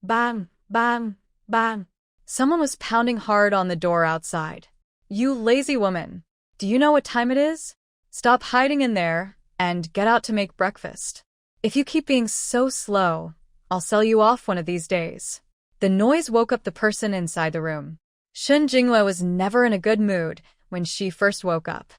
Bang, bang, bang. Someone was pounding hard on the door outside. You lazy woman. Do you know what time it is? Stop hiding in there and get out to make breakfast. If you keep being so slow, I'll sell you off one of these days. The noise woke up the person inside the room. Shen Jinghua was never in a good mood when she first woke up.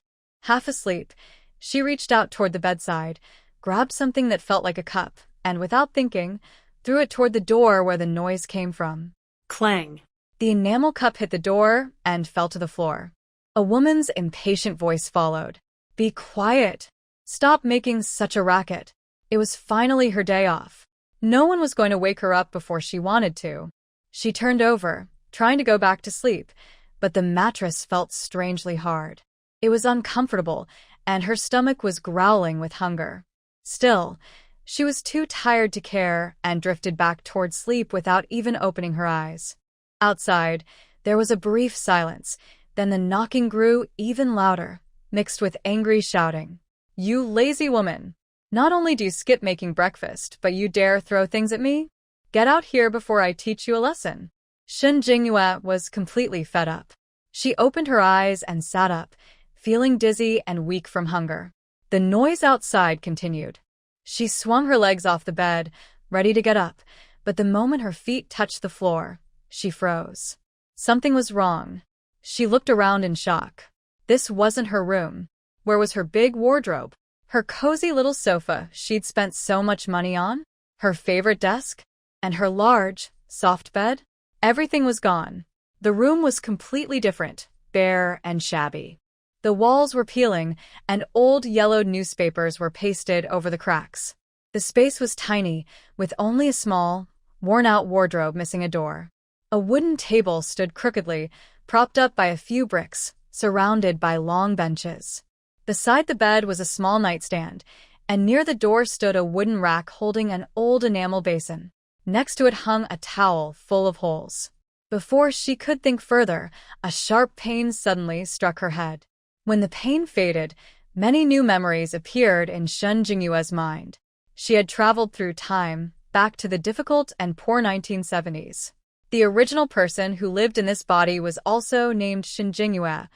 Half asleep, she reached out toward the bedside, grabbed something that felt like a cup, and without thinking, threw it toward the door where the noise came from. Clang. The enamel cup hit the door and fell to the floor. A woman's impatient voice followed. Be quiet. Stop making such a racket. It was finally her day off. No one was going to wake her up before she wanted to. She turned over, trying to go back to sleep, but the mattress felt strangely hard. It was uncomfortable, and her stomach was growling with hunger. Still, she was too tired to care and drifted back toward sleep without even opening her eyes. Outside, there was a brief silence, then the knocking grew even louder, mixed with angry shouting. You lazy woman! Not only do you skip making breakfast, but you dare throw things at me? Get out here before I teach you a lesson. Shen Jinghua was completely fed up. She opened her eyes and sat up, feeling dizzy and weak from hunger. The noise outside continued. She swung her legs off the bed, ready to get up, but the moment her feet touched the floor, she froze. Something was wrong. She looked around in shock. This wasn't her room. Where was her big wardrobe? Her cozy little sofa she'd spent so much money on? Her favorite desk? And her large, soft bed? Everything was gone. The room was completely different, bare and shabby. The walls were peeling, and old yellowed newspapers were pasted over the cracks. The space was tiny, with only a small, worn-out wardrobe missing a door. A wooden table stood crookedly, propped up by a few bricks, surrounded by long benches. Beside the bed was a small nightstand, and near the door stood a wooden rack holding an old enamel basin. Next to it hung a towel full of holes. Before she could think further, a sharp pain suddenly struck her head. When the pain faded, many new memories appeared in Shen Jinghua's mind. She had traveled through time, back to the difficult and poor 1970s. The original person who lived in this body was also named Shen Jinghua,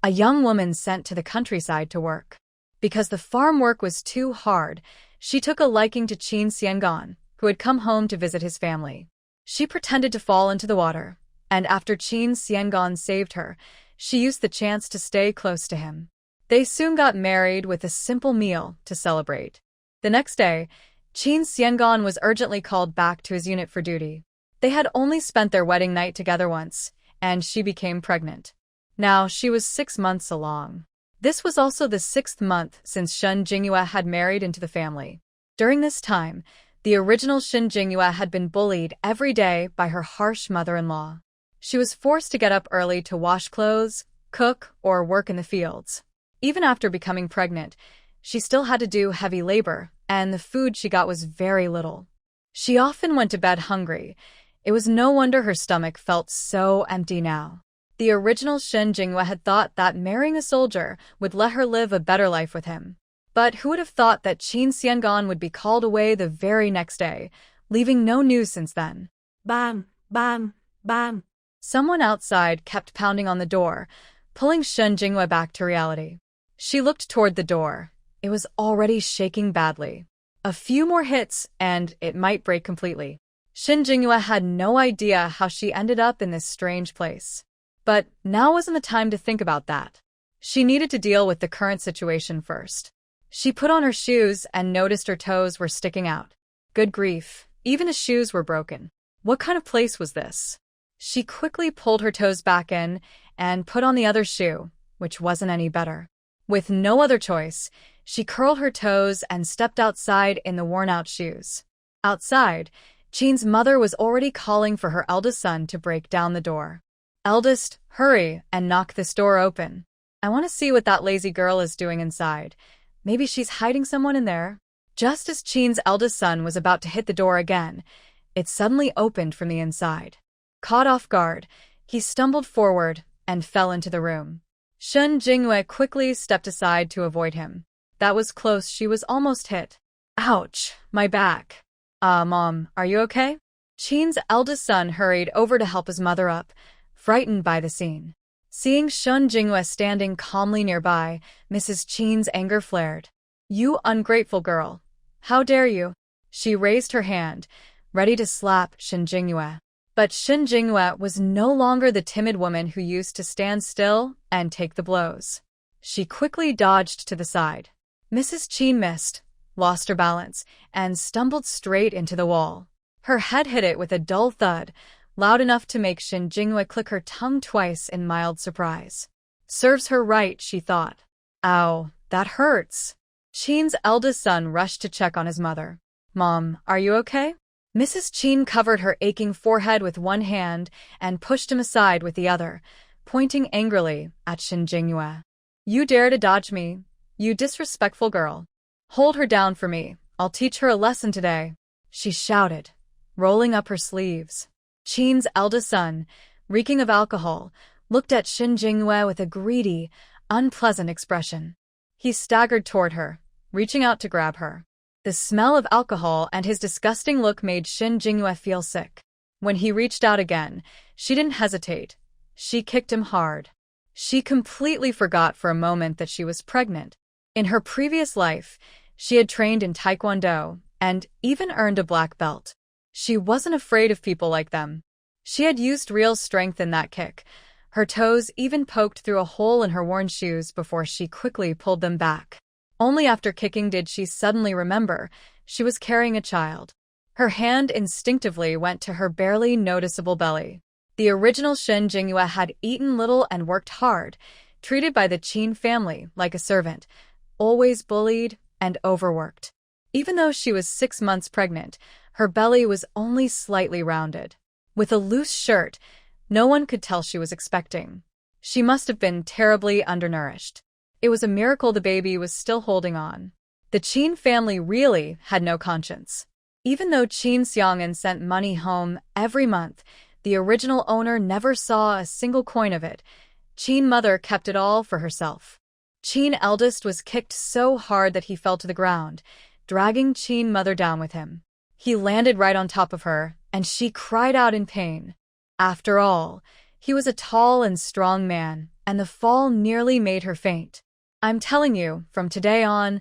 a young woman sent to the countryside to work. Because the farm work was too hard, she took a liking to Qin Xiangan, who had come home to visit his family. She pretended to fall into the water, and after Qin Xiangan saved her, she used the chance to stay close to him. They soon got married with a simple meal to celebrate. The next day, Qin Xiangan was urgently called back to his unit for duty. They had only spent their wedding night together once, and she became pregnant. Now she was 6 months along. This was also the 6th month since Shen Jinghua had married into the family. During this time, the original Shen Jinghua had been bullied every day by her harsh mother-in-law. She was forced to get up early to wash clothes, cook, or work in the fields. Even after becoming pregnant, she still had to do heavy labor, and the food she got was very little. She often went to bed hungry. It was no wonder her stomach felt so empty now. The original Shen Jinghua had thought that marrying a soldier would let her live a better life with him. But who would have thought that Qin Xiangan would be called away the very next day, leaving no news since then? Bang, bang, bang. Someone outside kept pounding on the door, pulling Shen Jinghua back to reality. She looked toward the door. It was already shaking badly. A few more hits, and it might break completely. Shen Jinghua had no idea how she ended up in this strange place. But now wasn't the time to think about that. She needed to deal with the current situation first. She put on her shoes and noticed her toes were sticking out. Good grief, even his shoes were broken. What kind of place was this? She quickly pulled her toes back in and put on the other shoe, which wasn't any better. With no other choice, she curled her toes and stepped outside in the worn-out shoes. Outside, Qin's mother was already calling for her eldest son to break down the door. Eldest, hurry and knock this door open. I want to see what that lazy girl is doing inside. Maybe she's hiding someone in there. Just as Qin's eldest son was about to hit the door again, it suddenly opened from the inside. Caught off guard, he stumbled forward and fell into the room. Shen Jinghua quickly stepped aside to avoid him. That was close, she was almost hit. Ouch, my back. Mom, are you okay? Qin's eldest son hurried over to help his mother up, frightened by the scene. Seeing Shen Jinghua standing calmly nearby, Mrs. Qin's anger flared. "You ungrateful girl! How dare you?" She raised her hand, ready to slap Shen Jinghua. But Shen Jinghua was no longer the timid woman who used to stand still and take the blows. She quickly dodged to the side. Mrs. Qin missed, lost her balance, and stumbled straight into the wall. Her head hit it with a dull thud, loud enough to make Shen Jinghua click her tongue twice in mild surprise. Serves her right, she thought. Ow, that hurts. Qin's eldest son rushed to check on his mother. "Mom, are you okay?" Mrs. Qin covered her aching forehead with one hand and pushed him aside with the other, pointing angrily at Shen Jinghua. "You dare to dodge me, you disrespectful girl. Hold her down for me, I'll teach her a lesson today," she shouted, rolling up her sleeves. Qin's eldest son, reeking of alcohol, looked at Shen Jinghua with a greedy, unpleasant expression. He staggered toward her, reaching out to grab her. The smell of alcohol and his disgusting look made Shen Jinghua feel sick. When he reached out again, she didn't hesitate. She kicked him hard. She completely forgot for a moment that she was pregnant. In her previous life, she had trained in Taekwondo and even earned a black belt. She wasn't afraid of people like them. She had used real strength in that kick. Her toes even poked through a hole in her worn shoes before she quickly pulled them back. Only after kicking did she suddenly remember she was carrying a child. Her hand instinctively went to her barely noticeable belly. The original Shen Jinghua had eaten little and worked hard, treated by the Qin family like a servant, always bullied and overworked. Even though she was 6 months pregnant, her belly was only slightly rounded. With a loose shirt, no one could tell she was expecting. She must have been terribly undernourished. It was a miracle the baby was still holding on. The Qin family really had no conscience. Even though Qin Xiang'an sent money home every month, the original owner never saw a single coin of it. Qin mother kept it all for herself. Qin eldest was kicked so hard that he fell to the ground, dragging Qin mother down with him. He landed right on top of her, and she cried out in pain. After all, he was a tall and strong man, and the fall nearly made her faint. "I'm telling you, from today on,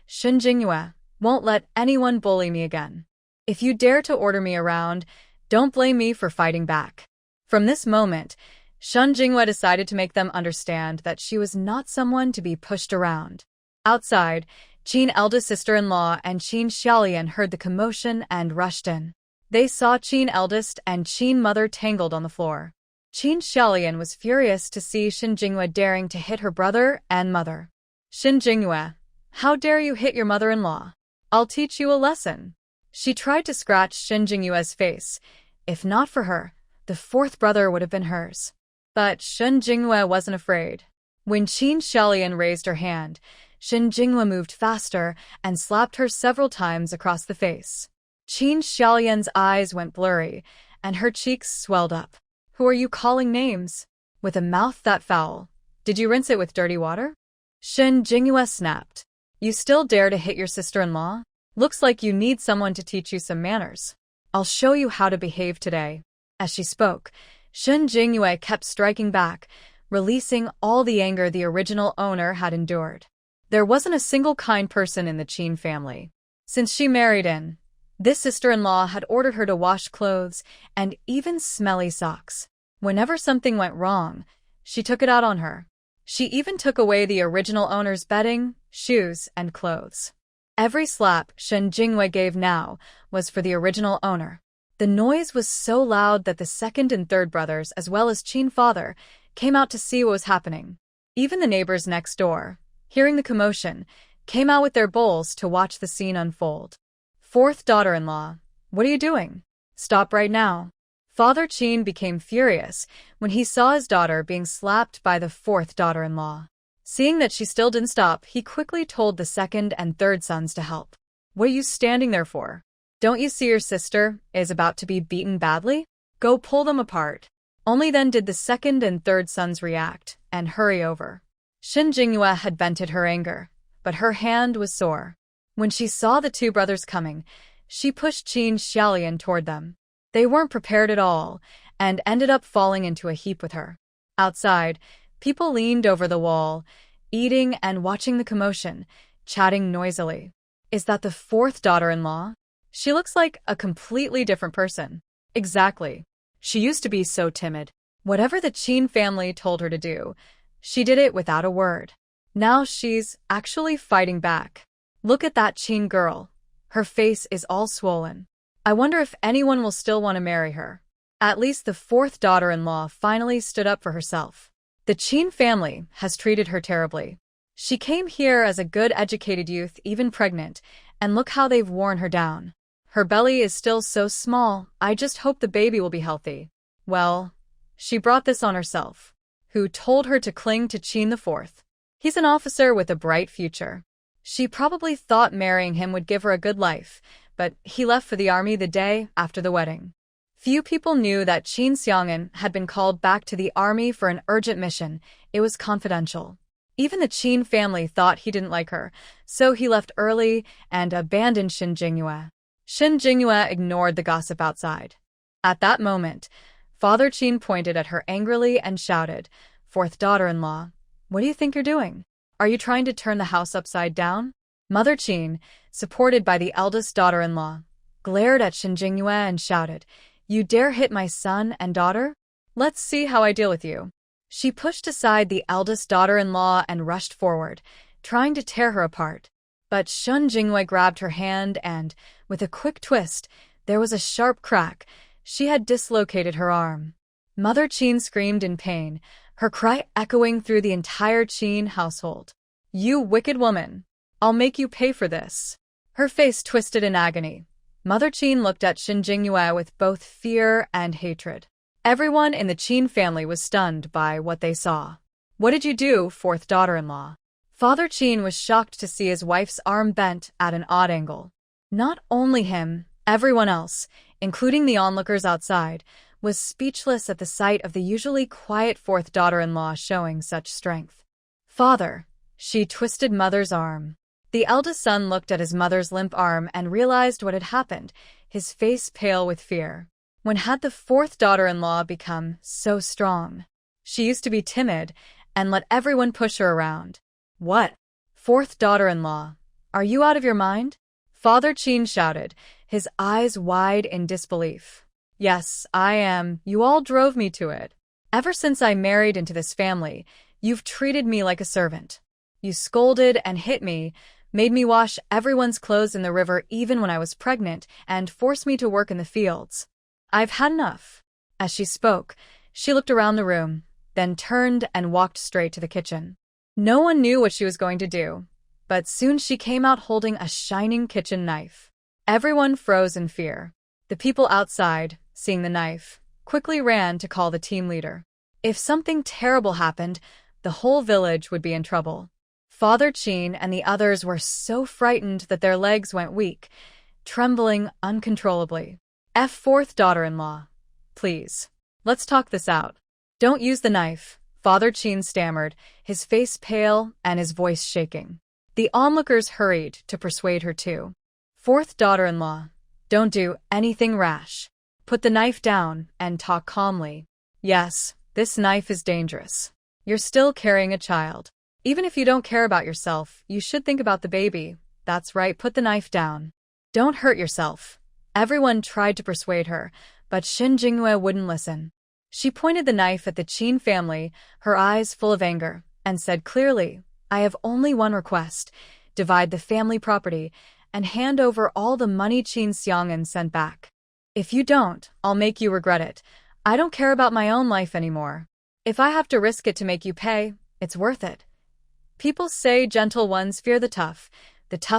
Shen Jinghua, won't let anyone bully me again. If you dare to order me around, don't blame me for fighting back." From this moment, Shen Jinghua decided to make them understand that she was not someone to be pushed around. Outside, Qin eldest sister-in-law and Qin Xiaolian heard the commotion and rushed in. They saw Qin eldest and Qin mother tangled on the floor. Qin Xiaolian was furious to see Shen Jinghua daring to hit her brother and mother. "Shen Jinghua, how dare you hit your mother-in-law? I'll teach you a lesson." She tried to scratch Shen Jinghua's face. If not for her, the fourth brother would have been hers. But Shen Jinghua wasn't afraid. When Qin Xiaolian raised her hand, Shen Jinghua moved faster and slapped her several times across the face. Qin Xiaolian's eyes went blurry, and her cheeks swelled up. "Who are you calling names? With a mouth that foul, did you rinse it with dirty water?" Shen Jinghua snapped. "You still dare to hit your sister-in-law? Looks like you need someone to teach you some manners. I'll show you how to behave today." As she spoke, Shen Jinghua kept striking back, releasing all the anger the original owner had endured. There wasn't a single kind person in the Qin family. Since she married in, this sister-in-law had ordered her to wash clothes and even smelly socks. Whenever something went wrong, she took it out on her. She even took away the original owner's bedding, shoes, and clothes. Every slap Shen Jinghua gave now was for the original owner. The noise was so loud that the second and third brothers, as well as Qin father, came out to see what was happening. Even the neighbors next door, hearing the commotion, came out with their bowls to watch the scene unfold. "Fourth daughter-in-law, what are you doing? Stop right now." Father Qin became furious when he saw his daughter being slapped by the fourth daughter-in-law. Seeing that she still didn't stop, he quickly told the second and third sons to help. "What are you standing there for? Don't you see your sister is about to be beaten badly? Go pull them apart." Only then did the second and third sons react and hurry over. Shen Jinghua had vented her anger, but her hand was sore. When she saw the two brothers coming, She pushed Qin Xiaolian toward them. They weren't prepared at all, and ended up falling into a heap with her. Outside, people leaned over the wall, eating and watching the commotion, chatting noisily. Is that the fourth daughter-in-law? She looks like a completely different person. Exactly. She used to be so timid. Whatever the Qin family told her to do, she did it without a word. Now she's actually fighting back. Look at that Qin girl. Her face is all swollen. I wonder if anyone will still want to marry her. At least the fourth daughter-in-law finally stood up for herself. The Qin family has treated her terribly. She came here as a good educated youth, even pregnant, and look how they've worn her down. Her belly is still so small, I just hope the baby will be healthy. Well, she brought this on herself. Who told her to cling to Qin the Fourth? He's an officer with a bright future. She probably thought marrying him would give her a good life, but he left for the army the day after the wedding. Few people knew that Qin Xiaolian had been called back to the army for an urgent mission. It was confidential. Even the Qin family thought he didn't like her, so he left early and abandoned Shin Jingyue. Shin Jingyue ignored the gossip outside. At that moment, Father Qin pointed at her angrily and shouted, "Fourth daughter-in-law, what do you think you're doing? Are you trying to turn the house upside down?" Mother Qin, supported by the eldest daughter-in-law, glared at Shin Jingyue and shouted, "You dare hit my son and daughter? Let's see how I deal with you." She pushed aside the eldest daughter-in-law and rushed forward, trying to tear her apart. But Shin Jingyue grabbed her hand and, with a quick twist, there was a sharp crack. She had dislocated her arm. Mother Qin screamed in pain, her cry echoing through the entire Qin household. "You wicked woman! I'll make you pay for this." Her face twisted in agony. Mother Qin looked at Shin Jingyue with both fear and hatred. Everyone in the Qin family was stunned by what they saw. "What did you do, fourth daughter-in-law?" Father Qin was shocked to see his wife's arm bent at an odd angle. Not only him, everyone else, including the onlookers outside, was speechless at the sight of the usually quiet fourth daughter-in-law showing such strength. "Father," she twisted Mother's arm. The eldest son looked at his mother's limp arm and realized what had happened, his face pale with fear. When had the fourth daughter-in-law become so strong? She used to be timid and let everyone push her around. "What? Fourth daughter-in-law, are you out of your mind?" Father Qin shouted, his eyes wide in disbelief. "Yes, I am. You all drove me to it. Ever since I married into this family, you've treated me like a servant. You scolded and hit me, made me wash everyone's clothes in the river even when I was pregnant, and forced me to work in the fields. I've had enough." As she spoke, she looked around the room, then turned and walked straight to the kitchen. No one knew what she was going to do, but soon she came out holding a shining kitchen knife. Everyone froze in fear. The people outside, seeing the knife, quickly ran to call the team leader. If something terrible happened, the whole village would be in trouble. Father Qin and the others were so frightened that their legs went weak, trembling uncontrollably. "Fourth daughter-in-law, please, let's talk this out." "Don't use the knife," Father Qin stammered, his face pale and his voice shaking. The onlookers hurried to persuade her too. "Fourth daughter-in-law, don't do anything rash. Put the knife down and talk calmly. Yes, this knife is dangerous. You're still carrying a child. Even if you don't care about yourself, you should think about the baby. That's right, put the knife down. Don't hurt yourself." Everyone tried to persuade her, but Shin Jingyue wouldn't listen. She pointed the knife at the Qin family, her eyes full of anger, and said clearly, "I have only one request. Divide the family property and hand over all the money Qin Xiaolian sent back. If you don't, I'll make you regret it. I don't care about my own life anymore. If I have to risk it to make you pay, it's worth it." People say gentle ones fear the tough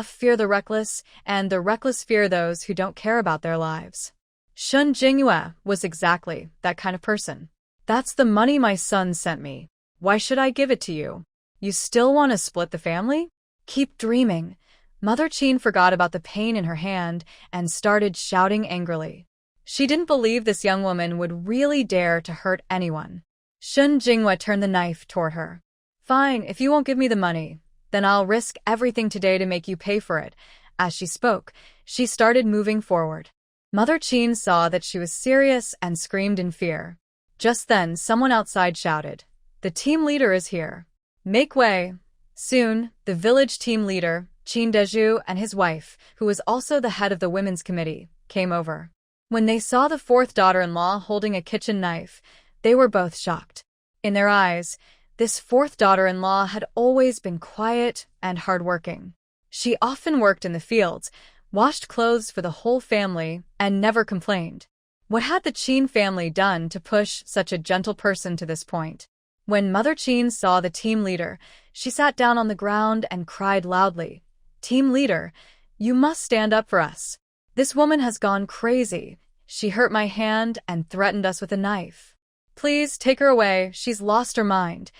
fear the reckless, and the reckless fear those who don't care about their lives. Shin Jingyue was exactly that kind of person. "That's the money my son sent me. Why should I give it to you? You still want to split the family? Keep dreaming." Mother Qin forgot about the pain in her hand and started shouting angrily. She didn't believe this young woman would really dare to hurt anyone. Shin Jingyue turned the knife toward her. "Fine, if you won't give me the money, then I'll risk everything today to make you pay for it. As she spoke, she started moving forward. Mother Qin saw that she was serious and screamed in fear. Just then, someone outside shouted, "The team leader is here. Make way." Soon, the village team leader, Qin Deju, and his wife, who was also the head of the women's committee, came over. When they saw the fourth daughter-in-law holding a kitchen knife, they were both shocked. In their eyes, this fourth daughter-in-law had always been quiet and hardworking. She often worked in the fields, washed clothes for the whole family, and never complained. What had the Qin family done to push such a gentle person to this point? When Mother Qin saw the team leader, she sat down on the ground and cried loudly, "Team leader, you must stand up for us. This woman has gone crazy. She hurt my hand and threatened us with a knife. Please take her away, she's lost her mind."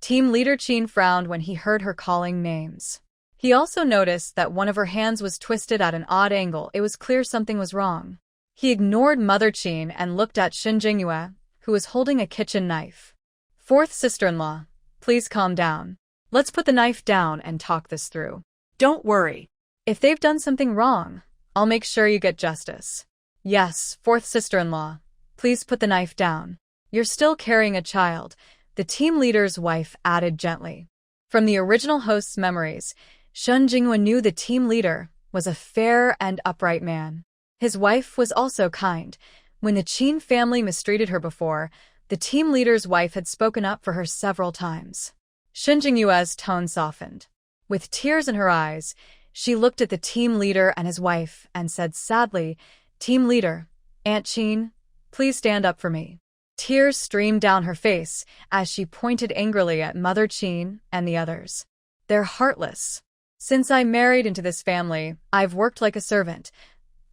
Team leader Qin frowned when he heard her calling names. He also noticed that one of her hands was twisted at an odd angle. It was clear something was wrong. He ignored Mother Qin and looked at Shen Jingyue, who was holding a kitchen knife. "Fourth sister-in-law, please calm down. Let's put the knife down and talk this through. Don't worry. If they've done something wrong, I'll make sure you get justice." "Yes, fourth sister-in-law, please put the knife down. You're still carrying a child," the team leader's wife added gently. From the original host's memories, Shen Jingyue knew the team leader was a fair and upright man. His wife was also kind. When the Qin family mistreated her before, the team leader's wife had spoken up for her several times. Shen Jingyue's tone softened. With tears in her eyes, she looked at the team leader and his wife and said sadly, "Team leader, Aunt Qin, please stand up for me." Tears streamed down her face as she pointed angrily at Mother Qin and the others. "They're heartless. Since I married into this family, I've worked like a servant,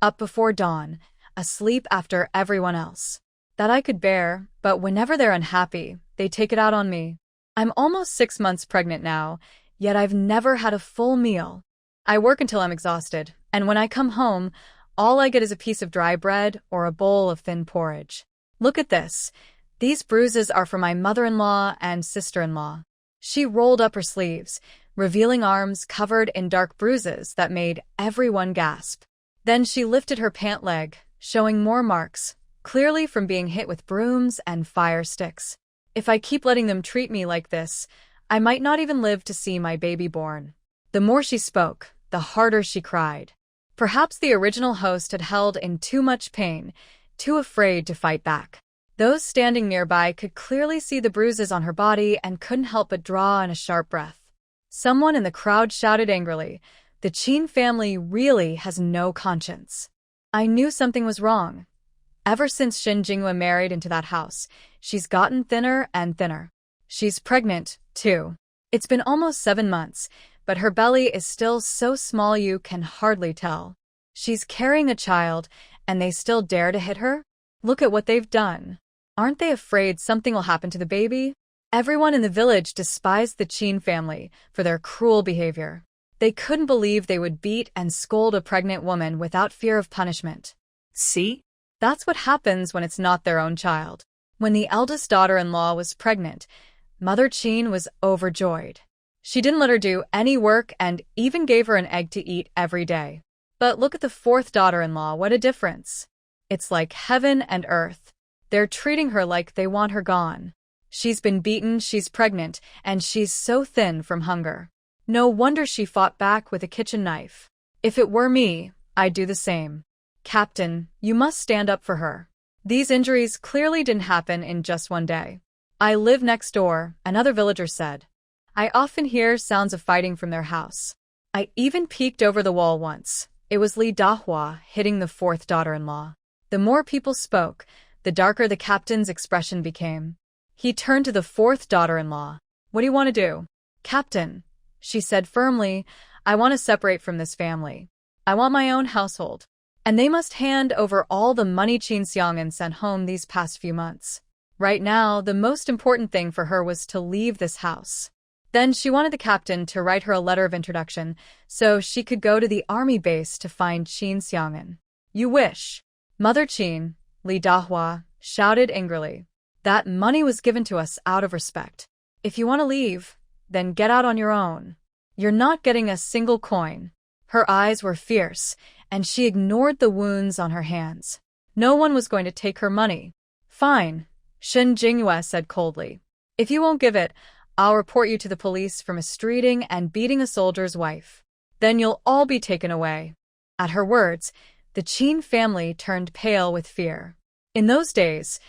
up before dawn, asleep after everyone else. That I could bear, but whenever they're unhappy, they take it out on me. I'm almost 6 months pregnant now, yet I've never had a full meal. I work until I'm exhausted, and when I come home, all I get is a piece of dry bread or a bowl of thin porridge. Look at this. These bruises are for my mother-in-law and sister-in-law." She rolled up her sleeves, revealing arms covered in dark bruises that made everyone gasp. Then she lifted her pant leg, showing more marks, clearly from being hit with brooms and fire sticks. "If I keep letting them treat me like this, I might not even live to see my baby born." The more she spoke, the harder she cried. Perhaps the original host had held in too much pain, too afraid to fight back. Those standing nearby could clearly see the bruises on her body and couldn't help but draw in a sharp breath. Someone in the crowd shouted angrily, "The Qin family really has no conscience." I knew something was wrong. Ever since Shen Jingyue married into that house, she's gotten thinner and thinner. She's pregnant, too. It's been almost 7 months, but her belly is still so small you can hardly tell. She's carrying a child, and they still dare to hit her? Look at what they've done. Aren't they afraid something will happen to the baby? Everyone in the village despised the Qin family for their cruel behavior. They couldn't believe they would beat and scold a pregnant woman without fear of punishment. See? That's what happens when it's not their own child. When the eldest daughter-in-law was pregnant, Mother Qin was overjoyed. She didn't let her do any work and even gave her an egg to eat every day. But look at the fourth daughter-in-law, what a difference. It's like heaven and earth. They're treating her like they want her gone. She's been beaten, she's pregnant, and she's so thin from hunger. No wonder she fought back with a kitchen knife. If it were me, I'd do the same. Captain, you must stand up for her. These injuries clearly didn't happen in just one day. I live next door, another villager said. I often hear sounds of fighting from their house. I even peeked over the wall once. It was Li Dahua hitting the fourth daughter-in-law. The more people spoke, the darker the captain's expression became. He turned to the fourth daughter-in-law. What do you want to do? Captain, she said firmly, I want to separate from this family. I want my own household. And they must hand over all the money Qin Xiang'an sent home these past few months. Right now, the most important thing for her was to leave this house. Then she wanted the captain to write her a letter of introduction so she could go to the army base to find Qin Xiang'an. You wish. Mother Qin, Li Dahua, shouted angrily. That money was given to us out of respect. If you want to leave, then get out on your own. You're not getting a single coin. Her eyes were fierce, and she ignored the wounds on her hands. No one was going to take her money. Fine, Shin Jingyue said coldly. If you won't give it, I'll report you to the police for mistreating and beating a soldier's wife. Then you'll all be taken away. At her words, the Qin family turned pale with fear. In those days,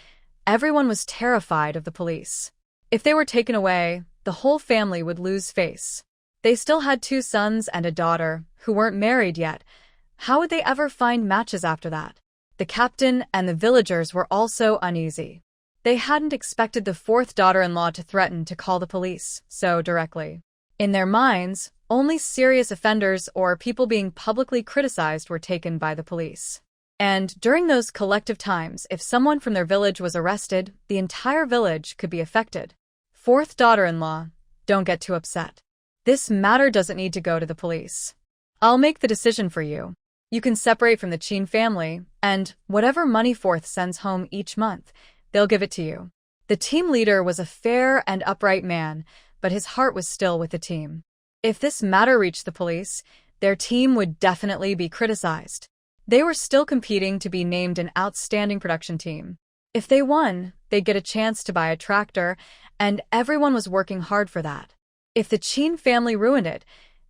everyone was terrified of the police. If they were taken away, the whole family would lose face. They still had 2 sons and a daughter who weren't married yet. How would they ever find matches after that? The captain and the villagers were also uneasy. They hadn't expected the 4th daughter-in-law to threaten to call the police so directly. In their minds, only serious offenders or people being publicly criticized were taken by the police. And during those collective times, if someone from their village was arrested, the entire village could be affected. 4th daughter-in-law, don't get too upset. This matter doesn't need to go to the police. I'll make the decision for you. You can separate from the Qin family, and whatever money 4th sends home each month, they'll give it to you. The team leader was a fair and upright man, but his heart was still with the team. If this matter reached the police, their team would definitely be criticized. They were still competing to be named an outstanding production team. If they won, they'd get a chance to buy a tractor, and everyone was working hard for that. If the Qin family ruined it,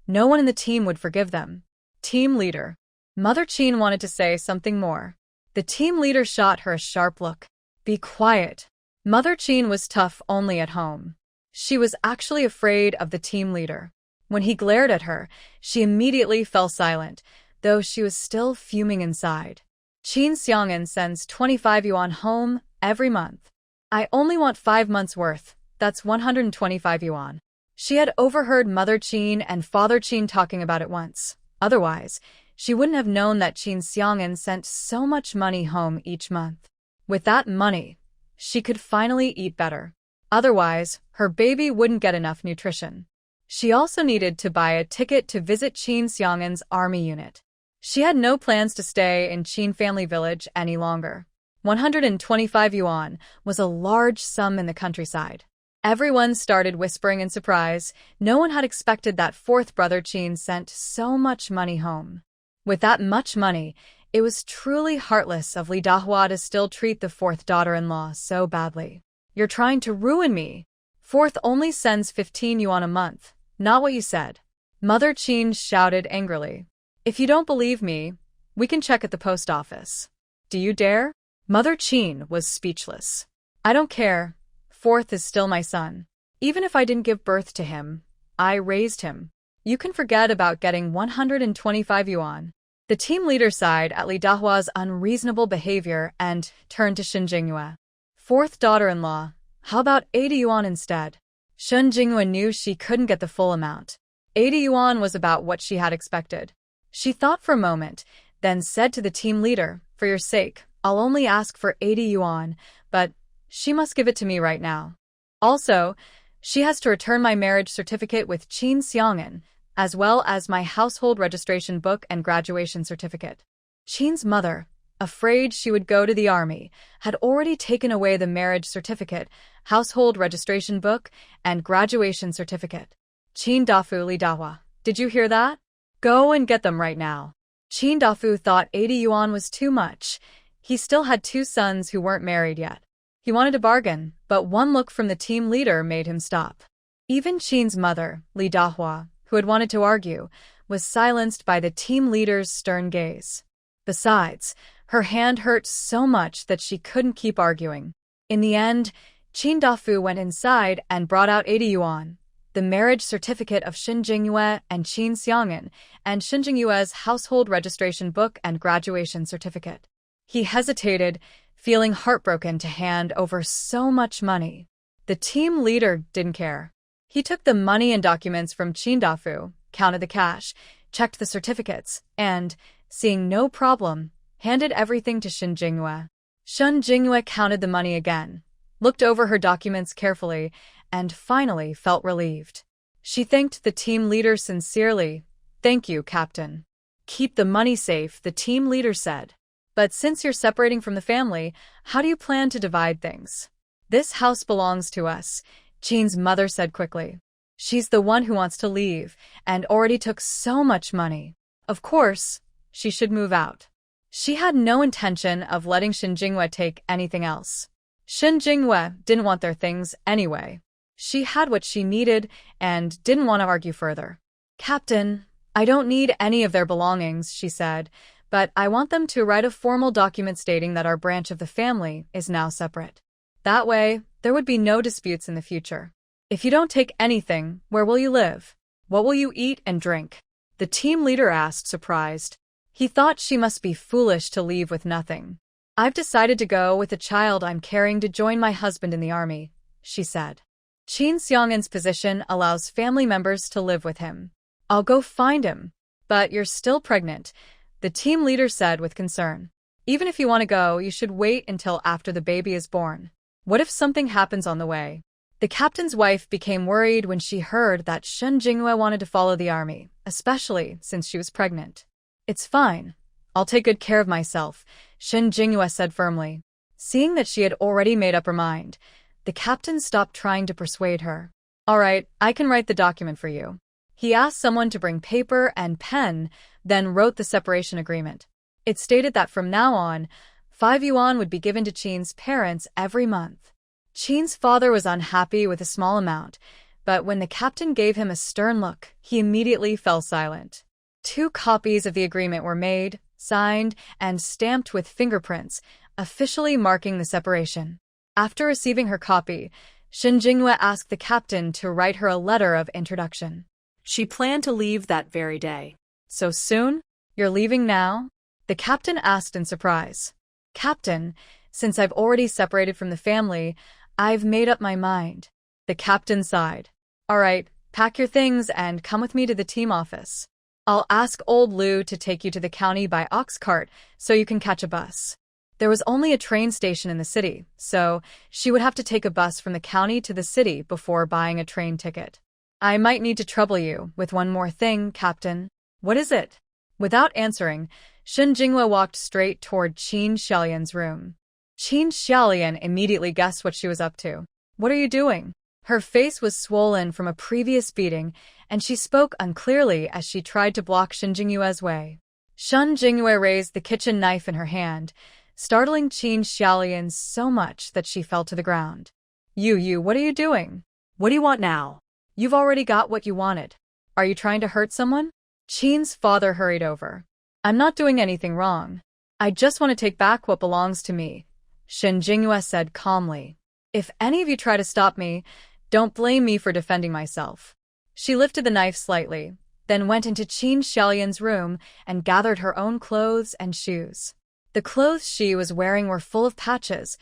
no one in the team would forgive them. Team leader. Mother Qin wanted to say something more. The team leader shot her a sharp look. Be quiet. Mother Qin was tough only at home. She was actually afraid of the team leader. When he glared at her, she immediately fell silent, though she was still fuming inside. Qin Xiang'an sends 25 yuan home every month. I only want 5 months' worth. That's 125 yuan. She had overheard Mother Qin and Father Qin talking about it once. Otherwise, she wouldn't have known that Qin Xiang'an sent so much money home each month. With that money, she could finally eat better. Otherwise, her baby wouldn't get enough nutrition. She also needed to buy a ticket to visit Qin Xiang'an's army unit. She had no plans to stay in Qin family village any longer. 125 yuan was a large sum in the countryside. Everyone started whispering in surprise. No one had expected that 4th brother Qin sent so much money home. With that much money, it was truly heartless of Li Dahua to still treat the 4th daughter-in-law so badly. You're trying to ruin me. 4th only sends 15 yuan a month. Not what you said. Mother Qin shouted angrily. If you don't believe me, we can check at the post office. Do you dare? Mother Qin was speechless. I don't care. 4th is still my son. Even if I didn't give birth to him, I raised him. You can forget about getting 125 yuan. The team leader sighed at Li Dahua's unreasonable behavior and turned to Shin Jingyue. 4th daughter-in-law, how about 80 yuan instead? Shin Jingyue knew she couldn't get the full amount. 80 yuan was about what she had expected. She thought for a moment, then said to the team leader, for your sake, I'll only ask for 80 yuan, but she must give it to me right now. Also, she has to return my marriage certificate with Qin Xiang'an, as well as my household registration book and graduation certificate. Qin's mother, afraid she would go to the army, had already taken away the marriage certificate, household registration book, and graduation certificate. Qin Dafu Li Dahua, did you hear that? Go and get them right now. Qin Dafu thought 80 yuan was too much. He still had 2 sons who weren't married yet. He wanted to bargain, but one look from the team leader made him stop. Even Qin's mother, Li Dahua, who had wanted to argue, was silenced by the team leader's stern gaze. Besides, her hand hurt so much that she couldn't keep arguing. In the end, Qin Dafu went inside and brought out 80 yuan, the marriage certificate of Shin Jingyue and Qin Xiang'an, and Shin Jingyue's household registration book and graduation certificate. He hesitated, feeling heartbroken to hand over so much money. The team leader didn't care. He took the money and documents from Qin Dafu, counted the cash, checked the certificates, and, seeing no problem, handed everything to Shin Jingyue. Shin Jingyue counted the money again, looked over her documents carefully, and finally felt relieved. She thanked the team leader sincerely. Thank you, Captain. Keep the money safe, the team leader said. But since you're separating from the family, how do you plan to divide things? This house belongs to us, Qin's mother said quickly. She's the one who wants to leave, and already took so much money. Of course, she should move out. She had no intention of letting Shin Jinghua take anything else. Shin Jinghua didn't want their things anyway. She had what she needed and didn't want to argue further. Captain, I don't need any of their belongings, she said, but I want them to write a formal document stating that our branch of the family is now separate. That way, there would be no disputes in the future. If you don't take anything, where will you live? What will you eat and drink? The team leader asked, surprised. He thought she must be foolish to leave with nothing. I've decided to go with the child I'm carrying to join my husband in the army, she said. Qin Xiang'an's position allows family members to live with him. I'll go find him. But you're still pregnant, the team leader said with concern. Even if you want to go, you should wait until after the baby is born. What if something happens on the way? The captain's wife became worried when she heard that Shin Jinghua wanted to follow the army, especially since she was pregnant. It's fine. I'll take good care of myself, Shin Jinghua said firmly. Seeing that she had already made up her mind, the captain stopped trying to persuade her. All right, I can write the document for you. He asked someone to bring paper and pen, then wrote the separation agreement. It stated that from now on, 5 yuan would be given to Qin's parents every month. Qin's father was unhappy with a small amount, but when the captain gave him a stern look, he immediately fell silent. 2 copies of the agreement were made, signed, and stamped with fingerprints, officially marking the separation. After receiving her copy, Shin Jinghua asked the captain to write her a letter of introduction. She planned to leave that very day. So soon? You're leaving now? The captain asked in surprise. Captain, since I've already separated from the family, I've made up my mind. The captain sighed. All right, pack your things and come with me to the team office. I'll ask old Lu to take you to the county by ox cart so you can catch a bus. There was only a train station in the city, so she would have to take a bus from the county to the city before buying a train ticket. I might need to trouble you with one more thing, Captain. What is it? Without answering, Shin Jinghua walked straight toward Qin Xiaolian's room. Qin Xiaolian immediately guessed what she was up to. What are you doing? Her face was swollen from a previous beating, and she spoke unclearly as she tried to block Shin Jinghua's way. Shin Jinghua raised the kitchen knife in her hand, startling Qin Xiaolian so much that she fell to the ground. You, what are you doing? What do you want now? You've already got what you wanted. Are you trying to hurt someone? Qin's father hurried over. I'm not doing anything wrong. I just want to take back what belongs to me, Shin Jinghua said calmly. If any of you try to stop me, don't blame me for defending myself. She lifted the knife slightly, then went into Qin Xiaolian's room and gathered her own clothes and shoes. The clothes she was wearing were full of patches,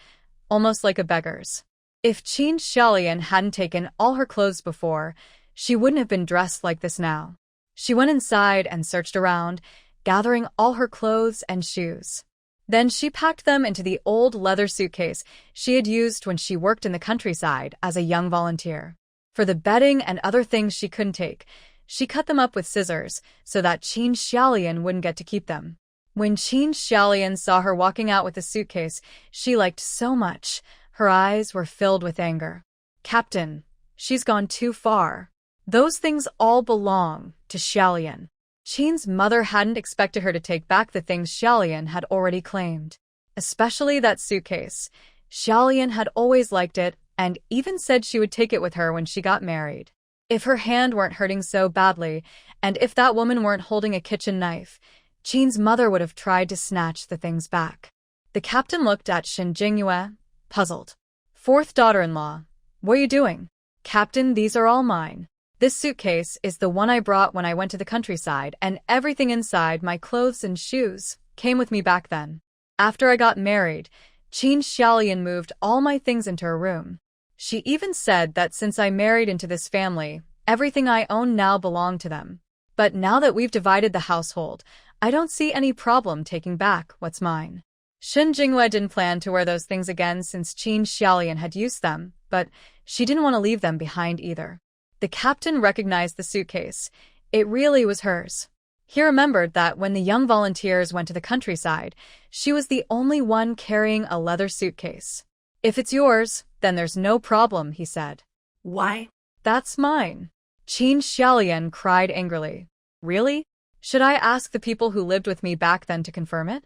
almost like a beggar's. If Qin Xiaolian hadn't taken all her clothes before, she wouldn't have been dressed like this now. She went inside and searched around, gathering all her clothes and shoes. Then she packed them into the old leather suitcase she had used when she worked in the countryside as a young volunteer. For the bedding and other things she couldn't take, she cut them up with scissors so that Qin Xiaolian wouldn't get to keep them. When Qin Xiaolian saw her walking out with the suitcase she liked so much, her eyes were filled with anger. Captain, she's gone too far. Those things all belong to Xiaolian. Qin's mother hadn't expected her to take back the things Xiaolian had already claimed. Especially that suitcase. Xiaolian had always liked it and even said she would take it with her when she got married. If her hand weren't hurting so badly, and if that woman weren't holding a kitchen knife, Qin's mother would have tried to snatch the things back. The captain looked at Shin Jinghua, puzzled. Fourth daughter-in-law, what are you doing? Captain, these are all mine. This suitcase is the one I brought when I went to the countryside, and everything inside, my clothes and shoes, came with me back then. After I got married, Qin Xiaolian moved all my things into her room. She even said that since I married into this family, everything I own now belonged to them. But now that we've divided the household, I don't see any problem taking back what's mine. Shin Jinghua didn't plan to wear those things again since Qin Xiaolian had used them, but she didn't want to leave them behind either. The captain recognized the suitcase. It really was hers. He remembered that when the young volunteers went to the countryside, she was the only one carrying a leather suitcase. If it's yours, then there's no problem, he said. Why? That's mine. Qin Xiaolian cried angrily. Really? Should I ask the people who lived with me back then to confirm it?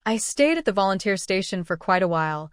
I stayed at the volunteer station for quite a while.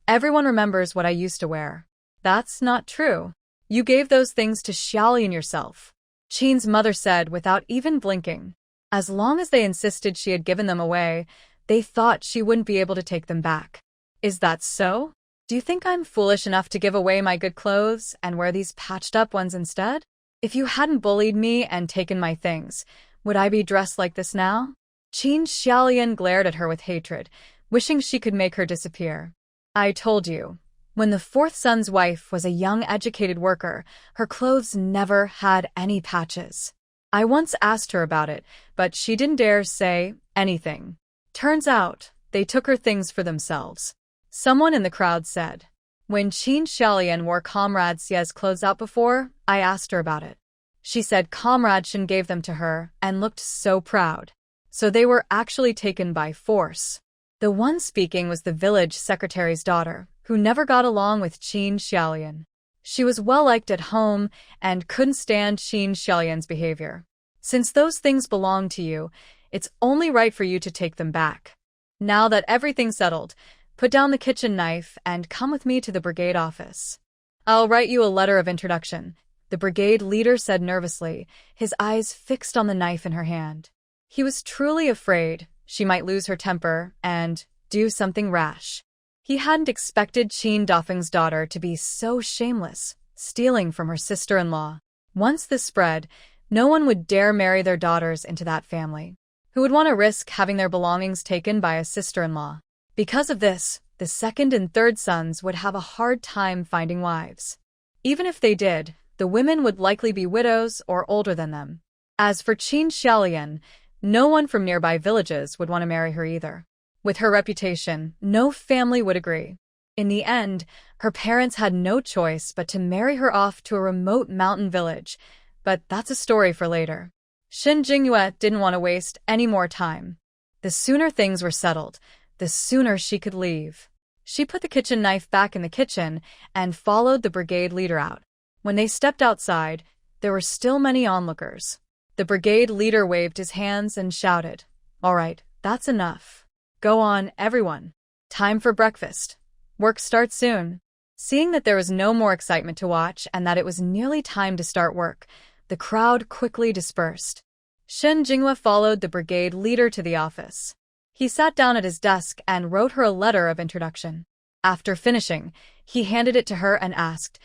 Everyone remembers what I used to wear. That's not true. You gave those things to Xiaolian yourself, Qin's mother said without even blinking. As long as they insisted she had given them away, they thought she wouldn't be able to take them back. Is that so? Do you think I'm foolish enough to give away my good clothes and wear these patched-up ones instead? If you hadn't bullied me and taken my things, would I be dressed like this now? Qin Xiaolian glared at her with hatred, wishing she could make her disappear. I told you. When the fourth son's wife was a young educated worker, her clothes never had any patches. I once asked her about it, but she didn't dare say anything. Turns out, they took her things for themselves. Someone in the crowd said. When Qin Xiaolian wore Comrade Xie's clothes out before, I asked her about it. She said Comrade Shen gave them to her and looked so proud. So they were actually taken by force. The one speaking was the village secretary's daughter, who never got along with Qin Xiaolian. She was well-liked at home and couldn't stand Qin Xiaolian's behavior. Since those things belong to you, it's only right for you to take them back. Now that everything's settled, put down the kitchen knife and come with me to the brigade office. I'll write you a letter of introduction, the brigade leader said nervously, his eyes fixed on the knife in her hand. He was truly afraid she might lose her temper and do something rash. He hadn't expected Qin Dafeng's daughter to be so shameless, stealing from her sister-in-law. Once this spread, no one would dare marry their daughters into that family. Who would want to risk having their belongings taken by a sister-in-law? Because of this, the second and third sons would have a hard time finding wives. Even if they did, the women would likely be widows or older than them. As for Qin Xiaolian, no one from nearby villages would want to marry her either. With her reputation, no family would agree. In the end, her parents had no choice but to marry her off to a remote mountain village, but that's a story for later. Shen Jingyue didn't want to waste any more time. The sooner things were settled, the sooner she could leave. She put the kitchen knife back in the kitchen and followed the brigade leader out. When they stepped outside, there were still many onlookers. The brigade leader waved his hands and shouted, "All right, that's enough. Go on, everyone. Time for breakfast. Work starts soon." Seeing that there was no more excitement to watch and that it was nearly time to start work, the crowd quickly dispersed. Shen Jinghua followed the brigade leader to the office. He sat down at his desk and wrote her a letter of introduction. After finishing, he handed it to her and asked,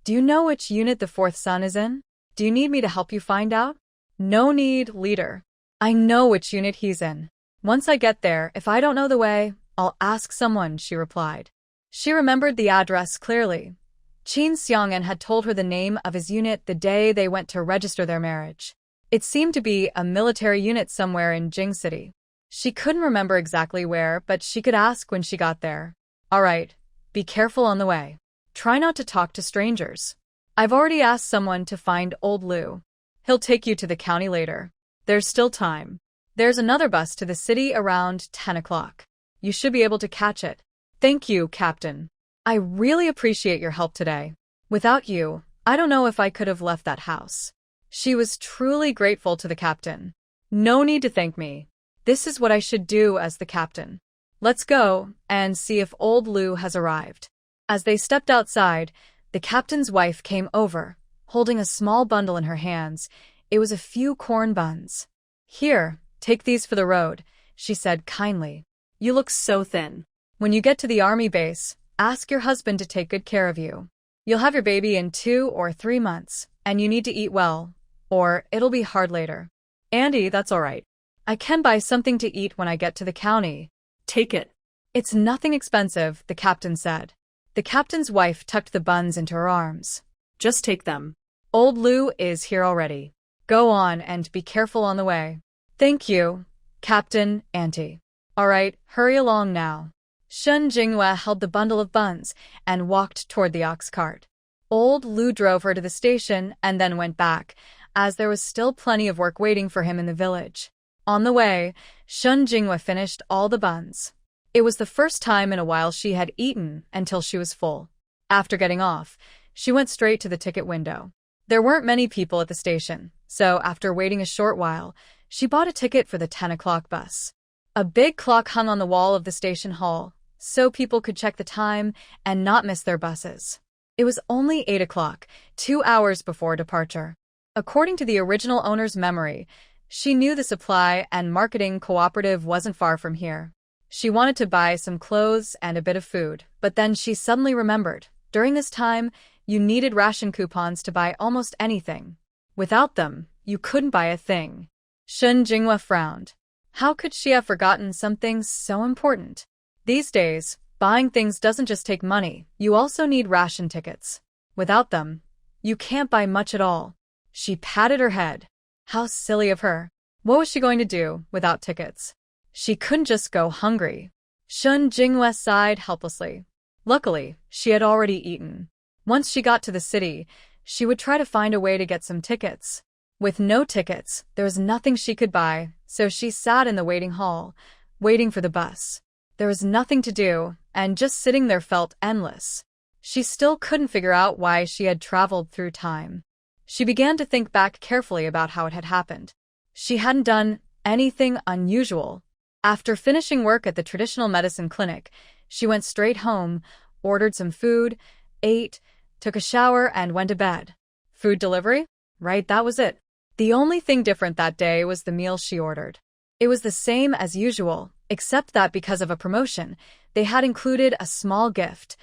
"Do you know which unit the fourth son is in? Do you need me to help you find out?" "No need, leader. I know which unit he's in. Once I get there, if I don't know the way, I'll ask someone," she replied. She remembered the address clearly. Qin Xiang'an had told her the name of his unit the day they went to register their marriage. It seemed to be a military unit somewhere in Jing City. She couldn't remember exactly where, but she could ask when she got there. "All right, be careful on the way. Try not to talk to strangers. I've already asked someone to find old Lu. He'll take you to the county later. There's still time. There's another bus to the city around 10 o'clock. You should be able to catch it." "Thank you, Captain. I really appreciate your help today. Without you, I don't know if I could have left that house." She was truly grateful to the captain. "No need to thank me. This is what I should do as the captain. Let's go and see if old Lu has arrived." As they stepped outside, the captain's wife came over, holding a small bundle in her hands. It was a few corn buns. "Here, take these for the road," she said kindly. You look so thin. "When you get to the army base, ask your husband to take good care of you. You'll have your baby in 2 or 3 months, and you need to eat well, or it'll be hard later." "Andy, that's all right. I can buy something to eat when I get to the county." Take it. "It's nothing expensive," the captain said. The captain's wife tucked the buns into her arms. Just take them. "Old Lu is here already. Go on and be careful on the way." "Thank you, Captain, Auntie. All right, hurry along now." Shen Jinghua held the bundle of buns and walked toward the ox cart. Old Lu drove her to the station and then went back, as there was still plenty of work waiting for him in the village. On the way, Shen Jinghua finished all the buns. It was the first time in a while she had eaten until she was full. After getting off, she went straight to the ticket window. There weren't many people at the station, so after waiting a short while, She bought a ticket for the 10 o'clock bus. A big clock hung on the wall of the station hall, so people could check the time and not miss their buses. It was only 8 o'clock, 2 hours before departure. According to the original owner's memory, she knew the supply and marketing cooperative wasn't far from here. She wanted to buy some clothes and a bit of food, but then she suddenly remembered, during this time, you needed ration coupons to buy almost anything. Without them, you couldn't buy a thing. Shun Jinghua frowned. How could she have forgotten something so important? These days, buying things doesn't just take money, you also need ration tickets. Without them, you can't buy much at all. She patted her head. How silly of her. What was she going to do without tickets? She couldn't just go hungry. Shun Jinghua sighed helplessly. Luckily, she had already eaten. Once she got to the city, she would try to find a way to get some tickets. With no tickets, there was nothing she could buy, so she sat in the waiting hall, waiting for the bus. There was nothing to do, and just sitting there felt endless. She still couldn't figure out why she had traveled through time. She began to think back carefully about how it had happened. She hadn't done anything unusual. After finishing work at the traditional medicine clinic, she went straight home, ordered some food, ate, took a shower, and went to bed. Food delivery? Right, that was it. The only thing different that day was the meal she ordered. It was the same as usual, except that because of a promotion, they had included a small gift,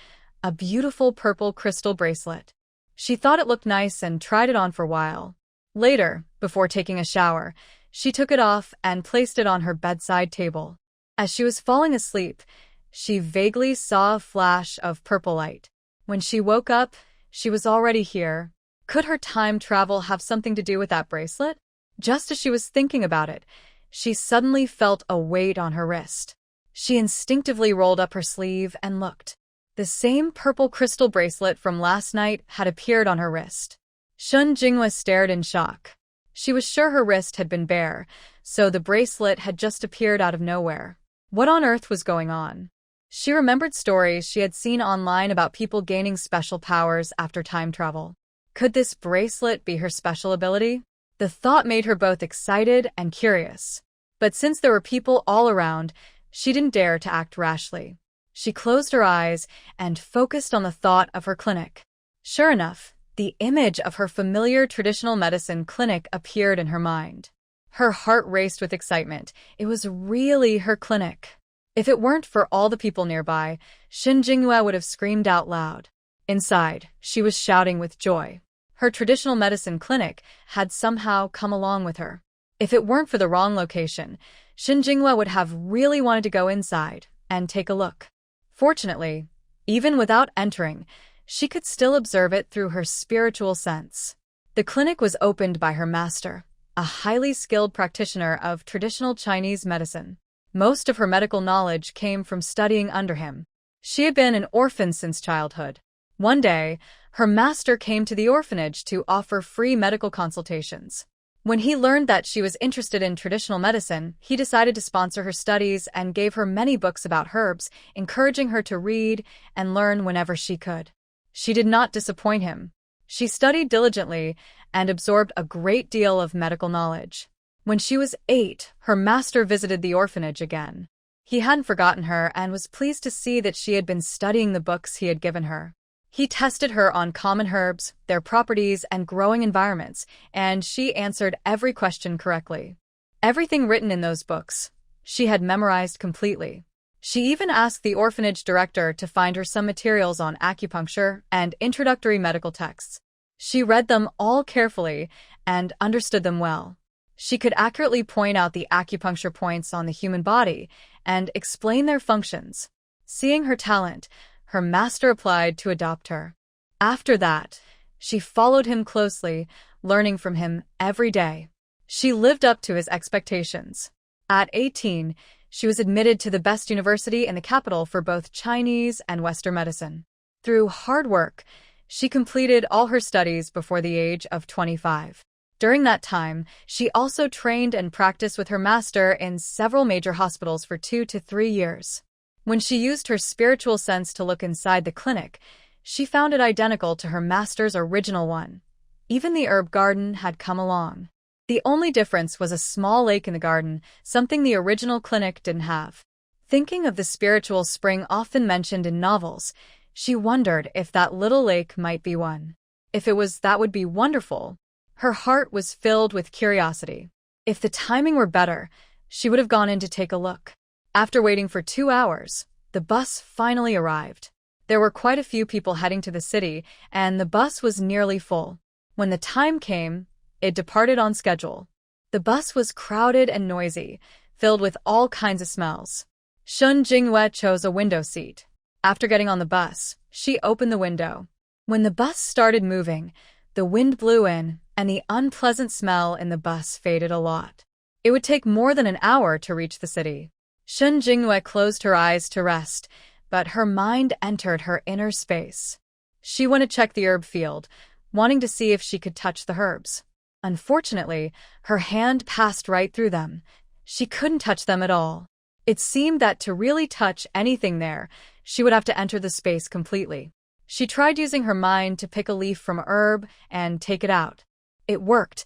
a beautiful purple crystal bracelet. She thought it looked nice and tried it on for a while. Later, before taking a shower, she took it off and placed it on her bedside table. As she was falling asleep, she vaguely saw a flash of purple light. When she woke up, she was already here. Could her time travel have something to do with that bracelet? Just as she was thinking about it, she suddenly felt a weight on her wrist. She instinctively rolled up her sleeve and looked. The same purple crystal bracelet from last night had appeared on her wrist. Shun Jinghua stared in shock. She was sure her wrist had been bare, so the bracelet had just appeared out of nowhere. What on earth was going on? She remembered stories she had seen online about people gaining special powers after time travel. Could this bracelet be her special ability? The thought made her both excited and curious. But since there were people all around, she didn't dare to act rashly. She closed her eyes and focused on the thought of her clinic. Sure enough, the image of her familiar traditional medicine clinic appeared in her mind. Her heart raced with excitement. It was really her clinic. If it weren't for all the people nearby, Shun Jinghua would have screamed out loud. Inside, she was shouting with joy. Her traditional medicine clinic had somehow come along with her. If it weren't for the wrong location, Shun Jinghua would have really wanted to go inside and take a look. Fortunately, even without entering, she could still observe it through her spiritual sense. The clinic was opened by her master, a highly skilled practitioner of traditional Chinese medicine. Most of her medical knowledge came from studying under him. She had been an orphan since childhood. One day, her master came to the orphanage to offer free medical consultations. When he learned that she was interested in traditional medicine, he decided to sponsor her studies and gave her many books about herbs, encouraging her to read and learn whenever she could. She did not disappoint him. She studied diligently and absorbed a great deal of medical knowledge. When she was 8, her master visited the orphanage again. He hadn't forgotten her and was pleased to see that she had been studying the books he had given her. He tested her on common herbs, their properties, and growing environments, and she answered every question correctly. Everything written in those books, she had memorized completely. She even asked the orphanage director to find her some materials on acupuncture and introductory medical texts. She read them all carefully and understood them well. She could accurately point out the acupuncture points on the human body and explain their functions. Seeing her talent, her master applied to adopt her. After that, she followed him closely, learning from him every day. She lived up to his expectations. At 18, she was admitted to the best university in the capital for both Chinese and Western medicine. Through hard work, she completed all her studies before the age of 25. During that time, she also trained and practiced with her master in several major hospitals for 2 to 3 years. When she used her spiritual sense to look inside the clinic, she found it identical to her master's original one. Even the herb garden had come along. The only difference was a small lake in the garden, something the original clinic didn't have. Thinking of the spiritual spring often mentioned in novels, she wondered if that little lake might be one. If it was, that would be wonderful. Her heart was filled with curiosity. If the timing were better, she would have gone in to take a look. After waiting for 2 hours, the bus finally arrived. There were quite a few people heading to the city, and the bus was nearly full. When the time came, it departed on schedule. The bus was crowded and noisy, filled with all kinds of smells. Shun Jinghua chose a window seat. After getting on the bus, she opened the window. When the bus started moving, the wind blew in, and the unpleasant smell in the bus faded a lot. It would take more than an hour to reach the city. Shun Jinghua closed her eyes to rest, but her mind entered her inner space. She went to check the herb field, wanting to see if she could touch the herbs. Unfortunately, her hand passed right through them. She couldn't touch them at all. It seemed that to really touch anything there, she would have to enter the space completely. She tried using her mind to pick a leaf from a herb and take it out. It worked.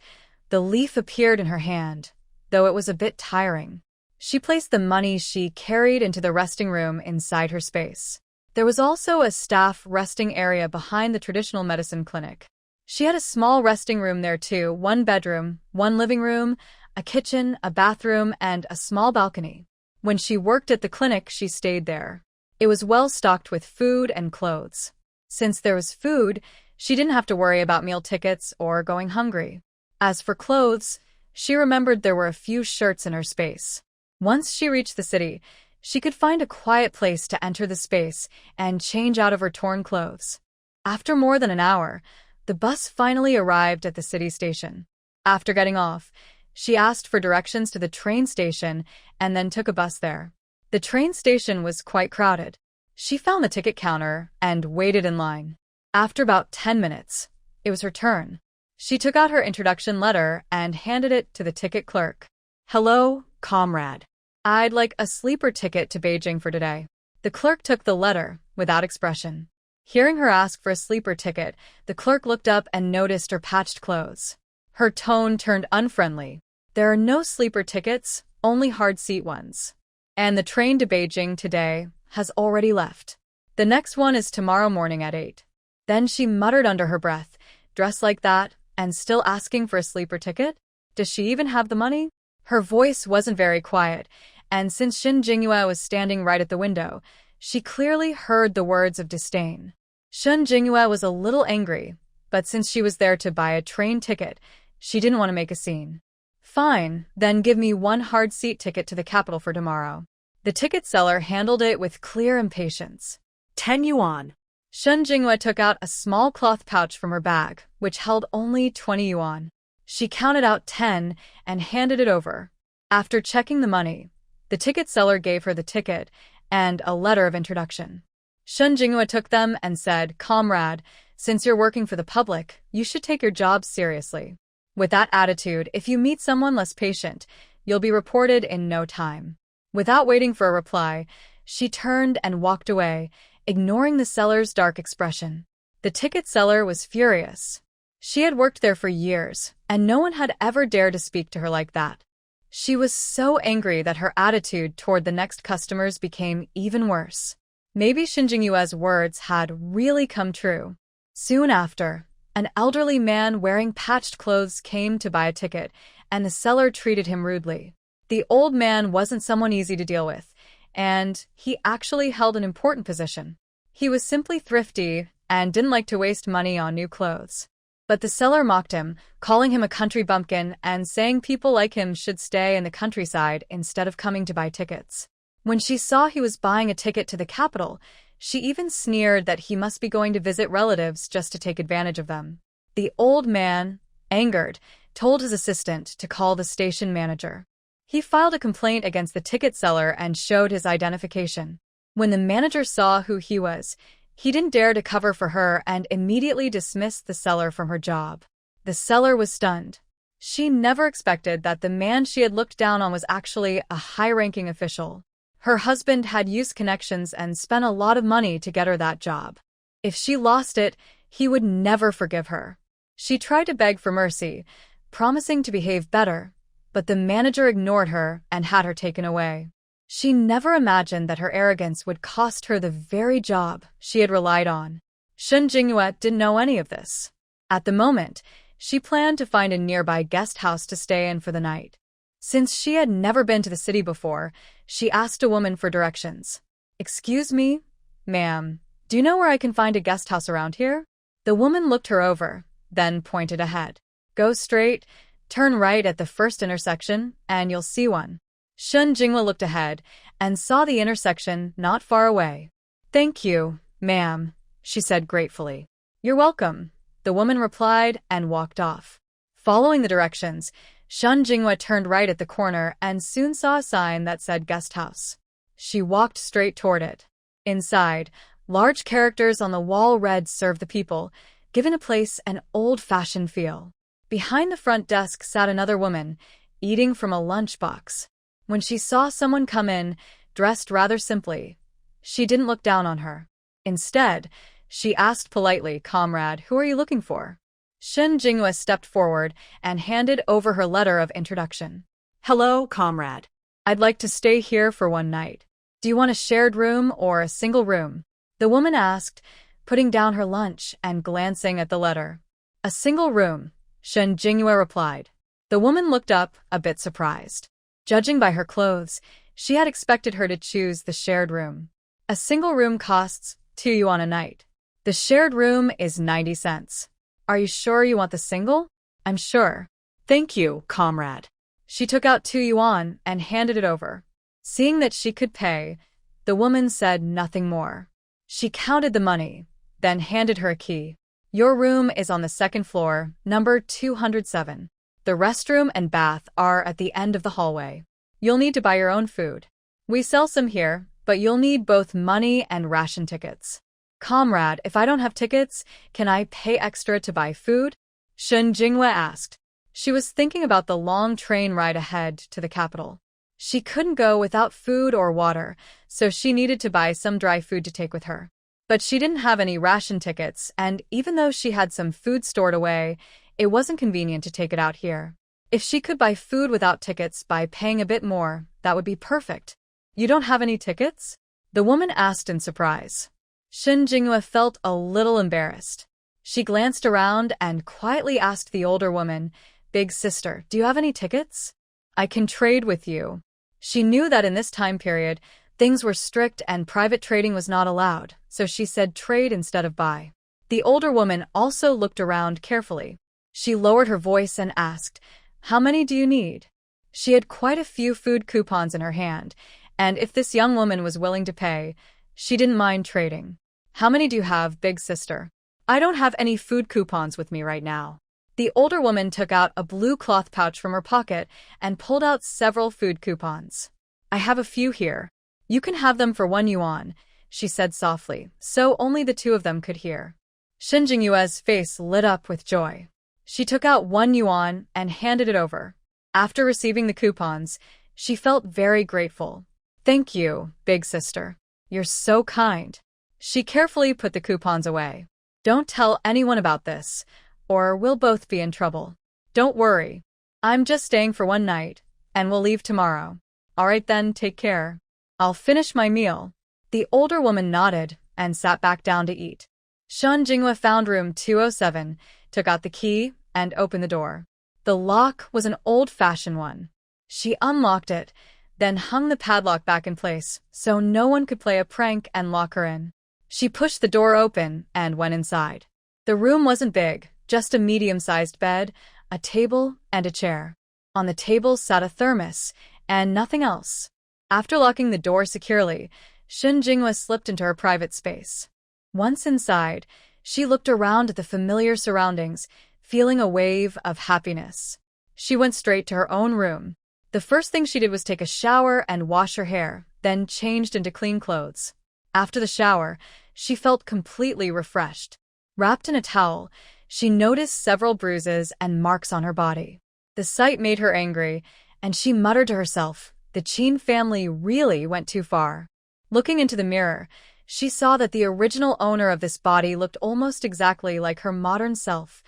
The leaf appeared in her hand, though it was a bit tiring. She placed the money she carried into the resting room inside her space. There was also a staff resting area behind the traditional medicine clinic. She had a small resting room there too, 1 bedroom, 1 living room, a kitchen, a bathroom, and a small balcony. When she worked at the clinic, she stayed there. It was well stocked with food and clothes. Since there was food, she didn't have to worry about meal tickets or going hungry. As for clothes, she remembered there were a few shirts in her space. Once she reached the city, she could find a quiet place to enter the space and change out of her torn clothes. After more than an hour, the bus finally arrived at the city station. After getting off, she asked for directions to the train station and then took a bus there. The train station was quite crowded. She found the ticket counter and waited in line. After about 10 minutes, it was her turn. She took out her introduction letter and handed it to the ticket clerk. "Hello, comrade. I'd like a sleeper ticket to Beijing for today." The clerk took the letter without expression. Hearing her ask for a sleeper ticket, the clerk looked up and noticed her patched clothes. Her tone turned unfriendly. "There are no sleeper tickets, only hard seat ones. And the train to Beijing today has already left. The next one is tomorrow morning at 8. Then she muttered under her breath, "Dressed like that, and still asking for a sleeper ticket? Does she even have the money?" Her voice wasn't very quiet, and since Shun Jinghua was standing right at the window, she clearly heard the words of disdain. Shun Jinghua was a little angry, but since she was there to buy a train ticket, she didn't want to make a scene. "Fine, then give me 1 hard seat ticket to the capital for tomorrow." The ticket seller handled it with clear impatience. 10 yuan. Shun Jinghua took out a small cloth pouch from her bag, which held only 20 yuan. She counted out 10 and handed it over. After checking the money, the ticket seller gave her the ticket and a letter of introduction. Shun Jinghua took them and said, "Comrade, since you're working for the public, you should take your job seriously. With that attitude, if you meet someone less patient, you'll be reported in no time." Without waiting for a reply, she turned and walked away, ignoring the seller's dark expression. The ticket seller was furious. She had worked there for years, and no one had ever dared to speak to her like that. She was so angry that her attitude toward the next customers became even worse. Maybe Shun Jinghua's words had really come true. Soon after, an elderly man wearing patched clothes came to buy a ticket, and the seller treated him rudely. The old man wasn't someone easy to deal with, and he actually held an important position. He was simply thrifty and didn't like to waste money on new clothes. But the seller mocked him, calling him a country bumpkin and saying people like him should stay in the countryside instead of coming to buy tickets. When she saw he was buying a ticket to the capital, she even sneered that he must be going to visit relatives just to take advantage of them. The old man, angered, told his assistant to call the station manager. He filed a complaint against the ticket seller and showed his identification. When the manager saw who he was, he didn't dare to cover for her and immediately dismissed the seller from her job. The seller was stunned. She never expected that the man she had looked down on was actually a high-ranking official. Her husband had used connections and spent a lot of money to get her that job. If she lost it, he would never forgive her. She tried to beg for mercy, promising to behave better, but the manager ignored her and had her taken away. She never imagined that her arrogance would cost her the very job she had relied on. Shen Jingyue didn't know any of this. At the moment, she planned to find a nearby guest house to stay in for the night. Since she had never been to the city before, she asked a woman for directions. "Excuse me, ma'am, do you know where I can find a guest house around here?" The woman looked her over, then pointed ahead. "Go straight, turn right at the first intersection, and you'll see one." Shen Jingyue looked ahead and saw the intersection not far away. "Thank you, ma'am," she said gratefully. "You're welcome," the woman replied and walked off. Following the directions, Shen Jingyue turned right at the corner and soon saw a sign that said guest house. She walked straight toward it. Inside, large characters on the wall read "Serve the people," giving a place an old-fashioned feel. Behind the front desk sat another woman, eating from a lunchbox. When she saw someone come in, dressed rather simply, she didn't look down on her. Instead, she asked politely, "Comrade, who are you looking for?" Shen Jingyue stepped forward and handed over her letter of introduction. Hello, comrade. "I'd like to stay here for one night. Do you want a shared room or a single room?" the woman asked, putting down her lunch and glancing at the letter. "A single room," Shen Jingyue replied. The woman looked up, a bit surprised. Judging by her clothes, she had expected her to choose the shared room. A single room costs 2 yuan a night. The shared room is 90 cents. "Are you sure you want the single?" "I'm sure." Thank you, comrade. She took out 2 yuan and handed it over. Seeing that she could pay, the woman said nothing more. She counted the money, then handed her a key. "Your room is on the second floor, number 207. The restroom and bath are at the end of the hallway. You'll need to buy your own food. We sell some here, but you'll need both money and ration tickets." "Comrade, if I don't have tickets, can I pay extra to buy food?" Shen Jingyue asked. She was thinking about the long train ride ahead to the capital. She couldn't go without food or water, so she needed to buy some dry food to take with her. But she didn't have any ration tickets, and even though she had some food stored away, it wasn't convenient to take it out here. If she could buy food without tickets by paying a bit more, that would be perfect. "You don't have any tickets?" the woman asked in surprise. Shen Jingyue felt a little embarrassed. She glanced around and quietly asked the older woman, "Big sister, do you have any tickets? I can trade with you." She knew that in this time period, things were strict and private trading was not allowed, so she said trade instead of buy. The older woman also looked around carefully. She lowered her voice and asked, "How many do you need?" She had quite a few food coupons in her hand, and if this young woman was willing to pay, she didn't mind trading. "How many do you have, big sister?" "I don't have any food coupons with me right now." The older woman took out a blue cloth pouch from her pocket and pulled out several food coupons. "I have a few here. You can have them for 1 yuan, she said softly, so only the two of them could hear. Shen Jingyue's face lit up with joy. She took out 1 yuan and handed it over. After receiving the coupons, she felt very grateful. "Thank you, big sister. You're so kind." She carefully put the coupons away. "Don't tell anyone about this, or we'll both be in trouble." "Don't worry. I'm just staying for 1 night, and we'll leave tomorrow." "All right then, take care. I'll finish my meal." The older woman nodded and sat back down to eat. Shen Jingyue found room 207, took out the key, and opened the door. The lock was an old-fashioned one. She unlocked it, then hung the padlock back in place so no one could play a prank and lock her in. She pushed the door open and went inside. The room wasn't big, just a medium-sized bed, a table, and a chair. On the table sat a thermos, and nothing else. After locking the door securely, Shen Jingyue slipped into her private space. Once inside, she looked around at the familiar surroundings, feeling a wave of happiness. She went straight to her own room. The first thing she did was take a shower and wash her hair, then changed into clean clothes. After the shower, she felt completely refreshed. Wrapped in a towel, she noticed several bruises and marks on her body. The sight made her angry, and she muttered to herself, the Qin family really went too far. Looking into the mirror, she saw that the original owner of this body looked almost exactly like her modern self,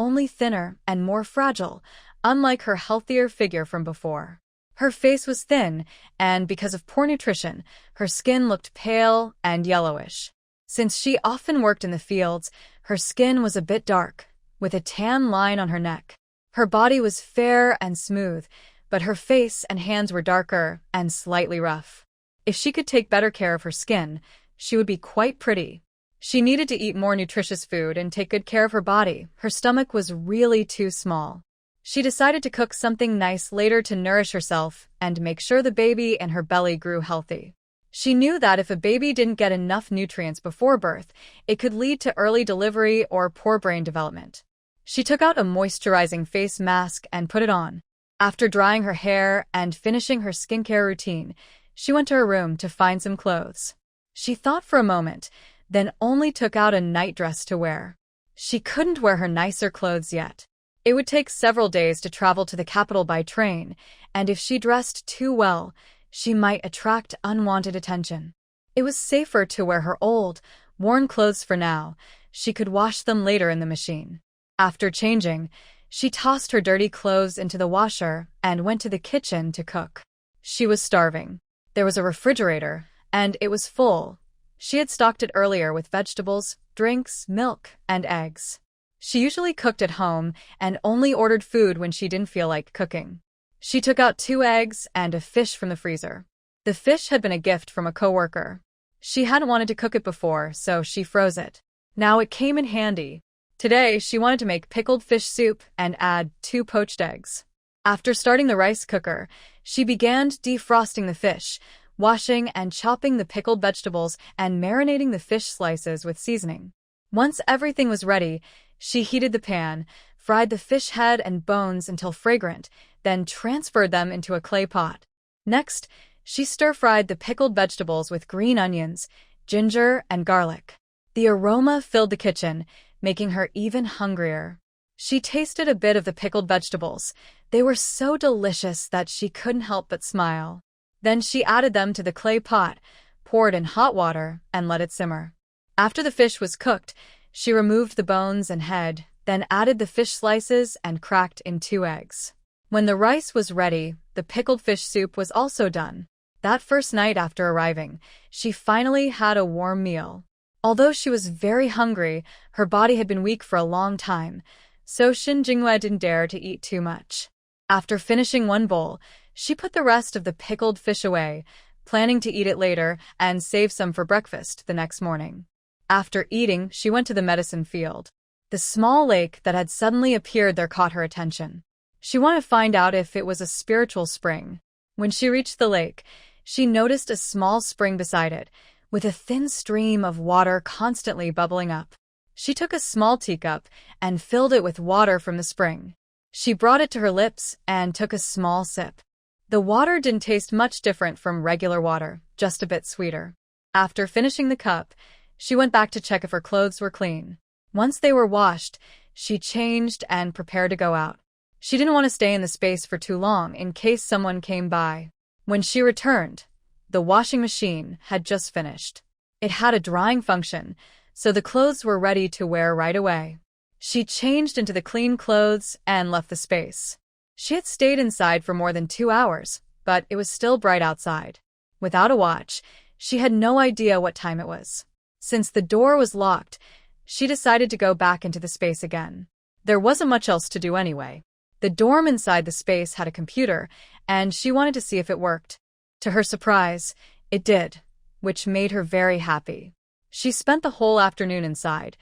only thinner and more fragile, unlike her healthier figure from before. Her face was thin, and because of poor nutrition, her skin looked pale and yellowish. Since she often worked in the fields, her skin was a bit dark, with a tan line on her neck. Her body was fair and smooth, but her face and hands were darker and slightly rough. If she could take better care of her skin, she would be quite pretty. She needed to eat more nutritious food and take good care of her body. Her stomach was really too small. She decided to cook something nice later to nourish herself and make sure the baby in her belly grew healthy. She knew that if a baby didn't get enough nutrients before birth, it could lead to early delivery or poor brain development. She took out a moisturizing face mask and put it on. After drying her hair and finishing her skincare routine, she went to her room to find some clothes. She thought for a moment, then only took out a nightdress to wear. She couldn't wear her nicer clothes yet. It would take several days to travel to the capital by train, and if she dressed too well, she might attract unwanted attention. It was safer to wear her old, worn clothes for now. She could wash them later in the machine. After changing, she tossed her dirty clothes into the washer and went to the kitchen to cook. She was starving. There was a refrigerator, and it was full. She had stocked it earlier with vegetables, drinks, milk, and eggs. She usually cooked at home and only ordered food when she didn't feel like cooking. She took out 2 eggs and a fish from the freezer. The fish had been a gift from a coworker. She hadn't wanted to cook it before, so she froze it. Now it came in handy. Today, she wanted to make pickled fish soup and add 2 poached eggs. After starting the rice cooker, she began defrosting the fish, washing and chopping the pickled vegetables and marinating the fish slices with seasoning. Once everything was ready, she heated the pan, fried the fish head and bones until fragrant, then transferred them into a clay pot. Next, she stir-fried the pickled vegetables with green onions, ginger, and garlic. The aroma filled the kitchen, making her even hungrier. She tasted a bit of the pickled vegetables. They were so delicious that she couldn't help but smile. Then she added them to the clay pot, poured in hot water, and let it simmer. After the fish was cooked, she removed the bones and head, then added the fish slices and cracked in 2 eggs. When the rice was ready, the pickled fish soup was also done. That first night after arriving, she finally had a warm meal. Although she was very hungry, her body had been weak for a long time, so Shin Jinghua didn't dare to eat too much. After finishing 1 bowl, she put the rest of the pickled fish away, planning to eat it later and save some for breakfast the next morning. After eating, she went to the medicine field. The small lake that had suddenly appeared there caught her attention. She wanted to find out if it was a spiritual spring. When she reached the lake, she noticed a small spring beside it, with a thin stream of water constantly bubbling up. She took a small teacup and filled it with water from the spring. She brought it to her lips and took a small sip. The water didn't taste much different from regular water, just a bit sweeter. After finishing the cup, she went back to check if her clothes were clean. Once they were washed, she changed and prepared to go out. She didn't want to stay in the space for too long in case someone came by. When she returned, the washing machine had just finished. It had a drying function, so the clothes were ready to wear right away. She changed into the clean clothes and left the space. She had stayed inside for more than 2 hours, but it was still bright outside. Without a watch, she had no idea what time it was. Since the door was locked, she decided to go back into the space again. There wasn't much else to do anyway. The dorm inside the space had a computer, and she wanted to see if it worked. To her surprise, it did, which made her very happy. She spent the whole afternoon inside,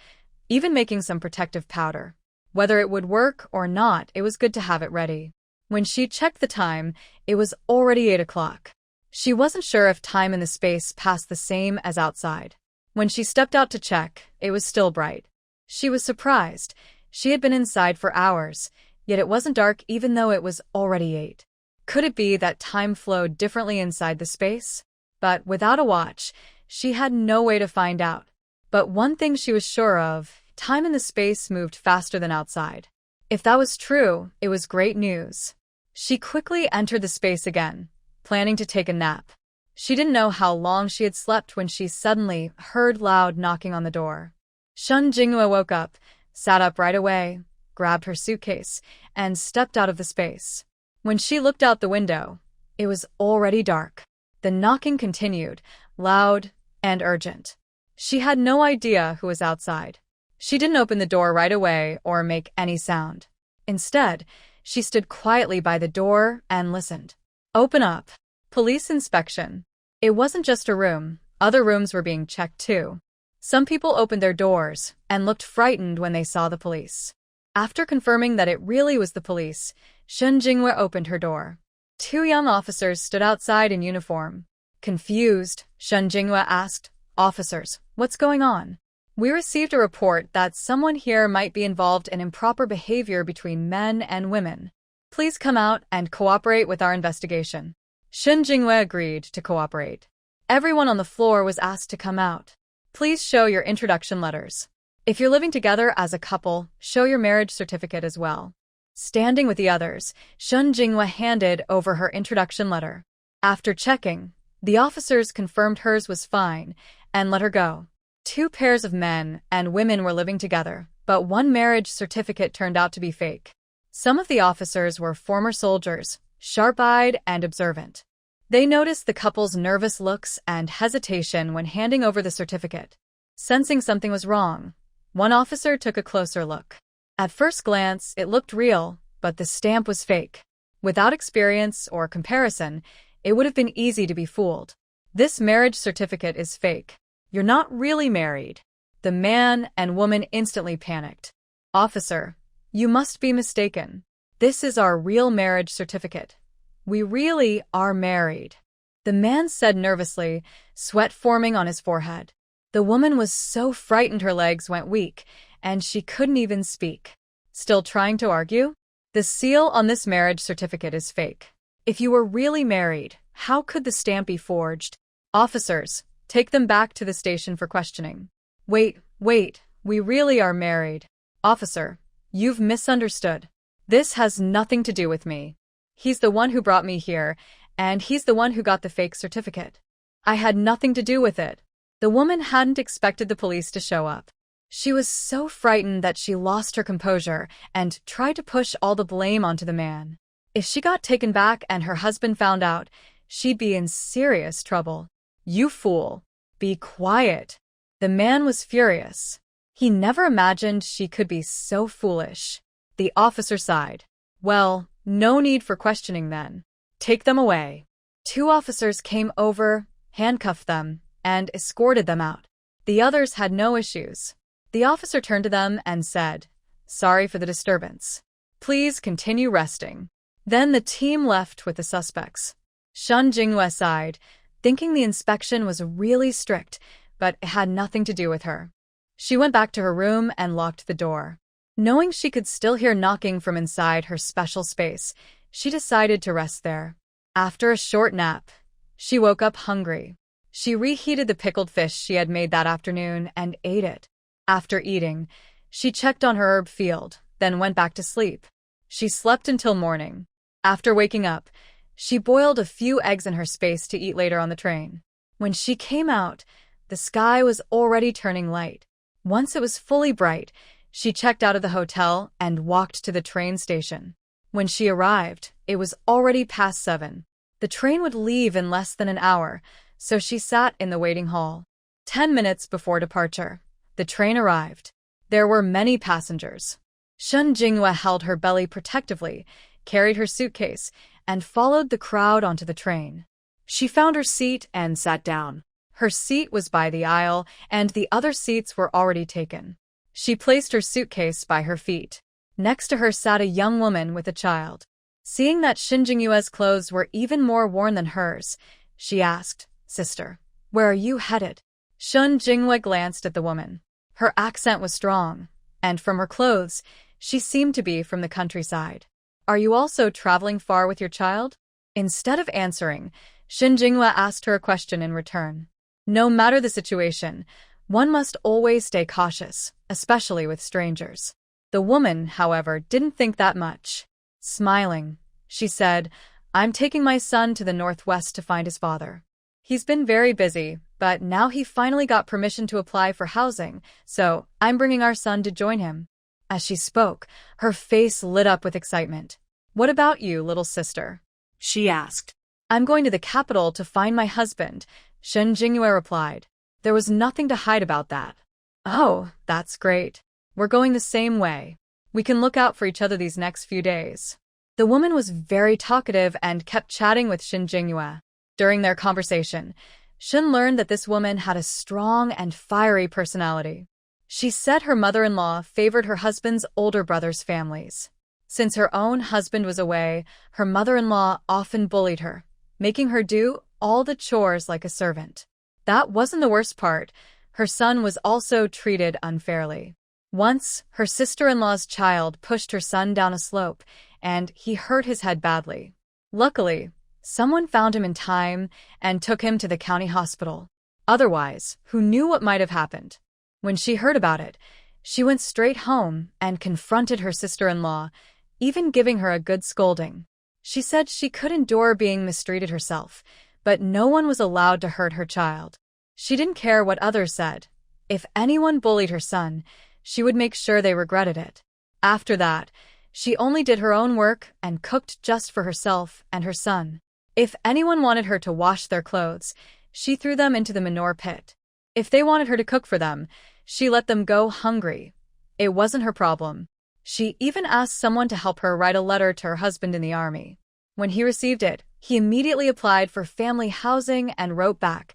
even making some protective powder. Whether it would work or not, it was good to have it ready. When she checked the time, it was already 8 o'clock. She wasn't sure if time in the space passed the same as outside. When she stepped out to check, it was still bright. She was surprised. She had been inside for hours, yet it wasn't dark even though it was already 8. Could it be that time flowed differently inside the space? But without a watch, she had no way to find out. But one thing she was sure of, time in the space moved faster than outside. If that was true, it was great news. She quickly entered the space again, planning to take a nap. She didn't know how long she had slept when she suddenly heard loud knocking on the door. Shun Jinghua woke up, sat up right away, grabbed her suitcase, and stepped out of the space. When she looked out the window, it was already dark. The knocking continued, loud and urgent. She had no idea who was outside. She didn't open the door right away or make any sound. Instead, she stood quietly by the door and listened. Open up. Police inspection. It wasn't just a room. Other rooms were being checked too. Some people opened their doors and looked frightened when they saw the police. After confirming that it really was the police, Shun Jinghua opened her door. Two young officers stood outside in uniform. Confused, Shun Jinghua asked, "Officers, what's going on? We received a report that someone here might be involved in improper behavior between men and women. Please come out and cooperate with our investigation." Shun Jinghua agreed to cooperate. Everyone on the floor was asked to come out. Please show your introduction letters. If you're living together as a couple, show your marriage certificate as well. Standing with the others, Shun Jinghua handed over her introduction letter. After checking, the officers confirmed hers was fine and let her go. Two pairs of men and women were living together, but one marriage certificate turned out to be fake. Some of the officers were former soldiers, sharp-eyed and observant. They noticed the couple's nervous looks and hesitation when handing over the certificate. Sensing something was wrong, one officer took a closer look. At first glance, it looked real, but the stamp was fake. Without experience or comparison, it would have been easy to be fooled. This marriage certificate is fake. You're not really married. The man and woman instantly panicked. Officer, you must be mistaken. This is our real marriage certificate. We really are married. The man said nervously, sweat forming on his forehead. The woman was so frightened her legs went weak, and she couldn't even speak. Still trying to argue? The seal on this marriage certificate is fake. If you were really married, how could the stamp be forged? Officers, take them back to the station for questioning. Wait, we really are married. Officer, you've misunderstood. This has nothing to do with me. He's the one who brought me here, and he's the one who got the fake certificate. I had nothing to do with it. The woman hadn't expected the police to show up. She was so frightened that she lost her composure and tried to push all the blame onto the man. If she got taken back and her husband found out, she'd be in serious trouble. You fool. Be quiet. The man was furious. He never imagined she could be so foolish. The officer sighed. Well, no need for questioning then. Take them away. Two officers came over, handcuffed them, and escorted them out. The others had no issues. The officer turned to them and said, "Sorry for the disturbance. Please continue resting." Then the team left with the suspects. Shun Jinghua sighed, thinking the inspection was really strict, but it had nothing to do with her. She went back to her room and locked the door. Knowing she could still hear knocking from inside her special space, she decided to rest there. After a short nap, she woke up hungry. She reheated the pickled fish she had made that afternoon and ate it. After eating, she checked on her herb field, then went back to sleep. She slept until morning. After waking up, she boiled a few eggs in her space to eat later on the train. When she came out, the sky was already turning light. Once it was fully bright, she checked out of the hotel and walked to the train station. When she arrived, it was already past 7. The train would leave in less than an hour, so she sat in the waiting hall. 10 minutes before departure, the train arrived. There were many passengers. Shun Jinghua held her belly protectively, carried her suitcase, and followed the crowd onto the train. She found her seat and sat down. Her seat was by the aisle, and the other seats were already taken. She placed her suitcase by her feet. Next to her sat a young woman with a child. Seeing that Shun Jinghua's clothes were even more worn than hers, she asked, "Sister, where are you headed?" Shun Jinghua glanced at the woman. Her accent was strong, and from her clothes, she seemed to be from the countryside. "Are you also traveling far with your child?" Instead of answering, Shun Jinghua asked her a question in return. No matter the situation, one must always stay cautious, especially with strangers. The woman, however, didn't think that much. Smiling, she said, "I'm taking my son to the northwest to find his father. He's been very busy, but now he finally got permission to apply for housing, so I'm bringing our son to join him." As she spoke, her face lit up with excitement. "What about you, little sister?" she asked. "I'm going to the capital to find my husband," Shen Jingyue replied. There was nothing to hide about that. "Oh, that's great. We're going the same way. We can look out for each other these next few days." The woman was very talkative and kept chatting with Shen Jingyue. During their conversation, Shen learned that this woman had a strong and fiery personality. She said her mother-in-law favored her husband's older brother's families. Since her own husband was away, her mother-in-law often bullied her, making her do all the chores like a servant. That wasn't the worst part. Her son was also treated unfairly. Once, her sister-in-law's child pushed her son down a slope, and he hurt his head badly. Luckily, someone found him in time and took him to the county hospital. Otherwise, who knew what might have happened? When she heard about it, she went straight home and confronted her sister-in-law, even giving her a good scolding. She said she could endure being mistreated herself, but no one was allowed to hurt her child. She didn't care what others said. If anyone bullied her son, she would make sure they regretted it. After that, she only did her own work and cooked just for herself and her son. If anyone wanted her to wash their clothes, she threw them into the manure pit. If they wanted her to cook for them, she let them go hungry. It wasn't her problem. She even asked someone to help her write a letter to her husband in the army. When he received it, he immediately applied for family housing and wrote back,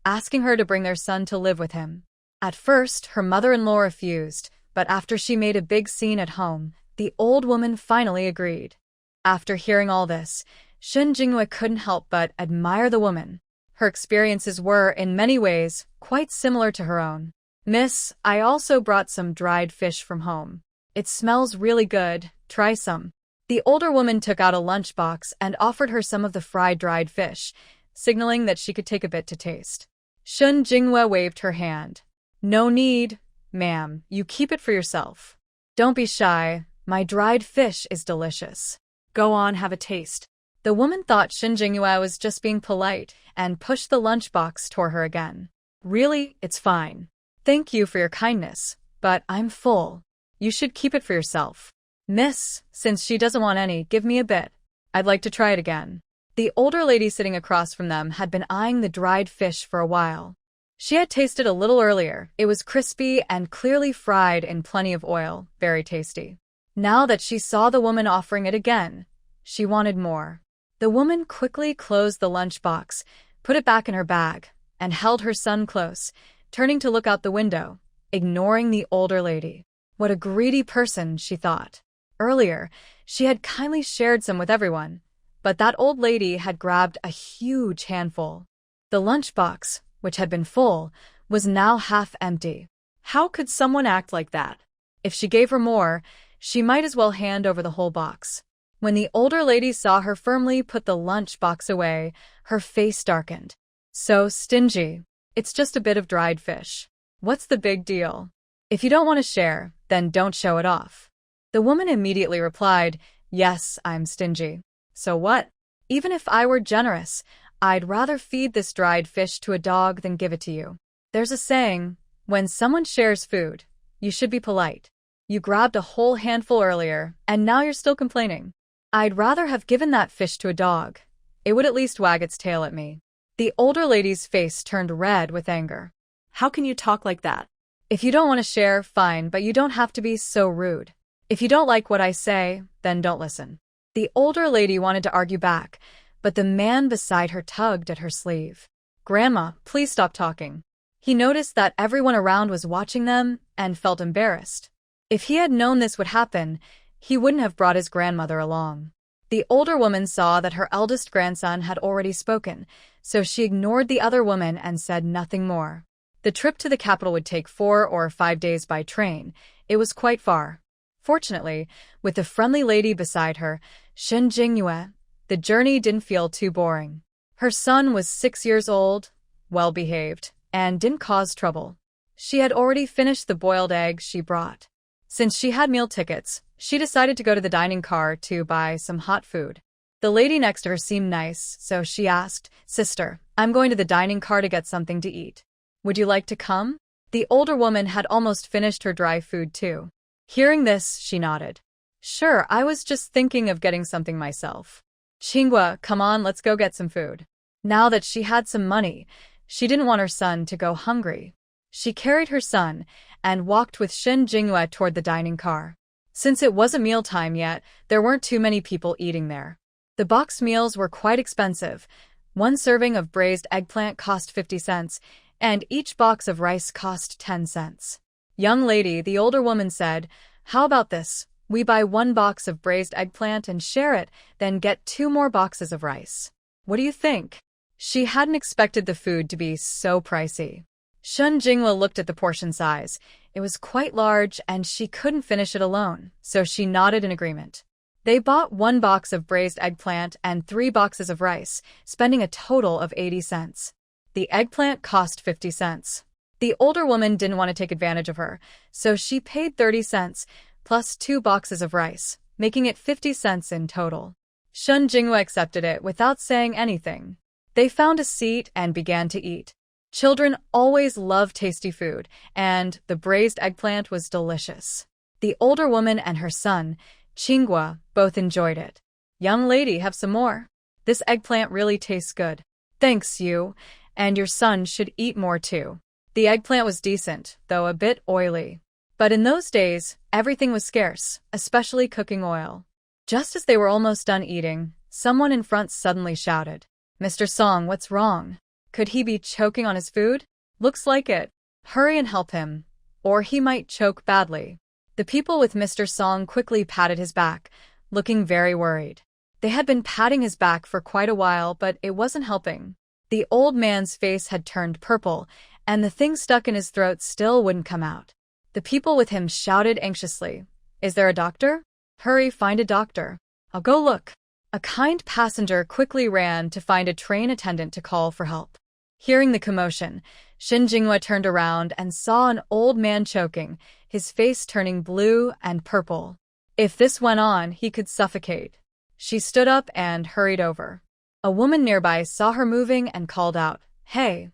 asking her to bring their son to live with him. At first, her mother-in-law refused, but after she made a big scene at home, the old woman finally agreed. After hearing all this, Shen Jingyue couldn't help but admire the woman. Her experiences were, in many ways, quite similar to her own. "Miss, I also brought some dried fish from home. It smells really good, try some." The older woman took out a lunchbox and offered her some of the fried dried fish, signaling that she could take a bit to taste. Shen Jingyue waved her hand. "No need, ma'am, you keep it for yourself. Don't be shy, my dried fish is delicious. Go on, have a taste." The woman thought Shen Jingyue was just being polite and pushed the lunchbox toward her again. "Really, it's fine. Thank you for your kindness, but I'm full. You should keep it for yourself. Miss, since she doesn't want any, give me a bit. I'd like to try it again." The older lady sitting across from them had been eyeing the dried fish for a while. She had tasted a little earlier. It was crispy and clearly fried in plenty of oil, very tasty. Now that she saw the woman offering it again, she wanted more. The woman quickly closed the lunchbox, put it back in her bag, and held her son close, turning to look out the window, ignoring the older lady. What a greedy person, she thought. Earlier, she had kindly shared some with everyone, but that old lady had grabbed a huge handful. The lunchbox, which had been full, was now half empty. How could someone act like that? If she gave her more, she might as well hand over the whole box. When the older lady saw her firmly put the lunchbox away, her face darkened. "So stingy. It's just a bit of dried fish. What's the big deal? If you don't want to share, then don't show it off." The woman immediately replied, "Yes, I'm stingy. So what? Even if I were generous, I'd rather feed this dried fish to a dog than give it to you. There's a saying, when someone shares food, you should be polite. You grabbed a whole handful earlier, and now you're still complaining. I'd rather have given that fish to a dog. It would at least wag its tail at me." The older lady's face turned red with anger. How can you talk like that? "If you don't want to share, fine, but you don't have to be so rude. If you don't like what I say, then don't listen." The older lady wanted to argue back, but the man beside her tugged at her sleeve. "Grandma, please stop talking." He noticed that everyone around was watching them and felt embarrassed. If he had known this would happen, he wouldn't have brought his grandmother along. The older woman saw that her eldest grandson had already spoken, so she ignored the other woman and said nothing more. The trip to the capital would take 4 or 5 days by train. It was quite far. Fortunately, with the friendly lady beside her, Shen Jingyue, the journey didn't feel too boring. Her son was 6 years old, well-behaved, and didn't cause trouble. She had already finished the boiled eggs she brought. Since she had meal tickets, she decided to go to the dining car to buy some hot food. The lady next to her seemed nice, so she asked, "Sister, I'm going to the dining car to get something to eat. Would you like to come?" The older woman had almost finished her dry food too. Hearing this, she nodded. Sure, I was just thinking of getting something myself. Chingwa, come on, let's go get some food. Now that she had some money, she didn't want her son to go hungry. She carried her son and walked with Shen Jinghua toward the dining car. Since it wasn't mealtime yet, there weren't too many people eating there. The boxed meals were quite expensive. One serving of braised eggplant cost 50 cents, and each box of rice cost 10 cents. Young lady, the older woman said, how about this? We buy 1 box of braised eggplant and share it, then get 2 more boxes of rice. What do you think? She hadn't expected the food to be so pricey. Shen Jinghua looked at the portion size. It was quite large and she couldn't finish it alone, so she nodded in agreement. They bought 1 box of braised eggplant and 3 boxes of rice, spending a total of 80 cents. The eggplant cost 50 cents. The older woman didn't want to take advantage of her, so she paid 30 cents, plus 2 boxes of rice, making it 50 cents in total. Shen Jinghua accepted it without saying anything. They found a seat and began to eat. Children always love tasty food, and the braised eggplant was delicious. The older woman and her son, Chingwa, both enjoyed it. Young lady, have some more. This eggplant really tastes good. Thanks, you, and your son should eat more too. The eggplant was decent, though a bit oily. But in those days, everything was scarce, especially cooking oil. Just as they were almost done eating, someone in front suddenly shouted, Mr. Song, what's wrong? Could he be choking on his food? Looks like it. Hurry and help him, or he might choke badly. The people with Mr. Song quickly patted his back, looking very worried. They had been patting his back for quite a while, but it wasn't helping. The old man's face had turned purple, and the thing stuck in his throat still wouldn't come out. The people with him shouted anxiously, Is there a doctor? Hurry, find a doctor. I'll go look. A kind passenger quickly ran to find a train attendant to call for help. Hearing the commotion, Shen Jinghua turned around and saw an old man choking, his face turning blue and purple. If this went on, he could suffocate. She stood up and hurried over. A woman nearby saw her moving and called out, Hey,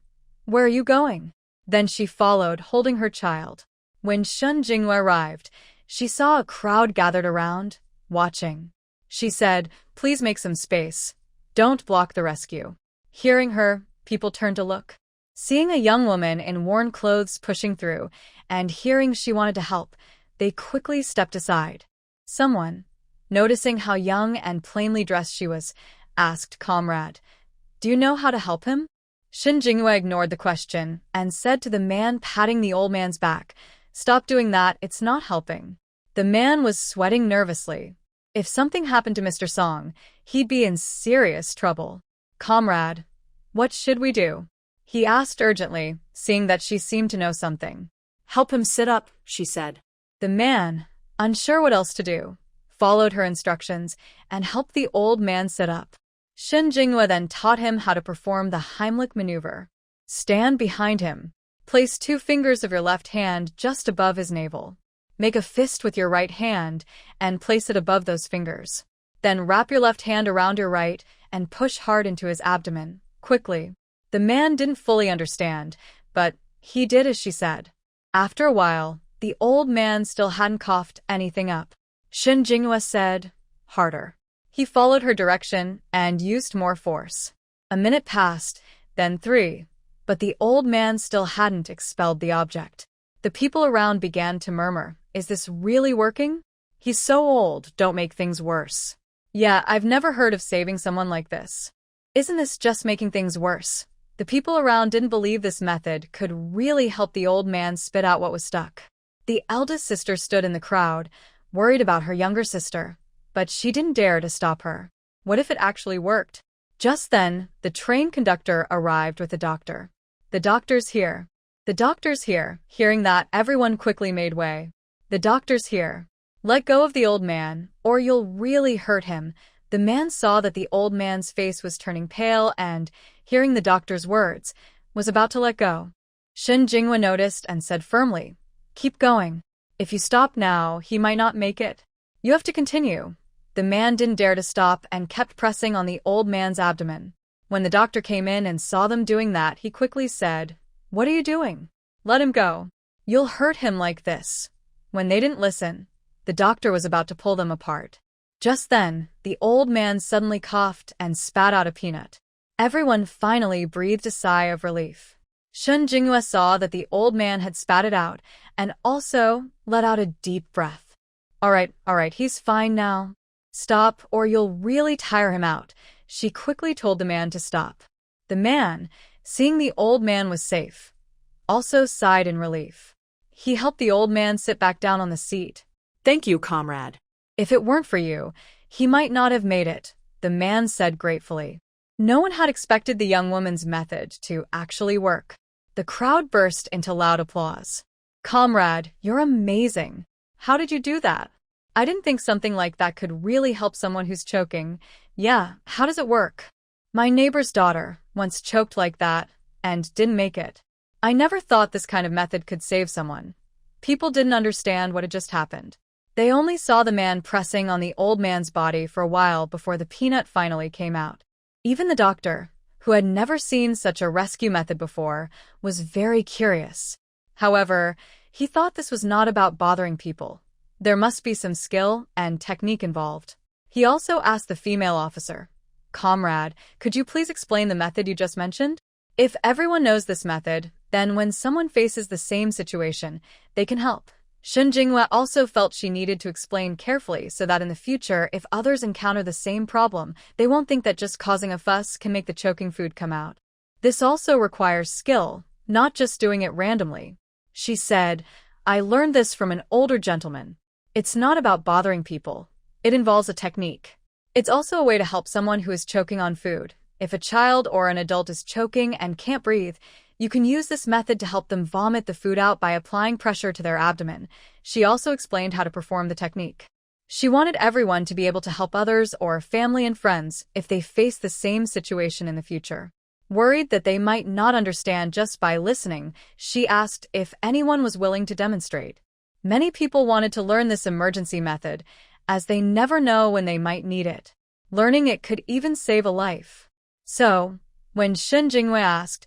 where are you going? Then she followed, holding her child. When Shen Jinghua arrived, she saw a crowd gathered around, watching. She said, Please make some space. Don't block the rescue. Hearing her, people turned to look. Seeing a young woman in worn clothes pushing through, and hearing she wanted to help, they quickly stepped aside. Someone, noticing how young and plainly dressed she was, asked Comrade, Do you know how to help him? Shen Jinghua ignored the question and said to the man patting the old man's back, Stop doing that, it's not helping. The man was sweating nervously. If something happened to Mr. Song, he'd be in serious trouble. Comrade, what should we do? He asked urgently, seeing that she seemed to know something. Help him sit up, she said. The man, unsure what else to do, followed her instructions and helped the old man sit up. Shen Jinghua then taught him how to perform the Heimlich maneuver. Stand behind him. Place 2 fingers of your left hand just above his navel. Make a fist with your right hand and place it above those fingers. Then wrap your left hand around your right and push hard into his abdomen, quickly. The man didn't fully understand, but he did as she said. After a while, the old man still hadn't coughed anything up. Shen Jinghua said, Harder. He followed her direction and used more force. A minute passed, then 3, but the old man still hadn't expelled the object. The people around began to murmur, Is this really working? He's so old, don't make things worse. Yeah, I've never heard of saving someone like this. Isn't this just making things worse? The people around didn't believe this method could really help the old man spit out what was stuck. The eldest sister stood in the crowd, worried about her younger sister, but she didn't dare to stop her. What if it actually worked? Just then, the train conductor arrived with a doctor. The doctor's here. The doctor's here. Hearing that, everyone quickly made way. The doctor's here. Let go of the old man, or you'll really hurt him. The man saw that the old man's face was turning pale and, hearing the doctor's words, was about to let go. Shen Jinghua noticed and said firmly, Keep going. If you stop now, he might not make it. You have to continue. The man didn't dare to stop and kept pressing on the old man's abdomen. When the doctor came in and saw them doing that, he quickly said, What are you doing? Let him go. You'll hurt him like this. When they didn't listen, the doctor was about to pull them apart. Just then, the old man suddenly coughed and spat out a peanut. Everyone finally breathed a sigh of relief. Shun Jinghua saw that the old man had spat it out and also let out a deep breath. All right, he's fine now. Stop, or you'll really tire him out, she quickly told the man to stop. The man, seeing the old man was safe, also sighed in relief. He helped the old man sit back down on the seat. Thank you, comrade. If it weren't for you, he might not have made it, the man said gratefully. No one had expected the young woman's method to actually work. The crowd burst into loud applause. Comrade, you're amazing. How did you do that? I didn't think something like that could really help someone who's choking. Yeah, how does it work? My neighbor's daughter once choked like that and didn't make it. I never thought this kind of method could save someone. People didn't understand what had just happened. They only saw the man pressing on the old man's body for a while before the peanut finally came out. Even the doctor, who had never seen such a rescue method before, was very curious. However, he thought this was not about bothering people. There must be some skill and technique involved. He also asked the female officer, Comrade, could you please explain the method you just mentioned? If everyone knows this method, then when someone faces the same situation, they can help. Shun Jinghua also felt she needed to explain carefully so that in the future, if others encounter the same problem, they won't think that just causing a fuss can make the choking food come out. This also requires skill, not just doing it randomly. She said, I learned this from an older gentleman. It's not about bothering people. It involves a technique. It's also a way to help someone who is choking on food. If a child or an adult is choking and can't breathe, you can use this method to help them vomit the food out by applying pressure to their abdomen. She also explained how to perform the technique. She wanted everyone to be able to help others or family and friends if they face the same situation in the future. Worried that they might not understand just by listening, she asked if anyone was willing to demonstrate. Many people wanted to learn this emergency method, as they never know when they might need it. Learning it could even save a life. So, when Shun Jinghua asked,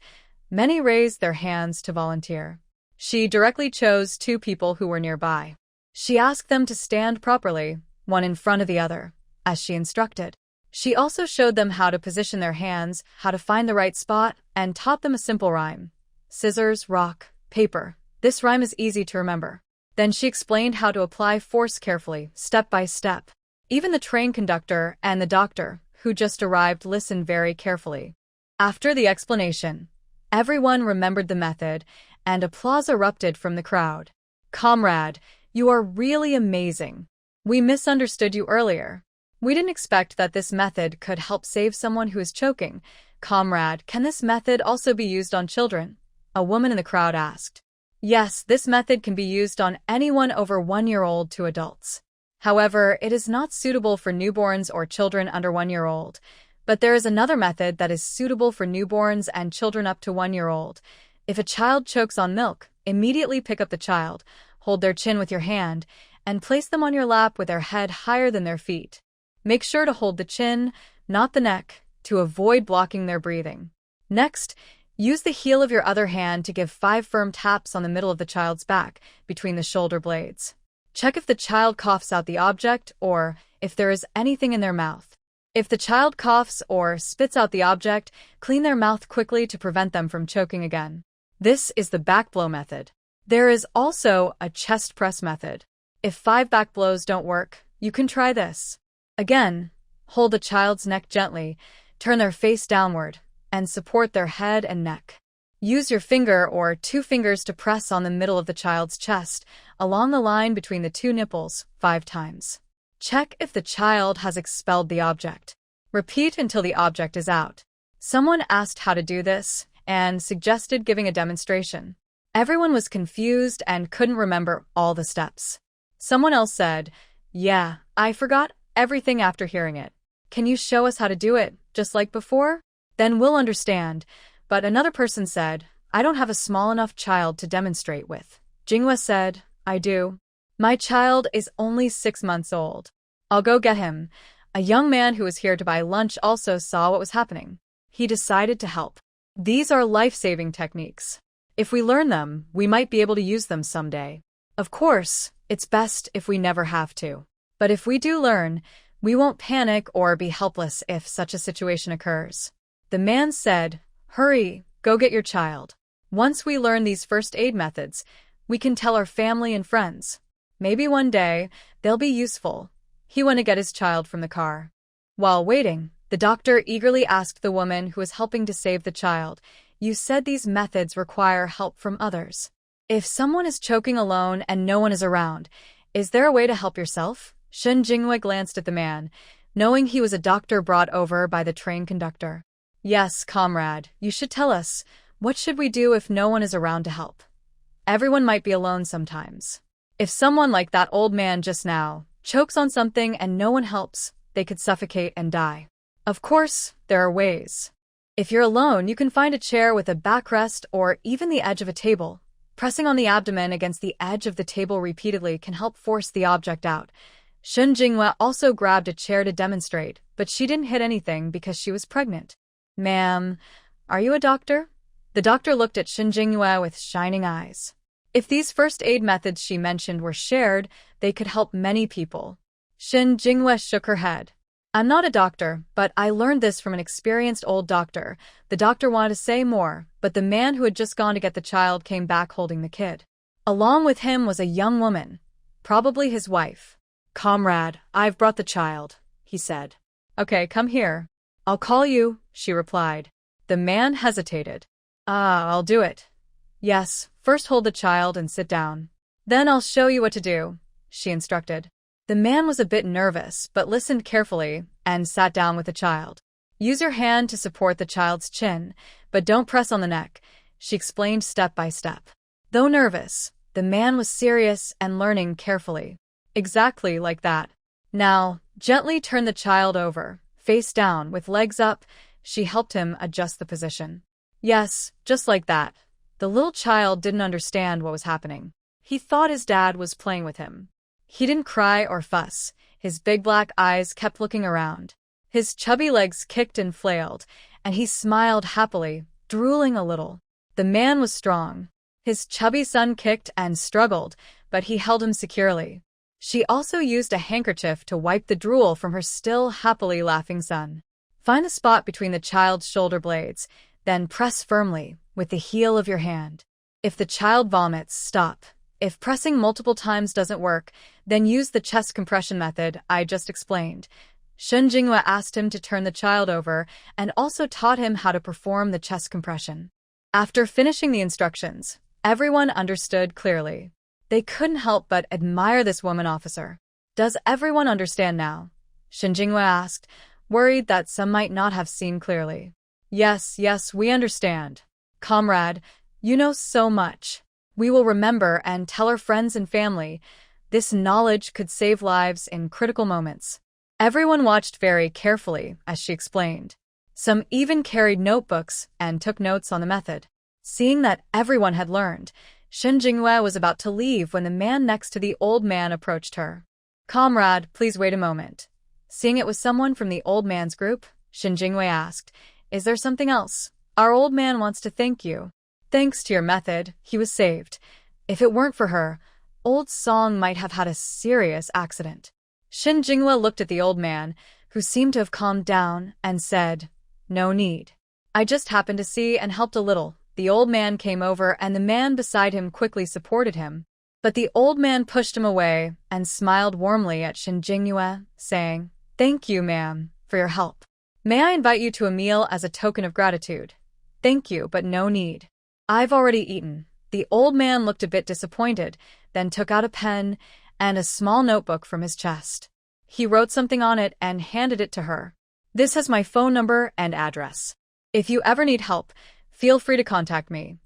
many raised their hands to volunteer. She directly chose 2 people who were nearby. She asked them to stand properly, one in front of the other, as she instructed. She also showed them how to position their hands, how to find the right spot, and taught them a simple rhyme. Scissors, rock, paper. This rhyme is easy to remember. Then she explained how to apply force carefully, step by step. Even the train conductor and the doctor, who just arrived, listened very carefully. After the explanation, everyone remembered the method, and applause erupted from the crowd. Comrade, you are really amazing. We misunderstood you earlier. We didn't expect that this method could help save someone who is choking. Comrade, can this method also be used on children? A woman in the crowd asked. Yes, this method can be used on anyone over 1 year old to adults. However, it is not suitable for newborns or children under 1 year old. But there is another method that is suitable for newborns and children up to 1 year old. If a child chokes on milk, immediately pick up the child, hold their chin with your hand, and place them on your lap with their head higher than their feet. Make sure to hold the chin, not the neck, to avoid blocking their breathing. Next, use the heel of your other hand to give 5 firm taps on the middle of the child's back, between the shoulder blades. Check if the child coughs out the object or if there is anything in their mouth. If the child coughs or spits out the object, clean their mouth quickly to prevent them from choking again. This is the back blow method. There is also a chest press method. If 5 back blows don't work, you can try this. Again, hold the child's neck gently, turn their face downward, and support their head and neck. Use your finger or 2 fingers to press on the middle of the child's chest, along the line between the 2 nipples, 5 times. Check if the child has expelled the object. Repeat until the object is out. Someone asked how to do this and suggested giving a demonstration. Everyone was confused and couldn't remember all the steps. Someone else said, Yeah, I forgot everything after hearing it. Can you show us how to do it, just like before? Then we'll understand. But another person said, I don't have a small enough child to demonstrate with. Jinghua said, I do. My child is only 6 months old. I'll go get him. A young man who was here to buy lunch also saw what was happening. He decided to help. These are life-saving techniques. If we learn them, we might be able to use them someday. Of course, it's best if we never have to. But if we do learn, we won't panic or be helpless if such a situation occurs. The man said, "Hurry, go get your child. Once we learn these first aid methods, we can tell our family and friends. Maybe one day, they'll be useful." He went to get his child from the car. While waiting, the doctor eagerly asked the woman who was helping to save the child, "You said these methods require help from others. If someone is choking alone and no one is around, is there a way to help yourself?" Shen Jinghua glanced at the man, knowing he was a doctor brought over by the train conductor. "Yes, comrade, you should tell us. What should we do if no one is around to help? Everyone might be alone sometimes. If someone like that old man just now chokes on something and no one helps, they could suffocate and die. Of course, there are ways. If you're alone, you can find a chair with a backrest or even the edge of a table. Pressing on the abdomen against the edge of the table repeatedly can help force the object out." Shen Jinghua also grabbed a chair to demonstrate, but she didn't hit anything because she was pregnant. "Ma'am, are you a doctor?" The doctor looked at Shen Jinghua with shining eyes. If these first aid methods she mentioned were shared, they could help many people. Shen Jinghua shook her head. "I'm not a doctor, but I learned this from an experienced old doctor." The doctor wanted to say more, but the man who had just gone to get the child came back holding the kid. Along with him was a young woman, probably his wife. "Comrade, I've brought the child," he said. "Okay, come here." "I'll call you," she replied. The man hesitated. I'll do it." "Yes, first hold the child and sit down. Then I'll show you what to do," she instructed. The man was a bit nervous, but listened carefully and sat down with the child. "Use your hand to support the child's chin, but don't press on the neck," she explained step by step. Though nervous, the man was serious and learning carefully. "Exactly like that. Now, gently turn the child over, face down with legs up." She helped him adjust the position. "Yes, just like that." The little child didn't understand what was happening. He thought his dad was playing with him. He didn't cry or fuss. His big black eyes kept looking around. His chubby legs kicked and flailed, and he smiled happily, drooling a little. The man was strong. His chubby son kicked and struggled, but he held him securely. She also used a handkerchief to wipe the drool from her still happily laughing son. Find the spot between the child's shoulder blades, then press firmly with the heel of your hand. If the child vomits, stop. If pressing multiple times doesn't work, then use the chest compression method I just explained. Shen Jinghua asked him to turn the child over and also taught him how to perform the chest compression. After finishing the instructions, everyone understood clearly. They couldn't help but admire this woman officer. "Does everyone understand now?" Shen Jinghua asked, worried that some might not have seen clearly. Yes, we understand. Comrade, you know so much. We will remember and tell our friends and family. This knowledge could save lives in critical moments." Everyone watched very carefully as she explained. Some even carried notebooks and took notes on the method. Seeing that everyone had learned, Shen Jinghua was about to leave when the man next to the old man approached her. "Comrade, please wait a moment." Seeing it was someone from the old man's group, Shen Jinghua asked, "Is there something else? Our old man wants to thank you. Thanks to your method, he was saved. If it weren't for her, old Song might have had a serious accident." Shen Jinghua looked at the old man, who seemed to have calmed down, and said, "No need. I just happened to see and helped a little." The old man came over and the man beside him quickly supported him. But the old man pushed him away and smiled warmly at Shen Jinghua, saying, "Thank you, ma'am, for your help. May I invite you to a meal as a token of gratitude?" "Thank you, but no need. I've already eaten." The old man looked a bit disappointed, then took out a pen and a small notebook from his chest. He wrote something on it and handed it to her. "This has my phone number and address. If you ever need help, feel free to contact me."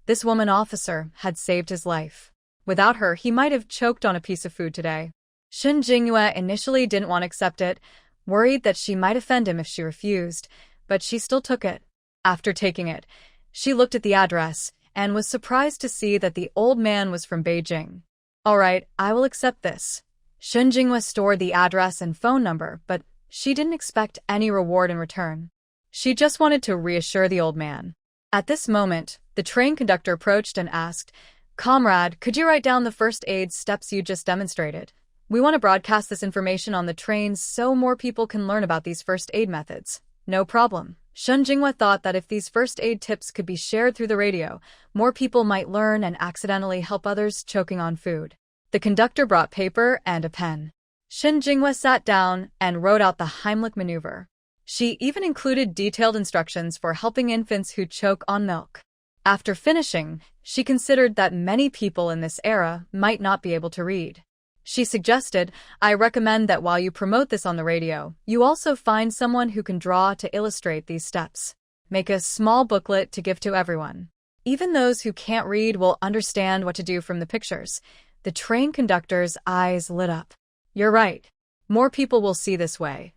This woman officer had saved his life. Without her, he might have choked on a piece of food today. Shen Jinghua initially didn't want to accept it, worried that she might offend him if she refused, but she still took it. After taking it, she looked at the address and was surprised to see that the old man was from Beijing. "All right, I will accept this." Shen Jinghua stored the address and phone number, but she didn't expect any reward in return. She just wanted to reassure the old man. At this moment, the train conductor approached and asked, Comrade, could you write down the first aid steps you just demonstrated? We want to broadcast this information on the trains so more people can learn about these first aid methods. No problem. Shun Jinghua thought that if these first aid tips could be shared through the radio, more people might learn and accidentally help others choking on food. The conductor brought paper and a pen. Shun Jinghua sat down and wrote out the Heimlich maneuver. She even included detailed instructions for helping infants who choke on milk. After finishing, she considered that many people in this era might not be able to read. She suggested, I recommend that while you promote this on the radio, you also find someone who can draw to illustrate these steps. Make a small booklet to give to everyone. Even those who can't read will understand what to do from the pictures. The train conductor's eyes lit up. You're right. More people will see this way.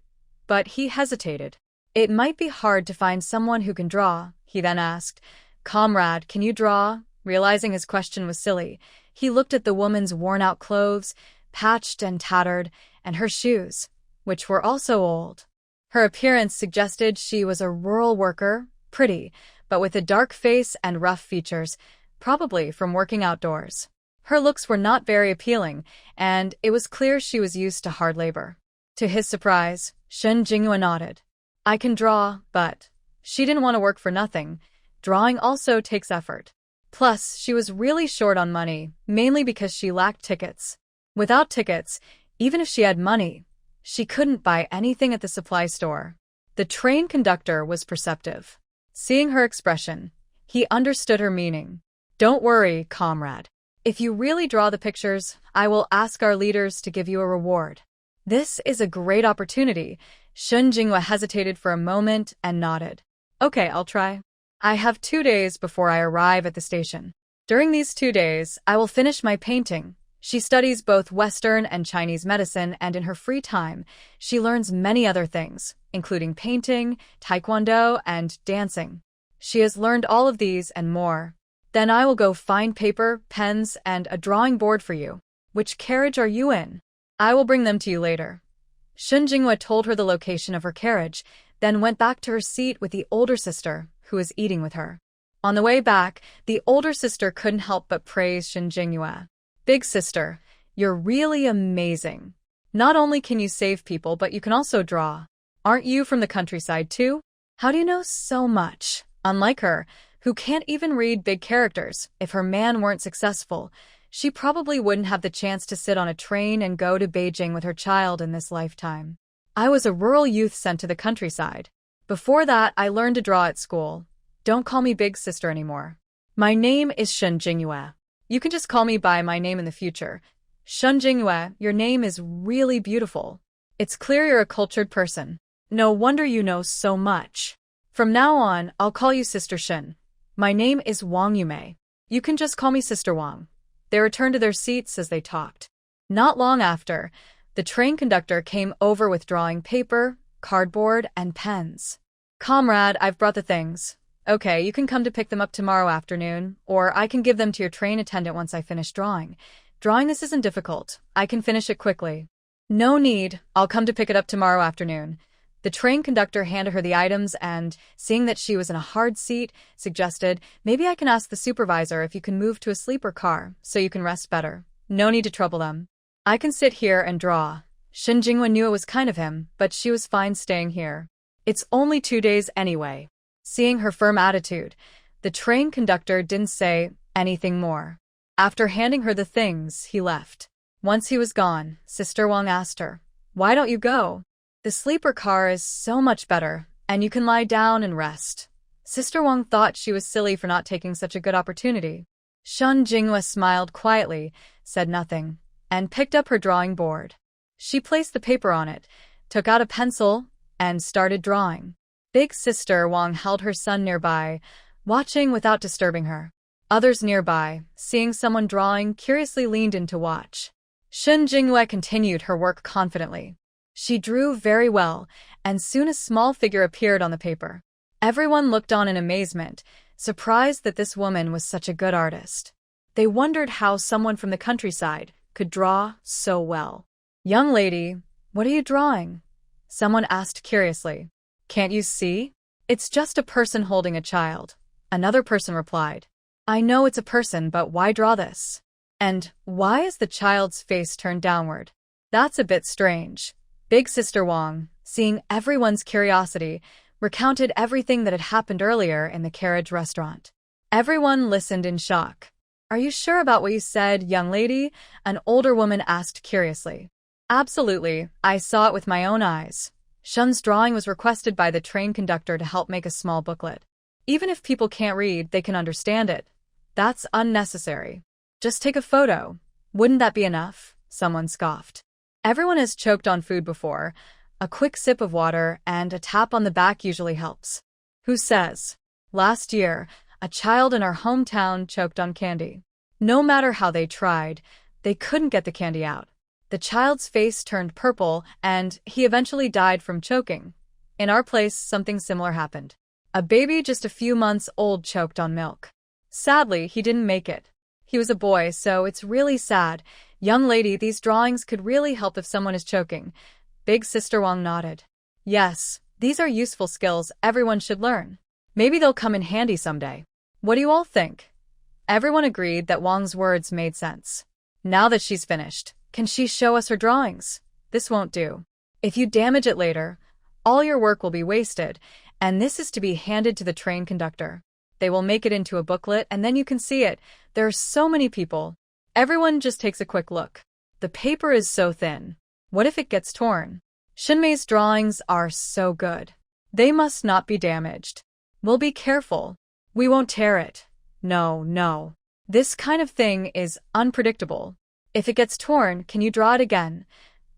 But he hesitated. It might be hard to find someone who can draw, he then asked. Comrade, can you draw? Realizing his question was silly, he looked at the woman's worn-out clothes, patched and tattered, and her shoes, which were also old. Her appearance suggested she was a rural worker, pretty, but with a dark face and rough features, probably from working outdoors. Her looks were not very appealing, and it was clear she was used to hard labor. To his surprise, Shun Jinghua nodded. I can draw, but she didn't want to work for nothing. Drawing also takes effort. Plus, she was really short on money, mainly because she lacked tickets. Without tickets, even if she had money, she couldn't buy anything at the supply store. The train conductor was perceptive. Seeing her expression, he understood her meaning. Don't worry, comrade. If you really draw the pictures, I will ask our leaders to give you a reward. This is a great opportunity. Shun Jinghua hesitated for a moment and nodded. Okay, I'll try. I have 2 days before I arrive at the station. During these 2 days, I will finish my painting. She studies both Western and Chinese medicine, and in her free time, she learns many other things, including painting, taekwondo, and dancing. She has learned all of these and more. Then I will go find paper, pens, and a drawing board for you. Which carriage are you in? I will bring them to you later. Shun Jinghua told her the location of her carriage, then went back to her seat with the older sister, who was eating with her. On the way back, the older sister couldn't help but praise Shun Jinghua. Big sister, you're really amazing. Not only can you save people, but you can also draw. Aren't you from the countryside too? How do you know so much? Unlike her, who can't even read big characters, if her man weren't successful, she probably wouldn't have the chance to sit on a train and go to Beijing with her child in this lifetime. I was a rural youth sent to the countryside. Before that, I learned to draw at school. Don't call me big sister anymore. My name is Shun Jinghua. You can just call me by my name in the future. Shun Jinghua, your name is really beautiful. It's clear you're a cultured person. No wonder you know so much. From now on, I'll call you Sister Shun. My name is Wang Yumei. You can just call me Sister Wang. They returned to their seats as they talked. Not long after, the train conductor came over with drawing paper, cardboard, and pens. Comrade, I've brought the things. Okay, you can come to pick them up tomorrow afternoon, or I can give them to your train attendant once I finish drawing. Drawing this isn't difficult. I can finish it quickly. No need. I'll come to pick it up tomorrow afternoon. The train conductor handed her the items and, seeing that she was in a hard seat, suggested, maybe I can ask the supervisor if you can move to a sleeper car so you can rest better. No need to trouble them. I can sit here and draw. Shun Jinghua knew it was kind of him, but she was fine staying here. It's only 2 days anyway. Seeing her firm attitude, the train conductor didn't say anything more. After handing her the things, he left. Once he was gone, Sister Wang asked her, why don't you go? The sleeper car is so much better, and you can lie down and rest. Sister Wang thought she was silly for not taking such a good opportunity. Shun Jinghua smiled quietly, said nothing, and picked up her drawing board. She placed the paper on it, took out a pencil, and started drawing. Big sister Wang held her son nearby, watching without disturbing her. Others nearby, seeing someone drawing, curiously leaned in to watch. Shun Jinghua continued her work confidently. She drew very well, and soon a small figure appeared on the paper. Everyone looked on in amazement, surprised that this woman was such a good artist. They wondered how someone from the countryside could draw so well. Young lady, what are you drawing? Someone asked curiously. Can't you see? It's just a person holding a child. Another person replied. I know it's a person, but why draw this? And why is the child's face turned downward? That's a bit strange. Big Sister Wang, seeing everyone's curiosity, recounted everything that had happened earlier in the carriage restaurant. Everyone listened in shock. Are you sure about what you said, young lady? An older woman asked curiously. Absolutely, I saw it with my own eyes. Shun's drawing was requested by the train conductor to help make a small booklet. Even if people can't read, they can understand it. That's unnecessary. Just take a photo. Wouldn't that be enough? Someone scoffed. Everyone has choked on food before. A quick sip of water and a tap on the back usually helps. Who says? Last year, a child in our hometown choked on candy. No matter how they tried, they couldn't get the candy out. The child's face turned purple, and he eventually died from choking. In our place, something similar happened. A baby just a few months old choked on milk. Sadly, he didn't make it. He was a boy, so it's really sad. Young lady, these drawings could really help if someone is choking. Big Sister Wang nodded. Yes, these are useful skills everyone should learn. Maybe they'll come in handy someday. What do you all think? Everyone agreed that Wang's words made sense. Now that she's finished, can she show us her drawings? This won't do. If you damage it later, all your work will be wasted, and this is to be handed to the train conductor. They will make it into a booklet and then you can see it. There are so many people. Everyone just takes a quick look. The paper is so thin. What if it gets torn? Shinmei's drawings are so good. They must not be damaged. We'll be careful. We won't tear it. No. This kind of thing is unpredictable. If it gets torn, can you draw it again?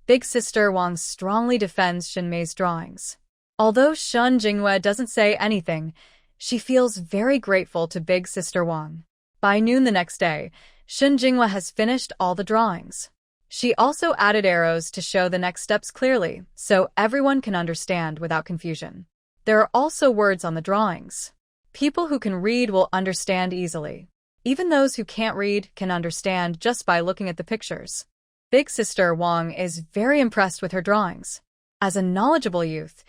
Big Sister Wang strongly defends Shinmei's drawings. Although Shun Jinghua doesn't say anything, she feels very grateful to Big Sister Wang. By noon the next day, Shun Jinghua has finished all the drawings. She also added arrows to show the next steps clearly, so everyone can understand without confusion. There are also words on the drawings. People who can read will understand easily. Even those who can't read can understand just by looking at the pictures. Big Sister Wang is very impressed with her drawings. As a knowledgeable youth,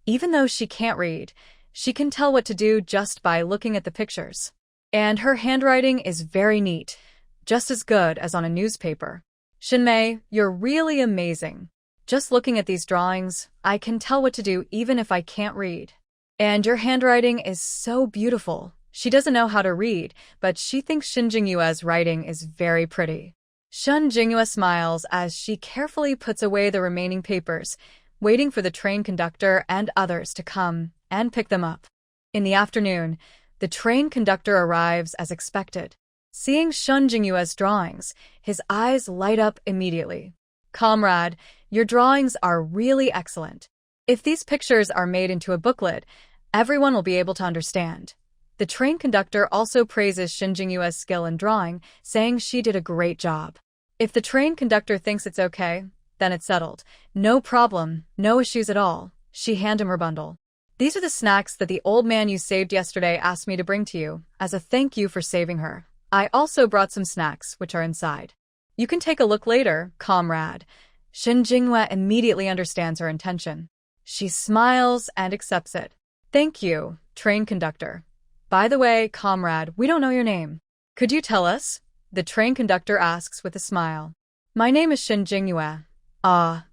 even though she can't read, she can tell what to do just by looking at the pictures. And her handwriting is very neat, just as good as on a newspaper. Shinmei, you're really amazing. Just looking at these drawings, I can tell what to do even if I can't read. And your handwriting is so beautiful. She doesn't know how to read, but she thinks Shun Jinghua's writing is very pretty. Shun Jinghua smiles as she carefully puts away the remaining papers, waiting for the train conductor and others to come and pick them up. In the afternoon, the train conductor arrives as expected. Seeing Shun Jinghua's drawings, his eyes light up immediately. Comrade, your drawings are really excellent. If these pictures are made into a booklet, everyone will be able to understand. The train conductor also praises Shun Jinghua's skill in drawing, saying she did a great job. If the train conductor thinks it's okay, then it's settled. No problem, no issues at all. She handed him her bundle. These are the snacks that the old man you saved yesterday asked me to bring to you, as a thank you for saving her. I also brought some snacks, which are inside. You can take a look later, comrade. Shun Jinghua immediately understands her intention. She smiles and accepts it. Thank you, train conductor. By the way, comrade, we don't know your name. Could you tell us? The train conductor asks with a smile. My name is Shun Jinghua.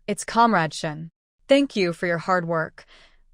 It's Comrade Shun. Thank you for your hard work.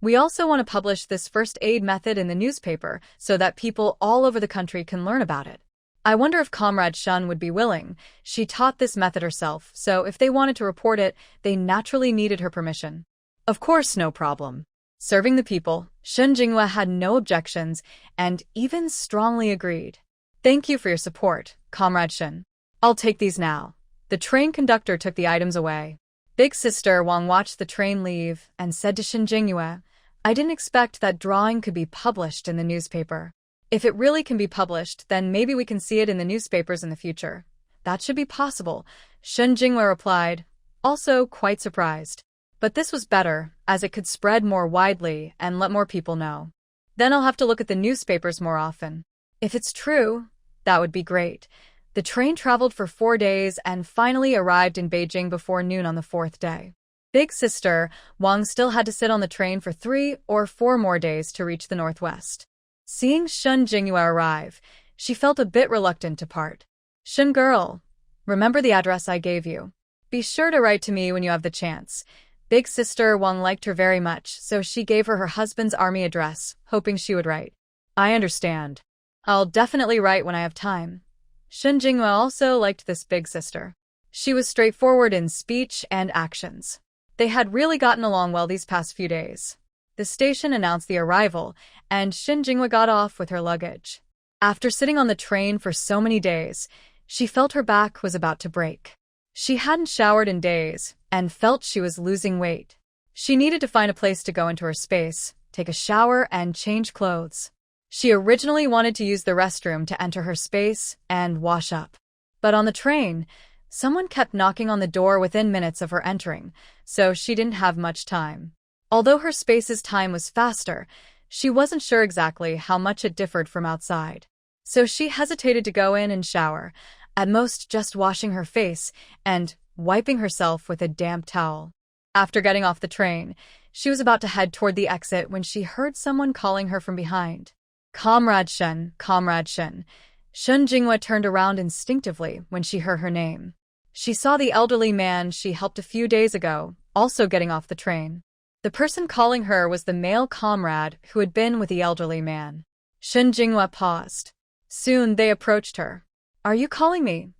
We also want to publish this first aid method in the newspaper so that people all over the country can learn about it. I wonder if Comrade Shun would be willing. She taught this method herself, so if they wanted to report it, they naturally needed her permission. Of course, no problem. Serving the people, Shun Jinghua had no objections and even strongly agreed. Thank you for your support, Comrade Shun. I'll take these now. The train conductor took the items away. Big Sister Wang watched the train leave and said to Shun Jinghua, I didn't expect that drawing could be published in the newspaper. If it really can be published, then maybe we can see it in the newspapers in the future. That should be possible, Shun Jinghua replied, also quite surprised. But this was better, as it could spread more widely and let more people know. Then I'll have to look at the newspapers more often. If it's true, that would be great. The train traveled for 4 days and finally arrived in Beijing before noon on the 4th day. Big Sister Wang still had to sit on the train for 3 or 4 more days to reach the northwest. Seeing Shun Jinghua arrive, She felt a bit reluctant to part. Shun girl, remember the address I gave you. Be sure to write to me when you have the chance. Big sister Wang liked her very much, so she gave her husband's army address, hoping she would write. I understand. I'll definitely write when I have time. Shun Jinghua also liked this big sister. She was straightforward in speech and actions. They had really gotten along well these past few days. The station announced the arrival, and Shun Jinghua got off with her luggage. After sitting on the train for so many days, she felt her back was about to break. She hadn't showered in days, and felt she was losing weight. She needed to find a place to go into her space, take a shower, and change clothes. She originally wanted to use the restroom to enter her space and wash up. But on the train, someone kept knocking on the door within minutes of her entering, so she didn't have much time. Although her space's time was faster, she wasn't sure exactly how much it differed from outside. So she hesitated to go in and shower, at most just washing her face and wiping herself with a damp towel. After getting off the train, she was about to head toward the exit when she heard someone calling her from behind. Comrade Shun, Comrade Shun. Shun Jinghua turned around instinctively when she heard her name. She saw the elderly man she helped a few days ago, also getting off the train. The person calling her was the male comrade who had been with the elderly man. Shun Jinghua paused. Soon they approached her. Are you calling me?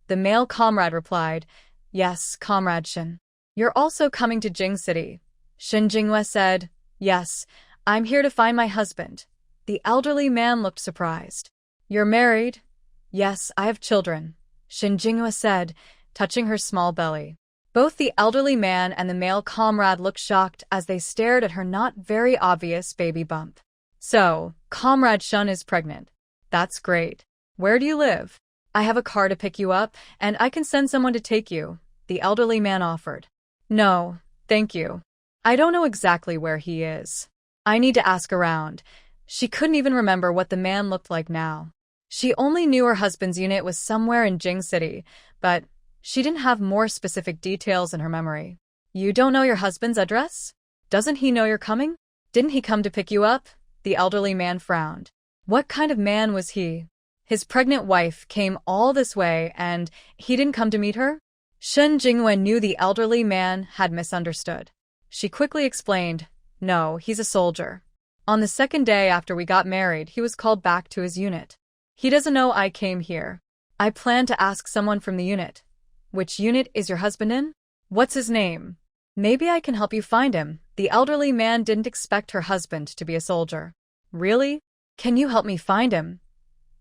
The male comrade replied, Yes, Comrade Shun. You're also coming to Jing City. Shun Jinghua said, Yes, I'm here to find my husband. The elderly man looked surprised. You're married? Yes, I have children, Shun Jinghua said, touching her small belly. Both the elderly man and the male comrade looked shocked as they stared at her not very obvious baby bump. So, Comrade Shun is pregnant. That's great. Where do you live? I have a car to pick you up, and I can send someone to take you, the elderly man offered. No, thank you. I don't know exactly where he is. I need to ask around. She couldn't even remember what the man looked like now. She only knew her husband's unit was somewhere in Jing City, but she didn't have more specific details in her memory. You don't know your husband's address? Doesn't he know you're coming? Didn't he come to pick you up? The elderly man frowned. What kind of man was he? His pregnant wife came all this way and he didn't come to meet her? Shun Jinghua knew the elderly man had misunderstood. She quickly explained, No, he's a soldier. On the second day after we got married, he was called back to his unit. He doesn't know I came here. I plan to ask someone from the unit. Which unit is your husband in? What's his name? Maybe I can help you find him. The elderly man didn't expect her husband to be a soldier. Really? Can you help me find him?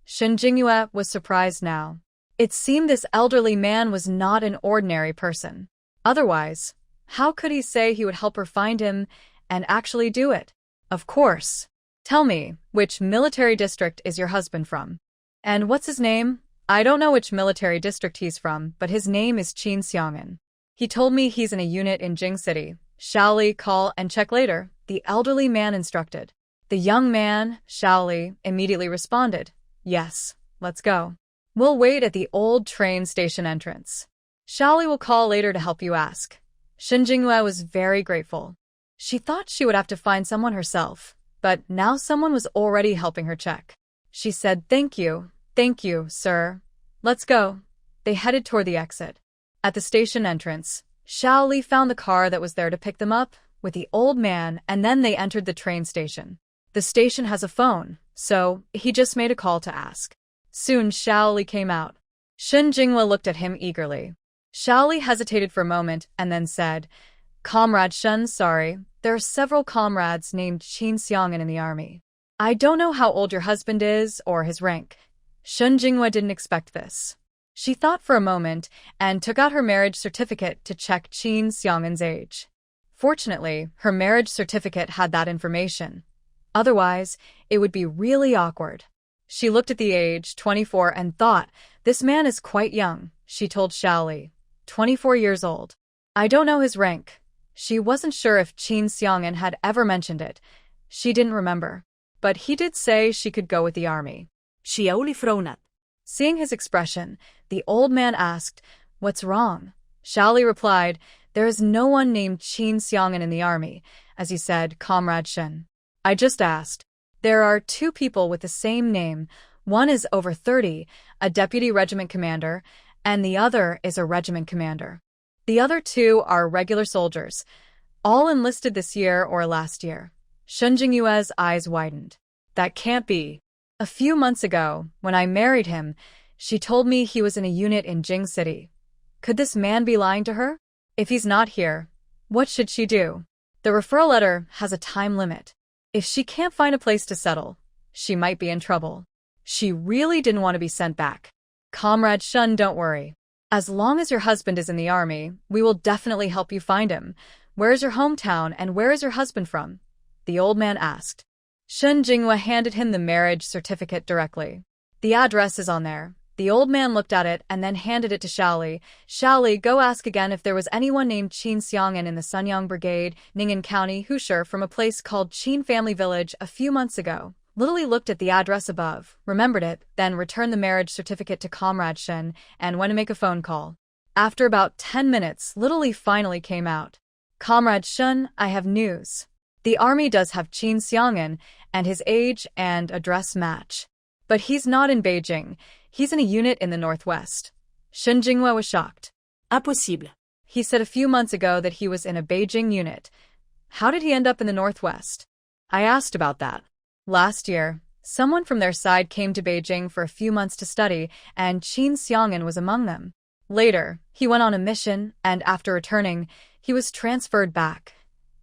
Shun Jinghua was surprised now. It seemed this elderly man was not an ordinary person. Otherwise, how could he say he would help her find him and actually do it? Of course. Tell me, which military district is your husband from? And what's his name? I don't know which military district he's from, but his name is Qin Xiang'an. He told me he's in a unit in Jing City. Shall Li call and check later? The elderly man instructed. The young man, Shao Li, immediately responded, Yes, let's go. We'll wait at the old train station entrance. Shao Li will call later to help you ask. Shun Jinghua was very grateful. She thought she would have to find someone herself, but now someone was already helping her check. She said, Thank you, sir. Let's go. They headed toward the exit. At the station entrance, Shao Li found the car that was there to pick them up with the old man, and then they entered the train station. The station has a phone, so he just made a call to ask. Soon Shao Li came out. Shun Jinghua looked at him eagerly. Shao Li hesitated for a moment and then said, Comrade Shun, sorry, there are several comrades named Qin Xiang'an in the army. I don't know how old your husband is or his rank. Shun Jinghua didn't expect this. She thought for a moment and took out her marriage certificate to check Qin Xiang'an's age. Fortunately, her marriage certificate had that information. Otherwise, it would be really awkward. She looked at the age, 24, and thought, This man is quite young, she told Shao Li. 24 years old. I don't know his rank. She wasn't sure if Qin Xiang'an had ever mentioned it. She didn't remember. But he did say she could go with the army. Shao Li frowned. Seeing his expression, the old man asked, What's wrong? Shao Li replied, There is no one named Qin Xiang'an in the army, as you said, Comrade Shun. I just asked. There are two people with the same name. One is over 30, a deputy regiment commander, and the other is a regiment commander. The other two are regular soldiers, all enlisted this year or last year. Shen Jingyue's eyes widened. That can't be. A few months ago, when I married him, she told me he was in a unit in Jing City. Could this man be lying to her? If he's not here, what should she do? The referral letter has a time limit. If she can't find a place to settle, she might be in trouble. She really didn't want to be sent back. Comrade Shun, don't worry. As long as your husband is in the army, we will definitely help you find him. Where is your hometown and where is your husband from? The old man asked. Shen Jinghua handed him the marriage certificate directly. The address is on there. The old man looked at it and then handed it to Shaoli. Shaoli, go ask again if there was anyone named Qin Xiang'an in the Sunyang Brigade, Ning'an County, Husher, from a place called Qin Family Village a few months ago. Lily looked at the address above, remembered it, then returned the marriage certificate to Comrade Shen and went to make a phone call. After about 10 minutes, Lily finally came out. Comrade Shen, I have news. The army does have Qin Xiang'an, and his age and address match. But he's not in Beijing. He's in a unit in the northwest. Shen Jinghua was shocked. Impossible. He said a few months ago that he was in a Beijing unit. How did he end up in the northwest? I asked about that. Last year, someone from their side came to Beijing for a few months to study, and Qin Xiang'an was among them. Later, he went on a mission, and after returning, he was transferred back.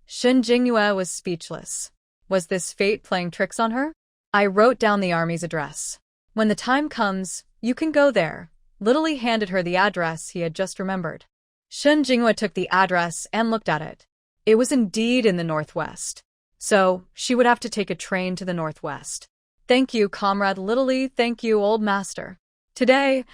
Shen Jinghua was speechless. Was this fate playing tricks on her? I wrote down the army's address. When the time comes, you can go there. Lily handed her the address he had just remembered. Shen Jinghua took the address and looked at it. It was indeed in the northwest. So, she would have to take a train to the northwest. Thank you, Comrade Lily. Thank you, old master. Today,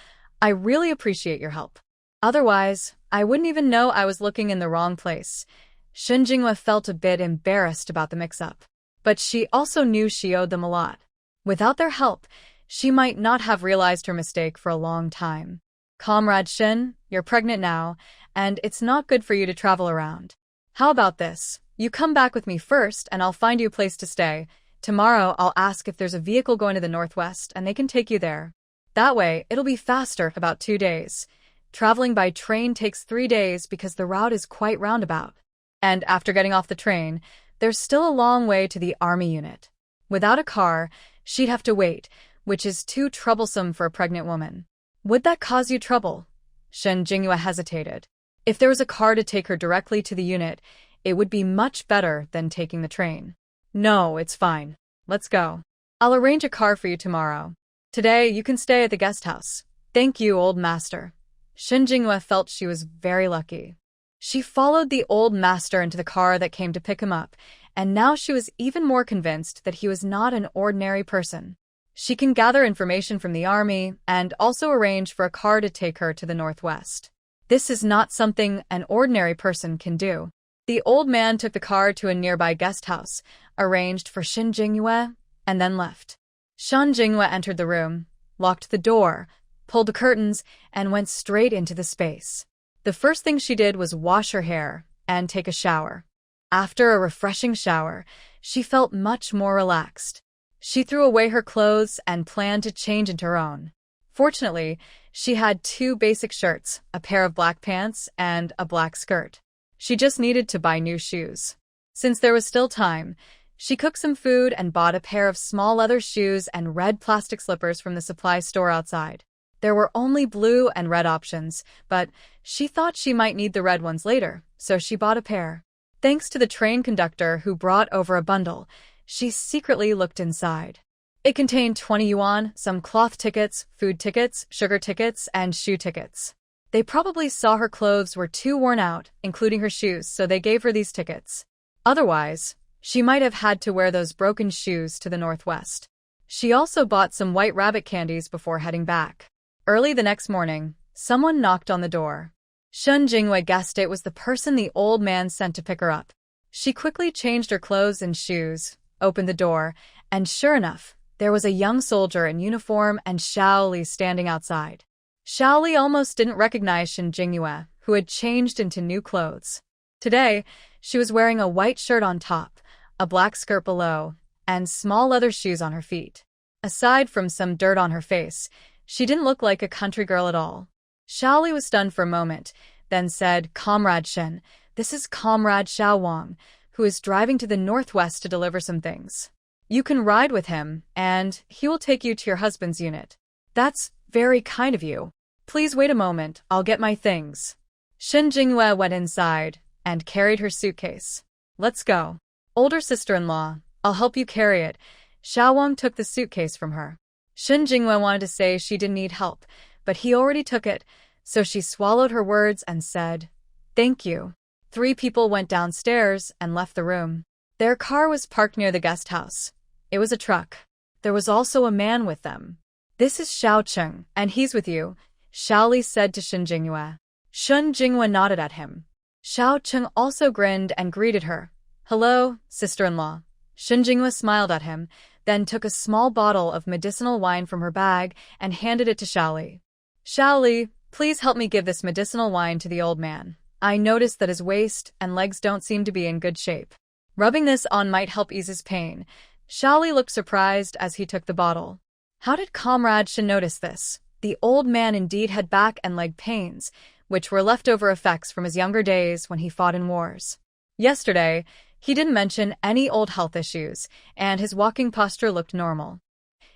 I really appreciate your help. Otherwise, I wouldn't even know I was looking in the wrong place. Shen Jinghua felt a bit embarrassed about the mix-up. But she also knew she owed them a lot. Without their help, she might not have realized her mistake for a long time. Comrade Shen, you're pregnant now, and it's not good for you to travel around. How about this? You come back with me first, and I'll find you a place to stay. Tomorrow, I'll ask if there's a vehicle going to the northwest, and they can take you there. That way, it'll be faster, about 2 days. Traveling by train takes 3 days because the route is quite roundabout. And after getting off the train, there's still a long way to the army unit. Without a car, she'd have to wait, which is too troublesome for a pregnant woman. Would that cause you trouble? Shen Jinghua hesitated. If there was a car to take her directly to the unit, it would be much better than taking the train. No, it's fine. Let's go. I'll arrange a car for you tomorrow. Today, you can stay at the guest house. Thank you, old master. Shen Jinghua felt she was very lucky. She followed the old master into the car that came to pick him up, and now she was even more convinced that he was not an ordinary person. She can gather information from the army and also arrange for a car to take her to the northwest. This is not something an ordinary person can do. The old man took the car to a nearby guest house, arranged for Shen Jinghua, and then left. Shen Jinghua entered the room, locked the door, pulled the curtains, and went straight into the space. The first thing she did was wash her hair and take a shower. After a refreshing shower, she felt much more relaxed. She threw away her clothes and planned to change into her own. Fortunately, she had 2 basic shirts, a pair of black pants, and a black skirt. She just needed to buy new shoes. Since there was still time, she cooked some food and bought a pair of small leather shoes and red plastic slippers from the supply store outside. There were only blue and red options, but she thought she might need the red ones later, so she bought a pair. Thanks to the train conductor who brought over a bundle, she secretly looked inside. It contained 20 yuan, some cloth tickets, food tickets, sugar tickets, and shoe tickets. They probably saw her clothes were too worn out, including her shoes, so they gave her these tickets. Otherwise, she might have had to wear those broken shoes to the northwest. She also bought some white rabbit candies before heading back. Early the next morning, someone knocked on the door. Shen Jinghua guessed it was the person the old man sent to pick her up. She quickly changed her clothes and shoes, opened the door, and sure enough, there was a young soldier in uniform and Shaoli standing outside. Shaoli almost didn't recognize Shen Jinghua, who had changed into new clothes. Today, she was wearing a white shirt on top, a black skirt below, and small leather shoes on her feet. Aside from some dirt on her face, she didn't look like a country girl at all. Xiaoli was stunned for a moment, then said, "Comrade Shen, this is Comrade Xiao Wang, who is driving to the northwest to deliver some things. You can ride with him, and he will take you to your husband's unit." "That's very kind of you. Please wait a moment, I'll get my things." Shen Jinghua went inside and carried her suitcase. "Let's go." "Older sister-in-law, I'll help you carry it." Xiao Wang took the suitcase from her. Shen Jinghua wanted to say she didn't need help, but he already took it, so she swallowed her words and said, "Thank you." 3 people went downstairs and left the room. Their car was parked near the guest house. It was a truck. There was also a man with them. "This is Xiao Cheng, and he's with you," Xiaoli said to Shen Jinghua. Shen Jinghua nodded at him. Xiao Cheng also grinned and greeted her. "Hello, sister-in-law." Shen Jinghua smiled at him, then took a small bottle of medicinal wine from her bag and handed it to Xiaoli. "Xiaoli, please help me give this medicinal wine to the old man. I noticed that his waist and legs don't seem to be in good shape. Rubbing this on might help ease his pain." Xiaoli looked surprised as he took the bottle. How did Comrade Shen notice this? The old man indeed had back and leg pains, which were leftover effects from his younger days when he fought in wars. Yesterday, he didn't mention any old health issues, and his walking posture looked normal.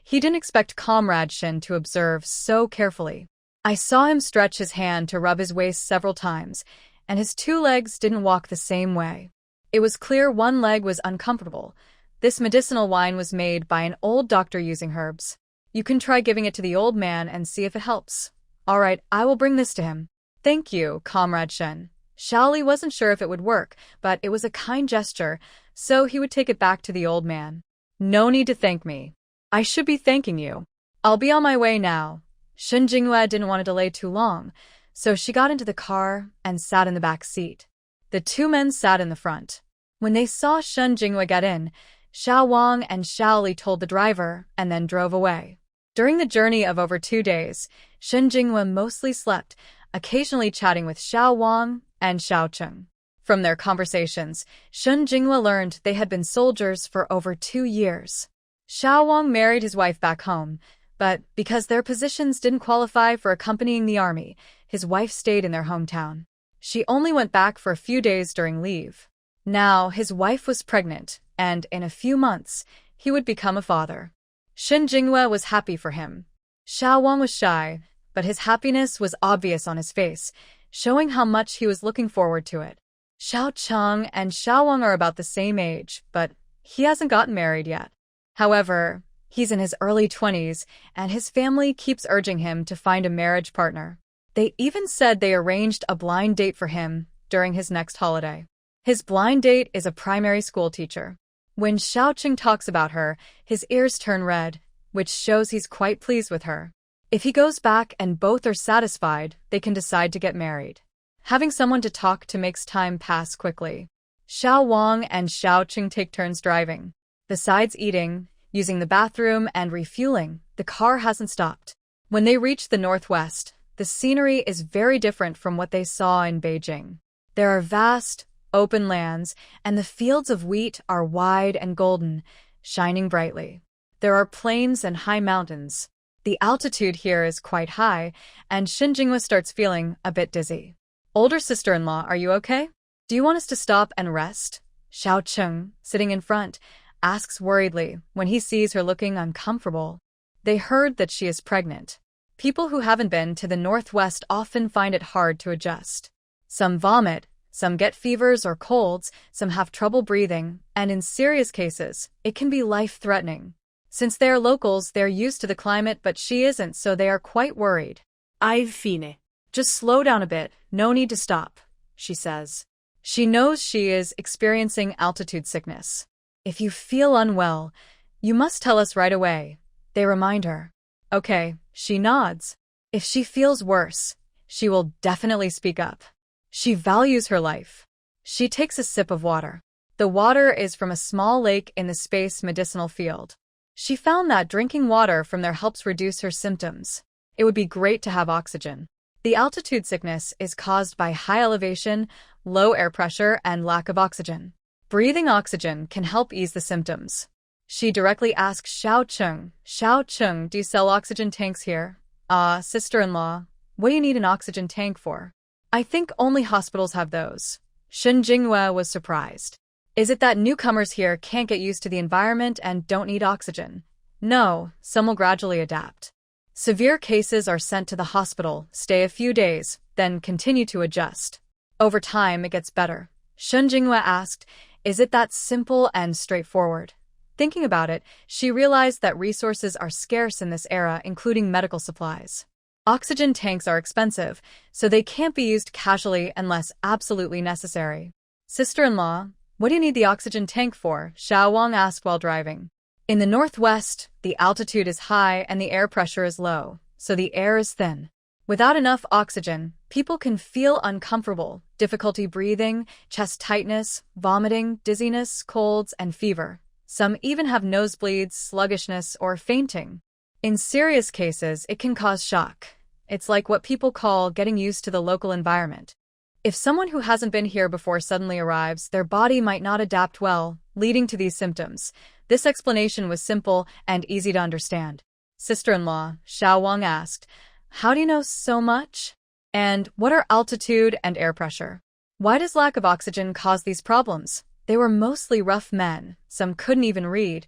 He didn't expect Comrade Shen to observe so carefully. "I saw him stretch his hand to rub his waist several times, and his 2 legs didn't walk the same way. It was clear one leg was uncomfortable. This medicinal wine was made by an old doctor using herbs. You can try giving it to the old man and see if it helps." "All right, I will bring this to him." "Thank you, Comrade Shen." Xiaoli wasn't sure if it would work, but it was a kind gesture, so he would take it back to the old man. "No need to thank me. I should be thanking you. I'll be on my way now." Shen Jinghua didn't want to delay too long, so she got into the car and sat in the back seat. The 2 men sat in the front. When they saw Shen Jinghua get in, Xiao Wang and Xiaoli told the driver and then drove away. During the journey of over 2 days, Shen Jinghua mostly slept, occasionally chatting with Xiao Wang and Xiao Cheng. From their conversations, Shen Jinghua learned they had been soldiers for over 2 years. Xiao Wang married his wife back home, but because their positions didn't qualify for accompanying the army, his wife stayed in their hometown. She only went back for a few days during leave. Now, his wife was pregnant, and in a few months, he would become a father. Shen Jinghua was happy for him. Xiao Wang was shy, but his happiness was obvious on his face, showing how much he was looking forward to it. Xiao Cheng and Xiao Wang are about the same age, but he hasn't gotten married yet. However, he's in his early 20s, and his family keeps urging him to find a marriage partner. They even said they arranged a blind date for him during his next holiday. His blind date is a primary school teacher. When Xiao Cheng talks about her, his ears turn red, which shows he's quite pleased with her. If he goes back and both are satisfied, they can decide to get married. Having someone to talk to makes time pass quickly. Xiao Wang and Xiao Cheng take turns driving. Besides eating, using the bathroom, and refueling, the car hasn't stopped. When they reach the northwest, the scenery is very different from what they saw in Beijing. There are vast, open lands, and the fields of wheat are wide and golden, shining brightly. There are plains and high mountains. The altitude here is quite high, and Shen Jinghua starts feeling a bit dizzy. "Older sister-in-law, are you okay? Do you want us to stop and rest?" Xiao Cheng, sitting in front, asks worriedly when he sees her looking uncomfortable. They heard that she is pregnant. People who haven't been to the northwest often find it hard to adjust. Some vomit, some get fevers or colds, some have trouble breathing, and in serious cases, it can be life-threatening. Since they are locals, they're used to the climate, but she isn't, so they are quite worried. "I've fine. Just slow down a bit, no need to stop," she says. She knows she is experiencing altitude sickness. "If you feel unwell, you must tell us right away," they remind her. Okay, she nods. If she feels worse, she will definitely speak up. She values her life. She takes a sip of water. The water is from a small lake in the space medicinal field. She found that drinking water from there helps reduce her symptoms. It would be great to have oxygen. The altitude sickness is caused by high elevation, low air pressure, and lack of oxygen. Breathing oxygen can help ease the symptoms. She directly asked Xiao Cheng, Xiao Cheng, do you sell oxygen tanks here? Sister-in-law, what do you need an oxygen tank for? I think only hospitals have those. Shen Jinghua was surprised. Is it that newcomers here can't get used to the environment and don't need oxygen? No, some will gradually adapt. Severe cases are sent to the hospital, stay a few days, then continue to adjust. Over time, it gets better. Shen Jinghua asked, is it that simple and straightforward? Thinking about it, she realized that resources are scarce in this era, including medical supplies. Oxygen tanks are expensive, so they can't be used casually unless absolutely necessary. Sister-in-law, what do you need the oxygen tank for? Xiao Wang asked while driving. In the northwest, the altitude is high and the air pressure is low, so the air is thin. Without enough oxygen, people can feel uncomfortable, difficulty breathing, chest tightness, vomiting, dizziness, colds, and fever. Some even have nosebleeds, sluggishness, or fainting. In serious cases, it can cause shock. It's like what people call getting used to the local environment. If someone who hasn't been here before suddenly arrives, their body might not adapt well, leading to these symptoms. This explanation was simple and easy to understand. Sister-in-law, Xiao Wang asked, how do you know so much? And what are altitude and air pressure? Why does lack of oxygen cause these problems? They were mostly rough men, some couldn't even read,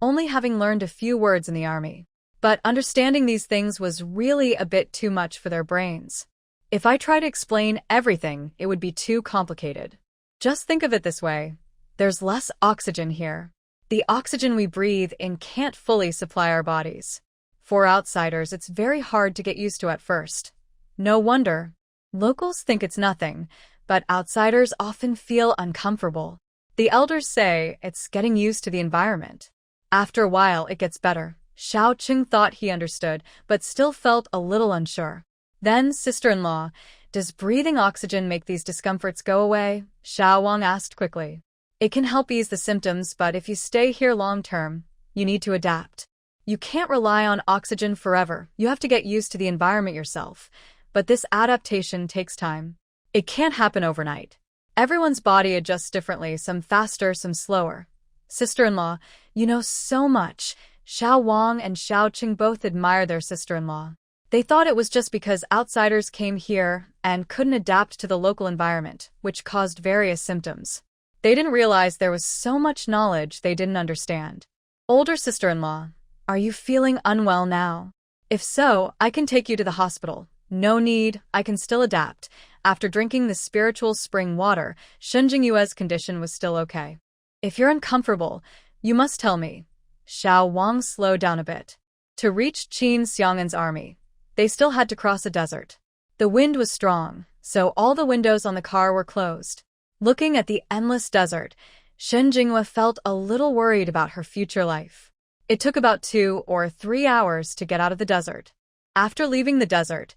only having learned a few words in the army. But understanding these things was really a bit too much for their brains. If I try to explain everything, it would be too complicated. Just think of it this way. There's less oxygen here. The oxygen we breathe in can't fully supply our bodies. For outsiders, it's very hard to get used to at first. No wonder. Locals think it's nothing, but outsiders often feel uncomfortable. The elders say it's getting used to the environment. After a while, it gets better. Xiao Cheng thought he understood, but still felt a little unsure. Then, sister-in-law, does breathing oxygen make these discomforts go away? Xiao Wang asked quickly. It can help ease the symptoms, but if you stay here long-term, you need to adapt. You can't rely on oxygen forever. You have to get used to the environment yourself. But this adaptation takes time. It can't happen overnight. Everyone's body adjusts differently, some faster, some slower. Sister-in-law, you know so much. Xiao Wang and Xiao Cheng both admire their sister-in-law. They thought it was just because outsiders came here and couldn't adapt to the local environment, which caused various symptoms. They didn't realize there was so much knowledge they didn't understand. Older sister-in-law, are you feeling unwell now? If so, I can take you to the hospital. No need, I can still adapt. After drinking the spiritual spring water, Shen Jingyue's condition was still okay. If you're uncomfortable, you must tell me. Xiao Wang slowed down a bit. To reach Qin Xiang'an's army, they still had to cross a desert. The wind was strong, so all the windows on the car were closed. Looking at the endless desert, Shen Jinghua felt a little worried about her future life. It took about 2 or 3 hours to get out of the desert. After leaving the desert,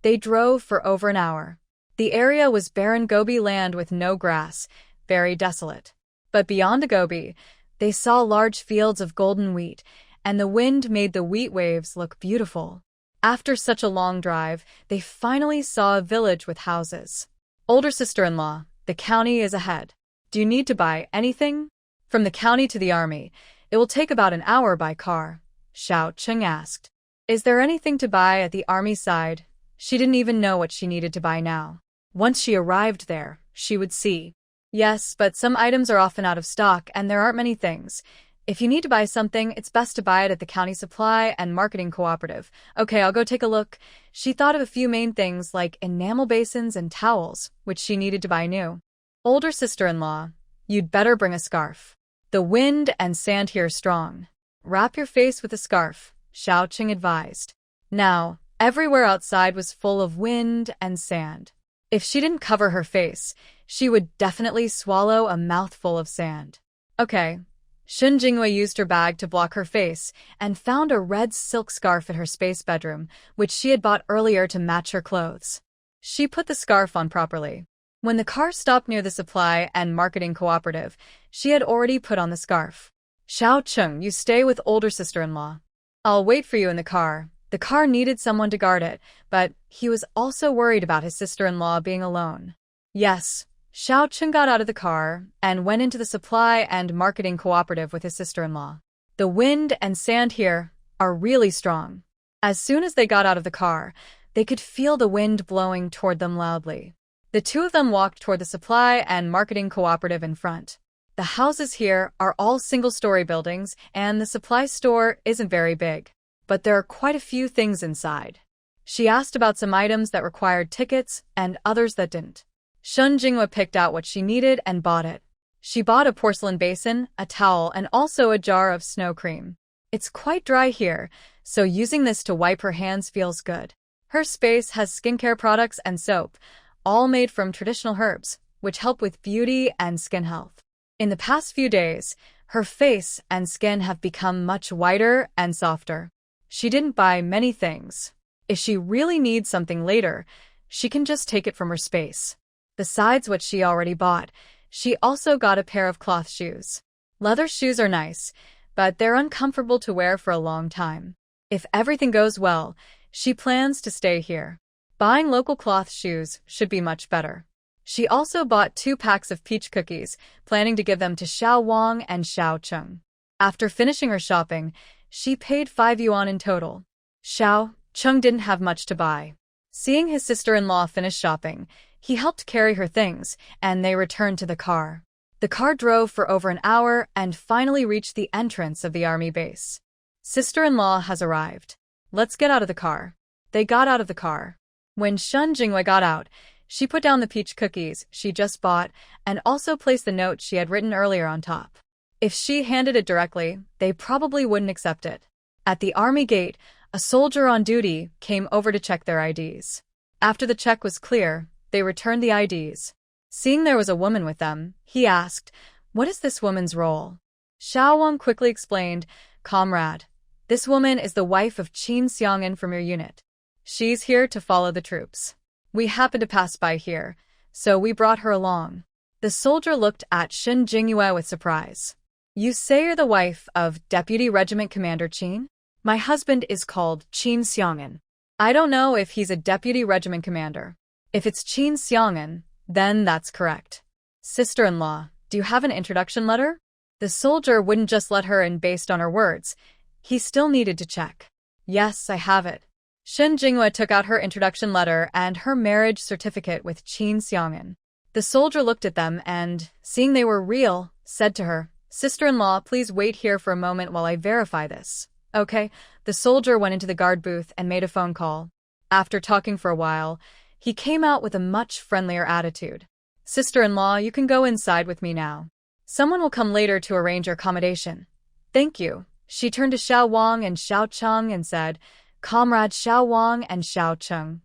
they drove for over an hour. The area was barren Gobi land with no grass, very desolate. But beyond the Gobi, they saw large fields of golden wheat, and the wind made the wheat waves look beautiful. After such a long drive, they finally saw a village with houses. Older sister-in-law, the county is ahead. Do you need to buy anything? From the county to the army, it will take about an hour by car. Xiao Cheng asked. Is there anything to buy at the army side? She didn't even know what she needed to buy now. Once she arrived there, she would see. Yes, but some items are often out of stock and there aren't many things. If you need to buy something, it's best to buy it at the county supply and marketing cooperative. Okay, I'll go take a look. She thought of a few main things like enamel basins and towels, which she needed to buy new. Older sister-in-law, you'd better bring a scarf. The wind and sand here are strong. Wrap your face with a scarf, Xiao Cheng advised. Now, everywhere outside was full of wind and sand. If she didn't cover her face, she would definitely swallow a mouthful of sand. Okay. Shen Jinghua used her bag to block her face and found a red silk scarf in her space bedroom, which she had bought earlier to match her clothes. She put the scarf on properly. When the car stopped near the supply and marketing cooperative, she had already put on the scarf. Xiao Cheng, you stay with older sister-in-law. I'll wait for you in the car. The car needed someone to guard it, but he was also worried about his sister-in-law being alone. Yes. Xiao Cheng got out of the car and went into the supply and marketing cooperative with his sister-in-law. The wind and sand here are really strong. As soon as they got out of the car, they could feel the wind blowing toward them loudly. The two of them walked toward the supply and marketing cooperative in front. The houses here are all single-story buildings, and the supply store isn't very big. But there are quite a few things inside. She asked about some items that required tickets and others that didn't. Shun Jinghua picked out what she needed and bought it. She bought a porcelain basin, a towel, and also a jar of snow cream. It's quite dry here, so using this to wipe her hands feels good. Her space has skincare products and soap, all made from traditional herbs, which help with beauty and skin health. In the past few days, her face and skin have become much whiter and softer. She didn't buy many things. If she really needs something later, she can just take it from her space. Besides what she already bought, she also got a pair of cloth shoes. Leather shoes are nice, but they're uncomfortable to wear for a long time. If everything goes well, she plans to stay here. Buying local cloth shoes should be much better. She also bought 2 packs of peach cookies, planning to give them to Xiao Wang and Xiao Cheng. After finishing her shopping, she paid 5 yuan in total. Xiao Cheng didn't have much to buy. Seeing his sister-in-law finish shopping, he helped carry her things, and they returned to the car. The car drove for over an hour and finally reached the entrance of the army base. Sister-in-law has arrived. Let's get out of the car. They got out of the car. When Shun Jinghua got out, she put down the peach cookies she just bought and also placed the note she had written earlier on top. If she handed it directly, they probably wouldn't accept it. At the army gate, a soldier on duty came over to check their IDs. After the check was clear, they returned the IDs. Seeing there was a woman with them, he asked, "What is this woman's role?" Xiao Wang quickly explained, "Comrade, this woman is the wife of Qin Xiang'an from your unit. She's here to follow the troops. We happened to pass by here, so we brought her along." The soldier looked at Shun Jinghua with surprise. "You say you're the wife of Deputy Regiment Commander Qin? My husband is called Qin Xiang'an. I don't know if he's a Deputy Regiment Commander. If it's Qin Xiang'an, then that's correct. Sister-in-law, do you have an introduction letter?" The soldier wouldn't just let her in based on her words. He still needed to check. "Yes, I have it." Shun Jinghua took out her introduction letter and her marriage certificate with Qin Xiang'an. The soldier looked at them and, seeing they were real, said to her, "Sister-in-law, please wait here for a moment while I verify this." Okay, the soldier went into the guard booth and made a phone call. After talking for a while, he came out with a much friendlier attitude. "Sister-in-law, you can go inside with me now. Someone will come later to arrange your accommodation." "Thank you." She turned to Xiao Wang and Xiao Cheng and said, "Comrade Xiao Wang and Xiao Cheng,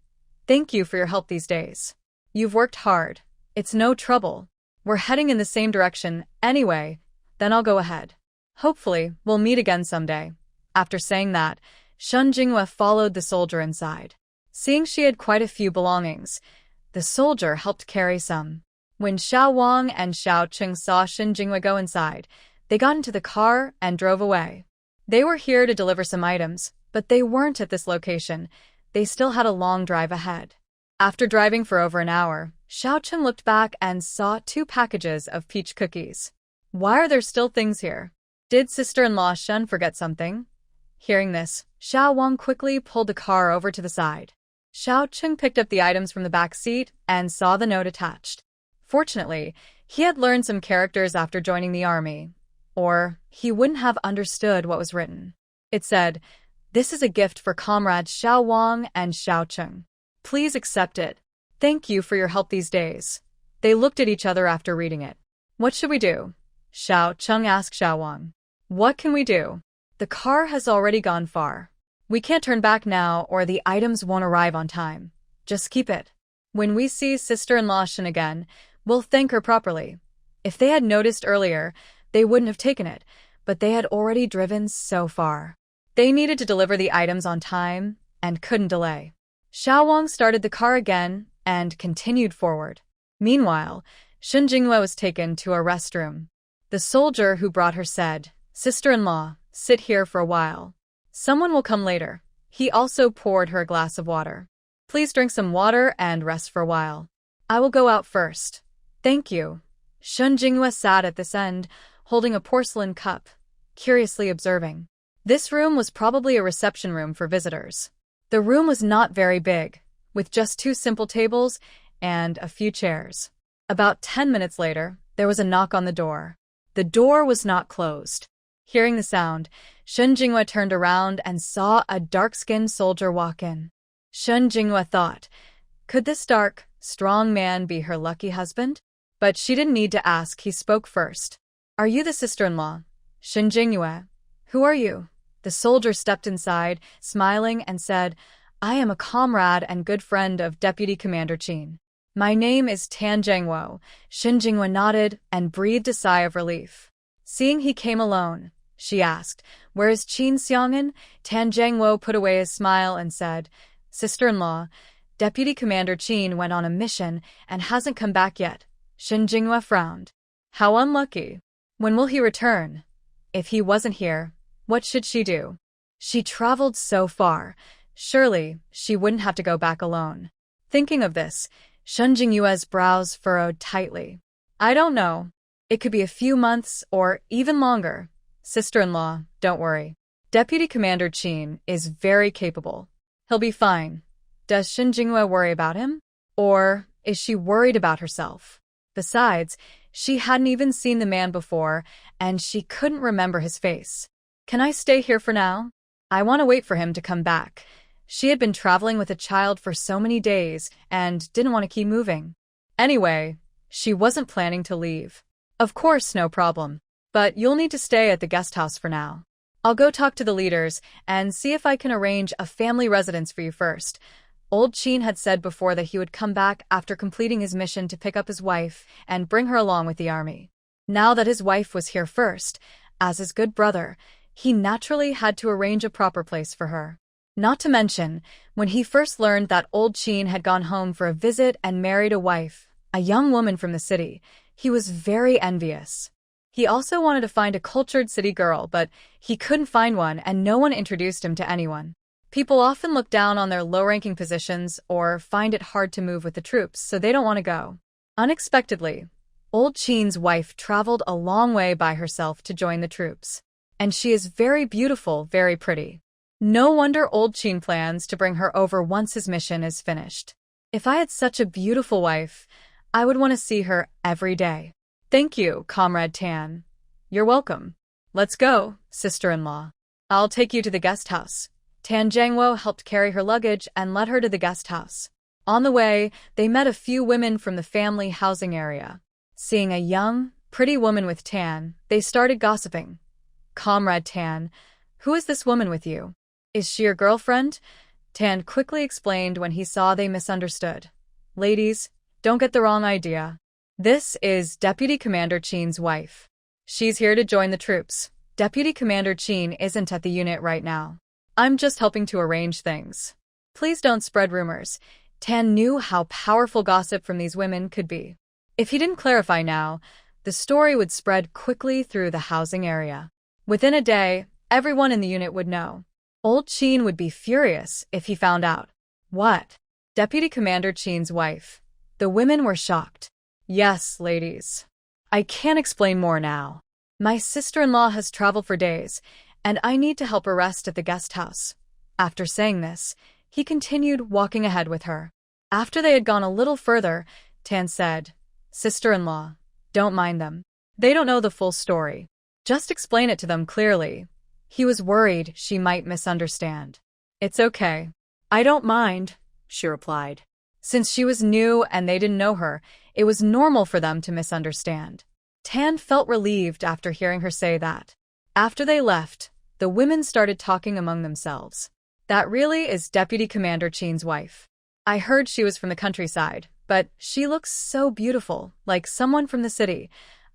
thank you for your help these days. You've worked hard. It's no trouble. We're heading in the same direction anyway, then I'll go ahead. Hopefully, we'll meet again someday." After saying that, Shun Jinghua followed the soldier inside. Seeing she had quite a few belongings, the soldier helped carry some. When Xiao Wang and Xiao Cheng saw Shun Jinghua go inside, they got into the car and drove away. They were here to deliver some items, but they weren't at this location. They still had a long drive ahead. After driving for over an hour, Xiao Cheng looked back and saw 2 packages of peach cookies. Why are there still things here? Did sister-in-law Shun forget something? Hearing this, Xiao Wang quickly pulled the car over to the side. Xiao Cheng picked up the items from the back seat and saw the note attached. Fortunately, he had learned some characters after joining the army, or he wouldn't have understood what was written. It said, "This is a gift for comrades Xiao Wang and Xiao Cheng. Please accept it. Thank you for your help these days." They looked at each other after reading it. "What should we do?" Xiao Cheng asked Xiao Wang. "What can we do? The car has already gone far. We can't turn back now or the items won't arrive on time. Just keep it. When we see sister-in-law Shun again, we'll thank her properly." If they had noticed earlier, they wouldn't have taken it, but they had already driven so far. They needed to deliver the items on time and couldn't delay. Xiao Wang started the car again and continued forward. Meanwhile, Shun Jinghua was taken to a restroom. The soldier who brought her said, "Sister-in-law, sit here for a while. Someone will come later." He also poured her a glass of water. "Please drink some water and rest for a while. I will go out first." "Thank you." Shun Jinghua sat at this end, holding a porcelain cup. curiously observing. This room was probably a reception room for visitors. The room was not very big, with just 2 simple tables and a few chairs. About 10 minutes later, there was a knock on the door. The door was not closed. Hearing the sound, Shun Jinghua turned around and saw a dark-skinned soldier walk in. Shun Jinghua thought, could this dark, strong man be her lucky husband? But she didn't need to ask, he spoke first. Are you the sister-in-law? Shun Jinghua. Who are you? The soldier stepped inside, smiling, and said, I am a comrade and good friend of Deputy Commander Qin. My name is Tan Zhengwo. Shun Jinghua nodded and breathed a sigh of relief. Seeing he came alone, she asked, where is Qin Xiang'an? Tan Zhengwo put away his smile and said, Sister-in-law, Deputy Commander Qin went on a mission and hasn't come back yet. Shun Jinghua frowned. How unlucky. When will he return? If he wasn't here, what should she do? She traveled so far. Surely, she wouldn't have to go back alone. Thinking of this, Shun Jinghua's brows furrowed tightly. I don't know. It could be a few months or even longer. Sister-in-law, don't worry. Deputy Commander Qin is very capable. He'll be fine. Does Shun Jinghua worry about him? Or is she worried about herself? Besides, she hadn't even seen the man before, and she couldn't remember his face. Can I stay here for now? I want to wait for him to come back. She had been traveling with a child for so many days and didn't want to keep moving. Anyway, she wasn't planning to leave. Of course, no problem. But you'll need to stay at the guest house for now. I'll go talk to the leaders and see if I can arrange a family residence for you first. Old Qin had said before that he would come back after completing his mission to pick up his wife and bring her along with the army. Now that his wife was here first, as his good brother, he naturally had to arrange a proper place for her. Not to mention, when he first learned that old Qin had gone home for a visit and married a wife, a young woman from the city, he was very envious. He also wanted to find a cultured city girl, but he couldn't find one and no one introduced him to anyone. People often look down on their low-ranking positions or find it hard to move with the troops, so they don't want to go. Unexpectedly, old Qin's wife traveled a long way by herself to join the troops. And she is very beautiful, very pretty. No wonder old Qin plans to bring her over once his mission is finished. If I had such a beautiful wife, I would want to see her every day. Thank you, Comrade Tan. You're welcome. Let's go, sister-in-law. I'll take you to the guest house. Tan Zhengwo helped carry her luggage and led her to the guest house. On the way, they met a few women from the family housing area. Seeing a young, pretty woman with Tan, they started gossiping. Comrade Tan, who is this woman with you? Is she your girlfriend? Tan quickly explained when he saw they misunderstood. Ladies, don't get the wrong idea. This is Deputy Commander Qin's wife. She's here to join the troops. Deputy Commander Qin isn't at the unit right now. I'm just helping to arrange things. Please don't spread rumors. Tan knew how powerful gossip from these women could be. If he didn't clarify now, the story would spread quickly through the housing area. Within a day, everyone in the unit would know. Old Qin would be furious if he found out. What? Deputy Commander Qin's wife. The women were shocked. Yes, ladies. I can't explain more now. My sister-in-law has traveled for days, and I need to help her rest at the guest house. After saying this, he continued walking ahead with her. After they had gone a little further, Tan said, Sister-in-law, don't mind them. They don't know the full story. Just explain it to them clearly. He was worried she might misunderstand. It's okay. I don't mind, she replied. Since she was new and they didn't know her, it was normal for them to misunderstand. Tan felt relieved after hearing her say that. After they left, the women started talking among themselves. That really is Deputy Commander Qin's wife. I heard she was from the countryside, but she looks so beautiful, like someone from the city.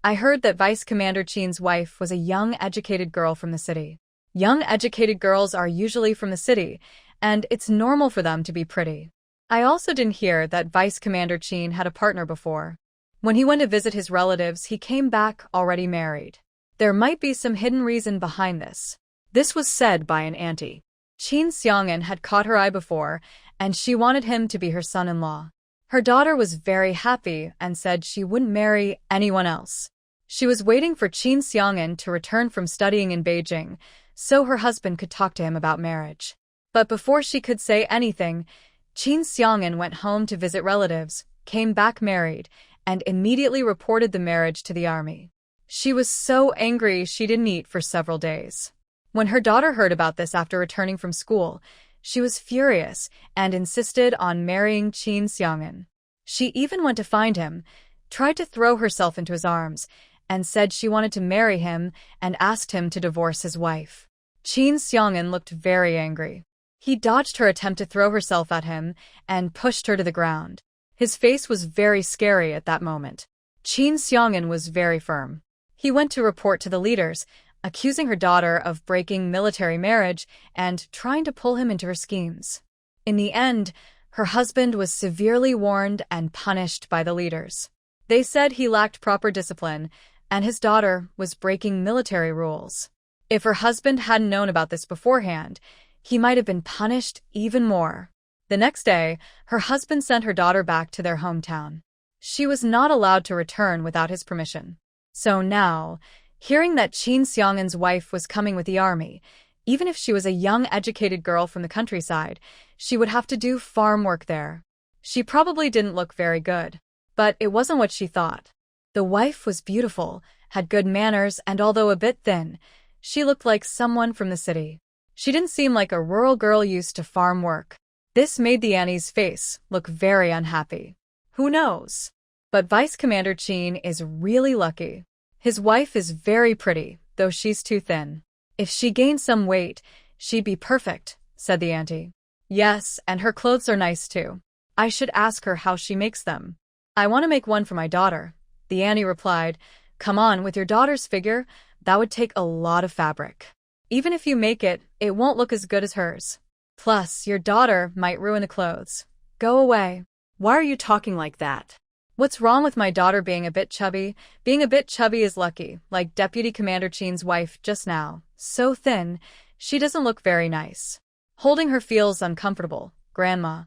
I heard that Vice Commander Qin's wife was a young, educated girl from the city. Young, educated girls are usually from the city, and it's normal for them to be pretty. I also didn't hear that Vice Commander Qin had a partner before. When he went to visit his relatives, he came back already married. There might be some hidden reason behind this. This was said by an auntie. Qin Xiang'an had caught her eye before, and she wanted him to be her son-in-law. Her daughter was very happy and said she wouldn't marry anyone else. She was waiting for Qin Xiang'an to return from studying in Beijing, so her husband could talk to him about marriage. But before she could say anything, Qin Xiang'an went home to visit relatives, came back married, and immediately reported the marriage to the army. She was so angry she didn't eat for several days. When her daughter heard about this after returning from school, she was furious and insisted on marrying Qin Xiang'an. She even went to find him, tried to throw herself into his arms, and said she wanted to marry him and asked him to divorce his wife. Qin Xiang'an looked very angry. He dodged her attempt to throw herself at him and pushed her to the ground. His face was very scary at that moment. Qin Xiang'an was very firm. He went to report to the leaders, accusing her daughter of breaking military marriage and trying to pull him into her schemes. In the end, her husband was severely warned and punished by the leaders. They said he lacked proper discipline, and his daughter was breaking military rules. If her husband hadn't known about this beforehand, he might have been punished even more. The next day, her husband sent her daughter back to their hometown. She was not allowed to return without his permission. So now, hearing that Qin Xiang'an's wife was coming with the army, even if she was a young educated girl from the countryside, she would have to do farm work there. She probably didn't look very good, but it wasn't what she thought. The wife was beautiful, had good manners, and although a bit thin, she looked like someone from the city. She didn't seem like a rural girl used to farm work. This made the Annie's face look very unhappy. Who knows? But Vice Commander Qin is really lucky. His wife is very pretty, though she's too thin. If she gained some weight, she'd be perfect, said the auntie. Yes, and her clothes are nice too. I should ask her how she makes them. I want to make one for my daughter, the auntie replied. Come on, with your daughter's figure, that would take a lot of fabric. Even if you make it, it won't look as good as hers. Plus, your daughter might ruin the clothes. Go away. Why are you talking like that? What's wrong with my daughter being a bit chubby? Being a bit chubby is lucky, like Deputy Commander Qin's wife just now. So thin, she doesn't look very nice. Holding her feels uncomfortable. Grandma.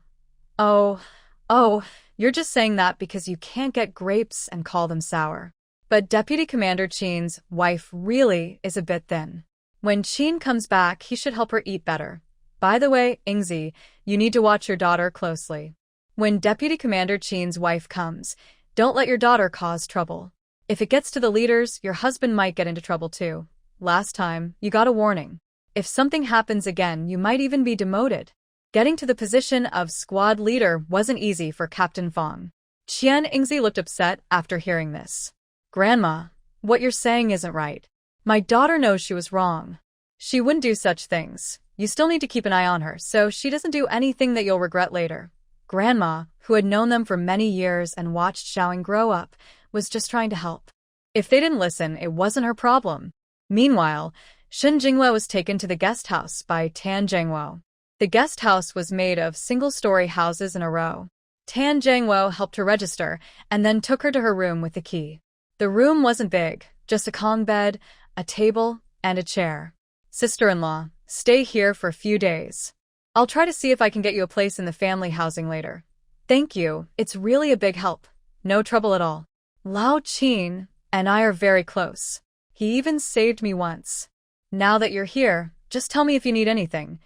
Oh, you're just saying that because you can't get grapes and call them sour. But Deputy Commander Qin's wife really is a bit thin. When Qin comes back, he should help her eat better. By the way, Ingzi, you need to watch your daughter closely. When Deputy Commander Qin's wife comes, don't let your daughter cause trouble. If it gets to the leaders, your husband might get into trouble too. Last time, you got a warning. If something happens again, you might even be demoted. Getting to the position of squad leader wasn't easy for Captain Fong. Qian Ingzi looked upset after hearing this. Grandma, what you're saying isn't right. My daughter knows she was wrong. She wouldn't do such things. You still need to keep an eye on her so she doesn't do anything that you'll regret later. Grandma, who had known them for many years and watched Xiaoying grow up, was just trying to help. If they didn't listen, it wasn't her problem. Meanwhile, Shen Jingwe was taken to the guest house by Tan Zhengwo. The guest house was made of single-story houses in a row. Tan Zhengwo helped her register and then took her to her room with the key. The room wasn't big, just a Kong bed, a table, and a chair. Sister-in-law, stay here for a few days. I'll try to see if I can get you a place in the family housing later. Thank you, it's really a big help. No trouble at all. Lao Qin and I are very close. He even saved me once. Now that you're here, just tell me if you need anything.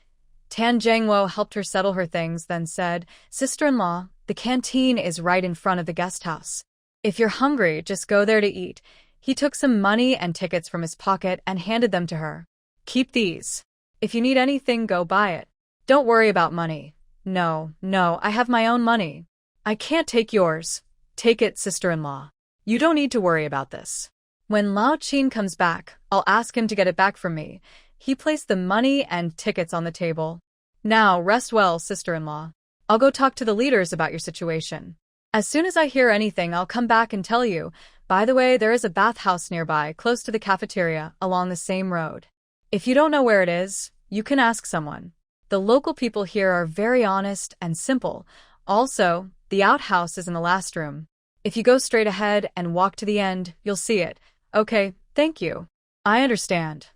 Tan Zhengwo helped her settle her things, then said, Sister-in-law, the canteen is right in front of the guest house. If you're hungry, just go there to eat. He took some money and tickets from his pocket and handed them to her. Keep these. If you need anything, go buy it. Don't worry about money. No, I have my own money. I can't take yours. Take it, sister-in-law. You don't need to worry about this. When Lao Qin comes back, I'll ask him to get it back from me. He placed the money and tickets on the table. Now, rest well, sister-in-law. I'll go talk to the leaders about your situation. As soon as I hear anything, I'll come back and tell you. By the way, there is a bathhouse nearby, close to the cafeteria, along the same road. If you don't know where it is, you can ask someone. The local people here are very honest and simple. Also, the outhouse is in the last room. If you go straight ahead and walk to the end, you'll see it. Okay, thank you. I understand.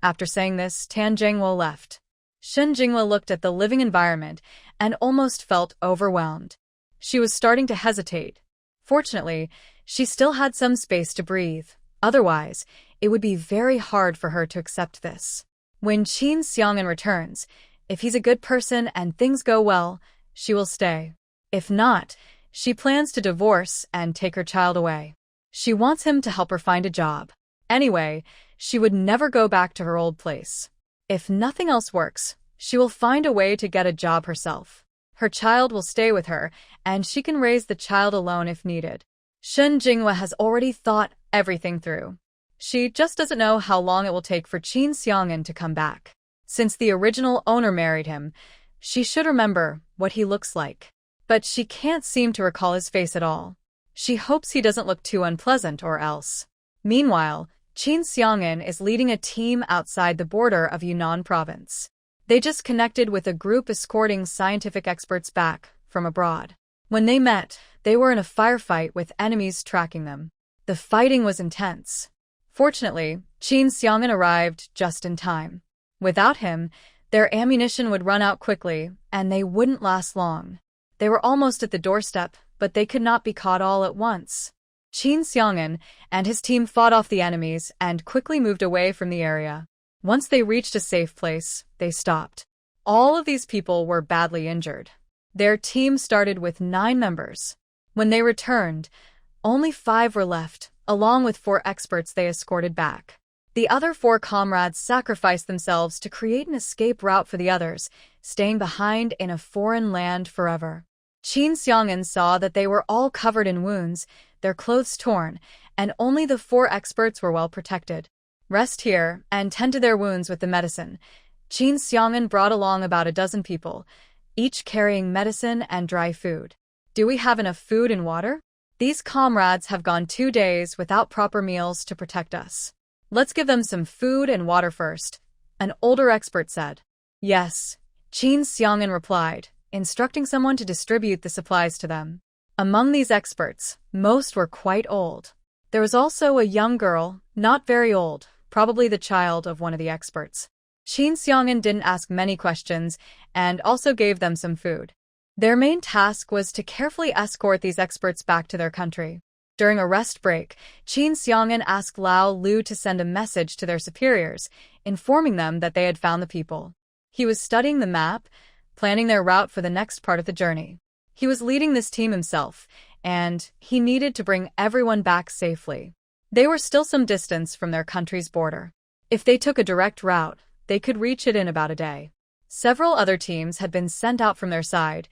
After saying this, Tan Zhengwo left. Shen Jingwe looked at the living environment and almost felt overwhelmed. She was starting to hesitate. Fortunately, she still had some space to breathe. Otherwise, it would be very hard for her to accept this. When Qin Xiang'an returns, if he's a good person and things go well, she will stay. If not, she plans to divorce and take her child away. She wants him to help her find a job. Anyway, she would never go back to her old place. If nothing else works, she will find a way to get a job herself. Her child will stay with her, and she can raise the child alone if needed. Shen Jinghua has already thought everything through. She just doesn't know how long it will take for Qin Xiang'an to come back. Since the original owner married him, she should remember what he looks like. But she can't seem to recall his face at all. She hopes he doesn't look too unpleasant or else. Meanwhile, Qin Xiang'an is leading a team outside the border of Yunnan province. They just connected with a group escorting scientific experts back from abroad. When they met, they were in a firefight with enemies tracking them. The fighting was intense. Fortunately, Qin Xiang'an arrived just in time. Without him, their ammunition would run out quickly, and they wouldn't last long. They were almost at the doorstep, but they could not be caught all at once. Qin Xiang'an and his team fought off the enemies and quickly moved away from the area. Once they reached a safe place, they stopped. All of these people were badly injured. Their team started with 9 members. When they returned, only 5 were left, along with 4 experts they escorted back. The other 4 comrades sacrificed themselves to create an escape route for the others, staying behind in a foreign land forever. Qin Xiang'an saw that they were all covered in wounds, their clothes torn, and only the 4 experts were well protected. Rest here and tend to their wounds with the medicine. Qin Xiang'an brought along about a dozen people, each carrying medicine and dry food. Do we have enough food and water? These comrades have gone 2 days without proper meals to protect us. Let's give them some food and water first, an older expert said. Yes, Qin Xiang'an replied, instructing someone to distribute the supplies to them. Among these experts, most were quite old. There was also a young girl, not very old, probably the child of one of the experts. Qin Xiang'an didn't ask many questions and also gave them some food. Their main task was to carefully escort these experts back to their country. During a rest break, Qin Xiang'an asked Lao Lu to send a message to their superiors, informing them that they had found the people. He was studying the map, planning their route for the next part of the journey. He was leading this team himself, and he needed to bring everyone back safely. They were still some distance from their country's border. If they took a direct route, they could reach it in about a day. Several other teams had been sent out from their side,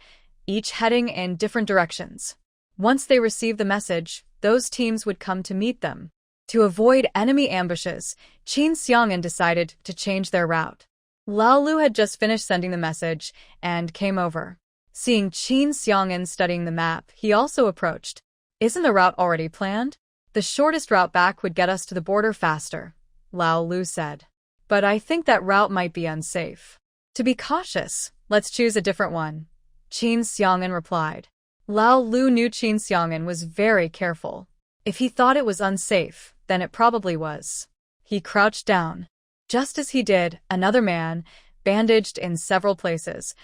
each heading in different directions. Once they received the message, those teams would come to meet them. To avoid enemy ambushes, Qin Xiang'an decided to change their route. Lao Lu had just finished sending the message and came over. Seeing Qin Xiang'an studying the map, he also approached. Isn't the route already planned? The shortest route back would get us to the border faster, Lao Lu said. But I think that route might be unsafe. To be cautious, let's choose a different one, Qin Xiang'an replied. Lao Lu knew Qin Xiang'an was very careful. If he thought it was unsafe, then it probably was. He crouched down. Just as he did, another man, bandaged in several places,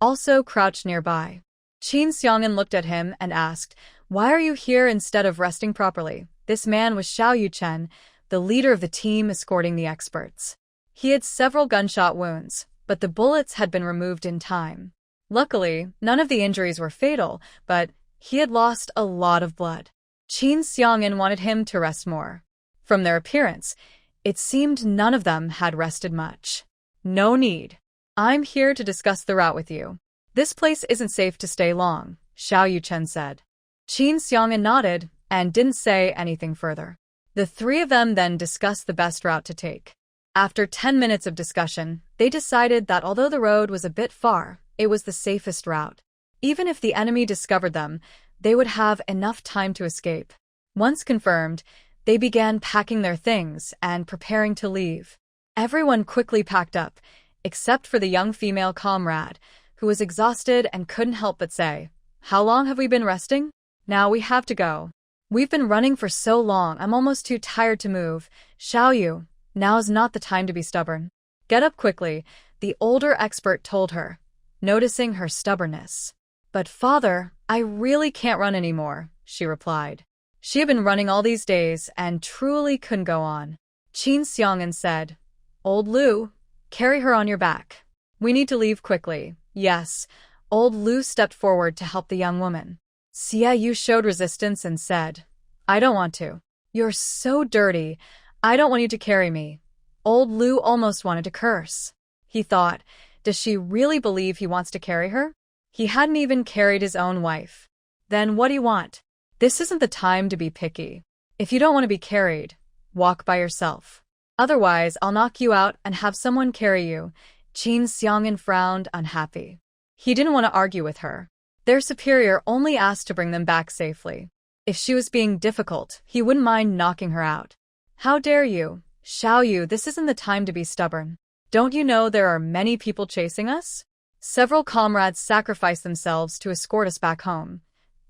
also crouched nearby. Qin Xiang'an looked at him and asked, "Why are you here instead of resting properly?" This man was Xiao Yuchen, the leader of the team escorting the experts. He had several gunshot wounds, but the bullets had been removed in time. Luckily, none of the injuries were fatal, but he had lost a lot of blood. Qin Xiang'an wanted him to rest more. From their appearance, it seemed none of them had rested much. No need. I'm here to discuss the route with you. This place isn't safe to stay long, Xiao Yuchen said. Qin Xiang'an nodded and didn't say anything further. The 3 of them then discussed the best route to take. After 10 minutes of discussion, they decided that although the road was a bit far, it was the safest route. Even if the enemy discovered them, they would have enough time to escape. Once confirmed, they began packing their things and preparing to leave. Everyone quickly packed up, except for the young female comrade, who was exhausted and couldn't help but say, "How long have we been resting? Now we have to go. We've been running for so long, I'm almost too tired to move. Xiao Yu, now's not the time to be stubborn. Get up quickly," the older expert told her, noticing her stubbornness. "But father, I really can't run anymore," she replied. She had been running all these days and truly couldn't go on. Qin Xiang'an said, "Old Lu, carry her on your back. We need to leave quickly." Yes, old Lu stepped forward to help the young woman. Xie Yu showed resistance and said, "I don't want to. You're so dirty. I don't want you to carry me." Old Lu almost wanted to curse. He thought, does she really believe he wants to carry her? He hadn't even carried his own wife. Then what do you want? This isn't the time to be picky. If you don't want to be carried, walk by yourself. Otherwise, I'll knock you out and have someone carry you. Qin Xiang'an frowned, unhappy. He didn't want to argue with her. Their superior only asked to bring them back safely. If she was being difficult, he wouldn't mind knocking her out. How dare you? Xiao Yu, this isn't the time to be stubborn. Don't you know there are many people chasing us? Several comrades sacrificed themselves to escort us back home.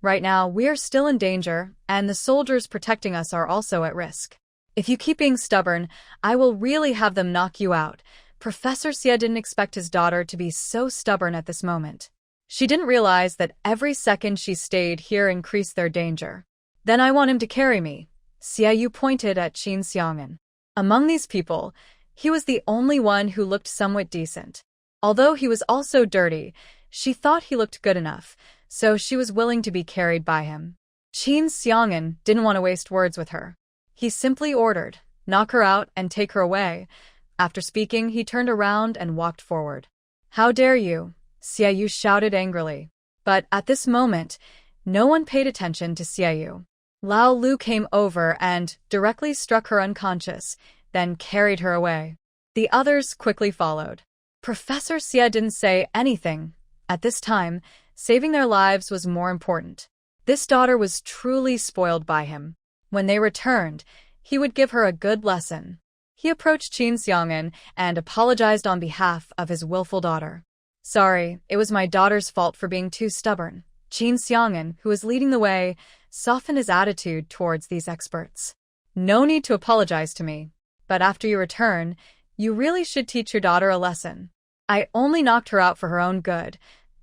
Right now, we are still in danger, and the soldiers protecting us are also at risk. If you keep being stubborn, I will really have them knock you out. Professor Xie didn't expect his daughter to be so stubborn at this moment. She didn't realize that every second she stayed here increased their danger. Then I want him to carry me. Xie Yu pointed at Qin Xiang'an. Among these people, he was the only one who looked somewhat decent. Although he was also dirty, she thought he looked good enough, so she was willing to be carried by him. Qin Xiang'an didn't want to waste words with her. He simply ordered, "Knock her out and take her away." After speaking, he turned around and walked forward. "How dare you?" Xie Yu shouted angrily. But at this moment, no one paid attention to Xie Yu. Lao Lu came over and directly struck her unconscious, then carried her away. The others quickly followed. Professor Xie didn't say anything. At this time, saving their lives was more important. This daughter was truly spoiled by him. When they returned, he would give her a good lesson. He approached Qin Xiang'an and apologized on behalf of his willful daughter. "Sorry, it was my daughter's fault for being too stubborn." Qin Xiang'an, who was leading the way, softened his attitude towards these experts. "No need to apologize to me. But after you return, you really should teach your daughter a lesson. I only knocked her out for her own good."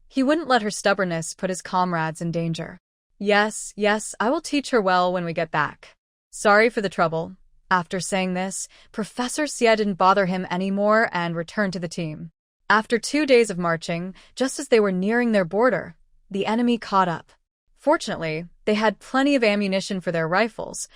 He wouldn't let her stubbornness put his comrades in danger. Yes, I will teach her well when we get back. Sorry for the trouble." After saying this, Professor Xie didn't bother him anymore and returned to the team. After 2 days of marching, just as they were nearing their border, the enemy caught up. Fortunately, they had plenty of ammunition for their rifles,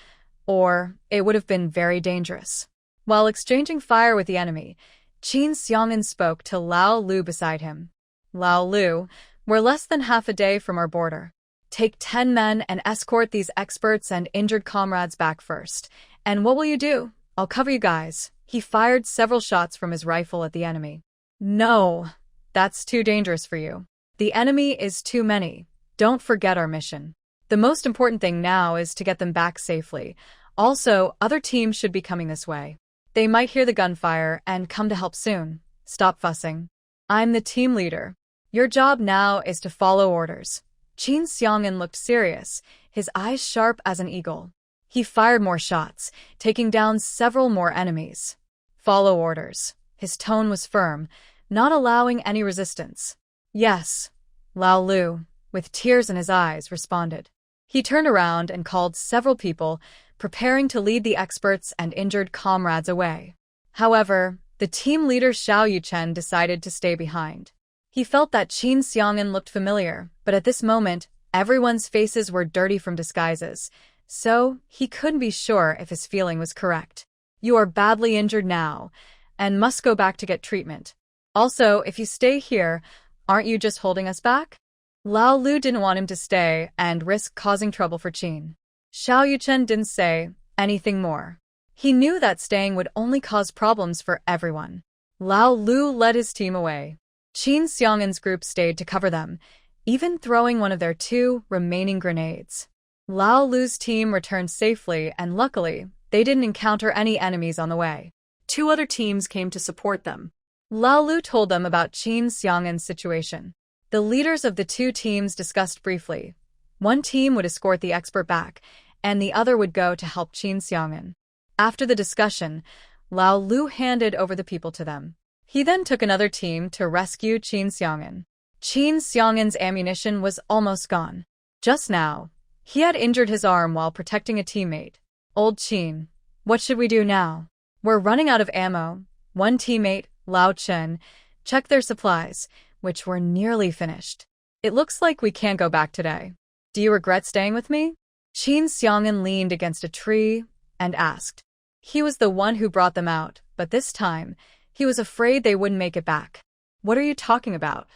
or it would have been very dangerous. While exchanging fire with the enemy, Qin Xiang'an spoke to Lao Lu beside him. "Lao Lu, we're less than half a day from our border. Take 10 men and escort these experts and injured comrades back first. And what will you do? I'll cover you guys." He fired several shots from his rifle at the enemy. "No, that's too dangerous for you. The enemy is too many. Don't forget our mission. The most important thing now is to get them back safely. Also, other teams should be coming this way. They might hear the gunfire and come to help soon. Stop fussing. I'm the team leader. Your job now is to follow orders." Qin Xiang'an looked serious, his eyes sharp as an eagle. He fired more shots, taking down several more enemies. "Follow orders." His tone was firm, not allowing any resistance. "Yes," Lao Lu, with tears in his eyes, responded. He turned around and called several people, preparing to lead the experts and injured comrades away. However, the team leader Xiao Yuchen decided to stay behind. He felt that Qin Xiang'an looked familiar, but at this moment, everyone's faces were dirty from disguises, so he couldn't be sure if his feeling was correct. "You are badly injured now, and must go back to get treatment. Also, if you stay here, aren't you just holding us back?" Lao Lu didn't want him to stay and risk causing trouble for Qin. Xiao Yuchen didn't say anything more. He knew that staying would only cause problems for everyone. Lao Lu led his team away. Qin Xiang'an's group stayed to cover them, even throwing one of their 2 remaining grenades. Lao Lu's team returned safely, and luckily, they didn't encounter any enemies on the way. 2 other teams came to support them. Lao Lu told them about Qin Xiang'an's situation. The leaders of the 2 teams discussed briefly. One team would escort the expert back, and the other would go to help Qin Xiang'an. After the discussion, Lao Lu handed over the people to them. He then took another team to rescue Qin Xiang'an. Qin Xiang'an's ammunition was almost gone. Just now, He had injured his arm while protecting a teammate. Old Qin, what should we do now? We're running out of ammo. One teammate, Lao Chen, checked their supplies, which were nearly finished. It looks like we can't go back today. Do you regret staying with me? Qin Xiang'an leaned against a tree and asked. He was the one who brought them out, but this time, he was afraid they wouldn't make it back. What are you talking about?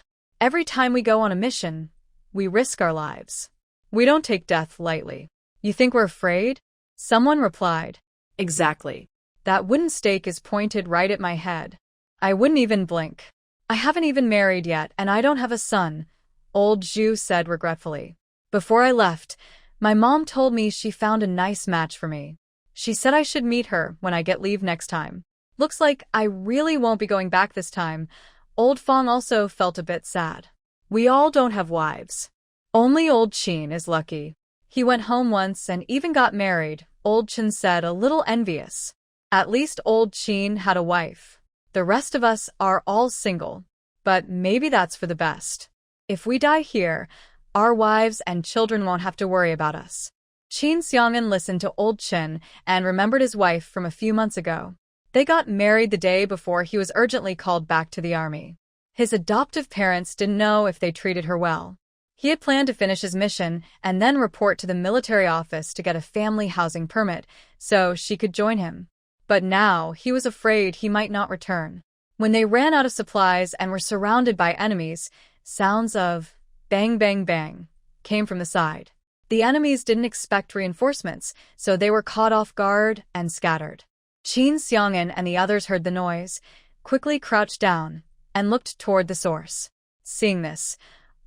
Every time we go on a mission, we risk our lives. We don't take death lightly. You think we're afraid? Someone replied. Exactly. That wooden stake is pointed right at my head. I wouldn't even blink. I haven't even married yet, and I don't have a son, old Zhu said regretfully. Before I left, my mom told me she found a nice match for me. She said I should meet her when I get leave next time. Looks like I really won't be going back this time. Old Fong also felt a bit sad. We all don't have wives. Only old Qin is lucky. He went home once and even got married, old Chen said, a little envious. At least old Qin had a wife. The rest of us are all single. But maybe that's for the best. If we die here, our wives and children won't have to worry about us. Qin Xiang'an listened to old Chen and remembered his wife from a few months ago. They got married the day before he was urgently called back to the army. His adoptive parents didn't know if they treated her well. He had planned to finish his mission and then report to the military office to get a family housing permit so she could join him. But now he was afraid he might not return. When they ran out of supplies and were surrounded by enemies, sounds of bang, bang, bang came from the side. The enemies didn't expect reinforcements, so they were caught off guard and scattered. Qin Xiang'an and the others heard the noise, quickly crouched down, and looked toward the source. Seeing this,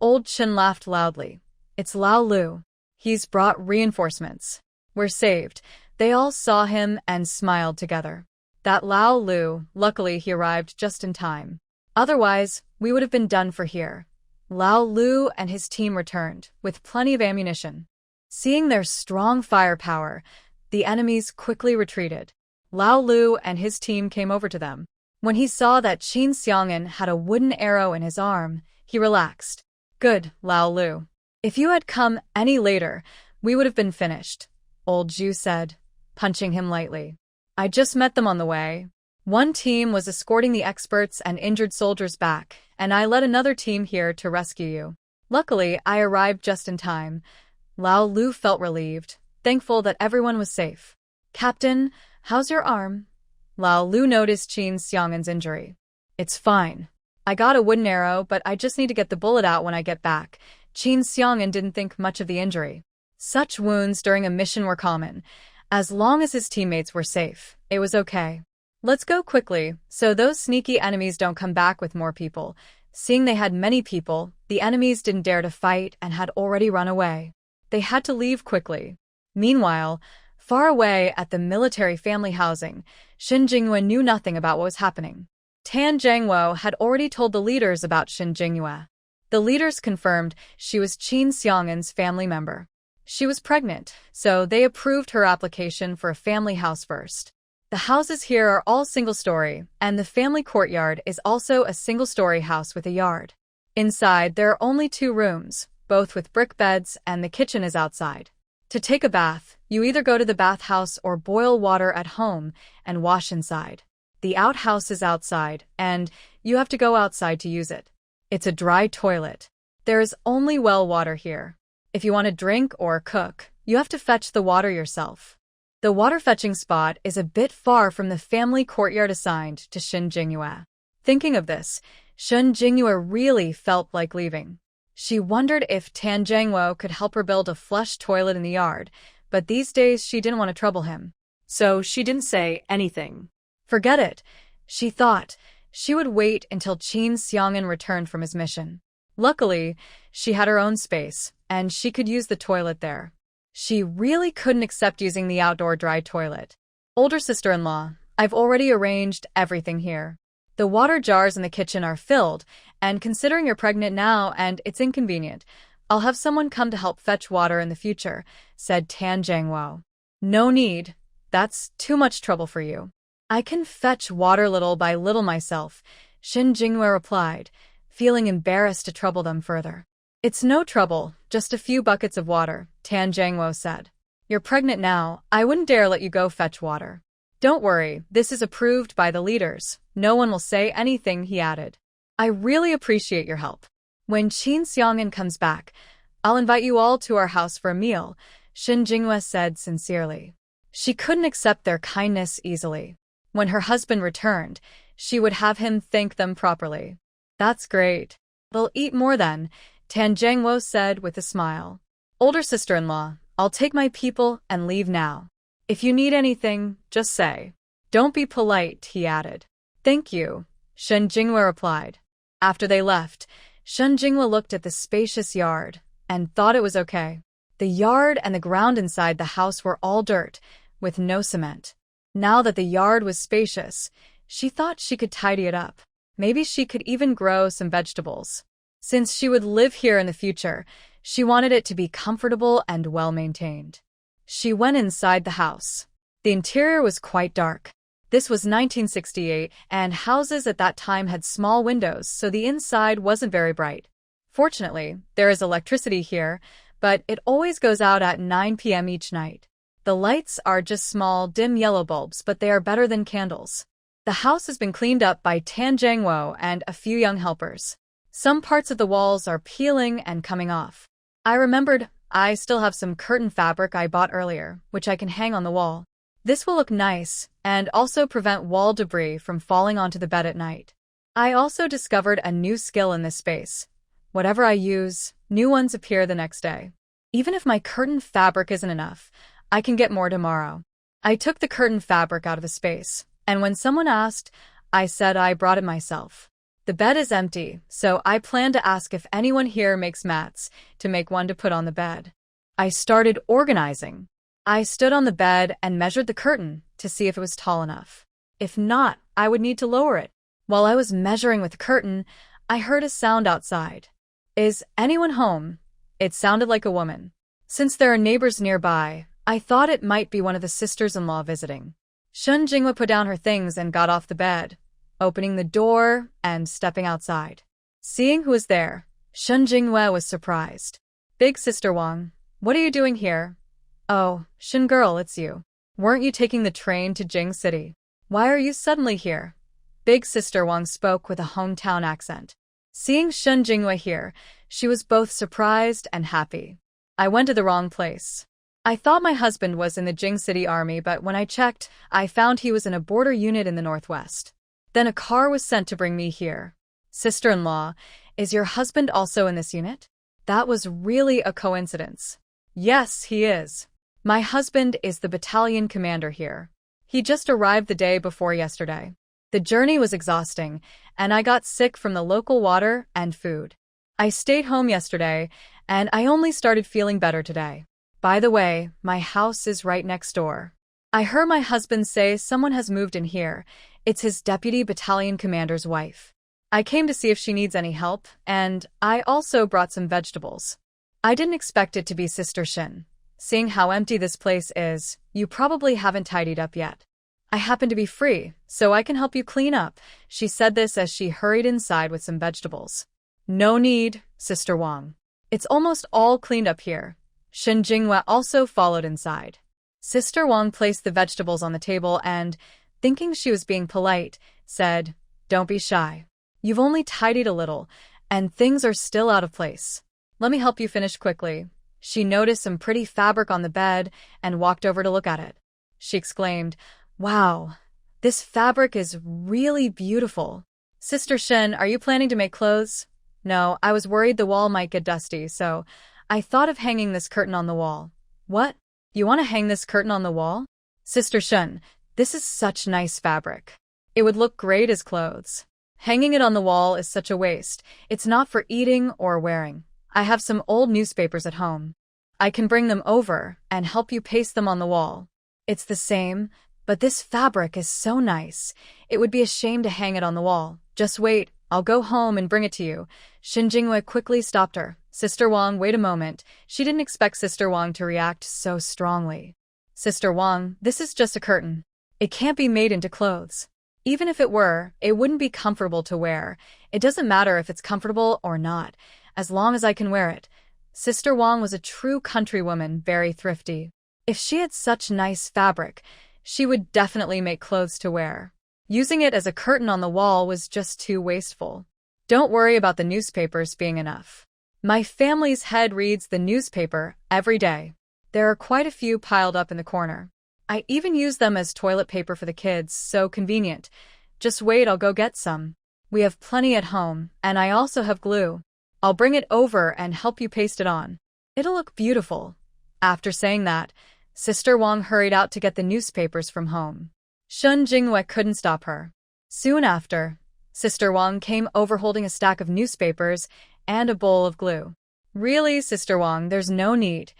old Chen laughed loudly. It's Lao Lu. He's brought reinforcements. We're saved. They all saw him and smiled together. That Lao Lu, luckily he arrived just in time. Otherwise, we would have been done for here. Lao Lu and his team returned, with plenty of ammunition. Seeing their strong firepower, the enemies quickly retreated. Lao Lu and his team came over to them. When he saw that Qin Xiang'an had a wooden arrow in his arm, he relaxed. Good, Lao Lu. If you had come any later, we would have been finished, old Zhu said, punching him lightly. I just met them on the way. One team was escorting the experts and injured soldiers back, and I led another team here to rescue you. Luckily, I arrived just in time. Lao Lu felt relieved, thankful that everyone was safe. Captain, how's your arm? Lao Lu noticed Qin Xiang'an's injury. It's fine. I got a wooden arrow, but I just need to get the bullet out when I get back. Qin Xiang'an didn't think much of the injury. Such wounds during a mission were common. As long as his teammates were safe, it was okay. Let's go quickly, so those sneaky enemies don't come back with more people. Seeing they had many people, the enemies didn't dare to fight and had already run away. They had to leave quickly. Meanwhile, far away at the military family housing, Shin Jingyue knew nothing about what was happening. Tan Zhangwo had already told the leaders about Shin Jingyue. The leaders confirmed she was Qin Xiang'an's family member. She was pregnant, so they approved her application for a family house first. The houses here are all single-story, and the family courtyard is also a single-story house with a yard. Inside, there are only 2 rooms, both with brick beds, and the kitchen is outside. To take a bath, you either go to the bathhouse or boil water at home and wash inside. The outhouse is outside, and you have to go outside to use it. It's a dry toilet. There is only well water here. If you want to drink or cook, you have to fetch the water yourself. The water fetching spot is a bit far from the family courtyard assigned to Shin Jingyue. Thinking of this, Shin Jingyue really felt like leaving. She wondered if Tan Zhangwo could help her build a flush toilet in the yard, but these days she didn't want to trouble him. So she didn't say anything. Forget it, she thought. She would wait until Qin Xiang'an returned from his mission. Luckily, she had her own space, and she could use the toilet there. She really couldn't accept using the outdoor dry toilet. Older sister-in-law, I've already arranged everything here. The water jars in the kitchen are filled, and considering you're pregnant now and it's inconvenient, I'll have someone come to help fetch water in the future, said Tan Zhangwo. No need. That's too much trouble for you. I can fetch water little by little myself, Shin Jingyue replied, feeling embarrassed to trouble them further. It's no trouble, just a few buckets of water, Tan Jangwo said. You're pregnant now, I wouldn't dare let you go fetch water. Don't worry, this is approved by the leaders. No one will say anything, he added. I really appreciate your help. When Qin Xiang'an comes back, I'll invite you all to our house for a meal, Shen Jinghua said sincerely. She couldn't accept their kindness easily. When her husband returned, she would have him thank them properly. That's great. They'll eat more then, Tan Jangwo said with a smile. Older sister-in-law, I'll take my people and leave now. If you need anything, just say. Don't be polite, he added. Thank you, Shen Jinghua replied. After they left, Shen Jinghua looked at the spacious yard and thought it was okay. The yard and the ground inside the house were all dirt, with no cement. Now that the yard was spacious, she thought she could tidy it up. Maybe she could even grow some vegetables. Since she would live here in the future, she wanted it to be comfortable and well-maintained. She went inside the house. The interior was quite dark. This was 1968, and houses at that time had small windows, so the inside wasn't very bright. Fortunately, there is electricity here, but it always goes out at 9 p.m. each night. The lights are just small, dim yellow bulbs, but they are better than candles. The house has been cleaned up by Tan Jangwo and a few young helpers. Some parts of the walls are peeling and coming off. I remembered I still have some curtain fabric I bought earlier, which I can hang on the wall. This will look nice and also prevent wall debris from falling onto the bed at night. I also discovered a new skill in this space. Whatever I use, new ones appear the next day. Even if my curtain fabric isn't enough, I can get more tomorrow. I took the curtain fabric out of the space, and when someone asked, I said I brought it myself. The bed is empty, so I plan to ask if anyone here makes mats to make one to put on the bed. I started organizing. I stood on the bed and measured the curtain to see if it was tall enough. If not, I would need to lower it. While I was measuring with the curtain, I heard a sound outside. Is anyone home? It sounded like a woman. Since there are neighbors nearby, I thought it might be one of the sisters-in-law visiting. Shen Jinghua put down her things and got off the bed, opening the door and stepping outside. Seeing who was there, Shen Jinghua was surprised. Big Sister Wang, what are you doing here? Oh, Shen girl, it's you. Weren't you taking the train to Jing City? Why are you suddenly here? Big Sister Wang spoke with a hometown accent. Seeing Shen Jinghua here, she was both surprised and happy. I went to the wrong place. I thought my husband was in the Jing City Army, but when I checked, I found he was in a border unit in the northwest. Then a car was sent to bring me here. Sister-in-law, is your husband also in this unit? That was really a coincidence. Yes, he is. My husband is the battalion commander here. He just arrived the day before yesterday. The journey was exhausting, and I got sick from the local water and food. I stayed home yesterday, and I only started feeling better today. By the way, my house is right next door. I heard my husband say someone has moved in here. It's his deputy battalion commander's wife. I came to see if she needs any help, and I also brought some vegetables. I didn't expect it to be Sister Shin. Seeing how empty this place is, you probably haven't tidied up yet. I happen to be free, so I can help you clean up. She said this as she hurried inside with some vegetables. No need, Sister Wang. It's almost all cleaned up here. Shen Jinghua also followed inside. Sister Wang placed the vegetables on the table and, thinking she was being polite, said, Don't be shy. You've only tidied a little, and things are still out of place. Let me help you finish quickly. She noticed some pretty fabric on the bed and walked over to look at it. She exclaimed, Wow, this fabric is really beautiful. Sister Shen, are you planning to make clothes? No, I was worried the wall might get dusty, so I thought of hanging this curtain on the wall. What? You want to hang this curtain on the wall? Sister Shen, this is such nice fabric. It would look great as clothes. Hanging it on the wall is such a waste. It's not for eating or wearing. I have some old newspapers at home. I can bring them over and help you paste them on the wall. It's the same, but this fabric is so nice. It would be a shame to hang it on the wall. Just wait, I'll go home and bring it to you. Shen Jinghua quickly stopped her. Sister Wang, wait a moment. She didn't expect Sister Wang to react so strongly. Sister Wang, this is just a curtain. It can't be made into clothes. Even if it were, it wouldn't be comfortable to wear. It doesn't matter if it's comfortable or not. as long as I can wear it. Sister Wang was a true countrywoman, very thrifty. If she had such nice fabric, she would definitely make clothes to wear. Using it as a curtain on the wall was just too wasteful. Don't worry about the newspapers being enough. My family's head reads the newspaper every day. There are quite a few piled up in the corner. I even use them as toilet paper for the kids, so convenient. Just wait, I'll go get some. We have plenty at home, and I also have glue. I'll bring it over and help you paste it on. It'll look beautiful. After saying that, Sister Wang hurried out to get the newspapers from home. Shun Jingwei couldn't stop her. Soon after, Sister Wang came over holding a stack of newspapers and a bowl of glue. Really, Sister Wang, there's no need.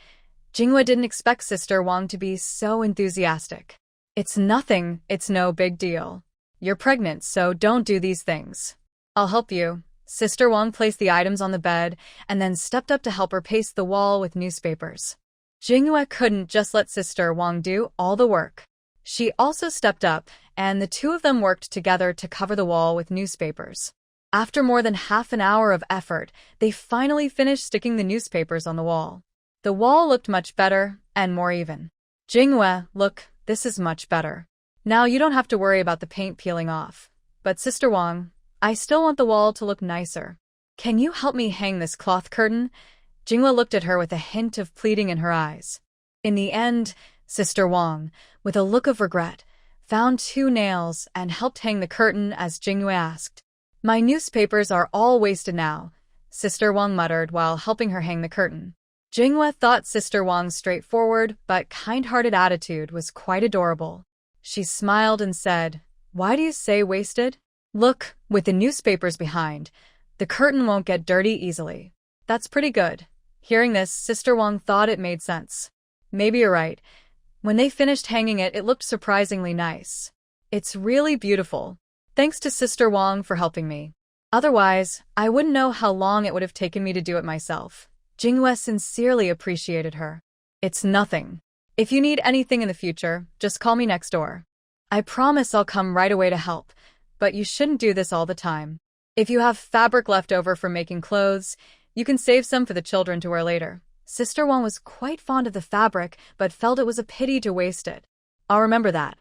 Jingwei didn't expect Sister Wang to be so enthusiastic. It's nothing, it's no big deal. You're pregnant, so don't do these things. I'll help you. Sister Wang placed the items on the bed and then stepped up to help her paste the wall with newspapers. Jingwei couldn't just let Sister Wang do all the work. She also stepped up, and the two of them worked together to cover the wall with newspapers. After more than half an hour of effort, they finally finished sticking the newspapers on the wall. The wall looked much better and more even. Jingwei, look, this is much better. Now you don't have to worry about the paint peeling off. But Sister Wang, I still want the wall to look nicer. Can you help me hang this cloth curtain? Jingwei looked at her with a hint of pleading in her eyes. In the end, Sister Wang, with a look of regret, found 2 nails and helped hang the curtain as Jingwei asked. My newspapers are all wasted now, Sister Wang muttered while helping her hang the curtain. Jingwei thought Sister Wang's straightforward but kind-hearted attitude was quite adorable. She smiled and said, Why do you say wasted? Look, with the newspapers behind, the curtain won't get dirty easily. That's pretty good. Hearing this, Sister Wang thought it made sense. Maybe you're right. When they finished hanging it, it looked surprisingly nice. It's really beautiful. Thanks to Sister Wang for helping me. Otherwise, I wouldn't know how long it would have taken me to do it myself. Jingwei sincerely appreciated her. It's nothing. If you need anything in the future, just call me next door. I promise I'll come right away to help, but you shouldn't do this all the time. If you have fabric left over from making clothes, you can save some for the children to wear later. Sister Wang was quite fond of the fabric, but felt it was a pity to waste it. I'll remember that.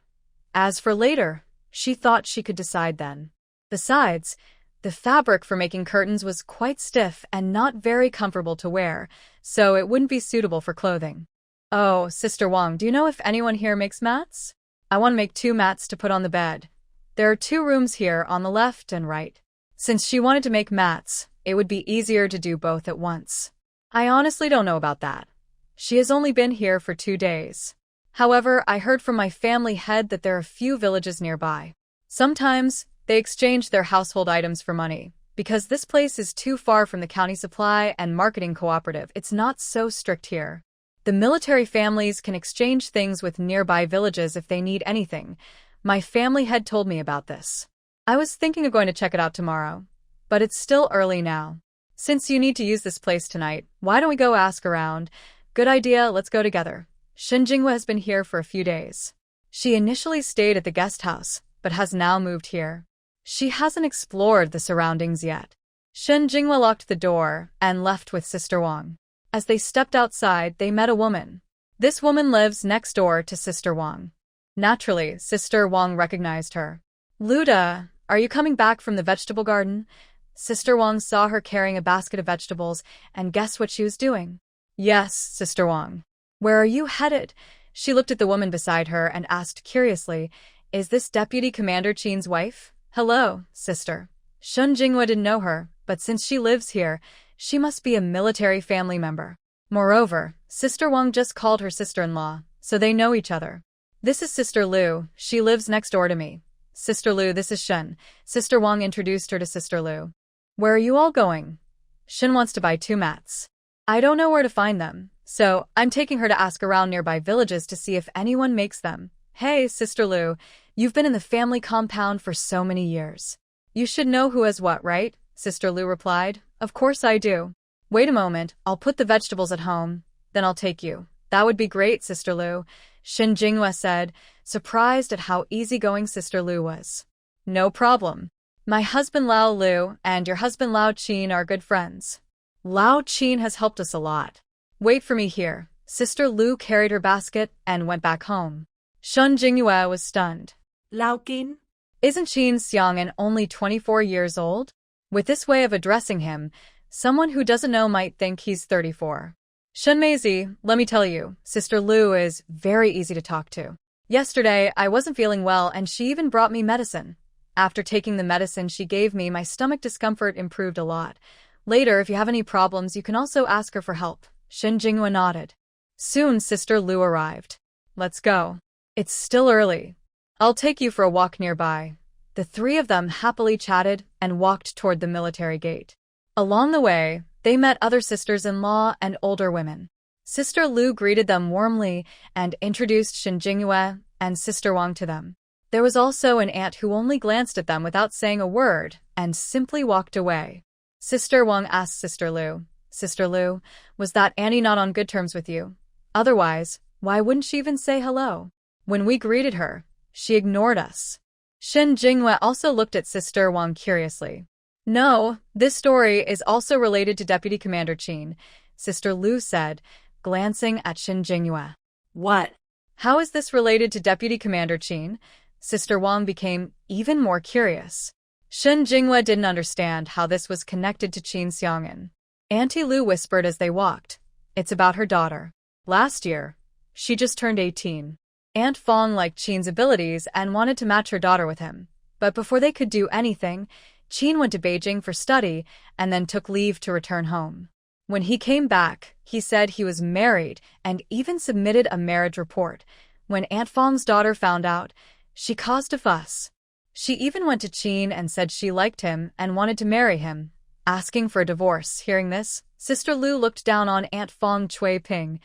As for later, she thought she could decide then. Besides, the fabric for making curtains was quite stiff and not very comfortable to wear, so it wouldn't be suitable for clothing. Oh, Sister Wang, do you know if anyone here makes mats? I want to make 2 mats to put on the bed. There are 2 rooms here on the left and right. Since she wanted to make mats, it would be easier to do both at once. I honestly don't know about that. She has only been here for 2 days. However, I heard from my family head that there are few villages nearby. Sometimes, they exchange their household items for money. Because this place is too far from the county supply and marketing cooperative, it's not so strict here. The military families can exchange things with nearby villages if they need anything. My family had told me about this. I was thinking of going to check it out tomorrow. But it's still early now. Since you need to use this place tonight, why don't we go ask around? Good idea, let's go together. Shen Jingwei has been here for a few days. She initially stayed at the guest house, but has now moved here. She hasn't explored the surroundings yet. Shen Jingwei locked the door and left with Sister Wang. As they stepped outside, they met a woman. This woman lives next door to Sister Wang. Naturally, Sister Wang recognized her. Luda, are you coming back from the vegetable garden? Sister Wang saw her carrying a basket of vegetables and guessed what she was doing. Yes, Sister Wang. Where are you headed? She looked at the woman beside her and asked curiously, Is this Deputy Commander Qin's wife? Hello, sister. Shun Jingwei didn't know her, but since she lives here, she must be a military family member. Moreover, Sister Wang just called her sister-in-law, so they know each other. This is Sister Lu, she lives next door to me. Sister Lu, this is Shun. Sister Wang introduced her to Sister Lu. Where are you all going? Shun wants to buy 2 mats. I don't know where to find them, so I'm taking her to ask around nearby villages to see if anyone makes them. Hey, Sister Lu, you've been in the family compound for so many years. You should know who has what, right? Sister Lu replied. Of course I do. Wait a moment, I'll put the vegetables at home, then I'll take you. That would be great, Sister Lu, Shin Jinghua said, surprised at how easygoing Sister Lu was. No problem. My husband Lao Lu and your husband Lao Qin are good friends. Lao Qin has helped us a lot. Wait for me here. Sister Lu carried her basket and went back home. Shun Jingyue was stunned. Lao Qin? Isn't Qin Xiang'an only 24 years old? With this way of addressing him, someone who doesn't know might think he's 34. Shun Meizi, let me tell you, Sister Lu is very easy to talk to. Yesterday, I wasn't feeling well and she even brought me medicine. After taking the medicine she gave me, my stomach discomfort improved a lot. Later, if you have any problems, you can also ask her for help. Shin Jinghua nodded. Soon, Sister Lu arrived. Let's go. It's still early. I'll take you for a walk nearby. The three of them happily chatted and walked toward the military gate. Along the way, they met other sisters-in-law and older women. Sister Lu greeted them warmly and introduced Shin Jingyue and Sister Wang to them. There was also an aunt who only glanced at them without saying a word and simply walked away. Sister Wang asked Sister Lu, Sister Lu, was that auntie not on good terms with you? Otherwise, why wouldn't she even say hello? When we greeted her, she ignored us. Shin Jingyue also looked at Sister Wang curiously. No, this story is also related to Deputy Commander Qin, Sister Lu said, glancing at Shin Jingyue. What? How is this related to Deputy Commander Qin? Sister Wang became even more curious. Shin Jingyue didn't understand how this was connected to Qin Xiang'an. Auntie Lu whispered as they walked. It's about her daughter. Last year, she just turned 18. Aunt Fong liked Qin's abilities and wanted to match her daughter with him. But before they could do anything, Qin went to Beijing for study and then took leave to return home. When he came back, he said he was married and even submitted a marriage report. When Aunt Fong's daughter found out, she caused a fuss. She even went to Qin and said she liked him and wanted to marry him, asking for a divorce. Hearing this, Sister Lu looked down on Aunt Fong Chui Ping,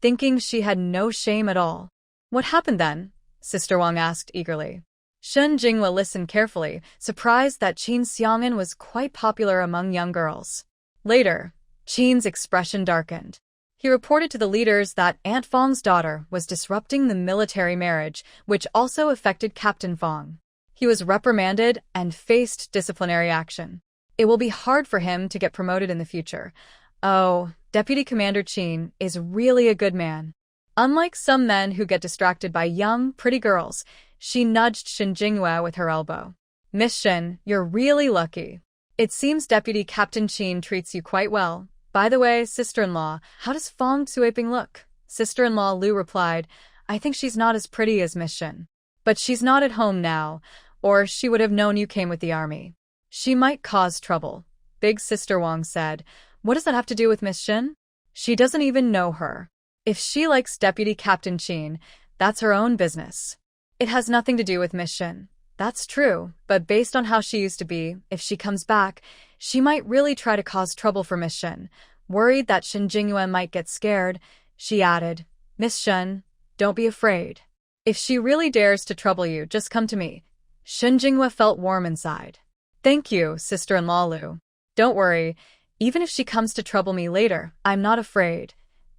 thinking she had no shame at all. What happened then? Sister Wang asked eagerly. Shin Jinghua listened carefully, surprised that Qin Xiang'an was quite popular among young girls. Later, Qin's expression darkened. He reported to the leaders that Aunt Fong's daughter was disrupting the military marriage, which also affected Captain Fong. He was reprimanded and faced disciplinary action. It will be hard for him to get promoted in the future. Oh, Deputy Commander Qin is really a good man. Unlike some men who get distracted by young, pretty girls, she nudged Shin Jinghua with her elbow. Miss Shin, you're really lucky. It seems Deputy Captain Qin treats you quite well. By the way, sister-in-law, how does Fong Cuiping look? Sister-in-law Lu replied, I think she's not as pretty as Miss Shin. But she's not at home now, or she would have known you came with the army. She might cause trouble. Big Sister Wang said, what does that have to do with Miss Shin? She doesn't even know her. If she likes Deputy Captain Qin, that's her own business. It has nothing to do with Miss Shin. That's true, but based on how she used to be, if she comes back, she might really try to cause trouble for Miss Shin. Worried that Shin Jinghua might get scared, she added, Miss Shin, don't be afraid. If she really dares to trouble you, just come to me. Shin Jinghua felt warm inside. Thank you, sister-in-law Lu. Don't worry, even if she comes to trouble me later, I'm not afraid.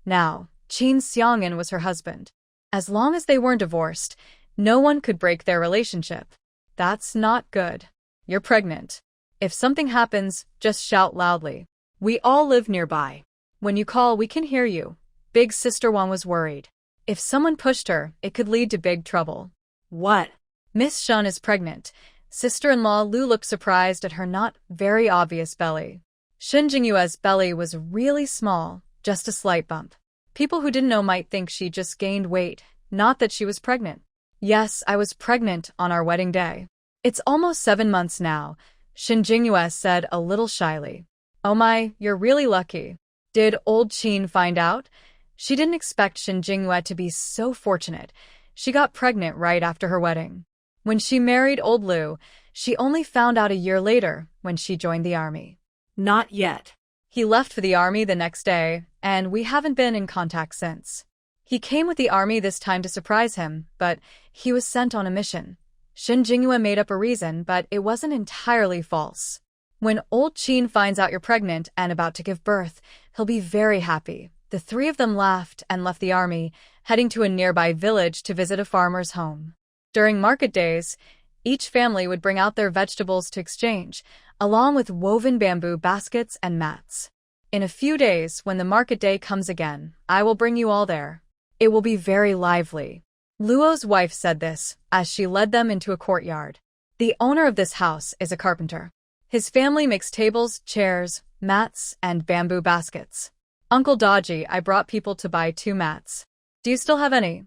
Now, Qin Xiang'an was her husband. As long as they weren't divorced, no one could break their relationship. That's not good. You're pregnant. If something happens, just shout loudly. We all live nearby. When you call, we can hear you. Big Sister Wang was worried. If someone pushed her, it could lead to big trouble. What? Miss Shun is pregnant. Sister-in-law Lu looked surprised at her not very obvious belly. Shin Jinghua's belly was really small, just a slight bump. People who didn't know might think she just gained weight, not that she was pregnant. Yes, I was pregnant on our wedding day. It's almost 7 months now, Shin Jinghua said a little shyly. Oh my, you're really lucky. Did old Qin find out? She didn't expect Shin Jinghua to be so fortunate. She got pregnant right after her wedding. When she married old Lu, she only found out a year later when she joined the army. Not yet. He left for the army the next day, and we haven't been in contact since. He came with the army this time to surprise him, but he was sent on a mission. Shin Jinghua made up a reason, but it wasn't entirely false. When old Qin finds out you're pregnant and about to give birth, he'll be very happy. The three of them laughed and left the army, heading to a nearby village to visit a farmer's home. During market days, each family would bring out their vegetables to exchange, along with woven bamboo baskets and mats. In a few days, when the market day comes again, I will bring you all there. It will be very lively. Luo's wife said this as she led them into a courtyard. The owner of this house is a carpenter. His family makes tables, chairs, mats, and bamboo baskets. Uncle Dodgy, I brought people to buy 2 mats. Do you still have any?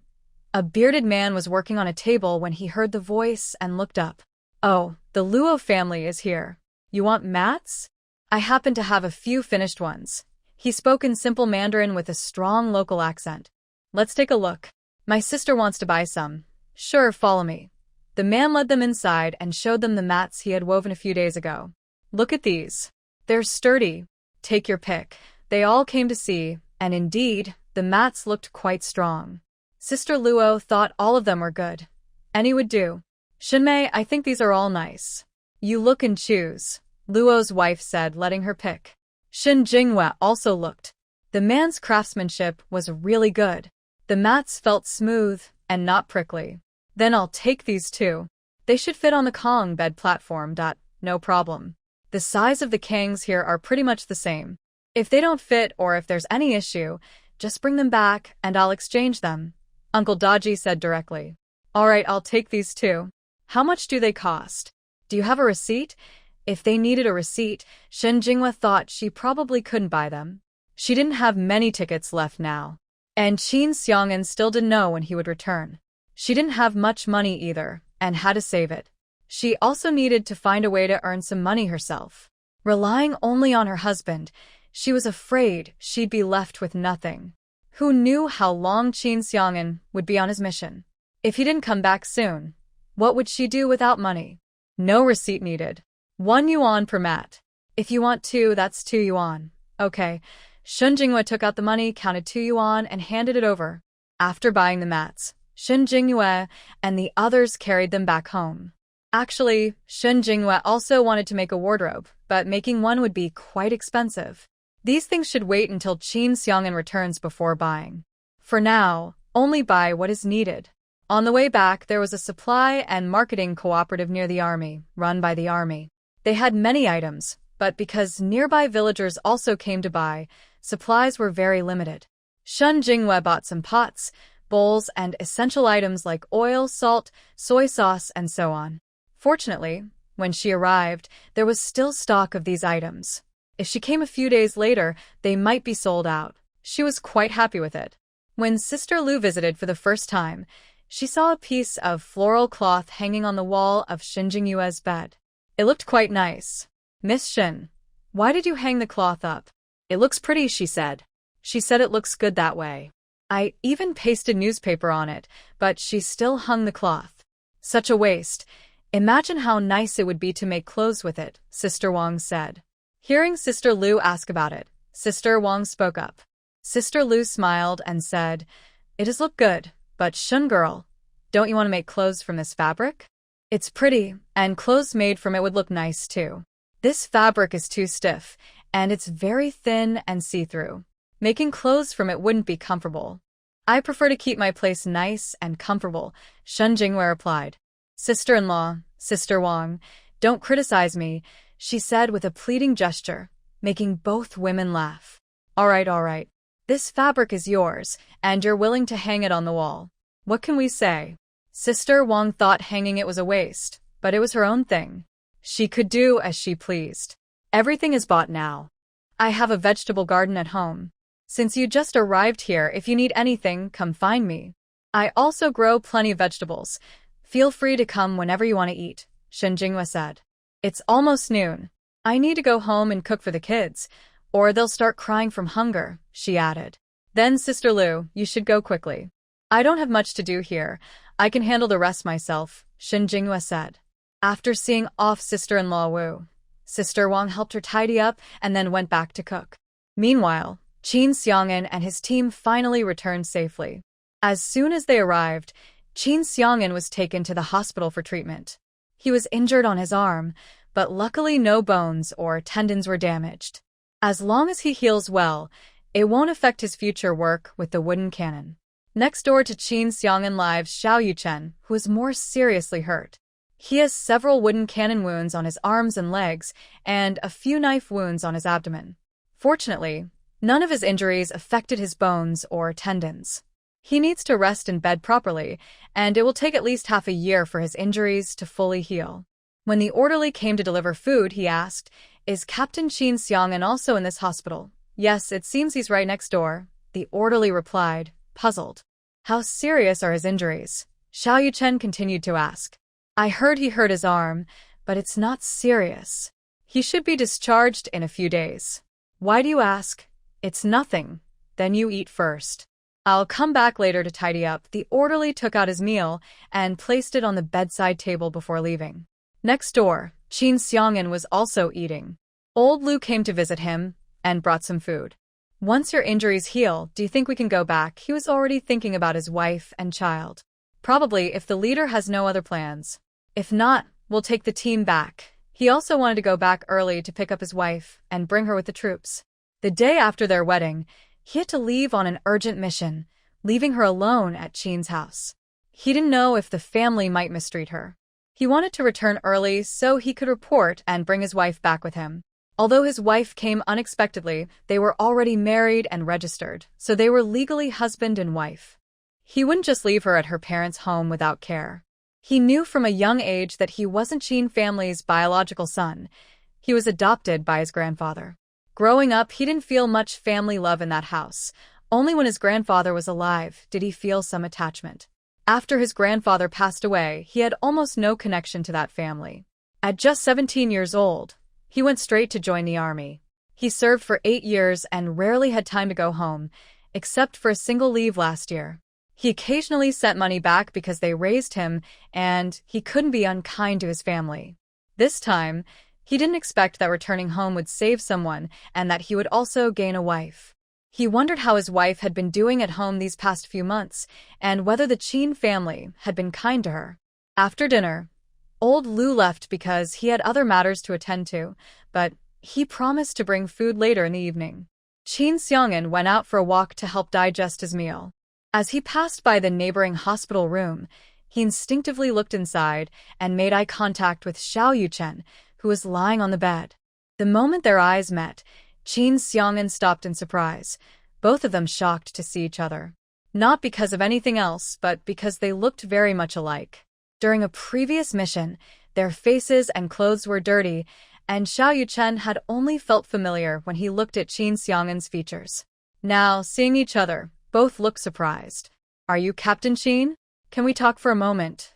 A bearded man was working on a table when he heard the voice and looked up. Oh, the Luo family is here. You want mats? I happen to have a few finished ones. He spoke in simple Mandarin with a strong local accent. Let's take a look. My sister wants to buy some. Sure, follow me. The man led them inside and showed them the mats he had woven a few days ago. Look at these. They're sturdy. Take your pick. They all came to see, and indeed, the mats looked quite strong. Sister Luo thought all of them were good. Any would do. Shinmei, I think these are all nice. You look and choose, Luo's wife said, letting her pick. Shin Jinghua also looked. The man's craftsmanship was really good. The mats felt smooth and not prickly. Then I'll take these 2. They should fit on the Kong bed platform. No problem. The size of the kangs here are pretty much the same. If they don't fit or if there's any issue, just bring them back and I'll exchange them, Uncle Dodgy said directly. All right, I'll take these 2. How much do they cost? Do you have a receipt? If they needed a receipt, Shin Jinghua thought she probably couldn't buy them. She didn't have many tickets left now. And Qin Xiang'an still didn't know when he would return. She didn't have much money either, and had to save it. She also needed to find a way to earn some money herself. Relying only on her husband, she was afraid she'd be left with nothing. Who knew how long Qin Xiang'an would be on his mission? If he didn't come back soon, what would she do without money? No receipt needed. 1 yuan per mat. If you want 2, that's 2 yuan. Okay. Shin Jinghua took out the money, counted 2 yuan, and handed it over. After buying the mats, Shin Jinghua and the others carried them back home. Actually, Shin Jinghua also wanted to make a wardrobe, but making one would be quite expensive. These things should wait until Qin Xiang'an returns before buying. For now, only buy what is needed. On the way back, there was a supply and marketing cooperative near the army, run by the army. They had many items, but because nearby villagers also came to buy, supplies were very limited. Shin Jinghua bought some pots, bowls, and essential items like oil, salt, soy sauce, and so on. Fortunately, when she arrived, there was still stock of these items. If she came a few days later, they might be sold out. She was quite happy with it. When Sister Lu visited for the first time, she saw a piece of floral cloth hanging on the wall of Shin Jinghua's bed. It looked quite nice. Miss Shin, why did you hang the cloth up? It looks pretty, she said. She said it looks good that way. I even pasted newspaper on it, but she still hung the cloth. Such a waste. Imagine how nice it would be to make clothes with it, Sister Wang said. Hearing Sister Lu ask about it, Sister Wang spoke up. Sister Lu smiled and said, It does look good, but Shun girl, don't you want to make clothes from this fabric? It's pretty, and clothes made from it would look nice too. This fabric is too stiff, and it's very thin and see-through. Making clothes from it wouldn't be comfortable. I prefer to keep my place nice and comfortable, Shun Jinghua replied. Sister-in-law, Sister Wang, don't criticize me, she said with a pleading gesture, making both women laugh. All right. This fabric is yours, and you're willing to hang it on the wall. What can we say? Sister Wang thought hanging it was a waste, but it was her own thing. She could do as she pleased. Everything is bought now. I have a vegetable garden at home. Since you just arrived here, if you need anything, come find me. I also grow plenty of vegetables. Feel free to come whenever you want to eat, Shin Jinghua said. It's almost noon. I need to go home and cook for the kids, or they'll start crying from hunger, she added. Then Sister Lu, you should go quickly. I don't have much to do here. I can handle the rest myself, Shin Jinghua said. After seeing off sister-in-law Wu, Sister Wang helped her tidy up and then went back to cook. Meanwhile, Qin Xiang'an and his team finally returned safely. As soon as they arrived, Qin Xiang'an was taken to the hospital for treatment. He was injured on his arm, but luckily no bones or tendons were damaged. As long as he heals well, it won't affect his future work with the wooden cannon. Next door to Qin Xiang'an lives Xiao Yuchen, who is more seriously hurt. He has several wooden cannon wounds on his arms and legs, and a few knife wounds on his abdomen. Fortunately, none of his injuries affected his bones or tendons. He needs to rest in bed properly, and it will take at least half a year for his injuries to fully heal. When the orderly came to deliver food, he asked, "Is Captain Qin Xiang'an also in this hospital?" "Yes, it seems he's right next door," the orderly replied, puzzled. "How serious are his injuries?" Xiao Yuchen continued to ask. "I heard he hurt his arm, but it's not serious. He should be discharged in a few days." "Why do you ask?" "It's nothing. Then you eat first. I'll come back later to tidy up." The orderly took out his meal and placed it on the bedside table before leaving. Next door, Qin Xiang'an was also eating. Old Lu came to visit him and brought some food. "Once your injuries heal, do you think we can go back?" He was already thinking about his wife and child. "Probably, if the leader has no other plans. If not, we'll take the team back." He also wanted to go back early to pick up his wife and bring her with the troops. The day after their wedding, he had to leave on an urgent mission, leaving her alone at Qin's house. He didn't know if the family might mistreat her. He wanted to return early so he could report and bring his wife back with him. Although his wife came unexpectedly, they were already married and registered, so they were legally husband and wife. He wouldn't just leave her at her parents' home without care. He knew from a young age that he wasn't Qin family's biological son. He was adopted by his grandfather. Growing up, he didn't feel much family love in that house. Only when his grandfather was alive did he feel some attachment. After his grandfather passed away, he had almost no connection to that family. At just 17 years old, he went straight to join the army. He served for 8 years and rarely had time to go home, except for a single leave last year. He occasionally sent money back because they raised him, and he couldn't be unkind to his family. This time, he didn't expect that returning home would save someone and that he would also gain a wife. He wondered how his wife had been doing at home these past few months, and whether the Qin family had been kind to her. After dinner, old Lu left because he had other matters to attend to, but he promised to bring food later in the evening. Qin Xiang'an went out for a walk to help digest his meal. As he passed by the neighboring hospital room, he instinctively looked inside and made eye contact with Xiao Yuchen, who was lying on the bed. The moment their eyes met, Qin Xiang'an stopped in surprise, both of them shocked to see each other. Not because of anything else, but because they looked very much alike. During a previous mission, their faces and clothes were dirty, and Xiao Yuchen had only felt familiar when he looked at Qin Xiang'an's features. Now, seeing each other, both looked surprised. "Are you Captain Qin? Can we talk for a moment?"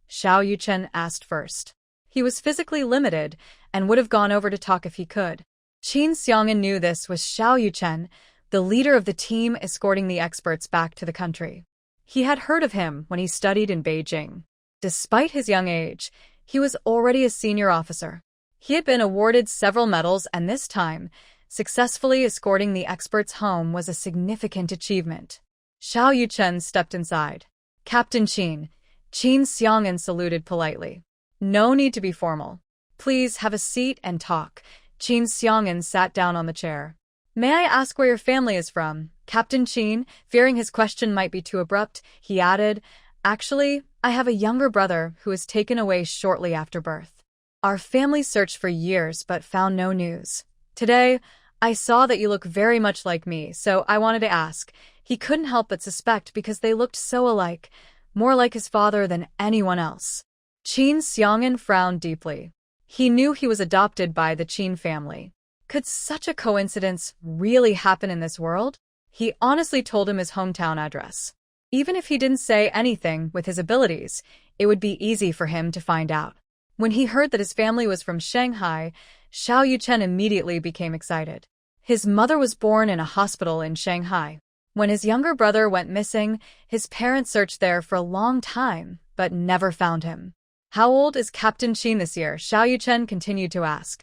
Xiao Yuchen asked first. He was physically limited and would have gone over to talk if he could. Qin Xiang'an knew this was Xiao Yuchen, the leader of the team escorting the experts back to the country. He had heard of him when he studied in Beijing. Despite his young age, he was already a senior officer. He had been awarded several medals, and this time, successfully escorting the experts home was a significant achievement. Xiao Yuchen stepped inside. "Captain Qin." Qin Xiang'an saluted politely. "No need to be formal. Please have a seat and talk." Qin Xiang'an sat down on the chair. "May I ask where your family is from?" Captain Qin, fearing his question might be too abrupt, he added, "Actually, I have a younger brother who was taken away shortly after birth. Our family searched for years but found no news. Today, I saw that you look very much like me, so I wanted to ask." He couldn't help but suspect because they looked so alike, more like his father than anyone else. Qin Xiang'an frowned deeply. He knew he was adopted by the Qin family. Could such a coincidence really happen in this world? He honestly told him his hometown address. Even if he didn't say anything with his abilities, it would be easy for him to find out. When he heard that his family was from Shanghai, Xiao Yuchen immediately became excited. His mother was born in a hospital in Shanghai. When his younger brother went missing, his parents searched there for a long time, but never found him. "How old is Captain Qin this year?" Xiao Yuchen continued to ask.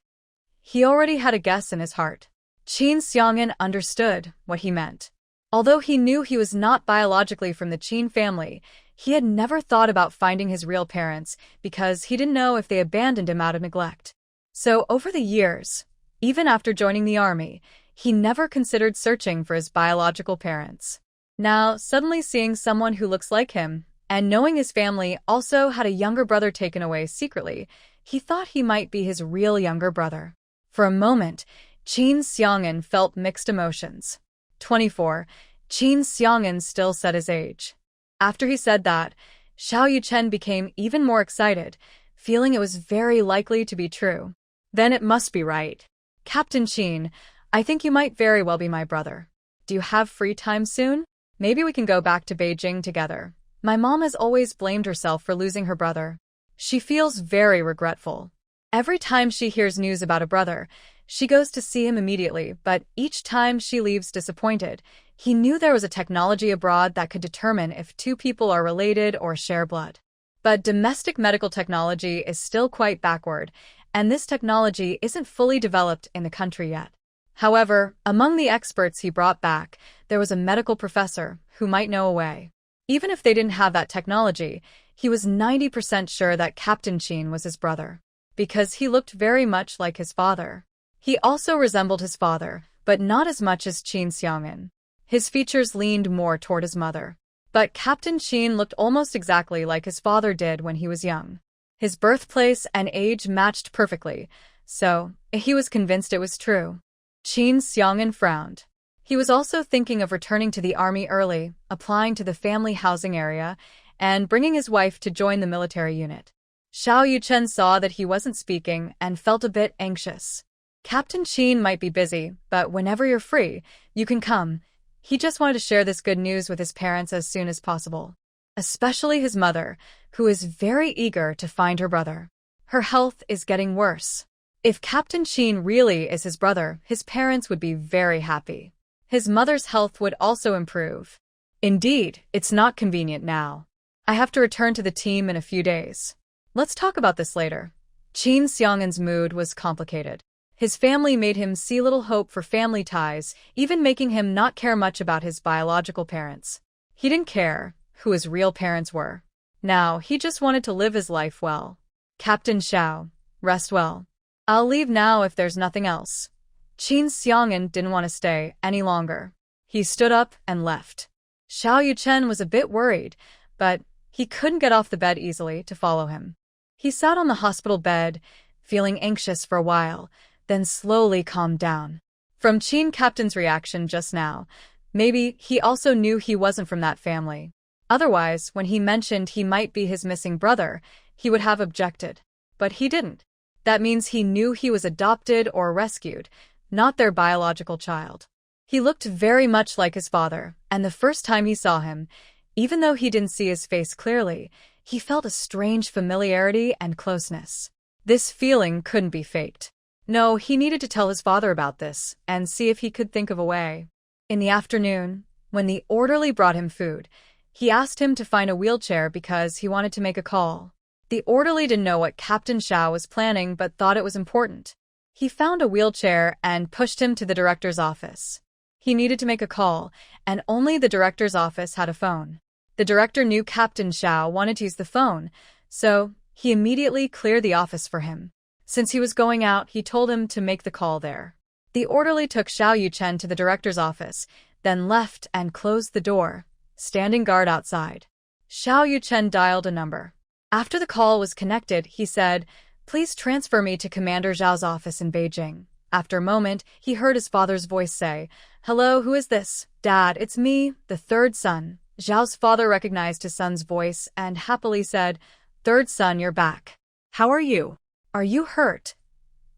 He already had a guess in his heart. Qin Xiang'an understood what he meant. Although he knew he was not biologically from the Qin family, he had never thought about finding his real parents because he didn't know if they abandoned him out of neglect. So over the years, even after joining the army, he never considered searching for his biological parents. Now, suddenly seeing someone who looks like him, and knowing his family also had a younger brother taken away secretly, he thought he might be his real younger brother. For a moment, Qin Xiang'an felt mixed emotions. 24. Qin Xiang'an still said his age. After he said that, Xiao Yuchen became even more excited, feeling it was very likely to be true. Then it must be right. Captain Qin, I think you might very well be my brother. Do you have free time soon? Maybe we can go back to Beijing together. My mom has always blamed herself for losing her brother. She feels very regretful. Every time she hears news about a brother, she goes to see him immediately, but each time she leaves disappointed. He knew there was a technology abroad that could determine if two people are related or share blood. But domestic medical technology is still quite backward, and this technology isn't fully developed in the country yet. However, among the experts he brought back, there was a medical professor who might know a way. Even if they didn't have that technology, he was 90% sure that Captain Qin was his brother, because he looked very much like his father. He also resembled his father, but not as much as Qin Xiang'an. His features leaned more toward his mother. But Captain Qin looked almost exactly like his father did when he was young. His birthplace and age matched perfectly, so he was convinced it was true. Qin Xiang'an frowned. He was also thinking of returning to the army early, applying to the family housing area, and bringing his wife to join the military unit. Xiao Yuchen saw that he wasn't speaking and felt a bit anxious. Captain Qin might be busy, but whenever you're free, you can come. He just wanted to share this good news with his parents as soon as possible. Especially his mother, who is very eager to find her brother. Her health is getting worse. If Captain Qin really is his brother, his parents would be very happy. His mother's health would also improve. Indeed, it's not convenient now. I have to return to the team in a few days. Let's talk about this later. Qin Xiang'an's mood was complicated. His family made him see little hope for family ties, even making him not care much about his biological parents. He didn't care who his real parents were. Now, he just wanted to live his life well. Captain Xiao, rest well. I'll leave now if there's nothing else. Qin Xiang'an didn't want to stay any longer. He stood up and left. Xiao Yuchen was a bit worried, but he couldn't get off the bed easily to follow him. He sat on the hospital bed, feeling anxious for a while, then slowly calmed down. From Qin Captain's reaction just now, maybe he also knew he wasn't from that family. Otherwise, when he mentioned he might be his missing brother, he would have objected. But he didn't. That means he knew he was adopted or rescued, not their biological child. He looked very much like his father, and the first time he saw him, even though he didn't see his face clearly, he felt a strange familiarity and closeness. This feeling couldn't be faked. No, he needed to tell his father about this and see if he could think of a way. In the afternoon, when the orderly brought him food, he asked him to find a wheelchair because he wanted to make a call. The orderly didn't know what Captain Xiao was planning but thought it was important. He found a wheelchair and pushed him to the director's office. He needed to make a call, and only the director's office had a phone. The director knew Captain Xiao wanted to use the phone, so he immediately cleared the office for him. Since he was going out, he told him to make the call there. The orderly took Xiao Yuchen to the director's office, then left and closed the door, standing guard outside. Xiao Yuchen dialed a number. After the call was connected, he said, "Please transfer me to Commander Zhao's office in Beijing." After a moment, he heard his father's voice say, "Hello, who is this?" "Dad, it's me, the third son." Zhao's father recognized his son's voice and happily said, "Third son, you're back. How are you? Are you hurt?"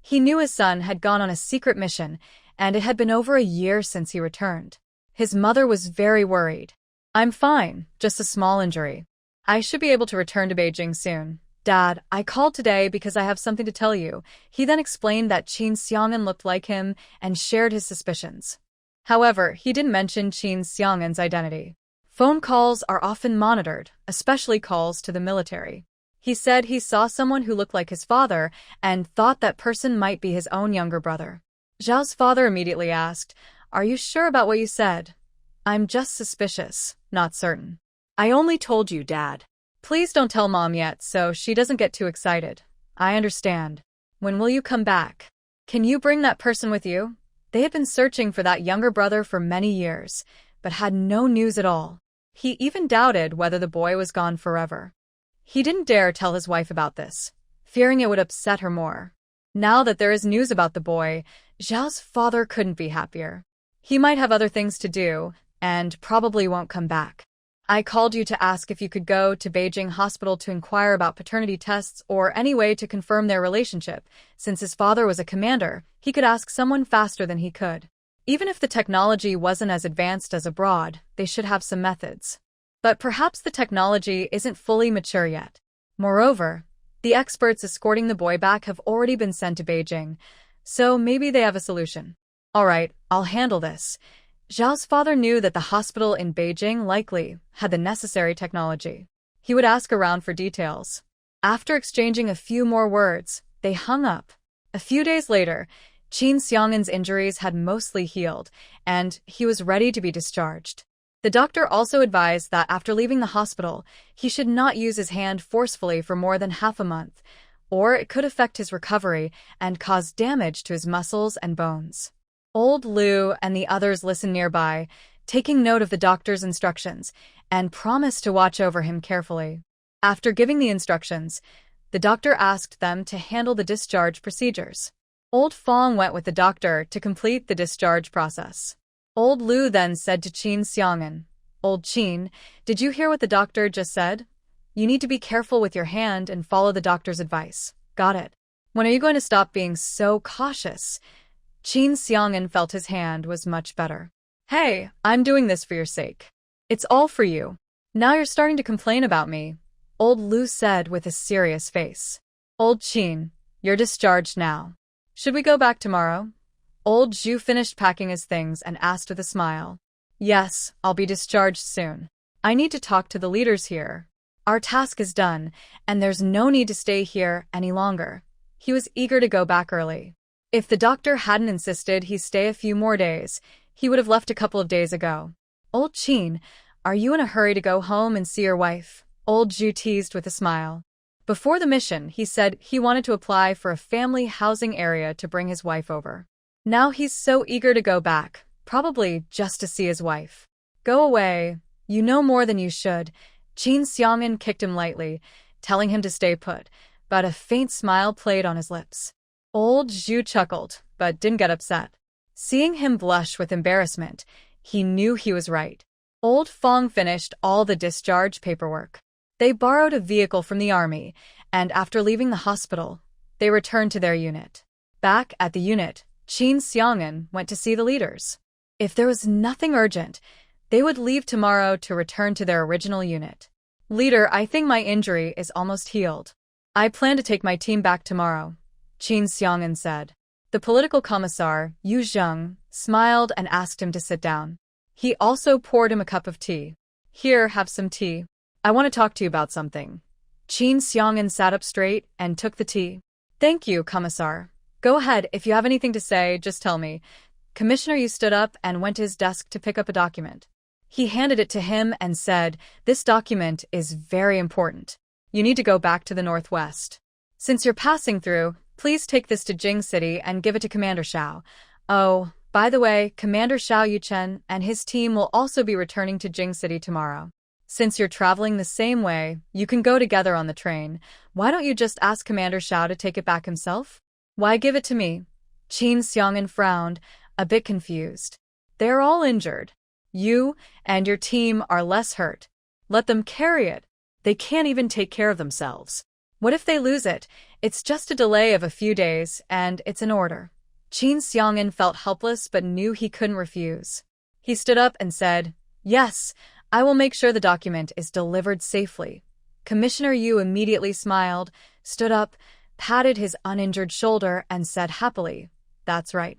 He knew his son had gone on a secret mission, and it had been over a year since he returned. His mother was very worried. "I'm fine, just a small injury. I should be able to return to Beijing soon." "Dad, I called today because I have something to tell you." He then explained that Qin Xiang'an looked like him and shared his suspicions. However, he didn't mention Qin Xiang'an's identity. Phone calls are often monitored, especially calls to the military. He said he saw someone who looked like his father and thought that person might be his own younger brother. Zhao's father immediately asked, "Are you sure about what you said?" "I'm just suspicious, not certain." I only told you, Dad. "Please don't tell Mom yet so she doesn't get too excited." "I understand. When will you come back? Can you bring that person with you?" They had been searching for that younger brother for many years, but had no news at all. He even doubted whether the boy was gone forever. He didn't dare tell his wife about this, fearing it would upset her more. Now that there is news about the boy, Zhao's father couldn't be happier. He might have other things to do, and probably won't come back. I called you to ask if you could go to Beijing Hospital to inquire about paternity tests or any way to confirm their relationship. Since his father was a commander, he could ask someone faster than he could. Even if the technology wasn't as advanced as abroad, they should have some methods. But perhaps the technology isn't fully mature yet. Moreover, the experts escorting the boy back have already been sent to Beijing, so maybe they have a solution. All right, I'll handle this. Zhao's father knew that the hospital in Beijing likely had the necessary technology. He would ask around for details. After exchanging a few more words, they hung up. A few days later, Qin Xiang'an's injuries had mostly healed, and he was ready to be discharged. The doctor also advised that after leaving the hospital, he should not use his hand forcefully for more than half a month, or it could affect his recovery and cause damage to his muscles and bones. Old Lu and the others listened nearby, taking note of the doctor's instructions, and promised to watch over him carefully. After giving the instructions, the doctor asked them to handle the discharge procedures. Old Fong went with the doctor to complete the discharge process. Old Lu then said to Qin Xiang'an, "Old Qin, did you hear what the doctor just said? You need to be careful with your hand and follow the doctor's advice. Got it? When are you going to stop being so cautious?" Qin Xiang'an felt his hand was much better. "Hey, I'm doing this for your sake. It's all for you. Now you're starting to complain about me," Old Lu said with a serious face. "Old Qin, you're discharged now. Should we go back tomorrow?" Old Zhu finished packing his things and asked with a smile. "Yes, I'll be discharged soon. I need to talk to the leaders here. Our task is done, and there's no need to stay here any longer." He was eager to go back early. If the doctor hadn't insisted he stay a few more days, he would have left a couple of days ago. "Old Qin, are you in a hurry to go home and see your wife?" Old Zhu teased with a smile. Before the mission, he said he wanted to apply for a family housing area to bring his wife over. Now he's so eager to go back, probably just to see his wife. "Go away. You know more than you should." Qin Xiang'an kicked him lightly, telling him to stay put, but a faint smile played on his lips. Old Zhu chuckled, but didn't get upset. Seeing him blush with embarrassment, he knew he was right. Old Fong finished all the discharge paperwork. They borrowed a vehicle from the army, and after leaving the hospital, they returned to their unit. Back at the unit, Qin Xiang'an went to see the leaders. If there was nothing urgent, they would leave tomorrow to return to their original unit. "Leader, I think my injury is almost healed. I plan to take my team back tomorrow," Qin Xiang'an said. The political commissar, Yu Zheng, smiled and asked him to sit down. He also poured him a cup of tea. "Here, have some tea. I want to talk to you about something." Qin Xiang'an sat up straight and took the tea. "Thank you, commissar. Go ahead, if you have anything to say, just tell me." Commissioner Yu stood up and went to his desk to pick up a document. He handed it to him and said, "This document is very important. You need to go back to the northwest. Since you're passing through, please take this to Jing City and give it to Commander Xiao. Oh, by the way, Commander Xiao Yuchen and his team will also be returning to Jing City tomorrow. Since you're traveling the same way, you can go together on the train. Why don't you just ask Commander Xiao to take it back himself? Why give it to me?" Qin Xiang'an frowned, a bit confused. "They're all injured. You and your team are less hurt. Let them carry it. They can't even take care of themselves. What if they lose it? It's just a delay of a few days, and it's an order." Qin Xiang'an felt helpless but knew he couldn't refuse. He stood up and said, "Yes, I will make sure the document is delivered safely." Commissioner Yu immediately smiled, stood up, patted his uninjured shoulder, and said happily, "That's right."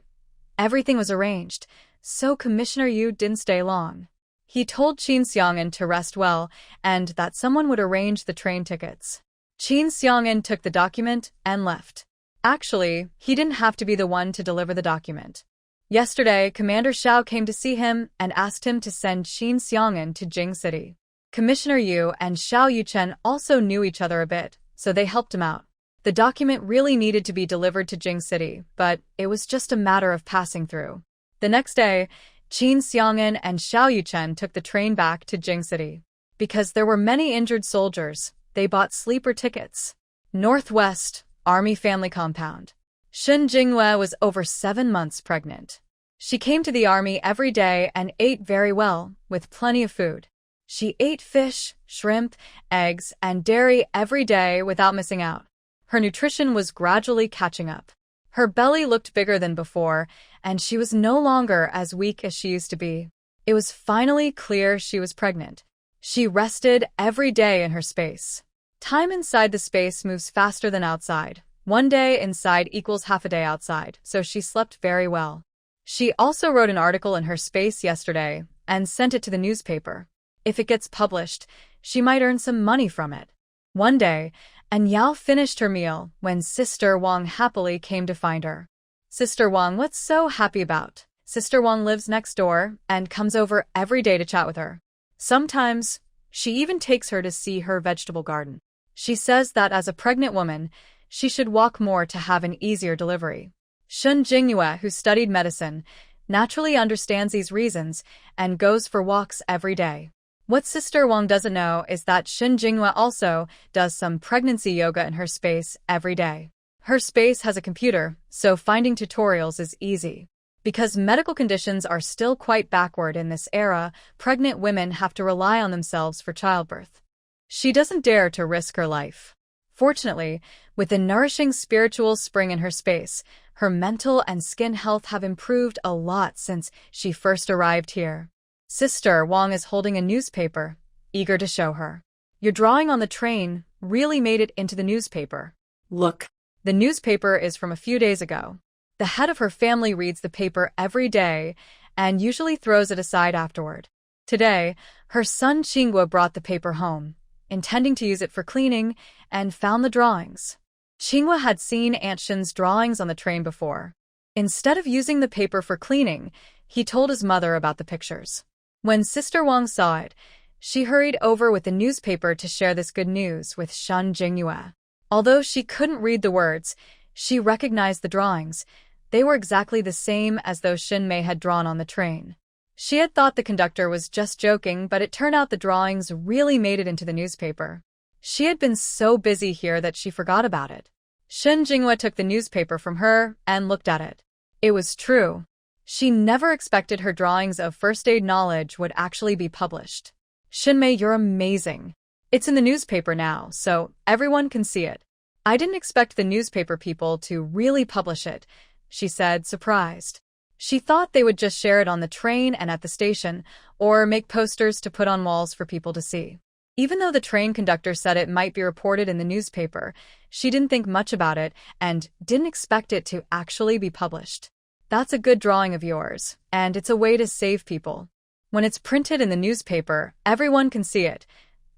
Everything was arranged, so Commissioner Yu didn't stay long. He told Qin Xiang'an to rest well and that someone would arrange the train tickets. Qin Xiang'an took the document and left. Actually, he didn't have to be the one to deliver the document. Yesterday, Commander Xiao came to see him and asked him to send Qin Xiang'an to Jing City. Commissioner Yu and Xiao Yuchen also knew each other a bit, so they helped him out. The document really needed to be delivered to Jing City, but it was just a matter of passing through. The next day, Qin Xiang'an and Xiao Yuchen took the train back to Jing City. Because there were many injured soldiers, they bought sleeper tickets. Northwest, Army Family Compound. Shun Jinghua was over 7 months pregnant. She came to the army every day and ate very well, with plenty of food. She ate fish, shrimp, eggs, and dairy every day without missing out. Her nutrition was gradually catching up. Her belly looked bigger than before, and she was no longer as weak as she used to be. It was finally clear she was pregnant. She rested every day in her space. Time inside the space moves faster than outside. One day inside equals half a day outside, so she slept very well. She also wrote an article in her space yesterday and sent it to the newspaper. If it gets published, she might earn some money from it. One day, Anyao finished her meal when Sister Wang happily came to find her. Sister Wang, what's so happy about? Sister Wang lives next door and comes over every day to chat with her. Sometimes, she even takes her to see her vegetable garden. She says that as a pregnant woman, she should walk more to have an easier delivery. Shun Jinghua, who studied medicine, naturally understands these reasons and goes for walks every day. What Sister Wang doesn't know is that Shun Jinghua also does some pregnancy yoga in her space every day. Her space has a computer, so finding tutorials is easy. Because medical conditions are still quite backward in this era, pregnant women have to rely on themselves for childbirth. She doesn't dare to risk her life. Fortunately, with the nourishing spiritual spring in her space, her mental and skin health have improved a lot since she first arrived here. Sister Wang is holding a newspaper, eager to show her. Your drawing on the train really made it into the newspaper. Look. The newspaper is from a few days ago. The head of her family reads the paper every day and usually throws it aside afterward. Today, her son Qinghua brought the paper home, intending to use it for cleaning, and found the drawings. Qinghua had seen Aunt Shin's drawings on the train before. Instead of using the paper for cleaning, he told his mother about the pictures. When Sister Wang saw it, she hurried over with the newspaper to share this good news with Shun Jinghua. Although she couldn't read the words, she recognized the drawings. They were exactly the same as those Shin Mei had drawn on the train. She had thought the conductor was just joking, but it turned out the drawings really made it into the newspaper. She had been so busy here that she forgot about it. Shun Jinghua took the newspaper from her and looked at it. It was true. She never expected her drawings of first aid knowledge would actually be published. Shin Mei, you're amazing. It's in the newspaper now, so everyone can see it. I didn't expect the newspaper people to really publish it, she said, surprised. She thought they would just share it on the train and at the station, or make posters to put on walls for people to see. Even though the train conductor said it might be reported in the newspaper, she didn't think much about it and didn't expect it to actually be published. That's a good drawing of yours, and it's a way to save people. When it's printed in the newspaper, everyone can see it.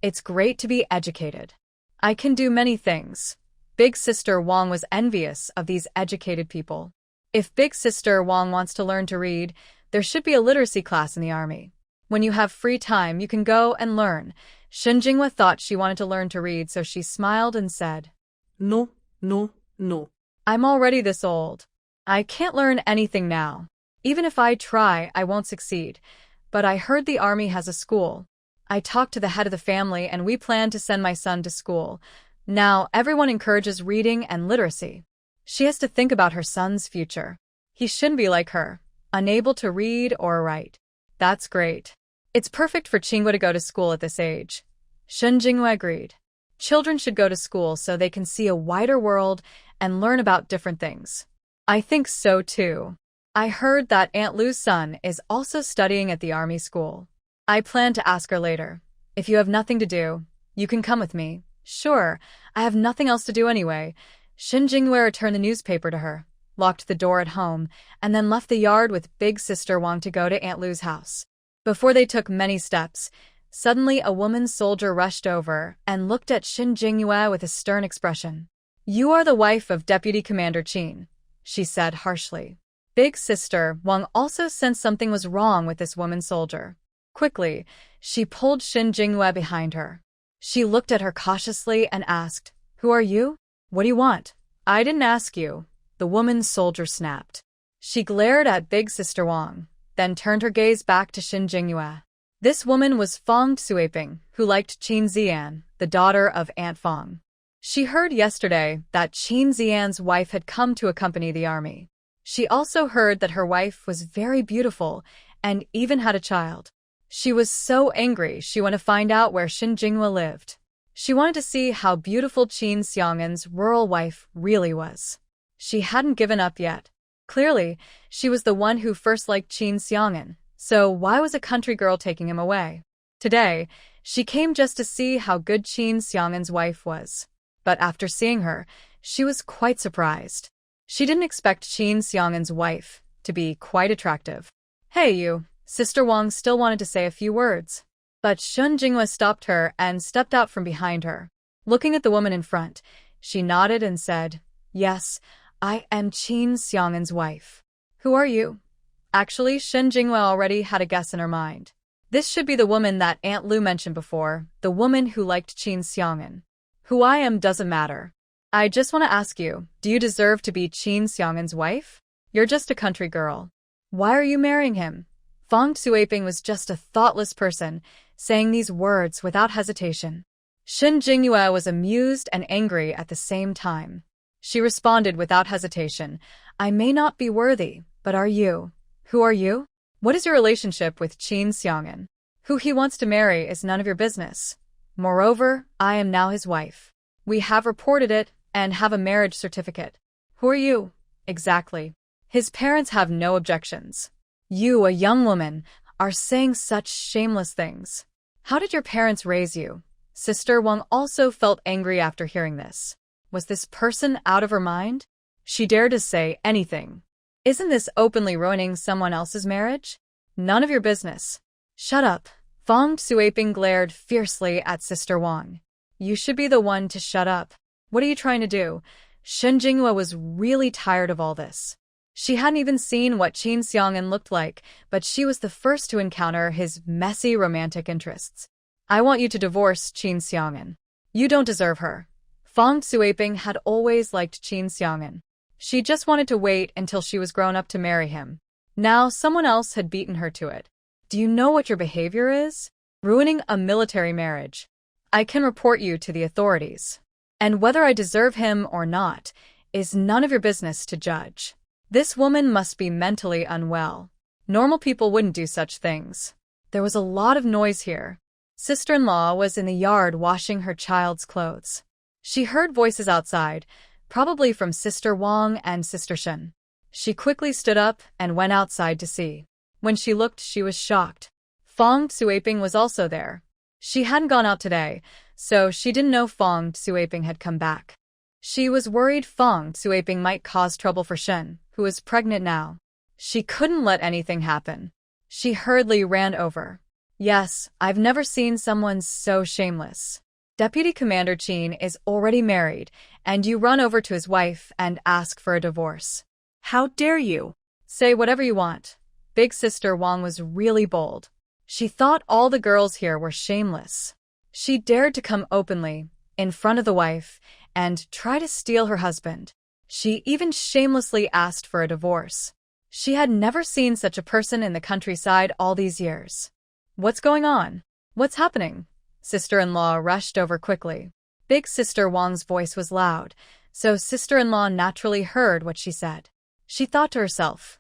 It's great to be educated. I can do many things. Big Sister Wang was envious of these educated people. If Big Sister Wang wants to learn to read, there should be a literacy class in the army. When you have free time, you can go and learn. Shun Jinghua thought she wanted to learn to read, so she smiled and said, No. I'm already this old. I can't learn anything now. Even if I try, I won't succeed. But I heard the army has a school. I talked to the head of the family and we plan to send my son to school. Now, everyone encourages reading and literacy. She has to think about her son's future. He shouldn't be like her, unable to read or write. That's great. It's perfect for Qinghua to go to school at this age. Shun Jinghua agreed. Children should go to school so they can see a wider world and learn about different things. I think so too. I heard that Aunt Lu's son is also studying at the army school. I plan to ask her later. If you have nothing to do, you can come with me. Sure, I have nothing else to do anyway. Shun Jinghua returned the newspaper to her, locked the door at home, and then left the yard with Big Sister Wang to go to Aunt Lu's house. Before they took many steps, suddenly a woman soldier rushed over and looked at Shun Jinghua with a stern expression. You are the wife of Deputy Commander Qin, she said harshly. Big Sister Wang also sensed something was wrong with this woman soldier. Quickly, she pulled Shun Jinghua behind her. She looked at her cautiously and asked, Who are you? What do you want? I didn't ask you, the woman soldier snapped. She glared at Big Sister Wang, then turned her gaze back to Shun Jinghua. This woman was Fong Xueping, who liked Qin Zian, the daughter of Aunt Fong. She heard yesterday that Qin Xian's wife had come to accompany the army. She also heard that her wife was very beautiful and even had a child. She was so angry she wanted to find out where Shen Jinghua lived. She wanted to see how beautiful Qin Xiang'an's rural wife really was. She hadn't given up yet. Clearly, she was the one who first liked Qin Xiang'an, so why was a country girl taking him away? Today, she came just to see how good Qin Xiang'an's wife was. But after seeing her, she was quite surprised. She didn't expect Qin Xiang'an's wife to be quite attractive. "Hey you," Sister Wang still wanted to say a few words. But Shen Jinghua stopped her and stepped out from behind her. Looking at the woman in front, she nodded and said, "Yes, I am Qin Xiang'an's wife." "Who are you?" Actually, Shen Jinghua already had a guess in her mind. This should be the woman that Aunt Lu mentioned before, the woman who liked Qin Xiang'an. "Who I am doesn't matter. I just want to ask you, do you deserve to be Qin Xiang'an's wife? You're just a country girl. Why are you marrying him?" Feng Xueping was just a thoughtless person, saying these words without hesitation. Shen Jinghua was amused and angry at the same time. She responded without hesitation, "I may not be worthy, but are you? Who are you? What is your relationship with Qin Xiang'an? Who he wants to marry is none of your business. Moreover, I am now his wife. We have reported it and have a marriage certificate. Who are you?" "Exactly. His parents have no objections. You, a young woman, are saying such shameless things. How did your parents raise you?" Sister Wang also felt angry after hearing this. Was this person out of her mind? She dared to say anything. Isn't this openly ruining someone else's marriage? None of your business. Shut up. Feng Xueping glared fiercely at Sister Wang. You should be the one to shut up. What are you trying to do? Shen Jinghua was really tired of all this. She hadn't even seen what Qin Xiang'an looked like, but she was the first to encounter his messy romantic interests. I want you to divorce Qin Xiang'an. You don't deserve her. Feng Xueping had always liked Qin Xiang'an. She just wanted to wait until she was grown up to marry him. Now someone else had beaten her to it. Do you know what your behavior is? Ruining a military marriage. I can report you to the authorities. And whether I deserve him or not is none of your business to judge. This woman must be mentally unwell. Normal people wouldn't do such things. There was a lot of noise here. Sister-in-law was in the yard washing her child's clothes. She heard voices outside, probably from Sister Wang and Sister Shen. She quickly stood up and went outside to see. When she looked, she was shocked. Feng Xueping was also there. She hadn't gone out today, so she didn't know Feng Xueping had come back. She was worried Feng Xueping might cause trouble for Shen, who was pregnant now. She couldn't let anything happen. She hurriedly ran over. Yes, I've never seen someone so shameless. Deputy Commander Qin is already married, and you run over to his wife and ask for a divorce. How dare you? Say whatever you want. Big Sister Wang was really bold. She thought all the girls here were shameless. She dared to come openly, in front of the wife, and try to steal her husband. She even shamelessly asked for a divorce. She had never seen such a person in the countryside all these years. What's going on? What's happening? Sister-in-law rushed over quickly. Big Sister Wang's voice was loud, so Sister-in-law naturally heard what she said. She thought to herself,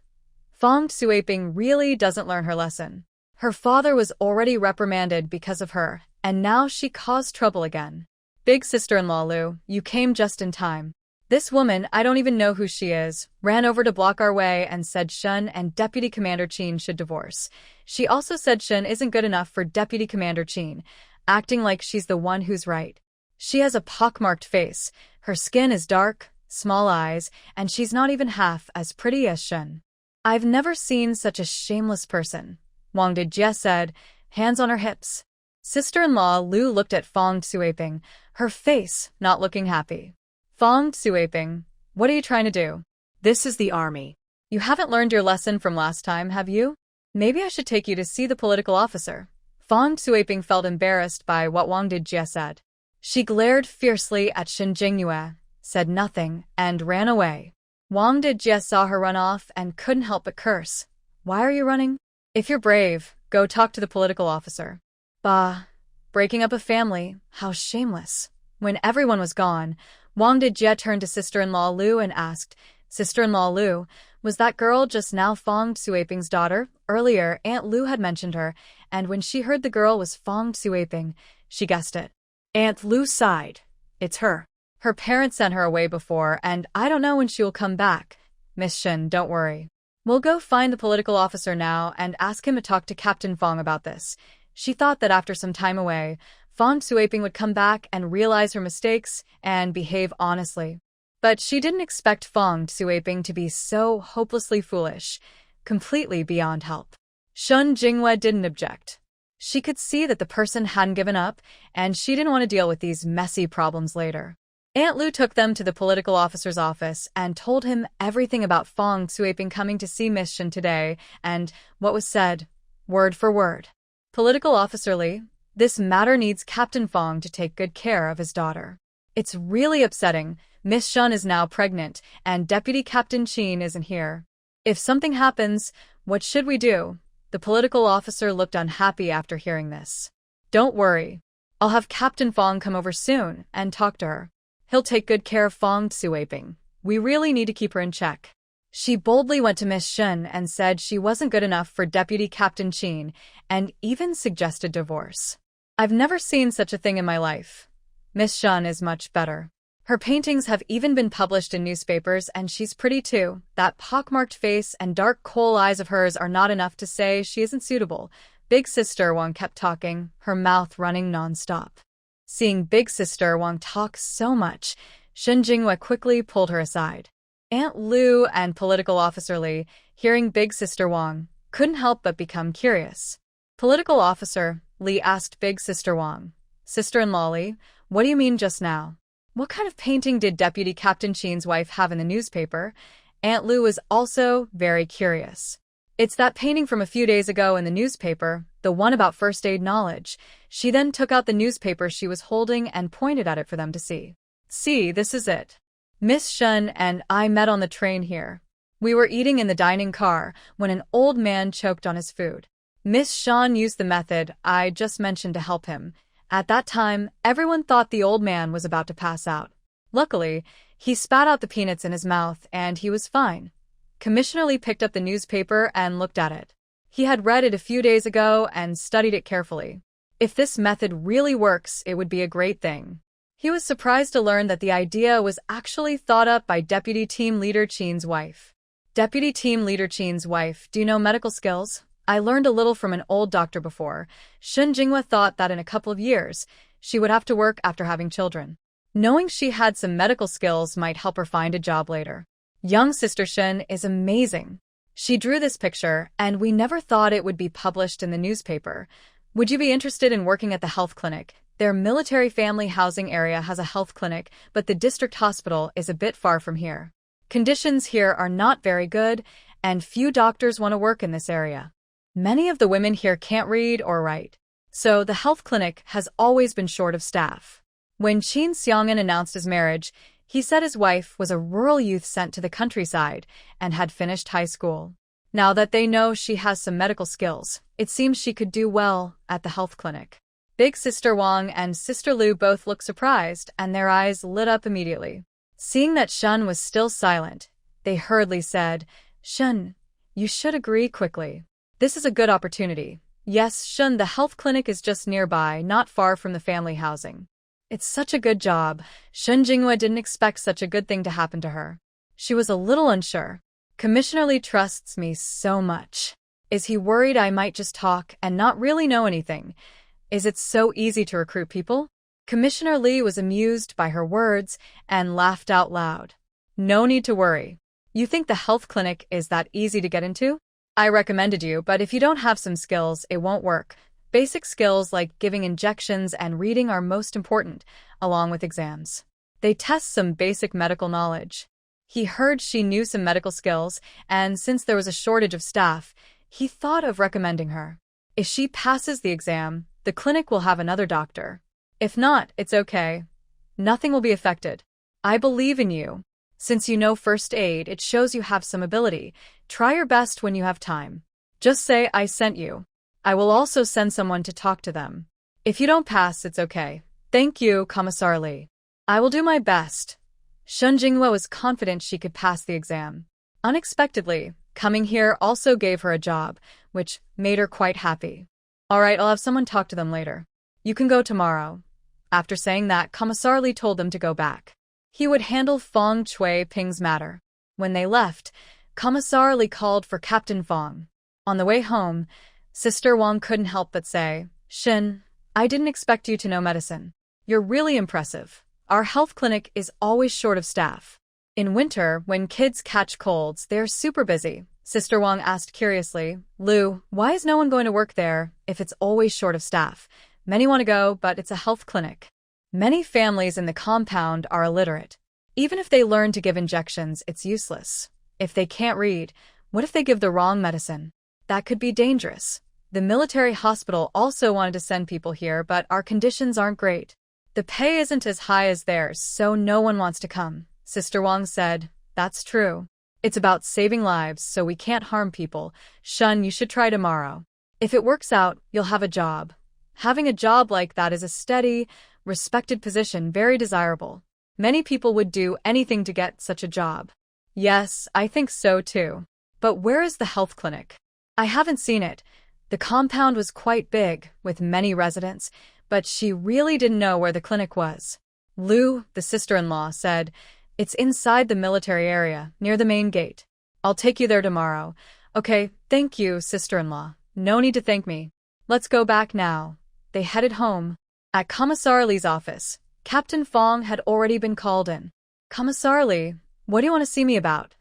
Feng Xueping really doesn't learn her lesson. Her father was already reprimanded because of her, and now she caused trouble again. Big Sister-in-law Lu, you came just in time. This woman, I don't even know who she is, ran over to block our way and said Shen and Deputy Commander Qin should divorce. She also said Shen isn't good enough for Deputy Commander Qin, acting like she's the one who's right. She has a pockmarked face, her skin is dark, small eyes, and she's not even half as pretty as Shen. I've never seen such a shameless person, Wang Dijie said, hands on her hips. Sister-in-law Lu looked at Feng Xueping, her face not looking happy. Feng Xueping, what are you trying to do? This is the army. You haven't learned your lesson from last time, have you? Maybe I should take you to see the political officer. Feng Xueping felt embarrassed by what Wang Dijie said. She glared fiercely at Shen Jingyue, said nothing, and ran away. Wang Dijie saw her run off and couldn't help but curse. Why are you running? If you're brave, go talk to the political officer. Bah, breaking up a family, how shameless. When everyone was gone, Wang Dejie turned to sister-in-law Lu and asked, "Sister-in-law Lu, was that girl just now Fong Xueping's daughter?" Earlier, Aunt Lu had mentioned her, and when she heard the girl was Fong Xueping, she guessed it. Aunt Lu sighed. It's her. Her parents sent her away before, and I don't know when she will come back. Miss Shen, don't worry. We'll go find the political officer now and ask him to talk to Captain Fong about this. She thought that after some time away, Fong Xueping would come back and realize her mistakes and behave honestly. But she didn't expect Fong Xueping to be so hopelessly foolish, completely beyond help. Shun Jinghua didn't object. She could see that the person hadn't given up, and she didn't want to deal with these messy problems later. Aunt Lu took them to the political officer's office and told him everything about Fong Xueping coming to see Miss Shen today and what was said, word for word. Political Officer Li, this matter needs Captain Fong to take good care of his daughter. It's really upsetting. Miss Shen is now pregnant, and Deputy Captain Qin isn't here. If something happens, what should we do? The political officer looked unhappy after hearing this. Don't worry. I'll have Captain Fong come over soon and talk to her. He'll take good care of Fong Xueping. We really need to keep her in check. She boldly went to Miss Shen and said she wasn't good enough for Deputy Captain Qin and even suggested divorce. I've never seen such a thing in my life. Miss Shen is much better. Her paintings have even been published in newspapers, and she's pretty too. That pockmarked face and dark coal eyes of hers are not enough to say she isn't suitable. Big Sister Wang kept talking, her mouth running non-stop. Seeing Big Sister Wang talk so much, Shen Jinghua quickly pulled her aside. Aunt Lu and Political Officer Li, hearing Big Sister Wang, couldn't help but become curious. Political Officer Li asked Big Sister Wang, "Sister-in-law Li, what do you mean just now? What kind of painting did Deputy Captain Qin's wife have in the newspaper?" Aunt Lu was also very curious. "It's that painting from a few days ago in the newspaper, the one about first aid knowledge." She then took out the newspaper she was holding and pointed at it for them to see. "See, this is it. Miss Shen and I met on the train here. We were eating in the dining car when an old man choked on his food. Miss Shen used the method I just mentioned to help him. At that time, everyone thought the old man was about to pass out. Luckily, he spat out the peanuts in his mouth and he was fine." Commissioner Li picked up the newspaper and looked at it. He had read it a few days ago and studied it carefully. If this method really works, it would be a great thing. He was surprised to learn that the idea was actually thought up by Deputy Team Leader Qin's wife. "Deputy Team Leader Qin's wife, do you know medical skills? I learned a little from an old doctor before." Shen Jinghua thought that in a couple of years, she would have to work after having children. Knowing she had some medical skills might help her find a job later. Young Sister Shen is amazing. She drew this picture, and we never thought it would be published in the newspaper. Would you be interested in working at the health clinic? Their military family housing area has a health clinic, but the district hospital is a bit far from here. Conditions here are not very good, and few doctors want to work in this area. Many of the women here can't read or write, so the health clinic has always been short of staff. When Qin Xiang'an announced his marriage, he said his wife was a rural youth sent to the countryside and had finished high school. Now that they know she has some medical skills, it seems she could do well at the health clinic. Big Sister Wang and Sister Lu both looked surprised, and their eyes lit up immediately. Seeing that Shen was still silent, they hurriedly said, "Shen, you should agree quickly. This is a good opportunity." "Yes, Shen, the health clinic is just nearby, not far from the family housing." It's such a good job. Shen Jinghua didn't expect such a good thing to happen to her. She was a little unsure. Commissioner Li trusts me so much. Is he worried I might just talk and not really know anything? Is it so easy to recruit people? Commissioner Li was amused by her words and laughed out loud. "No need to worry. You think the health clinic is that easy to get into? I recommended you, but if you don't have some skills, it won't work. Basic skills like giving injections and reading are most important, along with exams. They test some basic medical knowledge." He heard she knew some medical skills, and since there was a shortage of staff, he thought of recommending her. If she passes the exam, the clinic will have another doctor. If not, it's okay. Nothing will be affected. I believe in you. Since you know first aid, it shows you have some ability. Try your best when you have time. Just say I sent you. I will also send someone to talk to them. If you don't pass, it's okay. Thank you, Commissar Lee. I will do my best. Shun Jinghua was confident she could pass the exam. Unexpectedly, coming here also gave her a job, which made her quite happy. All right, I'll have someone talk to them later. You can go tomorrow. After saying that, Commissar Lee told them to go back. He would handle Fong Chui Ping's matter. When they left, Commissar Lee called for Captain Fong. On the way home, Sister Wang couldn't help but say, Shin, I didn't expect you to know medicine. You're really impressive. Our health clinic is always short of staff. In winter, when kids catch colds, they're super busy. Sister Wang asked curiously, Lu, why is no one going to work there if it's always short of staff? Many want to go, but it's a health clinic. Many families in the compound are illiterate. Even if they learn to give injections, it's useless. If they can't read, what if they give the wrong medicine? That could be dangerous. The military hospital also wanted to send people here, but our conditions aren't great. The pay isn't as high as theirs, so no one wants to come. Sister Wang said, That's true. It's about saving lives, so we can't harm people. Shun, you should try tomorrow. If it works out, you'll have a job. Having a job like that is a steady, respected position, very desirable. Many people would do anything to get such a job. Yes, I think so too. But where is the health clinic? I haven't seen it. The compound was quite big, with many residents, but she really didn't know where the clinic was. Lu, the sister-in-law, said, It's inside the military area, near the main gate. I'll take you there tomorrow. Okay, thank you, sister-in-law. No need to thank me. Let's go back now. They headed home. At Commissar Lee's office, Captain Fong had already been called in. Commissar Lee, what do you want to see me about?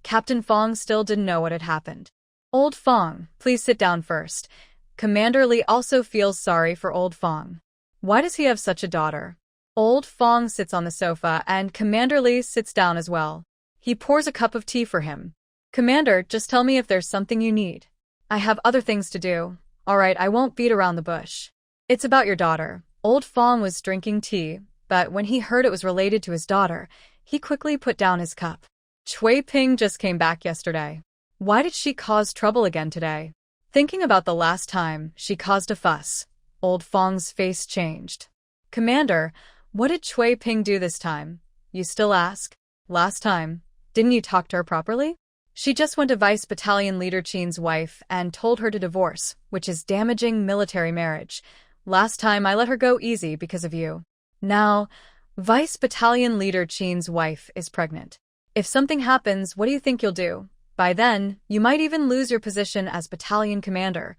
Captain Fong still didn't know what had happened. Old Fong, please sit down first. Commander Lee also feels sorry for Old Fong. Why does he have such a daughter? Old Fong sits on the sofa and Commander Lee sits down as well. He pours a cup of tea for him. Commander, just tell me if there's something you need. I have other things to do. All right, I won't beat around the bush. It's about your daughter. Old Fong was drinking tea, but when he heard it was related to his daughter, he quickly put down his cup. Chui Ping just came back yesterday. Why did she cause trouble again today? Thinking about the last time she caused a fuss, Old Fong's face changed. Commander, what did Chui Ping do this time? You still ask? Last time, didn't you talk to her properly? She just went to Vice Battalion Leader Chin's wife and told her to divorce, which is damaging military marriage. Last time I let her go easy because of you. Now, Vice Battalion Leader Chin's wife is pregnant. If something happens, what do you think you'll do? By then, you might even lose your position as battalion commander.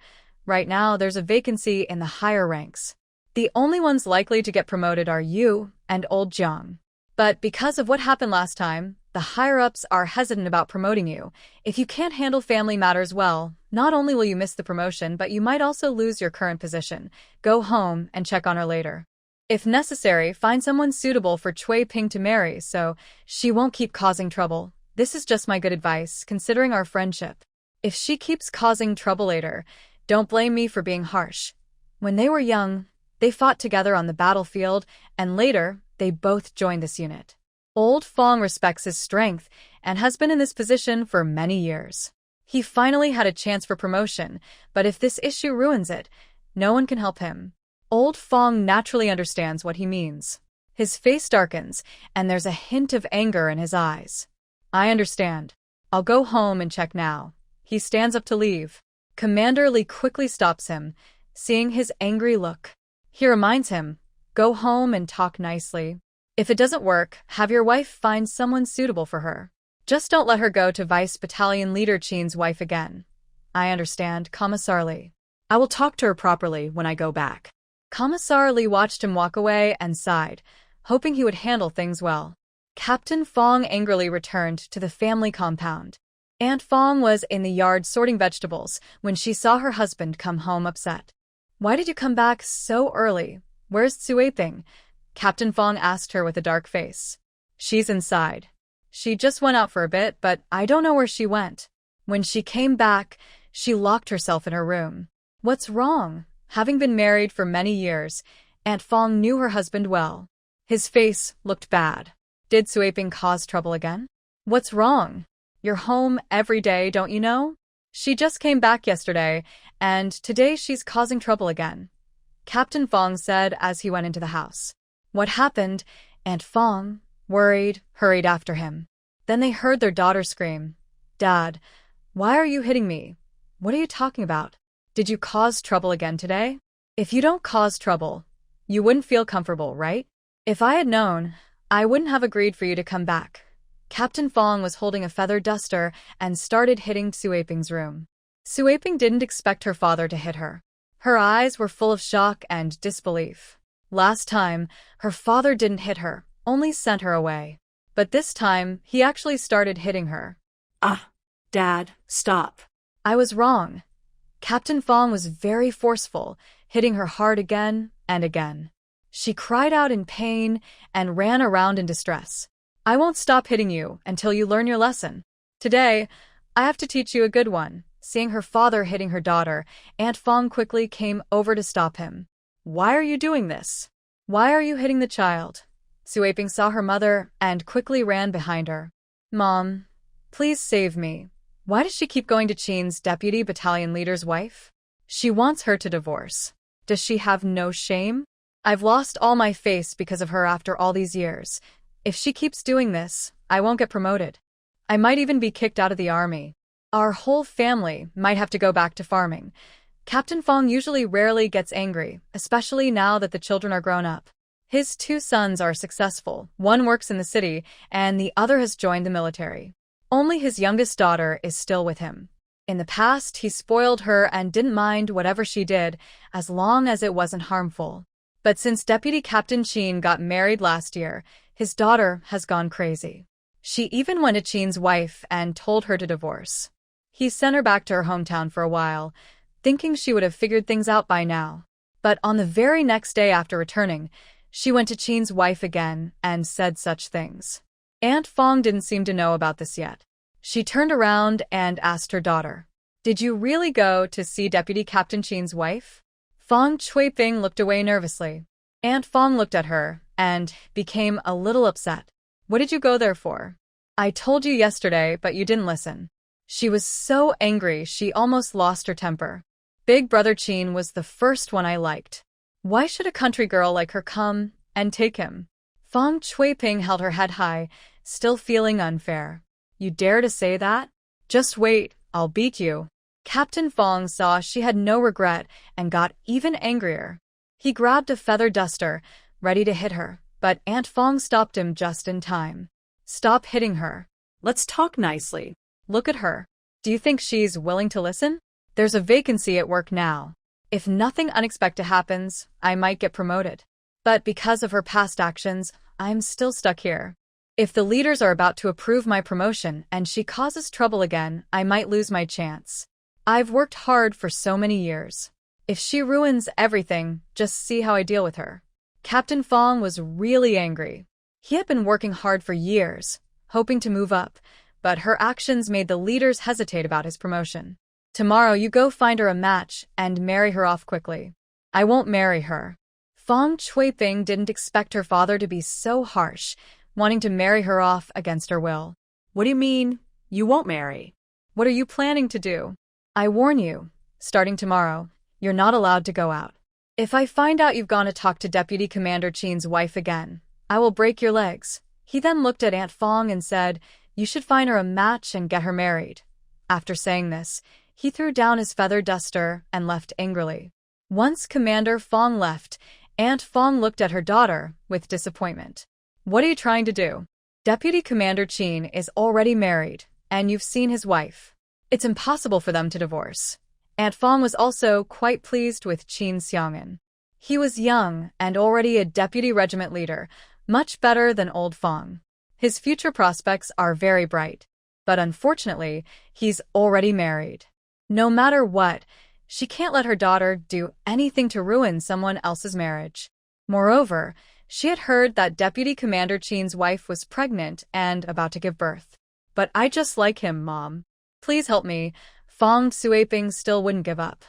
Right now, there's a vacancy in the higher ranks. The only ones likely to get promoted are you and Old Jiang. But because of what happened last time, the higher-ups are hesitant about promoting you. If you can't handle family matters well, not only will you miss the promotion, but you might also lose your current position. Go home and check on her later. If necessary, find someone suitable for Chui Ping to marry so she won't keep causing trouble. This is just my good advice, considering our friendship. If she keeps causing trouble later, don't blame me for being harsh. When they were young, they fought together on the battlefield, and later, they both joined this unit. Old Fong respects his strength and has been in this position for many years. He finally had a chance for promotion, but if this issue ruins it, no one can help him. Old Fong naturally understands what he means. His face darkens, and there's a hint of anger in his eyes. I understand. I'll go home and check now. He stands up to leave. Commander Lee quickly stops him, seeing his angry look. He reminds him, go home and talk nicely. If it doesn't work, have your wife find someone suitable for her. Just don't let her go to Vice Battalion Leader Chin's wife again. I understand, Commissar Lee. I will talk to her properly when I go back. Commissar Lee watched him walk away and sighed, hoping he would handle things well. Captain Fong angrily returned to the family compound. Aunt Fong was in the yard sorting vegetables when she saw her husband come home upset. Why did you come back so early? Where's Cui Ping? Captain Fong asked her with a dark face. She's inside. She just went out for a bit, but I don't know where she went. When she came back, she locked herself in her room. What's wrong? Having been married for many years, Aunt Fong knew her husband well. His face looked bad. Did Cui Ping cause trouble again? What's wrong? You're home every day, don't you know? She just came back yesterday, and today she's causing trouble again. Captain Fong said as he went into the house. What happened? Aunt Fong, worried, hurried after him. Then they heard their daughter scream, "Dad, why are you hitting me? What are you talking about? Did you cause trouble again today? If you don't cause trouble, you wouldn't feel comfortable, right? If I had known, I wouldn't have agreed for you to come back." Captain Fong was holding a feather duster and started hitting Suaping's room. Suaping didn't expect her father to hit her. Her eyes were full of shock and disbelief. Last time, her father didn't hit her, only sent her away. But this time, he actually started hitting her. Ah, Dad, stop. I was wrong. Captain Fong was very forceful, hitting her hard again and again. She cried out in pain and ran around in distress. "I won't stop hitting you until you learn your lesson. Today, I have to teach you a good one." Seeing her father hitting her daughter, Aunt Fong quickly came over to stop him. "Why are you doing this? Why are you hitting the child?" Suaping saw her mother and quickly ran behind her. "Mom, please save me. Why does she keep going to Chin's deputy battalion leader's wife? She wants her to divorce. Does she have no shame? I've lost all my face because of her after all these years. If she keeps doing this, I won't get promoted. I might even be kicked out of the army. Our whole family might have to go back to farming." Captain Fong usually rarely gets angry, especially now that the children are grown up. His 2 sons are successful. One works in the city, and the other has joined the military. Only his youngest daughter is still with him. In the past, he spoiled her and didn't mind whatever she did, as long as it wasn't harmful. But since Deputy Captain Chin got married last year, his daughter has gone crazy. She even went to Chin's wife and told her to divorce. He sent her back to her hometown for a while, thinking she would have figured things out by now. But on the very next day after returning, she went to Chin's wife again and said such things. Aunt Fong didn't seem to know about this yet. She turned around and asked her daughter, "Did you really go to see Deputy Captain Chin's wife?" Fong Chuiping looked away nervously. Aunt Fong looked at her and became a little upset. "What did you go there for? I told you yesterday, but you didn't listen." She was so angry she almost lost her temper. Big Brother Chin was the first one I liked. Why should a country girl like her come and take him? Fong Chuiping held her head high, still feeling unfair. "You dare to say that? Just wait, I'll beat you." Captain Fong saw she had no regret and got even angrier. He grabbed a feather duster, ready to hit her, but Aunt Fong stopped him just in time. "Stop hitting her. Let's talk nicely." Look at her. Do you think she's willing to listen? There's a vacancy at work now. If nothing unexpected happens, I might get promoted. But because of her past actions, I'm still stuck here. If the leaders are about to approve my promotion and she causes trouble again, I might lose my chance. I've worked hard for so many years. If she ruins everything, just see how I deal with her." Captain Fong was really angry. He had been working hard for years, hoping to move up, but her actions made the leaders hesitate about his promotion. "Tomorrow you go find her a match and marry her off quickly." "I won't marry her." Fong Chuiping didn't expect her father to be so harsh, wanting to marry her off against her will. "What do you mean, you won't marry?" "What are you planning to do? I warn you, starting tomorrow, you're not allowed to go out. If I find out you've gone to talk to Deputy Commander Chin's wife again, I will break your legs." He then looked at Aunt Fong and said, "You should find her a match and get her married." After saying this, he threw down his feather duster and left angrily. Once Commander Fong left, Aunt Fong looked at her daughter with disappointment. "What are you trying to do? Deputy Commander Chin is already married, and you've seen his wife. It's impossible for them to divorce." Aunt Fong was also quite pleased with Chin Xiang'an. He was young and already a deputy regiment leader, much better than old Fong. His future prospects are very bright, but unfortunately, he's already married. No matter what, she can't let her daughter do anything to ruin someone else's marriage. Moreover, she had heard that Deputy Commander Chin's wife was pregnant and about to give birth. "But I just like him, Mom. Please help me." Fong Xueping still wouldn't give up.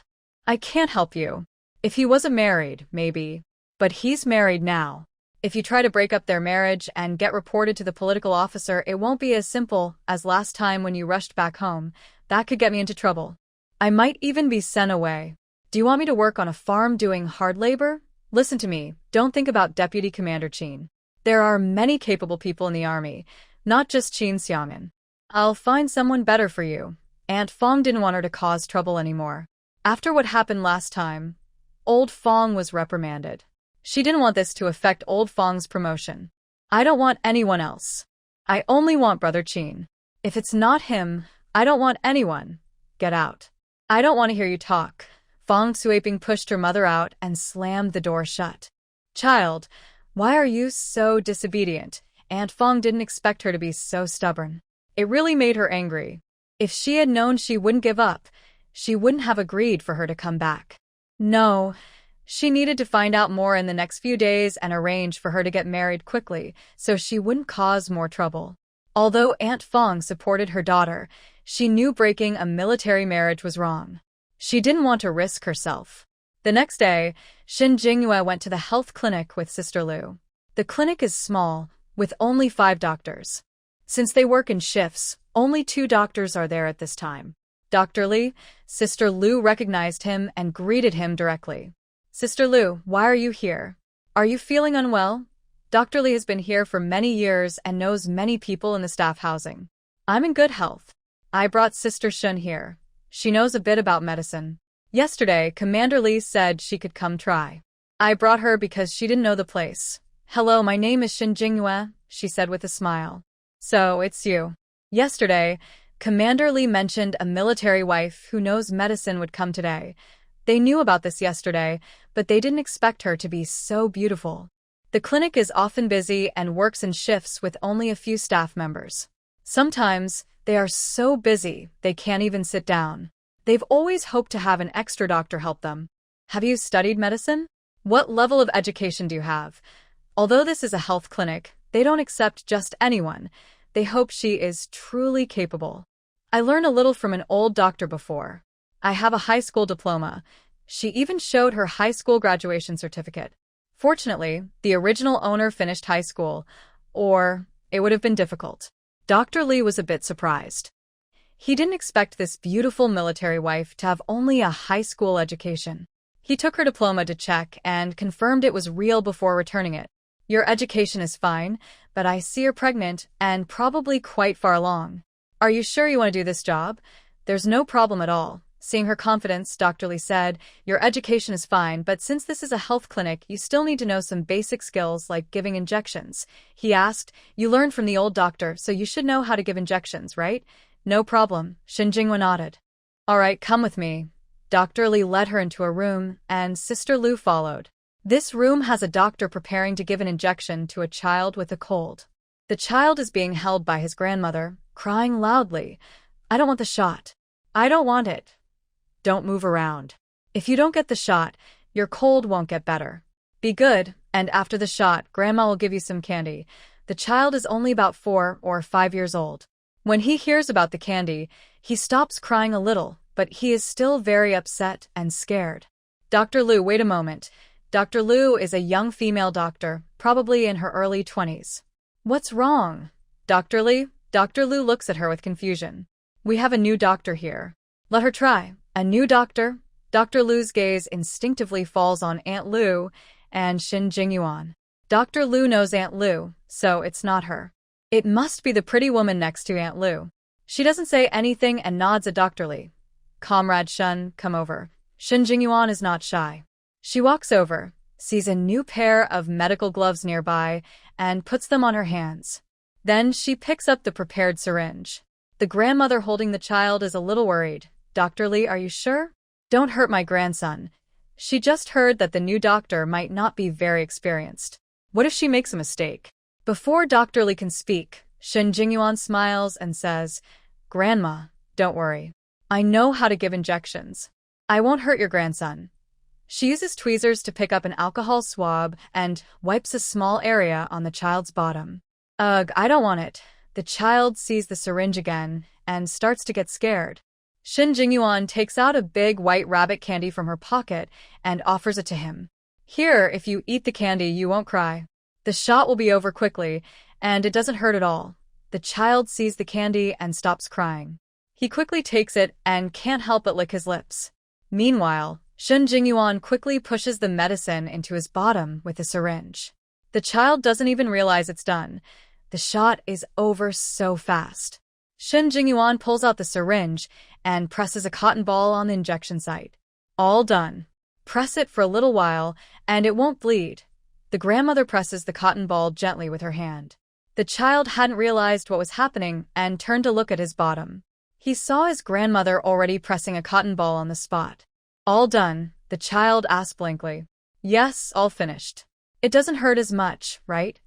"I can't help you. If he wasn't married, maybe. But he's married now. If you try to break up their marriage and get reported to the political officer, it won't be as simple as last time when you rushed back home. That could get me into trouble. I might even be sent away. Do you want me to work on a farm doing hard labor? Listen to me, don't think about Deputy Commander Qin. There are many capable people in the army, not just Qin Xiang'an. I'll find someone better for you. Aunt Fong didn't want her to cause trouble anymore. After what happened last time, Old Fong was reprimanded. She didn't want this to affect Old Fong's promotion. I don't want anyone else. I only want Brother Qin. If it's not him, I don't want anyone. Get out. I don't want to hear you talk. Fong Suiping pushed her mother out and slammed the door shut. Child, why are you so disobedient? Aunt Fong didn't expect her to be so stubborn. It really made her angry. If she had known she wouldn't give up, she wouldn't have agreed for her to come back. No, she needed to find out more in the next few days and arrange for her to get married quickly so she wouldn't cause more trouble. Although Aunt Fong supported her daughter, she knew breaking a military marriage was wrong. She didn't want to risk herself. The next day, Xin Jingyue went to the health clinic with Sister Lu. The clinic is small, with only 5 doctors. Since they work in shifts, only 2 doctors are there at this time. Dr. Li, Sister Lu recognized him and greeted him directly. Sister Lu, why are you here? Are you feeling unwell? Dr. Li has been here for many years and knows many people in the staff housing. I'm in good health. I brought Sister Shun here. She knows a bit about medicine. Yesterday, Commander Li said she could come try. I brought her because she didn't know the place. Hello, my name is Xin Jingyue, she said with a smile. So, it's you. Yesterday, Commander Li mentioned a military wife who knows medicine would come today. They knew about this yesterday, but they didn't expect her to be so beautiful. The clinic is often busy and works in shifts with only a few staff members. Sometimes, they are so busy they can't even sit down. They've always hoped to have an extra doctor help them. Have you studied medicine? What level of education do you have? Although this is a health clinic, they don't accept just anyone. They hope she is truly capable. I learned a little from an old doctor before. I have a high school diploma. She even showed her high school graduation certificate. Fortunately, the original owner finished high school, or it would have been difficult. Dr. Li was a bit surprised. He didn't expect this beautiful military wife to have only a high school education. He took her diploma to check and confirmed it was real before returning it. Your education is fine, but I see you're pregnant and probably quite far along. Are you sure you want to do this job? There's no problem at all. Seeing her confidence, Dr. Li said, your education is fine, but since this is a health clinic, you still need to know some basic skills like giving injections. He asked, you learned from the old doctor, so you should know how to give injections, right? No problem, Xin Jingyue nodded. All right, come with me. Dr. Li led her into a room, and Sister Lu followed. This room has a doctor preparing to give an injection to a child with a cold. The child is being held by his grandmother, crying loudly. I don't want the shot. I don't want it. Don't move around. If you don't get the shot, your cold won't get better. Be good, and after the shot, Grandma will give you some candy. The child is only about 4 or 5 years old. When he hears about the candy, he stops crying a little, but he is still very upset and scared. Dr. Lu, wait a moment. Dr. Lu is a young female doctor, probably in her early 20s. What's wrong? Dr. Li? Dr. Lu looks at her with confusion. We have a new doctor here. Let her try. A new doctor? Dr. Lu's gaze instinctively falls on Aunt Lu and Xin Jingyuan. Dr. Lu knows Aunt Lu, so it's not her. It must be the pretty woman next to Aunt Lu. She doesn't say anything and nods at Dr. Li. Comrade Shun, come over. Xin Jingyuan is not shy. She walks over, sees a new pair of medical gloves nearby, and puts them on her hands. Then she picks up the prepared syringe. The grandmother holding the child is a little worried. Dr. Li, are you sure? Don't hurt my grandson. She just heard that the new doctor might not be very experienced. What if she makes a mistake? Before Dr. Li can speak, Xin Jingyuan smiles and says, Grandma, don't worry. I know how to give injections. I won't hurt your grandson. She uses tweezers to pick up an alcohol swab and wipes a small area on the child's bottom. Ugh, I don't want it. The child sees the syringe again and starts to get scared. Xin Jingyuan takes out a big white rabbit candy from her pocket and offers it to him. Here, if you eat the candy, you won't cry. The shot will be over quickly, and it doesn't hurt at all. The child sees the candy and stops crying. He quickly takes it and can't help but lick his lips. Meanwhile, Shen Jingyuan quickly pushes the medicine into his bottom with a syringe. The child doesn't even realize it's done. The shot is over so fast. Shen Jingyuan pulls out the syringe and presses a cotton ball on the injection site. All done. Press it for a little while, and it won't bleed. The grandmother presses the cotton ball gently with her hand. The child hadn't realized what was happening and turned to look at his bottom. He saw his grandmother already pressing a cotton ball on the spot. All done, the child asked blankly. Yes, all finished. It doesn't hurt as much, right?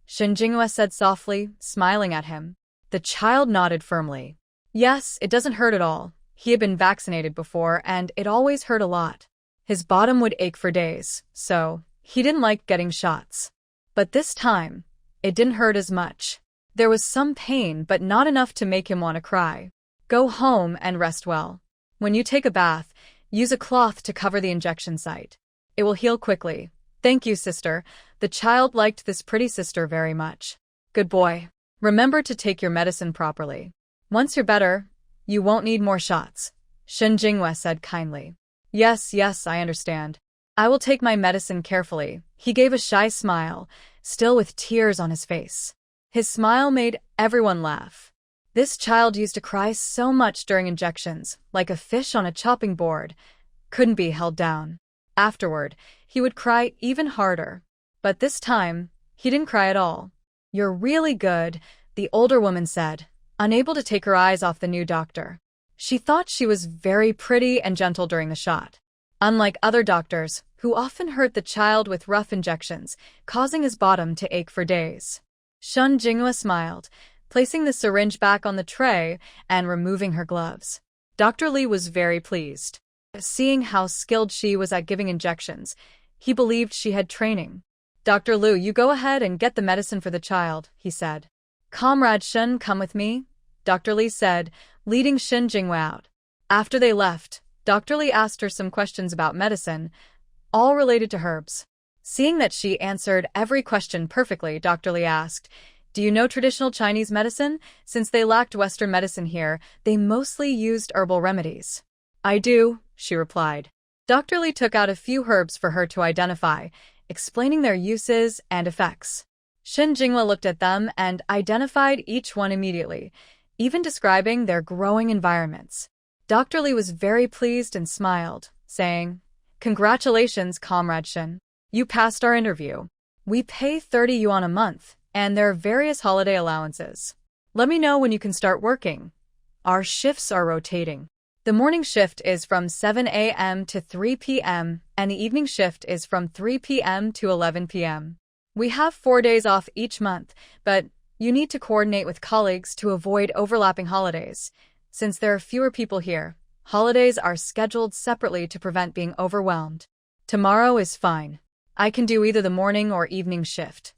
Shen Jinghua said softly, smiling at him. The child nodded firmly. Yes, it doesn't hurt at all. He had been vaccinated before, and it always hurt a lot. His bottom would ache for days, so he didn't like getting shots. But this time, it didn't hurt as much. There was some pain, but not enough to make him want to cry. Go home and rest well. When you take a bath, use a cloth to cover the injection site. It will heal quickly. Thank you, sister. The child liked this pretty sister very much. Good boy. Remember to take your medicine properly. Once you're better, you won't need more shots, Shen Jinghua said kindly. Yes, I understand. I will take my medicine carefully. He gave a shy smile, still with tears on his face. His smile made everyone laugh. This child used to cry so much during injections, like a fish on a chopping board. Couldn't be held down. Afterward, he would cry even harder. But this time, he didn't cry at all. You're really good, the older woman said, unable to take her eyes off the new doctor. She thought she was very pretty and gentle during the shot. Unlike other doctors, who often hurt the child with rough injections, causing his bottom to ache for days. Shen Jinghua smiled, placing the syringe back on the tray and removing her gloves. Dr. Li was very pleased. Seeing how skilled she was at giving injections, he believed she had training. Dr. Liu, you go ahead and get the medicine for the child, he said. Comrade Shen, come with me, Dr. Li said, leading Shen Jinghua out. After they left, Dr. Li asked her some questions about medicine, all related to herbs. Seeing that she answered every question perfectly, Dr. Li asked, do you know traditional Chinese medicine? Since they lacked Western medicine here, they mostly used herbal remedies. I do, she replied. Dr. Li took out a few herbs for her to identify, explaining their uses and effects. Shen Jinghua looked at them and identified each one immediately, even describing their growing environments. Dr. Li was very pleased and smiled, saying, Congratulations, Comrade Shen. You passed our interview. We pay 30 yuan a month, and there are various holiday allowances. Let me know when you can start working. Our shifts are rotating. The morning shift is from 7 a.m. to 3 p.m., and the evening shift is from 3 p.m. to 11 p.m. We have 4 days off each month, but you need to coordinate with colleagues to avoid overlapping holidays. Since there are fewer people here, holidays are scheduled separately to prevent being overwhelmed. Tomorrow is fine. I can do either the morning or evening shift.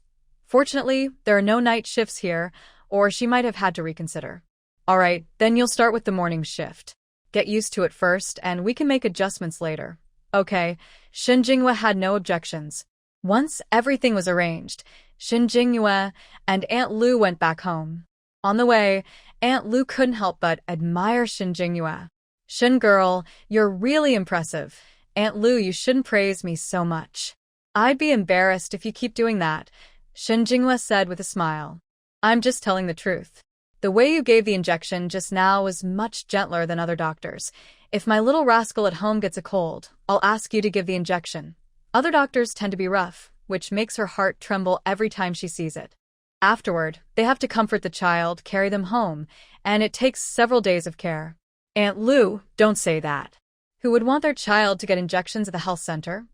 Fortunately, there are no night shifts here, or she might have had to reconsider. All right, then you'll start with the morning shift. Get used to it first, and we can make adjustments later. Okay, Shen Jinghua had no objections. Once everything was arranged, Shen Jinghua and Aunt Lu went back home. On the way, Aunt Lu couldn't help but admire Shen Jinghua. Shen girl, you're really impressive. Aunt Lu, you shouldn't praise me so much. I'd be embarrassed if you keep doing that, Shen Jinghua said with a smile. I'm just telling the truth. The way you gave the injection just now was much gentler than other doctors. If my little rascal at home gets a cold, I'll ask you to give the injection. Other doctors tend to be rough, which makes her heart tremble every time she sees it. Afterward, they have to comfort the child, carry them home, and it takes several days of care. Aunt Lu, don't say that. Who would want their child to get injections at the health center?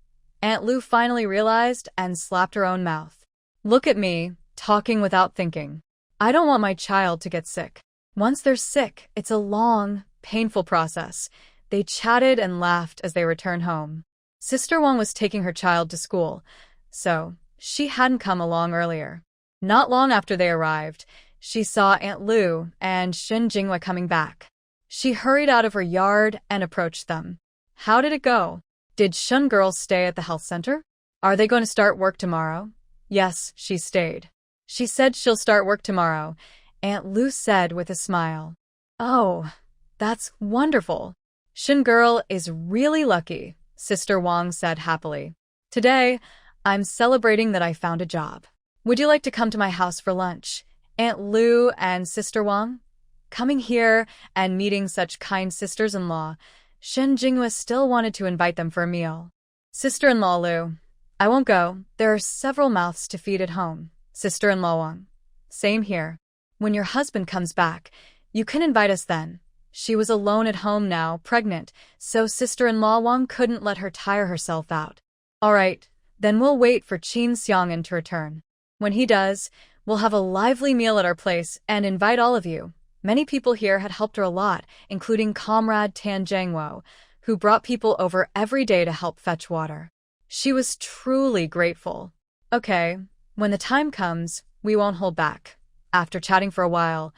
Aunt Lu finally realized and slapped her own mouth. Look at me, talking without thinking. I don't want my child to get sick. Once they're sick, it's a long, painful process. They chatted and laughed as they returned home. Sister Wang was taking her child to school, so she hadn't come along earlier. Not long after they arrived, she saw Aunt Lu and Shen Jinghua coming back. She hurried out of her yard and approached them. How did it go? Did Shen girl stay at the health center? Are they going to start work tomorrow? Yes, she stayed. She said she'll start work tomorrow, Aunt Lu said with a smile. Oh, that's wonderful. Shen girl is really lucky, Sister Wang said happily. Today, I'm celebrating that I found a job. Would you like to come to my house for lunch? Aunt Lu and Sister Wang? Coming here and meeting such kind sisters-in-law, Shen Jinghua still wanted to invite them for a meal. Sister-in-law Lu, I won't go. There are several mouths to feed at home. Sister-in-law Wang. Same here. When your husband comes back, you can invite us then. She was alone at home now, pregnant, so sister-in-law Wang couldn't let her tire herself out. All right, then we'll wait for Qin Xiang'an to return. When he does, we'll have a lively meal at our place and invite all of you. Many people here had helped her a lot, including Comrade Tan Zhengwo, who brought people over every day to help fetch water. She was truly grateful. Okay, when the time comes, we won't hold back. After chatting for a while,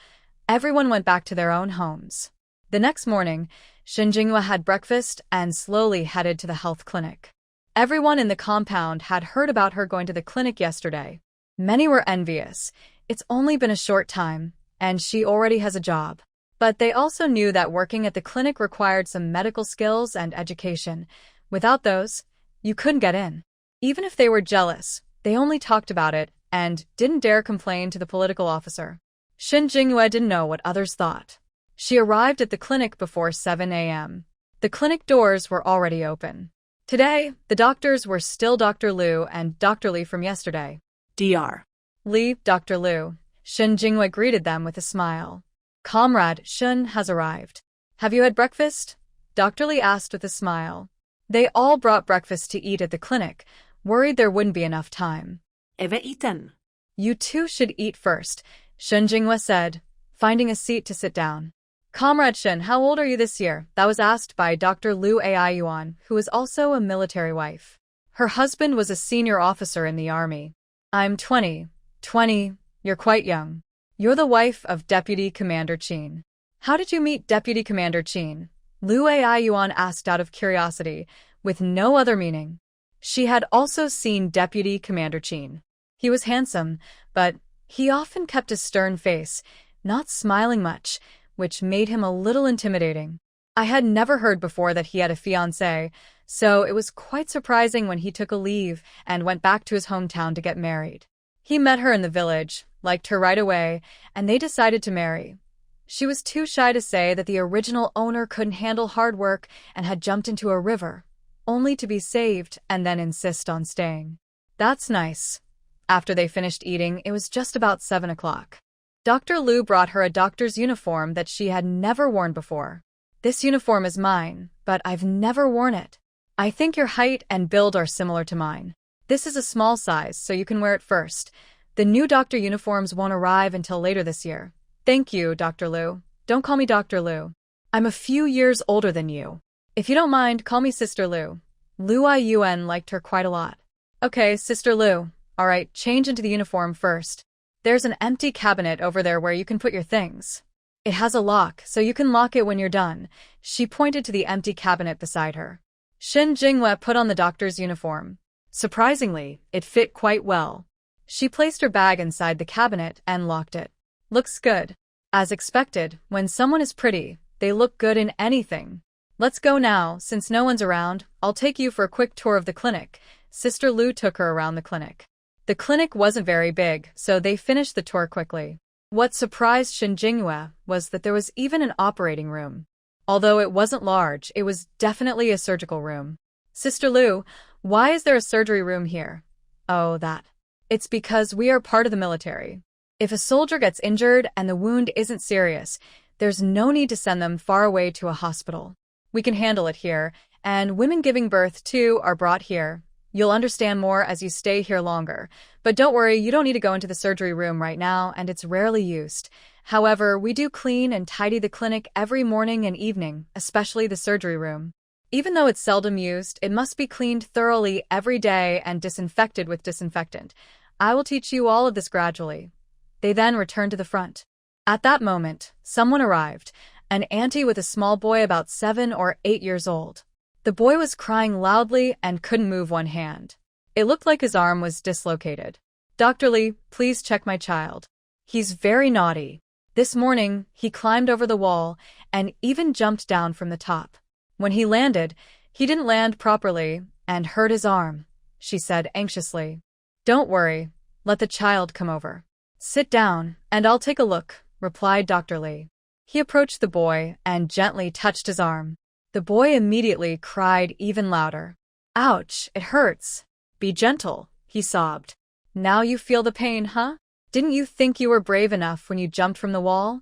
everyone went back to their own homes. The next morning, Shen Jinghua had breakfast and slowly headed to the health clinic. Everyone in the compound had heard about her going to the clinic yesterday. Many were envious. It's only been a short time, and she already has a job. But they also knew that working at the clinic required some medical skills and education. Without those, you couldn't get in. Even if they were jealous, they only talked about it and didn't dare complain to the political officer. Shen Jinghua didn't know what others thought. She arrived at the clinic before 7 a.m. The clinic doors were already open. Today, the doctors were still Dr. Liu and Dr. Li from yesterday. Dr. Li, Dr. Liu. Shen Jinghua greeted them with a smile. Comrade Shen has arrived. Have you had breakfast? Dr. Li asked with a smile. They all brought breakfast to eat at the clinic, worried there wouldn't be enough time. Eve eaten. You two should eat first, Shen Jinghua said, finding a seat to sit down. Comrade Shen, how old are you this year? That was asked by Dr. Liu Ai Yuan, who is also a military wife. Her husband was a senior officer in the army. I'm 20. 20, you're quite young. You're the wife of Deputy Commander Qin. How did you meet Deputy Commander Qin? Liu Ai Yuan asked out of curiosity, with no other meaning. She had also seen Deputy Commander Qin. He was handsome, but he often kept a stern face, not smiling much, which made him a little intimidating. I had never heard before that he had a fiancée, so it was quite surprising when he took a leave and went back to his hometown to get married. He met her in the village, liked her right away, and they decided to marry. She was too shy to say that the original owner couldn't handle hard work and had jumped into a river, only to be saved and then insist on staying. That's nice. After they finished eating, it was just about 7 o'clock. Dr. Liu brought her a doctor's uniform that she had never worn before. This uniform is mine, but I've never worn it. I think your height and build are similar to mine. This is a small size, so you can wear it first. The new doctor uniforms won't arrive until later this year. Thank you, Dr. Liu. Don't call me Dr. Liu. I'm a few years older than you. If you don't mind, call me Sister Liu. Liu Ai Yuan liked her quite a lot. Okay, Sister Liu. All right, change into the uniform first. There's an empty cabinet over there where you can put your things. It has a lock, so you can lock it when you're done. She pointed to the empty cabinet beside her. Shen Jinghua put on the doctor's uniform. Surprisingly, it fit quite well. She placed her bag inside the cabinet and locked it. Looks good. As expected, when someone is pretty, they look good in anything. Let's go now. Since no one's around, I'll take you for a quick tour of the clinic. Sister Liu took her around the clinic. The clinic wasn't very big, so they finished the tour quickly. What surprised Shen Jinghua was that there was even an operating room. Although it wasn't large, it was definitely a surgical room. Sister Liu, why is there a surgery room here? Oh, that. It's because we are part of the military. If a soldier gets injured and the wound isn't serious, there's no need to send them far away to a hospital. We can handle it here, and women giving birth too are brought here. You'll understand more as you stay here longer. But don't worry, you don't need to go into the surgery room right now, and it's rarely used. However, we do clean and tidy the clinic every morning and evening, especially the surgery room. Even though it's seldom used, it must be cleaned thoroughly every day and disinfected with disinfectant. I will teach you all of this gradually. They then returned to the front. At that moment, someone arrived, an auntie with a small boy about 7 or 8 years old. The boy was crying loudly and couldn't move one hand. It looked like his arm was dislocated. Dr. Li, please check my child. He's very naughty. This morning, he climbed over the wall and even jumped down from the top. When he landed, He didn't land properly and hurt his arm, she said anxiously. Don't worry, let the child come over. Sit down, and I'll take a look, replied Dr. Lee. He approached the boy and gently touched his arm. The boy immediately cried even louder. Ouch, it hurts. Be gentle, he sobbed. Now you feel the pain, huh? Didn't you think you were brave enough when you jumped from the wall?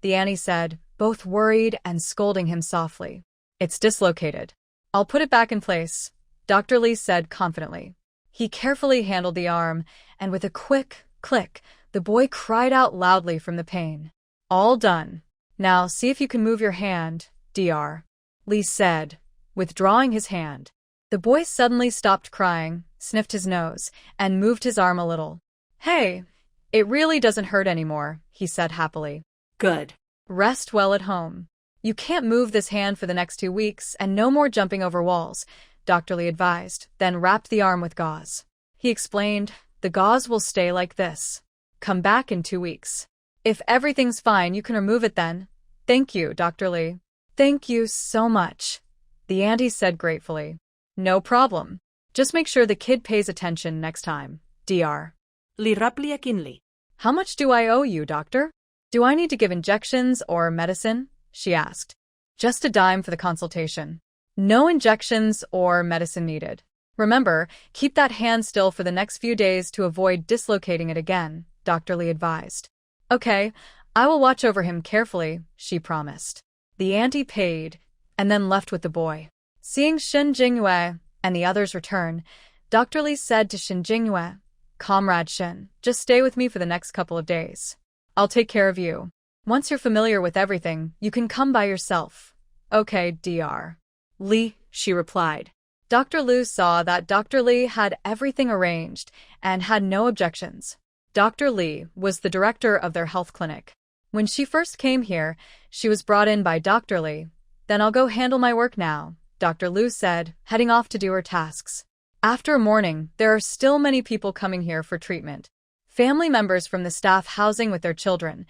The auntie said, both worried and scolding him softly. It's dislocated. I'll put it back in place, Dr. Lee said confidently. He carefully handled the arm, and with a quick click, the boy cried out loudly from the pain. All done. Now see if you can move your hand, Dr. Lee said, withdrawing his hand. The boy suddenly stopped crying, sniffed his nose, and moved his arm a little. Hey, it really doesn't hurt anymore, he said happily. Good. Rest well at home. You can't move this hand for the next 2 weeks, and no more jumping over walls, Dr. Lee advised, then wrapped the arm with gauze. He explained, the gauze will stay like this. Come back in 2 weeks. If everything's fine, you can remove it then. Thank you, Dr. Lee. Thank you so much, the auntie said gratefully. No problem. Just make sure the kid pays attention next time, Dr. Lee rapli akinli. How much do I owe you, doctor? Do I need to give injections or medicine? She asked. Just a dime for the consultation. No injections or medicine needed. Remember, keep that hand still for the next few days to avoid dislocating it again, Dr. Lee advised. Okay, I will watch over him carefully, she promised. The auntie paid, and then left with the boy. Seeing Shin Jingyue and the others return, Dr. Lee said to Shin Jingyue, Comrade Shin, just stay with me for the next couple of days. I'll take care of you. Once you're familiar with everything, you can come by yourself. Okay, Dr. Lee, she replied. Dr. Liu saw that Dr. Lee had everything arranged and had no objections. Dr. Lee was the director of their health clinic. When she first came here, she was brought in by Dr. Lee. Then I'll go handle my work now, Dr. Liu said, heading off to do her tasks. After a morning, there are still many people coming here for treatment. Family members from the staff housing with their children,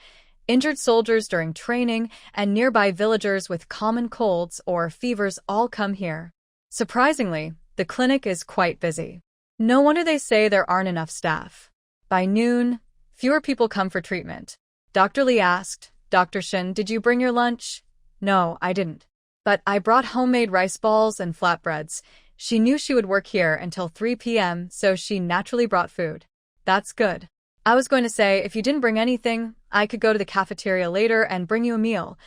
injured soldiers during training, and nearby villagers with common colds or fevers all come here. Surprisingly, the clinic is quite busy. No wonder they say there aren't enough staff. By noon, fewer people come for treatment. Dr. Lee asked, Dr. Shin, did you bring your lunch? No, I didn't. But I brought homemade rice balls and flatbreads. She knew she would work here until 3 p.m., so she naturally brought food. That's good. I was going to say, if you didn't bring anything, I could go to the cafeteria later and bring you a meal.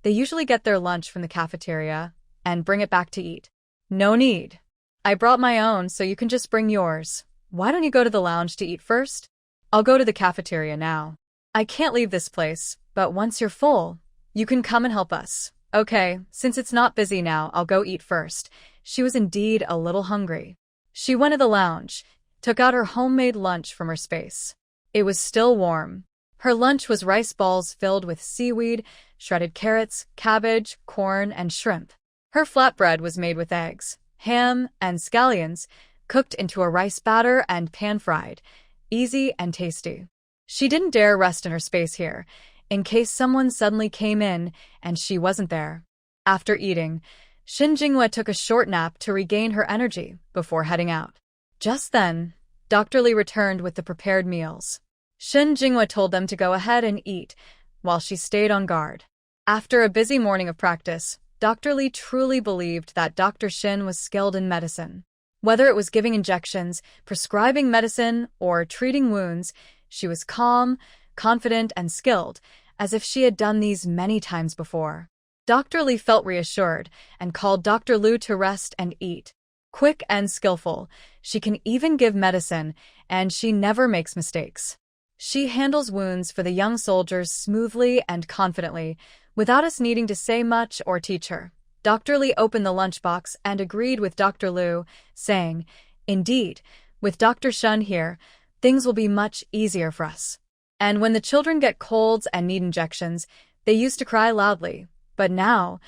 They usually get their lunch from the cafeteria and bring it back to eat. No need. I brought my own, so you can just bring yours. Why don't you go to the lounge to eat first? I'll go to the cafeteria now. I can't leave this place, but once you're full, you can come and help us. Okay, since it's not busy now, I'll go eat first. She was indeed a little hungry. She went to the lounge, took out her homemade lunch from her space. It was still warm. Her lunch was rice balls filled with seaweed, shredded carrots, cabbage, corn, and shrimp. Her flatbread was made with eggs, ham, and scallions, cooked into a rice batter and pan-fried, easy and tasty. She didn't dare rest in her space here, in case someone suddenly came in and she wasn't there. After eating, Shin Jingyue took a short nap to regain her energy before heading out. Just then, Dr. Lee returned with the prepared meals. Shin Jingyue told them to go ahead and eat, while she stayed on guard. After a busy morning of practice, Dr. Lee truly believed that Dr. Shin was skilled in medicine. Whether it was giving injections, prescribing medicine, or treating wounds, she was calm, confident, and skilled, as if she had done these many times before. Dr. Lee felt reassured and called Dr. Liu to rest and eat. Quick and skillful, she can even give medicine, and she never makes mistakes. She handles wounds for the young soldiers smoothly and confidently, without us needing to say much or teach her. Dr. Lee opened the lunchbox and agreed with Dr. Liu, saying, Indeed, with Dr. Shun here, things will be much easier for us. And when the children get colds and need injections, they used to cry loudly. But now,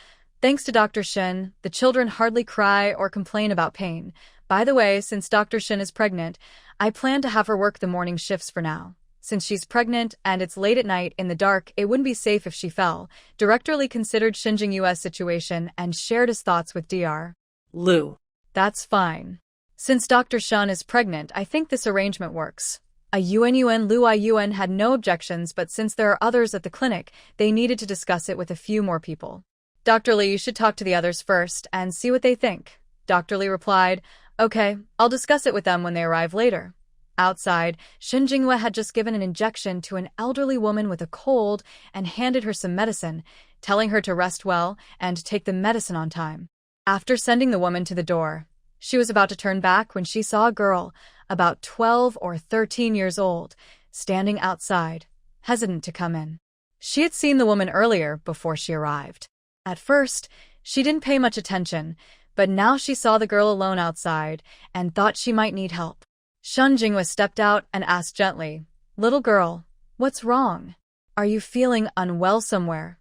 thanks to Dr. Shin, the children hardly cry or complain about pain. By the way, since Dr. Shin is pregnant, I plan to have her work the morning shifts for now. Since she's pregnant and it's late at night in the dark, it wouldn't be safe if she fell. Director Lee considered Shin Jingyue's situation and shared his thoughts with Dr. Lu. That's fine. Since Dr. Shun is pregnant, I think this arrangement works. A Yun Lu Yun had no objections, but since there are others at the clinic, they needed to discuss it with a few more people. Dr. Li, you should talk to the others first and see what they think. Dr. Li replied, Okay, I'll discuss it with them when they arrive later. Outside, Shen Jinghua had just given an injection to an elderly woman with a cold and handed her some medicine, telling her to rest well and take the medicine on time. After sending the woman to the door, she was about to turn back when she saw a girl, about 12 or 13 years old, standing outside, hesitant to come in. She had seen the woman earlier before she arrived. At first, she didn't pay much attention, but now she saw the girl alone outside and thought she might need help. Shen Jinghua stepped out and asked gently, Little girl, what's wrong? Are you feeling unwell somewhere?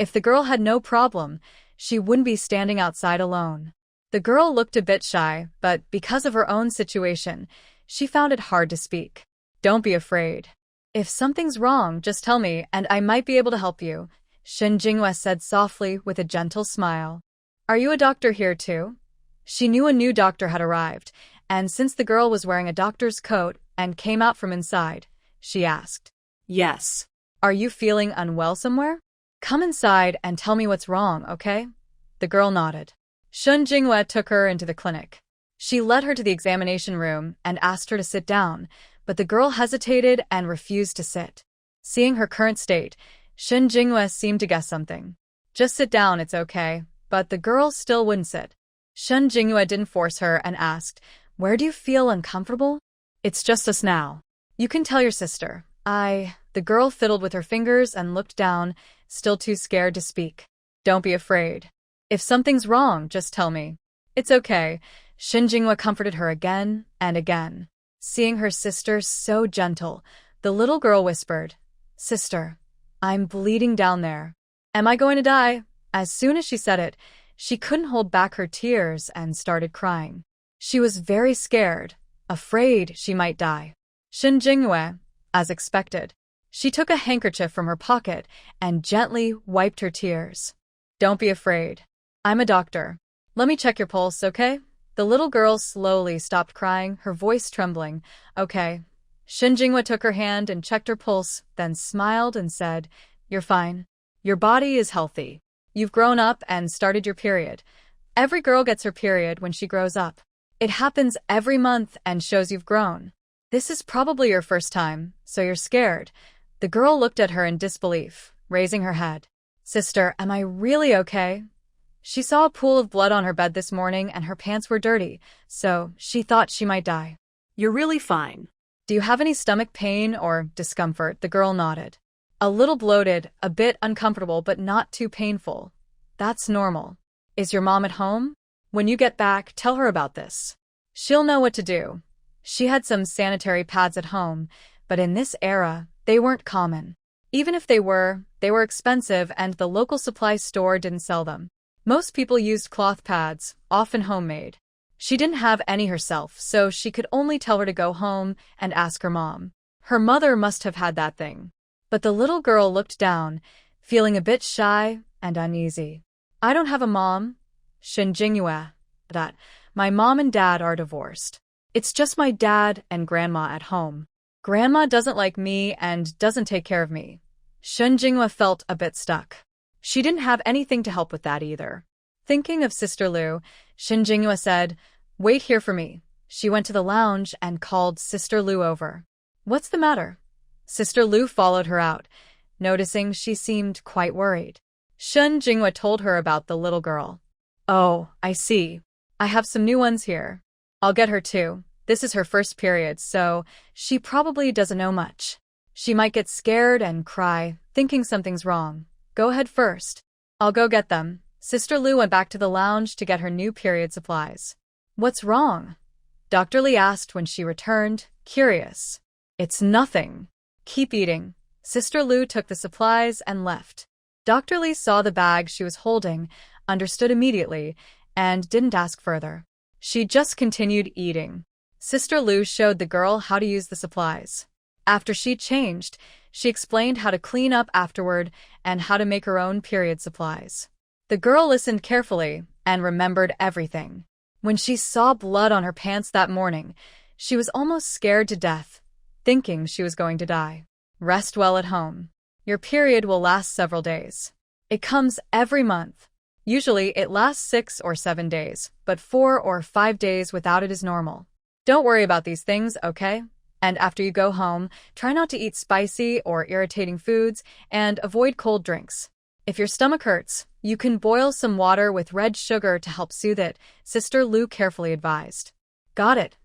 If the girl had no problem, she wouldn't be standing outside alone. The girl looked a bit shy, but because of her own situation, she found it hard to speak. Don't be afraid. If something's wrong, just tell me and I might be able to help you, Shen Jinghua said softly with a gentle smile. Are you a doctor here too? She knew a new doctor had arrived, and since the girl was wearing a doctor's coat and came out from inside, she asked. Yes. Are you feeling unwell somewhere? Come inside and tell me what's wrong, okay? The girl nodded. Shen Jinghua took her into the clinic. She led her to the examination room and asked her to sit down, but the girl hesitated and refused to sit. Seeing her current state, Shen Jinghua seemed to guess something. Just sit down, it's okay, but the girl still wouldn't sit. Shen Jinghua didn't force her and asked, Where do you feel uncomfortable? It's just us now. You can tell your sister. The girl fiddled with her fingers and looked down, still too scared to speak. Don't be afraid. If something's wrong, just tell me. It's okay. Shen Jinghua comforted her again and again. Seeing her sister so gentle, the little girl whispered, Sister, I'm bleeding down there. Am I going to die? As soon as she said it, she couldn't hold back her tears and started crying. She was very scared, afraid she might die. Shen Jinghua, as expected, she took a handkerchief from her pocket and gently wiped her tears. Don't be afraid. I'm a doctor. Let me check your pulse, okay? The little girl slowly stopped crying, her voice trembling. Okay. Shen Jinghua took her hand and checked her pulse, then smiled and said, You're fine. Your body is healthy. You've grown up and started your period. Every girl gets her period when she grows up. It happens every month and shows you've grown. This is probably your first time, so you're scared. The girl looked at her in disbelief, raising her head. Sister, am I really okay? She saw a pool of blood on her bed this morning and her pants were dirty, so she thought she might die. You're really fine. Do you have any stomach pain or discomfort? The girl nodded. A little bloated, a bit uncomfortable, but not too painful. That's normal. Is your mom at home? When you get back, tell her about this. She'll know what to do. She had some sanitary pads at home, but in this era, they weren't common. Even if they were expensive and the local supply store didn't sell them. Most people used cloth pads, often homemade. She didn't have any herself, so she could only tell her to go home and ask her mom. Her mother must have had that thing. But the little girl looked down, feeling a bit shy and uneasy. I don't have a mom. Shen Jinghua. My mom and dad are divorced. It's just my dad and grandma at home. Grandma doesn't like me and doesn't take care of me. Shen Jinghua felt a bit stuck. She didn't have anything to help with that either. Thinking of Sister Lu, Shen Jinghua said, Wait here for me. She went to the lounge and called Sister Lu over. What's the matter? Sister Lu followed her out, noticing she seemed quite worried. Shen Jinghua told her about the little girl. Oh, I see. I have some new ones here. I'll get her too. This is her first period, so she probably doesn't know much. She might get scared and cry, thinking something's wrong. Go ahead first. I'll go get them. Sister Lu went back to the lounge to get her new period supplies. What's wrong? Dr. Li asked when she returned, curious. It's nothing. Keep eating. Sister Lu took the supplies and left. Dr. Li saw the bag she was holding, understood immediately, and didn't ask further. She just continued eating. Sister Lu showed the girl how to use the supplies. After she changed, she explained how to clean up afterward and how to make her own period supplies. The girl listened carefully and remembered everything. When she saw blood on her pants that morning, she was almost scared to death, thinking she was going to die. Rest well at home. Your period will last several days. It comes every month. Usually it lasts 6 or 7 days, but 4 or 5 days without it is normal. Don't worry about these things, okay? And after you go home, try not to eat spicy or irritating foods and avoid cold drinks. If your stomach hurts, you can boil some water with red sugar to help soothe it, Sister Lu carefully advised. Got it.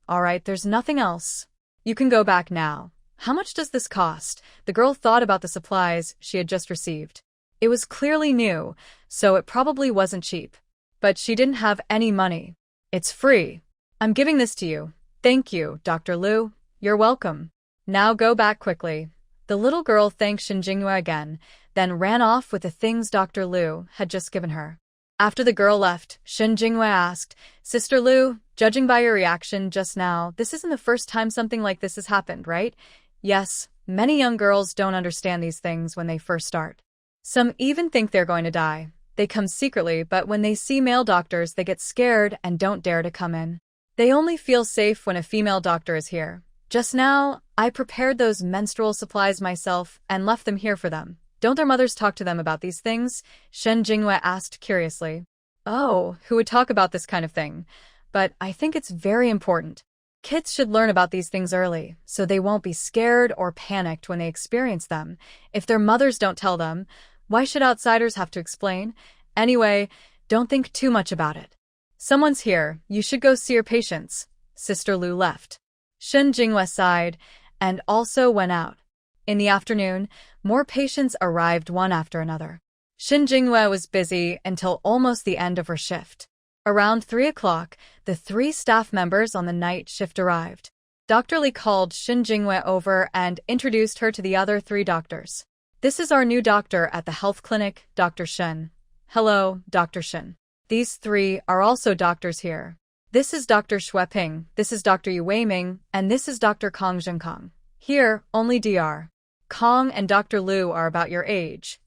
All right, there's nothing else. You can go back now. How much does this cost? The girl thought about the supplies she had just received. It was clearly new, so it probably wasn't cheap. But she didn't have any money. It's free. I'm giving this to you. Thank you, Dr. Lu. You're welcome. Now go back quickly. The little girl thanked Shen Jingyue again, then ran off with the things Dr. Lu had just given her. After the girl left, Shen Jingyue asked, Sister Lu, judging by your reaction just now, this isn't the first time something like this has happened, right? Yes, many young girls don't understand these things when they first start. Some even think they're going to die. They come secretly, but when they see male doctors, they get scared and don't dare to come in. They only feel safe when a female doctor is here. Just now, I prepared those menstrual supplies myself and left them here for them. Don't their mothers talk to them about these things? Shen Jingyue asked curiously. Oh, who would talk about this kind of thing? But I think it's very important. Kids should learn about these things early, so they won't be scared or panicked when they experience them. If their mothers don't tell them, why should outsiders have to explain? Anyway, don't think too much about it. Someone's here. You should go see your patients. Sister Lu left. Shen Jingyue sighed and also went out. In the afternoon, more patients arrived one after another. Shen Jingyue was busy until almost the end of her shift. Around 3 o'clock, the 3 staff members on the night shift arrived. Dr. Li called Shen Jingyue over and introduced her to the other 3 doctors. This is our new doctor at the health clinic, Dr. Shen. Hello, Dr. Shen. These 3 are also doctors here. This is Dr. Xueping, this is Dr. Yu Weiming, and this is Dr. Kong Zhenkong. Here, only Dr. Kong and Dr. Lu are about your age.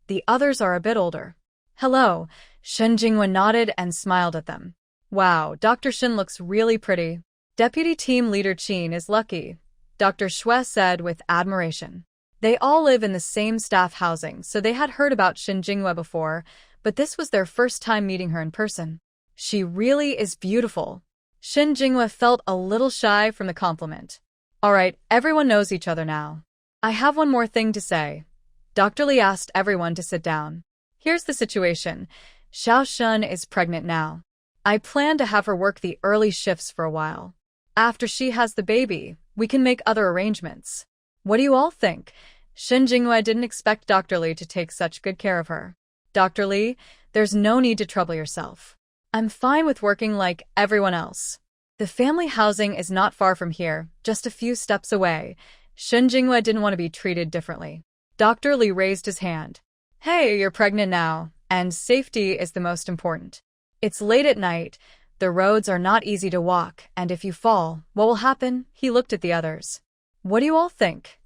The others are a bit older. Hello, Shen Jingyue nodded and smiled at them. Wow, Dr. Shen looks really pretty. Deputy Team Leader Qin is lucky, Dr. Xue said with admiration. They all live in the same staff housing, so they had heard about Shen Jingyue before, but this was their first time meeting her in person. She really is beautiful. Shen Jingyue felt a little shy from the compliment. All right, everyone knows each other now. I have one more thing to say. Dr. Li asked everyone to sit down. Here's the situation. Xiao Shun is pregnant now. I plan to have her work the early shifts for a while. After she has the baby, we can make other arrangements. What do you all think? Shen Jingyue didn't expect Dr. Li to take such good care of her. Dr. Li, there's no need to trouble yourself. I'm fine with working like everyone else. The family housing is not far from here, just a few steps away. Shen Jingyue didn't want to be treated differently. Dr. Li raised his hand. Hey, you're pregnant now, and safety is the most important. It's late at night, the roads are not easy to walk, and if you fall, what will happen? He looked at the others. What do you all think?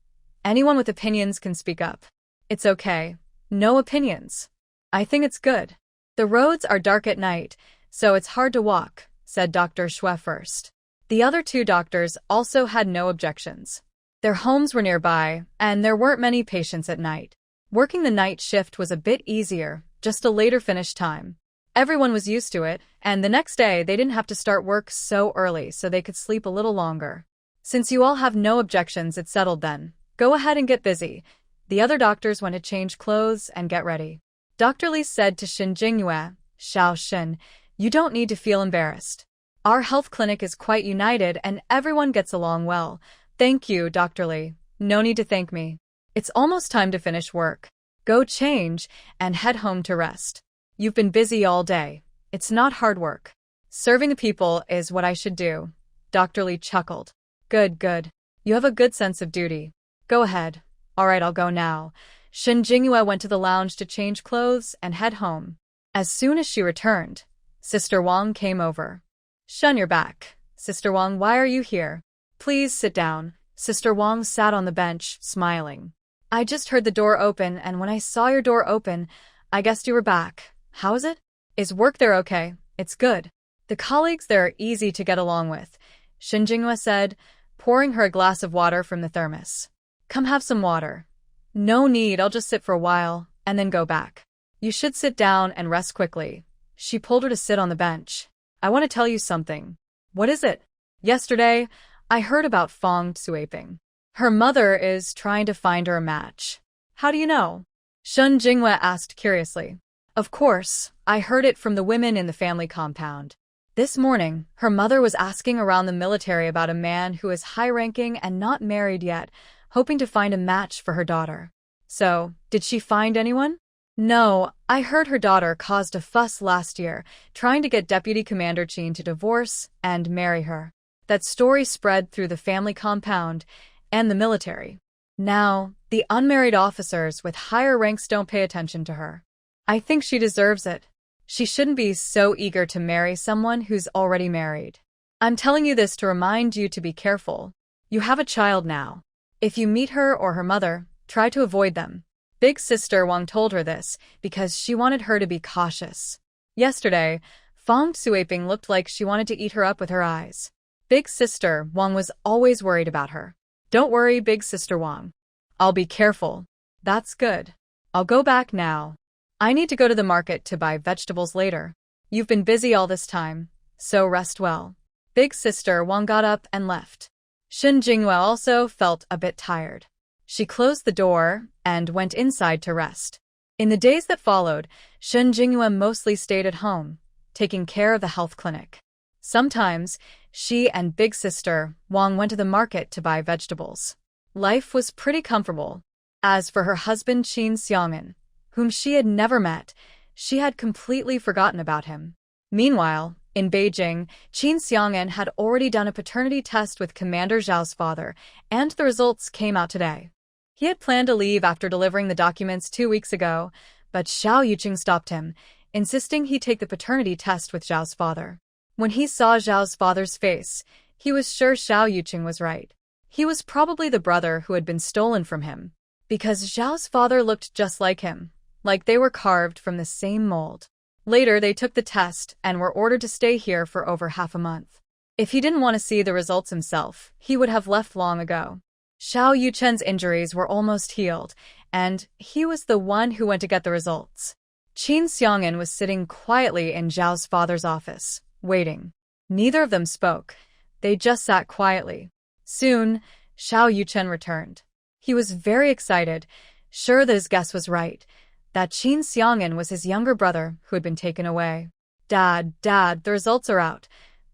Anyone with opinions can speak up. It's okay. No opinions. I think it's good. The roads are dark at night, so it's hard to walk, said Dr. Xue first. The other 2 doctors also had no objections. Their homes were nearby, and there weren't many patients at night. Working the night shift was a bit easier, just a later finish time. Everyone was used to it, and the next day they didn't have to start work so early so they could sleep a little longer. Since you all have no objections, it's settled then. Go ahead and get busy. The other doctors went to change clothes and get ready. Dr. Li said to Shen Jingyue, Xiao Shen, you don't need to feel embarrassed. Our health clinic is quite united and everyone gets along well. Thank you, Dr. Li. No need to thank me. It's almost time to finish work. Go change and head home to rest. You've been busy all day. It's not hard work. Serving the people is what I should do. Dr. Li chuckled. Good, good. You have a good sense of duty. Go ahead. All right, I'll go now. Shen Jingyue went to the lounge to change clothes and head home. As soon as she returned, Sister Wang came over. Shun, you're back. Sister Wang, why are you here? Please sit down. Sister Wang sat on the bench, smiling. I just heard the door open, and when I saw your door open, I guessed you were back. How is it? Is work there okay? It's good. The colleagues there are easy to get along with, Shen Jinghua said, pouring her a glass of water from the thermos. Come have some water. No need, I'll just sit for a while, and then go back. You should sit down and rest quickly. She pulled her to sit on the bench. I want to tell you something. What is it? Yesterday, I heard about Fong Suaping. Her mother is trying to find her a match. How do you know? Shen Jinghua asked curiously. Of course, I heard it from the women in the family compound. This morning, her mother was asking around the military about a man who is high-ranking and not married yet, hoping to find a match for her daughter. So, did she find anyone? No, I heard her daughter caused a fuss last year, trying to get Deputy Commander Qin to divorce and marry her. That story spread through the family compound and the military. Now, the unmarried officers with higher ranks don't pay attention to her. I think she deserves it. She shouldn't be so eager to marry someone who's already married. I'm telling you this to remind you to be careful. You have a child now. If you meet her or her mother, try to avoid them. Big sister Wang told her this because she wanted her to be cautious. Yesterday, Fong Suaping looked like she wanted to eat her up with her eyes. Big sister Wang was always worried about her. Don't worry, big sister Wang. I'll be careful. That's good. I'll go back now. I need to go to the market to buy vegetables later. You've been busy all this time, so rest well. Big sister Wang got up and left. Shen Jinghua also felt a bit tired. She closed the door and went inside to rest. In the days that followed, Shen Jinghua mostly stayed at home, taking care of the health clinic. Sometimes, she and big sister Wang went to the market to buy vegetables. Life was pretty comfortable. As for her husband Qin Xiang'an, whom she had never met, she had completely forgotten about him. Meanwhile, in Beijing, Qin Xiang'an had already done a paternity test with Commander Zhao's father, and the results came out today. He had planned to leave after delivering the documents 2 weeks ago, but Xiao Yuqing stopped him, insisting he take the paternity test with Zhao's father. When he saw Zhao's father's face, he was sure Xiao Yuqing was right. He was probably the brother who had been stolen from him, because Zhao's father looked just like him, like they were carved from the same mold. Later, they took the test and were ordered to stay here for over half a month. If he didn't want to see the results himself, he would have left long ago. Xiao Yuchen's injuries were almost healed, and he was the one who went to get the results. Qin Xiang'an was sitting quietly in Zhao's father's office, waiting. Neither of them spoke. They just sat quietly. Soon, Xiao Yuchen returned. He was very excited, sure that his guess was right, that Qin Xiang'an was his younger brother who had been taken away. Dad, the results are out.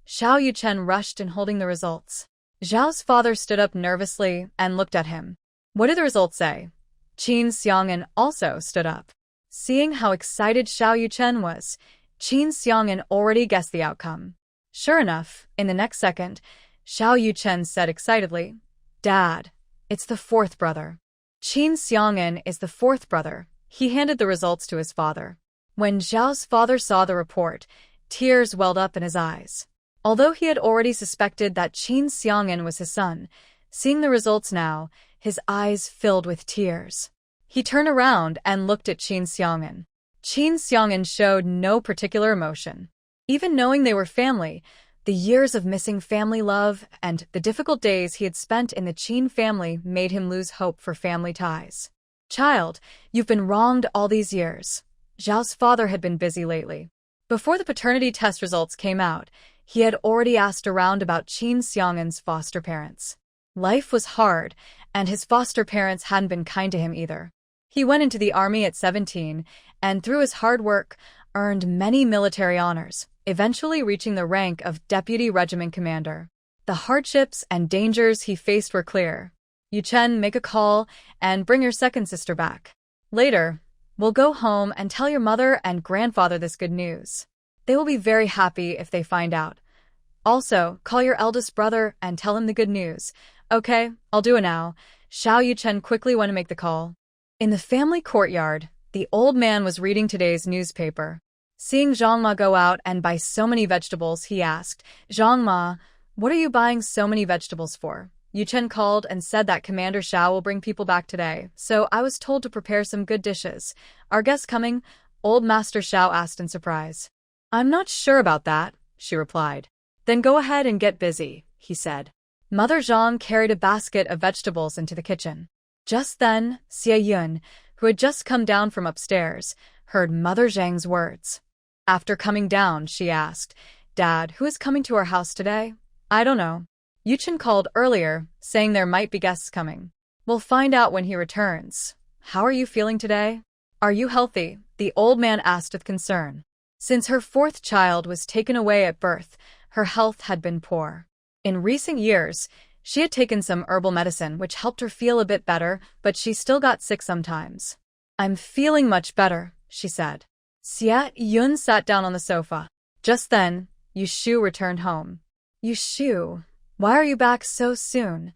Xiao Yuchen rushed in holding the results. Zhao's father stood up nervously and looked at him. What did the results say? Qin Xiang'an also stood up. Seeing how excited Xiao Yuchen was, Qin Xiang'an already guessed the outcome. Sure enough, in the next second, Xiao Yuchen said excitedly, Dad, it's the fourth brother. Qin Xiang'an is the fourth brother. He handed the results to his father. When Zhao's father saw the report, tears welled up in his eyes. Although he had already suspected that Qin Xiang'an was his son, seeing the results now, his eyes filled with tears. He turned around and looked at Qin Xiang'an. Qin Xiang'an showed no particular emotion. Even knowing they were family, the years of missing family love and the difficult days he had spent in the Qin family made him lose hope for family ties. Child, you've been wronged all these years. Zhao's father had been busy lately. Before the paternity test results came out, he had already asked around about Qin Xiang'an's foster parents. Life was hard, and his foster parents hadn't been kind to him either. He went into the army at 17, and through his hard work, earned many military honors, eventually reaching the rank of deputy regiment commander. The hardships and dangers he faced were clear. Yuchen, make a call and bring your second sister back. Later, we'll go home and tell your mother and grandfather this good news. They will be very happy if they find out. Also, call your eldest brother and tell him the good news. Okay, I'll do it now. Xiao Yuchen quickly went to make the call. In the family courtyard, the old man was reading today's newspaper. Seeing Zhang Ma go out and buy so many vegetables, he asked, Zhang Ma, what are you buying so many vegetables for? Yuchen called and said that Commander Xiao will bring people back today, so I was told to prepare some good dishes. Are guests coming? Old Master Xiao asked in surprise. I'm not sure about that. she replied. Then go ahead and get busy, he said. Mother Zhang carried a basket of vegetables into the kitchen. Just then, Xie Yun, who had just come down from upstairs, heard Mother Zhang's words. After coming down, she asked, Dad, who is coming to our house today? I don't know. Yuchen called earlier, saying there might be guests coming. We'll find out when he returns. How are you feeling today? Are you healthy? The old man asked with concern. Since her fourth child was taken away at birth, her health had been poor. In recent years, she had taken some herbal medicine which helped her feel a bit better, but she still got sick sometimes. I'm feeling much better, she said. Xie Yun sat down on the sofa. Just then, Yushu returned home. Yushu, why are you back so soon?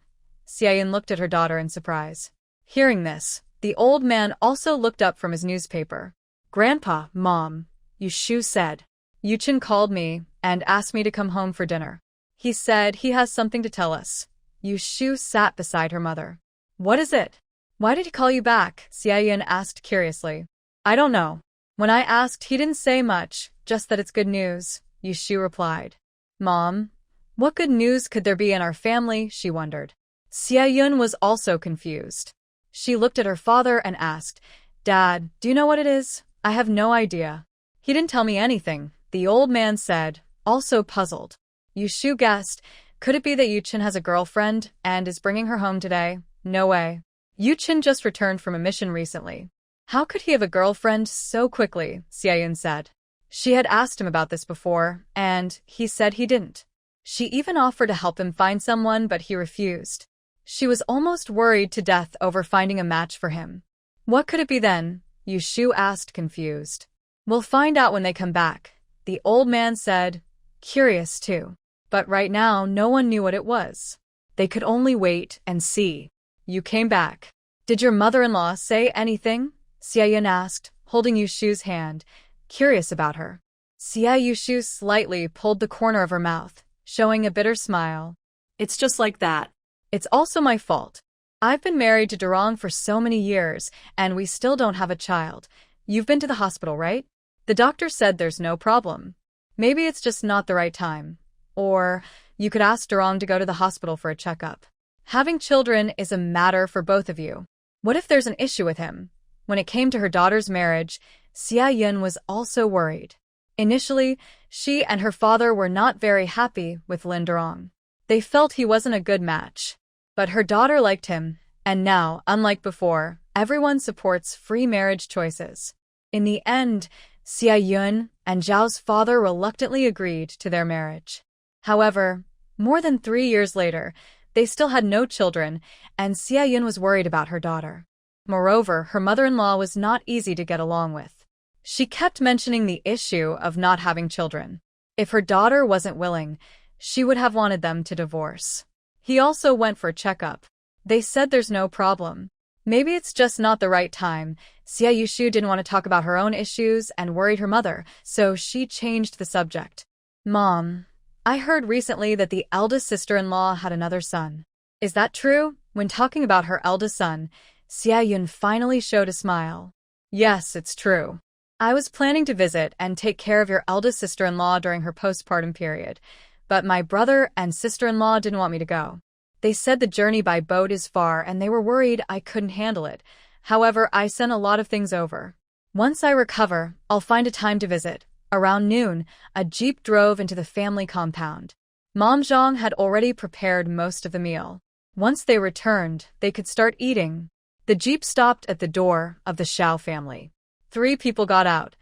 Xie Yun looked at her daughter in surprise. Hearing this, the old man also looked up from his newspaper. Grandpa, Mom, Yushu said. Yuchen called me and asked me to come home for dinner. He said he has something to tell us. Yushu sat beside her mother. What is it? Why did he call you back? Xie Yun asked curiously. I don't know. When I asked, he didn't say much, just that it's good news, Yushu replied. Mom, what good news could there be in our family? She wondered. Xie Yun was also confused. She looked at her father and asked, Dad, do you know what it is? I have no idea. He didn't tell me anything, the old man said, also puzzled. Yushu guessed, could it be that Yuchen has a girlfriend and is bringing her home today? No way. Yuchen just returned from a mission recently. How could he have a girlfriend so quickly? Xie Yun said. She had asked him about this before, and he said he didn't. She even offered to help him find someone, but he refused. She was almost worried to death over finding a match for him. What could it be then? Yushu asked, confused. We'll find out when they come back, the old man said, curious too. But right now, no one knew what it was. They could only wait and see. You came back. Did your mother-in-law say anything? Xie Yun asked, holding Yushu's hand, curious about her. Yushu slightly pulled the corner of her mouth, showing a bitter smile. It's just like that. It's also my fault. I've been married to Durong for so many years, and we still don't have a child. You've been to the hospital, right? The doctor said there's no problem. Maybe it's just not the right time. Or you could ask Durong to go to the hospital for a checkup. Having children is a matter for both of you. What if there's an issue with him? When it came to her daughter's marriage, Xie Yun was also worried. Initially, she and her father were not very happy with Lin Durong. They felt he wasn't a good match. But her daughter liked him, and now, unlike before, everyone supports free marriage choices. In the end, Xie Yun and Zhao's father reluctantly agreed to their marriage. However, more than 3 years later, they still had no children, and Xie Yun was worried about her daughter. Moreover, her mother-in-law was not easy to get along with. She kept mentioning the issue of not having children. If her daughter wasn't willing, she would have wanted them to divorce. He also went for a checkup. They said there's no problem. Maybe it's just not the right time. Xie Yushu didn't want to talk about her own issues and worried her mother, so she changed the subject. Mom, I heard recently that the eldest sister-in-law had another son. Is that true? When talking about her eldest son, Xie Yun finally showed a smile. Yes, it's true. I was planning to visit and take care of your eldest sister-in-law during her postpartum period, but my brother and sister-in-law didn't want me to go. They said the journey by boat is far and they were worried I couldn't handle it. However, I sent a lot of things over. Once I recover, I'll find a time to visit. Around noon, a jeep drove into the family compound. Mom Zhang had already prepared most of the meal. Once they returned, they could start eating. The jeep stopped at the door of the Xiao family. 3 people got out: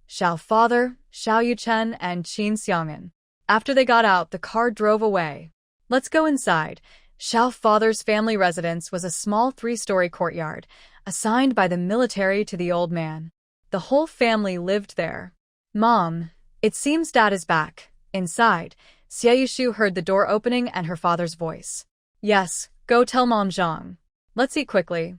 Xiao father, Xiao Yuchen, and Qin Xiang'an. After they got out, the car drove away. Let's go inside. Xiao father's family residence was a small 3-story courtyard, assigned by the military to the old man. The whole family lived there. Mom, it seems Dad is back. Inside, Xie Yushu heard the door opening and her father's voice. Yes, go tell Mom Zhang. Let's eat quickly.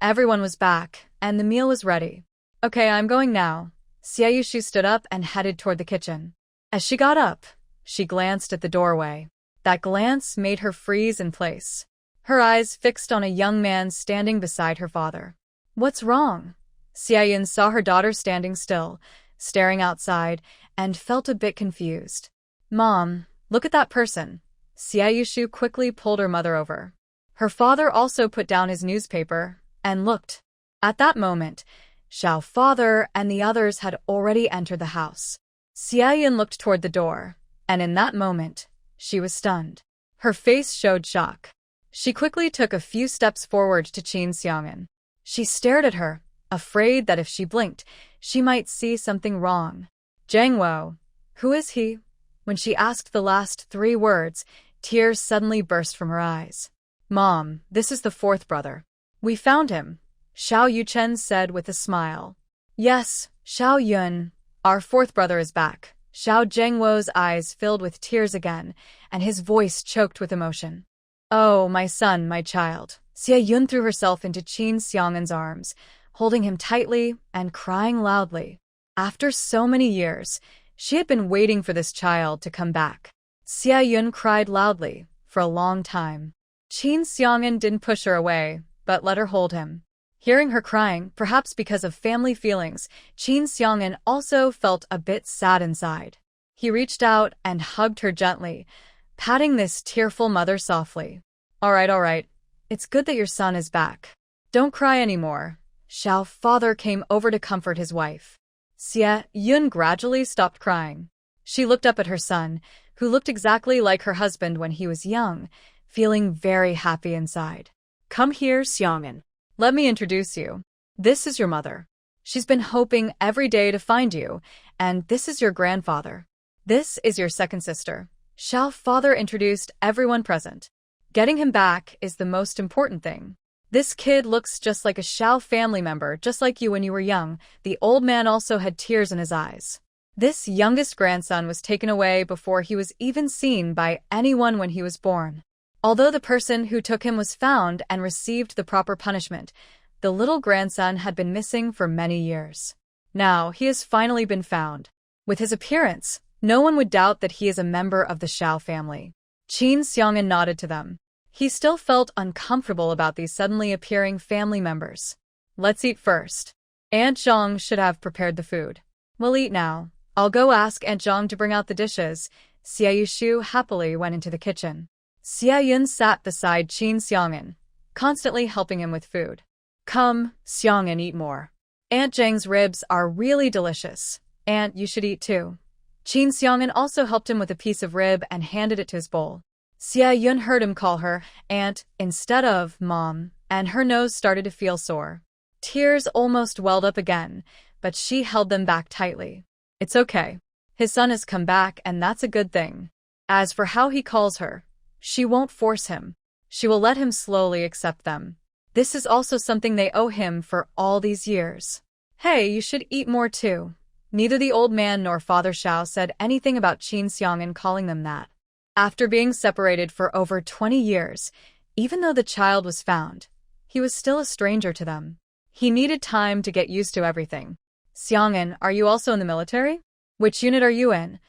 Everyone was back, and the meal was ready. Okay, I'm going now. Xie Yushu stood up and headed toward the kitchen. As she got up, she glanced at the doorway. That glance made her freeze in place. Her eyes fixed on a young man standing beside her father. What's wrong? Xie Yun saw her daughter standing still, staring outside, and felt a bit confused. Mom, look at that person. Xiaoyushu quickly pulled her mother over. Her father also put down his newspaper and looked. At that moment, Xiao's father and the others had already entered the house. Xiaoyun looked toward the door, and in that moment, she was stunned. Her face showed shock. She quickly took a few steps forward to Qin Xiang'an. She stared at her, afraid that if she blinked, she might see something wrong. Zhangwo, who is he? When she asked the last 3 words, tears suddenly burst from her eyes. Mom, this is the 4th brother. We found him, Xiao Yuchen said with a smile. Yes, Xiao Yun, our 4th brother is back. Xiao Zhengwo's eyes filled with tears again, and his voice choked with emotion. Oh, my son, my child. Xia Yun threw herself into Qin Xiang'an's arms, holding him tightly and crying loudly. After so many years, she had been waiting for this child to come back. Xia Yun cried loudly, for a long time. Qin Xiang'an didn't push her away, but let her hold him. Hearing her crying, perhaps because of family feelings, Qin Xiang'an also felt a bit sad inside. He reached out and hugged her gently, patting this tearful mother softly. All right. It's good that your son is back. Don't cry anymore. Xiao's father came over to comfort his wife. Xia Yun gradually stopped crying. She looked up at her son, who looked exactly like her husband when he was young, feeling very happy inside. Come here, Xiang'an. Let me introduce you. This is your mother. She's been hoping every day to find you, and this is your grandfather. This is your second sister. Xiao's father introduced everyone present. Getting him back is the most important thing. This kid looks just like a Xiao family member, just like you when you were young. The old man also had tears in his eyes. This youngest grandson was taken away before he was even seen by anyone when he was born. Although the person who took him was found and received the proper punishment, the little grandson had been missing for many years. Now, he has finally been found. With his appearance, no one would doubt that he is a member of the Xiao family. Qin Xiang'an nodded to them. He still felt uncomfortable about these suddenly appearing family members. Let's eat first. Aunt Zhang should have prepared the food. We'll eat now. I'll go ask Aunt Zhang to bring out the dishes. Xiaoyushu happily went into the kitchen. Xia Yun sat beside Qin Xiang'an, constantly helping him with food. Come, Xiang'an, eat more. Aunt Zhang's ribs are really delicious. Aunt, you should eat too. Qin Xiang'an also helped him with a piece of rib and handed it to his bowl. Xia Yun heard him call her Aunt instead of Mom, and her nose started to feel sore. Tears almost welled up again, but she held them back tightly. It's okay. His son has come back, and that's a good thing. As for how he calls her, she won't force him. She will let him slowly accept them. This is also something they owe him for all these years. Hey, you should eat more too. Neither the old man nor Father Xiao said anything about Qin Xiang'an calling them that. After being separated for over 20 years, even though the child was found, he was still a stranger to them. He needed time to get used to everything. Xiang'an, are you also in the military? Which unit are you in?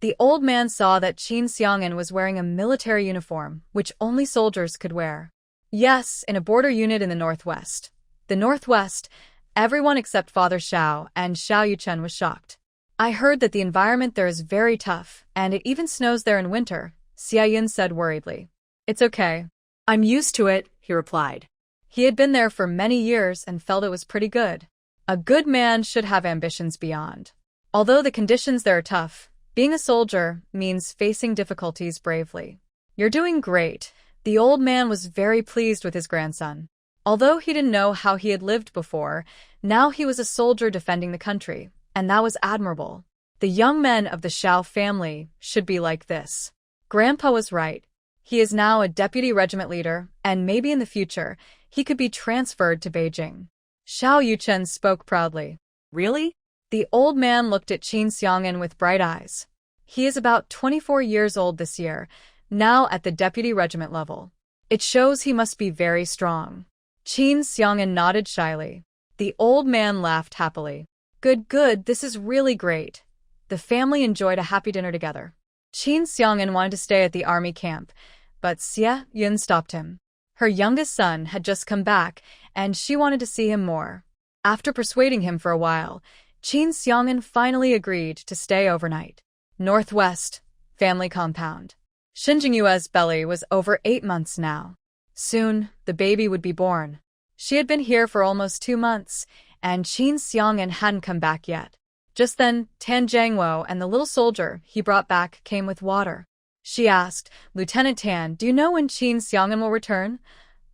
The old man saw that Qin Xiang'an was wearing a military uniform, which only soldiers could wear. Yes, in a border unit in the northwest. The northwest, everyone except Father Xiao and Xiao Yuchen was shocked. I heard that the environment there is very tough, and it even snows there in winter, Xia Yun said worriedly. It's okay. I'm used to it, he replied. He had been there for many years and felt it was pretty good. A good man should have ambitions beyond. Although the conditions there are tough, being a soldier means facing difficulties bravely. You're doing great. The old man was very pleased with his grandson. Although he didn't know how he had lived before, now he was a soldier defending the country, and that was admirable. The young men of the Xiao family should be like this. Grandpa was right. He is now a deputy regiment leader, and maybe in the future, he could be transferred to Beijing. Xiao Yuchen spoke proudly. Really? The old man looked at Qin Xiang'an with bright eyes. He is about 24 years old this year, now at the deputy regiment level. It shows he must be very strong. Qin Xiang'an nodded shyly. The old man laughed happily. Good, this is really great. The family enjoyed a happy dinner together. Qin Xiang'an wanted to stay at the army camp, but Xia Yun stopped him. Her youngest son had just come back, and she wanted to see him more. After persuading him for a while, Qin Xiang'an finally agreed to stay overnight. Northwest. family compound. Shin Jingyue's belly was over 8 months now. Soon, the baby would be born. She had been here for almost 2 months, and Qin Xiang'an hadn't come back yet. Just then, Tan Jiangwo and the little soldier he brought back came with water. She asked, "Lieutenant Tan, do you know when Qin Xiang'an will return?"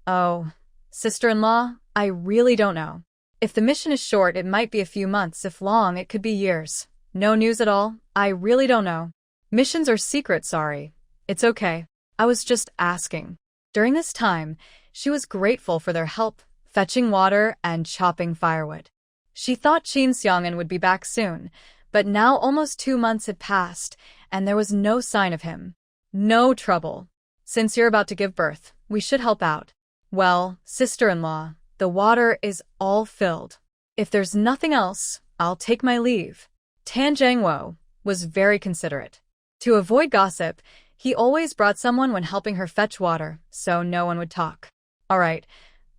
"Oh, sister-in-law, I really don't know. If the mission is short, it might be a few months. If long, it could be years. No news at all? I really don't know. Missions are secret, sorry. It's okay. I was just asking." During this time, she was grateful for their help, fetching water and chopping firewood. She thought Qin Xiang'an would be back soon, but now almost 2 months had passed, and there was no sign of him. "No trouble. Since you're about to give birth, we should help out." "Well, sister-in-law, the water is all filled. If there's nothing else, I'll take my leave." Tan Jiangwo was very considerate. To avoid gossip, he always brought someone when helping her fetch water, so no one would talk. All right.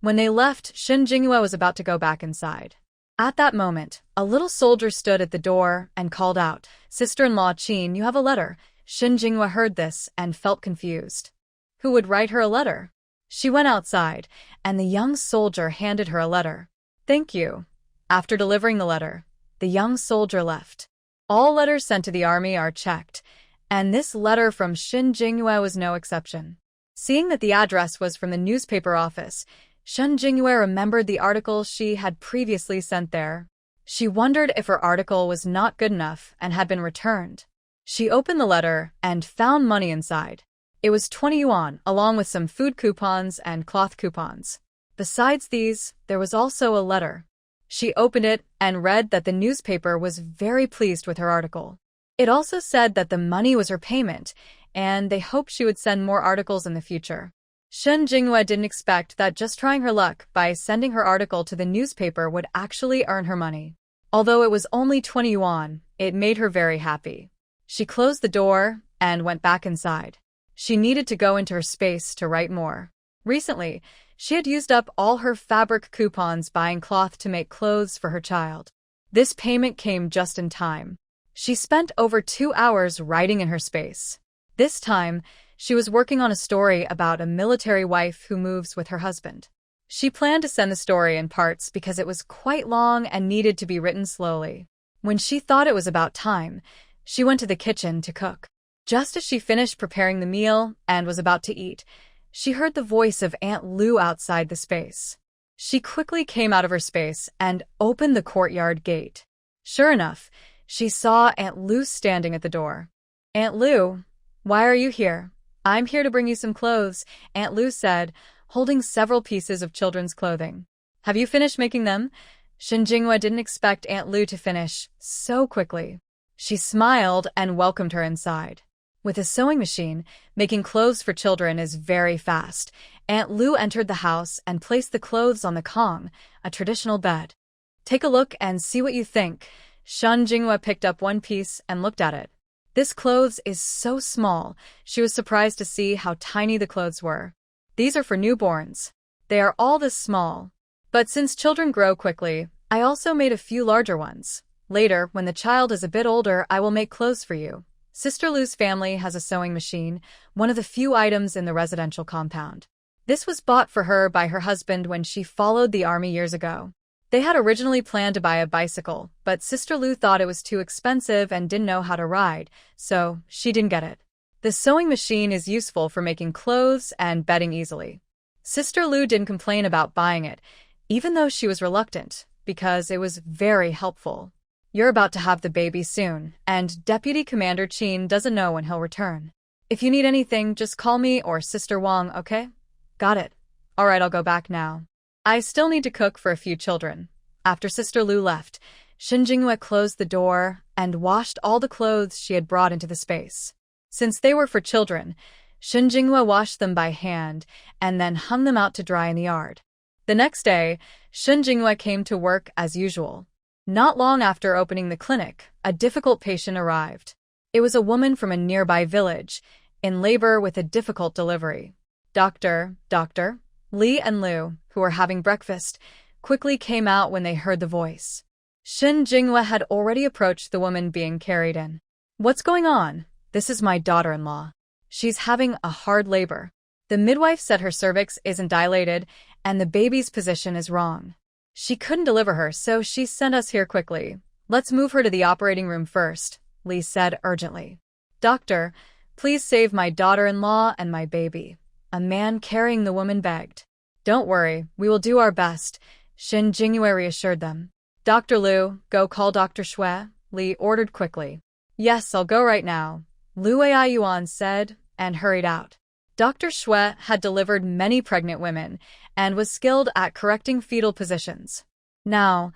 When they left, Shin Jingyue was about to go back inside. At that moment, a little soldier stood at the door and called out, "Sister-in-law Qin, you have a letter." Shin Jingyue heard this and felt confused. Who would write her a letter? She went outside, and the young soldier handed her a letter. "Thank you." After delivering the letter, the young soldier left. All letters sent to the army are checked, and this letter from Shin Jingyue was no exception. Seeing that the address was from the newspaper office, Shin Jingyue remembered the article she had previously sent there. She wondered if her article was not good enough and had been returned. She opened the letter and found money inside. It was 20 yuan, along with some food coupons and cloth coupons. Besides these, there was also a letter. She opened it and read that the newspaper was very pleased with her article. It also said that the money was her payment, and they hoped she would send more articles in the future. Shin Jingyue didn't expect that just trying her luck by sending her article to the newspaper would actually earn her money. Although it was only 20 yuan, it made her very happy. She closed the door and went back inside. She needed to go into her space to write more. Recently, she had used up all her fabric coupons buying cloth to make clothes for her child. This payment came just in time. She spent over 2 hours writing in her space. This time, she was working on a story about a military wife who moves with her husband. She planned to send the story in parts because it was quite long and needed to be written slowly. When she thought it was about time, she went to the kitchen to cook. Just as she finished preparing the meal and was about to eat, she heard the voice of Aunt Lu outside the space. She quickly came out of her space and opened the courtyard gate. Sure enough, she saw Aunt Lu standing at the door. "Aunt Lu, why are you here?" "I'm here to bring you some clothes," Aunt Lu said, holding several pieces of children's clothing. "Have you finished making them?" Shin Jingyue didn't expect Aunt Lu to finish so quickly. She smiled and welcomed her inside. With a sewing machine, making clothes for children is very fast. Aunt Lu entered the house and placed the clothes on the kong, a traditional bed. "Take a look and see what you think." Shin Jingyue picked up one piece and looked at it. This clothes is so small, she was surprised to see how tiny the clothes were. "These are for newborns. They are all this small. But since children grow quickly, I also made a few larger ones. Later, when the child is a bit older, I will make clothes for you." Sister Lu's family has a sewing machine, one of the few items in the residential compound. This was bought for her by her husband when she followed the army years ago. They had originally planned to buy a bicycle, but Sister Lu thought it was too expensive and didn't know how to ride, so she didn't get it. The sewing machine is useful for making clothes and bedding easily. Sister Lu didn't complain about buying it, even though she was reluctant, because it was very helpful. "You're about to have the baby soon, and Deputy Commander Qin doesn't know when he'll return. If you need anything, just call me or Sister Wang, okay?" "Got it. All right, I'll go back now. I still need to cook for a few children." After Sister Lu left, Shin Jingyue closed the door and washed all the clothes she had brought into the space. Since they were for children, Shin Jingyue washed them by hand and then hung them out to dry in the yard. The next day, Shin Jingyue came to work as usual. Not long after opening the clinic, a difficult patient arrived. It was a woman from a nearby village, in labor with a difficult delivery. Doctor, Li and Lu, who were having breakfast, quickly came out when they heard the voice. Shin Jingyue had already approached the woman being carried in. "What's going on?" This is my daughter-in-law. She's having a hard labor. The midwife said her cervix isn't dilated and the baby's position is wrong. She couldn't deliver her, so she sent us here quickly. Let's move her to the operating room first, Lee said urgently. Doctor, please save my daughter-in-law and my baby. A man carrying the woman begged. Don't worry, we will do our best, Shin Jingyue reassured them. Dr. Liu, go call Dr. Shui, Lee ordered quickly. Yes, I'll go right now, Liu Yuan said, and hurried out. Dr. Shui had delivered many pregnant women and was skilled at correcting fetal positions. Now,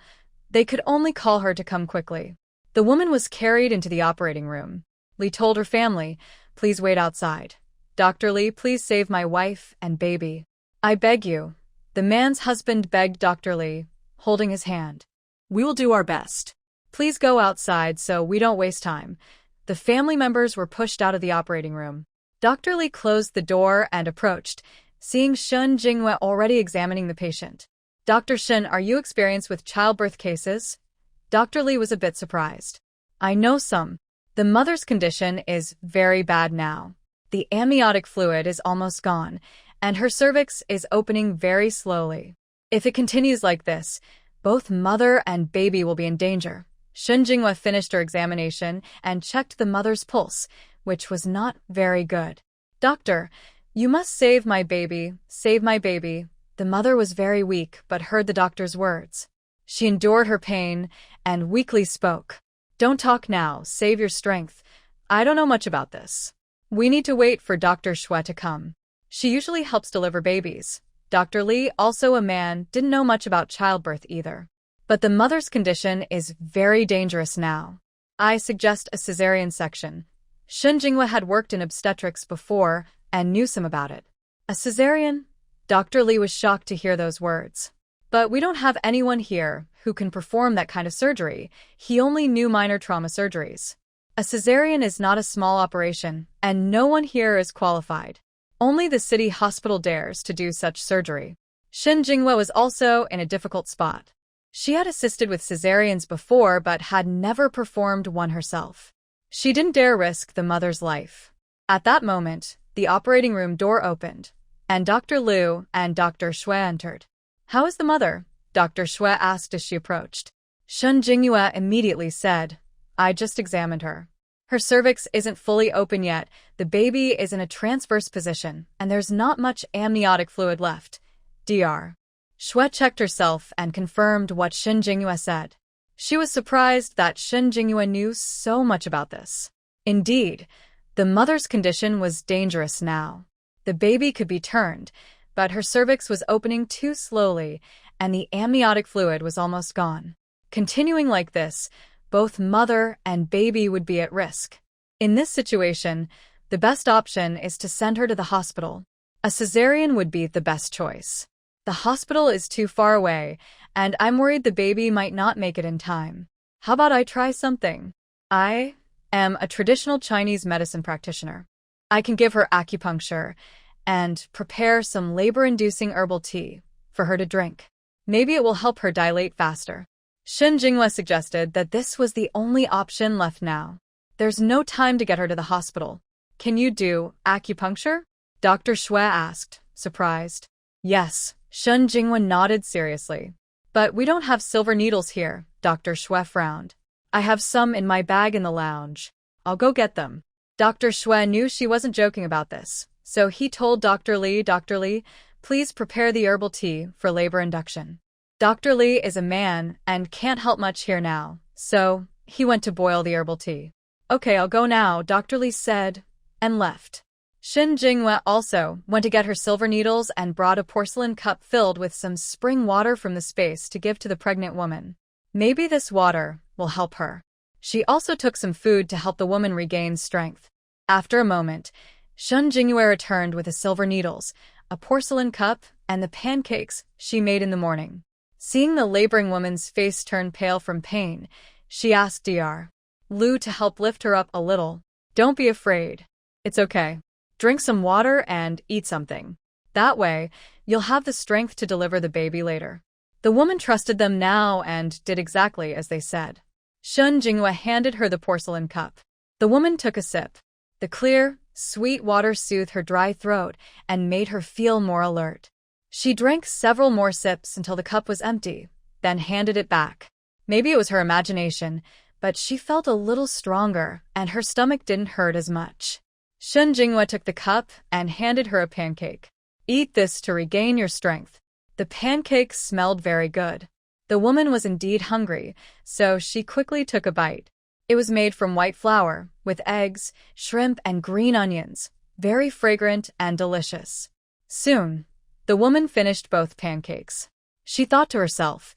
they could only call her to come quickly. The woman was carried into the operating room. Lee told her family, please wait outside. Dr. Lee, please save my wife and baby. I beg you. The man's husband begged Dr. Lee, holding his hand. We will do our best. Please go outside so we don't waste time. The family members were pushed out of the operating room. Dr. Lee closed the door and approached, seeing Shin Jingyue already examining the patient. Dr. Shin, are you experienced with childbirth cases? Dr. Lee was a bit surprised. I know some. The mother's condition is very bad now. The amniotic fluid is almost gone, and her cervix is opening very slowly. If it continues like this, both mother and baby will be in danger. Shin Jingyue finished her examination and checked the mother's pulse, which was not very good. Doctor, you must save my baby, save my baby. The mother was very weak but heard the doctor's words. She endured her pain and weakly spoke. Don't talk now, save your strength. I don't know much about this. We need to wait for Dr. Shui to come. She usually helps deliver babies. Dr. Lee, also a man, didn't know much about childbirth either. But the mother's condition is very dangerous now. I suggest a cesarean section. Shin Jingyue had worked in obstetrics before and knew some about it. A cesarean? Dr. Lee was shocked to hear those words. But we don't have anyone here who can perform that kind of surgery. He only knew minor trauma surgeries. A cesarean is not a small operation, and no one here is qualified. Only the city hospital dares to do such surgery. Shin Jingyue was also in a difficult spot. She had assisted with cesareans before but had never performed one herself. She didn't dare risk the mother's life. At that moment, the operating room door opened, and Dr. Liu and Dr. Shui entered. How is the mother? Dr. Shui asked as she approached. Shin Jingyue immediately said, I just examined her. Her cervix isn't fully open yet, the baby is in a transverse position, and there's not much amniotic fluid left. Dr. Shui checked herself and confirmed what Shin Jingyue said. She was surprised that Shin Jingyue knew so much about this. Indeed, the mother's condition was dangerous now. The baby could be turned, but her cervix was opening too slowly, and the amniotic fluid was almost gone. Continuing like this, both mother and baby would be at risk. In this situation, the best option is to send her to the hospital. A cesarean would be the best choice. The hospital is too far away, and I'm worried the baby might not make it in time. How about I try something? I am a traditional Chinese medicine practitioner. I can give her acupuncture and prepare some labor-inducing herbal tea for her to drink. Maybe it will help her dilate faster. Shin Jingyue suggested that this was the only option left now. There's no time to get her to the hospital. Can you do acupuncture? Dr. Shui asked, surprised. Yes, Shin Jingyue nodded seriously. But we don't have silver needles here, Dr. Shui frowned. I have some in my bag in the lounge. I'll go get them. Dr. Shui knew she wasn't joking about this, so he told Dr. Lee, Dr. Lee, please prepare the herbal tea for labor induction. Dr. Lee is a man and can't help much here now, so he went to boil the herbal tea. Okay, I'll go now, Dr. Lee said, and left. Shin Jingyue also went to get her silver needles and brought a porcelain cup filled with some spring water from the space to give to the pregnant woman. Maybe this water will help her. She also took some food to help the woman regain strength. After a moment, Shin Jingyue returned with the silver needles, a porcelain cup, and the pancakes she made in the morning. Seeing the laboring woman's face turn pale from pain, she asked Dr. Liu to help lift her up a little. Don't be afraid. It's okay. Drink some water and eat something. That way, you'll have the strength to deliver the baby later. The woman trusted them now and did exactly as they said. Shin Jingyue handed her the porcelain cup. The woman took a sip. The clear, sweet water soothed her dry throat and made her feel more alert. She drank several more sips until the cup was empty, then handed it back. Maybe it was her imagination, but she felt a little stronger and her stomach didn't hurt as much. Shun Jinghua took the cup and handed her a pancake. Eat this to regain your strength. The pancake smelled very good. The woman was indeed hungry, so she quickly took a bite. It was made from white flour, with eggs, shrimp, and green onions, very fragrant and delicious. Soon, the woman finished both pancakes. She thought to herself,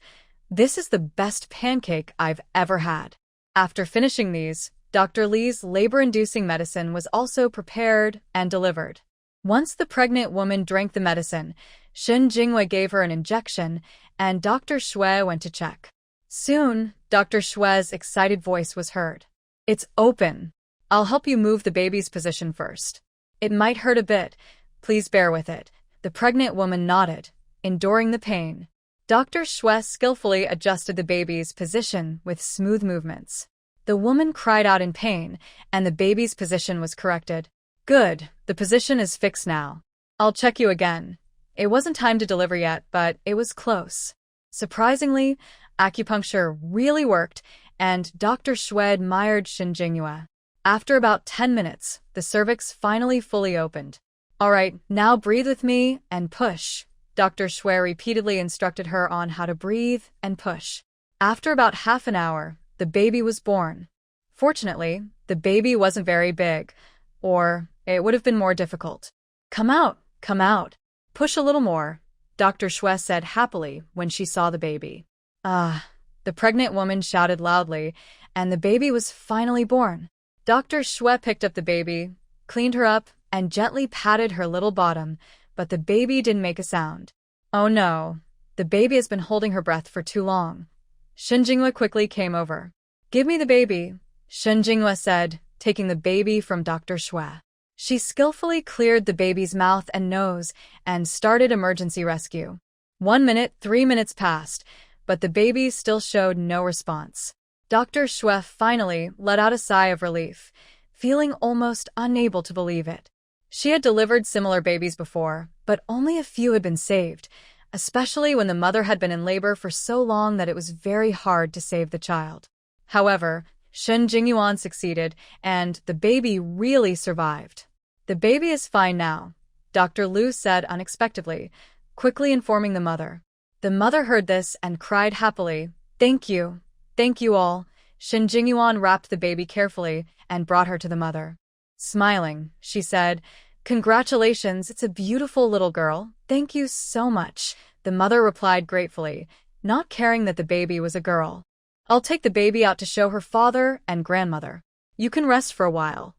"This is the best pancake I've ever had." After finishing these, Dr. Li's labor-inducing medicine was also prepared and delivered. Once the pregnant woman drank the medicine, Shun Jinghua gave her an injection, and Dr. Shui went to check. Soon, Dr. Shui's excited voice was heard. "It's open. I'll help you move the baby's position first. It might hurt a bit. Please bear with it." The pregnant woman nodded, enduring the pain. Dr. Shui skillfully adjusted the baby's position with smooth movements. The woman cried out in pain, and the baby's position was corrected. "Good, the position is fixed now. I'll check you again." It wasn't time to deliver yet, but it was close. Surprisingly, acupuncture really worked, and Dr. Shui admired Shun Jinghua. After about 10 minutes, the cervix finally fully opened. "All right, now breathe with me and push." Dr. Shui repeatedly instructed her on how to breathe and push. After about half an hour, the baby was born. Fortunately, the baby wasn't very big, or it would have been more difficult. Come out, come out. Push a little more," Dr. Shui said happily when she saw the baby. "Ah," the pregnant woman shouted loudly, and the baby was finally born. Dr. Shui picked up the baby, cleaned her up, and gently patted her little bottom, but the baby didn't make a sound. "Oh no, the baby has been holding her breath for too long." Shun Jinghua quickly came over. "Give me the baby," Shun Jinghua said, taking the baby from Dr. Shui. She skillfully cleared the baby's mouth and nose and started emergency rescue. 1 minute, 3 minutes passed, but the baby still showed no response. Dr. Shui finally let out a sigh of relief, feeling almost unable to believe it. She had delivered similar babies before, but only a few had been saved, especially when the mother had been in labor for so long that it was very hard to save the child. However, Shun Jinghua succeeded, and the baby really survived. "The baby is fine now," Dr. Liu said unexpectedly, quickly informing the mother. The mother heard this and cried happily, Thank you all." Shun Jinghua wrapped the baby carefully and brought her to the mother. Smiling, she said, "Congratulations, it's a beautiful little girl. Thank you so much." The mother replied gratefully, not caring that the baby was a girl. "I'll take the baby out to show her father and grandmother. You can rest for a while."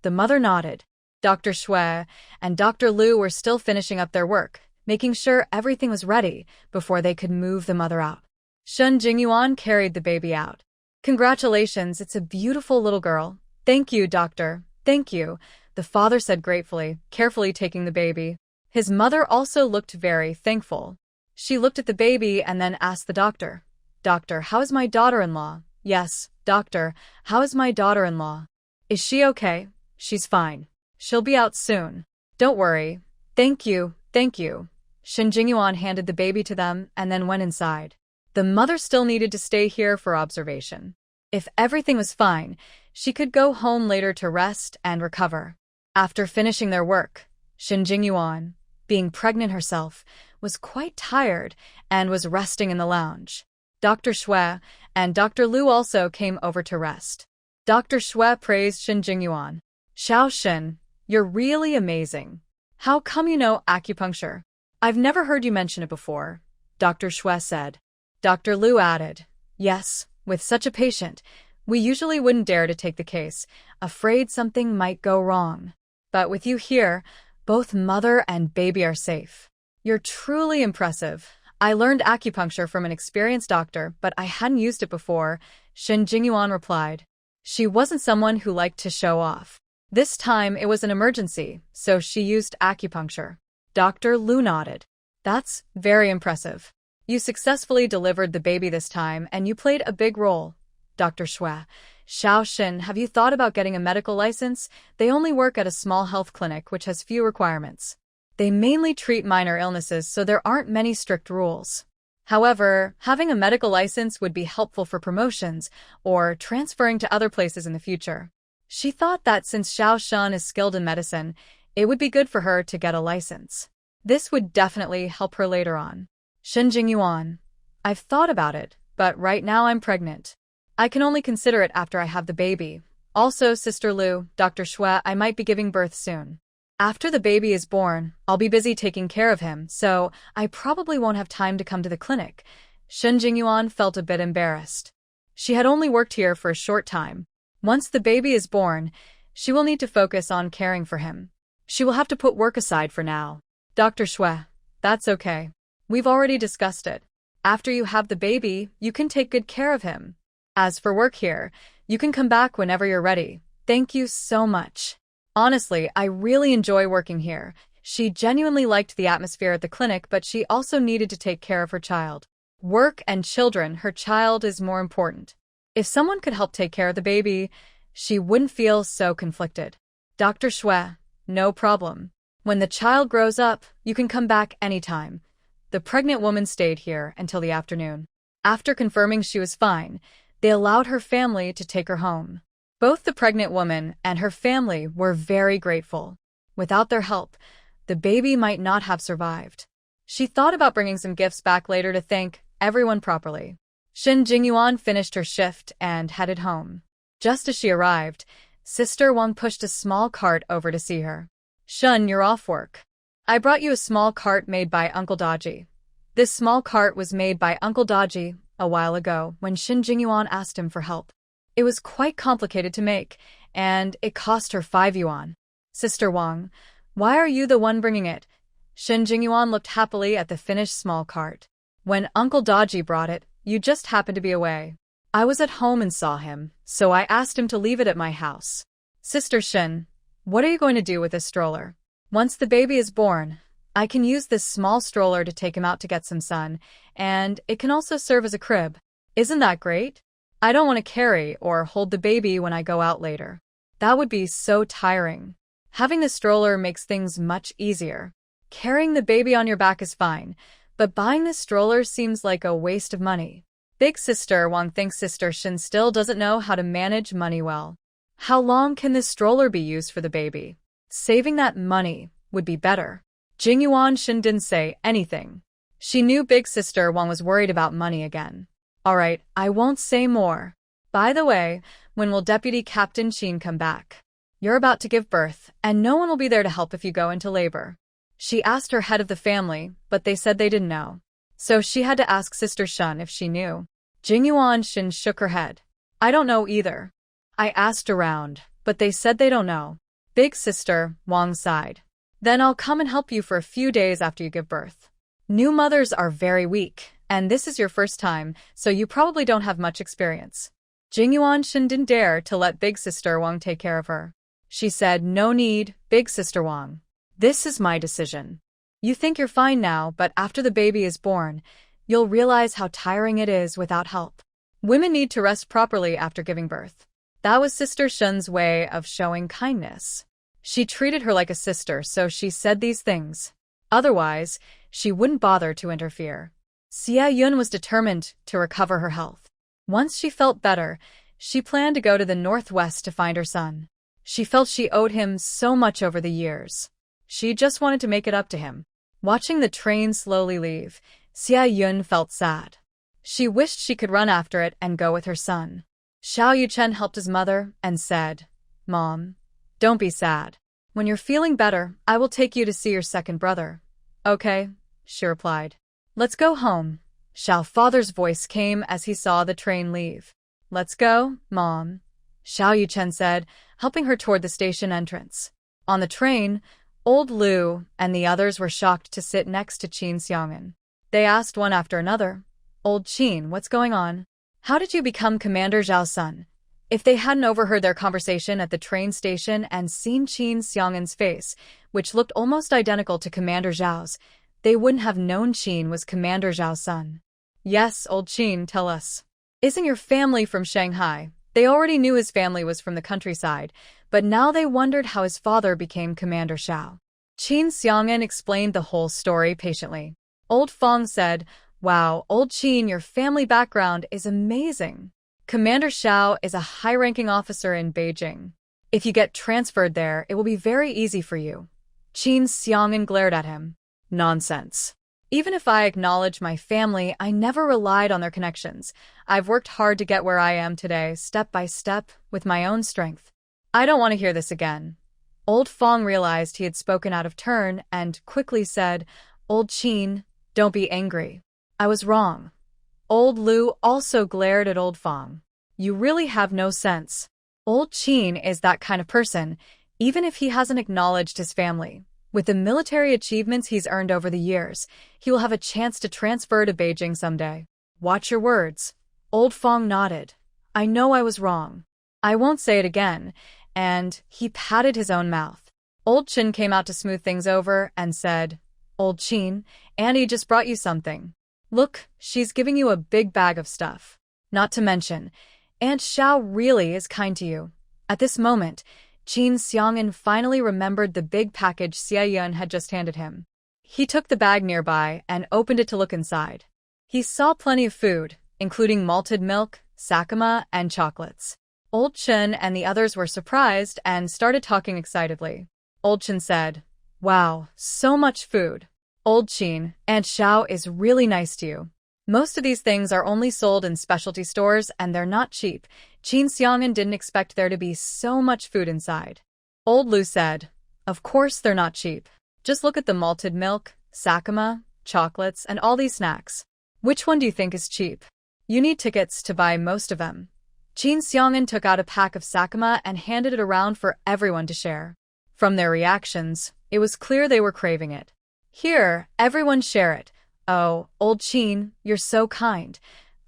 The mother nodded. Dr. Shui and Dr. Liu were still finishing up their work, making sure everything was ready before they could move the mother out. Shun Jinghua carried the baby out. "Congratulations, it's a beautiful little girl." "Thank you, doctor. Thank you," the father said gratefully, carefully taking the baby. His mother also looked very thankful. She looked at the baby and then asked the doctor, "Doctor, how is my daughter-in-law?" "Yes, doctor, how is my daughter-in-law?" "Is she okay?" "She's fine. She'll be out soon. Don't worry." Thank you. Shun Jinghua handed the baby to them and then went inside. The mother still needed to stay here for observation. If everything was fine, she could go home later to rest and recover. After finishing their work, Shun Jinghua, being pregnant herself, was quite tired and was resting in the lounge. Dr. Shui and Dr. Liu also came over to rest. Dr. Shui praised Shun Jinghua. "Xiao Shun, you're really amazing. How come you know acupuncture? I've never heard you mention it before," Dr. Shui said. Dr. Liu added, "Yes, with such a patient, we usually wouldn't dare to take the case, afraid something might go wrong. But with you here, both mother and baby are safe. You're truly impressive. I learned acupuncture from an experienced doctor, but I hadn't used it before," Shun Jinghua replied. She wasn't someone who liked to show off. This time it was an emergency, so she used acupuncture. Dr. Liu nodded. "That's very impressive. You successfully delivered the baby this time and you played a big role." Dr. Shui, Xiao Xin, have you thought about getting a medical license? They only work at a small health clinic which has few requirements. They mainly treat minor illnesses, so there aren't many strict rules. However, having a medical license would be helpful for promotions or transferring to other places in the future. She thought that since Xiao Shan is skilled in medicine, it would be good for her to get a license. This would definitely help her later on. Shen Jingyuan, I've thought about it, but right now I'm pregnant. I can only consider it after I have the baby. Also, Sister Lu, Dr. Xue, I might be giving birth soon. After the baby is born, I'll be busy taking care of him, so I probably won't have time to come to the clinic. Shen Jingyuan felt a bit embarrassed. She had only worked here for a short time. Once the baby is born, she will need to focus on caring for him. She will have to put work aside for now. Dr. Xue, that's okay. We've already discussed it. After you have the baby, you can take good care of him. As for work here, you can come back whenever you're ready. Thank you so much. Honestly, I really enjoy working here. She genuinely liked the atmosphere at the clinic, but she also needed to take care of her child. Work and children, her child is more important. If someone could help take care of the baby, she wouldn't feel so conflicted. Dr. Xue, no problem. When the child grows up, you can come back anytime. The pregnant woman stayed here until the afternoon. After confirming she was fine, they allowed her family to take her home. Both the pregnant woman and her family were very grateful. Without their help, the baby might not have survived. She thought about bringing some gifts back later to thank everyone properly. Shen Jingyuan finished her shift and headed home. Just as she arrived, Sister Wang pushed a small cart over to see her. Shun, you're off work. I brought you a small cart made by Uncle Daji. This small cart was made by Uncle Daji a while ago when Shen Jingyuan asked him for help. It was quite complicated to make, and it cost her 5 yuan. Sister Wang, why are you the one bringing it? Shen Jingyuan looked happily at the finished small cart. When Uncle Daji brought it, you just happened to be away. I was at home and saw him, so I asked him to leave it at my house. Sister Shen, what are you going to do with this stroller? Once the baby is born, I can use this small stroller to take him out to get some sun, and it can also serve as a crib. Isn't that great? I don't want to carry or hold the baby when I go out later. That would be so tiring. Having the stroller makes things much easier. Carrying the baby on your back is fine, but buying this stroller seems like a waste of money. Big Sister Wang thinks Sister Shen still doesn't know how to manage money well. How long can this stroller be used for the baby? Saving that money would be better. Jingyuan Shen didn't say anything. She knew Big Sister Wang was worried about money again. Alright, I won't say more. By the way, when will Deputy Captain Qin come back? You're about to give birth, and no one will be there to help if you go into labor. She asked her head of the family, but they said they didn't know. So she had to ask Sister Shun if she knew. Jingyuan Shen shook her head. I don't know either. I asked around, but they said they don't know. Big Sister Wang sighed. Then I'll come and help you for a few days after you give birth. New mothers are very weak, and this is your first time, so you probably don't have much experience. Jingyuan Shen didn't dare to let Big Sister Wang take care of her. She said, no need, Big Sister Wang. This is my decision. You think you're fine now, but after the baby is born, you'll realize how tiring it is without help. Women need to rest properly after giving birth. That was Sister Shen's way of showing kindness. She treated her like a sister, so she said these things. Otherwise, she wouldn't bother to interfere. Xia Yun was determined to recover her health. Once she felt better, she planned to go to the northwest to find her son. She felt she owed him so much over the years. She just wanted to make it up to him. Watching the train slowly leave, Xia Yun felt sad. She wished she could run after it and go with her son. Xiao Yuchen helped his mother and said, Mom, don't be sad. When you're feeling better, I will take you to see your second brother. Okay, she replied. Let's go home. Xiao father's voice came as he saw the train leave. Let's go, Mom, Xiao Yuchen said, helping her toward the station entrance. On the train, old Lu and the others were shocked to sit next to Qin Xiang'an. They asked one after another, Old Qin, what's going on? How did you become Commander Zhao's son? If they hadn't overheard their conversation at the train station and seen Qin Xiang'an's face, which looked almost identical to Commander Zhao's, they wouldn't have known Qin was Commander Zhao's son. Yes, old Qin, tell us. Isn't your family from Shanghai? They already knew his family was from the countryside, but now they wondered how his father became Commander Xiao. Qin Xiang'an explained the whole story patiently. Old Fong said, "Wow, Old Qin, your family background is amazing. Commander Xiao is a high-ranking officer in Beijing. If you get transferred there, it will be very easy for you." Qin Xiang'an glared at him. "Nonsense. Even if I acknowledge my family, I never relied on their connections. I've worked hard to get where I am today, step by step, with my own strength. I don't want to hear this again." Old Fong realized he had spoken out of turn and quickly said, "Old Qin, don't be angry. I was wrong." Old Lu also glared at Old Fong. "You really have no sense. Old Qin is that kind of person, even if he hasn't acknowledged his family. With the military achievements he's earned over the years, he will have a chance to transfer to Beijing someday. Watch your words." Old Fong nodded. "I know I was wrong. I won't say it again," and he patted his own mouth. Old Qin came out to smooth things over and said, "Old Qin, Annie just brought you something. Look, she's giving you a big bag of stuff. Not to mention, Aunt Xiao really is kind to you." At this moment, Qin Xiang'an finally remembered the big package Xie Yun had just handed him. He took the bag nearby and opened it to look inside. He saw plenty of food, including malted milk, sakama, and chocolates. Old Chen and the others were surprised and started talking excitedly. Old Chen said, "Wow, so much food. Old Qin, Aunt Xiao is really nice to you. Most of these things are only sold in specialty stores and they're not cheap." Qin Xiang'an didn't expect there to be so much food inside. Old Lu said, "Of course they're not cheap. Just look at the malted milk, sakama, chocolates, and all these snacks. Which one do you think is cheap? You need tickets to buy most of them." Qin Xiang'an took out a pack of sakama and handed it around for everyone to share. From their reactions, it was clear they were craving it. "Here, everyone share it. Oh, Old Qin, you're so kind."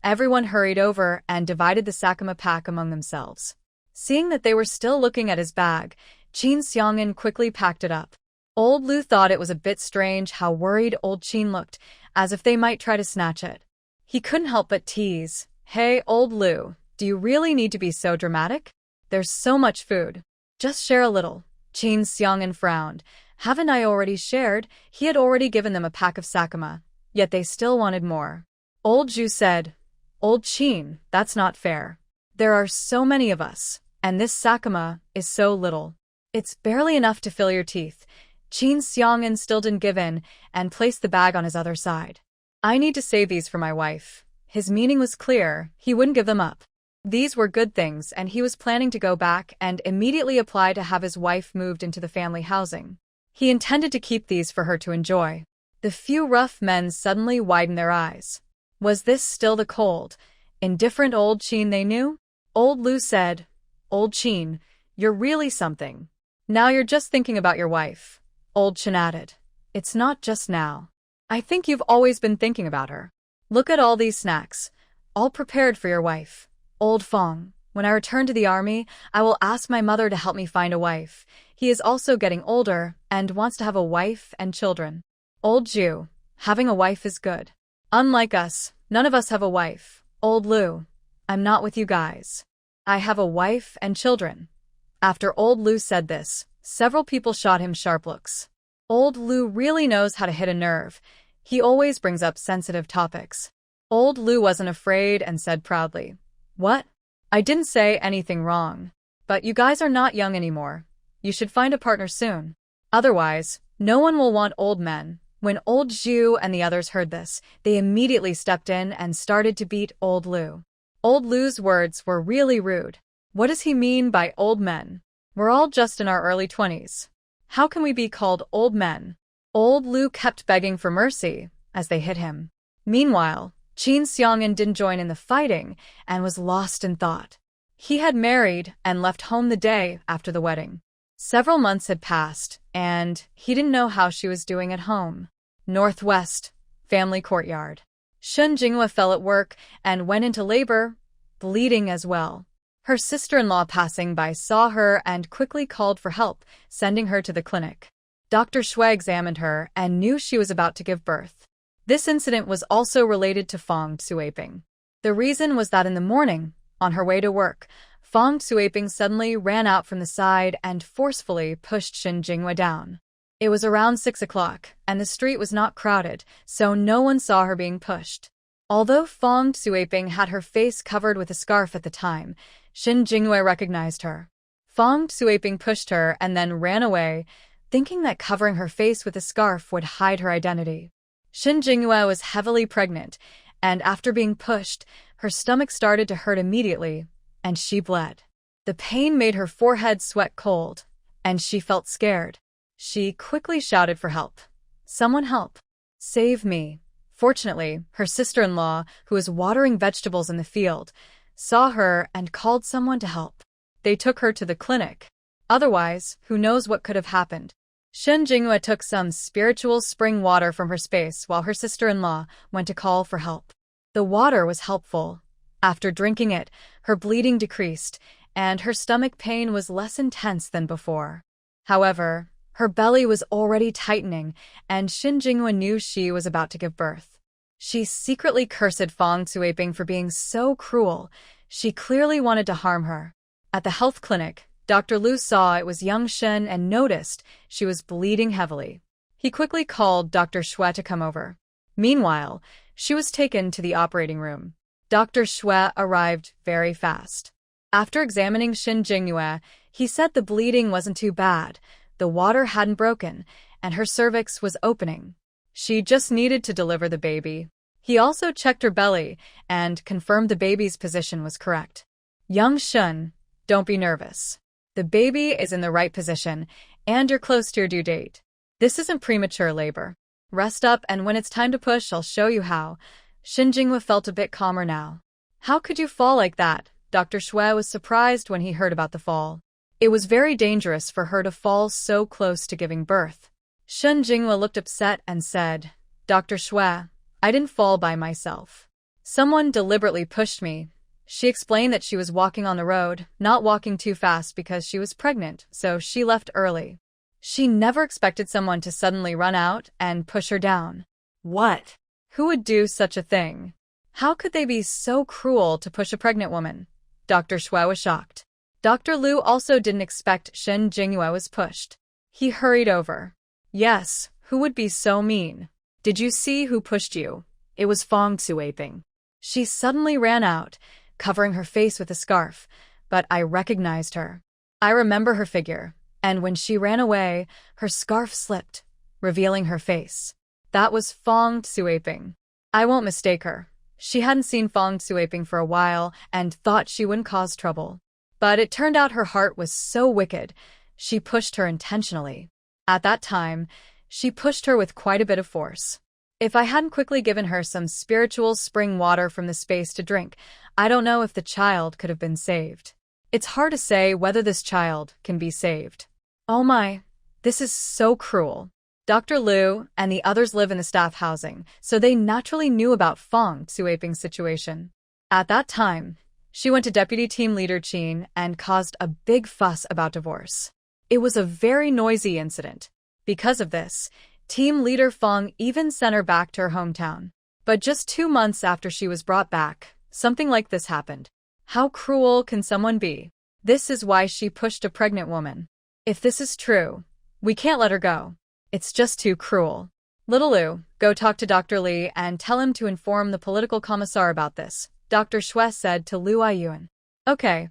Everyone hurried over and divided the sakama pack among themselves. Seeing that they were still looking at his bag, Qin Xiang'an quickly packed it up. Old Lu thought it was a bit strange how worried Old Qin looked, as if they might try to snatch it. He couldn't help but tease, "Hey, Old Lu, do you really need to be so dramatic? There's so much food. Just share a little." Qin Xiang'an frowned. Haven't I already shared? He had already given them a pack of sakama, yet they still wanted more. Old Zhu said, "Old Qin, that's not fair. There are so many of us, and this sakama is so little. It's barely enough to fill your teeth." Qin Xiang'an still didn't give in and placed the bag on his other side. "I need to save these for my wife." His meaning was clear, he wouldn't give them up. These were good things and he was planning to go back and immediately apply to have his wife moved into the family housing. He intended to keep these for her to enjoy. The few rough men suddenly widened their eyes. Was this still the cold, indifferent Old Qin they knew? Old Lu said, "Old Qin, you're really something. Now you're just thinking about your wife." Old Qin added, "It's not just now. I think you've always been thinking about her. Look at all these snacks, all prepared for your wife. Old Fong, when I return to the army, I will ask my mother to help me find a wife. He is also getting older and wants to have a wife and children." Old Ju, having a wife is good. Unlike us, none of us have a wife. Old Lu, I'm not with you guys. I have a wife and children. After Old Lu said this, several people shot him sharp looks. Old Lu really knows how to hit a nerve. He always brings up sensitive topics. Old Lu wasn't afraid and said proudly, "What? I didn't say anything wrong. But you guys are not young anymore. You should find a partner soon. Otherwise, no one will want old men." When Old Zhu and the others heard this, they immediately stepped in and started to beat Old Lu. Old Lu's words were really rude. What does he mean by old men? We're all just in our early 20s. How can we be called old men? Old Lu kept begging for mercy as they hit him. Meanwhile, Qin Xiang'an didn't join in the fighting and was lost in thought. He had married and left home the day after the wedding. Several months had passed, and he didn't know how she was doing at home. Northwest, family courtyard. Shun Jinghua fell at work and went into labor, bleeding as well. Her sister-in-law passing by saw her and quickly called for help, sending her to the clinic. Dr. Shui examined her and knew she was about to give birth. This incident was also related to Fong Tsuaping. The reason was that in the morning, on her way to work, Fong Xueping suddenly ran out from the side and forcefully pushed Shin Jinghua down. It was around 6 o'clock, and the street was not crowded, so no one saw her being pushed. Although Fong Xueping had her face covered with a scarf at the time, Shin Jinghua recognized her. Fong Xueping pushed her and then ran away, thinking that covering her face with a scarf would hide her identity. Shin Jinghua was heavily pregnant, and after being pushed, her stomach started to hurt immediately, and she bled. The pain made her forehead sweat cold, and she felt scared. She quickly shouted for help. "Someone help! Save me!" Fortunately, her sister-in-law, who was watering vegetables in the field, saw her and called someone to help. They took her to the clinic. Otherwise, who knows what could have happened. Shin Jinghua took some spiritual spring water from her space while her sister-in-law went to call for help. The water was helpful. After drinking it, her bleeding decreased, and her stomach pain was less intense than before. However, her belly was already tightening, and Shin Jinghua knew she was about to give birth. She secretly cursed Fong Xueping for being so cruel. She clearly wanted to harm her. At the health clinic, Dr. Liu saw it was young Shin and noticed she was bleeding heavily. He quickly called Dr. Xue to come over. Meanwhile, she was taken to the operating room. Dr. Xue arrived very fast. After examining Shin Jinghua, he said the bleeding wasn't too bad, the water hadn't broken, and her cervix was opening. She just needed to deliver the baby. He also checked her belly and confirmed the baby's position was correct. "Young Shin, don't be nervous. The baby is in the right position, and you're close to your due date. This isn't premature labor. Rest up, and when it's time to push, I'll show you how." Shin Jinghua felt a bit calmer now. "How could you fall like that?" Dr. Xue was surprised when he heard about the fall. It was very dangerous for her to fall so close to giving birth. Shin Jinghua looked upset and said, "Dr. Xue, I didn't fall by myself. Someone deliberately pushed me." She explained that she was walking on the road, not walking too fast because she was pregnant, so she left early. She never expected someone to suddenly run out and push her down. What? Who would do such a thing? How could they be so cruel to push a pregnant woman? Dr. Xue was shocked. Dr. Liu also didn't expect Shin Jinghua was pushed. He hurried over. "Yes, who would be so mean? Did you see who pushed you? It was Fong Xueping." She suddenly ran out, covering her face with a scarf, but I recognized her. I remember her figure, and when she ran away, her scarf slipped, revealing her face. That was Fong Xueping. I won't mistake her. She hadn't seen Fong Xueping for a while and thought she wouldn't cause trouble. But it turned out her heart was so wicked, she pushed her intentionally. At that time, she pushed her with quite a bit of force. If I hadn't quickly given her some spiritual spring water from the space to drink, I don't know if the child could have been saved. It's hard to say whether this child can be saved. Oh my, this is so cruel. Dr. Liu and the others live in the staff housing, so they naturally knew about Fong Xueping's situation. At that time, she went to Deputy Team Leader Qin and caused a big fuss about divorce. It was a very noisy incident. Because of this, Team Leader Fong even sent her back to her hometown. But just 2 months after she was brought back, something like this happened. How cruel can someone be? This is why she pushed a pregnant woman. If this is true, we can't let her go. It's just too cruel. Little Liu, go talk to Dr. Li and tell him to inform the political commissar about this, Dr. Xue said to Liu Aiyuan. Okay,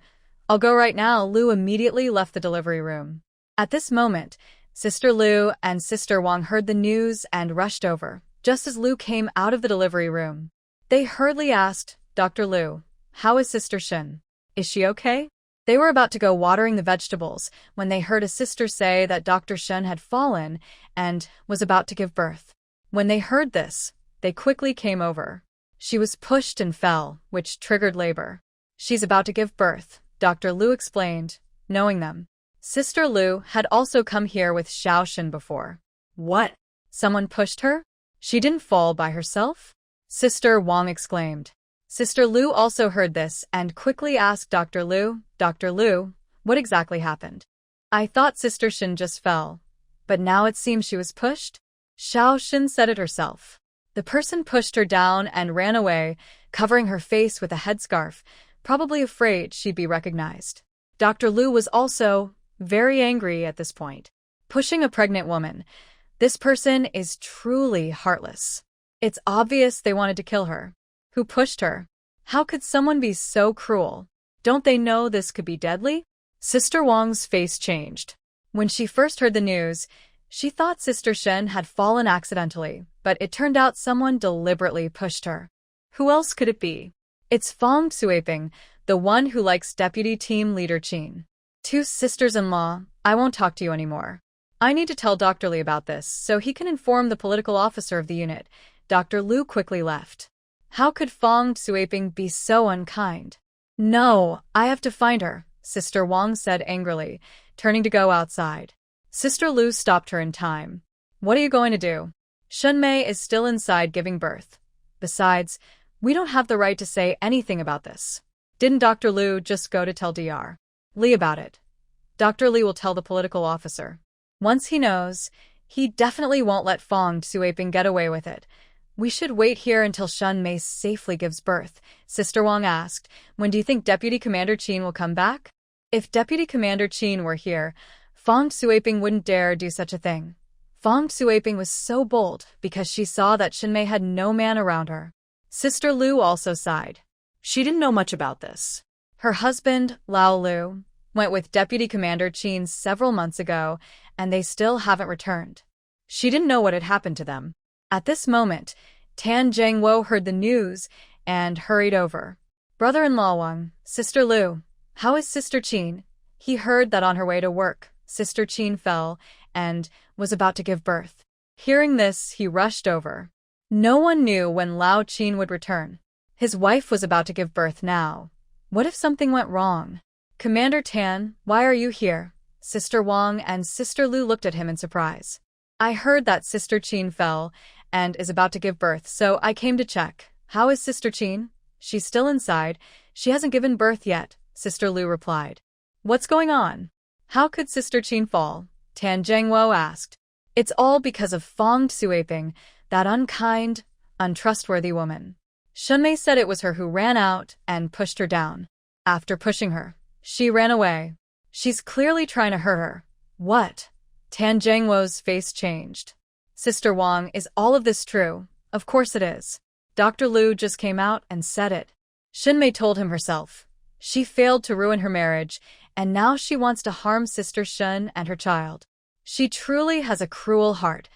I'll go right now. Liu immediately left the delivery room. At this moment, Sister Liu and Sister Wang heard the news and rushed over, just as Liu came out of the delivery room. They hurriedly asked, "Dr. Liu, how is Sister Shin? Is she okay?" They were about to go watering the vegetables when they heard a sister say that Dr. Shen had fallen and was about to give birth. When they heard this, they quickly came over. She was pushed and fell, which triggered labor. She's about to give birth, Dr. Liu explained, knowing them. Sister Liu had also come here with Xiaoshen before. What? Someone pushed her? She didn't fall by herself? Sister Wang exclaimed. Sister Liu also heard this and quickly asked Dr. Liu, "Dr. Liu, what exactly happened?" "I thought Sister Shin just fell, but now it seems she was pushed?" Xiaoshen said it herself. The person pushed her down and ran away, covering her face with a headscarf, probably afraid she'd be recognized. Dr. Lu was also very angry at this point. Pushing a pregnant woman. This person is truly heartless. It's obvious they wanted to kill her. Who pushed her? How could someone be so cruel? Don't they know this could be deadly? Sister Wang's face changed. When she first heard the news, she thought Sister Shen had fallen accidentally, but it turned out someone deliberately pushed her. Who else could it be? It's Fong Xueping, the one who likes Deputy Team Leader Qin. Two sisters-in-law, I won't talk to you anymore. I need to tell Dr. Li about this so he can inform the political officer of the unit. Dr. Lu quickly left. How could Fong Xueping be so unkind? No, I have to find her, Sister Wang said angrily, turning to go outside. Sister Lu stopped her in time. What are you going to do? Shunmei is still inside giving birth. Besides, we don't have the right to say anything about this. Didn't Dr. Lu just go to tell Dr. Li about it? Dr. Li will tell the political officer. Once he knows, he definitely won't let Fong Xueping get away with it. We should wait here until Shunmei safely gives birth, Sister Wang asked. When do you think Deputy Commander Qin will come back? If Deputy Commander Qin were here, Fong Xueping wouldn't dare do such a thing. Fong Xueping was so bold because she saw that Shunmei had no man around her. Sister Lu also sighed. She didn't know much about this. Her husband, Lao Lu, went with Deputy Commander Qin several months ago, and they still haven't returned. She didn't know what had happened to them. At this moment, Tan Zhengwo heard the news and hurried over. Brother-in-law Wang, Sister Lu, how is Sister Qin? He heard that on her way to work, Sister Qin fell and was about to give birth. Hearing this, he rushed over. No one knew when Lao Qin would return. His wife was about to give birth now. What if something went wrong? Commander Tan, why are you here? Sister Wang and Sister Lu looked at him in surprise. I heard that Sister Qin fell and is about to give birth, so I came to check. How is Sister Qin? She's still inside. She hasn't given birth yet, Sister Lu replied. What's going on? How could Sister Qin fall? Tan Zhengwo asked. It's all because of Fong Xueping, that unkind, untrustworthy woman. Shunmei said it was her who ran out and pushed her down. After pushing her, she ran away. She's clearly trying to hurt her. What? Tan Zhengwo's face changed. Sister Wang, is all of this true? Of course it is. Dr. Lu just came out and said it. Shunmei told him herself. She failed to ruin her marriage, and now she wants to harm Sister Shun and her child. She truly has a cruel heart.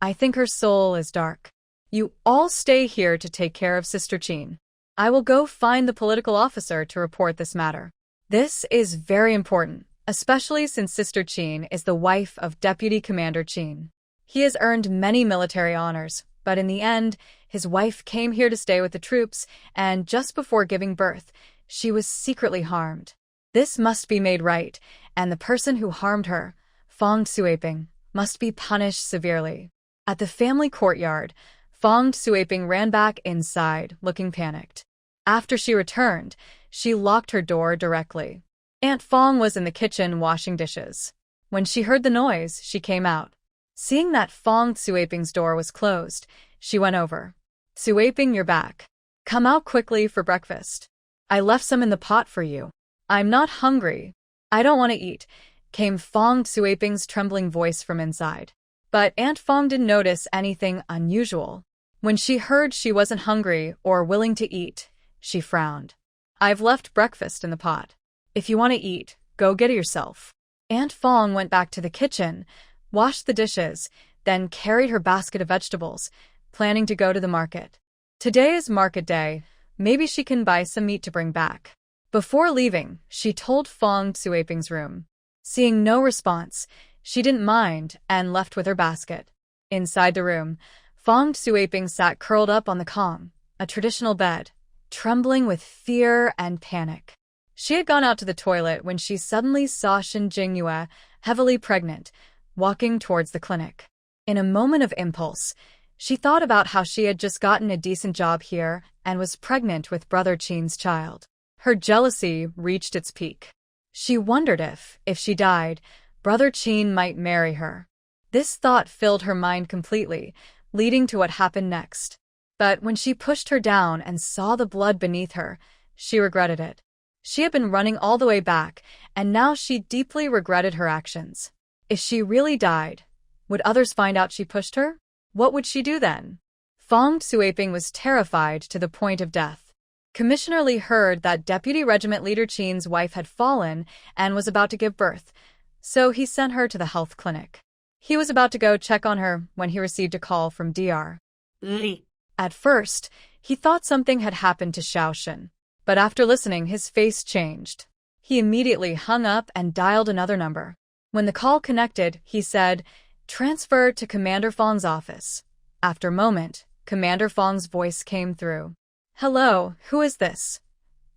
I think her soul is dark. You all stay here to take care of Sister Qin. I will go find the political officer to report this matter. This is very important, especially since Sister Qin is the wife of Deputy Commander Qin. He has earned many military honors, but in the end, his wife came here to stay with the troops, and just before giving birth, she was secretly harmed. This must be made right, and the person who harmed her, Fong Xueping, must be punished severely. At the family courtyard, Fong Xueping ran back inside, looking panicked. After she returned, she locked her door directly. Aunt Fong was in the kitchen washing dishes. When she heard the noise, she came out. Seeing that Fong Xueping's door was closed, she went over. Xueping, you're back. Come out quickly for breakfast. I left some in the pot for you. I'm not hungry. I don't want to eat, came Fong Xueping's trembling voice from inside. But Aunt Fong didn't notice anything unusual. When she heard she wasn't hungry or willing to eat, she frowned. I've left breakfast in the pot. If you want to eat, go get it yourself. Aunt Fong went back to the kitchen, washed the dishes, then carried her basket of vegetables, planning to go to the market. Today is market day. Maybe she can buy some meat to bring back. Before leaving, she told Fong Xueping's room. Seeing no response, she didn't mind and left with her basket. Inside the room, Fong Xueping sat curled up on the kong, a traditional bed, trembling with fear and panic. She had gone out to the toilet when she suddenly saw Shin Jingyue, heavily pregnant, walking towards the clinic. In a moment of impulse, she thought about how she had just gotten a decent job here and was pregnant with Brother Qin's child. Her jealousy reached its peak. She wondered if she died, Brother Qin might marry her. This thought filled her mind completely, leading to what happened next. But when she pushed her down and saw the blood beneath her, she regretted it. She had been running all the way back, and now she deeply regretted her actions. If she really died, would others find out she pushed her? What would she do then? Fong Xueping was terrified to the point of death. Commissioner Lee heard that Deputy Regiment Leader Qin's wife had fallen and was about to give birth, so he sent her to the health clinic. He was about to go check on her when he received a call from Dr. Lee. At first, he thought something had happened to Xiaoshen, but after listening, his face changed. He immediately hung up and dialed another number. When the call connected, he said, "Transfer to Commander Fong's office." After a moment, Commander Fong's voice came through. "Hello, who is this?"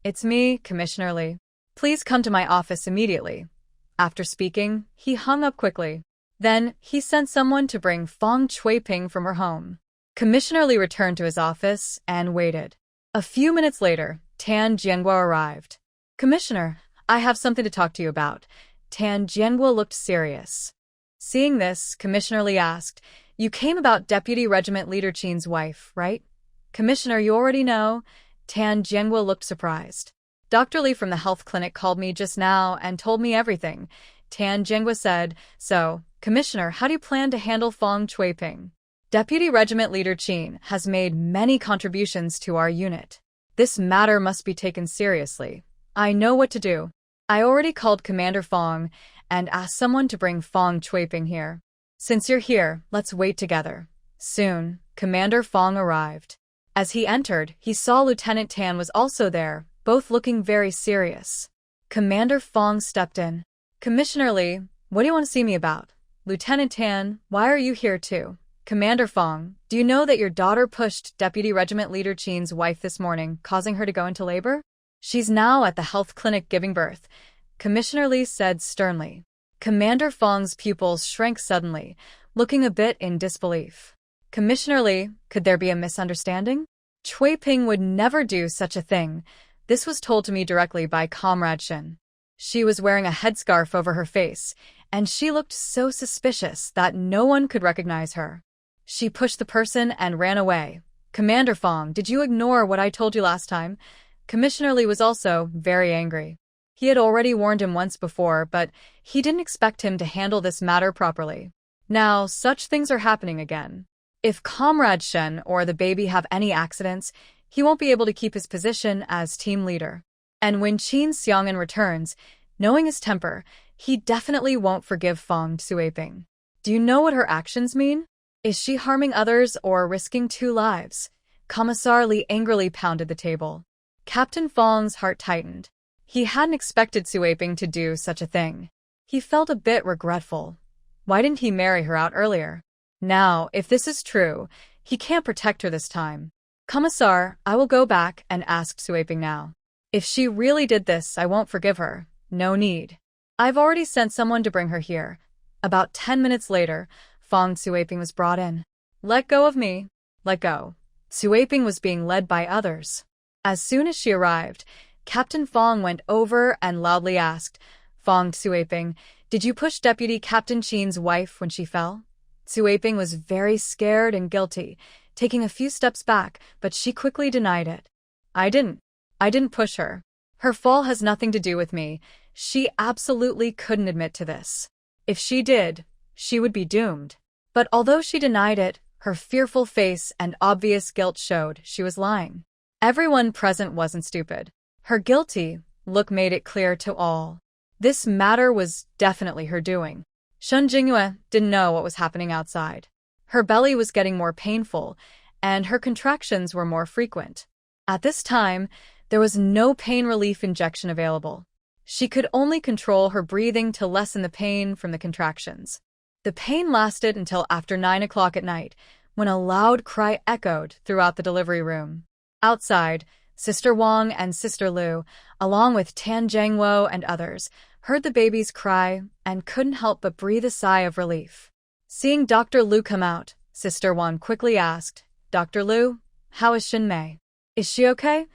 "It's me, Commissioner Lee. Please come to my office immediately." After speaking, he hung up quickly. Then, he sent someone to bring Fong Xueping from her home. Commissioner Lee returned to his office and waited. A few minutes later, Tan Jianguo arrived. "Commissioner, I have something to talk to you about." Tan Jianguo looked serious. Seeing this, Commissioner Lee asked, "You came about Deputy Regiment Leader Qin's wife, right?" "Commissioner, you already know." Tan Jianguo looked surprised. "Dr. Lee from the health clinic called me just now and told me everything," Tan Jianguo said. "So, Commissioner, how do you plan to handle Fong Xueping?" "Deputy Regiment Leader Qin has made many contributions to our unit. This matter must be taken seriously. I know what to do. I already called Commander Fong and asked someone to bring Fong Xueping here. Since you're here, let's wait together." Soon, Commander Fong arrived. As he entered, he saw Lieutenant Tan was also there, both looking very serious. Commander Fong stepped in. "Commissioner Lee, what do you want to see me about?" "Lieutenant Tan, why are you here too?" "Commander Fong, do you know that your daughter pushed Deputy Regiment Leader Qin's wife this morning, causing her to go into labor? She's now at the health clinic giving birth," Commissioner Lee said sternly. Commander Fong's pupils shrank suddenly, looking a bit in disbelief. "Commissioner Lee, could there be a misunderstanding? Xueping would never do such a thing. This was told to me directly by Comrade Shen. She was wearing a headscarf over her face, and she looked so suspicious that no one could recognize her. She pushed the person and ran away. Commander Fong, did you ignore what I told you last time?" Commissioner Lee was also very angry. He had already warned him once before, but he didn't expect him to handle this matter properly. Now, such things are happening again. If Comrade Shen or the baby have any accidents, he won't be able to keep his position as team leader. And when Qin Xiang'an returns, knowing his temper, he definitely won't forgive Fong Xueping. Do you know what her actions mean? Is she harming others or risking 2 lives? Commissar Lee angrily pounded the table. Captain Fong's heart tightened. He hadn't expected Xueping to do such a thing. He felt a bit regretful. Why didn't he marry her out earlier? Now, if this is true, he can't protect her this time. "Commissar, I will go back and ask Xueping now. If she really did this, I won't forgive her. No need. I've already sent someone to bring her here." About 10 minutes later, Fong Xueping was brought in. "Let go of me. Let go." Xueping was being led by others. As soon as she arrived, Captain Fong went over and loudly asked, "Fong Xueping, did you push Deputy Captain Qin's wife when she fell?" Xueping was very scared and guilty, taking a few steps back, but she quickly denied it. I didn't push her. Her fall has nothing to do with me." She absolutely couldn't admit to this. If she did, she would be doomed. But although she denied it, her fearful face and obvious guilt showed she was lying. Everyone present wasn't stupid. Her guilty look made it clear to all. This matter was definitely her doing. Shen Jingyue didn't know what was happening outside. Her belly was getting more painful, and her contractions were more frequent. At this time, there was no pain relief injection available. She could only control her breathing to lessen the pain from the contractions. The pain lasted until after 9 o'clock at night, when a loud cry echoed throughout the delivery room. Outside, Sister Wang and Sister Lu, along with Tan Jianguo and others, heard the baby's cry and couldn't help but breathe a sigh of relief. Seeing Dr. Lu come out, Sister Wang quickly asked, "Dr. Lu, how is Xinmei? Is she okay?"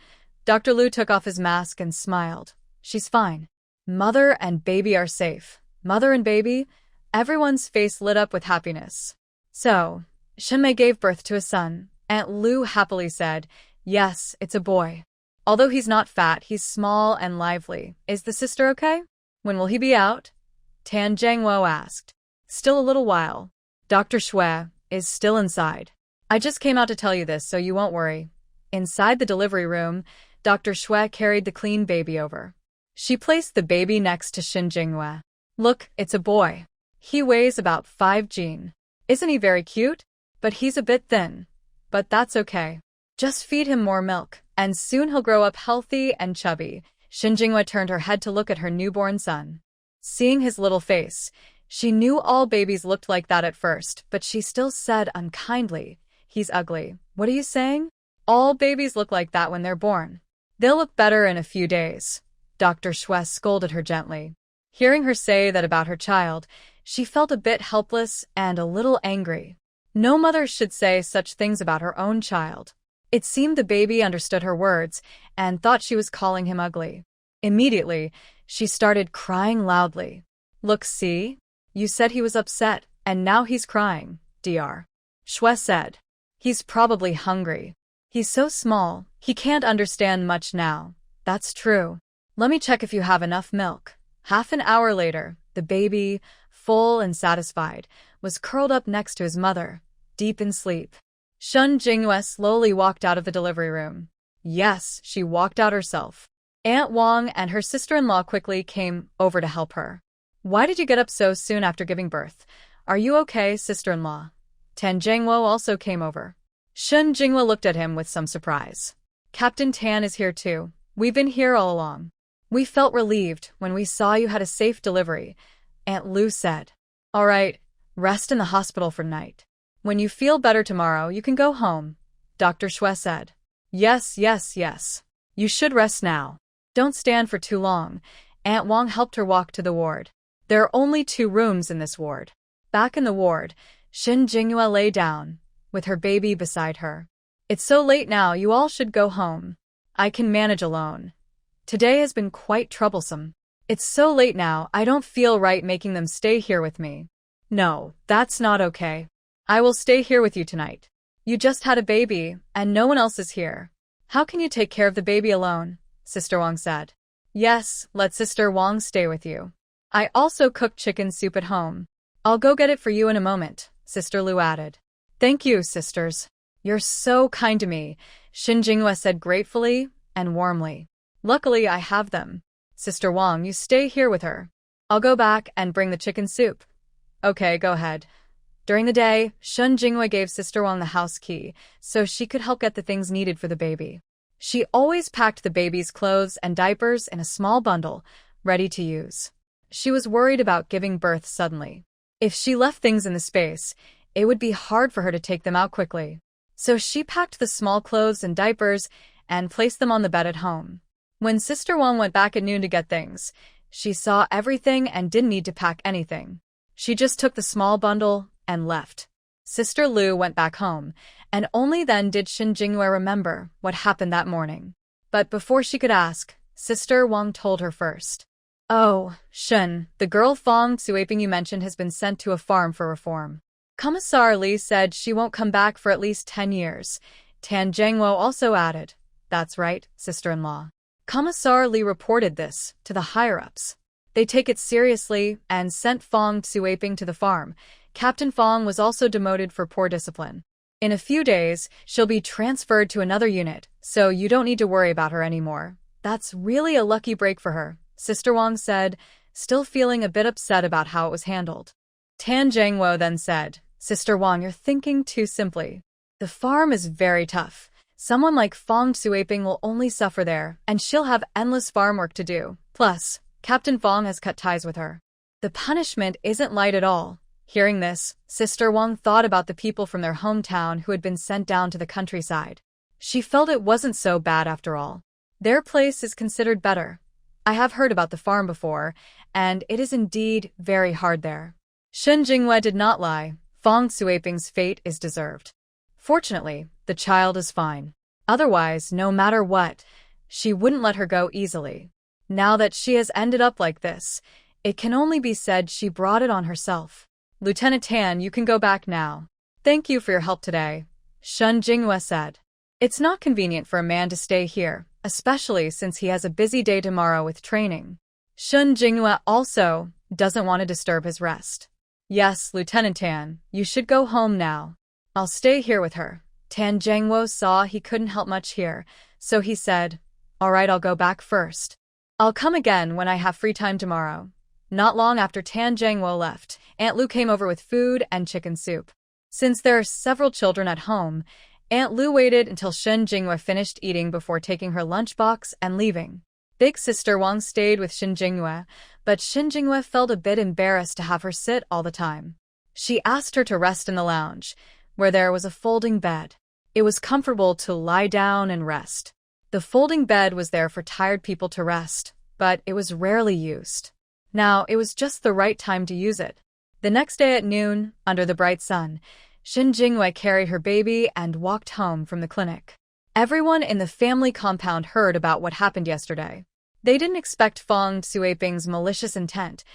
Dr. Lu took off his mask and smiled. "She's fine. Mother and baby are safe." Mother and baby? Everyone's face lit up with happiness. "So, Xinmei gave birth to a son," Aunt Lu happily said. "Yes, it's a boy." Although he's not fat, he's small and lively. Is the sister okay? When will he be out? Tan Zhengwo asked. Still a little while. Dr. Shui is still inside. I just came out to tell you this so you won't worry. Inside the delivery room, Dr. Shui carried the clean baby over. She placed the baby next to Shin Jinghua. Look, it's a boy. He weighs about 5 jin. Isn't he very cute? But he's a bit thin. But that's okay. Just feed him more milk, and soon he'll grow up healthy and chubby. Shin Jinghua turned her head to look at her newborn son. Seeing his little face, she knew all babies looked like that at first, but she still said unkindly, "He's ugly." What are you saying? All babies look like that when they're born. They'll look better in a few days. Dr. Shui scolded her gently. Hearing her say that about her child, she felt a bit helpless and a little angry. No mother should say such things about her own child. It seemed the baby understood her words and thought she was calling him ugly. Immediately, she started crying loudly. Look, see? You said he was upset, and now he's crying, Dr. Shui said. He's probably hungry. He's so small, he can't understand much now. That's true. Let me check if you have enough milk. Half an hour later, the baby, full and satisfied, was curled up next to his mother, deep in sleep. Shin Jinghua slowly walked out of the delivery room. Yes, she walked out herself. Aunt Wang and her sister-in-law quickly came over to help her. Why did you get up so soon after giving birth? Are you okay, sister-in-law? Tan Zhengwo also came over. Shin Jinghua looked at him with some surprise. Captain Tan is here too. We've been here all along. We felt relieved when we saw you had a safe delivery, Aunt Lu said. All right, rest in the hospital for night. When you feel better tomorrow, you can go home, Dr. Shui said. Yes. You should rest now. Don't stand for too long. Aunt Wang helped her walk to the ward. There are only 2 rooms in this ward. Back in the ward, Shin Jinghua lay down, with her baby beside her. It's so late now, you all should go home. I can manage alone. Today has been quite troublesome. It's so late now, I don't feel right making them stay here with me. No, that's not okay. I will stay here with you tonight. You just had a baby, and no one else is here. How can you take care of the baby alone? Sister Wang said. Yes, let Sister Wang stay with you. I also cooked chicken soup at home. I'll go get it for you in a moment, Sister Lu added. Thank you, sisters. You're so kind to me, Shin Jinghua said gratefully and warmly. Luckily, I have them. Sister Wang, you stay here with her. I'll go back and bring the chicken soup. Okay, go ahead. During the day, Shin Jinghua gave Sister Wang the house key so she could help get the things needed for the baby. She always packed the baby's clothes and diapers in a small bundle, ready to use. She was worried about giving birth suddenly. If she left things in the space, it would be hard for her to take them out quickly. So she packed the small clothes and diapers and placed them on the bed at home. When Sister Wang went back at noon to get things, she saw everything and didn't need to pack anything. She just took the small bundle and left. Sister Lu went back home, and only then did Shin Jinghua remember what happened that morning. But before she could ask, Sister Wang told her first. Oh, Shin, the girl Fong Suaping you mentioned has been sent to a farm for reform. Commissar Li said she won't come back for at least 10 years. Tan Zhengwo also added. That's right, sister-in-law. Commissar Li reported this to the higher-ups. They take it seriously and sent Fong Suaping to the farm. Captain Fong was also demoted for poor discipline. In a few days, she'll be transferred to another unit, so you don't need to worry about her anymore. That's really a lucky break for her, Sister Wang said, still feeling a bit upset about how it was handled. Tan Zhengwo then said, Sister Wang, you're thinking too simply. The farm is very tough. Someone like Fong Suaping will only suffer there, and she'll have endless farm work to do. Plus, Captain Fong has cut ties with her. The punishment isn't light at all. Hearing this, Sister Wang thought about the people from their hometown who had been sent down to the countryside. She felt it wasn't so bad after all. Their place is considered better. I have heard about the farm before, and it is indeed very hard there. Shin Jinghua did not lie. Fong Suaping's fate is deserved. Fortunately, the child is fine. Otherwise, no matter what, she wouldn't let her go easily. Now that she has ended up like this, it can only be said she brought it on herself. Lieutenant Tan, you can go back now. Thank you for your help today, Shin Jinghua said. It's not convenient for a man to stay here, especially since he has a busy day tomorrow with training. Shun Jinghua also doesn't want to disturb his rest. Yes, Lieutenant Tan, you should go home now. I'll stay here with her. Tan Zhengwo saw he couldn't help much here, so he said, all right, I'll go back first. I'll come again when I have free time tomorrow. Not long after Tan Zhengwo left, Aunt Lu came over with food and chicken soup. Since there are several children at home, Aunt Lu waited until Shun Jinghua finished eating before taking her lunchbox and leaving. Big sister Wang stayed with Shun Jinghua, but Shun Jinghua felt a bit embarrassed to have her sit all the time. She asked her to rest in the lounge, where there was a folding bed. It was comfortable to lie down and rest. The folding bed was there for tired people to rest, but it was rarely used. Now, it was just the right time to use it. The next day at noon, under the bright sun, Shun Jinghua carried her baby and walked home from the clinic. Everyone in the family compound heard about what happened yesterday. They didn't expect Feng Suiping's malicious intent,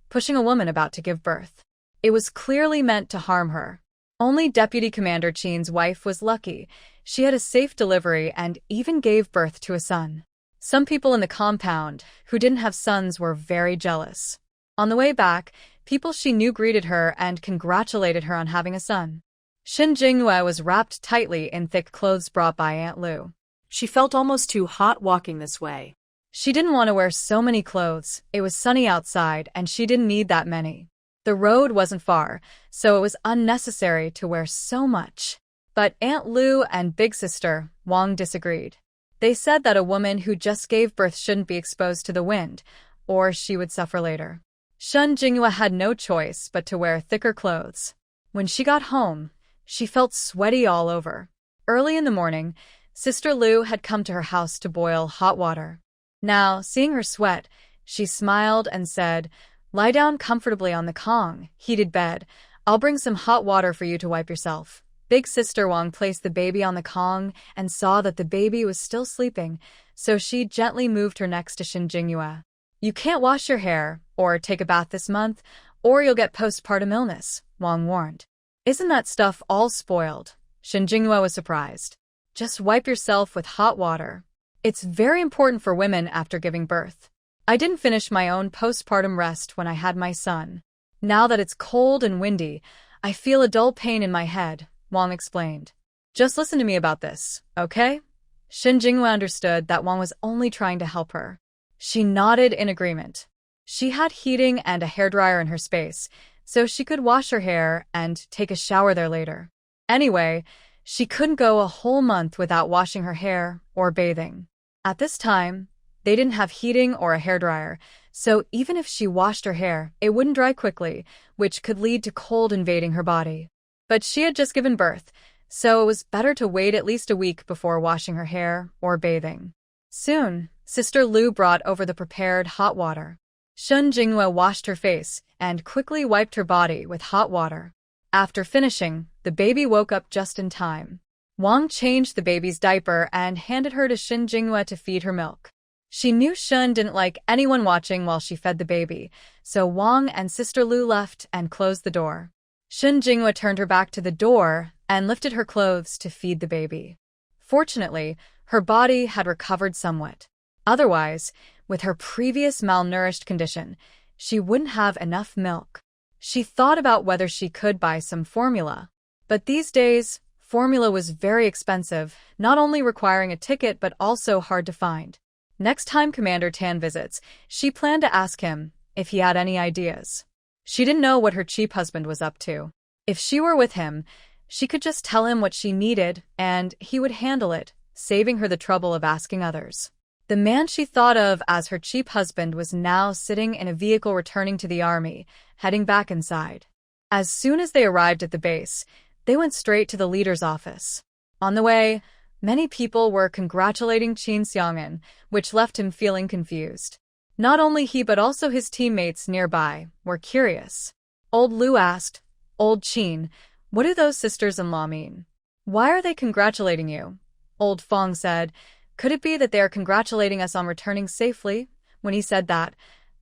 pushing a woman about to give birth. It was clearly meant to harm her. Only Deputy Commander Qin's wife was lucky. She had a safe delivery and even gave birth to a son. Some people in the compound who didn't have sons were very jealous. On the way back, people she knew greeted her and congratulated her on having a son. Shun Jinghua was wrapped tightly in thick clothes brought by Aunt Lu. She felt almost too hot walking this way. She didn't want to wear so many clothes. It was sunny outside and she didn't need that many. The road wasn't far, so it was unnecessary to wear so much. But Aunt Lu and big sister Wang disagreed. They said that a woman who just gave birth shouldn't be exposed to the wind, or she would suffer later. Shun Jinghua had no choice but to wear thicker clothes. When she got home, she felt sweaty all over. Early in the morning, Sister Lu had come to her house to boil hot water. Now, seeing her sweat, she smiled and said, lie down comfortably on the Kong, heated bed. I'll bring some hot water for you to wipe yourself. Big sister Wang placed the baby on the Kong and saw that the baby was still sleeping, so she gently moved her next to Shun Jinghua. You can't wash your hair or take a bath this month, or you'll get postpartum illness, Wang warned. Isn't that stuff all spoiled? Shun Jinghua was surprised. Just wipe yourself with hot water. It's very important for women after giving birth. I didn't finish my own postpartum rest when I had my son. Now that it's cold and windy, I feel a dull pain in my head, Wang explained. Just listen to me about this, okay? Shun Jinghua understood that Wang was only trying to help her. She nodded in agreement. She had heating and a hairdryer in her space, so she could wash her hair and take a shower there later. Anyway, she couldn't go a whole month without washing her hair or bathing. At this time, they didn't have heating or a hairdryer, so even if she washed her hair, it wouldn't dry quickly, which could lead to cold invading her body. But she had just given birth, so it was better to wait at least a week before washing her hair or bathing. Soon, Sister Lu brought over the prepared hot water. Shun Jinghua washed her face and quickly wiped her body with hot water. After finishing, the baby woke up just in time. Wang changed the baby's diaper and handed her to Shun Jinghua to feed her milk. She knew Shun didn't like anyone watching while she fed the baby, so Wang and Sister Lu left and closed the door. Shun Jinghua turned her back to the door and lifted her clothes to feed the baby. Fortunately, her body had recovered somewhat. Otherwise, with her previous malnourished condition, she wouldn't have enough milk. She thought about whether she could buy some formula. But these days, formula was very expensive, not only requiring a ticket but also hard to find. Next time Commander Tan visits, she planned to ask him if he had any ideas. She didn't know what her cheap husband was up to. If she were with him, she could just tell him what she needed and he would handle it, saving her the trouble of asking others. The man she thought of as her cheap husband was now sitting in a vehicle returning to the army, heading back inside. As soon as they arrived at the base, they went straight to the leader's office. On the way, many people were congratulating Qin Xiang'an, which left him feeling confused. Not only he but also his teammates nearby were curious. Old Lu asked, Old Qin, what do those sisters-in-law mean? Why are they congratulating you? Old Feng said, could it be that they are congratulating us on returning safely? When he said that,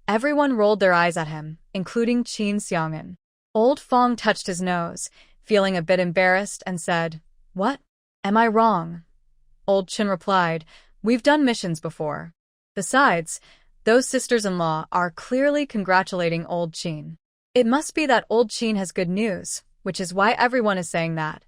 everyone rolled their eyes at him, including Qin Xiang'an. Old Feng touched his nose, feeling a bit embarrassed, and said, what? Am I wrong? Old Qin replied, We've done missions before. Besides, those sisters-in-law are clearly congratulating old Chin. It must be that old Chin has good news, which is why everyone is saying that.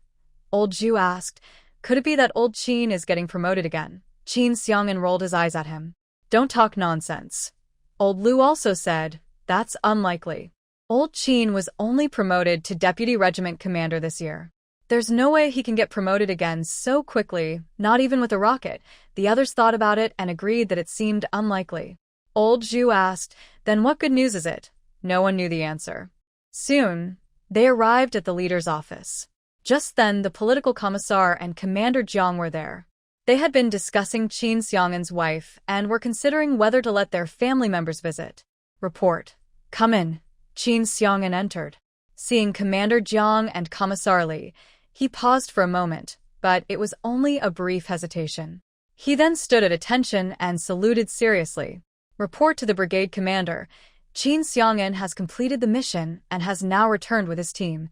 Old Ju asked, could it be that old Chin is getting promoted again? Chin Xiang'an rolled his eyes at him. Don't talk nonsense. Old Lu also said, that's unlikely. Old Chin was only promoted to deputy regiment commander this year. There's no way he can get promoted again so quickly, not even with a rocket. The others thought about it and agreed that it seemed unlikely. Old Ju asked, then what good news is it? No one knew the answer. Soon, they arrived at the leader's office. Just then, the political commissar and Commander Jiang were there. They had been discussing Qin Xiang'an's wife and were considering whether to let their family members visit. Report. Come in. Qin Xiang'an entered. Seeing Commander Jiang and Commissar Li, he paused for a moment, but it was only a brief hesitation. He then stood at attention and saluted seriously. Report to the brigade commander. Qin Xiang'an has completed the mission and has now returned with his team.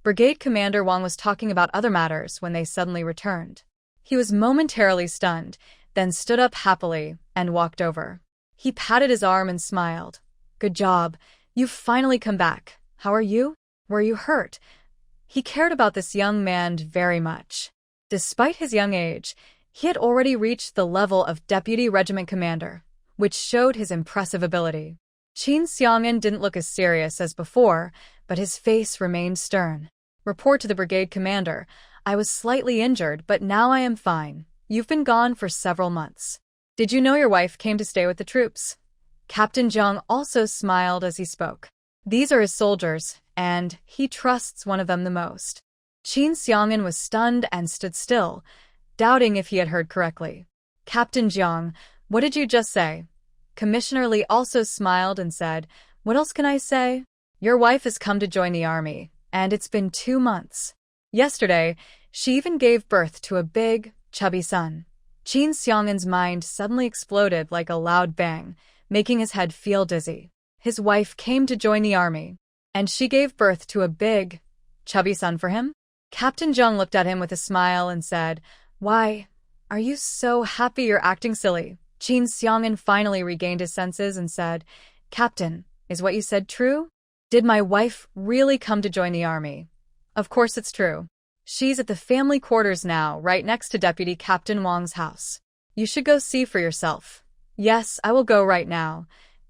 Brigade Commander Wang was talking about other matters when they suddenly returned. He was momentarily stunned, then stood up happily and walked over. He patted his arm and smiled. Good job. You've finally come back. How are you? Were you hurt? He cared about this young man very much. Despite his young age, he had already reached the level of deputy regiment commander, which showed his impressive ability. Qin Xiang'an didn't look as serious as before, but his face remained stern. Report to the brigade commander. I was slightly injured, but now I am fine. You've been gone for several months. Did you know your wife came to stay with the troops? Captain Zhang also smiled as he spoke. These are his soldiers, and he trusts one of them the most. Qin Xiang'an was stunned and stood still, doubting if he had heard correctly. Captain Jiang, what did you just say? Commissioner Li also smiled and said, what else can I say? Your wife has come to join the army, and it's been 2 months. Yesterday, she even gave birth to a big, chubby son. Qin Xiang'an's mind suddenly exploded like a loud bang, making his head feel dizzy. His wife came to join the army, and she gave birth to a big, chubby son for him? Captain Zhang looked at him with a smile and said, why, are you so happy you're acting silly? Qin Xiang'an finally regained his senses and said, Captain, is what you said true? Did my wife really come to join the army? Of course it's true. She's at the family quarters now, right next to Deputy Captain Wang's house. You should go see for yourself. Yes, I will go right now.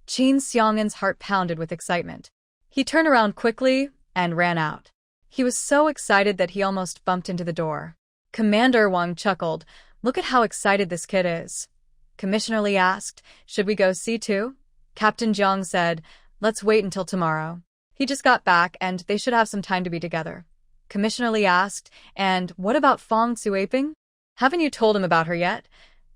Qin Xiang'an's heart pounded with excitement. He turned around quickly and ran out. He was so excited that he almost bumped into the door. Commander Wang chuckled. Look at how excited this kid is. Commissioner Li asked, should we go see too? Captain Jiang said, let's wait until tomorrow. He just got back and they should have some time to be together. Commissioner Li asked, and what about Fong Suaping? Haven't you told him about her yet?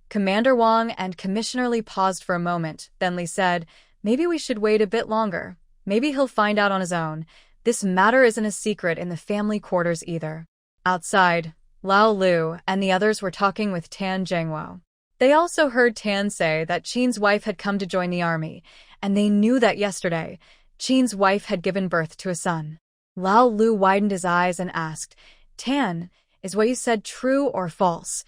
Commander Wang and Commissioner Li paused for a moment, then Li said, maybe we should wait a bit longer. Maybe he'll find out on his own. This matter isn't a secret in the family quarters either. Outside, Lao Lu and the others were talking with Tan Zhengwo. They also heard Tan say that Qin's wife had come to join the army, and they knew that yesterday, Qin's wife had given birth to a son. Lao Lu widened his eyes and asked, Tan, is what you said true or false?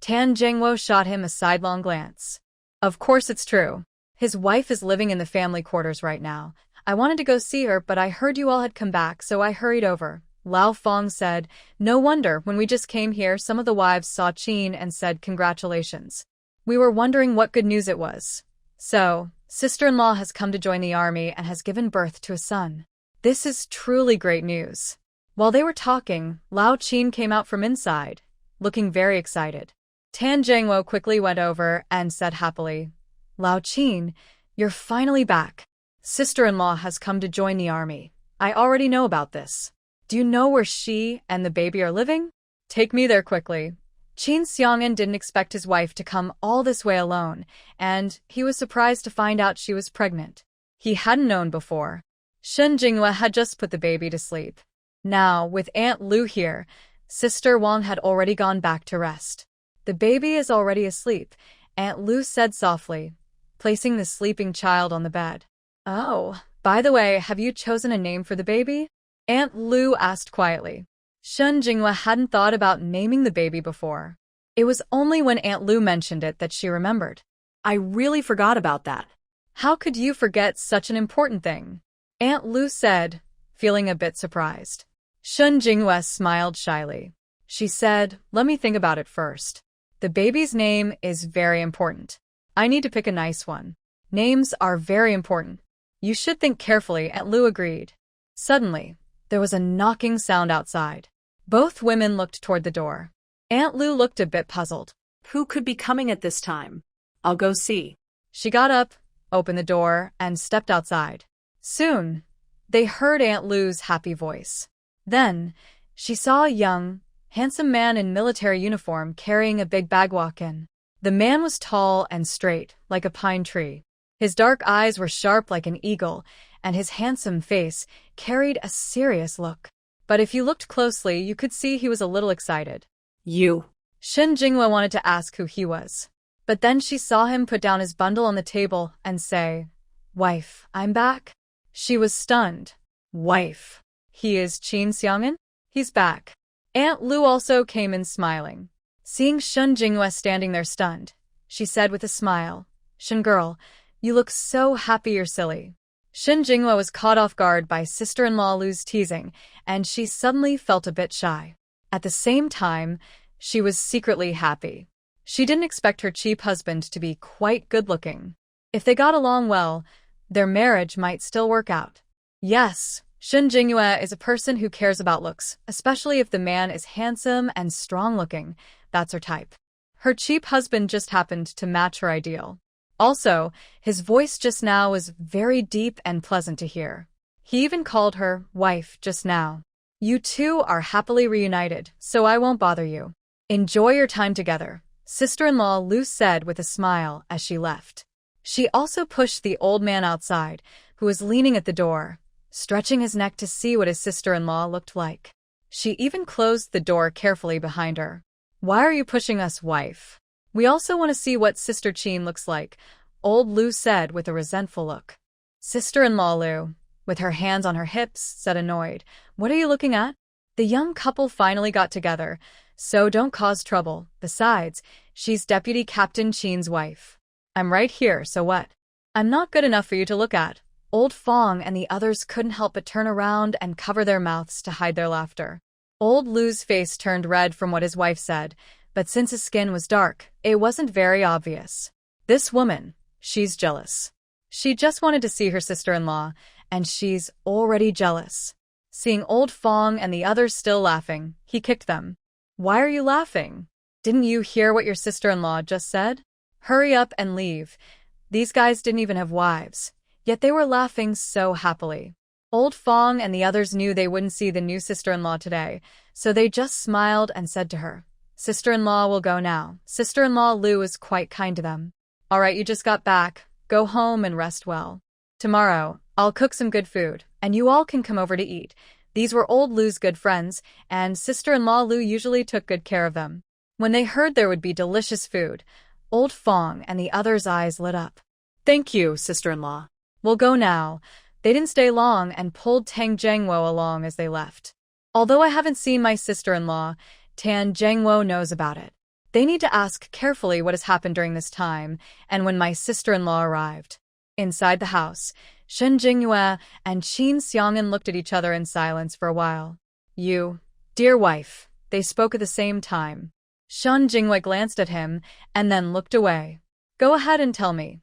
Tan Zhengwo shot him a sidelong glance. Of course it's true. His wife is living in the family quarters right now. I wanted to go see her, but I heard you all had come back, so I hurried over. Lao Fong said, no wonder, when we just came here, some of the wives saw Qin and said congratulations. We were wondering what good news it was. So, sister-in-law has come to join the army and has given birth to a son. This is truly great news. While they were talking, Lao Qin came out from inside, looking very excited. Tan Zhengwo quickly went over and said happily, Lao Qin, you're finally back. Sister-in-law has come to join the army. I already know about this. Do you know where she and the baby are living? Take me there quickly. Qin Xiang'an didn't expect his wife to come all this way alone, and he was surprised to find out she was pregnant. He hadn't known before. Shen Jinghua had just put the baby to sleep. Now, with Aunt Lu here, Sister Wang had already gone back to rest. The baby is already asleep, Aunt Lu said softly, placing the sleeping child on the bed. Oh, by the way, have you chosen a name for the baby? Aunt Lu asked quietly. Shen Jinghua hadn't thought about naming the baby before. It was only when Aunt Lu mentioned it that she remembered. I really forgot about that. How could you forget such an important thing? Aunt Lu said, feeling a bit surprised. Shun Jinghua smiled shyly. She said, let me think about it first. The baby's name is very important. I need to pick a nice one. Names are very important. You should think carefully, Aunt Lu agreed. Suddenly, there was a knocking sound outside. Both women looked toward the door. Aunt Lu looked a bit puzzled. Who could be coming at this time? I'll go see. She got up, opened the door, and stepped outside. Soon, they heard Aunt Lu's happy voice. Then, she saw a young, handsome man in military uniform carrying a big bag walk in. The man was tall and straight, like a pine tree. His dark eyes were sharp like an eagle, and his handsome face carried a serious look. But if you looked closely, you could see he was a little excited. You. Shin Jinghua wanted to ask who he was. But then she saw him put down his bundle on the table and say, Wife, I'm back. She was stunned. Wife. He is Qin Xiang'an? He's back. Aunt Lu also came in smiling. Seeing Shun Jinghua standing there stunned, she said with a smile, Shun girl, you look so happy you're silly. Shun Jinghua was caught off guard by sister-in-law Lu's teasing, and she suddenly felt a bit shy. At the same time, she was secretly happy. She didn't expect her cheap husband to be quite good-looking. If they got along well, their marriage might still work out. Yes, Shun Jinghua is a person who cares about looks, especially if the man is handsome and strong-looking. That's her type. Her cheap husband just happened to match her ideal. Also, his voice just now was very deep and pleasant to hear. He even called her wife just now. You two are happily reunited, so I won't bother you. Enjoy your time together, sister-in-law Lu said with a smile as she left. She also pushed the old man outside, who was leaning at the door, stretching his neck to see what his sister-in-law looked like. She even closed the door carefully behind her. Why are you pushing us, wife? We also want to see what Sister Qin looks like, old Lu said with a resentful look. Sister-in-law Lu, with her hands on her hips, said annoyed, What are you looking at? The young couple finally got together, so don't cause trouble. Besides, she's Deputy Captain Qin's wife. I'm right here, so what? I'm not good enough for you to look at. Old Fong and the others couldn't help but turn around and cover their mouths to hide their laughter. Old Lu's face turned red from what his wife said, but since his skin was dark, it wasn't very obvious. This woman, she's jealous. She just wanted to see her sister-in-law, and she's already jealous. Seeing Old Fong and the others still laughing, he kicked them. Why are you laughing? Didn't you hear what your sister-in-law just said? Hurry up and leave. These guys didn't even have wives, yet they were laughing so happily. Old Fong and the others knew they wouldn't see the new sister-in-law today, so they just smiled and said to her, Sister-in-law will go now. Sister-in-law Lu was quite kind to them. All right, you just got back. Go home and rest well. Tomorrow, I'll cook some good food, and you all can come over to eat. These were old Lu's good friends, and sister-in-law Lu usually took good care of them. When they heard there would be delicious food, Old Fong and the others' eyes lit up. Thank you, sister-in-law. We'll go now. They didn't stay long and pulled Tang Zhengwo along as they left. Although I haven't seen my sister-in-law, Tan Zhengwo knows about it. They need to ask carefully what has happened during this time and when my sister-in-law arrived. Inside the house, Shen Jinghua and Qin Xiang'an looked at each other in silence for a while. You, dear wife, they spoke at the same time. Shen Jinghua glanced at him and then looked away. Go ahead and tell me.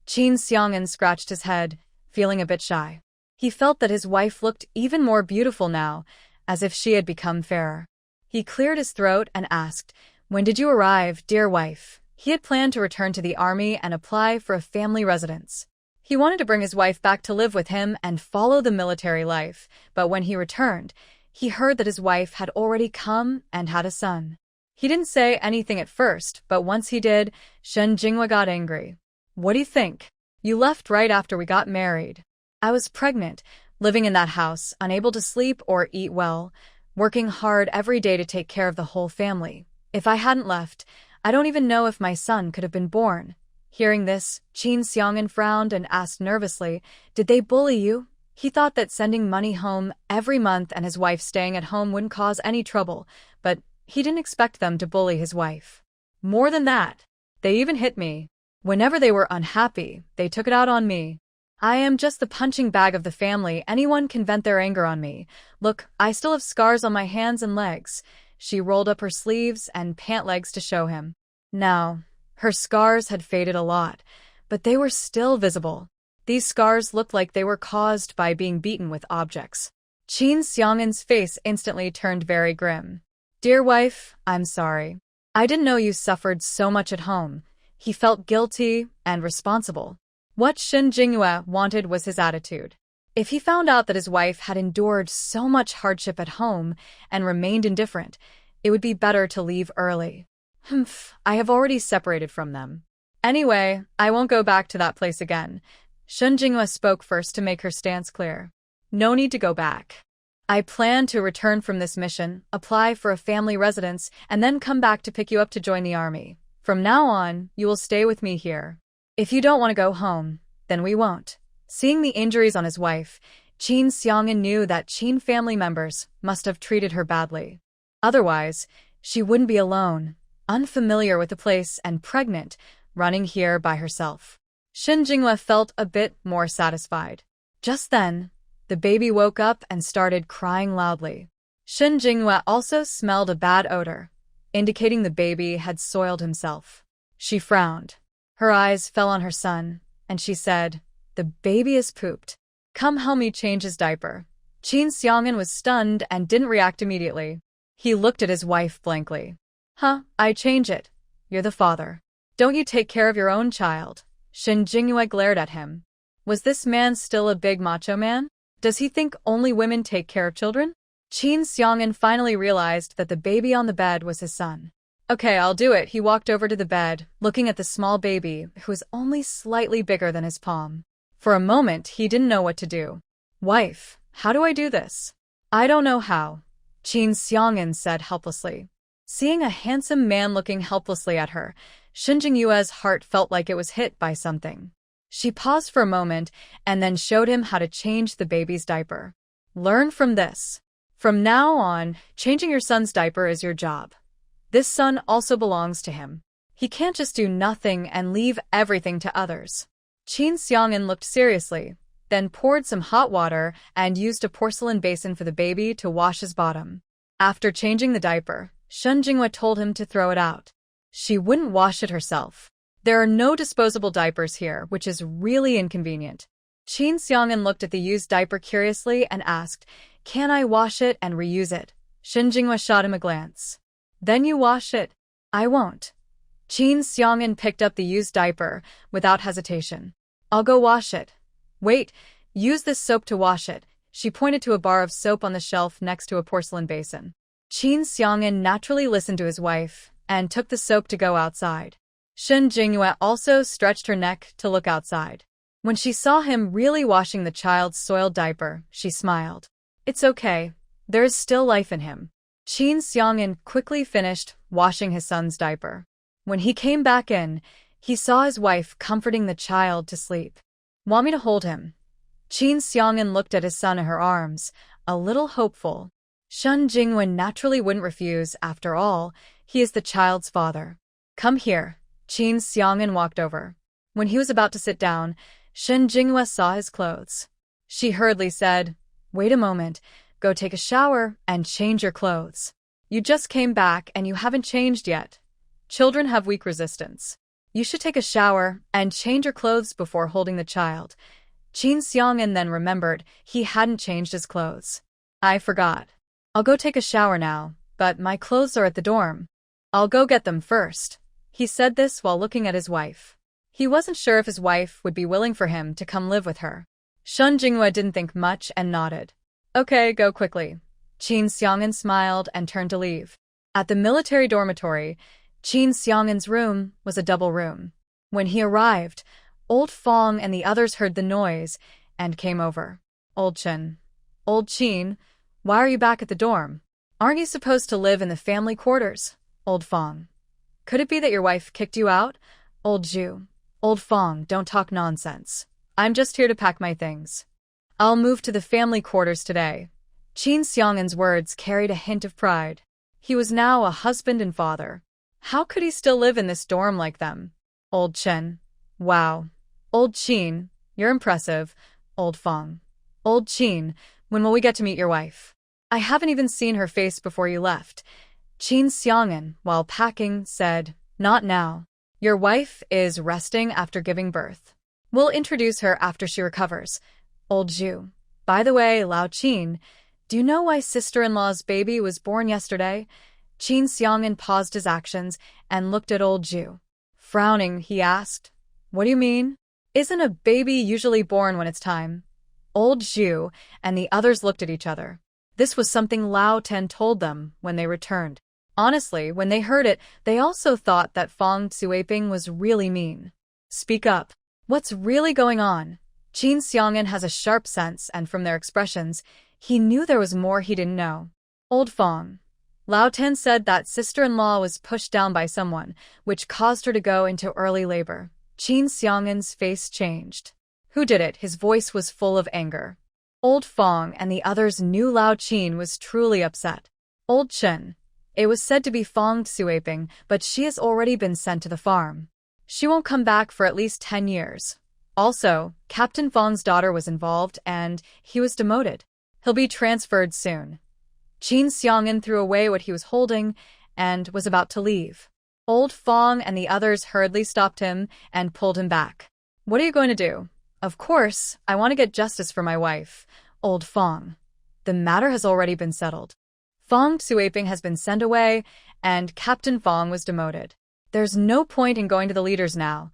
Qin Xiang'an scratched his head, feeling a bit shy. He felt that his wife looked even more beautiful now, as if she had become fairer. He cleared his throat and asked, When did you arrive, dear wife? He had planned to return to the army and apply for a family residence. He wanted to bring his wife back to live with him and follow the military life, but when he returned, he heard that his wife had already come and had a son. He didn't say anything at first, but once he did, Shen Jinghua got angry. What do you think? You left right after we got married. I was pregnant, living in that house, unable to sleep or eat well, working hard every day to take care of the whole family. If I hadn't left, I don't even know if my son could have been born. Hearing this, Qin Xiang'an frowned and asked nervously, Did they bully you? He thought that sending money home every month and his wife staying at home wouldn't cause any trouble, but he didn't expect them to bully his wife. More than that, they even hit me. Whenever they were unhappy, they took it out on me. I am just the punching bag of the family. Anyone can vent their anger on me. Look, I still have scars on my hands and legs. She rolled up her sleeves and pant legs to show him. Now, her scars had faded a lot, but they were still visible. These scars looked like they were caused by being beaten with objects. Qin Xiangan's face instantly turned very grim. Dear wife, I'm sorry. I didn't know you suffered so much at home. He felt guilty and responsible. What Shen Jingyue wanted was his attitude. If he found out that his wife had endured so much hardship at home and remained indifferent, it would be better to leave early. I have already separated from them. Anyway, I won't go back to that place again. Shen Jingyue spoke first to make her stance clear. No need to go back. I plan to return from this mission, apply for a family residence, and then come back to pick you up to join the army. From now on, you will stay with me here. If you don't want to go home, then we won't. Seeing the injuries on his wife, Qin Xiangan knew that Qin family members must have treated her badly. Otherwise, she wouldn't be alone, unfamiliar with the place and pregnant, running here by herself. Shen Jingyue felt a bit more satisfied. Just then, the baby woke up and started crying loudly. Shen Jingyue also smelled a bad odor, indicating the baby had soiled himself. She frowned. Her eyes fell on her son, and she said, "The baby is pooped. Come help me change his diaper." Qin Xiangan was stunned and didn't react immediately. He looked at his wife blankly. I change it. You're the father. Don't you take care of your own child? Shen Jingyue glared at him. Was this man still a big macho man? Does he think only women take care of children? Qin Xiangan finally realized that the baby on the bed was his son. Okay, I'll do it. He walked over to the bed, looking at the small baby, who was only slightly bigger than his palm. For a moment, he didn't know what to do. Wife, how do I do this? I don't know how, Qin Xiangan said helplessly. Seeing a handsome man looking helplessly at her, Shen Jingyue's heart felt like it was hit by something. She paused for a moment and then showed him how to change the baby's diaper. Learn from this. From now on, changing your son's diaper is your job. This son also belongs to him. He can't just do nothing and leave everything to others. Qin Xiangan looked seriously, then poured some hot water and used a porcelain basin for the baby to wash his bottom. After changing the diaper, Shen Jingyue told him to throw it out. She wouldn't wash it herself. There are no disposable diapers here, which is really inconvenient. Qin Xiangan looked at the used diaper curiously and asked, "Can I wash it and reuse it?" Shen Jingyue shot him a glance. Then you wash it. I won't. Qin Xiangan picked up the used diaper without hesitation. I'll go wash it. Wait, use this soap to wash it. She pointed to a bar of soap on the shelf next to a porcelain basin. Qin Xiangan naturally listened to his wife and took the soap to go outside. Shen Jingyue also stretched her neck to look outside. When she saw him really washing the child's soiled diaper, she smiled. It's okay. There is still life in him. Qin Xiangan quickly finished washing his son's diaper. When he came back in, he saw his wife comforting the child to sleep. Want me to hold him? Qin Xiangan looked at his son in her arms, a little hopeful. Shen Jingyue naturally wouldn't refuse. After all, he is the child's father. Come here. Qin Xiangan walked over. When he was about to sit down, Shen Jingyue saw his clothes. She hurriedly said, "Wait a moment. Go take a shower and change your clothes. You just came back and you haven't changed yet. Children have weak resistance. You should take a shower and change your clothes before holding the child." Qin Xiangan then remembered he hadn't changed his clothes. I forgot. I'll go take a shower now, but my clothes are at the dorm. I'll go get them first. He said this while looking at his wife. He wasn't sure if his wife would be willing for him to come live with her. Shen Jingyue didn't think much and nodded. Okay, go quickly. Qin Xiangan smiled and turned to leave. At the military dormitory, Qin Xiangan's room was a double room. When he arrived, Old Fong and the others heard the noise and came over. Old Qin, why are you back at the dorm? Aren't you supposed to live in the family quarters? Old Fong. Could it be that your wife kicked you out? Old Fong, don't talk nonsense. I'm just here to pack my things. I'll move to the family quarters today. Qin Xiangan's words carried a hint of pride. He was now a husband and father. How could he still live in this dorm like them? Old Chen. Wow. Old Qin, you're impressive. Old Fong. Old Qin, when will we get to meet your wife? I haven't even seen her face before you left. Qin Xiang'an, while packing, said, not now. Your wife is resting after giving birth. We'll introduce her after she recovers. Old Zhu. By the way, Lao Qin, do you know why sister-in-law's baby was born yesterday? Qin Xiang'an paused his actions and looked at old Zhu. Frowning, he asked, what do you mean? Isn't a baby usually born when it's time? Old Zhu and the others looked at each other. This was something Lao Ten told them when they returned. Honestly, when they heard it, they also thought that Fong Xueping was really mean. Speak up. What's really going on? Qin Xiang'an has a sharp sense, and from their expressions, he knew there was more he didn't know. Old Fong. Lao Ten said that sister-in-law was pushed down by someone, which caused her to go into early labor. Qin Xiang'an's face changed. Who did it? His voice was full of anger. Old Fong and the others knew Lao Qin was truly upset. Old Chen. It was said to be Fong Xueping, but she has already been sent to the farm. She won't come back for at least 10 years. Also, Captain Fong's daughter was involved, and he was demoted. He'll be transferred soon. Qin Xiang'an threw away what he was holding and was about to leave. Old Fong and the others hurriedly stopped him and pulled him back. What are you going to do? Of course, I want to get justice for my wife, Old Fong. The matter has already been settled. Fong Xueping has been sent away, and Captain Fong was demoted. There's no point in going to the leaders now.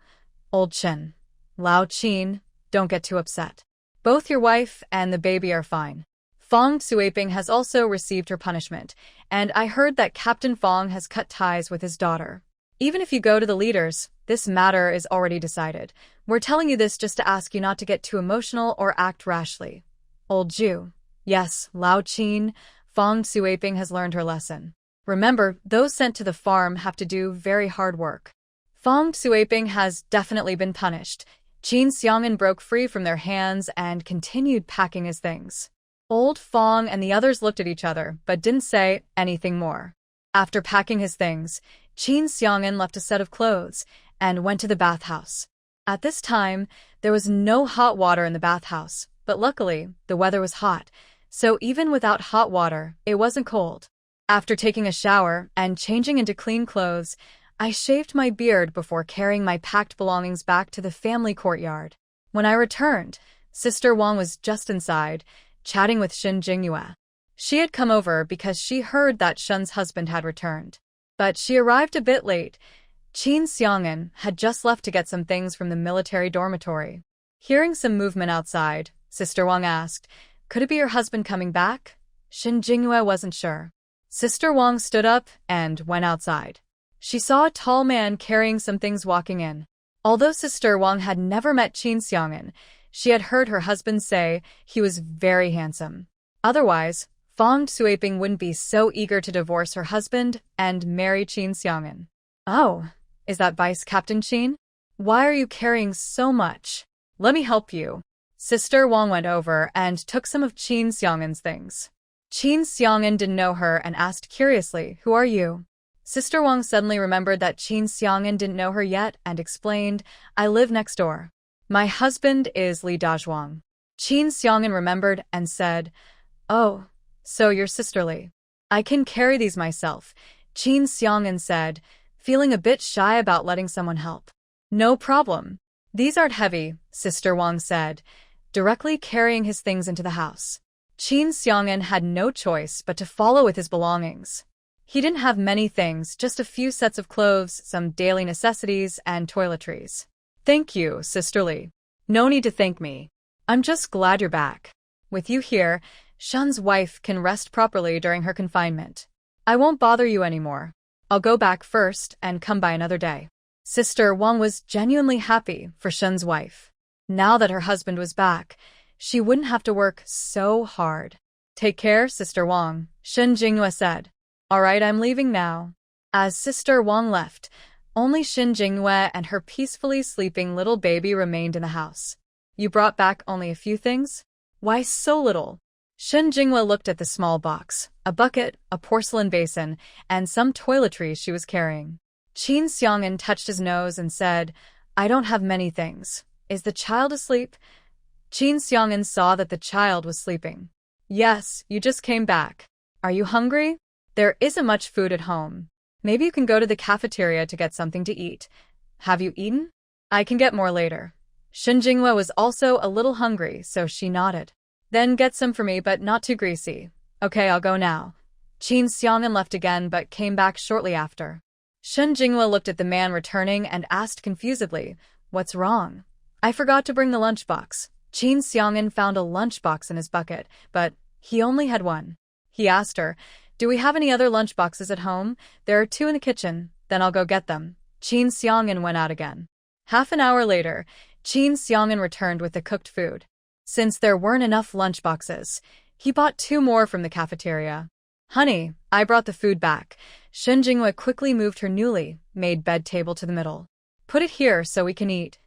Old Chen. Lao Qin, don't get too upset. Both your wife and the baby are fine. Fong Xueping has also received her punishment, and I heard that Captain Fong has cut ties with his daughter. Even if you go to the leaders, this matter is already decided. We're telling you this just to ask you not to get too emotional or act rashly. Old Zhu. Yes, Lao Qin, Fong Xueping has learned her lesson. Remember, those sent to the farm have to do very hard work. Fong Xueping has definitely been punished. Qin Xiang'an broke free from their hands and continued packing his things. Old Fong and the others looked at each other, but didn't say anything more. After packing his things, Qin Xiang'an left a set of clothes and went to the bathhouse. At this time, there was no hot water in the bathhouse, but luckily, the weather was hot, so even without hot water, it wasn't cold. After taking a shower and changing into clean clothes, I shaved my beard before carrying my packed belongings back to the family courtyard. When I returned, Sister Wang was just inside, chatting with Shen Jingyue. She had come over because she heard that Shen's husband had returned. But she arrived a bit late. Qin Xiang'an had just left to get some things from the military dormitory. Hearing some movement outside, Sister Wang asked, could it be your husband coming back? Shen Jingyue wasn't sure. Sister Wang stood up and went outside. She saw a tall man carrying some things walking in. Although Sister Wang had never met Qin Xiang'an, she had heard her husband say he was very handsome. Otherwise, Fong Xueping wouldn't be so eager to divorce her husband and marry Qin Xiang'an. Oh, is that Vice Captain Qin? Why are you carrying so much? Let me help you. Sister Wang went over and took some of Qin Xiang'an's things. Qin Xiang'an didn't know her and asked curiously, who are you? Sister Wang suddenly remembered that Qin Xiang'an didn't know her yet and explained, I live next door. My husband is Li Dazhuang. Qin Xiang'an remembered and said, oh, so you're sisterly. I can carry these myself, Qin Xiang'an said, feeling a bit shy about letting someone help. No problem. These aren't heavy, Sister Wang said, directly carrying his things into the house. Qin Xiang'an had no choice but to follow with his belongings. He didn't have many things, just a few sets of clothes, some daily necessities, and toiletries. Thank you, Sister Li. No need to thank me. I'm just glad you're back. With you here, Shen's wife can rest properly during her confinement. I won't bother you anymore. I'll go back first and come by another day. Sister Wang was genuinely happy for Shen's wife. Now that her husband was back, she wouldn't have to work so hard. Take care, Sister Wang, Shen Jingyue said. All right, I'm leaving now. As Sister Wang left, only Shen Jingyue and her peacefully sleeping little baby remained in the house. You brought back only a few things? Why so little? Shen Jingyue looked at the small box, a bucket, a porcelain basin, and some toiletries she was carrying. Qin Xiang'an touched his nose and said, I don't have many things. Is the child asleep? Qin Xiang'an saw that the child was sleeping. Yes, you just came back. Are you hungry? There isn't much food at home. Maybe you can go to the cafeteria to get something to eat. Have you eaten? I can get more later. Shen Jinghua was also a little hungry, so she nodded. Then get some for me, but not too greasy. Okay, I'll go now. Qin Xiang'an left again but came back shortly after. Shen Jinghua looked at the man returning and asked confusedly, What's wrong? I forgot to bring the lunchbox. Qin Xiang'an found a lunchbox in his bucket, but he only had one. He asked her, Do we have any other lunchboxes at home? There are 2 in the kitchen. Then I'll go get them. Qin Xiang'an went out again. Half an hour later, Qin Xiang'an returned with the cooked food. Since there weren't enough lunchboxes, he bought 2 more from the cafeteria. Honey, I brought the food back. Shen Jinghua quickly moved her newly made bed table to the middle. Put it here so we can eat.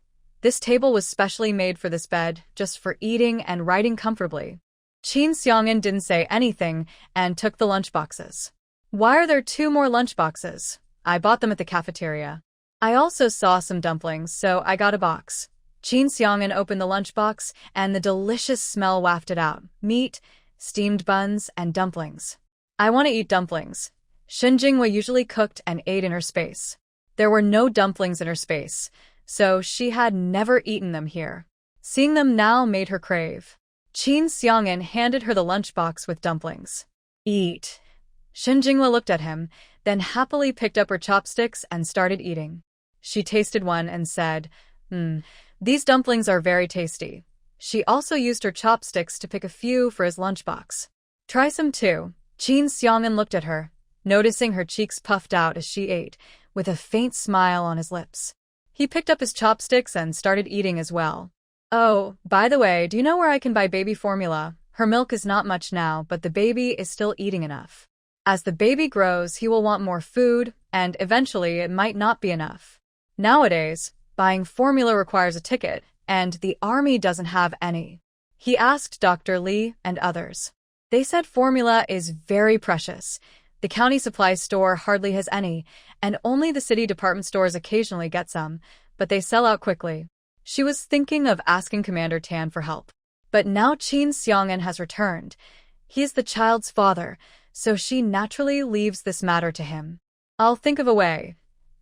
This table was specially made for this bed, just for eating and writing comfortably. Qin Xiang'an didn't say anything and took the lunchboxes. Why are there 2 more lunchboxes? I bought them at the cafeteria. I also saw some dumplings, so I got a box. Qin Xiang'an opened the lunchbox, and the delicious smell wafted out. Meat, steamed buns, and dumplings. I want to eat dumplings. Shen Jinghua usually cooked and ate in her space. There were no dumplings in her space, so she had never eaten them here. Seeing them now made her crave. Qin Xiang'an handed her the lunchbox with dumplings. Eat. Shen Jinghua looked at him, then happily picked up her chopsticks and started eating. She tasted one and said, These dumplings are very tasty. She also used her chopsticks to pick a few for his lunchbox. Try some too. Qin Xiang'an looked at her, noticing her cheeks puffed out as she ate, with a faint smile on his lips. He picked up his chopsticks and started eating as well. Oh, by the way, do you know where I can buy baby formula? Her milk is not much now, but the baby is still eating enough. As the baby grows, he will want more food, and eventually it might not be enough. Nowadays, buying formula requires a ticket, and the army doesn't have any. He asked Dr. Li and others. They said formula is very precious. The county supply store hardly has any, and only the city department stores occasionally get some, but they sell out quickly. She was thinking of asking Commander Tan for help. But now Qin Xiang'an has returned. He is the child's father, so she naturally leaves this matter to him. I'll think of a way.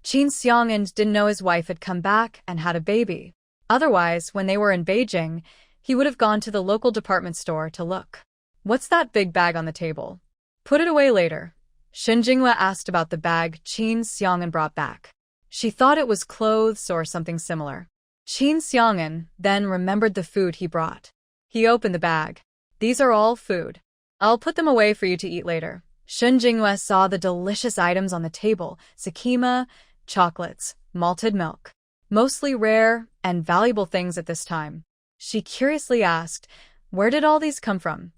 Qin Xiang'an didn't know his wife had come back and had a baby. Otherwise, when they were in Beijing, he would have gone to the local department store to look. What's that big bag on the table? Put it away later. Shen Jinghua asked about the bag Qin Xiang'an brought back. She thought it was clothes or something similar. Qin Xiang'an then remembered the food he brought. He opened the bag. These are all food. I'll put them away for you to eat later. Shen Jinghua saw the delicious items on the table, sakima, chocolates, malted milk. Mostly rare and valuable things at this time. She curiously asked, Where did all these come from?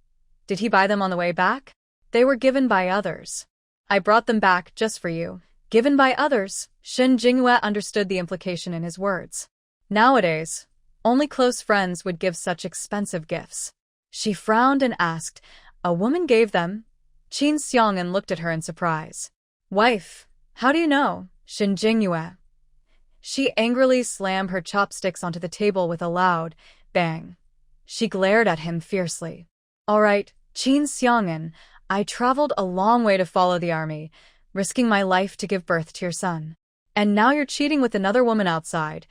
Did he buy them on the way back? They were given by others. I brought them back just for you. Given by others. Shen Jinghua understood the implication in his words. Nowadays, only close friends would give such expensive gifts. She frowned and asked, A woman gave them? Qin Xiang'an looked at her in surprise. Wife, how do you know? Shen Jinghua. She angrily slammed her chopsticks onto the table with a loud bang. She glared at him fiercely. All right, Qin Xiang'an, I traveled a long way to follow the army, risking my life to give birth to your son. And now you're cheating with another woman outside.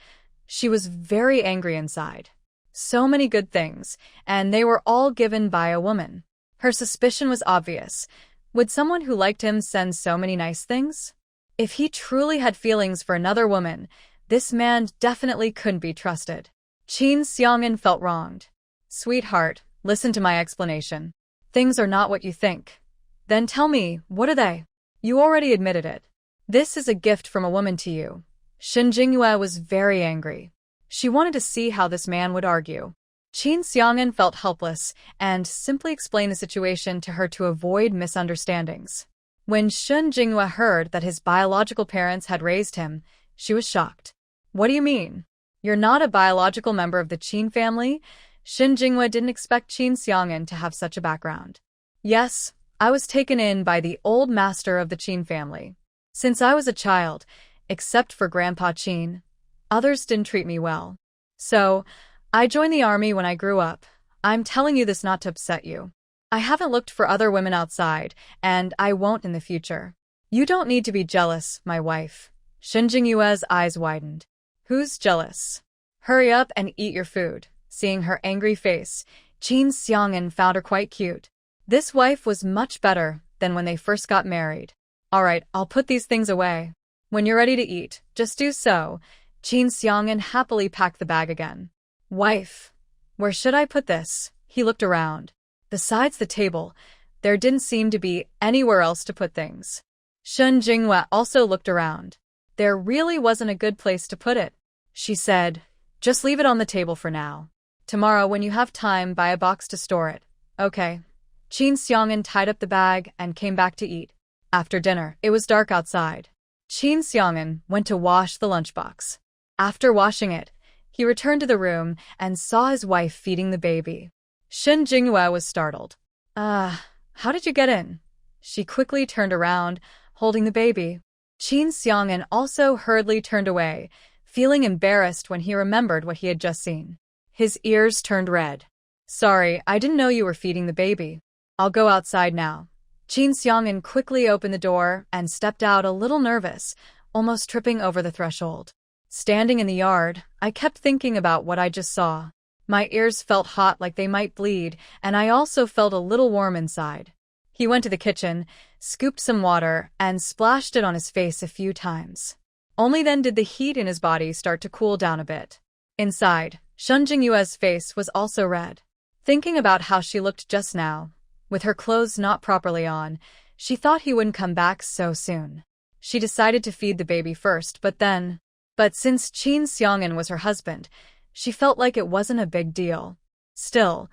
She was very angry inside. So many good things, and they were all given by a woman. Her suspicion was obvious. Would someone who liked him send so many nice things? If he truly had feelings for another woman, this man definitely couldn't be trusted. Qin Xiang'an felt wronged. Sweetheart, listen to my explanation. Things are not what you think. Then tell me, what are they? You already admitted it. This is a gift from a woman to you. Shen Jinghua was very angry. She wanted to see how this man would argue. Qin Xiang'an felt helpless and simply explained the situation to her to avoid misunderstandings. When Shen Jinghua heard that his biological parents had raised him, she was shocked. What do you mean? You're not a biological member of the Qin family? Shen Jinghua didn't expect Qin Xiang'an to have such a background. Yes, I was taken in by the old master of the Qin family. Since I was a child, except for Grandpa Chin. Others didn't treat me well. So, I joined the army when I grew up. I'm telling you this not to upset you. I haven't looked for other women outside, and I won't in the future. You don't need to be jealous, my wife. Shin Jingyue's eyes widened. Who's jealous? Hurry up and eat your food. Seeing her angry face, Qin Xiang'an found her quite cute. This wife was much better than when they first got married. All right, I'll put these things away. When you're ready to eat, just do so. Qin Xiang'an happily packed the bag again. Wife, where should I put this? He looked around. Besides the table, there didn't seem to be anywhere else to put things. Shen Jinghua also looked around. There really wasn't a good place to put it. She said, just leave it on the table for now. Tomorrow, when you have time, buy a box to store it. Okay. Qin Xiang'an tied up the bag and came back to eat. After dinner, it was dark outside. Qin Xiang'an went to wash the lunchbox. After washing it, he returned to the room and saw his wife feeding the baby. Shen Jinghua was startled. How did you get in? She quickly turned around, holding the baby. Qin Xiang'an also hurriedly turned away, feeling embarrassed when he remembered what he had just seen. His ears turned red. Sorry, I didn't know you were feeding the baby. I'll go outside now. Qin Xiang'an quickly opened the door and stepped out a little nervous, almost tripping over the threshold. Standing in the yard, I kept thinking about what I just saw. My ears felt hot like they might bleed, and I also felt a little warm inside. He went to the kitchen, scooped some water, and splashed it on his face a few times. Only then did the heat in his body start to cool down a bit. Inside, Shen Jingyue's face was also red. Thinking about how she looked just now, with her clothes not properly on, she thought he wouldn't come back so soon. She decided to feed the baby first, but since Qin Xiang'an was her husband, she felt like it wasn't a big deal. Still,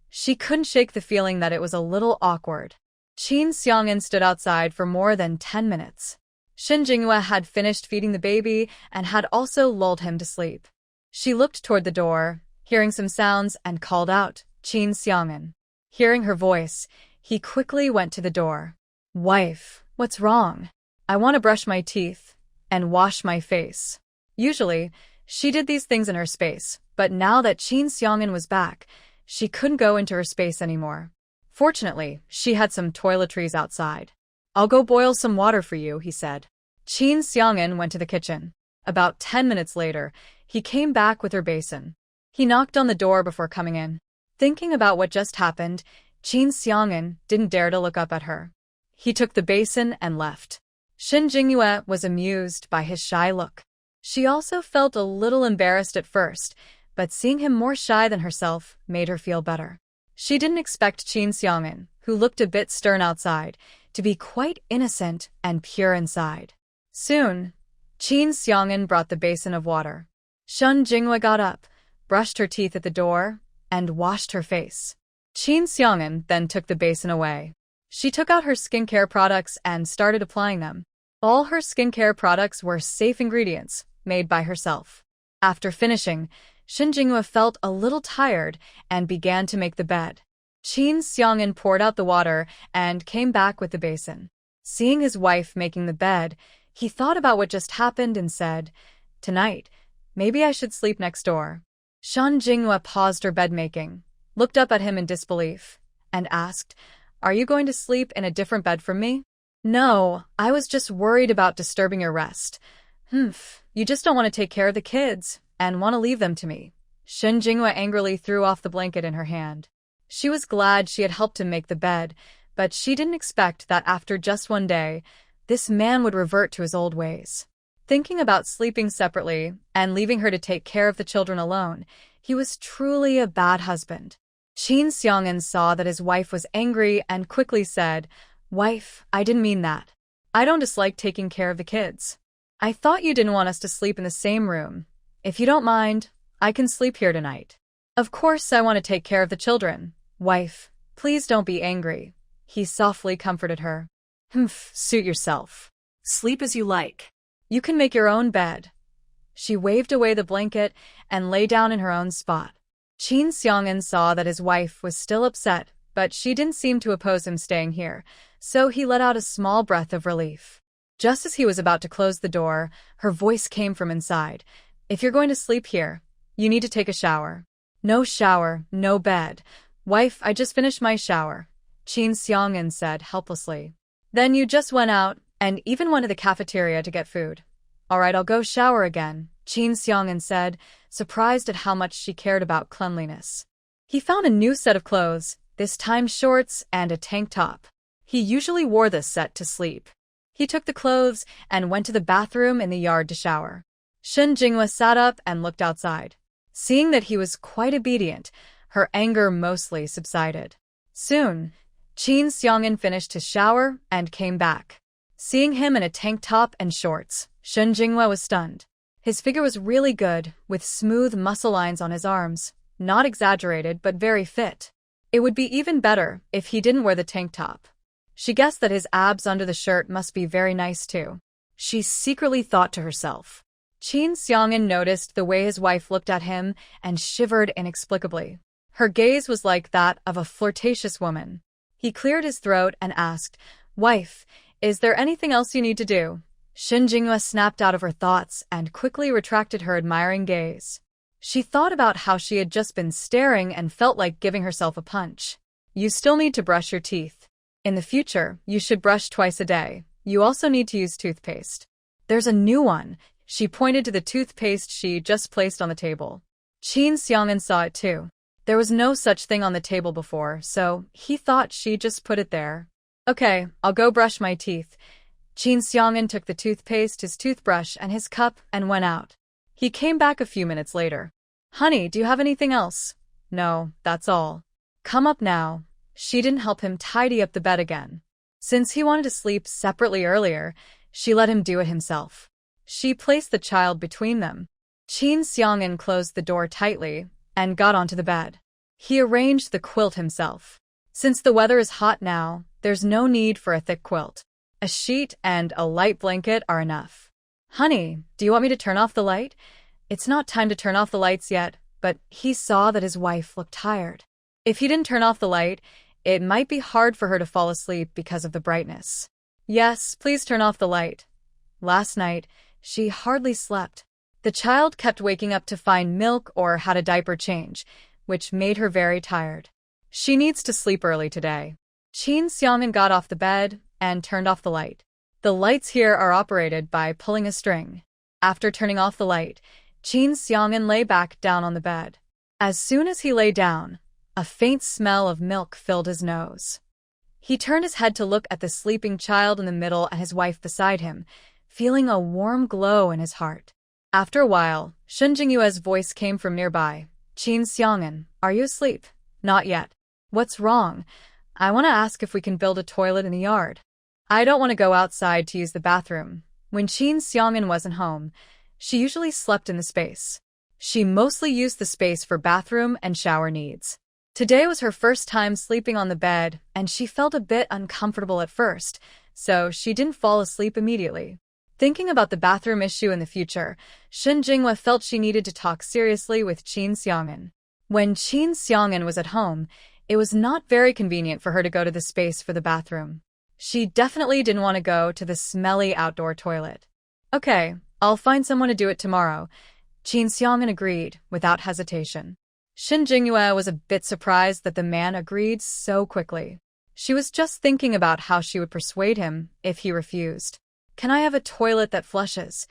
she couldn't shake the feeling that it was a little awkward. Qin Xiang'an stood outside for more than 10 minutes. Shin Jinghua had finished feeding the baby and had also lulled him to sleep. She looked toward the door, hearing some sounds, and called out, Qin Xiang'an. Hearing her voice, he quickly went to the door. Wife, what's wrong? I want to brush my teeth and wash my face. Usually, she did these things in her space, but now that Qin Xiang'an was back, she couldn't go into her space anymore. Fortunately, she had some toiletries outside. I'll go boil some water for you, he said. Qin Xiang'an went to the kitchen. About 10 minutes later, he came back with her basin. He knocked on the door before coming in. Thinking about what just happened, Qin Xiang'an didn't dare to look up at her. He took the basin and left. Shin Jingyue was amused by his shy look. She also felt a little embarrassed at first, but seeing him more shy than herself made her feel better. She didn't expect Qin Xiang'an, who looked a bit stern outside, to be quite innocent and pure inside. Soon, Qin Xiang'an brought the basin of water. Shen Jinghua got up, brushed her teeth at the door, and washed her face. Qin Xiang'an then took the basin away. She took out her skincare products and started applying them. All her skincare products were safe ingredients, made by herself. After finishing, Shin Jinghua felt a little tired and began to make the bed. Qin Xiang'an poured out the water and came back with the basin. Seeing his wife making the bed, he thought about what just happened and said, Tonight, maybe I should sleep next door. Shin Jinghua paused her bed-making, looked up at him in disbelief, and asked, Are you going to sleep in a different bed from me? No, I was just worried about disturbing your rest. You just don't want to take care of the kids and want to leave them to me. Shin Jinghua angrily threw off the blanket in her hand. She was glad she had helped him make the bed, but she didn't expect that after just one day, this man would revert to his old ways. Thinking about sleeping separately and leaving her to take care of the children alone, he was truly a bad husband. Qin Xiang'an saw that his wife was angry and quickly said, Wife, I didn't mean that. I don't dislike taking care of the kids. I thought you didn't want us to sleep in the same room. If you don't mind, I can sleep here tonight. Of course I want to take care of the children. Wife, please don't be angry. He softly comforted her. Suit yourself. Sleep as you like. You can make your own bed. She waved away the blanket and lay down in her own spot. Qin Xiang'an saw that his wife was still upset, but she didn't seem to oppose him staying here, so he let out a small breath of relief. Just as he was about to close the door, her voice came from inside. If you're going to sleep here, you need to take a shower. No shower, no bed. Wife, I just finished my shower, Chin Seong-in said helplessly. Then you just went out and even went to the cafeteria to get food. All right, I'll go shower again, Chin Seong-in said, surprised at how much she cared about cleanliness. He found a new set of clothes, this time shorts and a tank top. He usually wore this set to sleep. He took the clothes and went to the bathroom in the yard to shower. Shin Jinghwa sat up and looked outside. Seeing that he was quite obedient, her anger mostly subsided. Soon, Chin Seong-in finished his shower and came back. Seeing him in a tank top and shorts, Shin Jinghwa was stunned. His figure was really good, with smooth muscle lines on his arms, not exaggerated but very fit. It would be even better if he didn't wear the tank top. She guessed that his abs under the shirt must be very nice too. She secretly thought to herself. Chin Seong-in noticed the way his wife looked at him and shivered inexplicably. Her gaze was like that of a flirtatious woman. He cleared his throat and asked, "Wife, is there anything else you need to do?" Shin Jinghwa snapped out of her thoughts and quickly retracted her admiring gaze. She thought about how she had just been staring and felt like giving herself a punch. You still need to brush your teeth. In the future, you should brush twice a day. You also need to use toothpaste. There's a new one. She pointed to the toothpaste she just placed on the table. Chin Seong-in saw it too. There was no such thing on the table before, so he thought she just put it there. Okay, I'll go brush my teeth. Chin Seong-in took the toothpaste, his toothbrush, and his cup and went out. He came back a few minutes later. Honey, do you have anything else? No, that's all. Come up now. She didn't help him tidy up the bed again. Since he wanted to sleep separately earlier, she let him do it himself. She placed the child between them. Chin Seong-in closed the door tightly and got onto the bed. He arranged the quilt himself. Since the weather is hot now, there's no need for a thick quilt. A sheet and a light blanket are enough. Honey, do you want me to turn off the light? It's not time to turn off the lights yet, but he saw that his wife looked tired. If he didn't turn off the light, it might be hard for her to fall asleep because of the brightness. Yes, please turn off the light. Last night, she hardly slept. The child kept waking up to find milk or had a diaper change, which made her very tired. She needs to sleep early today. Chin Seong-in got off the bed and turned off the light. The lights here are operated by pulling a string. After turning off the light, Chin Seong-in lay back down on the bed. As soon as he lay down, a faint smell of milk filled his nose. He turned his head to look at the sleeping child in the middle and his wife beside him, feeling a warm glow in his heart. After a while, Shin Jinghwa's voice came from nearby. Chin Seong-in, are you asleep? Not yet. What's wrong? I want to ask if we can build a toilet in the yard. I don't want to go outside to use the bathroom. When Chin Seong-in wasn't home, she usually slept in the space. She mostly used the space for bathroom and shower needs. Today was her first time sleeping on the bed, and she felt a bit uncomfortable at first, so she didn't fall asleep immediately. Thinking about the bathroom issue in the future, Shin Jinghwa felt she needed to talk seriously with Chin Seong-in. When Chin Seong-in was at home, it was not very convenient for her to go to the space for the bathroom. She definitely didn't want to go to the smelly outdoor toilet. Okay, I'll find someone to do it tomorrow, Chin Seong-in agreed, without hesitation. Shin Jinghwa was a bit surprised that the man agreed so quickly. She was just thinking about how she would persuade him if he refused. Can I have a toilet that flushes?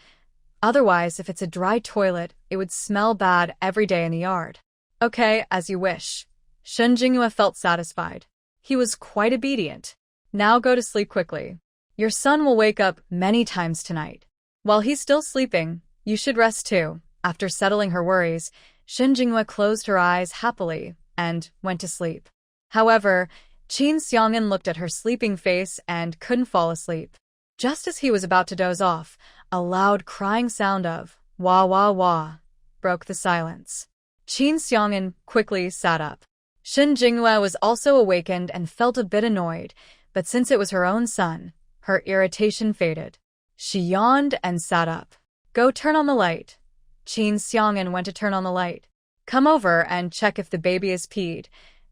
Otherwise, if it's a dry toilet, it would smell bad every day in the yard. Okay, as you wish. Shin Jinghwa felt satisfied. He was quite obedient. Now go to sleep quickly. Your son will wake up many times tonight. While he's still sleeping, you should rest too. After settling her worries, Shin Jinghwa closed her eyes happily and went to sleep. However, Chin Seong-in looked at her sleeping face and couldn't fall asleep. Just as he was about to doze off, a loud crying sound of wah wah wah broke the silence. Chin Seong-in quickly sat up. Shin Jinghwa was also awakened and felt a bit annoyed, but since it was her own son, her irritation faded. She yawned and sat up. Go turn on the light. Chin Seong-in went to turn on the light. Come over and check if the baby is peed.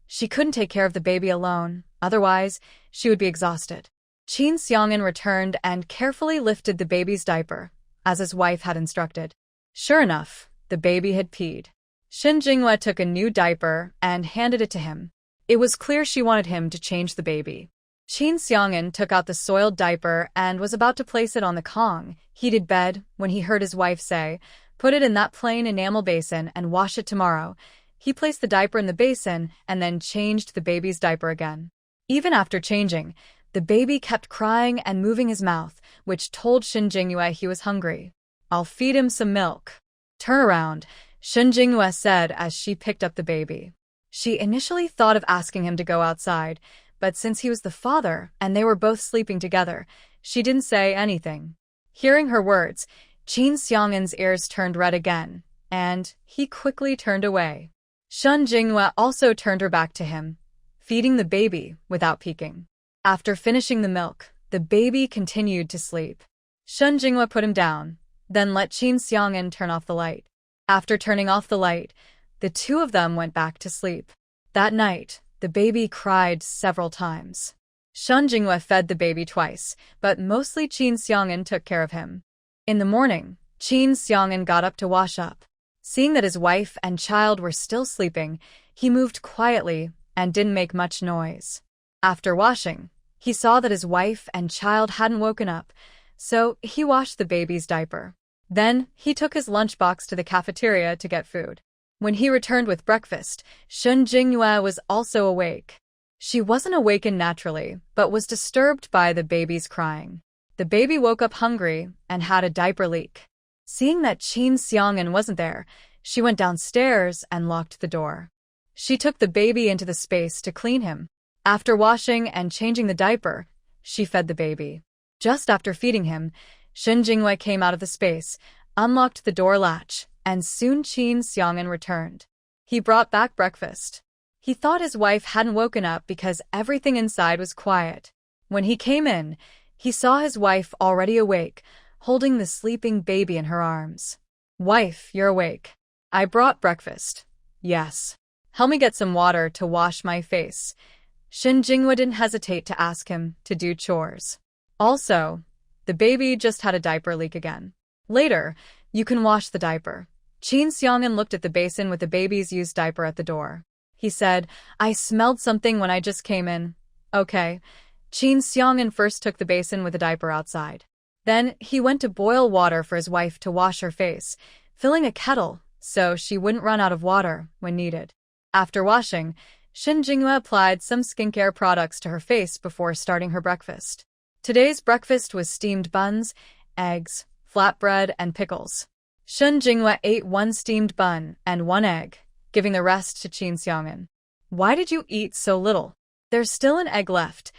She couldn't take care of the baby alone, otherwise she would be exhausted. Qin Xiang'an returned and carefully lifted the baby's diaper, as his wife had instructed. Sure enough, the baby had peed. Shen Jinghua took a new diaper and handed it to him. It was clear she wanted him to change the baby. Qin Xiang'an took out the soiled diaper and was about to place it on the Kong, heated bed when he heard his wife say, "Put it in that plain enamel basin and wash it tomorrow." He placed the diaper in the basin and then changed the baby's diaper again. Even after changing, the baby kept crying and moving his mouth, which told Shen Jinghua he was hungry. "I'll feed him some milk." "Turn around," Shen Jinghua said as she picked up the baby. She initially thought of asking him to go outside, but since he was the father and they were both sleeping together, she didn't say anything. Hearing her words, Qin Xiang'an's ears turned red again, and he quickly turned away. Shen Jinghua also turned her back to him, feeding the baby without peeking. After finishing the milk, the baby continued to sleep. Shen Jinghua put him down, then let Qin Xiang'an turn off the light. After turning off the light, the two of them went back to sleep. That night, the baby cried several times. Shen Jinghua fed the baby twice, but mostly Qin Xiang'an took care of him. In the morning, Qin Xiang'an got up to wash up. Seeing that his wife and child were still sleeping, he moved quietly and didn't make much noise. After washing, he saw that his wife and child hadn't woken up, so he washed the baby's diaper. Then, he took his lunchbox to the cafeteria to get food. When he returned with breakfast, Shen Jinghua was also awake. She wasn't awakened naturally, but was disturbed by the baby's crying. The baby woke up hungry and had a diaper leak. Seeing that Qin Xiang'an wasn't there, she went downstairs and locked the door. She took the baby into the space to clean him. After washing and changing the diaper, she fed the baby. Just after feeding him, Shen Jinghua came out of the space, unlocked the door latch, and soon Qin Xiang'an returned. He brought back breakfast. He thought his wife hadn't woken up because everything inside was quiet. When he came in, he saw his wife already awake, holding the sleeping baby in her arms. "Wife, you're awake. I brought breakfast." "Yes." "Help me get some water to wash my face." Shen Jinghua didn't hesitate to ask him to do chores. Also, the baby just had a diaper leak again. "Later, you can wash the diaper." Qin Xiang'an looked at the basin with the baby's used diaper at the door. He said, "I smelled something when I just came in." "Okay." Qin Xiang'an first took the basin with the diaper outside. Then he went to boil water for his wife to wash her face, filling a kettle so she wouldn't run out of water when needed. After washing, Shen Jinghua applied some skincare products to her face before starting her breakfast. Today's breakfast was steamed buns, eggs, flatbread, and pickles. Shen Jinghua ate one steamed bun and one egg, giving the rest to Qin Xiang'an. "Why did you eat so little?" "There's still an egg left."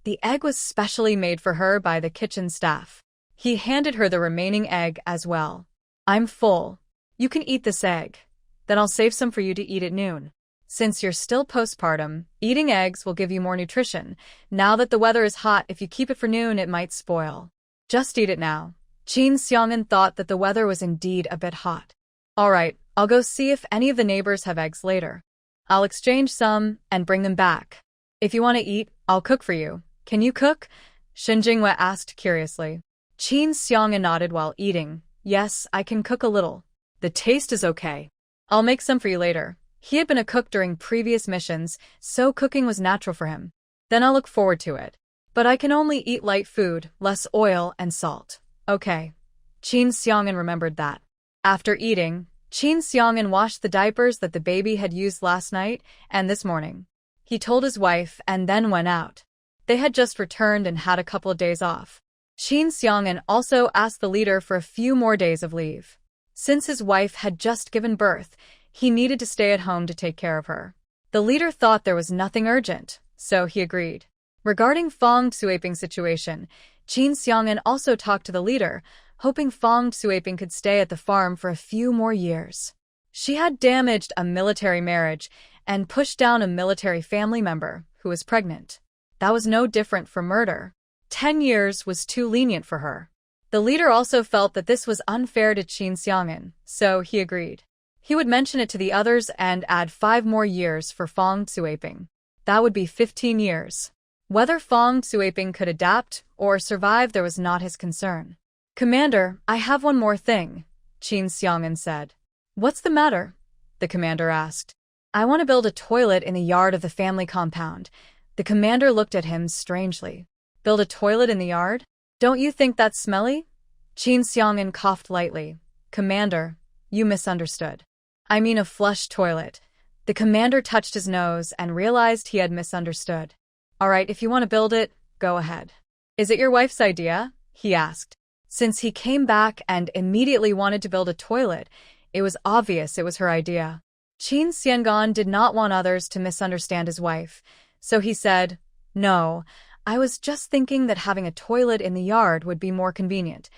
The egg was specially made for her by the kitchen staff. He handed her the remaining egg as well. "I'm full. You can eat this egg. Then I'll save some for you to eat at noon. Since you're still postpartum, eating eggs will give you more nutrition. Now that the weather is hot, if you keep it for noon, it might spoil. Just eat it now." Qin Xiang'an thought that the weather was indeed a bit hot. "All right, I'll go see if any of the neighbors have eggs later. I'll exchange some and bring them back. If you want to eat, I'll cook for you." "Can you cook?" Shen Jinghua asked curiously. Qin Xiang'an nodded while eating. "Yes, I can cook a little. The taste is okay. I'll make some for you later." He had been a cook during previous missions, so cooking was natural for him. "Then I'll look forward to it. But I can only eat light food, less oil and salt." "Okay." Qin Xiang'an remembered that. After eating, Qin Xiang'an washed the diapers that the baby had used last night and this morning. He told his wife and then went out. They had just returned and had a couple of days off. Qin Xiang'an also asked the leader for a few more days of leave. Since his wife had just given birth, he needed to stay at home to take care of her. The leader thought there was nothing urgent, so he agreed. Regarding Fong Xueping's situation, Qin Xiang'an also talked to the leader, hoping Fong Xueping could stay at the farm for a few more years. She had damaged a military marriage and pushed down a military family member who was pregnant. That was no different from murder. 10 years was too lenient for her. The leader also felt that this was unfair to Qin Xiang'an, so he agreed. He would mention it to the others and add 5 more years for Fong Xueping. That would be 15 years. Whether Fong Xueping could adapt or survive, there was not his concern. "Commander, I have one more thing," Qin Xiang'an said. "What's the matter?" the commander asked. "I want to build a toilet in the yard of the family compound." The commander looked at him strangely. "Build a toilet in the yard? Don't you think that's smelly?" Qin Xiang'an coughed lightly. "Commander, you misunderstood. I mean a flush toilet." The commander touched his nose and realized he had misunderstood. "All right, if you want to build it, go ahead." "Is it your wife's idea?" he asked. Since he came back and immediately wanted to build a toilet, it was obvious it was her idea. Qin Xiang'an did not want others to misunderstand his wife, so he said, "No, I was just thinking that having a toilet in the yard would be more convenient."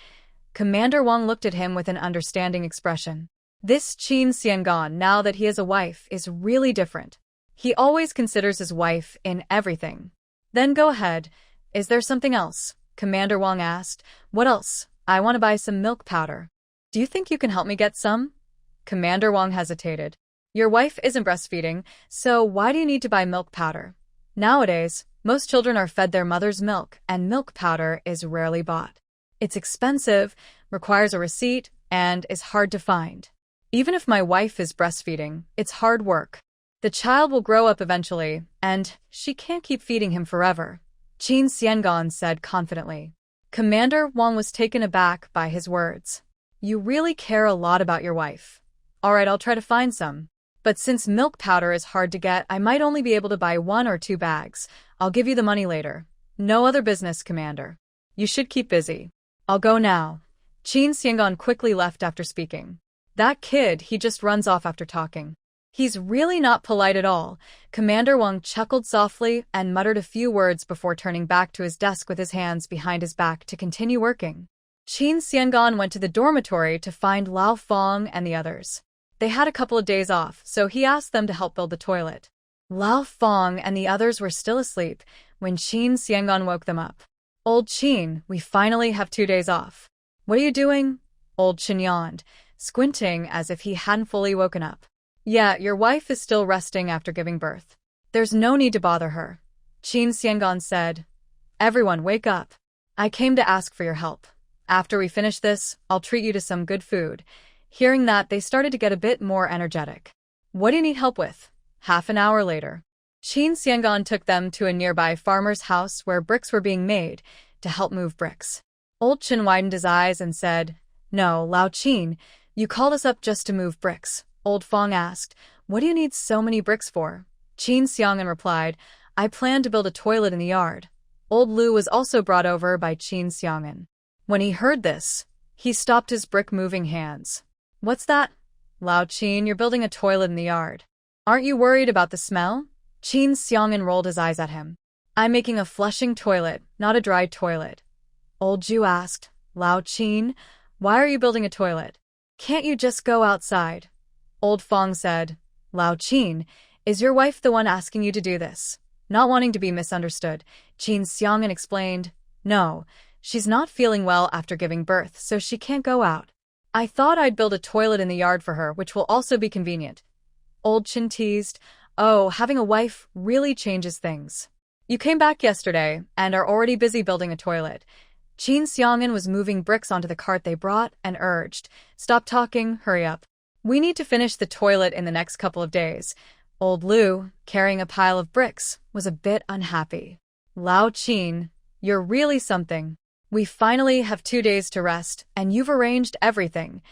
Commander Wang looked at him with an understanding expression. This Qin Xiang'an, now that he has a wife, is really different. He always considers his wife in everything. "Then go ahead. Is there something else?" Commander Wang asked. "What else? I want to buy some milk powder." "Do you think you can help me get some?" Commander Wang hesitated. "Your wife isn't breastfeeding, so why do you need to buy milk powder?" Nowadays, most children are fed their mother's milk, and milk powder is rarely bought. It's expensive, requires a receipt, and is hard to find. Even if my wife is breastfeeding, it's hard work. The child will grow up eventually, and she can't keep feeding him forever, Qin Xiang'an said confidently. Commander Wang was taken aback by his words. "You really care a lot about your wife." "All right, I'll try to find some. But since milk powder is hard to get, I might only be able to buy 1 or 2 bags. I'll give you the money later." "No other business, Commander. You should keep busy." "I'll go now." Qin Xiang'an quickly left after speaking. "That kid, he just runs off after talking. He's really not polite at all." Commander Wang chuckled softly and muttered a few words before turning back to his desk with his hands behind his back to continue working. Qin Xiang'an went to the dormitory to find Lao Fong and the others. They had a couple of days off, so he asked them to help build the toilet. Lao Fong and the others were still asleep when Qin Xiang'an woke them up. "Old Qin, we finally have 2 days off." "What are you doing?" Old Qin yawned, squinting as if he hadn't fully woken up. "Yeah, your wife is still resting after giving birth. There's no need to bother her," Qin Xiang'an said. "Everyone, wake up. I came to ask for your help. After we finish this, I'll treat you to some good food." Hearing that, they started to get a bit more energetic. "What do you need help with?" Half an hour later, Qin Xiang'an took them to a nearby farmer's house where bricks were being made to help move bricks. Old Qin widened his eyes and said, "No, Lao Qin, you called us up just to move bricks." Old Fong asked, "What do you need so many bricks for?" Qin Xiang'an replied, "I plan to build a toilet in the yard." Old Lu was also brought over by Qin Xiang'an. When he heard this, he stopped his brick-moving hands. "What's that?" "Lao Qin, you're building a toilet in the yard. Aren't you worried about the smell?" Qin Xiang'an rolled his eyes at him. "I'm making a flushing toilet, not a dry toilet." Old Ju asked, "Lao Qin, why are you building a toilet? Can't you just go outside?" Old Fong said, "Lao Qin, is your wife the one asking you to do this?" Not wanting to be misunderstood, Qin Xiang'an explained, "No, she's not feeling well after giving birth, so she can't go out. I thought I'd build a toilet in the yard for her, which will also be convenient." Old Qin teased, "Oh, having a wife really changes things. You came back yesterday and are already busy building a toilet." Qin Xiang'an was moving bricks onto the cart they brought and urged, "Stop talking, hurry up. We need to finish the toilet in the next couple of days." Old Lu, carrying a pile of bricks, was a bit unhappy. "Lao Qin, you're really something. We finally have 2 days to rest, and you've arranged everything,"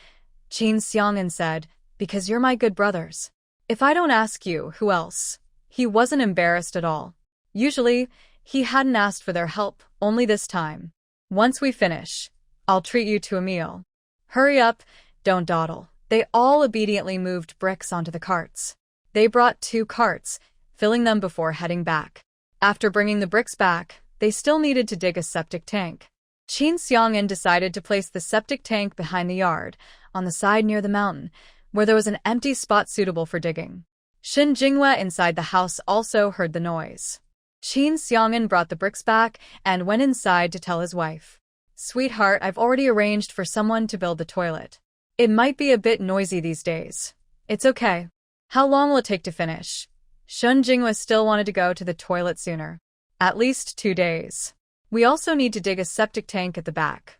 Qin Xiang'an said, "because you're my good brothers. If I don't ask you, who else?" He wasn't embarrassed at all. Usually, he hadn't asked for their help, only this time. "Once we finish, I'll treat you to a meal. Hurry up, don't dawdle." They all obediently moved bricks onto the carts. They brought 2 carts, filling them before heading back. After bringing the bricks back, they still needed to dig a septic tank. Qin Xiang'an decided to place the septic tank behind the yard, on the side near the mountain, where there was an empty spot suitable for digging. Shen Jinghua inside the house also heard the noise. Qin Xiang'an brought the bricks back and went inside to tell his wife, "Sweetheart, I've already arranged for someone to build the toilet. It might be a bit noisy these days. It's okay. How long will it take to finish?" Shen Jinghua still wanted to go to the toilet sooner. At least 2 days. We also need to dig a septic tank at the back.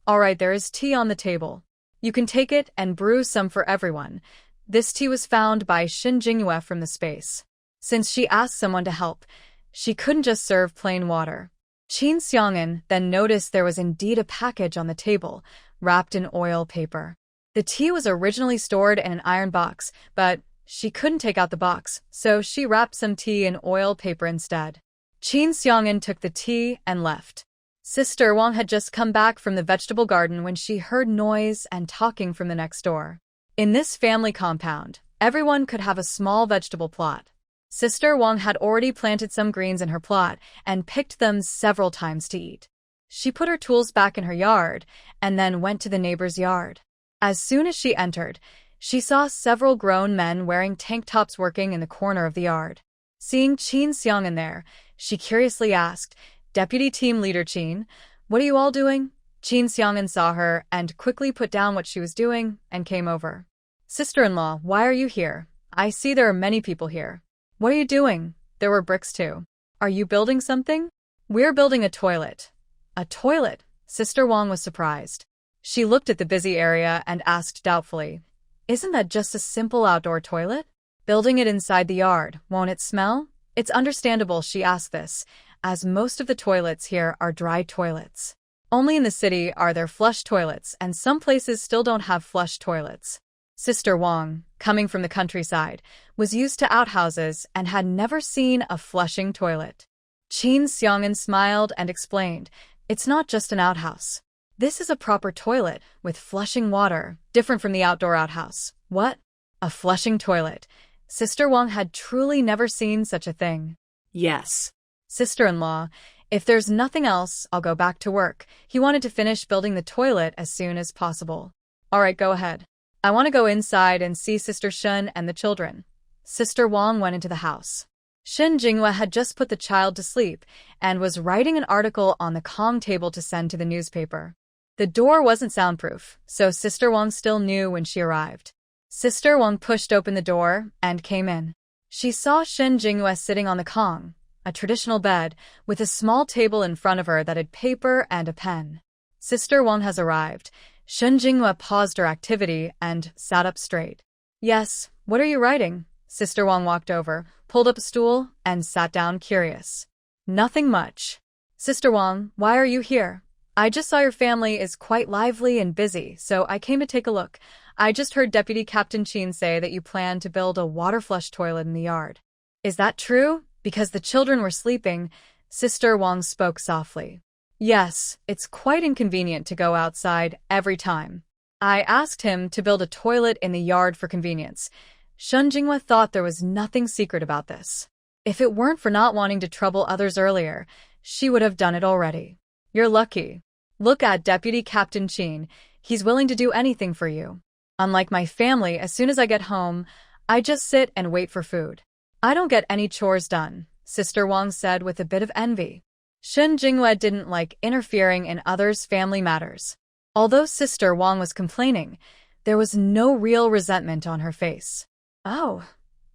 Alright, there is tea on the table. You can take it and brew some for everyone. This tea was found by Shin Jinghua from the space. Since she asked someone to help, she couldn't just serve plain water. Qin Xiang'an then noticed there was indeed a package on the table, wrapped in oil paper. The tea was originally stored in an iron box, but she couldn't take out the box, so she wrapped some tea in oil paper instead. Qin Xiang'an took the tea and left. Sister Wang had just come back from the vegetable garden when she heard noise and talking from the next door. In this family compound, everyone could have a small vegetable plot. Sister Wang had already planted some greens in her plot and picked them several times to eat. She put her tools back in her yard and then went to the neighbor's yard. As soon as she entered, she saw several grown men wearing tank tops working in the corner of the yard. Seeing Qin Xiang'an there, she curiously asked, "Deputy Team Leader Qin, what are you all doing?" Qin Xiang'an saw her and quickly put down what she was doing and came over. "Sister-in-law, why are you here? I see there are many people here. What are you doing?" There were bricks too. "Are you building something?" "We're building a toilet." "A toilet?" Sister Wang was surprised. She looked at the busy area and asked doubtfully, "Isn't that just a simple outdoor toilet? Building it inside the yard, won't it smell?" It's understandable she asked this, as most of the toilets here are dry toilets. Only in the city are there flush toilets, and some places still don't have flush toilets. Sister Wang, coming from the countryside, was used to outhouses and had never seen a flushing toilet. Qin Xiang'an smiled and explained, "It's not just an outhouse. This is a proper toilet with flushing water, different from the outdoor outhouse." "What? A flushing toilet?" Sister Wang had truly never seen such a thing. Yes. "Sister-in-law, if there's nothing else, I'll go back to work." He wanted to finish building the toilet as soon as possible. "Alright, go ahead. I want to go inside and see Sister Shun and the children." Sister Wang went into the house. Shin Jinghua had just put the child to sleep and was writing an article on the Kong table to send to the newspaper. The door wasn't soundproof, so Sister Wang still knew when she arrived. Sister Wang pushed open the door and came in. She saw Shin Jinghua sitting on the Kong, a traditional bed, with a small table in front of her that had paper and a pen. "Sister Wang has arrived." Shin Jinghua paused her activity and sat up straight. "Yes, what are you writing?" Sister Wang walked over, pulled up a stool, and sat down curious. "Nothing much." "Sister Wang, why are you here?" "I just saw your family is quite lively and busy, so I came to take a look. I just heard Deputy Captain Qin say that you plan to build a water flush toilet in the yard." "Is that true?" Because the children were sleeping, Sister Wang spoke softly. "Yes, it's quite inconvenient to go outside every time. I asked him to build a toilet in the yard for convenience." Shin Jinghua thought there was nothing secret about this. If it weren't for not wanting to trouble others earlier, she would have done it already. "You're lucky. Look at Deputy Captain Qin. He's willing to do anything for you. Unlike my family, as soon as I get home, I just sit and wait for food. I don't get any chores done," Sister Wang said with a bit of envy. Shin Jinghua didn't like interfering in others' family matters. Although Sister Wang was complaining, there was no real resentment on her face. "Oh,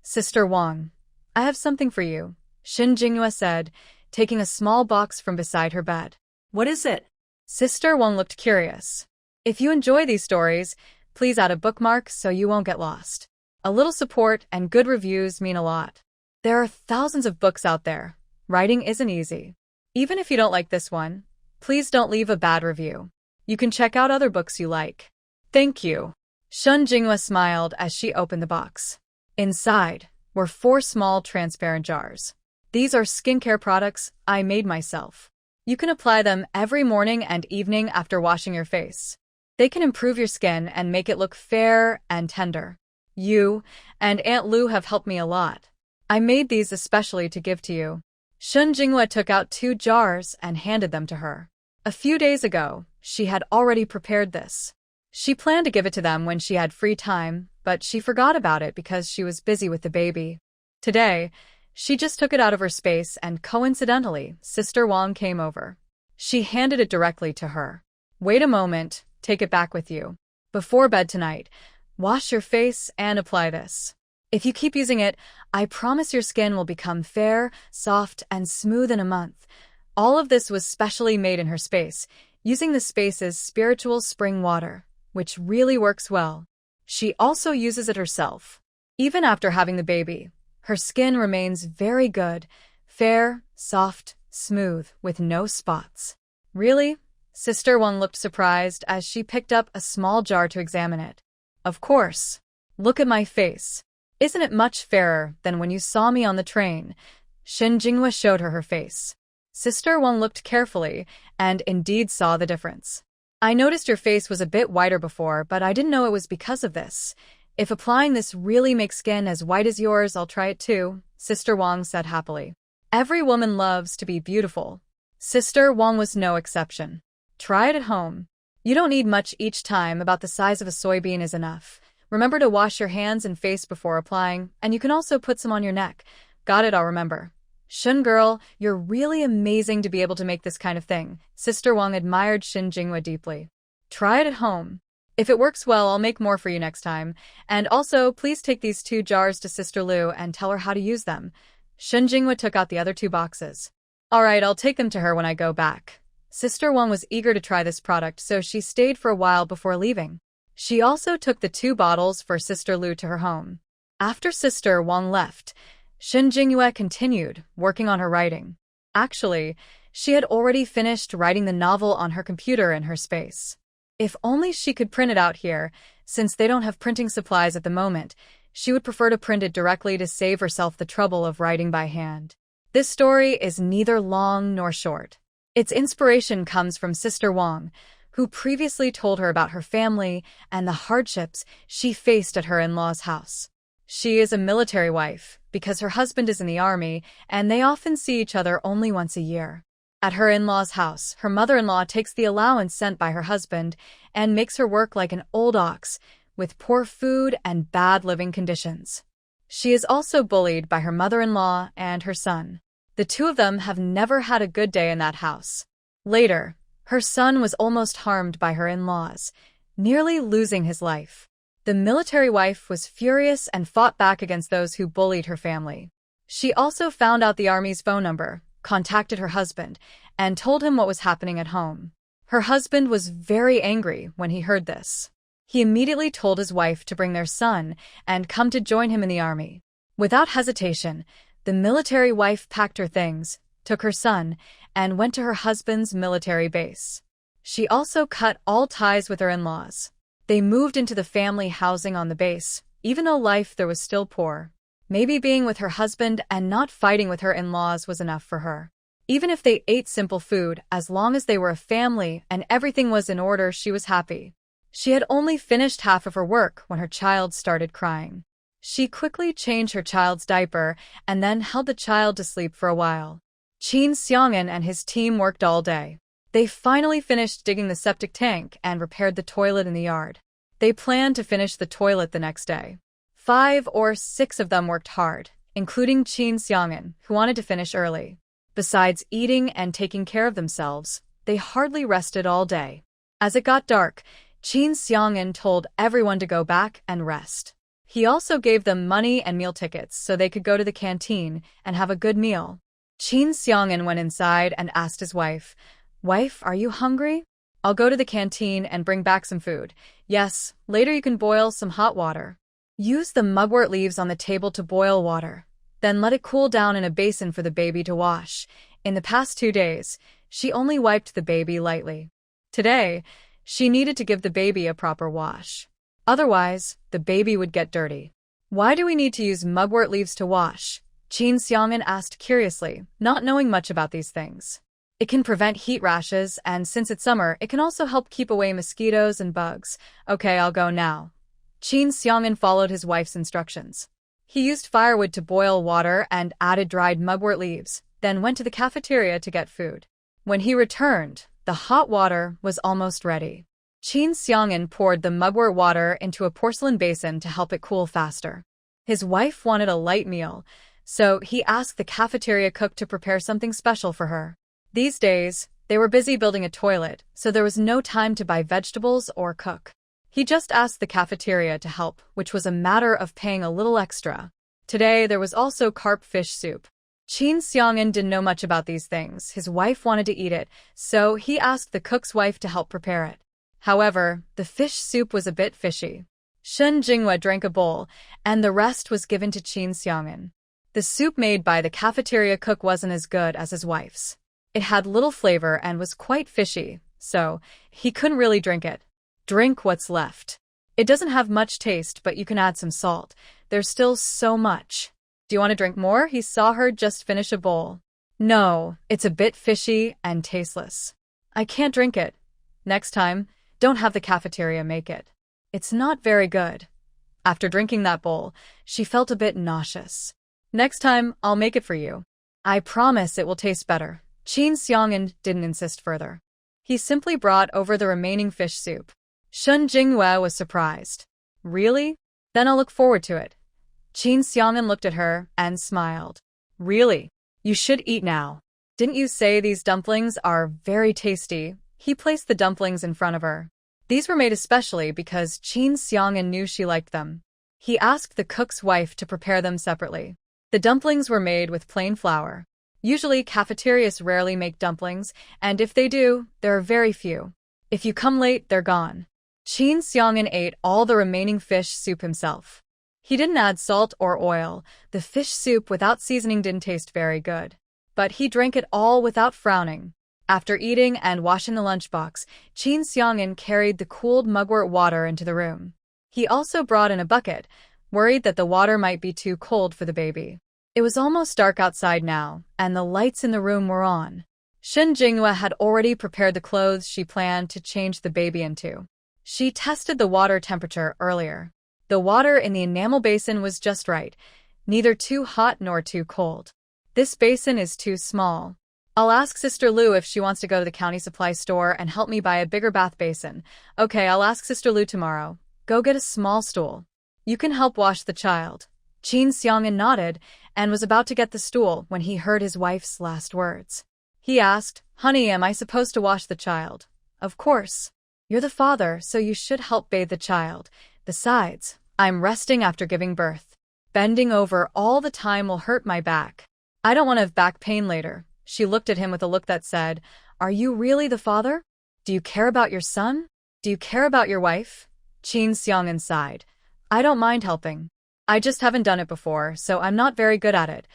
Sister Wang, I have something for you," Shin Jinghua said, taking a small box from beside her bed. What is it? Sister Wang looked curious. "If you enjoy these stories, please add a bookmark so you won't get lost. A little support and good reviews mean a lot. There are thousands of books out there. Writing isn't easy. Even if you don't like this one, please don't leave a bad review. You can check out other books you like." "Thank you." Shin Jinghua smiled as she opened the box. Inside were 4 small transparent jars. "These are skincare products I made myself. You can apply them every morning and evening after washing your face. They can improve your skin and make it look fair and tender. You and Aunt Lu have helped me a lot. I made these especially to give to you." Shin Jinghua took out 2 jars and handed them to her. A few days ago, she had already prepared this. She planned to give it to them when she had free time, but she forgot about it because she was busy with the baby. Today, she just took it out of her space and coincidentally, Sister Wang came over. She handed it directly to her. "Wait a moment, take it back with you. Before bed tonight, wash your face and apply this. If you keep using it, I promise your skin will become fair, soft, and smooth in a month. All of this was specially made in her space, using the space's spiritual spring water, which really works well. She also uses it herself. Even after having the baby, her skin remains very good, fair, soft, smooth, with no spots. Really? Sister Wang looked surprised as she picked up a small jar to examine it. Of course. Look at my face. Isn't it much fairer than when you saw me on the train? Shen Jinghua showed her face. Sister Wang looked carefully and indeed saw the difference. I noticed your face was a bit whiter before, but I didn't know it was because of this. If applying this really makes skin as white as yours, I'll try it too, Sister Wang said happily. Every woman loves to be beautiful. Sister Wang was no exception. Try it at home. You don't need much each time, about the size of a soybean is enough. Remember to wash your hands and face before applying, and you can also put some on your neck. Got it, I'll remember. Shun girl, you're really amazing to be able to make this kind of thing. Sister Wang admired Shen Jinghua deeply. Try it at home. If it works well, I'll make more for you next time. And also, please take these 2 jars to Sister Lu and tell her how to use them. Shen Jinghua took out the other 2 boxes. All right, I'll take them to her when I go back. Sister Wang was eager to try this product, so she stayed for a while before leaving. She also took the 2 bottles for Sister Lu to her home. After Sister Wang left, Shen Jinghua continued working on her writing. Actually, she had already finished writing the novel on her computer in her space. If only she could print it out here, since they don't have printing supplies at the moment, she would prefer to print it directly to save herself the trouble of writing by hand. This story is neither long nor short. Its inspiration comes from Sister Wang, who previously told her about her family and the hardships she faced at her in-laws' house. She is a military wife because her husband is in the army and they often see each other only once a year. At her in-laws' house, her mother-in-law takes the allowance sent by her husband and makes her work like an old ox, with poor food and bad living conditions. She is also bullied by her mother-in-law and her son. The 2 of them have never had a good day in that house. Later, her son was almost harmed by her in-laws, nearly losing his life. The military wife was furious and fought back against those who bullied her family. She also found out the army's phone number, contacted her husband, and told him what was happening at home. Her husband was very angry when he heard this. He immediately told his wife to bring their son and come to join him in the army. Without hesitation, the military wife packed her things, took her son, and went to her husband's military base. She also cut all ties with her in-laws. They moved into the family housing on the base, even though life there was still poor. Maybe being with her husband and not fighting with her in-laws was enough for her. Even if they ate simple food, as long as they were a family and everything was in order, she was happy. She had only finished half of her work when her child started crying. She quickly changed her child's diaper and then held the child to sleep for a while. Qin Xiang'an and his team worked all day. They finally finished digging the septic tank and repaired the toilet in the yard. They planned to finish the toilet the next day. 5 or 6 of them worked hard, including Qin Xiang'an, who wanted to finish early. Besides eating and taking care of themselves, they hardly rested all day. As it got dark, Qin Xiang'an told everyone to go back and rest. He also gave them money and meal tickets so they could go to the canteen and have a good meal. Qin Xiang'an went inside and asked his wife, "Wife, are you hungry? I'll go to the canteen and bring back some food. Yes, later you can boil some hot water. Use the mugwort leaves on the table to boil water. Then let it cool down in a basin for the baby to wash. In the past 2 days, she only wiped the baby lightly. Today, she needed to give the baby a proper wash. Otherwise, the baby would get dirty." "Why do we need to use mugwort leaves to wash?" Qin Xiang'an asked curiously, not knowing much about these things. "It can prevent heat rashes, and since it's summer, it can also help keep away mosquitoes and bugs. Okay, I'll go now." Qin Xiang'an followed his wife's instructions. He used firewood to boil water and added dried mugwort leaves, then went to the cafeteria to get food. When he returned, the hot water was almost ready. Qin Xiang'an poured the mugwort water into a porcelain basin to help it cool faster. His wife wanted a light meal, so he asked the cafeteria cook to prepare something special for her. These days, they were busy building a toilet, so there was no time to buy vegetables or cook. He just asked the cafeteria to help, which was a matter of paying a little extra. Today, there was also carp fish soup. Chin Seong-in didn't know much about these things. His wife wanted to eat it, so he asked the cook's wife to help prepare it. However, the fish soup was a bit fishy. Shun Jinghua drank a bowl, and the rest was given to Chin Seong-in. The soup made by the cafeteria cook wasn't as good as his wife's. It had little flavor and was quite fishy, so he couldn't really drink it. Drink what's left. It doesn't have much taste, but you can add some salt. There's still so much. Do you want to drink more? He saw her just finish a bowl. No, it's a bit fishy and tasteless. I can't drink it. Next time, don't have the cafeteria make it. It's not very good. After drinking that bowl, she felt a bit nauseous. Next time, I'll make it for you. I promise it will taste better. Chin Seong-in didn't insist further. He simply brought over the remaining fish soup. Shun Jinghua was surprised. Really? Then I'll look forward to it. Chin Seong-in looked at her and smiled. Really? You should eat now. Didn't you say these dumplings are very tasty? He placed the dumplings in front of her. These were made especially because Chin Seong-in knew she liked them. He asked the cook's wife to prepare them separately. The dumplings were made with plain flour. Usually, cafeterias rarely make dumplings, and if they do, there are very few. If you come late, they're gone. Chin Seong-in ate all the remaining fish soup himself. He didn't add salt or oil. The fish soup without seasoning didn't taste very good. But he drank it all without frowning. After eating and washing the lunchbox, Chin Seong-in carried the cooled mugwort water into the room. He also brought in a bucket, worried that the water might be too cold for the baby. It was almost dark outside now, and the lights in the room were on. Shun Jinghua had already prepared the clothes she planned to change the baby into. She tested the water temperature earlier. The water in the enamel basin was just right, neither too hot nor too cold. This basin is too small. I'll ask Sister Lu if she wants to go to the county supply store and help me buy a bigger bath basin. Okay, I'll ask Sister Lu tomorrow. Go get a small stool. You can help wash the child. Chin Seong-in nodded and was about to get the stool when he heard his wife's last words. He asked, Honey, am I supposed to wash the child? Of course. You're the father, so you should help bathe the child. Besides, I'm resting after giving birth. Bending over all the time will hurt my back. I don't want to have back pain later. She looked at him with a look that said, Are you really the father? Do you care about your son? Do you care about your wife? Chin Seong-in sighed. I don't mind helping. I just haven't done it before, so I'm not very good at it.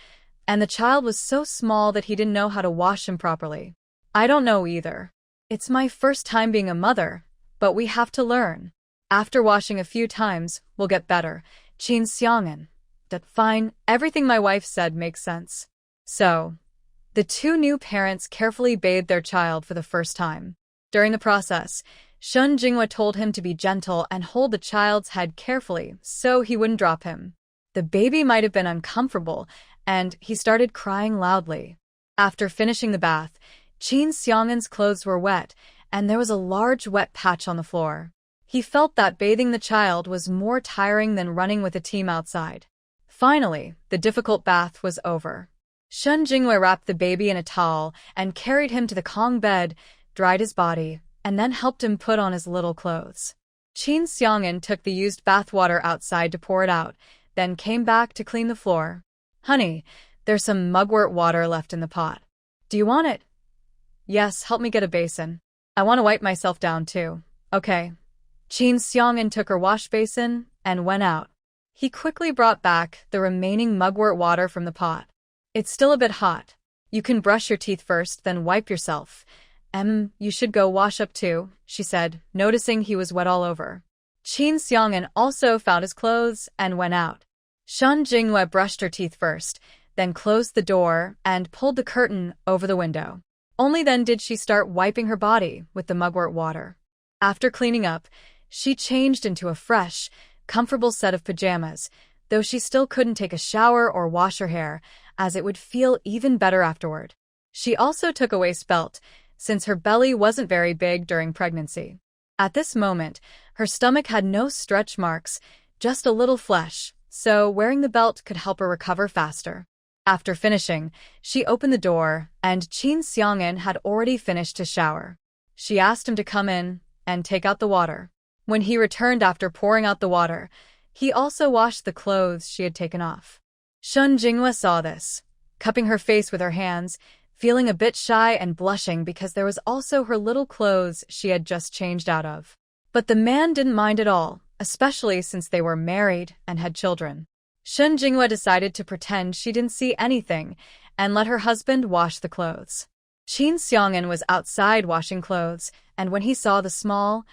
And the child was so small that he didn't know how to wash him properly. I don't know either. It's my first time being a mother, but we have to learn. After washing a few times, we'll get better. Chin Seong-in. That fine, everything my wife said makes sense. So, the two new parents carefully bathed their child for the first time. During the process, Shun Jinghua told him to be gentle and hold the child's head carefully so he wouldn't drop him. The baby might have been uncomfortable, and he started crying loudly. After finishing the bath, Chin Seong-in's clothes were wet, and there was a large wet patch on the floor. He felt that bathing the child was more tiring than running with a team outside. Finally, the difficult bath was over. Shun Jinghua wrapped the baby in a towel and carried him to the Kong bed, dried his body, and then helped him put on his little clothes. Chin Seong-in took the used bath water outside to pour it out, then came back to clean the floor. Honey, there's some mugwort water left in the pot. Do you want it? Yes, help me get a basin. I want to wipe myself down too. Okay. Chin Seong-in took her wash basin and went out. He quickly brought back the remaining mugwort water from the pot. It's still a bit hot. You can brush your teeth first, then wipe yourself. You should go wash up too, she said, noticing he was wet all over. Chin Seong-in also found his clothes and went out. Shun Jinghua brushed her teeth first, then closed the door and pulled the curtain over the window. Only then did she start wiping her body with the mugwort water. After cleaning up, she changed into a fresh, comfortable set of pajamas, though she still couldn't take a shower or wash her hair, as it would feel even better afterward. She also took a waist belt, since her belly wasn't very big during pregnancy. At this moment, her stomach had no stretch marks, just a little flesh, so wearing the belt could help her recover faster. After finishing, she opened the door, and Chin Seong-in had already finished his shower. She asked him to come in and take out the water. When he returned after pouring out the water, he also washed the clothes she had taken off. Shun Jinghua saw this, cupping her face with her hands, feeling a bit shy and blushing because there was also her little clothes she had just changed out of. But the man didn't mind at all, especially since they were married and had children. Shun Jinghua decided to pretend she didn't see anything and let her husband wash the clothes. Qin Xiong'an was outside washing clothes, and when he saw the small,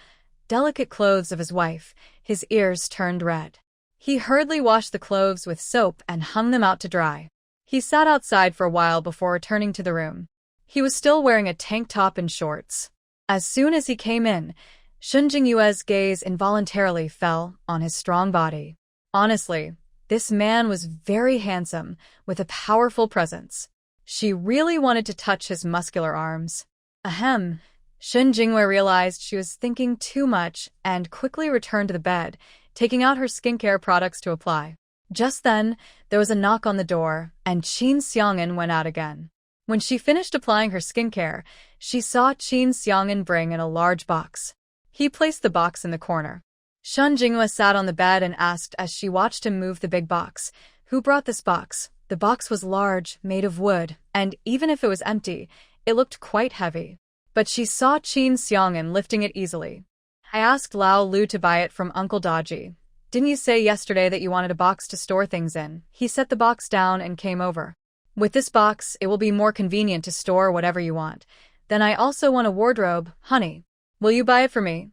delicate clothes of his wife, his ears turned red. He hurriedly washed the clothes with soap and hung them out to dry. He sat outside for a while before returning to the room. He was still wearing a tank top and shorts. As soon as he came in, Shun Jinghua's gaze involuntarily fell on his strong body. Honestly, this man was very handsome, with a powerful presence. She really wanted to touch his muscular arms. Ahem. Shun Jinghua realized she was thinking too much and quickly returned to the bed, taking out her skincare products to apply. Just then, there was a knock on the door, and Qin Xiong'an went out again. When she finished applying her skincare, she saw Qin Xiong'an bring in a large box. He placed the box in the corner. Shun Jinghua sat on the bed and asked as she watched him move the big box, "Who brought this box?" The box was large, made of wood, and even if it was empty, it looked quite heavy. But she saw Qin Xiong'an lifting it easily. "I asked Lao Lu to buy it from Uncle Daji. Didn't you say yesterday that you wanted a box to store things in?" He set the box down and came over. "With this box, it will be more convenient to store whatever you want. Then I also want a wardrobe, honey. Will you buy it for me?"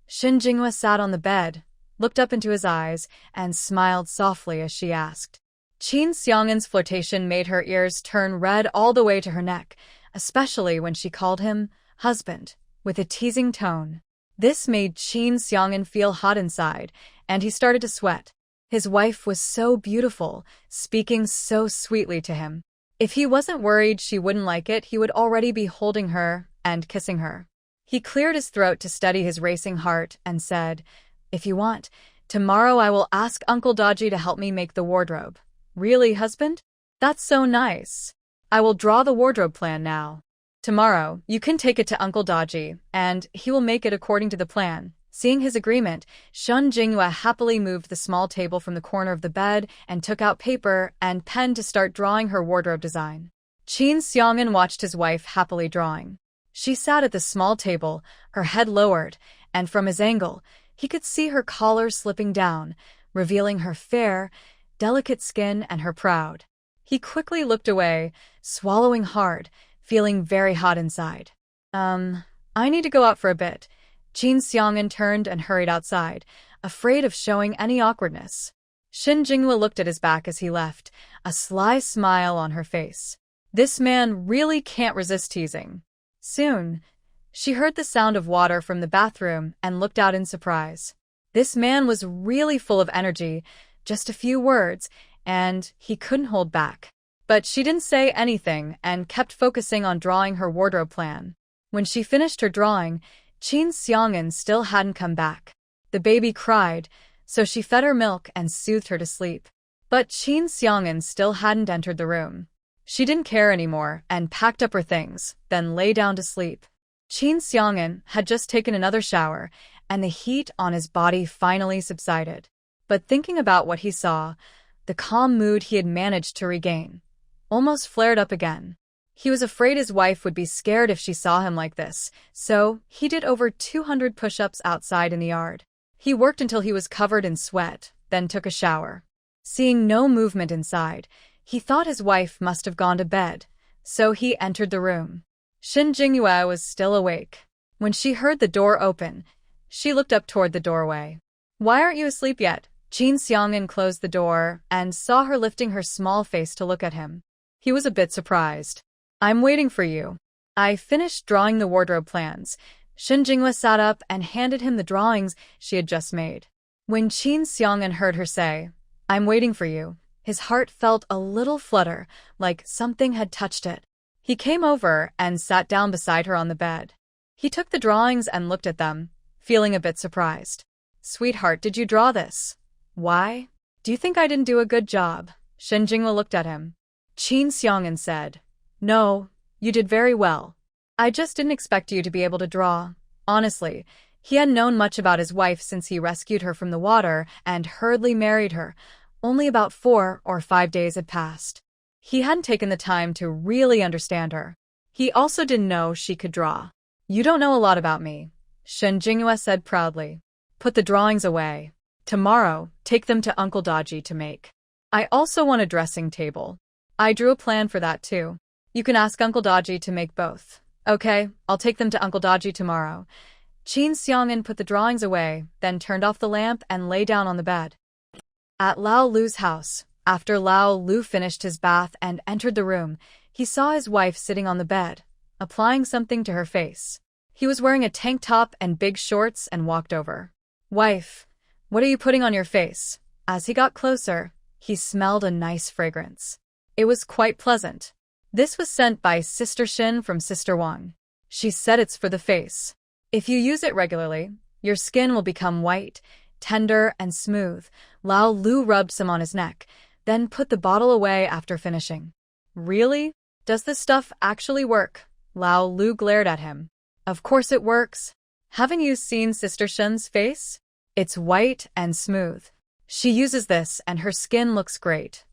Shun Jinghua sat on the bed, looked up into his eyes, and smiled softly as she asked. Qin Xiong'an's flirtation made her ears turn red all the way to her neck, especially when she called him husband, with a teasing tone. This made Qin Xiong'an feel hot inside, and he started to sweat. His wife was so beautiful, speaking so sweetly to him. If he wasn't worried she wouldn't like it, he would already be holding her and kissing her. He cleared his throat to steady his racing heart and said, "If you want, tomorrow I will ask Uncle Daji to help me make the wardrobe." "Really, husband? That's so nice. I will draw the wardrobe plan now. Tomorrow, you can take it to Uncle Daji, and he will make it according to the plan." Seeing his agreement, Shun Jinghua happily moved the small table from the corner of the bed and took out paper and pen to start drawing her wardrobe design. Qin Xiong'an watched his wife happily drawing. She sat at the small table, her head lowered, and from his angle, he could see her collar slipping down, revealing her fair, delicate skin and her proud. He quickly looked away, swallowing hard, feeling very hot inside. I need to go out for a bit." Qin Xiong'an turned and hurried outside, afraid of showing any awkwardness. Shun Jinghua looked at his back as he left, a sly smile on her face. This man really can't resist teasing. Soon, she heard the sound of water from the bathroom and looked out in surprise. This man was really full of energy, just a few words, and he couldn't hold back. But she didn't say anything and kept focusing on drawing her wardrobe plan. When she finished her drawing, Qin Xiong'an still hadn't come back. The baby cried, so she fed her milk and soothed her to sleep. But Qin Xiong'an still hadn't entered the room. She didn't care anymore and packed up her things, then lay down to sleep. Qin Xiong'an had just taken another shower, and the heat on his body finally subsided. But thinking about what he saw, the calm mood he had managed to regain almost flared up again. He was afraid his wife would be scared if she saw him like this, so he did over 200 push-ups outside in the yard. He worked until he was covered in sweat, then took a shower. Seeing no movement inside, he thought his wife must have gone to bed, so he entered the room. Shun Jinghua was still awake. When she heard the door open, she looked up toward the doorway. "Why aren't you asleep yet?" Qin Xiong'an closed the door and saw her lifting her small face to look at him. He was a bit surprised. "I'm waiting for you." "I finished drawing the wardrobe plans." Shun Jinghua sat up and handed him the drawings she had just made. When Qin Xiong'an heard her say, "I'm waiting for you," his heart felt a little flutter, like something had touched it. He came over and sat down beside her on the bed. He took the drawings and looked at them, feeling a bit surprised. "Sweetheart, did you draw this?" "Why? Do you think I didn't do a good job?" Shun Jinghua looked at him. Qin Xiong'an said, "No, you did very well. I just didn't expect you to be able to draw. Honestly, He hadn't known much about his wife since he rescued her from the water and hurriedly married her. Only about 4 or 5 days had passed. He hadn't taken the time to really understand her. He also didn't know she could draw. "You don't know a lot about me," Shen Jinghua said proudly. "Put the drawings away. Tomorrow, take them to Uncle Daji to make. I also want a dressing table. I drew a plan for that too. You can ask Uncle Daji to make both. Okay, I'll take them to Uncle Daji tomorrow." Qin Xiang'an put the drawings away, then turned off the lamp and lay down on the bed. At Lao Lu's house, after Lao Lu finished his bath and entered the room, he saw his wife sitting on the bed, applying something to her face. He was wearing a tank top and big shorts and walked over. "Wife, what are you putting on your face?" As he got closer, he smelled a nice fragrance. It was quite pleasant. This was sent by Sister Shin from Sister Wang. She said it's for the face. If you use it regularly, your skin will become white, tender, and smooth. Lao Lu rubbed some on his neck, then put the bottle away after finishing. "Really? Does this stuff actually work?" Lao Lu glared at him. "Of course it works. Haven't you seen Sister Shen's face? It's white and smooth. She uses this and her skin looks great.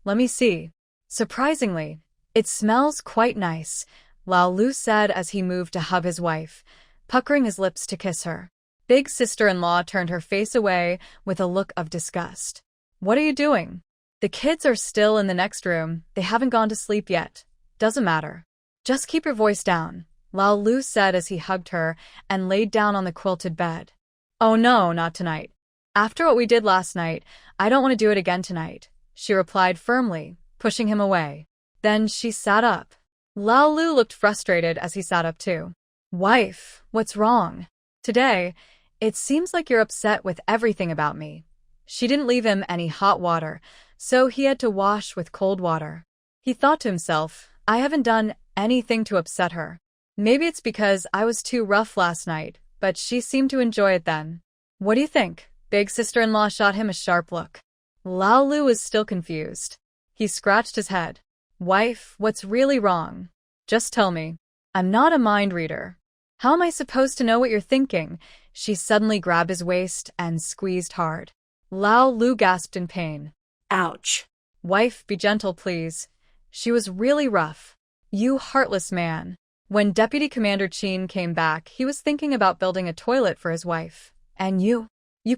Let me see." Surprisingly, it smells quite nice, Lao Lu said as he moved to hug his wife, puckering his lips to kiss her. Big sister-in-law turned her face away with a look of disgust. "What are you doing? The kids are still in the next room. They haven't gone to sleep yet. Doesn't matter. Just keep your voice down," Lao Lu said as he hugged her and laid down on the quilted bed. "Oh no, not tonight. After what we did last night, I don't want to do it again tonight," she replied firmly, pushing him away. Then she sat up. Lao Lu looked frustrated as he sat up too. "Wife, what's wrong? Today, it seems like you're upset with everything about me." She didn't leave him any hot water, so he had to wash with cold water. He thought to himself, I haven't done anything to upset her. Maybe it's because I was too rough last night, but she seemed to enjoy it then. "What do you think?" Big sister-in-law shot him a sharp look. Lao Lu was still confused. He scratched his head. "Wife, what's really wrong? Just tell me. I'm not a mind reader. How am I supposed to know what you're thinking?" She suddenly grabbed his waist and squeezed hard. Lao Lu gasped in pain. Ouch. "Wife, be gentle, please. She was really rough. You heartless man." When Deputy Commander Qin came back, he was thinking about building a toilet for his wife. "And you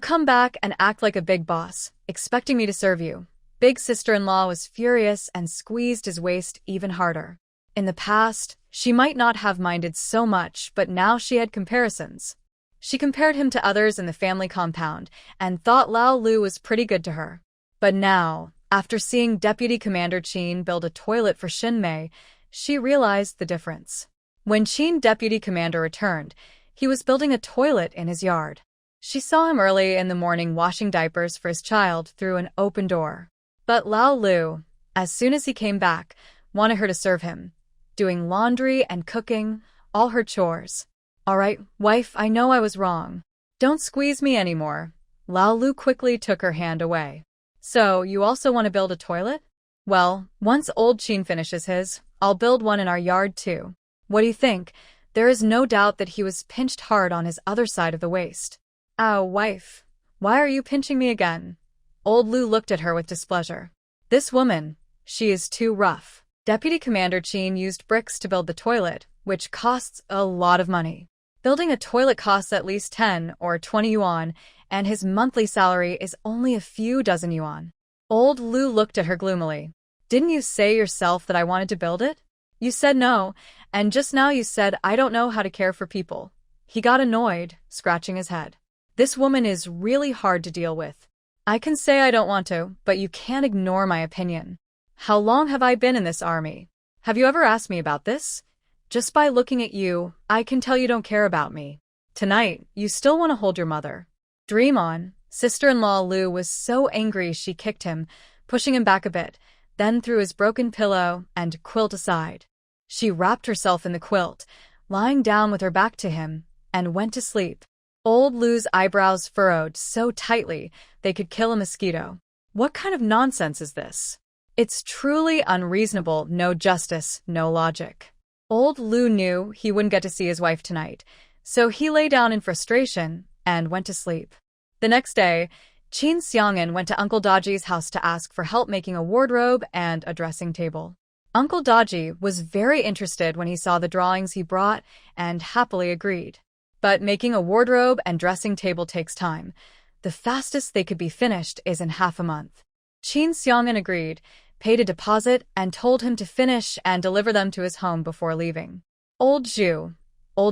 come back and act like a big boss, expecting me to serve you." Big sister-in-law was furious and squeezed his waist even harder. In the past, she might not have minded so much, but now she had comparisons. She compared him to others in the family compound and thought Lao Lu was pretty good to her. But now, after seeing Deputy Commander Qin build a toilet for Xinmei, she realized the difference. When Qin Deputy Commander returned, he was building a toilet in his yard. She saw him early in the morning washing diapers for his child through an open door. But Lao Lu, as soon as he came back, wanted her to serve him, doing laundry and cooking, all her chores. "All right, wife, I know I was wrong. Don't squeeze me anymore." Lao Lu quickly took her hand away. "So, you also want to build a toilet? Well, once old Qin finishes his, I'll build one in our yard too. What do you think?" There is no doubt that he was pinched hard on his other side of the waist. "Ow, wife. Why are you pinching me again?" Old Lu looked at her with displeasure. "This woman, she is too rough." Deputy Commander Qin used bricks to build the toilet, which costs a lot of money. Building a toilet costs at least 10 or 20 yuan, and his monthly salary is only a few dozen yuan. Old Lu looked at her gloomily. "Didn't you say yourself that I wanted to build it? You said no, and just now you said I don't know how to care for people." He got annoyed, scratching his head. "This woman is really hard to deal with. I can say I don't want to, but you can't ignore my opinion. How long have I been in this army? Have you ever asked me about this? Just by looking at you, I can tell you don't care about me. Tonight, you still want to hold your mother. Dream on." Sister-in-law Lu was so angry she kicked him, pushing him back a bit, then threw his broken pillow and quilt aside. She wrapped herself in the quilt, lying down with her back to him, and went to sleep. Old Lu's eyebrows furrowed so tightly they could kill a mosquito. What kind of nonsense is this? It's truly unreasonable, no justice, no logic. Old Lu knew he wouldn't get to see his wife tonight, So he lay down in frustration and went to sleep. The next day, Chin Seong-in went to Uncle Daji's house to ask for help making a wardrobe and a dressing table. Uncle Daji was very interested when he saw the drawings he brought and happily agreed. But making a wardrobe and dressing table takes time. The fastest they could be finished is in half a month. Chin Seong-in agreed, paid a deposit, and told him to finish and deliver them to his home before leaving. Old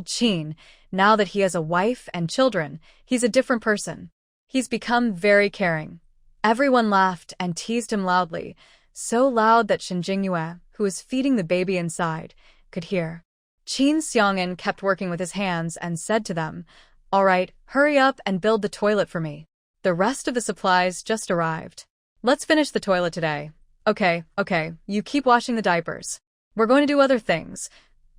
Chin, now that he has a wife and children, he's a different person. He's become very caring. Everyone laughed and teased him loudly, so loud that Shin Jingyue, who was feeding the baby inside, could hear. Chin Seong-in kept working with his hands and said to them, "All right, hurry up and build the toilet for me. The rest of the supplies just arrived. Let's finish the toilet today. Okay, you keep washing the diapers. We're going to do other things,"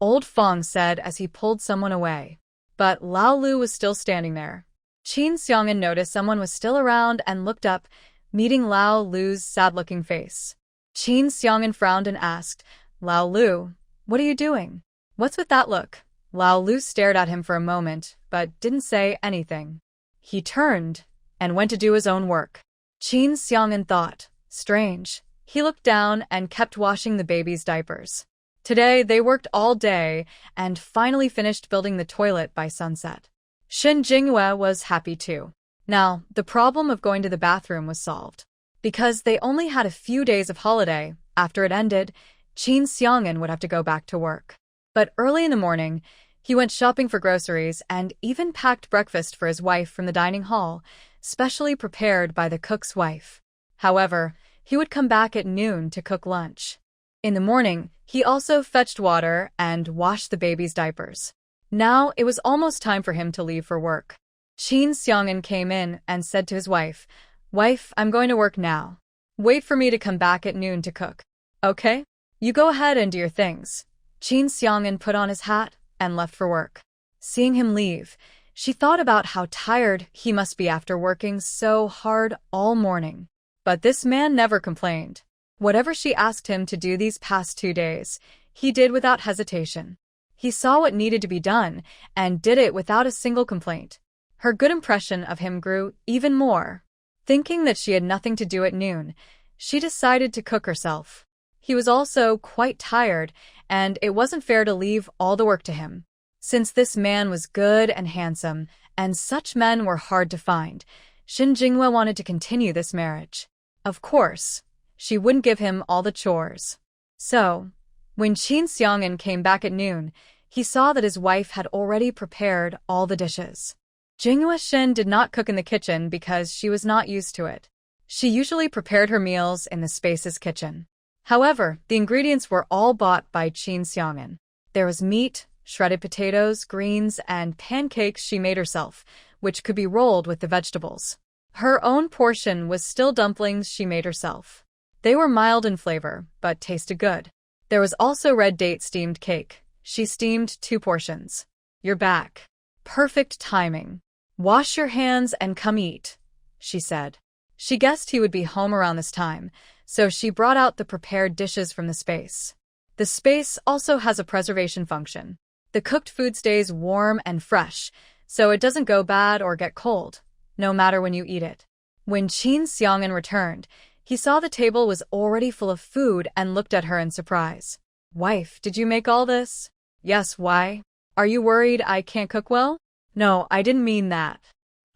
Old Fong said as he pulled someone away. But Lao Lu was still standing there. Chin Seong-in noticed someone was still around and looked up, meeting Lao Lu's sad-looking face. Chin Seong-in frowned and asked, "Lao Lu, what are you doing? What's with that look?" Lao Lu stared at him for a moment, but didn't say anything. He turned and went to do his own work. Chin Seong-in thought, strange. He looked down and kept washing the baby's diapers. Today, they worked all day and finally finished building the toilet by sunset. Shin Jingyue was happy too. Now, the problem of going to the bathroom was solved. Because they only had a few days of holiday, after it ended, Chin Seong-in would have to go back to work. But early in the morning, he went shopping for groceries and even packed breakfast for his wife from the dining hall, specially prepared by the cook's wife. However, he would come back at noon to cook lunch. In the morning, he also fetched water and washed the baby's diapers. Now it was almost time for him to leave for work. Chin Seong-in came in and said to his wife, "Wife, I'm going to work now. Wait for me to come back at noon to cook. Okay? You go ahead and do your things." Chin Seong-in put on his hat and left for work. Seeing him leave, she thought about how tired he must be after working so hard all morning. But this man never complained. Whatever she asked him to do these past 2 days, he did without hesitation. He saw what needed to be done and did it without a single complaint. Her good impression of him grew even more. Thinking that she had nothing to do at noon, she decided to cook herself. He was also quite tired, and it wasn't fair to leave all the work to him. Since this man was good and handsome, and such men were hard to find, Shin Jingyue wanted to continue this marriage. Of course, she wouldn't give him all the chores. So, when Chin Seong-in came back at noon, he saw that his wife had already prepared all the dishes. Jingyue Shin did not cook in the kitchen because she was not used to it. She usually prepared her meals in the spacious kitchen. However, the ingredients were all bought by Chin Seong-in. There was meat, shredded potatoes, greens, and pancakes she made herself, which could be rolled with the vegetables. Her own portion was still dumplings she made herself. They were mild in flavor, but tasted good. There was also red date steamed cake. She steamed 2 portions. "You're back. Perfect timing. Wash your hands and come eat," she said. She guessed he would be home around this time, so she brought out the prepared dishes from the space. The space also has a preservation function. The cooked food stays warm and fresh, so it doesn't go bad or get cold, no matter when you eat it. When Chin Seong-in returned, he saw the table was already full of food and looked at her in surprise. "Wife, did you make all this?" "Yes, why? Are you worried I can't cook well?" "No, I didn't mean that.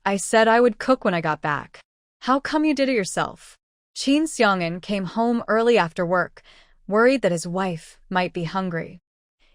I said I would cook when I got back. How come you did it yourself?" Chin Seong-in came home early after work, worried that his wife might be hungry.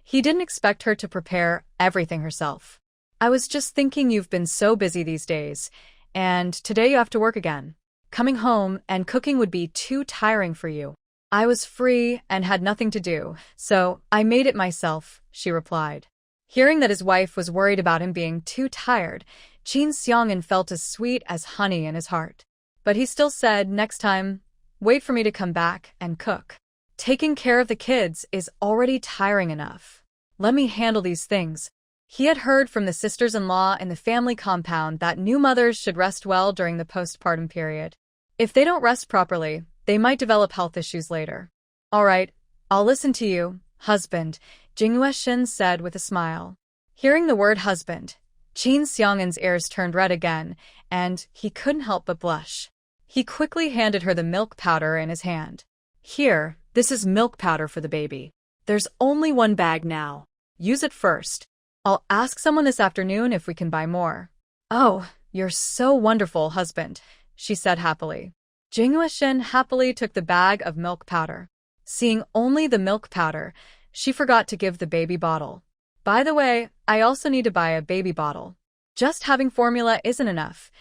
He didn't expect her to prepare everything herself. "I was just thinking you've been so busy these days, and today you have to work again. Coming home and cooking would be too tiring for you. I was free and had nothing to do, so I made it myself," she replied. Hearing that his wife was worried about him being too tired, Chin Seong-in felt as sweet as honey in his heart. But he still said, "Next time, wait for me to come back and cook. Taking care of the kids is already tiring enough. Let me handle these things." He had heard from the sisters-in-law in the family compound that new mothers should rest well during the postpartum period. If they don't rest properly, they might develop health issues later. "All right, I'll listen to you, husband," Jingyue Shin said with a smile. Hearing the word husband, Qin Xiangan's ears turned red again, and he couldn't help but blush. He quickly handed her the milk powder in his hand. Here, this is milk powder for the baby. There's only one bag now. Use it first. I'll ask someone this afternoon if we can buy more. Oh, you're so wonderful, husband, she said happily. Jinghua Shen happily took the bag of milk powder. Seeing only the milk powder, she forgot to give the baby bottle. By the way, I also need to buy a baby bottle. Just having formula isn't enough.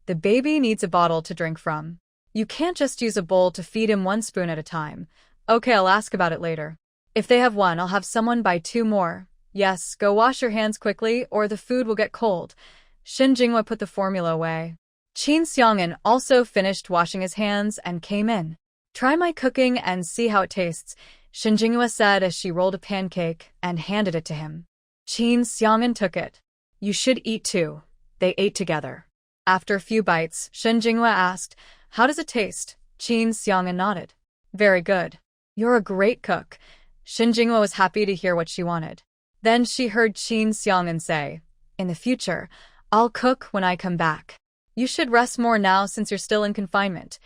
The baby needs a bottle to drink from. You can't just use a bowl to feed him 1 spoon at a time. Okay, I'll ask about it later. If they have 1, I'll have someone buy 2 more. Yes, go wash your hands quickly or the food will get cold. Shen Jinghua put the formula away. Qin Xiangan also finished washing his hands and came in. Try my cooking and see how it tastes, Shen Jinghua said as she rolled a pancake and handed it to him. Qin Xiangan took it. You should eat too. They ate together. After a few bites, Shen Jinghua asked, how does it taste? Qin Xiangan nodded. Very good. You're a great cook. Shen Jinghua was happy to hear what she wanted. Then she heard Qin Xiangan say, in the future, I'll cook when I come back. You should rest more now since you're still in confinement.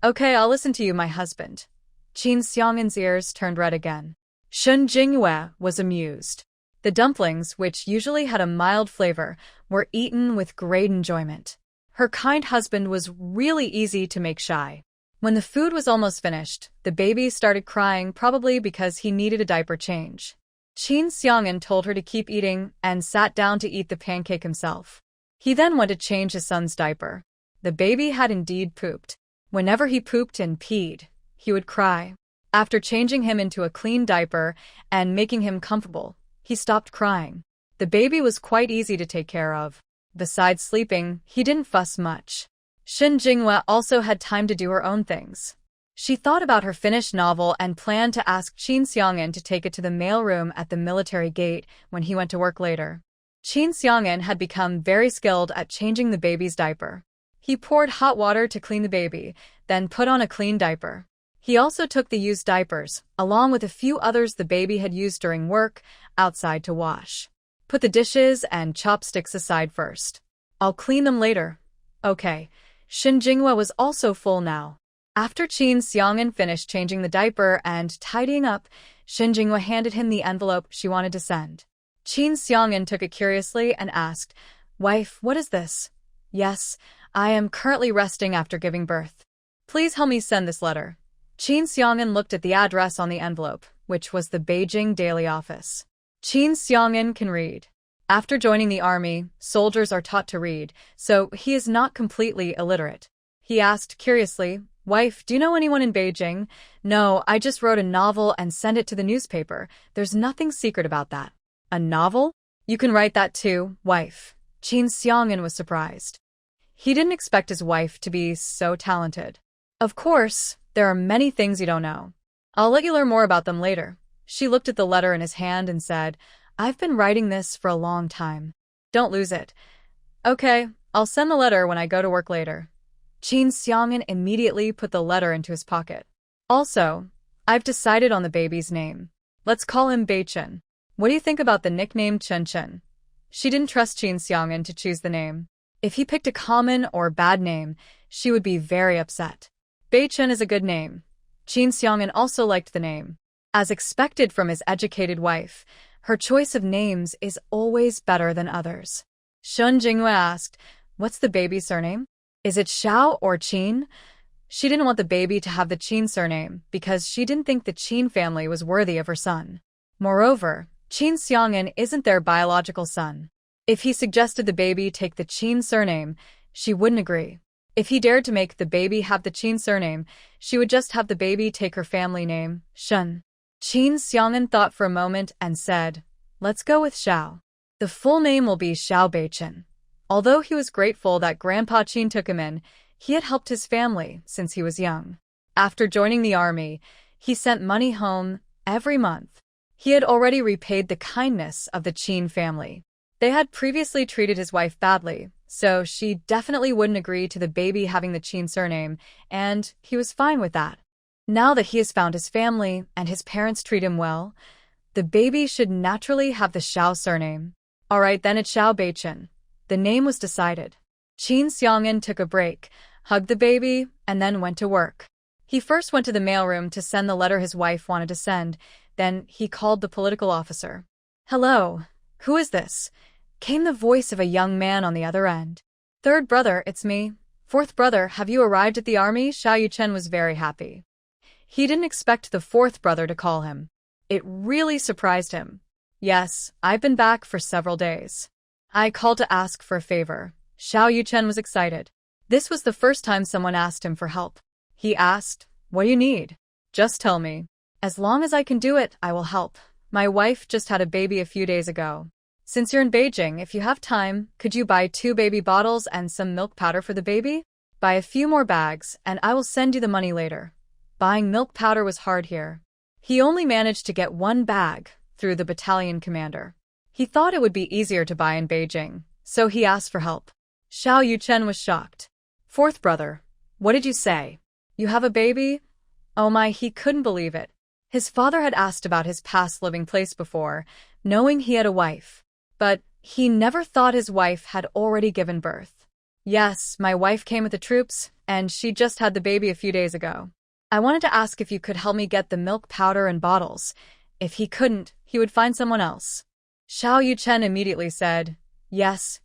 Okay, I'll listen to you, my husband. Qin Xiangan's ears turned red again. Shen Jinghua was amused. The dumplings, which usually had a mild flavor, were eaten with great enjoyment. Her kind husband was really easy to make shy. When the food was almost finished, the baby started crying, probably because he needed a diaper change. Qin Xiangan told her to keep eating and sat down to eat the pancake himself. He then went to change his son's diaper. The baby had indeed pooped. Whenever he pooped and peed, he would cry. After changing him into a clean diaper and making him comfortable, he stopped crying. The baby was quite easy to take care of. Besides sleeping, he didn't fuss much. Shen Jinghua also had time to do her own things. She thought about her finished novel and planned to ask Qin Xiangan to take it to the mailroom at the military gate when he went to work later. Qin Xiangan had become very skilled at changing the baby's diaper. He poured hot water to clean the baby, then put on a clean diaper. He also took the used diapers, along with a few others the baby had used during work, outside to wash. Put the dishes and chopsticks aside first. I'll clean them later. Okay. Shen Jinghua was also full now. After Qin Xiangan finished changing the diaper and tidying up, Shen Jinghua handed him the envelope she wanted to send. Qin Xiangan took it curiously and asked, Wife, what is this? Yes, I am currently resting after giving birth. Please help me send this letter. Qin Xiangan looked at the address on the envelope, which was the Beijing Daily Office. Qin Xiangan can read. After joining the army, soldiers are taught to read, so he is not completely illiterate. He asked curiously, Wife, do you know anyone in Beijing? No, I just wrote a novel and sent it to the newspaper. There's nothing secret about that. A novel? You can write that too, wife. Qin Xiangan was surprised. He didn't expect his wife to be so talented. Of course, there are many things you don't know. I'll let you learn more about them later. She looked at the letter in his hand and said, I've been writing this for a long time. Don't lose it. Okay, I'll send the letter when I go to work later. Qin Xiangan immediately put the letter into his pocket. Also, I've decided on the baby's name. Let's call him Beichen. What do you think about the nickname Chen Chen? She didn't trust Qin Xiangan to choose the name. If he picked a common or bad name, she would be very upset. Beichen is a good name. Qin Xiangan also liked the name. As expected from his educated wife, her choice of names is always better than others. Shen Jinghua asked, What's the baby's surname? Is it Xiao or Qin? She didn't want the baby to have the Qin surname because she didn't think the Qin family was worthy of her son. Moreover, Qin Xiangan isn't their biological son. If he suggested the baby take the Qin surname, she wouldn't agree. If he dared to make the baby have the Qin surname, she would just have the baby take her family name, Shen. Qin Xiangan thought for a moment and said, Let's go with Xiao. The full name will be Xiao Beichen. Although he was grateful that Grandpa Qin took him in, he had helped his family since he was young. After joining the army, he sent money home every month. He had already repaid the kindness of the Qin family. They had previously treated his wife badly, so she definitely wouldn't agree to the baby having the Qin surname, and he was fine with that. Now that he has found his family and his parents treat him well, the baby should naturally have the Xiao surname. Alright then, it's Xiao Beichen. The name was decided. Qin Xiang'an took a break, hugged the baby, and then went to work. He first went to the mailroom to send the letter his wife wanted to send, then he called the political officer. Hello, who is this? Came the voice of a young man on the other end. Third brother, it's me. Fourth brother, have you arrived at the army? Xiao Yuchen was very happy. He didn't expect the fourth brother to call him. It really surprised him. Yes, I've been back for several days. I called to ask for a favor. Xiao Yuchen was excited. This was the first time someone asked him for help. He asked, what do you need? Just tell me. As long as I can do it, I will help. My wife just had a baby a few days ago. Since you're in Beijing, if you have time, could you buy 2 baby bottles and some milk powder for the baby? Buy a few more bags, and I will send you the money later. Buying milk powder was hard here. He only managed to get 1 bag through the battalion commander. He thought it would be easier to buy in Beijing, so he asked for help. Xiao Yuchen was shocked. Fourth brother, what did you say? You have a baby? Oh my, he couldn't believe it. His father had asked about his past living place before, knowing he had a wife. But he never thought his wife had already given birth. Yes, my wife came with the troops, and she just had the baby a few days ago. I wanted to ask if you could help me get the milk powder and bottles. If he couldn't, he would find someone else. Xiao Yuchen immediately said, Yes,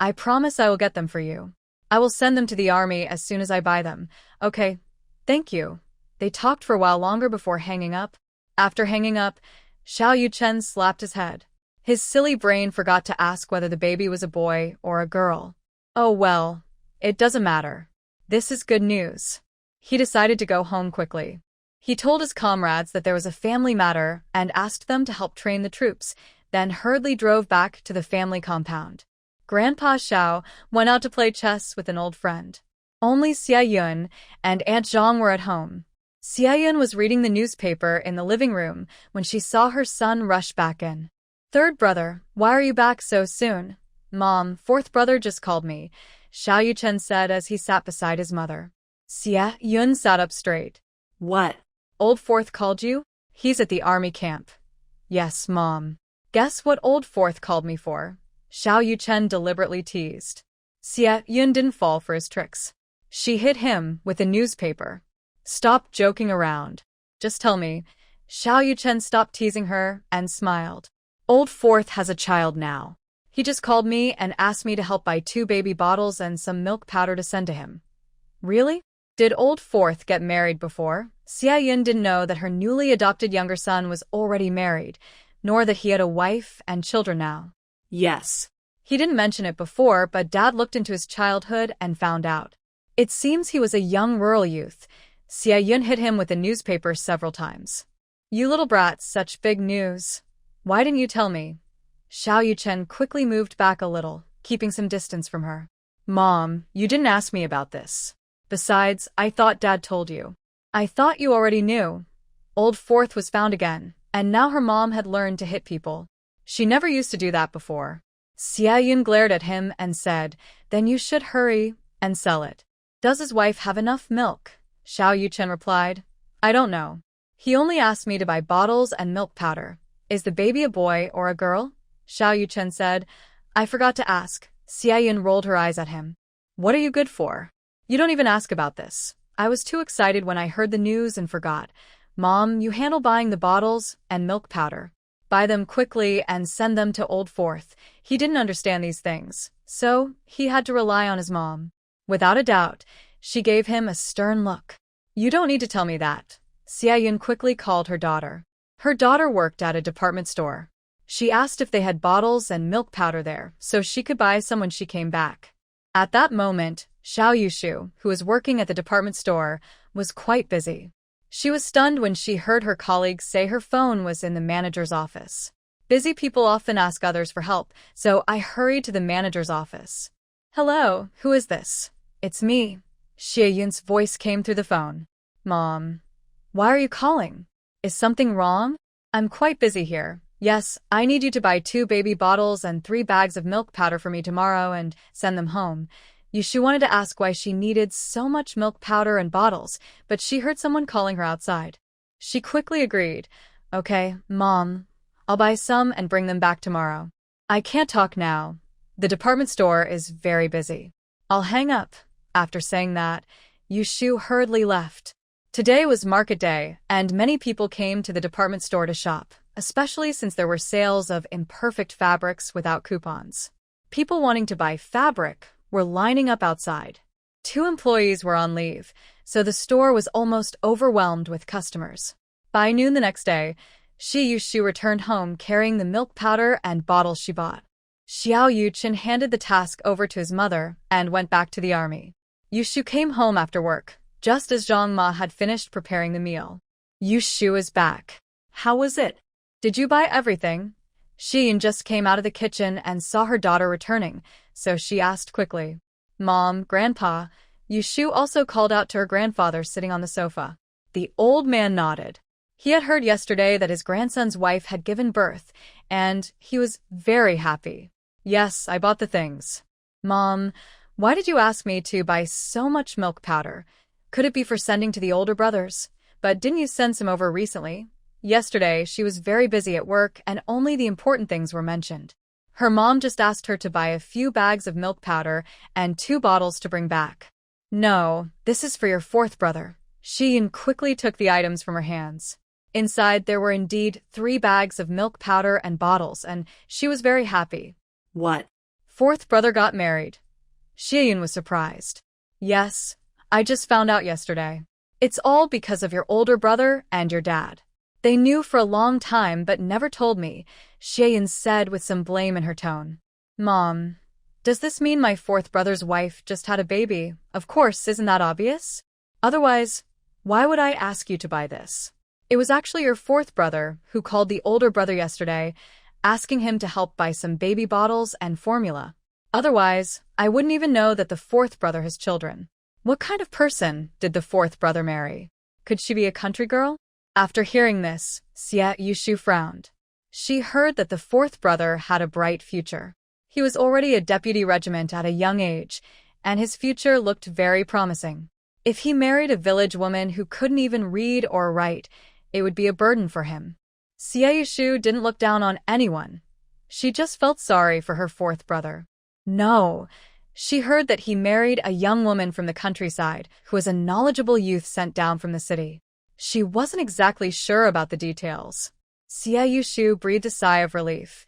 I promise I will get them for you. I will send them to the army as soon as I buy them. Okay, thank you. They talked for a while longer before hanging up. After hanging up, Xiao Yuchen slapped his head. His silly brain forgot to ask whether the baby was a boy or a girl. Oh well, it doesn't matter. This is good news. He decided to go home quickly. He told his comrades that there was a family matter and asked them to help train the troops, then hurriedly drove back to the family compound. Grandpa Xiao went out to play chess with an old friend. Only Xia Yun and Aunt Zhang were at home. Xia Yun was reading the newspaper in the living room when she saw her son rush back in. Third brother, why are you back so soon? Mom, fourth brother just called me, Xiao Yuchen said as he sat beside his mother. Xia Yun sat up straight. What? Old fourth called you? He's at the army camp. Yes, Mom. Guess what old fourth called me for? Xiao Yuchen deliberately teased. Xia Yun didn't fall for his tricks. She hit him with a newspaper. Stop joking around. Just tell me. Xiao Yuchen stopped teasing her and smiled. Old fourth has a child now. He just called me and asked me to help buy 2 baby bottles and some milk powder to send to him. Really? Did old fourth get married before? Xia Yun didn't know that her newly adopted younger son was already married, nor that he had a wife and children now. Yes. He didn't mention it before, but Dad looked into his childhood and found out. It seems he was a young rural youth. Xia Yun hit him with a newspaper several times. You little brat, such big news. Why didn't you tell me? Xiao Yuchen quickly moved back a little, keeping some distance from her. Mom, you didn't ask me about this. Besides, I thought Dad told you. I thought you already knew. Old fourth was found again, and now her mom had learned to hit people. She never used to do that before. Xia Yun glared at him and said, Then you should hurry and sell it. Does his wife have enough milk? Xiao Yuchen replied, I don't know. He only asked me to buy bottles and milk powder. Is the baby a boy or a girl? Xiao Yuchen said, I forgot to ask. Xia Yun rolled her eyes at him. What are you good for? You don't even ask about this. I was too excited when I heard the news and forgot. Mom, you handle buying the bottles and milk powder. Buy them quickly and send them to old fourth. He didn't understand these things, so he had to rely on his mom. Without a doubt, she gave him a stern look. You don't need to tell me that. Xia Yun quickly called her daughter. Her daughter worked at a department store. She asked if they had bottles and milk powder there, so she could buy some when she came back. At that moment, Xiao Yushu, who was working at the department store, was quite busy. She was stunned when she heard her colleagues say her phone was in the manager's office. Busy people often ask others for help, so I hurried to the manager's office. Hello, who is this? It's me. Xia Yun's voice came through the phone. Mom. Why are you calling? Is something wrong? I'm quite busy here. Yes, I need you to buy 2 baby bottles and 3 bags of milk powder for me tomorrow and send them home. Yushu wanted to ask why she needed so much milk powder and bottles, but she heard someone calling her outside. She quickly agreed. Okay, Mom. I'll buy some and bring them back tomorrow. I can't talk now. The department store is very busy. I'll hang up. After saying that, Yushu hurriedly left. Today was market day, and many people came to the department store to shop, especially since there were sales of imperfect fabrics without coupons. People wanting to buy fabric were lining up outside. 2 employees were on leave, so the store was almost overwhelmed with customers. By noon the next day, Yushu returned home carrying the milk powder and bottles she bought. Xiao Yuqin handed the task over to his mother and went back to the army. Yushu came home after work, just as Zhang Ma had finished preparing the meal. Yushu is back. How was it? Did you buy everything? Xian just came out of the kitchen and saw her daughter returning, so she asked quickly. Mom, Grandpa. Yushu also called out to her grandfather sitting on the sofa. The old man nodded. He had heard yesterday that his grandson's wife had given birth, and he was very happy. Yes, I bought the things. Mom, why did you ask me to buy so much milk powder? Could it be for sending to the older brothers? But didn't you send some over recently? Yesterday, she was very busy at work and only the important things were mentioned. Her mom just asked her to buy a few bags of milk powder and 2 bottles to bring back. No, this is for your 4th brother. Xian quickly took the items from her hands. Inside, there were indeed 3 bags of milk powder and bottles, and she was very happy. What? 4th brother got married. Xian was surprised. Yes, I just found out yesterday. It's all because of your older brother and your dad. They knew for a long time but never told me, Xian said with some blame in her tone. Mom, does this mean my 4th brother's wife just had a baby? Of course, isn't that obvious? Otherwise, why would I ask you to buy this? It was actually your 4th brother who called the older brother yesterday, asking him to help buy some baby bottles and formula. Otherwise, I wouldn't even know that the 4th brother has children. What kind of person did the 4th brother marry? Could she be a country girl? After hearing this, Xia Yushu frowned. She heard that the 4th brother had a bright future. He was already a deputy regiment at a young age, and his future looked very promising. If he married a village woman who couldn't even read or write, it would be a burden for him. Xia Yushu didn't look down on anyone. She just felt sorry for her 4th brother. No, she heard that he married a young woman from the countryside who was a knowledgeable youth sent down from the city. She wasn't exactly sure about the details. Xia Yushu breathed a sigh of relief.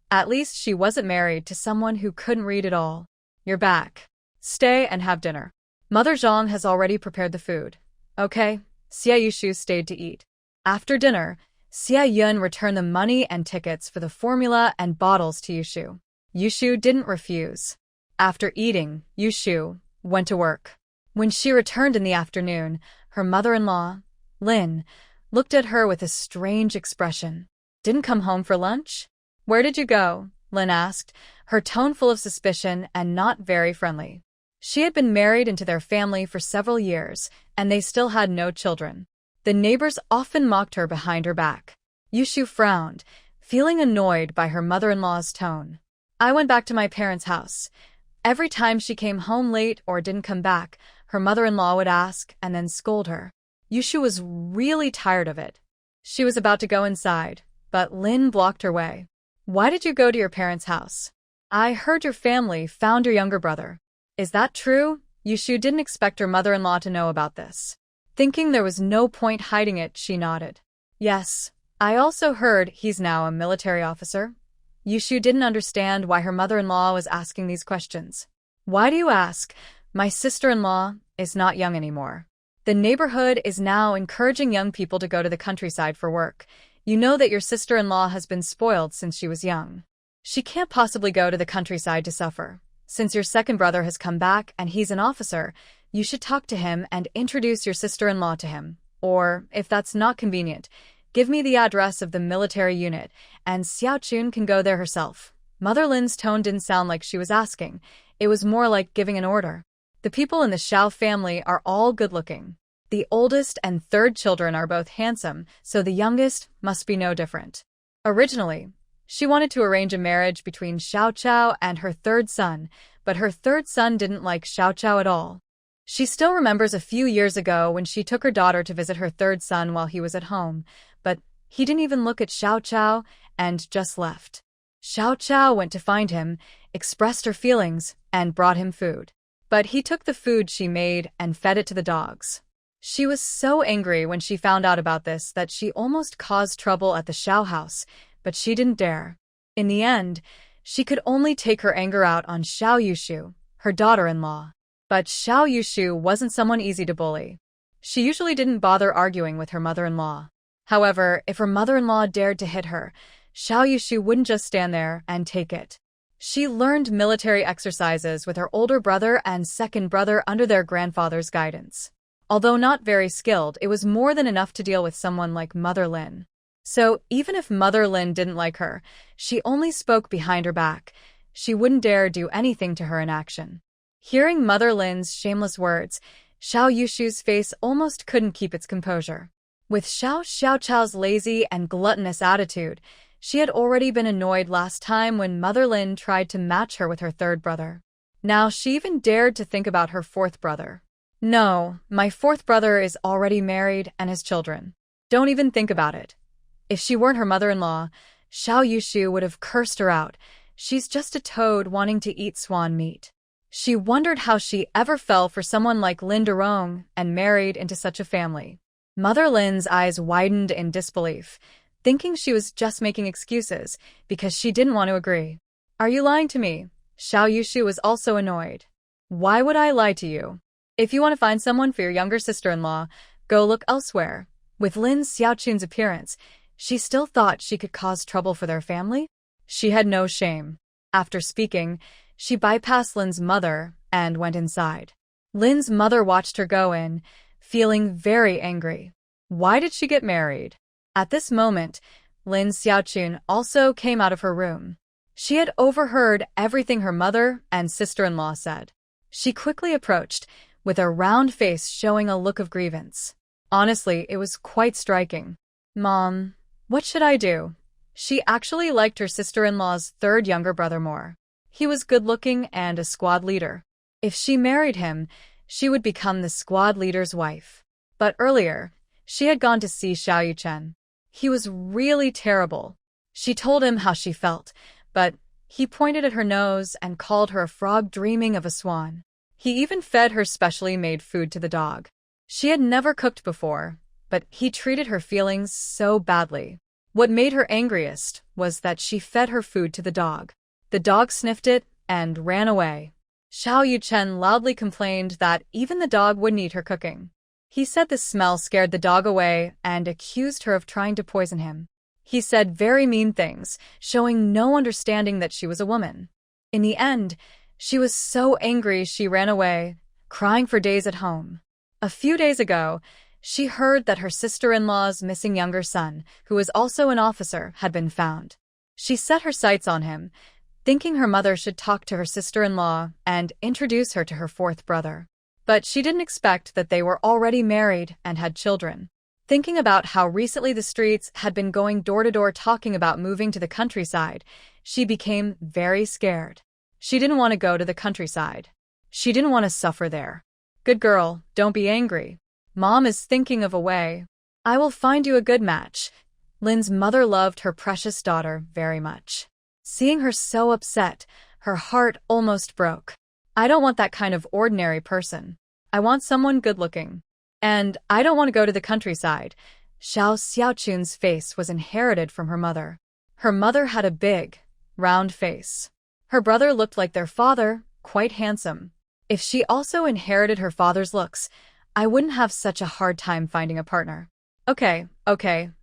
At least she wasn't married to someone who couldn't read at all. You're back. Stay and have dinner. Mother Zhang has already prepared the food. Okay, Xia Yushu stayed to eat. After dinner, Xia Yun returned the money and tickets for the formula and bottles to Yushu. Yushu didn't refuse. After eating, Yushu went to work. When she returned in the afternoon, her mother-in-law, Lin, looked at her with a strange expression. Didn't come home for lunch? Where did you go? Lin asked, her tone full of suspicion and not very friendly. She had been married into their family for several years, and they still had no children. The neighbors often mocked her behind her back. Yushu frowned, feeling annoyed by her mother-in-law's tone. I went back to my parents' house. Every time she came home late or didn't come back, her mother-in-law would ask and then scold her. Yushu was really tired of it. She was about to go inside, but Lin blocked her way. Why did you go to your parents' house? I heard your family found your younger brother. Is that true? Yushu didn't expect her mother-in-law to know about this. Thinking there was no point hiding it, she nodded. Yes, I also heard he's now a military officer. Yushu didn't understand why her mother-in-law was asking these questions. Why do you ask? My sister-in-law is not young anymore. The neighborhood is now encouraging young people to go to the countryside for work. You know that your sister-in-law has been spoiled since she was young. She can't possibly go to the countryside to suffer. Since your second brother has come back and he's an officer, you should talk to him and introduce your sister-in-law to him. Or, if that's not convenient, give me the address of the military unit, and Xiao Chun can go there herself. Mother Lin's tone didn't sound like she was asking. It was more like giving an order. The people in the Xiao family are all good-looking. The oldest and third children are both handsome, so the youngest must be no different. Originally, she wanted to arrange a marriage between Xiao Chao and her third son, but her third son didn't like Xiao Chao at all. She still remembers a few years ago when she took her daughter to visit her third son while he was at home, but he didn't even look at Xiao Chao and just left. Xiao Chao went to find him, expressed her feelings, and brought him food. But he took the food she made and fed it to the dogs. She was so angry when she found out about this that she almost caused trouble at the Xiao house, but she didn't dare. In the end, she could only take her anger out on Xiao Yushu, her daughter-in-law. But Xiao Yushu wasn't someone easy to bully. She usually didn't bother arguing with her mother-in-law. However, if her mother-in-law dared to hit her, Xiao Yushu wouldn't just stand there and take it. She learned military exercises with her older brother and second brother under their grandfather's guidance. Although not very skilled, it was more than enough to deal with someone like Mother Lin. So, even if Mother Lin didn't like her, she only spoke behind her back. She wouldn't dare do anything to her in action. Hearing Mother Lin's shameless words, Xiao Yushu's face almost couldn't keep its composure. With Xiao Chao's lazy and gluttonous attitude, she had already been annoyed last time when Mother Lin tried to match her with her third brother. Now she even dared to think about her fourth brother. No, my fourth brother is already married and has children. Don't even think about it. If she weren't her mother-in-law, Xiao Yushu would have cursed her out. She's just a toad wanting to eat swan meat. She wondered how she ever fell for someone like Lin Derong and married into such a family. Mother Lin's eyes widened in disbelief, thinking she was just making excuses because she didn't want to agree. Are you lying to me? Xiao Yushu was also annoyed. Why would I lie to you? If you want to find someone for your younger sister-in-law, go look elsewhere. With Lin Xiaochun's appearance, she still thought she could cause trouble for their family? She had no shame. After speaking, she bypassed Lin's mother and went inside. Lin's mother watched her go in, feeling very angry. Why did she get married? At this moment, Lin Xiaochun also came out of her room. She had overheard everything her mother and sister-in-law said. She quickly approached, with a round face showing a look of grievance. Honestly, it was quite striking. Mom, what should I do? She actually liked her sister-in-law's third younger brother more. He was good-looking and a squad leader. If she married him, she would become the squad leader's wife. But earlier, she had gone to see Xiao Yuchen. He was really terrible. She told him how she felt, but he pointed at her nose and called her a frog dreaming of a swan. He even fed her specially made food to the dog. She had never cooked before, but he treated her feelings so badly. What made her angriest was that she fed her food to the dog. The dog sniffed it and ran away. Xiao Yuchen loudly complained that even the dog wouldn't eat her cooking. He said the smell scared the dog away and accused her of trying to poison him. He said very mean things, showing no understanding that she was a woman. In the end, she was so angry she ran away, crying for days at home. A few days ago, she heard that her sister-in-law's missing younger son, who was also an officer, had been found. She set her sights on him, thinking her mother should talk to her sister-in-law and introduce her to her fourth brother. But she didn't expect that they were already married and had children. Thinking about how recently the streets had been going door to door talking about moving to the countryside, she became very scared. She didn't want to go to the countryside. She didn't want to suffer there. Good girl, don't be angry. Mom is thinking of a way. I will find you a good match. Lin's mother loved her precious daughter very much. Seeing her so upset, her heart almost broke. I don't want that kind of ordinary person. I want someone good-looking. And I don't want to go to the countryside. Xiao Xiaochun's face was inherited from her mother. Her mother had a big, round face. Her brother looked like their father, quite handsome. If she also inherited her father's looks, I wouldn't have such a hard time finding a partner. Okay,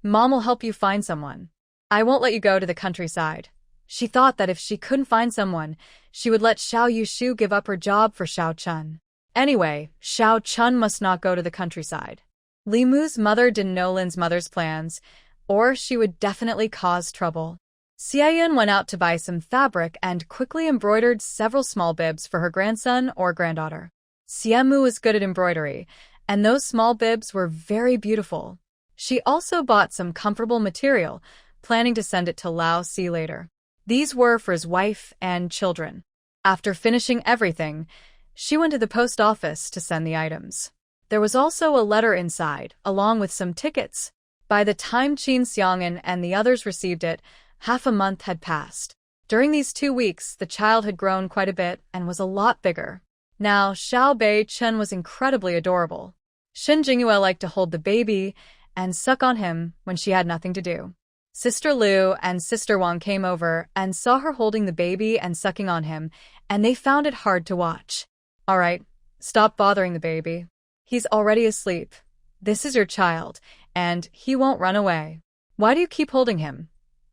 Mom will help you find someone. I won't let you go to the countryside. She thought that if she couldn't find someone, she would let Xiao Yushu give up her job for Xiao Chun. Anyway, Xiao Chun must not go to the countryside. Li Mu's mother didn't know Lin's mother's plans, or she would definitely cause trouble. Xiaoyun went out to buy some fabric and quickly embroidered several small bibs for her grandson or granddaughter. Xiamu was good at embroidery, and those small bibs were very beautiful. She also bought some comfortable material, planning to send it to Lao Si later. These were for his wife and children. After finishing everything, she went to the post office to send the items. There was also a letter inside, along with some tickets. By the time Qin Xiang'an and the others received it, half a month had passed. During these 2 weeks, the child had grown quite a bit and was a lot bigger. Now, Xiao Bei Chen was incredibly adorable. Shin Jingyue liked to hold the baby and suck on him when she had nothing to do. Sister Lu and Sister Wang came over and saw her holding the baby and sucking on him, and they found it hard to watch. All right, stop bothering the baby. He's already asleep. This is your child, and he won't run away. Why do you keep holding him?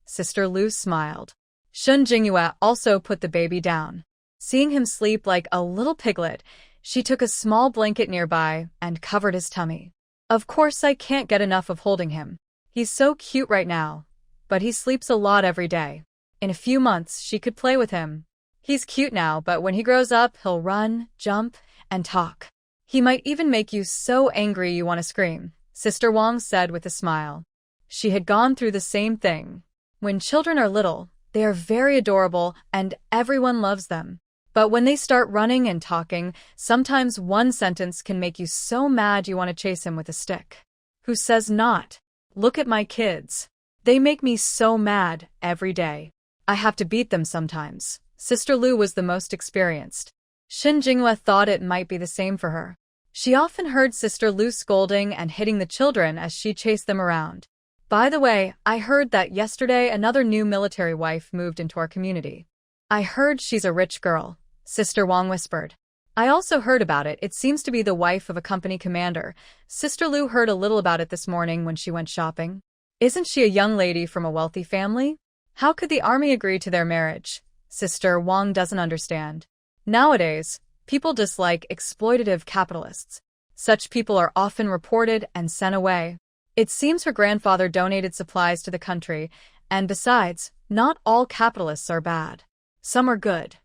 Sister Lu smiled. Shun Jingyue also put the baby down. Seeing him sleep like a little piglet, she took a small blanket nearby and covered his tummy. Of course, I can't get enough of holding him. He's so cute right now, but he sleeps a lot every day. In a few months, she could play with him. He's cute now, but when he grows up, he'll run, jump, and talk. He might even make you so angry you want to scream, Sister Wang said with a smile. She had gone through the same thing. When children are little, they are very adorable and everyone loves them. But when they start running and talking, sometimes one sentence can make you so mad you want to chase him with a stick. Who says not? Look at my kids. They make me so mad every day. I have to beat them sometimes. Sister Lu was the most experienced. Shin Jingyue thought it might be the same for her. She often heard Sister Lu scolding and hitting the children as she chased them around. By the way, I heard that yesterday another new military wife moved into our community. I heard she's a rich girl, Sister Wang whispered. I also heard about it. It seems to be the wife of a company commander. Sister Lu heard a little about it this morning when she went shopping. Isn't she a young lady from a wealthy family? How could the army agree to their marriage? Sister Wang doesn't understand. Nowadays, people dislike exploitative capitalists. Such people are often reported and sent away. It seems her grandfather donated supplies to the country, and besides, not all capitalists are bad. Some are good.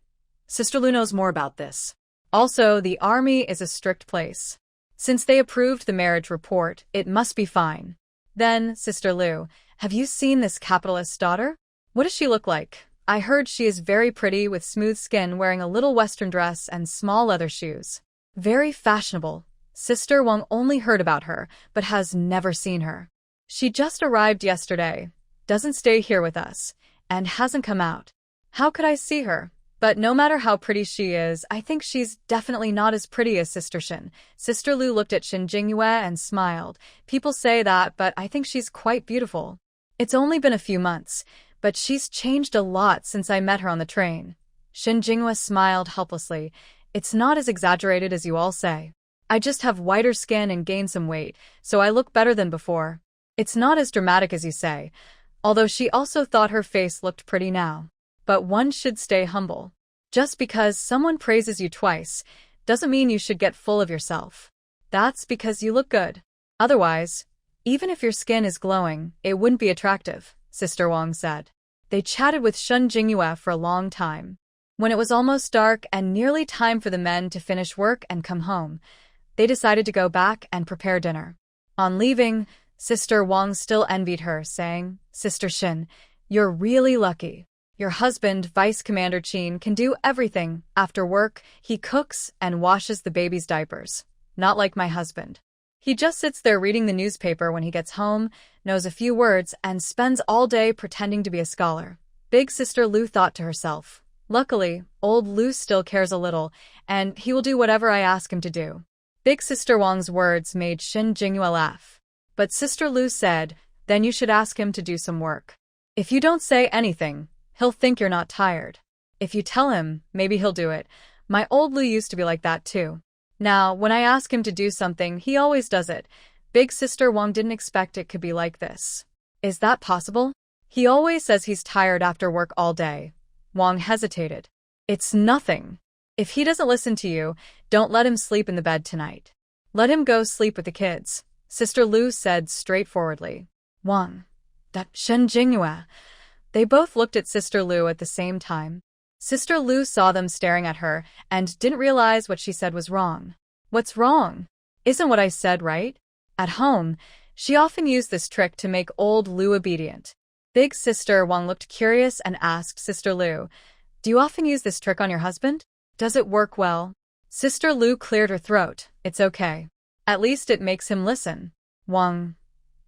Sister Lu knows more about this. Also, the army is a strict place. Since they approved the marriage report, it must be fine. Then, Sister Lu, have you seen this capitalist's daughter? What does she look like? I heard she is very pretty with smooth skin, wearing a little western dress and small leather shoes. Very fashionable. Sister Wang only heard about her, but has never seen her. She just arrived yesterday, doesn't stay here with us, and hasn't come out. How could I see her? But no matter how pretty she is, I think she's definitely not as pretty as Sister Shin. Sister Lu looked at Shin Jingyue and smiled. People say that, but I think she's quite beautiful. It's only been a few months, but she's changed a lot since I met her on the train. Shin Jingyue smiled helplessly. It's not as exaggerated as you all say. I just have whiter skin and gained some weight, so I look better than before. It's not as dramatic as you say, although she also thought her face looked pretty now. But one should stay humble. Just because someone praises you twice doesn't mean you should get full of yourself. That's because you look good. Otherwise, even if your skin is glowing, it wouldn't be attractive, Sister Wang said. They chatted with Shun Jingyue for a long time. When it was almost dark and nearly time for the men to finish work and come home, they decided to go back and prepare dinner. On leaving, Sister Wang still envied her, saying, Sister Shin, you're really lucky. Your husband, Vice Commander Qin, can do everything. After work, he cooks and washes the baby's diapers. Not like my husband. He just sits there reading the newspaper when he gets home, knows a few words, and spends all day pretending to be a scholar. Big Sister Lu thought to herself. Luckily, old Lu still cares a little, and he will do whatever I ask him to do. Big Sister Wang's words made Shin Jingyue laugh. But Sister Lu said, then you should ask him to do some work. If you don't say anything, he'll think you're not tired. If you tell him, maybe he'll do it. My old Lu used to be like that too. Now, when I ask him to do something, he always does it. Big Sister Wang didn't expect it could be like this. Is that possible? He always says he's tired after work all day. Wang hesitated. It's nothing. If he doesn't listen to you, don't let him sleep in the bed tonight. Let him go sleep with the kids, Sister Lu said straightforwardly. Wang. That Shen Jingyue. They both looked at Sister Lu at the same time. Sister Lu saw them staring at her and didn't realize what she said was wrong. What's wrong? Isn't what I said right? At home, she often used this trick to make old Lu obedient. Big Sister Wang looked curious and asked Sister Lu, do you often use this trick on your husband? Does it work well? Sister Lu cleared her throat. It's okay. At least it makes him listen. Wang.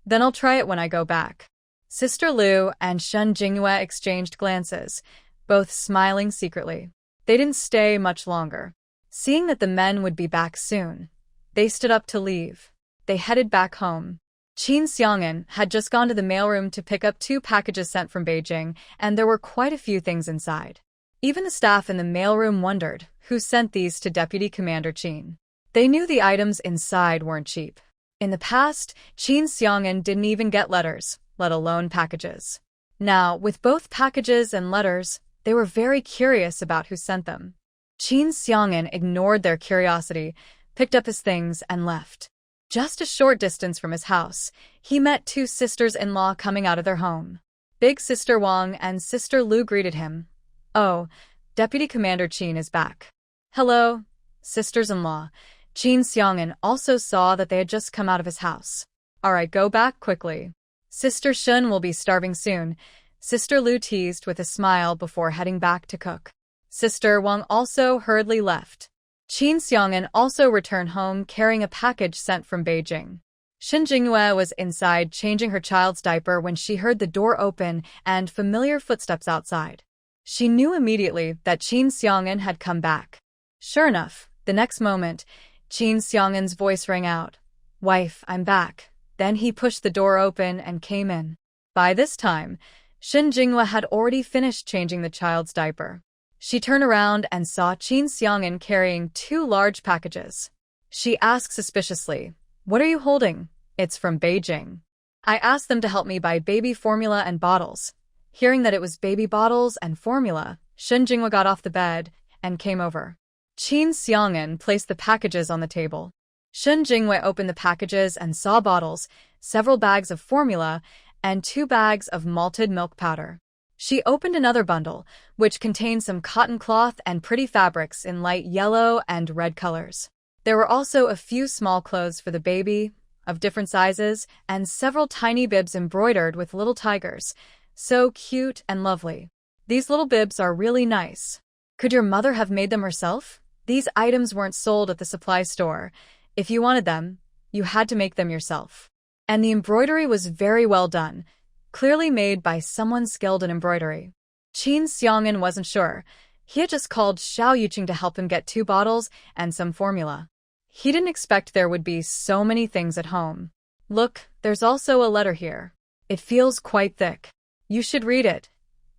Then I'll try it when I go back. Sister Lu and Shun Jingyue exchanged glances. both smiling secretly. They didn't stay much longer. Seeing that the men would be back soon, they stood up to leave. They headed back home. Qin Xiang'an had just gone to the mailroom to pick up 2 packages sent from Beijing, and there were quite a few things inside. Even the staff in the mailroom wondered who sent these to Deputy Commander Qin. They knew the items inside weren't cheap. In the past, Qin Xiang'an didn't even get letters, let alone packages. Now, with both packages and letters, they were very curious about who sent them. Qin Xiang'an ignored their curiosity, picked up his things, and left. Just a short distance from his house, he met 2 sisters-in-law coming out of their home. Big Sister Wang and Sister Lu greeted him. "Oh, Deputy Commander Qin is back." "Hello, sisters-in-law." Qin Xiang'an also saw that they had just come out of his house. "All right, go back quickly. Sister Shun will be starving soon," Sister Lu teased with a smile before heading back to cook. Sister Wang also hurriedly left. Qin Xiang'an also returned home carrying a package sent from Beijing. Shen Jingyue was inside changing her child's diaper when she heard the door open and familiar footsteps outside. She knew immediately that Qin Xiang'an had come back. Sure enough, the next moment, Qin Xiang'an's voice rang out. "Wife, I'm back." Then he pushed the door open and came in. By this time, Shen Jingyue had already finished changing the child's diaper. She turned around and saw Qin Xiang'an carrying 2 large packages. She asked suspiciously, "What are you holding?" "It's from Beijing. I asked them to help me buy baby formula and bottles." Hearing that it was baby bottles and formula, Shen Jingyue got off the bed and came over. Qin Xiang'an placed the packages on the table. Shen Jingyue opened the packages and saw bottles, several bags of formula, and 2 bags of malted milk powder. She opened another bundle, which contained some cotton cloth and pretty fabrics in light yellow and red colors. There were also a few small clothes for the baby, of different sizes, and several tiny bibs embroidered with little tigers. So cute and lovely. "These little bibs are really nice. Could your mother have made them herself? These items weren't sold at the supply store. If you wanted them, you had to make them yourself. And the embroidery was very well done, clearly made by someone skilled in embroidery." Qin Xiang'an wasn't sure. He had just called Xiao Yuqing to help him get 2 bottles and some formula. He didn't expect there would be so many things at home. "Look, there's also a letter here. It feels quite thick. You should read it."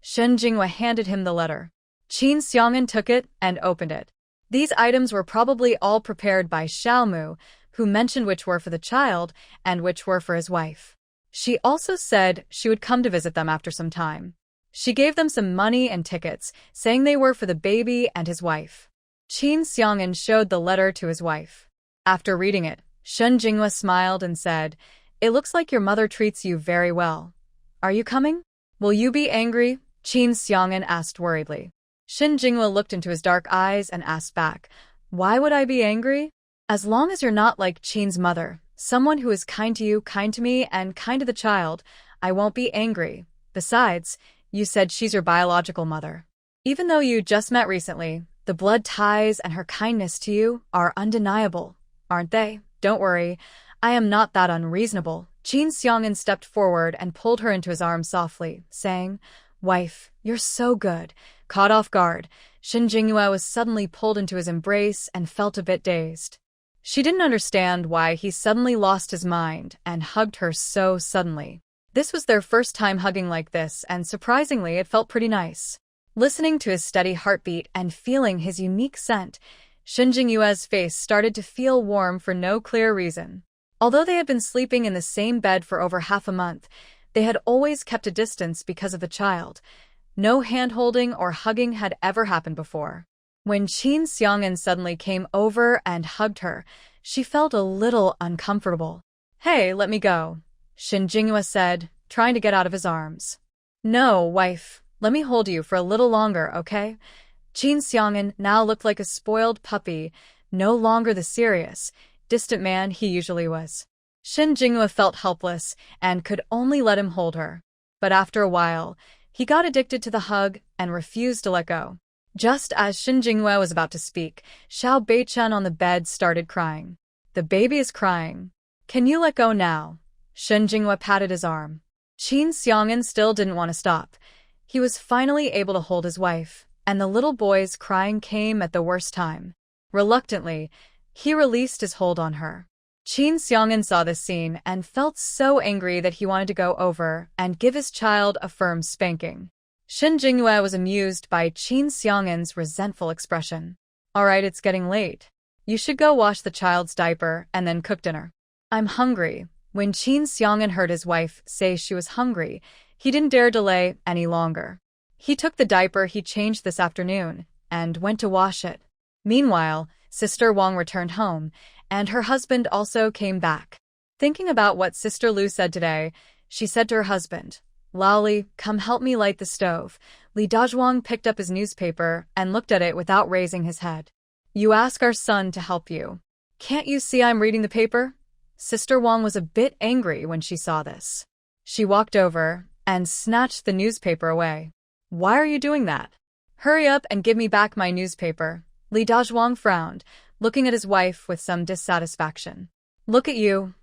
Shen Jingyue handed him the letter. Qin Xiang'an took it and opened it. These items were probably all prepared by Xiao Mu, who mentioned which were for the child and which were for his wife. She also said she would come to visit them after some time. She gave them some money and tickets, saying they were for the baby and his wife. Qin Xiang'an showed the letter to his wife. After reading it, Shen Jingyue smiled and said, "It looks like your mother treats you very well. Are you coming? Will you be angry?" Qin Xiang'an asked worriedly. Shen Jingyue looked into his dark eyes and asked back, "Why would I be angry? As long as you're not like Qin's mother, someone who is kind to you, kind to me, and kind to the child, I won't be angry. Besides, you said she's your biological mother. Even though you just met recently, the blood ties and her kindness to you are undeniable, aren't they? Don't worry, I am not that unreasonable." Qin Xiang'an stepped forward and pulled her into his arms softly, saying, "Wife, you're so good." Caught off guard, Shen Jingyue was suddenly pulled into his embrace and felt a bit dazed. She didn't understand why he suddenly lost his mind and hugged her so suddenly. This was their first time hugging like this, and surprisingly, it felt pretty nice. Listening to his steady heartbeat and feeling his unique scent, Shen Jingyue's face started to feel warm for no clear reason. Although they had been sleeping in the same bed for over half a month, they had always kept a distance because of the child. No hand-holding or hugging had ever happened before. When Qin Xiang'an suddenly came over and hugged her, she felt a little uncomfortable. "Hey, let me go," Shen Jingyue said, trying to get out of his arms. "No, wife, let me hold you for a little longer, okay?" Qin Xiang'an now looked like a spoiled puppy, no longer the serious, distant man he usually was. Shen Jingyue felt helpless and could only let him hold her. But after a while, he got addicted to the hug and refused to let go. Just as Shen Jingyue was about to speak, Xiao Beichen on the bed started crying. "The baby is crying. Can you let go now?" Shen Jingyue patted his arm. Qin Xiang'an still didn't want to stop. He was finally able to hold his wife, and the little boy's crying came at the worst time. Reluctantly, he released his hold on her. Qin Xiong'an saw this scene and felt so angry that he wanted to go over and give his child a firm spanking. Shen Jingyue was amused by Qin Xiong'an's resentful expression. "All right, it's getting late. You should go wash the child's diaper and then cook dinner." "I'm hungry." When Qin Xiong'an heard his wife say she was hungry, he didn't dare delay any longer. He took the diaper he changed this afternoon and went to wash it. Meanwhile, Sister Wang returned home, and her husband also came back. Thinking about what Sister Lu said today, she said to her husband, "Laoli, come help me light the stove." Li Dazhuang picked up his newspaper and looked at it without raising his head. "You ask our son to help you. Can't you see I'm reading the paper?" Sister Wang was a bit angry when she saw this. She walked over and snatched the newspaper away. "Why are you doing that? Hurry up and give me back my newspaper." Li Dazhuang frowned, looking at his wife with some dissatisfaction. "Look at you.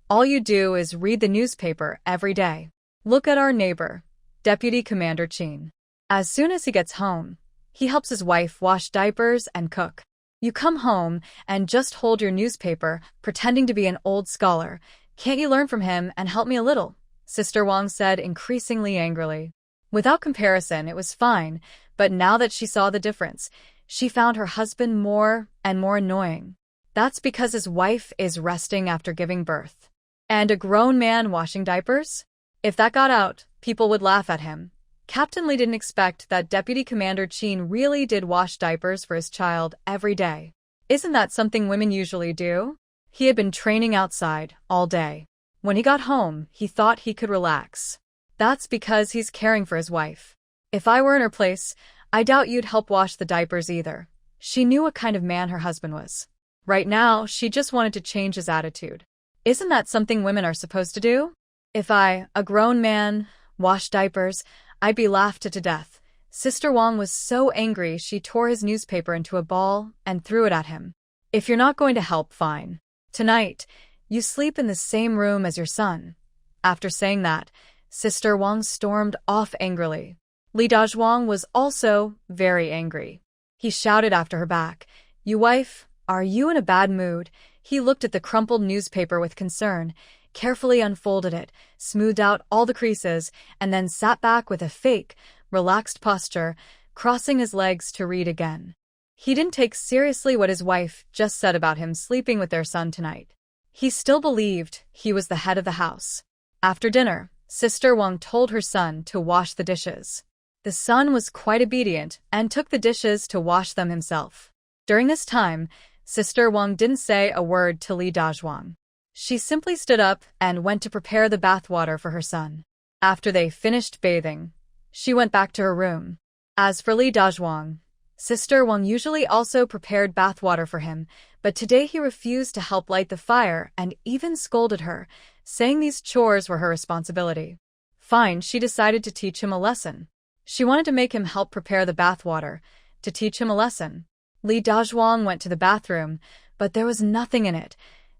All you do is read the newspaper every day. Look at our neighbor, Deputy Commander Qin. As soon as he gets home, he helps his wife wash diapers and cook. You come home and just hold your newspaper, pretending to be an old scholar. Can't you learn from him and help me a little?" Sister Wang said increasingly angrily. Without comparison, it was fine, but now that she saw the difference, she found her husband more and more annoying. That's because his wife is resting after giving birth. And a grown man washing diapers? If that got out, people would laugh at him. Captain Li didn't expect that Deputy Commander Qin really did wash diapers for his child every day. Isn't that something women usually do? He had been training outside all day. When he got home, he thought he could relax. That's because he's caring for his wife. If I were in her place, I doubt you'd help wash the diapers either. She knew what kind of man her husband was. Right now, she just wanted to change his attitude. Isn't that something women are supposed to do? If I, a grown man, washed diapers, I'd be laughed at to death. Sister Wang was so angry she tore his newspaper into a ball and threw it at him. "If you're not going to help, fine. Tonight, you sleep in the same room as your son." After saying that, Sister Wang stormed off angrily. Li Dazhuang was also very angry. He shouted after her back, "You wife, are you in a bad mood?" He looked at the crumpled newspaper with concern, carefully unfolded it, smoothed out all the creases, and then sat back with a fake, relaxed posture, crossing his legs to read again. He didn't take seriously what his wife just said about him sleeping with their son tonight. He still believed he was the head of the house. After dinner, Sister Wang told her son to wash the dishes. The son was quite obedient and took the dishes to wash them himself. During this time, Sister Wang didn't say a word to Li Dazhuang. She simply stood up and went to prepare the bathwater for her son. After they finished bathing, she went back to her room. As for Li Dazhuang, Sister Wang usually also prepared bathwater for him, but today he refused to help light the fire and even scolded her, saying these chores were her responsibility. Fine, she decided to teach him a lesson. She wanted to make him help prepare the bathwater, to teach him a lesson. Li Dazhuang went to the bathroom, but there was nothing in it.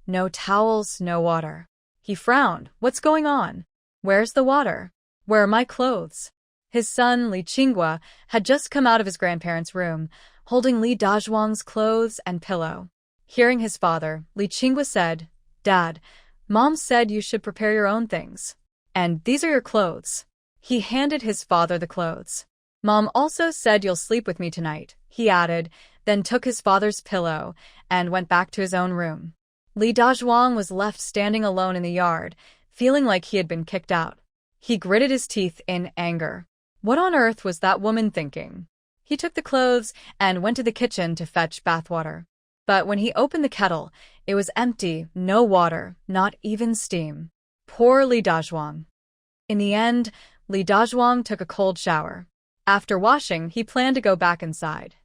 No towels, no water. He frowned. What's going on? Where's the water? Where are my clothes? His son, Li Qinghua, had just come out of his grandparents' room, holding Li Dazhuang's clothes and pillow. Hearing his father, Li Qinghua said, "Dad, Mom said you should prepare your own things. And these are your clothes." He handed his father the clothes. "Mom also said you'll sleep with me tonight," he added, then took his father's pillow and went back to his own room. Li Dazhuang was left standing alone in the yard, feeling like he had been kicked out. He gritted his teeth in anger. What on earth was that woman thinking? He took the clothes and went to the kitchen to fetch bathwater. But when he opened the kettle, it was empty, no water, not even steam. Poor Li Dazhuang. In the end, Li Dazhuang took a cold shower. After washing, he planned to go back inside.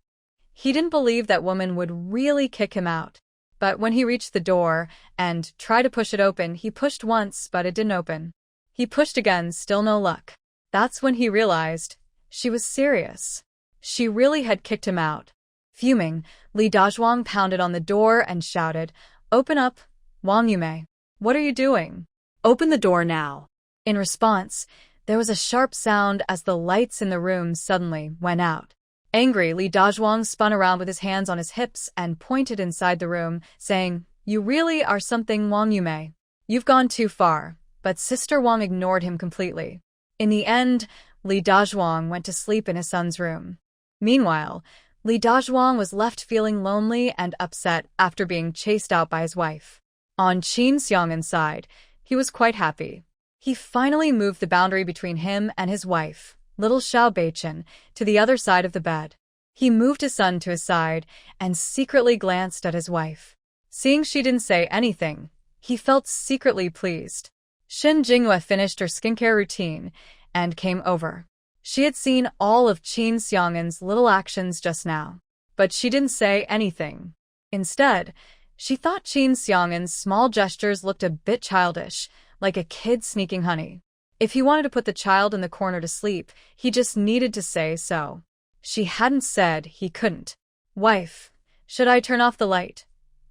He didn't believe that woman would really kick him out. But when he reached the door and tried to push it open, he pushed once, but it didn't open. He pushed again, still no luck. That's when he realized she was serious. She really had kicked him out. Fuming, Li Dazhuang pounded on the door and shouted, "Open up, Wang Yume. What are you doing? Open the door now." In response, There was a sharp sound as the lights in the room suddenly went out. Angry, Li Dazhuang spun around with his hands on his hips and pointed inside the room, saying, "You really are something, Wang Yumei. You've gone too far." But Sister Wang ignored him completely. In the end, Li Dazhuang went to sleep in his son's room. Meanwhile, Li Dazhuang was left feeling lonely and upset after being chased out by his wife. On Qin Xiang'an's side, he was quite happy. He finally moved the boundary between him and his wife, little Xiao Beichen, to the other side of the bed. He moved his son to his side and secretly glanced at his wife. Seeing she didn't say anything, he felt secretly pleased. Shen Jinghua finished her skincare routine and came over. She had seen all of Qin Xiang'an's little actions just now, but she didn't say anything. Instead, she thought Qin Xiang'an's small gestures looked a bit childish, like a kid sneaking honey. If he wanted to put the child in the corner to sleep, he just needed to say so. She hadn't said he couldn't. "Wife, should I turn off the light?"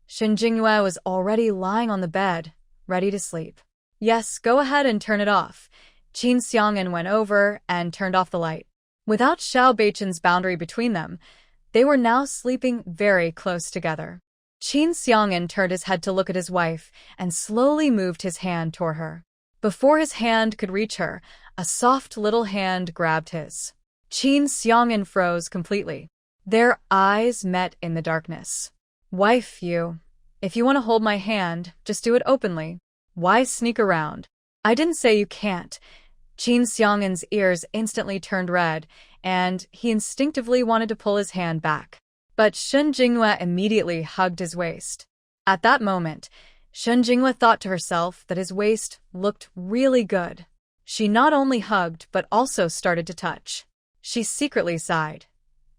Shen Jinghua was already lying on the bed, ready to sleep. "Yes, go ahead and turn it off." Qin Xiang'an went over and turned off the light. Without Xiao Beichen's boundary between them, they were now sleeping very close together. Qin Xiang'an turned his head to look at his wife and slowly moved his hand toward her. Before his hand could reach her, a soft little hand grabbed his. Qin Xiang'an froze completely. Their eyes met in the darkness. "Wife, if you want to hold my hand, just do it openly. Why sneak around?" "I didn't say you can't." Qin Xiang'an's ears instantly turned red, and he instinctively wanted to pull his hand back. But Shen Jinghua immediately hugged his waist. At that moment, Shen Jinghua thought to herself that his waist looked really good. She not only hugged but also started to touch. She secretly sighed.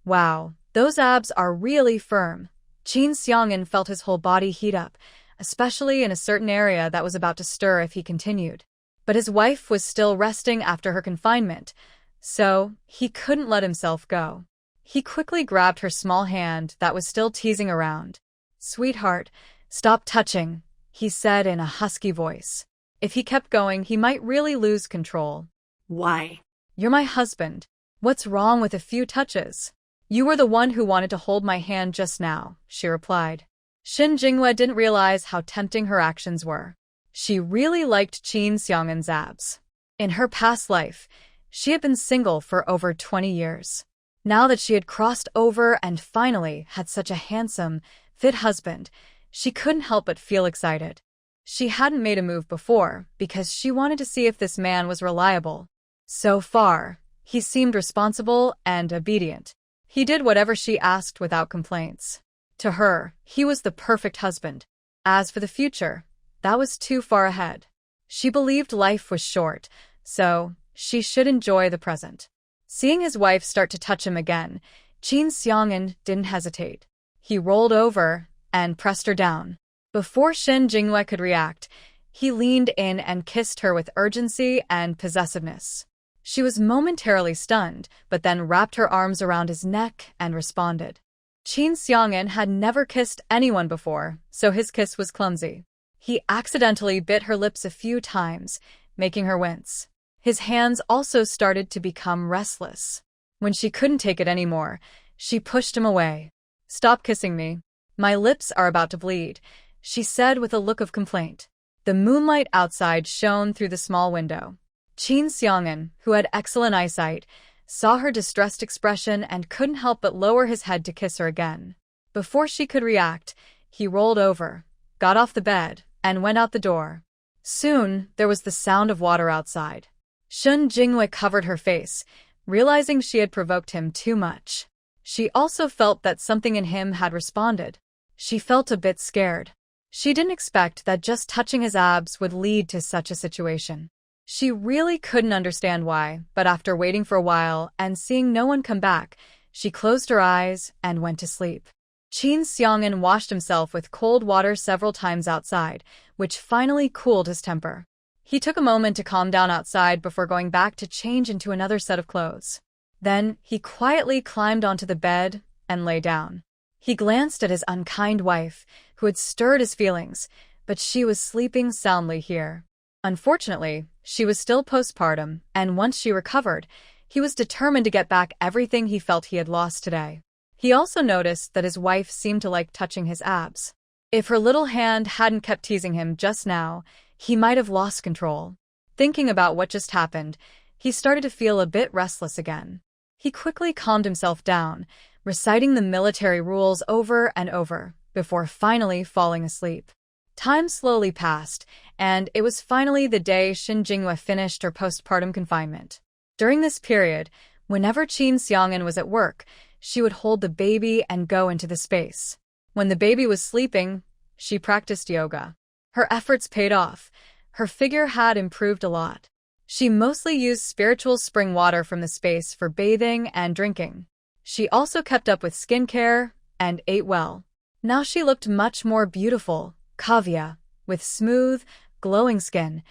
"Wow, those abs are really firm." Qin Xiang'an felt his whole body heat up, especially in a certain area that was about to stir if he continued. But his wife was still resting after her confinement, so he couldn't let himself go. He quickly grabbed her small hand that was still teasing around. "Sweetheart, stop touching," he said in a husky voice. If he kept going, he might really lose control. "Why?" "You're my husband. What's wrong with a few touches?" "You were the one who wanted to hold my hand just now," she replied. Shen Jinghua didn't realize how tempting her actions were. She really liked Qin Xiang'an's abs. In her past life, she had been single for over 20 years. Now that she had crossed over and finally had such a handsome, fit husband, she couldn't help but feel excited. She hadn't made a move before because she wanted to see if this man was reliable. So far, he seemed responsible and obedient. He did whatever she asked without complaints. To her, he was the perfect husband. As for the future, that was too far ahead. She believed life was short, so she should enjoy the present. Seeing his wife start to touch him again, Qin Xiang'an didn't hesitate. He rolled over and pressed her down. Before Shen Jinghua could react, he leaned in and kissed her with urgency and possessiveness. She was momentarily stunned, but then wrapped her arms around his neck and responded. Qin Xiang'an had never kissed anyone before, so his kiss was clumsy. He accidentally bit her lips a few times, making her wince. His hands also started to become restless. When she couldn't take it anymore, she pushed him away. "Stop kissing me. My lips are about to bleed," she said with a look of complaint. The moonlight outside shone through the small window. Qin Xiang'an, who had excellent eyesight, saw her distressed expression and couldn't help but lower his head to kiss her again. Before she could react, he rolled over, got off the bed, and went out the door. Soon, there was the sound of water outside. Shen Jinghua covered her face, realizing she had provoked him too much. She also felt that something in him had responded. She felt a bit scared. She didn't expect that just touching his abs would lead to such a situation. She really couldn't understand why, but after waiting for a while and seeing no one come back, she closed her eyes and went to sleep. Qin Xiang'an washed himself with cold water several times outside, which finally cooled his temper. He took a moment to calm down outside before going back to change into another set of clothes. Then, he quietly climbed onto the bed and lay down. He glanced at his unkind wife, who had stirred his feelings, but she was sleeping soundly here. Unfortunately, She was still postpartum, and once she recovered, he was determined to get back everything he felt he had lost today. He also noticed that his wife seemed to like touching his abs. If her little hand hadn't kept teasing him just now, he might have lost control. Thinking about what just happened, he started to feel a bit restless again. He quickly calmed himself down, reciting the military rules over and over, before finally falling asleep. Time slowly passed, and it was finally the day Shin Jinghua finished her postpartum confinement. During this period, whenever Qin Xiang'an was at work, she would hold the baby and go into the space. When the baby was sleeping, she practiced yoga. Her efforts paid off. Her figure had improved a lot. She mostly used spiritual spring water from the space for bathing and drinking. She also kept up with skincare and ate well. Now she looked much more beautiful, Kavya, with smooth, glowing skin,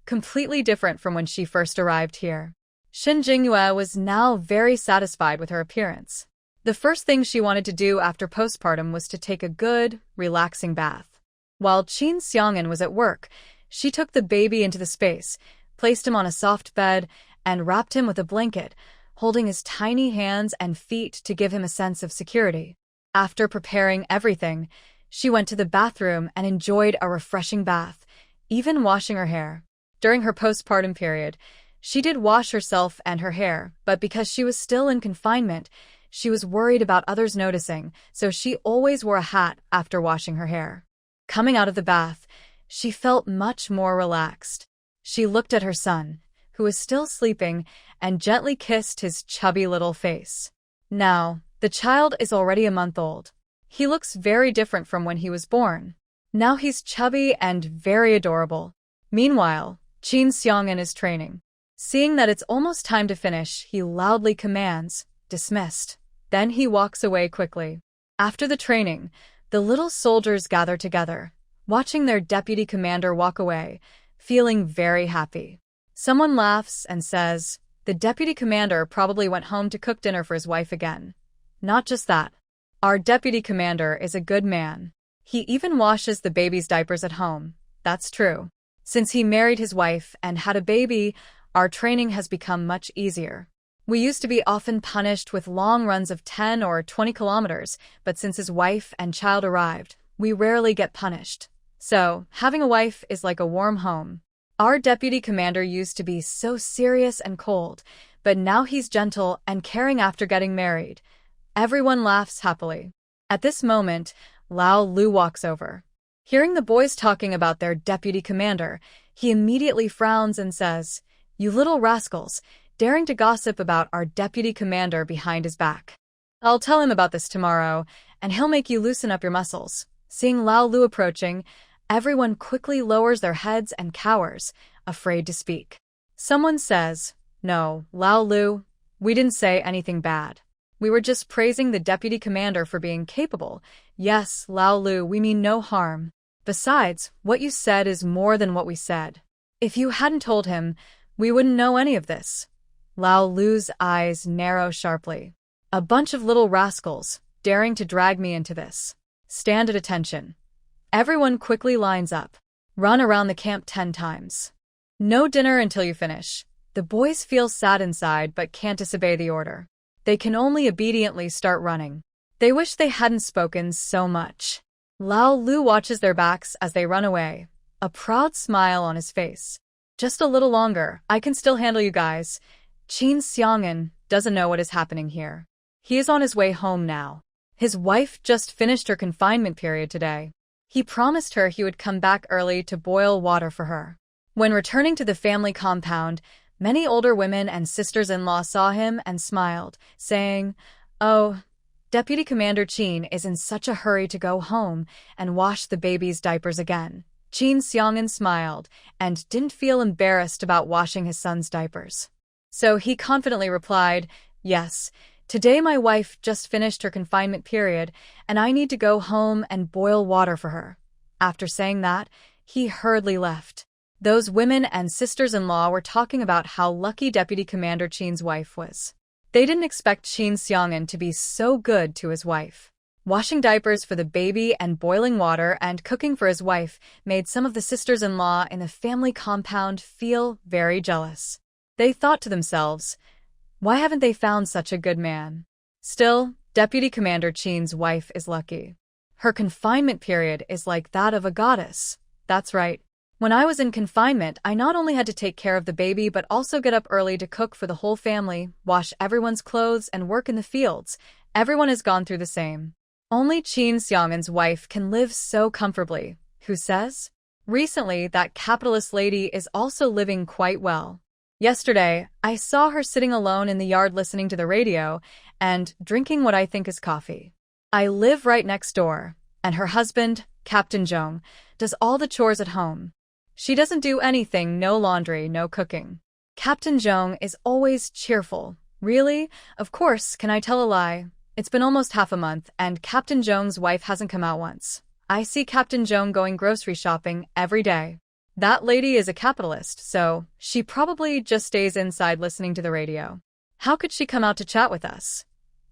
completely different from when she first arrived here. Shin Jinghua was now very satisfied with her appearance. The first thing she wanted to do after postpartum was to take a good, relaxing bath. While Qin Xiang'an was at work, she took the baby into the space, placed him on a soft bed, and wrapped him with a blanket, holding his tiny hands and feet to give him a sense of security. After preparing everything, she went to the bathroom and enjoyed a refreshing bath, even washing her hair. During her postpartum period, she did wash herself and her hair, but because she was still in confinement, she was worried about others noticing, so she always wore a hat after washing her hair. Coming out of the bath, she felt much more relaxed. She looked at her son, who was still sleeping, and gently kissed his chubby little face. Now, the child is already a month old. He looks very different from when he was born. Now he's chubby and very adorable. Meanwhile, Qin Xiang'an is training. Seeing that it's almost time to finish, he loudly commands, "Dismissed." Then he walks away quickly. After the training, the little soldiers gather together, watching their deputy commander walk away, feeling very happy. Someone laughs and says, "The deputy commander probably went home to cook dinner for his wife again." Not just that. Our deputy commander is a good man. He even washes the baby's diapers at home. That's true. Since he married his wife and had a baby, our training has become much easier. We used to be often punished with long runs of 10 or 20 kilometers, but since his wife and child arrived, we rarely get punished. So, having a wife is like a warm home. Our deputy commander used to be so serious and cold, but now he's gentle and caring after getting married. Everyone laughs happily. At this moment, Lao Lu walks over. Hearing the boys talking about their deputy commander, he immediately frowns and says, "You little rascals, daring to gossip about our deputy commander behind his back. I'll tell him about this tomorrow, and he'll make you loosen up your muscles." Seeing Lao Lu approaching, everyone quickly lowers their heads and cowers, afraid to speak. Someone says, "No, Lao Lu, we didn't say anything bad. We were just praising the deputy commander for being capable. Yes, Lao Lu, we mean no harm. Besides, what you said is more than what we said. If you hadn't told him, we wouldn't know any of this." Lao Lu's eyes narrow sharply. "A bunch of little rascals, daring to drag me into this. Stand at attention." Everyone quickly lines up. Run around the camp 10 times. No dinner until you finish. The boys feel sad inside but can't disobey the order. They can only obediently start running. They wish they hadn't spoken so much. Lao Lu watches their backs as they run away, a proud smile on his face. "Just a little longer, I can still handle you guys." Qin Xiang'an doesn't know what is happening here. He is on his way home now. His wife just finished her confinement period today. He promised her he would come back early to boil water for her. When returning to the family compound, many older women and sisters-in-law saw him and smiled, saying, "Oh, Deputy Commander Qin is in such a hurry to go home and wash the baby's diapers again." Qin Xiang'an smiled and didn't feel embarrassed about washing his son's diapers. So he confidently replied, "Yes, today my wife just finished her confinement period, and I need to go home and boil water for her." After saying that, he hurriedly left. Those women and sisters-in-law were talking about how lucky Deputy Commander Qin's wife was. They didn't expect Qin Xiang'an to be so good to his wife. Washing diapers for the baby and boiling water and cooking for his wife made some of the sisters-in-law in the family compound feel very jealous. They thought to themselves, why haven't they found such a good man? Still, Deputy Commander Chin's wife is lucky. Her confinement period is like that of a goddess. That's right. When I was in confinement, I not only had to take care of the baby but also get up early to cook for the whole family, wash everyone's clothes, and work in the fields. Everyone has gone through the same. Only Qin Xiang'an's wife can live so comfortably. Who says? Recently, that capitalist lady is also living quite well. Yesterday, I saw her sitting alone in the yard listening to the radio and drinking what I think is coffee. I live right next door, and her husband, Captain Zhong, does all the chores at home. She doesn't do anything, no laundry, no cooking. Captain Zhong is always cheerful. Really? Of course, can I tell a lie? It's been almost half a month, and Captain Zhong's wife hasn't come out once. I see Captain Zhong going grocery shopping every day. That lady is a capitalist, so she probably just stays inside listening to the radio. How could she come out to chat with us?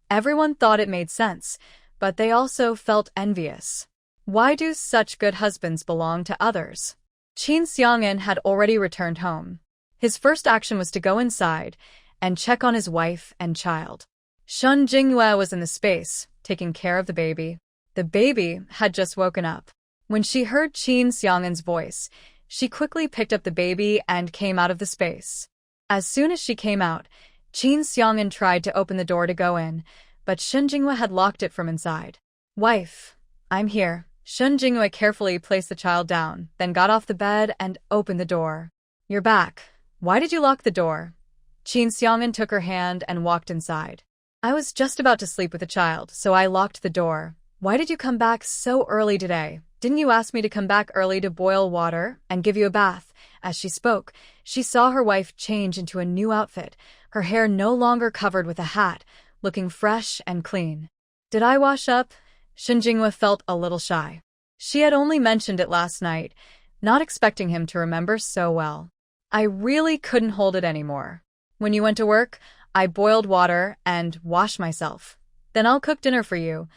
Everyone thought it made sense, but they also felt envious. Why do such good husbands belong to others? Qin Xiang'an had already returned home. His first action was to go inside and check on his wife and child. Shun Jingyue was in the space, taking care of the baby. The baby had just woken up. When she heard Qin Xiang'an's voice, she quickly picked up the baby and came out of the space. As soon as she came out, Qin Xiang'an tried to open the door to go in, but Shun Jingyue had locked it from inside. Wife, I'm here. Shun Jingyue carefully placed the child down, then got off the bed and opened the door. You're back. Why did you lock the door? Qin Xiang'an took her hand and walked inside. I was just about to sleep with the child, so I locked the door. Why did you come back so early today? Didn't you ask me to come back early to boil water and give you a bath? As she spoke, she saw her wife change into a new outfit, her hair no longer covered with a hat, looking fresh and clean. Did I wash up? Shun Jingyue felt a little shy. She had only mentioned it last night, not expecting him to remember so well. I really couldn't hold it anymore. When you went to work, I boiled water and washed myself. Then I'll cook dinner for you.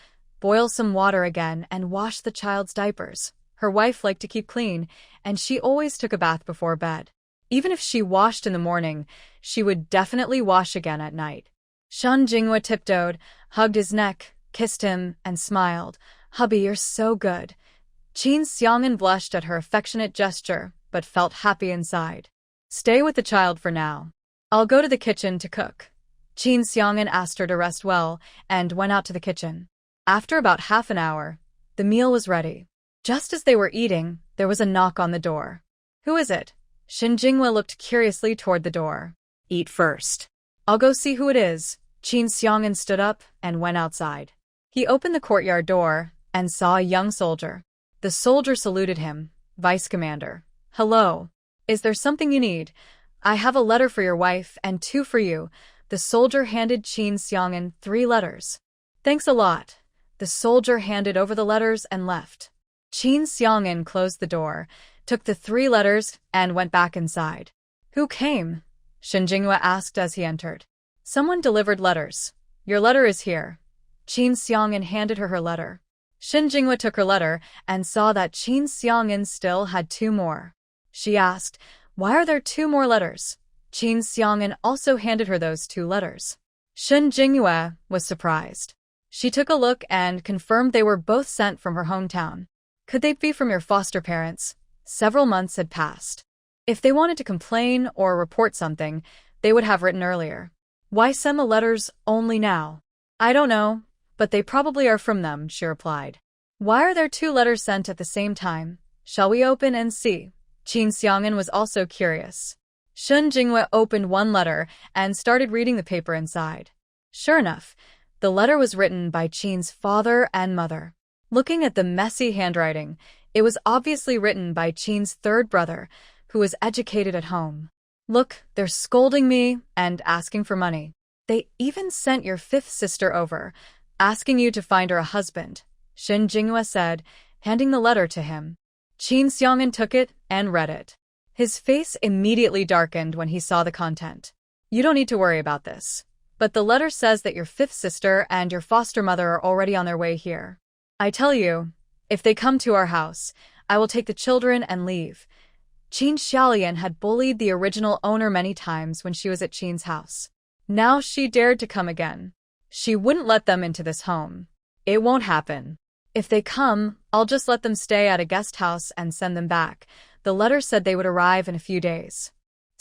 Boil some water again and wash the child's diapers. Her wife liked to keep clean, and she always took a bath before bed. Even if she washed in the morning, she would definitely wash again at night. Shun Jingyue tiptoed, hugged his neck, kissed him, and smiled. Hubby, you're so good. Qin Xiang'an blushed at her affectionate gesture, but felt happy inside. Stay with the child for now. I'll go to the kitchen to cook. Qin Xiang'an asked her to rest well and went out to the kitchen. After about half an hour, the meal was ready. Just as they were eating, there was a knock on the door. Who is it? Shun Jingyue looked curiously toward the door. Eat first. I'll go see who it is. Qin Xiang'an stood up and went outside. He opened the courtyard door and saw a young soldier. The soldier saluted him. Vice Commander. Hello. Is there something you need? I have a letter for your wife and 2 for you. The soldier handed Qin Xiang'an 3 letters. Thanks a lot. The soldier handed over the letters and left. Qin Xiang'an closed the door, took the 3 letters, and went back inside. Who came? Shun Jingyue asked as he entered. Someone delivered letters. Your letter is here. Qin Xiang'an handed her letter. Shun Jingyue took her letter and saw that Qin Xiang'an still had 2 more. She asked, why are there 2 more letters? Qin Xiang'an also handed her those 2 letters. Shun Jingyue was surprised. She took a look and confirmed they were both sent from her hometown. Could they be from your foster parents? Several months had passed. If they wanted to complain or report something, they would have written earlier. Why send the letters only now? I don't know, but they probably are from them, she replied. Why are there 2 letters sent at the same time? Shall we open and see? Qin Xiang'an was also curious. Shun Jingyue opened one letter and started reading the paper inside. Sure enough, the letter was written by Qin's father and mother. Looking at the messy handwriting, it was obviously written by Qin's 3rd brother, who was educated at home. Look, they're scolding me and asking for money. They even sent your 5th sister over, asking you to find her a husband, Shun Jingyue said, handing the letter to him. Qin Xiang'an took it and read it. His face immediately darkened when he saw the content. You don't need to worry about this. But the letter says that your fifth sister and your foster mother are already on their way here. I tell you, if they come to our house, I will take the children and leave. Qin Xiaolian had bullied the original owner many times when she was at Qin's house. Now she dared to come again. She wouldn't let them into this home. It won't happen. If they come, I'll just let them stay at a guest house and send them back. The letter said they would arrive in a few days.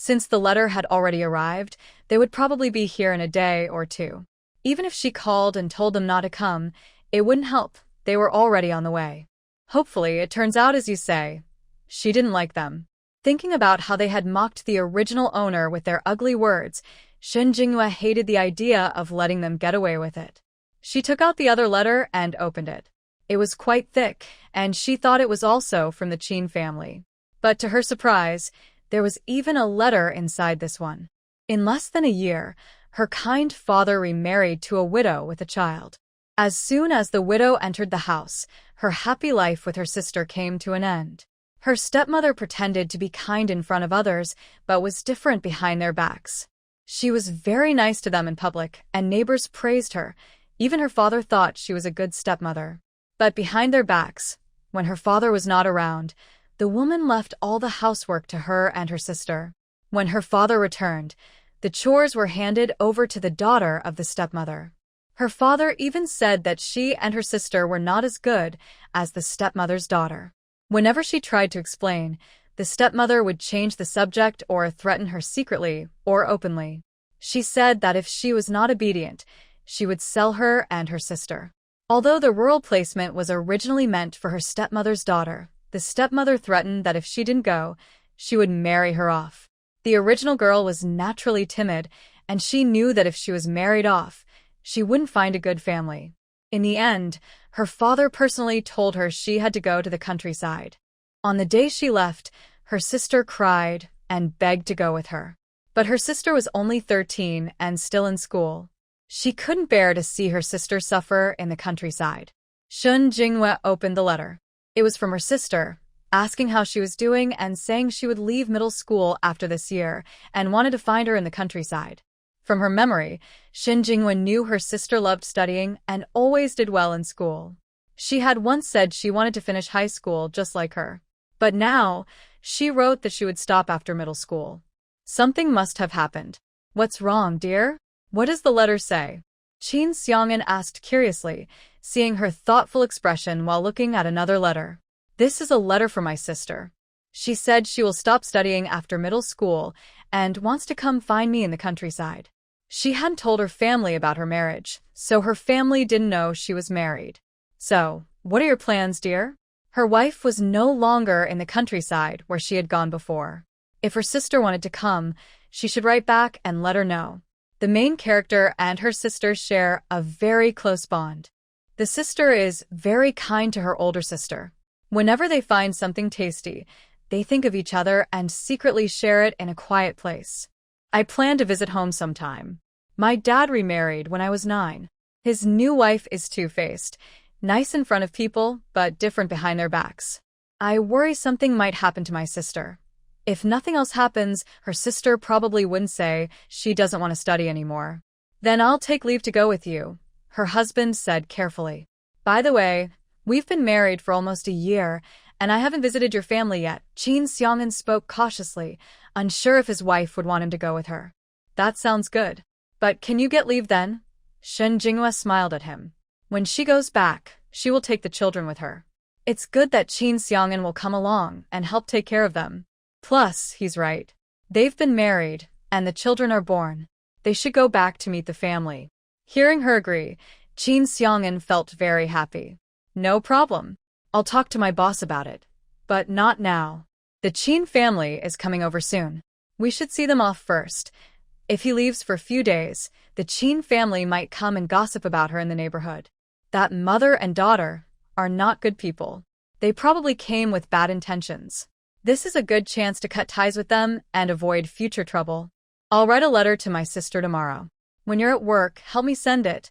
Since the letter had already arrived, they would probably be here in a day or two. Even if she called and told them not to come, it wouldn't help. They were already on the way. Hopefully, it turns out as you say. She didn't like them. Thinking about how they had mocked the original owner with their ugly words, Shen Jinghua hated the idea of letting them get away with it. She took out the other letter and opened it. It was quite thick, and she thought it was also from the Qin family. But to her surprise, there was even a letter inside this one. In less than a year, her kind father remarried to a widow with a child. As soon as the widow entered the house, her happy life with her sister came to an end. Her stepmother pretended to be kind in front of others, but was different behind their backs. She was very nice to them in public, and neighbors praised her. Even her father thought she was a good stepmother. But behind their backs, when her father was not around, the woman left all the housework to her and her sister. When her father returned, the chores were handed over to the daughter of the stepmother. Her father even said that she and her sister were not as good as the stepmother's daughter. Whenever she tried to explain, the stepmother would change the subject or threaten her secretly or openly. She said that if she was not obedient, she would sell her and her sister. Although the rural placement was originally meant for her stepmother's daughter, the stepmother threatened that if she didn't go, she would marry her off. The original girl was naturally timid, and she knew that if she was married off, she wouldn't find a good family. In the end, her father personally told her she had to go to the countryside. On the day she left, her sister cried and begged to go with her. But her sister was only 13 and still in school. She couldn't bear to see her sister suffer in the countryside. Shen Jinghua opened the letter. It was from her sister, asking how she was doing and saying she would leave middle school after this year and wanted to find her in the countryside. From her memory, Shen Jinghua knew her sister loved studying and always did well in school. She had once said she wanted to finish high school just like her. But now, she wrote that she would stop after middle school. Something must have happened. What's wrong, dear? What does the letter say? Qin Xiaolian asked curiously, seeing her thoughtful expression while looking at another letter. This is a letter from my sister. She said she will stop studying after middle school and wants to come find me in the countryside. She hadn't told her family about her marriage, so her family didn't know she was married. So, what are your plans, dear? Her wife was no longer in the countryside where she had gone before. If her sister wanted to come, she should write back and let her know. The main character and her sister share a very close bond. The sister is very kind to her older sister. Whenever they find something tasty, they think of each other and secretly share it in a quiet place. I plan to visit home sometime. My dad remarried when I was 9. His new wife is two-faced, nice in front of people, but different behind their backs. I worry something might happen to my sister. If nothing else happens, her sister probably wouldn't say she doesn't want to study anymore. Then I'll take leave to go with you, her husband said carefully. By the way, we've been married for almost a year, and I haven't visited your family yet. Qin Xiaolian spoke cautiously, unsure if his wife would want him to go with her. That sounds good. But can you get leave then? Shen Jinghua smiled at him. When she goes back, she will take the children with her. It's good that Qin Xiaolian will come along and help take care of them. Plus, he's right. They've been married, and the children are born. They should go back to meet the family. Hearing her agree, Qin Xiaolian felt very happy. No problem. I'll talk to my boss about it. But not now. The Qin family is coming over soon. We should see them off first. If he leaves for a few days, the Qin family might come and gossip about her in the neighborhood. That mother and daughter are not good people. They probably came with bad intentions. This is a good chance to cut ties with them and avoid future trouble. I'll write a letter to my sister tomorrow. When you're at work, help me send it.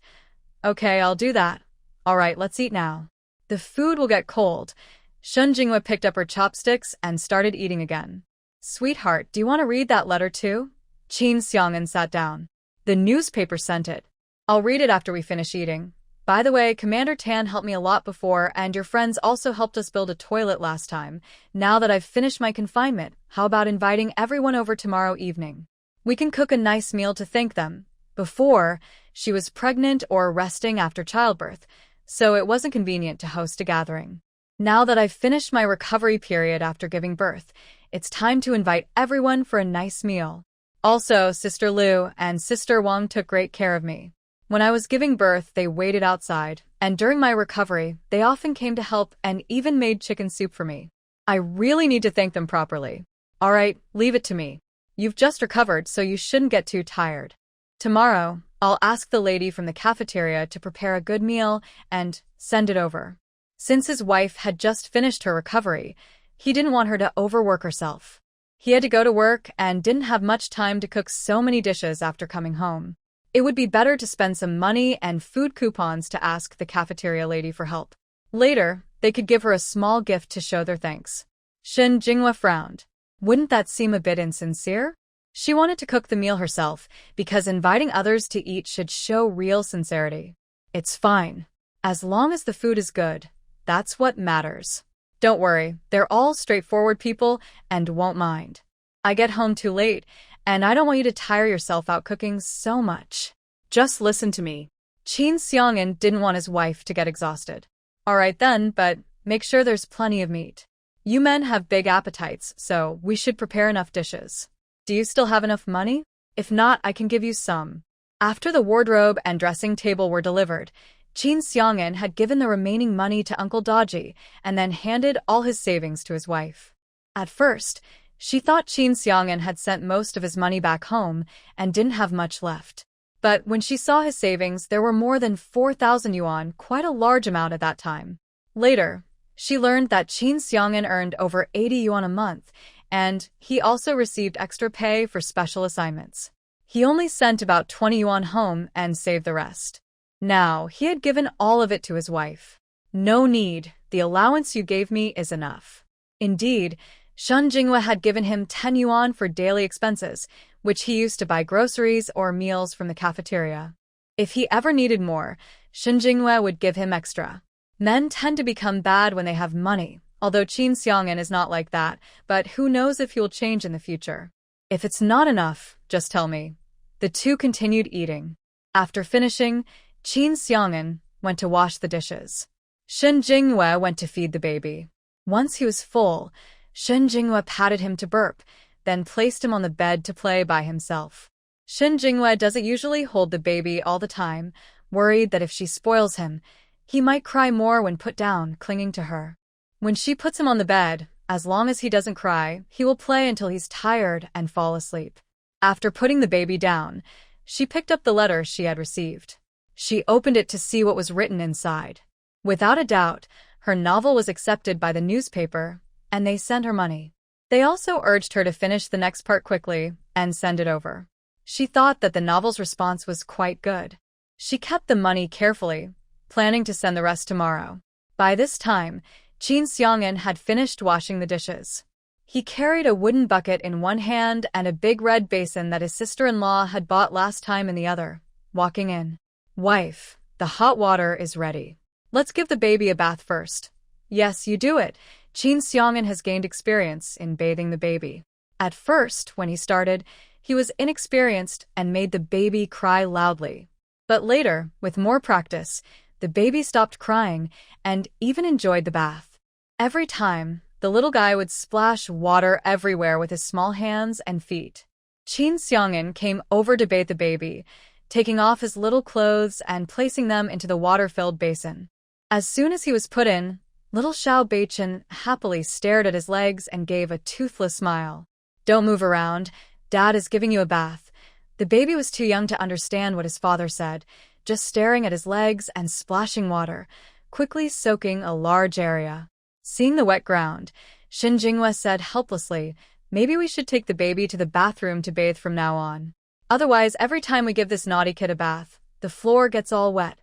Okay, I'll do that. All right, let's eat now. The food will get cold. Shen Jinghua picked up her chopsticks and started eating again. Sweetheart, do you want to read that letter too? Qin Xiaolian sat down. The newspaper sent it. I'll read it after we finish eating. By the way, Commander Tan helped me a lot before, and your friends also helped us build a toilet last time. Now that I've finished my confinement, how about inviting everyone over tomorrow evening? We can cook a nice meal to thank them. Before, she was pregnant or resting after childbirth, so it wasn't convenient to host a gathering. Now that I've finished my recovery period after giving birth, it's time to invite everyone for a nice meal. Also, Sister Liu and Sister Wang took great care of me. When I was giving birth, they waited outside, and during my recovery, they often came to help and even made chicken soup for me. I really need to thank them properly. All right, leave it to me. You've just recovered, so you shouldn't get too tired. Tomorrow, I'll ask the lady from the cafeteria to prepare a good meal and send it over. Since his wife had just finished her recovery, he didn't want her to overwork herself. He had to go to work and didn't have much time to cook so many dishes after coming home. It would be better to spend some money and food coupons to ask the cafeteria lady for help. Later, they could give her a small gift to show their thanks. Shen Jinghua frowned. Wouldn't that seem a bit insincere? She wanted to cook the meal herself because inviting others to eat should show real sincerity. It's fine. As long as the food is good, that's what matters. Don't worry, they're all straightforward people and won't mind. I get home too late, and I don't want you to tire yourself out cooking so much. Just listen to me. Qin Xiang'an didn't want his wife to get exhausted. All right then, but make sure there's plenty of meat. You men have big appetites, so we should prepare enough dishes. Do you still have enough money? If not, I can give you some. After the wardrobe and dressing table were delivered, Qin Xiang'an had given the remaining money to Uncle Dodgy and then handed all his savings to his wife. At first, she thought Qin Xiang'an had sent most of his money back home and didn't have much left. But when she saw his savings, there were more than 4,000 yuan, quite a large amount at that time. Later, she learned that Qin Xiang'an earned over 80 yuan a month, and he also received extra pay for special assignments. He only sent about 20 yuan home and saved the rest. Now, he had given all of it to his wife. No need, the allowance you gave me is enough. Indeed, Shen Jinghua had given him 10 yuan for daily expenses, which he used to buy groceries or meals from the cafeteria. If he ever needed more, Shen Jinghua would give him extra. Men tend to become bad when they have money, although Qin Xiang'an is not like that, but who knows if he'll change in the future. If it's not enough, just tell me. The two continued eating. After finishing, Qin Xiang'an went to wash the dishes. Shen Jinghua went to feed the baby. Once he was full, Shen Jinghua patted him to burp, then placed him on the bed to play by himself. Shen Jinghua doesn't usually hold the baby all the time, worried that if she spoils him, he might cry more when put down, clinging to her. When she puts him on the bed, as long as he doesn't cry, he will play until he's tired and fall asleep. After putting the baby down, she picked up the letter she had received. She opened it to see what was written inside. Without a doubt, her novel was accepted by the newspaper, and they sent her money. They also urged her to finish the next part quickly and send it over. She thought that the novel's response was quite good. She kept the money carefully, planning to send the rest tomorrow. By this time, Qin Xiang'an had finished washing the dishes. He carried a wooden bucket in one hand and a big red basin that his sister-in-law had bought last time in the other, walking in. Wife, the hot water is ready. Let's give the baby a bath first. Yes, you do it. Qin Xiang'an has gained experience in bathing the baby. At first, when he started, he was inexperienced and made the baby cry loudly. But later, with more practice, the baby stopped crying and even enjoyed the bath. Every time, the little guy would splash water everywhere with his small hands and feet. Qin Xiang'an came over to bathe the baby, taking off his little clothes and placing them into the water-filled basin. As soon as he was put in, little Xiao Beichen happily stared at his legs and gave a toothless smile. Don't move around. Dad is giving you a bath. The baby was too young to understand what his father said, just staring at his legs and splashing water, quickly soaking a large area. Seeing the wet ground, Shen Jinghua said helplessly, maybe we should take the baby to the bathroom to bathe from now on. Otherwise, every time we give this naughty kid a bath, the floor gets all wet.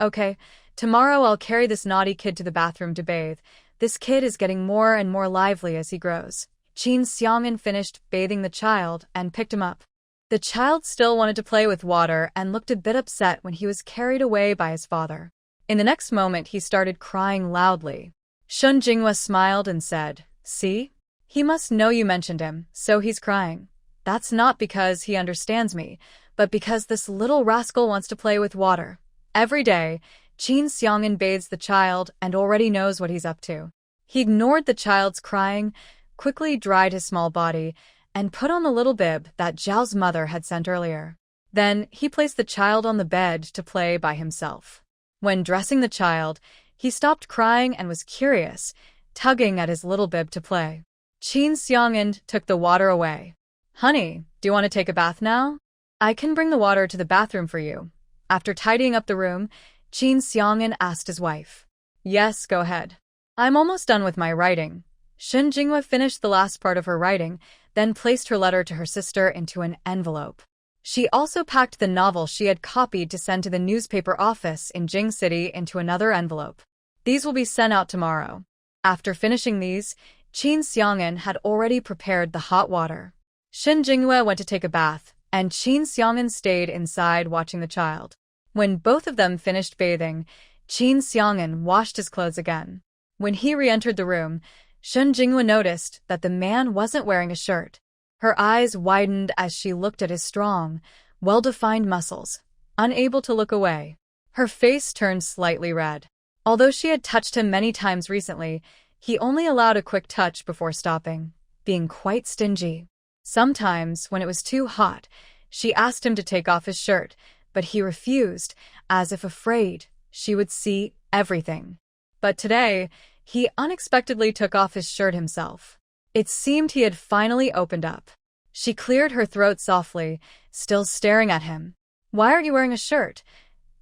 Okay, tomorrow I'll carry this naughty kid to the bathroom to bathe. This kid is getting more and more lively as he grows. Qin Xiang'an finished bathing the child and picked him up. The child still wanted to play with water and looked a bit upset when he was carried away by his father. In the next moment, he started crying loudly. Shun Jinghua smiled and said, "See? He must know you mentioned him, so he's crying. That's not because he understands me, but because this little rascal wants to play with water." Every day, Qin Xiang'an bathes the child and already knows what he's up to. He ignored the child's crying, quickly dried his small body, and put on the little bib that Zhao's mother had sent earlier. Then he placed the child on the bed to play by himself. When dressing the child, he stopped crying and was curious, tugging at his little bib to play. Qin Xiang'an took the water away. "Honey, do you want to take a bath now? I can bring the water to the bathroom for you." After tidying up the room, Qin Xiang'an asked his wife. "Yes, go ahead. I'm almost done with my writing." Shun Jinghua finished the last part of her writing, then placed her letter to her sister into an envelope. She also packed the novel she had copied to send to the newspaper office in Jing City into another envelope. These will be sent out tomorrow. After finishing these, Qin Xiang'an had already prepared the hot water. Shun Jinghua went to take a bath, and Qin Xiang'an stayed inside watching the child. When both of them finished bathing, Qin Xiang'an washed his clothes again. When he re-entered the room, Shun Jinghua noticed that the man wasn't wearing a shirt. Her eyes widened as she looked at his strong, well-defined muscles, unable to look away. Her face turned slightly red. Although she had touched him many times recently, he only allowed a quick touch before stopping, being quite stingy. Sometimes, when it was too hot, she asked him to take off his shirt, but he refused, as if afraid she would see everything. But today, he unexpectedly took off his shirt himself. It seemed he had finally opened up. She cleared her throat softly, still staring at him. "Why aren't you wearing a shirt?"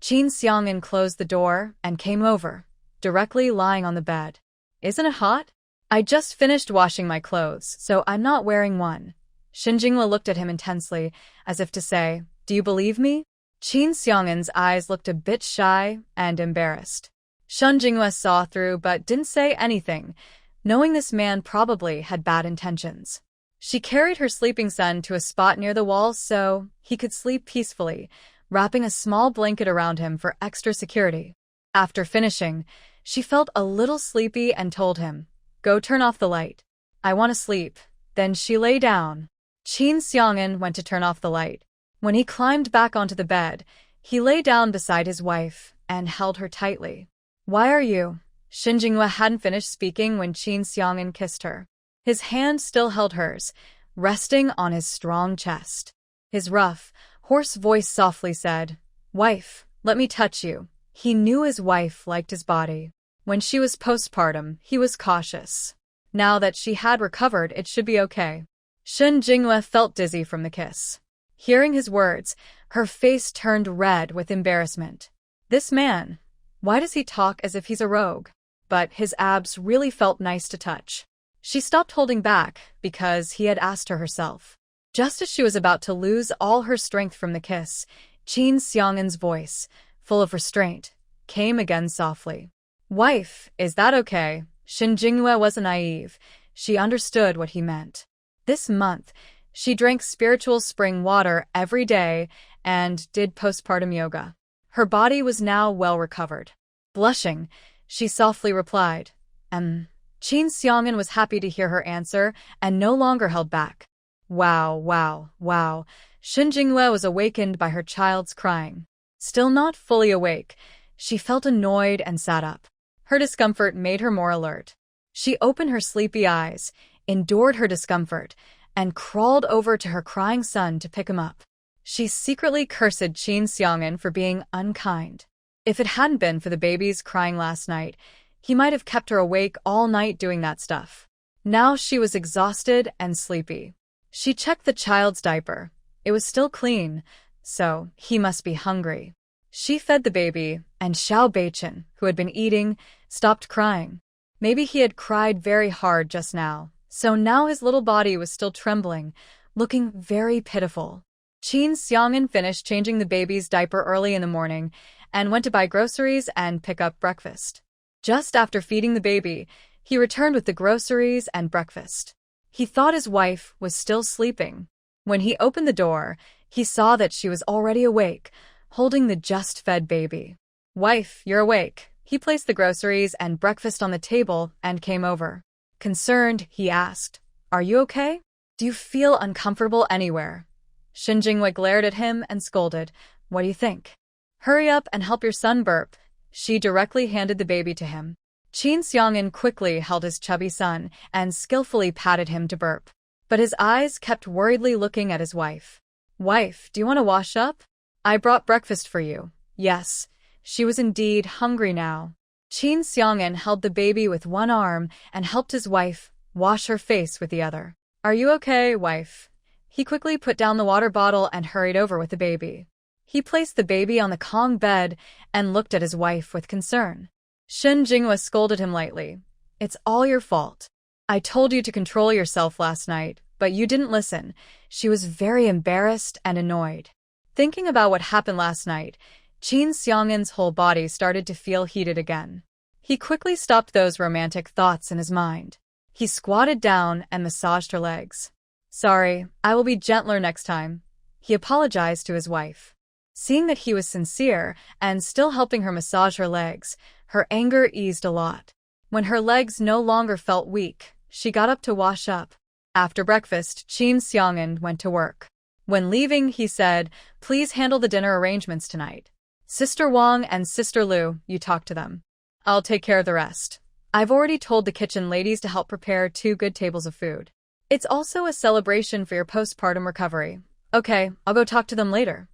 Qin Xiang'an closed the door and came over, directly lying on the bed. "Isn't it hot? I just finished washing my clothes, so I'm not wearing one." Shun Jinghua looked at him intensely, as if to say, "Do you believe me?" Qin Xiang'an's eyes looked a bit shy and embarrassed. Shun Jinghua saw through but didn't say anything, knowing this man probably had bad intentions. She carried her sleeping son to a spot near the wall so he could sleep peacefully, wrapping a small blanket around him for extra security. After finishing, she felt a little sleepy and told him, "Go turn off the light. I want to sleep." Then she lay down. Qin Xiang'an went to turn off the light. When he climbed back onto the bed, he lay down beside his wife and held her tightly. "Why are you?" Shun Jinghua hadn't finished speaking when Qin Xiang'an kissed her. His hand still held hers, resting on his strong chest. His rough, hoarse voice softly said, "Wife, let me touch you." He knew his wife liked his body. When she was postpartum, he was cautious. Now that she had recovered, it should be okay. Shun Jinghua felt dizzy from the kiss. Hearing his words, her face turned red with embarrassment. This man, why does he talk as if he's a rogue? But his abs really felt nice to touch. She stopped holding back because he had asked her herself. Just as she was about to lose all her strength from the kiss, Qin Xiang'an's voice, full of restraint, came again softly. "Wife, is that okay?" Shun Jinghua wasn't naive. She understood what he meant. This month, she drank spiritual spring water every day and did postpartum yoga. Her body was now well recovered. Blushing, she softly replied, Qin Xiang'an was happy to hear her answer and no longer held back. Wow, wow, wow. Shun Jinghua was awakened by her child's crying. Still not fully awake, she felt annoyed and sat up. Her discomfort made her more alert. She opened her sleepy eyes, endured her discomfort, and crawled over to her crying son to pick him up. She secretly cursed Qin Xiang'an for being unkind. If it hadn't been for the baby's crying last night, he might have kept her awake all night doing that stuff. Now she was exhausted and sleepy. She checked the child's diaper. It was still clean, so he must be hungry. She fed the baby, and Xiao Beichen, who had been eating, stopped crying. Maybe he had cried very hard just now, so now his little body was still trembling, looking very pitiful. Qin Xiang'an finished changing the baby's diaper early in the morning and went to buy groceries and pick up breakfast. Just after feeding the baby, he returned with the groceries and breakfast. He thought his wife was still sleeping. When he opened the door, He saw that she was already awake, holding the just-fed baby. "Wife, you're awake." He placed the groceries and breakfast on the table and came over. Concerned, he asked, "Are you okay? Do you feel uncomfortable anywhere?" Shin Jingwei glared at him and scolded, "What do you think? Hurry up and help your son burp." She directly handed the baby to him. Qin Xiang'an quickly held his chubby son and skillfully patted him to burp. But his eyes kept worriedly looking at his wife. "Wife, do you want to wash up? I brought breakfast for you." Yes, she was indeed hungry now. Qin Xiang'an held the baby with one arm and helped his wife wash her face with the other. "Are you okay, wife?" He quickly put down the water bottle and hurried over with the baby. He placed the baby on the Kong bed and looked at his wife with concern. Shin Jinghua scolded him lightly. "It's all your fault. I told you to control yourself last night, but you didn't listen." She was very embarrassed and annoyed. Thinking about what happened last night, Qin Xiang'an's whole body started to feel heated again. He quickly stopped those romantic thoughts in his mind. He squatted down and massaged her legs. "Sorry, I will be gentler next time." He apologized to his wife. Seeing that he was sincere and still helping her massage her legs, her anger eased a lot. When her legs no longer felt weak, she got up to wash up. After breakfast, Qin Xiang'an went to work. When leaving, he said, "Please handle the dinner arrangements tonight. Sister Wang and Sister Lu, you talk to them. I'll take care of the rest. I've already told the kitchen ladies to help prepare 2 good tables of food. It's also a celebration for your postpartum recovery." "Okay, I'll go talk to them later."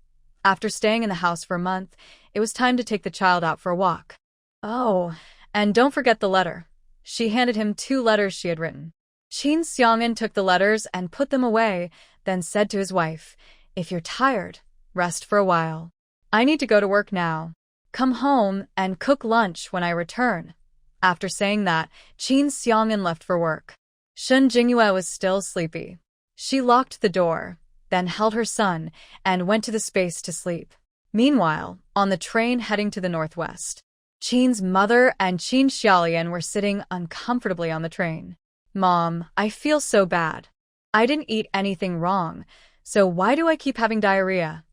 After staying in the house for a month, it was time to take the child out for a walk. "Oh, and don't forget the letter." She handed him 2 letters she had written. Qin Xiang'an took the letters and put them away, then said to his wife, "If you're tired, rest for a while. I need to go to work now. Come home and cook lunch when I return." After saying that, Qin Xiang'an left for work. Shen Jingyue was still sleepy. She locked the door, then held her son, and went to the space to sleep. Meanwhile, on the train heading to the northwest, Qin's mother and Qin Xiaolian were sitting uncomfortably on the train. "Mom, I feel so bad. I didn't eat anything wrong, so why do I keep having diarrhea?"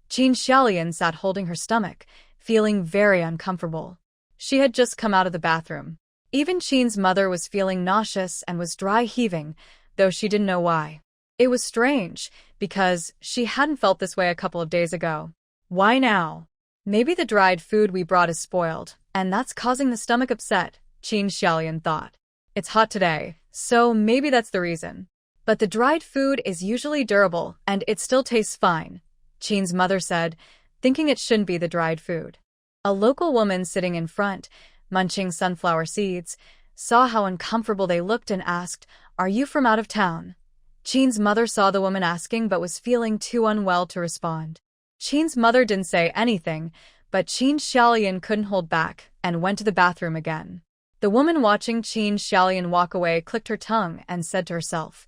Qin Xiaolian sat holding her stomach, feeling very uncomfortable. She had just come out of the bathroom. Even Qin's mother was feeling nauseous and was dry heaving, though she didn't know why. It was strange, because she hadn't felt this way a couple of days ago. Why now? Maybe the dried food we brought is spoiled, and that's causing the stomach upset, Qin Xiaolian thought. It's hot today, so maybe that's the reason. But the dried food is usually durable, and it still tastes fine, Qin's mother said, thinking it shouldn't be the dried food. A local woman sitting in front, munching sunflower seeds, saw how uncomfortable they looked and asked, "Are you from out of town?" Qin's mother saw the woman asking but was feeling too unwell to respond. Qin's mother didn't say anything, but Qin Xiaolian couldn't hold back and went to the bathroom again. The woman watching Qin Xiaolian walk away clicked her tongue and said to herself,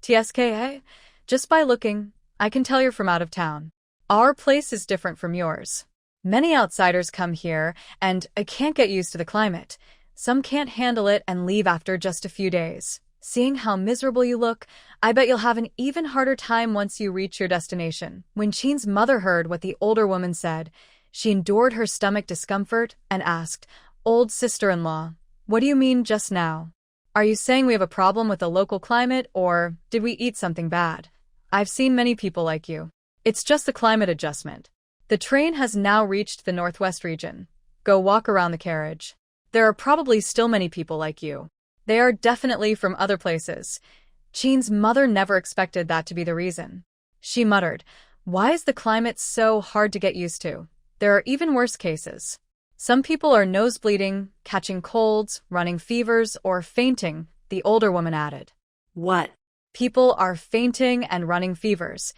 "Tska, just by looking, I can tell you're from out of town. Our place is different from yours. Many outsiders come here, and I can't get used to the climate. Some can't handle it and leave after just a few days. Seeing how miserable you look, I bet you'll have an even harder time once you reach your destination." When Qin's mother heard what the older woman said, she endured her stomach discomfort and asked, "Old sister-in-law, what do you mean just now? Are you saying we have a problem with the local climate, or did we eat something bad? I've seen many people like you. It's just the climate adjustment. The train has now reached the northwest region. Go walk around the carriage. There are probably still many people like you. They are definitely from other places." Qin's mother never expected that to be the reason. She muttered, "Why is the climate so hard to get used to? There are even worse cases. Some people are nosebleeding, catching colds, running fevers, or fainting," the older woman added. What? "People are fainting and running fevers.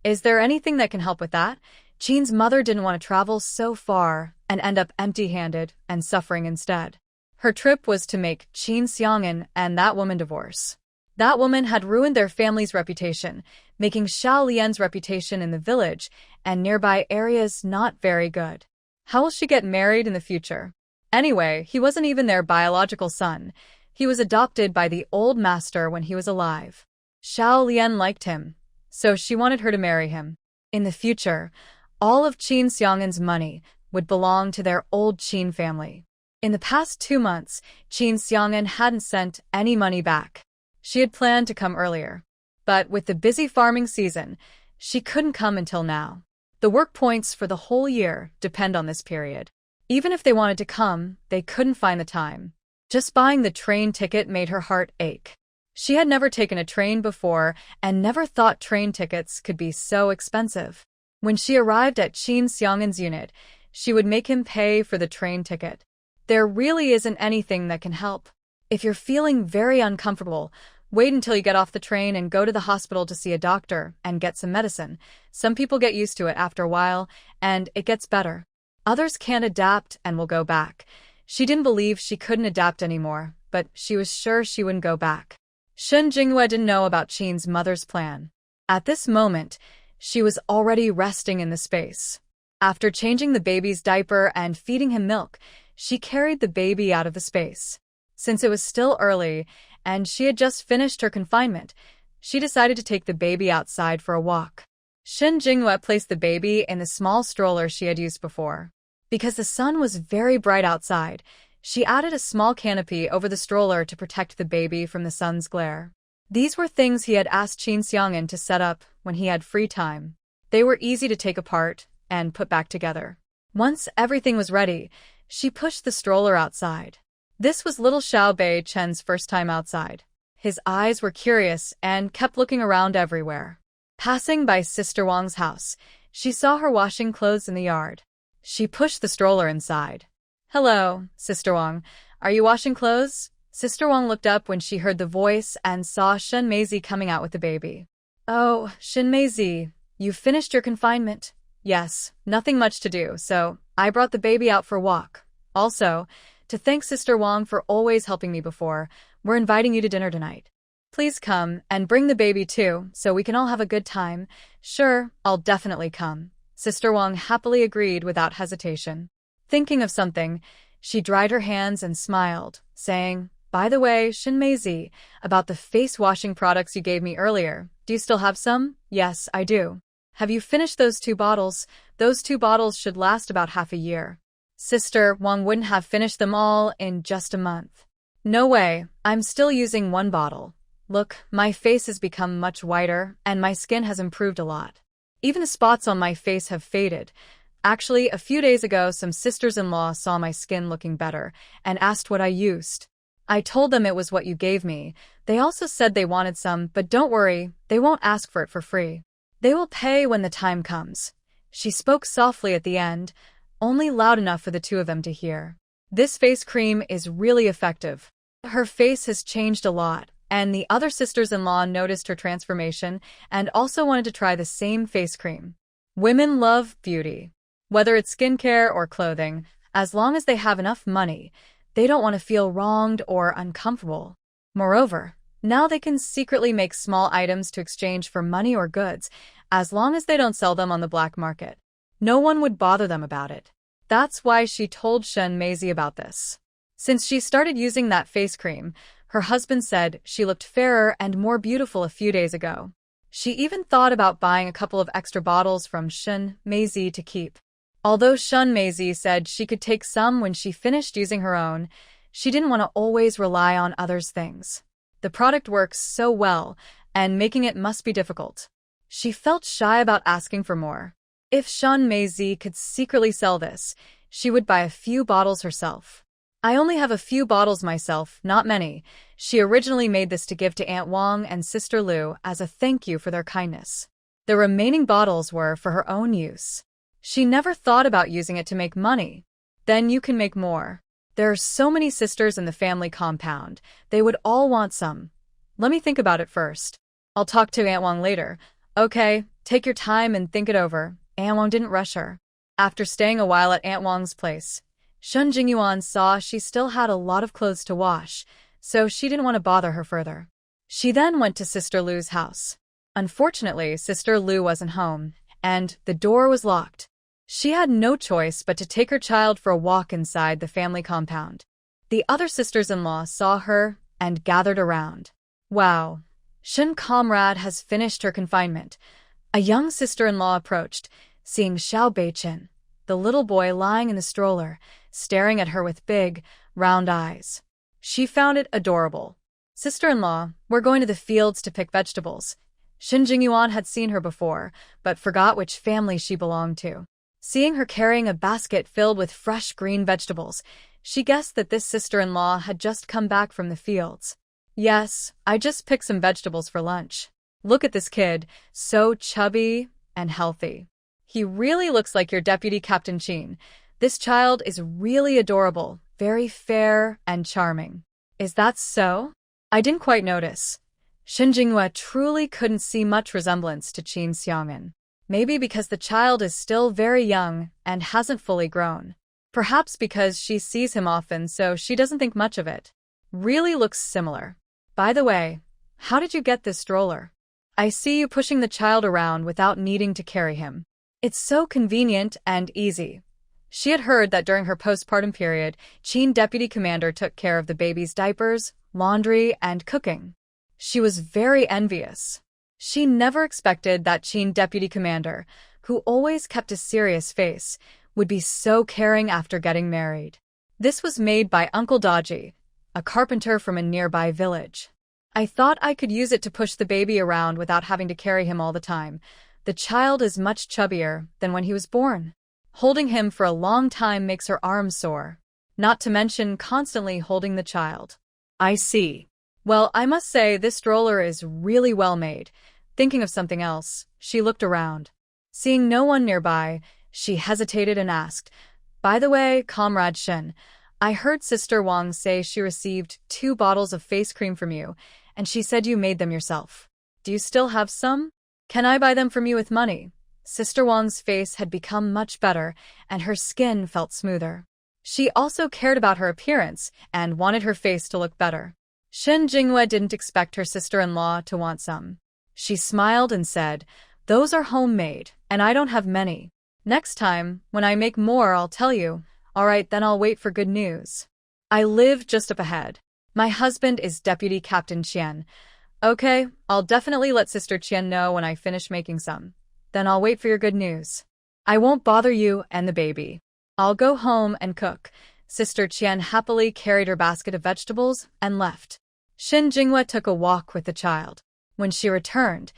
Is there anything that can help with that?" Qin's mother didn't want to travel so far and end up empty-handed and suffering instead. Her trip was to make Qin Xiang'an and that woman divorce. That woman had ruined their family's reputation, making Xiao Lian's reputation in the village and nearby areas not very good. How will she get married in the future? Anyway, he wasn't even their biological son. He was adopted by the old master when he was alive. Xiao Lian liked him, so she wanted her to marry him. In the future, all of Qin Xiang'an's money would belong to their old Qin family. In the past 2 months, Qin Xiang'an hadn't sent any money back. She had planned to come earlier, but with the busy farming season, she couldn't come until now. The work points for the whole year depend on this period. Even if they wanted to come, they couldn't find the time. Just buying the train ticket made her heart ache. She had never taken a train before and never thought train tickets could be so expensive. When she arrived at Qin Xiang'an's unit, she would make him pay for the train ticket. There really isn't anything that can help. If you're feeling very uncomfortable, wait until you get off the train and go to the hospital to see a doctor and get some medicine. Some people get used to it after a while, and it gets better. Others can't adapt and will go back. She didn't believe she couldn't adapt anymore, but she was sure she wouldn't go back. Shen Jinghua didn't know about Qin's mother's plan. At this moment, she was already resting in the space. After changing the baby's diaper and feeding him milk, she carried the baby out of the space. Since it was still early, and she had just finished her confinement, she decided to take the baby outside for a walk. Shen Jinghua placed the baby in the small stroller she had used before. Because the sun was very bright outside, she added a small canopy over the stroller to protect the baby from the sun's glare. These were things he had asked Qin Xiang'an to set up when he had free time. They were easy to take apart and put back together. Once everything was ready, she pushed the stroller outside. This was little Xiao Bei Chen's first time outside. His eyes were curious and kept looking around everywhere. Passing by Sister Wang's house, she saw her washing clothes in the yard. She pushed the stroller inside. "Hello, Sister Wang. Are you washing clothes?" Sister Wang looked up when she heard the voice and saw Shen Meizi coming out with the baby. "Oh, Shen Meizi, you finished your confinement?" "Yes, nothing much to do, so I brought the baby out for a walk. Also, to thank Sister Wang for always helping me before, we're inviting you to dinner tonight. Please come and bring the baby too, so we can all have a good time." "Sure, I'll definitely come." Sister Wang happily agreed without hesitation. Thinking of something, she dried her hands and smiled, saying, "By the way, Shen Meizi, about the face-washing products you gave me earlier, do you still have some?" "Yes, I do." "Have you finished those 2 bottles? Those 2 bottles should last about half a year." Sister Wang wouldn't have finished them all in just a month. "No way, I'm still using 1 bottle. Look, my face has become much whiter, and my skin has improved a lot. Even the spots on my face have faded. Actually, a few days ago, some sisters-in-law saw my skin looking better and asked what I used. I told them it was what you gave me. They also said they wanted some, but don't worry, they won't ask for it for free. They will pay when the time comes." She spoke softly at the end, only loud enough for the 2 of them to hear. "This face cream is really effective." Her face has changed a lot, and the other sisters-in-law noticed her transformation and also wanted to try the same face cream. Women love beauty. Whether it's skincare or clothing, as long as they have enough money, they don't want to feel wronged or uncomfortable. Moreover, now they can secretly make small items to exchange for money or goods, as long as they don't sell them on the black market. No one would bother them about it. That's why she told Shen Meizi about this. Since she started using that face cream, her husband said she looked fairer and more beautiful a few days ago. She even thought about buying a couple of extra bottles from Shen Meizi to keep. Although Shen Meizi said she could take some when she finished using her own, she didn't want to always rely on others' things. The product works so well, and making it must be difficult. She felt shy about asking for more. If Shen Meizi could secretly sell this, she would buy a few bottles herself. "I only have a few bottles myself, not many." She originally made this to give to Aunt Wang and Sister Lu as a thank you for their kindness. The remaining bottles were for her own use. She never thought about using it to make money. Then you can make more. There are so many sisters in the family compound. They would all want some. Let me think about it first. I'll talk to Aunt Wang later. Okay, take your time and think it over. Aunt Wang didn't rush her. After staying a while at Aunt Wang's place, Shen Jingyuan saw she still had a lot of clothes to wash, so she didn't want to bother her further. She then went to Sister Lu's house. Unfortunately, Sister Lu wasn't home, and the door was locked. She had no choice but to take her child for a walk inside the family compound. The other sisters-in-law saw her and gathered around. "Wow, Shen comrade has finished her confinement. A young sister-in-law approached, seeing Xiao Beichin, the little boy lying in the stroller, staring at her with big, round eyes. She found it adorable. Sister-in-law, we're going to the fields to pick vegetables. Shin Jingyuan had seen her before, but forgot which family she belonged to. Seeing her carrying a basket filled with fresh green vegetables, she guessed that this sister-in-law had just come back from the fields. Yes, I just picked some vegetables for lunch. Look at this kid, so chubby and healthy. He really looks like your deputy Captain Qin. This child is really adorable, very fair and charming. Is that so? I didn't quite notice. Shin Jinghua truly couldn't see much resemblance to Qin Xiang'an. Maybe because the child is still very young and hasn't fully grown. Perhaps because she sees him often, so she doesn't think much of it. Really looks similar. By the way, how did you get this stroller? I see you pushing the child around without needing to carry him. It's so convenient and easy. She had heard that during her postpartum period, Qin Deputy Commander took care of the baby's diapers, laundry, and cooking. She was very envious. She never expected that Qin Deputy Commander, who always kept a serious face, would be so caring after getting married. This was made by Uncle Daji, a carpenter from a nearby village. I thought I could use it to push the baby around without having to carry him all the time. The child is much chubbier than when he was born. Holding him for a long time makes her arms sore, not to mention constantly holding the child. I see. Well, I must say this stroller is really well made. Thinking of something else, she looked around. Seeing no one nearby, she hesitated and asked, "By the way, Comrade Shin, I heard Sister Wang say she received 2 bottles of face cream from you, and she said you made them yourself. Do you still have some? Can I buy them from you with money?" Sister Wang's face had become much better, and her skin felt smoother. She also cared about her appearance and wanted her face to look better. Shin Jinghua didn't expect her sister-in-law to want some. She smiled and said, "Those are homemade, and I don't have many. Next time, when I make more, I'll tell you. All right, then I'll wait for good news. I live just up ahead. My husband is Deputy Captain Qian. Okay, I'll definitely let Sister Qian know when I finish making some. Then I'll wait for your good news. I won't bother you and the baby. I'll go home and cook." Sister Qian happily carried her basket of vegetables and left. Shin Jinghua took a walk with the child. When she returned,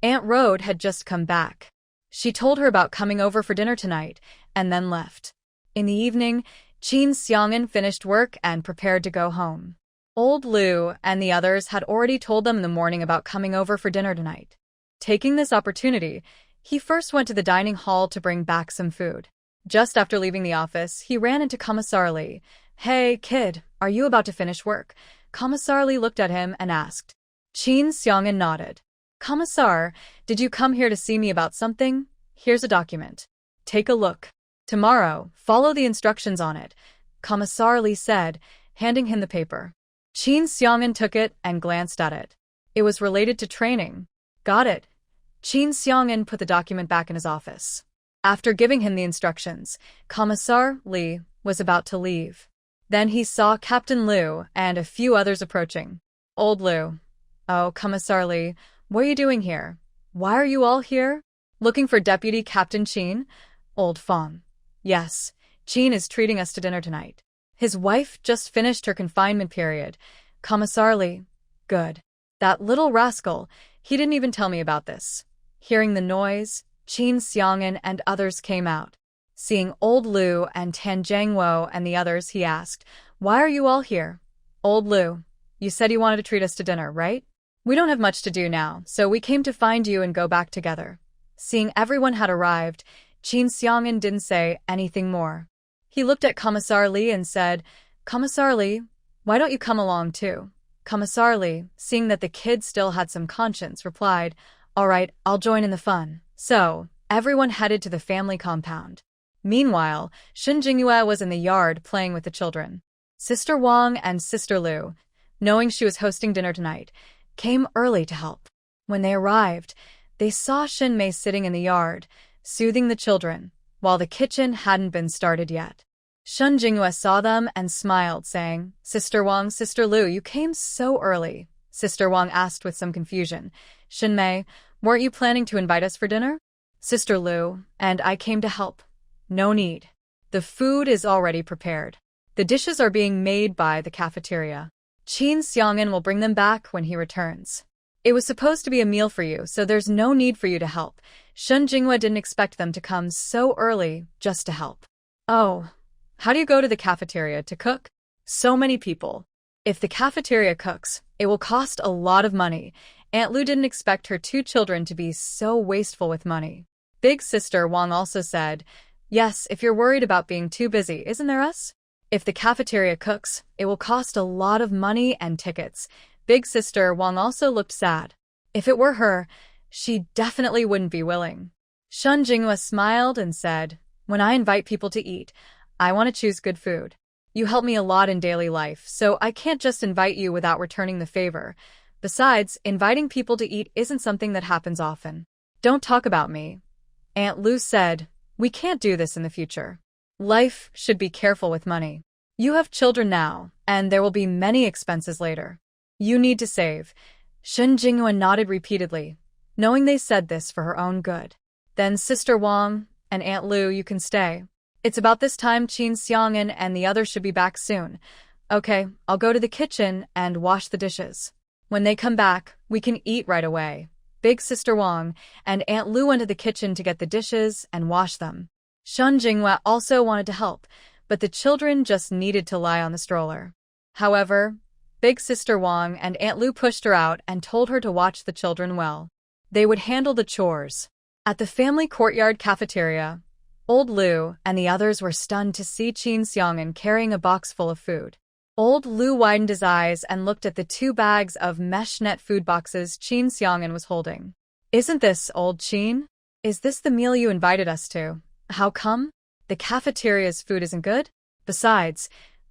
Aunt Rhode had just come back. She told her about coming over for dinner tonight, and then left. In the evening, Qin Xiang'an finished work and prepared to go home. Old Lu and the others had already told them in the morning about coming over for dinner tonight. Taking this opportunity, he first went to the dining hall to bring back some food. Just after leaving the office, he ran into Commissar Li. "Hey, kid, are you about to finish work?" Commissar Li looked at him and asked. Qin Xiang'an nodded. "Commissar, did you come here to see me about something? Here's a document. Take a look. Tomorrow, follow the instructions on it," Commissar Li said, handing him the paper. Qin Xiang'an took it and glanced at it. It was related to training. Got it. Qin Xiang'an put the document back in his office. After giving him the instructions, Commissar Li was about to leave. Then he saw Captain Liu and a few others approaching. Old Liu. "Oh, Commissar Li, what are you doing here? Why are you all here? Looking for Deputy Captain Qin?" Old Fong. "Yes, Qin is treating us to dinner tonight. His wife just finished her confinement period." Commissar Li. "Good. That little rascal, he didn't even tell me about this." Hearing the noise, Qin Xiang'an and others came out. Seeing Old Lu and Tan Jiangwo and the others, he asked, "Why are you all here?" Old Lu. "You said you wanted to treat us to dinner, right? We don't have much to do now, so we came to find you and go back together." Seeing everyone had arrived, Qin Xiang'an didn't say anything more. He looked at Commissar Li and said, "Commissar Li, why don't you come along too?" Commissar Li, seeing that the kid still had some conscience, replied, "All right, I'll join in the fun." So, everyone headed to the family compound. Meanwhile, Shin Jinghua was in the yard playing with the children. Sister Wang and Sister Liu, knowing she was hosting dinner tonight, came early to help. When they arrived, they saw Shin Mei sitting in the yard, soothing the children, while the kitchen hadn't been started yet. Shin Jinghua saw them and smiled, saying, "Sister Wang, Sister Liu, you came so early." Sister Wang asked with some confusion, "Shin Mei, Weren't you planning to invite us for dinner? Sister Lu, and I came to help. No need. The food is already prepared. The dishes are being made by the cafeteria. Qin Xiang'an will bring them back when he returns. It was supposed to be a meal for you, so there's no need for you to help. Shun Jinghua didn't expect them to come so early just to help. Oh, how do you go to the cafeteria to cook? So many people. If the cafeteria cooks, it will cost a lot of money. Aunt Lu didn't expect her two children to be so wasteful with money. Big sister Wang also said, yes, if you're worried about being too busy, isn't there us? If the cafeteria cooks, it will cost a lot of money and tickets. Big sister Wang also looked sad. If it were her, she definitely wouldn't be willing. Shun Jinghua smiled and said, when I invite people to eat, I want to choose good food. You help me a lot in daily life, so I can't just invite you without returning the favor. Besides, inviting people to eat isn't something that happens often. Don't talk about me. Aunt Lu said, we can't do this in the future. Life should be careful with money. You have children now, and there will be many expenses later. You need to save. Shun Jinghua nodded repeatedly, knowing they said this for her own good. Then Sister Wang and Aunt Lu, you can stay. It's about this time Qin Xiang'an and the others should be back soon. Okay, I'll go to the kitchen and wash the dishes. When they come back, we can eat right away. Big Sister Wang and Aunt Lu went to the kitchen to get the dishes and wash them. Shun Jinghua also wanted to help, but the children just needed to lie on the stroller. However, Big Sister Wang and Aunt Lu pushed her out and told her to watch the children well. They would handle the chores. At the family courtyard cafeteria, Old Lu and the others were stunned to see Qin Xiang'an carrying a box full of food. Old Lu widened his eyes and looked at the 2 bags of mesh net food boxes Qin Xiang'an was holding. Isn't this, Old Qin? Is this the meal you invited us to? How come? The cafeteria's food isn't good? Besides,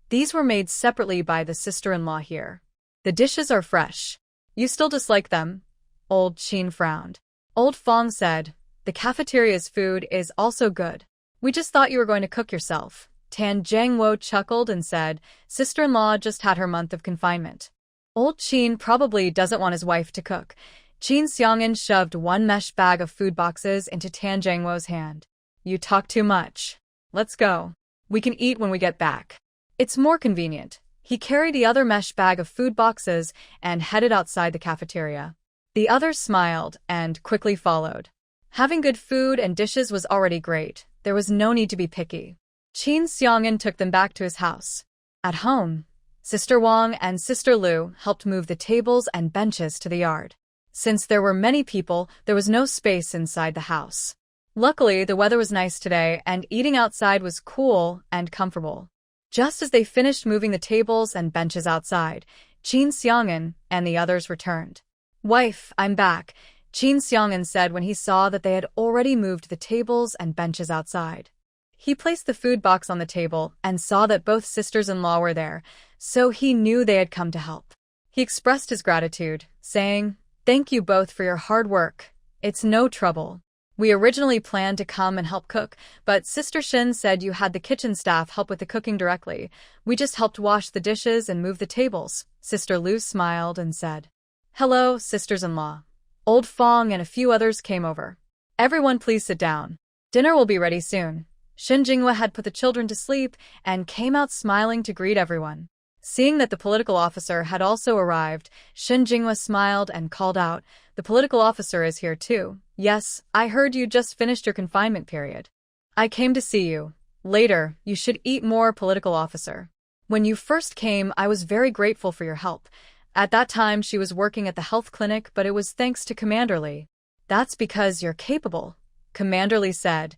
these were made separately by the sister-in-law here. The dishes are fresh. You still dislike them? Old Qin frowned. Old Fong said, the cafeteria's food is also good. We just thought you were going to cook yourself. Tan Jiangwo chuckled and said, sister-in-law just had her month of confinement. Old Qin probably doesn't want his wife to cook. Qin Xiang'an shoved 1 mesh bag of food boxes into Tan Jiangwo's hand. You talk too much. Let's go. We can eat when we get back. It's more convenient. He carried the other mesh bag of food boxes and headed outside the cafeteria. The others smiled and quickly followed. Having good food and dishes was already great. There was no need to be picky. Qin Xiang'an took them back to his house. At home, Sister Wang and Sister Lu helped move the tables and benches to the yard. Since there were many people, there was no space inside the house. Luckily, the weather was nice today, and eating outside was cool and comfortable. Just as they finished moving the tables and benches outside, Qin Xiang'an and the others returned. Wife, I'm back, Qin Xiang'an said when he saw that they had already moved the tables and benches outside. He placed the food box on the table and saw that both sisters-in-law were there, so he knew they had come to help. He expressed his gratitude, saying, thank you both for your hard work. It's no trouble. We originally planned to come and help cook, but Sister Shin said you had the kitchen staff help with the cooking directly. We just helped wash the dishes and move the tables. Sister Lu smiled and said, hello, sisters-in-law. Old Fong and a few others came over. Everyone please sit down. Dinner will be ready soon. Shun Jinghua had put the children to sleep and came out smiling to greet everyone. Seeing that the political officer had also arrived, Shun Jinghua smiled and called out, the political officer is here too. Yes, I heard you just finished your confinement period. I came to see you. Later, you should eat more, political officer. When you first came, I was very grateful for your help. At that time, she was working at the health clinic, but it was thanks to Commander Lee. That's because you're capable, Commander Lee said,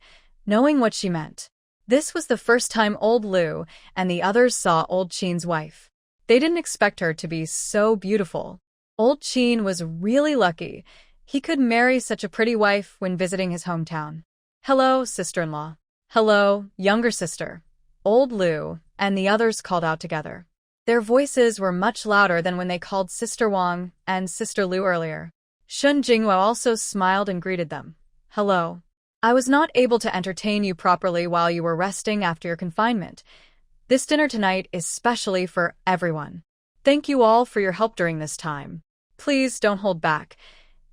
knowing what she meant. This was the first time Old Lu and the others saw Old Qin's wife. They didn't expect her to be so beautiful. Old Qin was really lucky. He could marry such a pretty wife when visiting his hometown. Hello, sister-in-law. Hello, younger sister. Old Lu and the others called out together. Their voices were much louder than when they called Sister Wang and Sister Lu earlier. Shun Jinghua also smiled and greeted them. Hello. I was not able to entertain you properly while you were resting after your confinement. This dinner tonight is specially for everyone. Thank you all for your help during this time. Please don't hold back.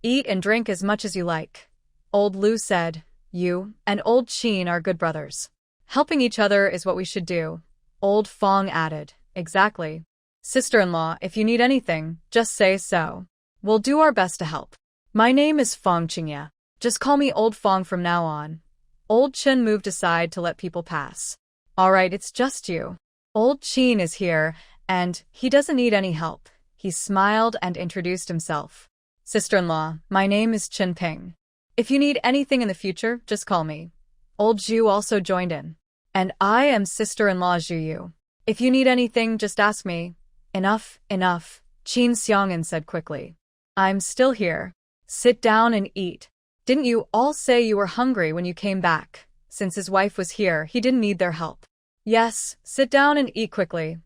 Eat and drink as much as you like. Old Lu said, you and Old Qin are good brothers. Helping each other is what we should do. Old Fong added, exactly. Sister-in-law, if you need anything, just say so. We'll do our best to help. My name is Fong Qingye. Just call me Old Fong from now on. Old Chen moved aside to let people pass. All right, it's just you. Old Qin is here, and he doesn't need any help. He smiled and introduced himself. Sister-in-law, my name is Chen Ping. If you need anything in the future, just call me. Old Zhu also joined in. And I am sister-in-law Zhu Yu. If you need anything, just ask me. Enough, enough, Qin Xiang'an said quickly. I'm still here. Sit down and eat. Didn't you all say you were hungry when you came back? Since his wife was here, he didn't need their help. Yes, sit down and eat quickly.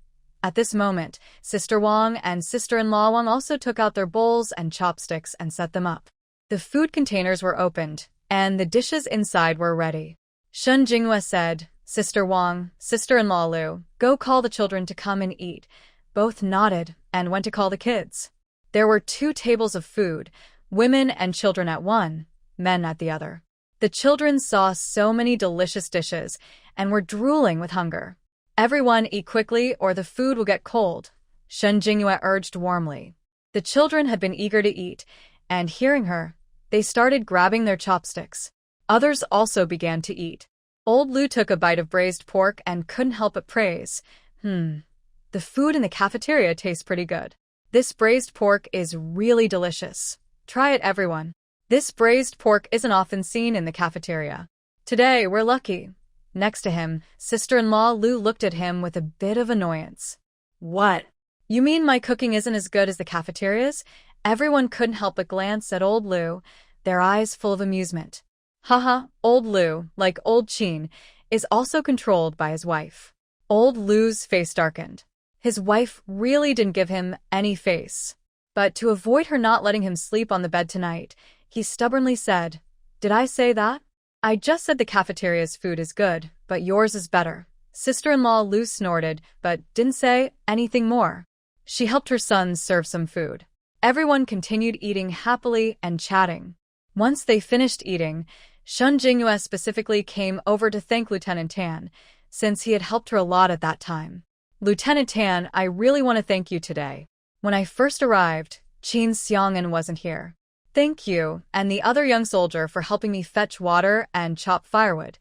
At this moment, Sister Wang and sister-in-law Wang also took out their bowls and chopsticks and set them up. The food containers were opened, and the dishes inside were ready. Shun Jinghua said, Sister Wang, sister-in-law Lu, go call the children to come and eat. Both nodded and went to call the kids. There were 2 tables of food, women and children at one, men at the other. The children saw so many delicious dishes and were drooling with hunger. Everyone eat quickly or the food will get cold, Shun Jinghua urged warmly. The children had been eager to eat, and hearing her, they started grabbing their chopsticks. Others also began to eat. Old Lu took a bite of braised pork and couldn't help but praise. The food in the cafeteria tastes pretty good. This braised pork is really delicious. Try it, everyone. This braised pork isn't often seen in the cafeteria. Today, we're lucky. Next to him, sister-in-law Lu looked at him with a bit of annoyance. What? You mean my cooking isn't as good as the cafeteria's? Everyone couldn't help but glance at old Lu, their eyes full of amusement. Haha, old Lu, like old Qin, is also controlled by his wife. Old Lu's face darkened. His wife really didn't give him any face. But to avoid her not letting him sleep on the bed tonight, he stubbornly said, Did I say that? I just said the cafeteria's food is good, but yours is better. Sister-in-law Lu snorted, but didn't say anything more. She helped her sons serve some food. Everyone continued eating happily and chatting. Once they finished eating, Shun Jinghua specifically came over to thank Lieutenant Tan, since he had helped her a lot at that time. Lieutenant Tan, I really want to thank you today. When I first arrived, Qin Xiang'an wasn't here. Thank you, and the other young soldier for helping me fetch water and chop firewood.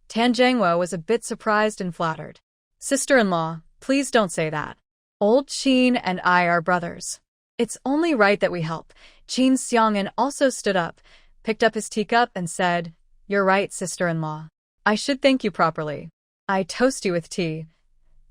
Tan Zhenghua was a bit surprised and flattered. Sister-in-law, please don't say that. Old Qin and I are brothers. It's only right that we help. Qin Xiang'an also stood up, picked up his teacup and said, You're right, sister-in-law. I should thank you properly. I toast you with tea.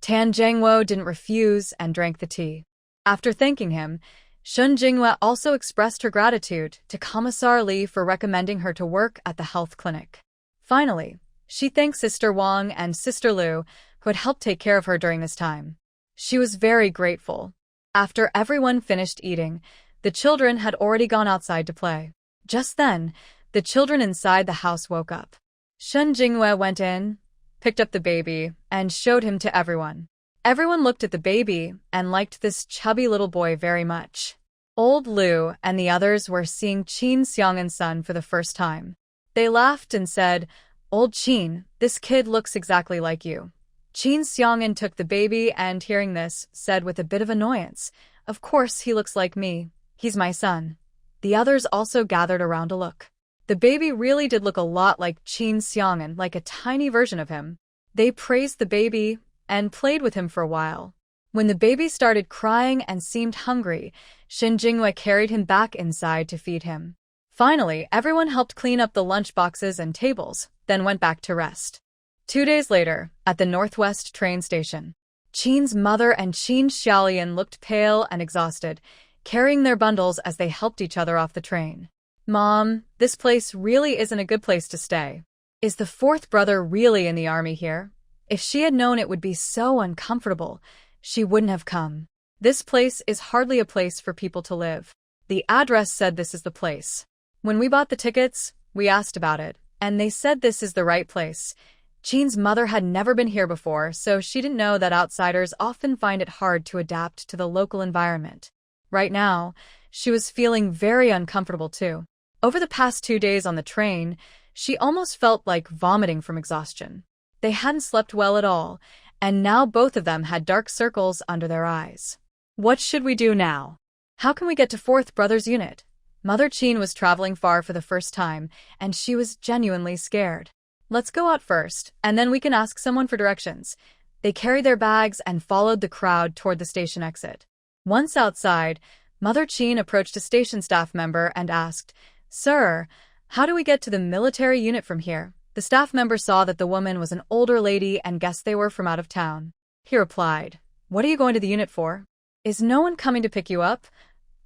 Tan Zhenghua didn't refuse and drank the tea. After thanking him, Shun Jinghua also expressed her gratitude to Commissar Li for recommending her to work at the health clinic. Finally, she thanked Sister Wang and Sister Lu, who had helped take care of her during this time. She was very grateful. After everyone finished eating, the children had already gone outside to play. Just then, the children inside the house woke up. Shun Jinghua went in, picked up the baby, and showed him to everyone. Everyone looked at the baby and liked this chubby little boy very much. Old Lu and the others were seeing Qin Xiang'an's son for the first time. They laughed and said, Old Qin, this kid looks exactly like you. Qin Xiang'an took the baby and, hearing this, said with a bit of annoyance, Of course he looks like me. He's my son. The others also gathered around to look. The baby really did look a lot like Qin Xiang'an, like a tiny version of him. They praised the baby and played with him for a while. When the baby started crying and seemed hungry, Shun Jinghua carried him back inside to feed him. Finally, everyone helped clean up the lunch boxes and tables, then went back to rest. 2 days later, at the Northwest train station, Qin's mother and Qin Xiaolian looked pale and exhausted, carrying their bundles as they helped each other off the train. Mom, this place really isn't a good place to stay. Is the 4th brother really in the army here? If she had known it would be so uncomfortable, she wouldn't have come. This place is hardly a place for people to live. The address said this is the place. When we bought the tickets, we asked about it, and they said this is the right place. Qin's mother had never been here before, so she didn't know that outsiders often find it hard to adapt to the local environment. Right now, She was feeling very uncomfortable too. Over the past 2 days on the train, she almost felt like vomiting from exhaustion. They hadn't slept well at all, and now both of them had dark circles under their eyes. What should we do now? How can we get to 4th Brothers Unit? Mother Chin was traveling far for the first time, and she was genuinely scared. Let's go out first, and then we can ask someone for directions. They carried their bags and followed the crowd toward the station exit. Once outside, Mother Chin approached a station staff member and asked, "Sir, how do we get to the military unit from here?" The staff member saw that the woman was an older lady and guessed they were from out of town. He replied, "What are you going to the unit for? Is no one coming to pick you up?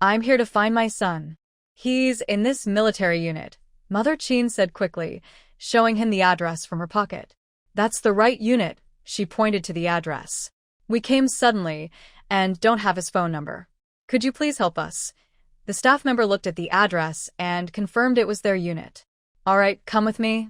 I'm here to find my son. He's in this military unit," Mother Chin said quickly, showing him the address from her pocket. "That's the right unit," she pointed to the address. "We came suddenly and don't have his phone number. Could you please help us?" The staff member looked at the address and confirmed it was their unit. "All right, come with me.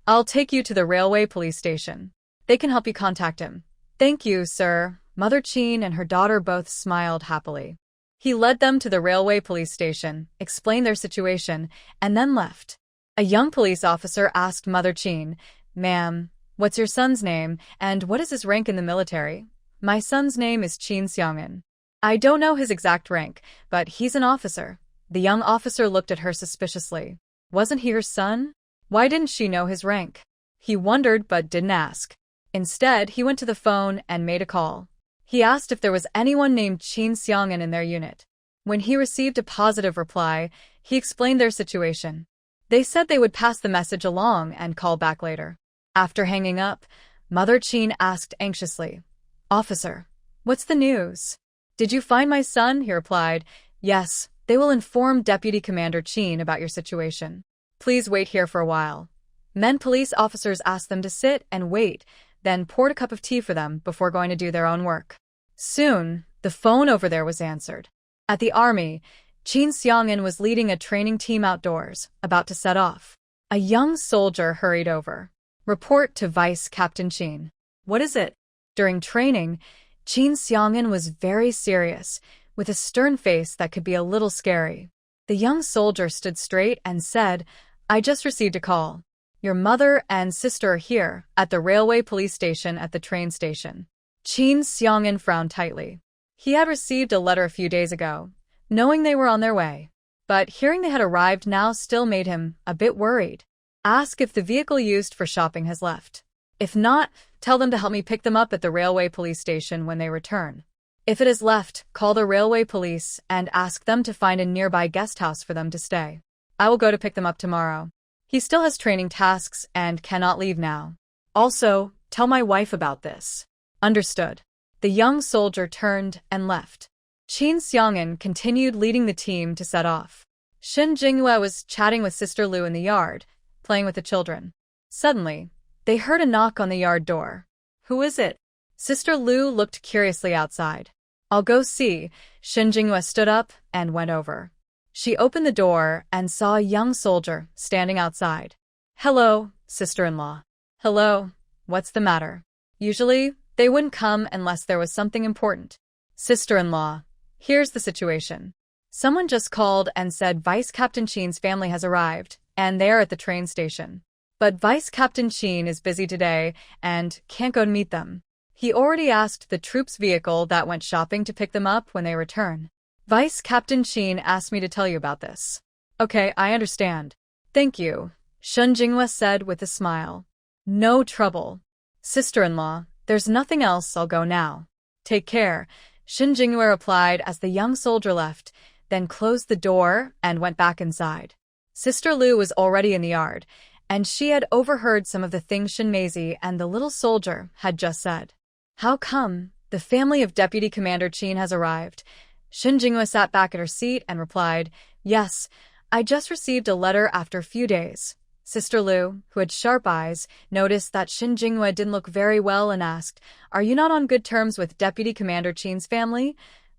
I'll take you to the railway police station. They can help you contact him." "Thank you, sir." Mother Chin and her daughter both smiled happily. He led them to the railway police station, explained their situation, and then left. A young police officer asked Mother Chin, "Ma'am, what's your son's name, and what is his rank in the military?" "My son's name is Chin Seongin. I don't know his exact rank, but he's an officer." The young officer looked at her suspiciously. Wasn't he her son? Why didn't she know his rank? He wondered but didn't ask. Instead, he went to the phone and made a call. He asked if there was anyone named Chin Seongin in their unit. When he received a positive reply, he explained their situation. They said they would pass the message along and call back later. After hanging up, Mother Chin asked anxiously, "Officer, what's the news?" "Did you find my son?" He replied, "Yes, they will inform Deputy Commander Chin about your situation. Please wait here for a while." Men police officers asked them to sit and wait, then poured a cup of tea for them before going to do their own work. Soon, the phone over there was answered. At the army, Chin Seongin was leading a training team outdoors, about to set off. A young soldier hurried over. "Report to Vice Captain Chin." "What is it?" During training, Chin Seongin was very serious, with a stern face that could be a little scary. The young soldier stood straight and said, "I just received a call. Your mother and sister are here, at the railway police station at the train station." Chin Seongin frowned tightly. He had received a letter a few days ago, knowing they were on their way. But hearing they had arrived now still made him a bit worried. "Ask if the vehicle used for shopping has left. If not, tell them to help me pick them up at the railway police station when they return. If it has left, call the railway police and ask them to find a nearby guest house for them to stay. I will go to pick them up tomorrow. He still has training tasks and cannot leave now. Also, tell my wife about this." "Understood." The young soldier turned and left. Chin Seongin continued leading the team to set off. Shin Jinghua was chatting with Sister Lu in the yard, playing with the children. Suddenly, they heard a knock on the yard door. "Who is it?" Sister Lu looked curiously outside. "I'll go see." Shin Jinghua stood up and went over. She opened the door and saw a young soldier standing outside. "Hello, sister-in-law." "Hello, what's the matter?" Usually, they wouldn't come unless there was something important. "Sister-in-law, here's the situation. Someone just called and said Vice Captain Chin's family has arrived, and they are at the train station. But Vice Captain Chin is busy today and can't go to meet them. He already asked the troops vehicle that went shopping to pick them up when they return. Vice Captain Chin asked me to tell you about this." "Okay, I understand. Thank you," Shun Jinghua said with a smile. "No trouble. Sister-in-law, there's nothing else. I'll go now." "Take care," Shin Jinghua replied as the young soldier left, then closed the door and went back inside. Sister Lu was already in the yard, and she had overheard some of the things Shin Maisie and the little soldier had just said. "How come? The family of Deputy Commander Chin has arrived." Shin Jinghua sat back at her seat and replied, "Yes, I just received a letter after a few days." Sister Lu, who had sharp eyes, noticed that Shin Jinghua didn't look very well and asked, "Are you not on good terms with Deputy Commander Chin's family?"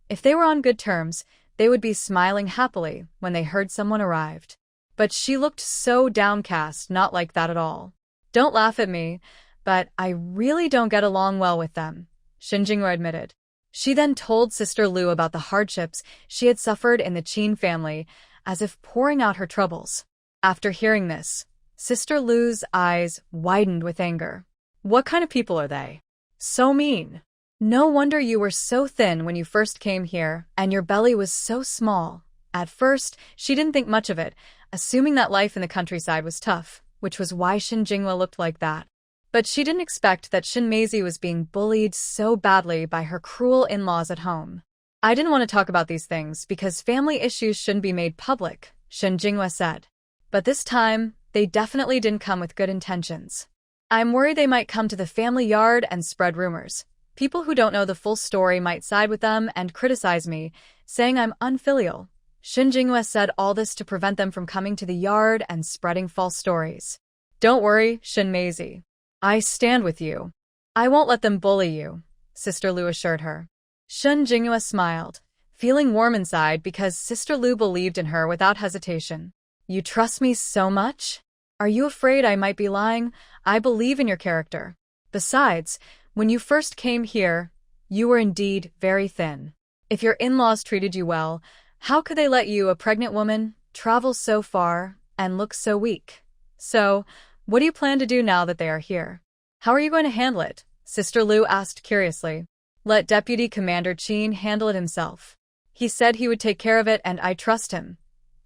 If they were on good terms, they would be smiling happily when they heard someone arrived. But she looked so downcast, not like that at all. "Don't laugh at me, but I really don't get along well with them," Shin Jinghua admitted. She then told Sister Lu about the hardships she had suffered in the Qin family, as if pouring out her troubles. After hearing this, Sister Lu's eyes widened with anger. What kind of people are they? So mean. No wonder you were so thin when you first came here, and your belly was so small. At first, she didn't think much of it, assuming that life in the countryside was tough, which was why Shin Jinghua looked like that. But she didn't expect that Shin Meizi was being bullied so badly by her cruel in-laws at home. I didn't want to talk about these things because family issues shouldn't be made public, Shin Jinghua said. But this time, they definitely didn't come with good intentions. I'm worried they might come to the family yard and spread rumors. People who don't know the full story might side with them and criticize me, saying I'm unfilial. Shin Jinghua said all this to prevent them from coming to the yard and spreading false stories. Don't worry, Shin Meizi. I stand with you. I won't let them bully you, Sister Lu assured her. Shin Jinghua smiled, feeling warm inside because Sister Lu believed in her without hesitation. You trust me so much? Are you afraid I might be lying? I believe in your character. Besides, when you first came here, you were indeed very thin. If your in-laws treated you well, how could they let you, a pregnant woman, travel so far and look so weak? So, what do you plan to do now that they are here? How are you going to handle it? Sister Lu asked curiously. Let Deputy Commander Qin handle it himself. He said he would take care of it and I trust him.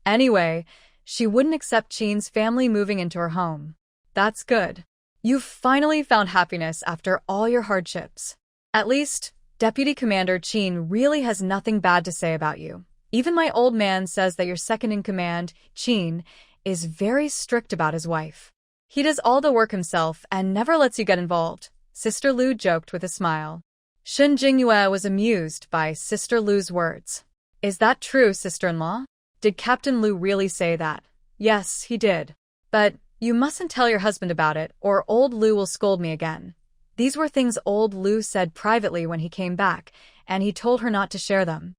Anyway, she wouldn't accept Qin's family moving into her home. That's good. You've finally found happiness after all your hardships. At least, Deputy Commander Qin really has nothing bad to say about you. Even my old man says that your second in command, Qin, is very strict about his wife. He does all the work himself and never lets you get involved, Sister Lu joked with a smile. Shin Jinghua was amused by Sister Lu's words. Is that true, sister-in-law? Did Captain Lu really say that? Yes, he did. But you mustn't tell your husband about it, or old Lu will scold me again. These were things old Lu said privately when he came back, and he told her not to share them.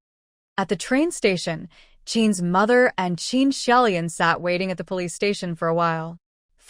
At the train station, Qin's mother and Qin Xiaolian sat waiting at the police station for a while.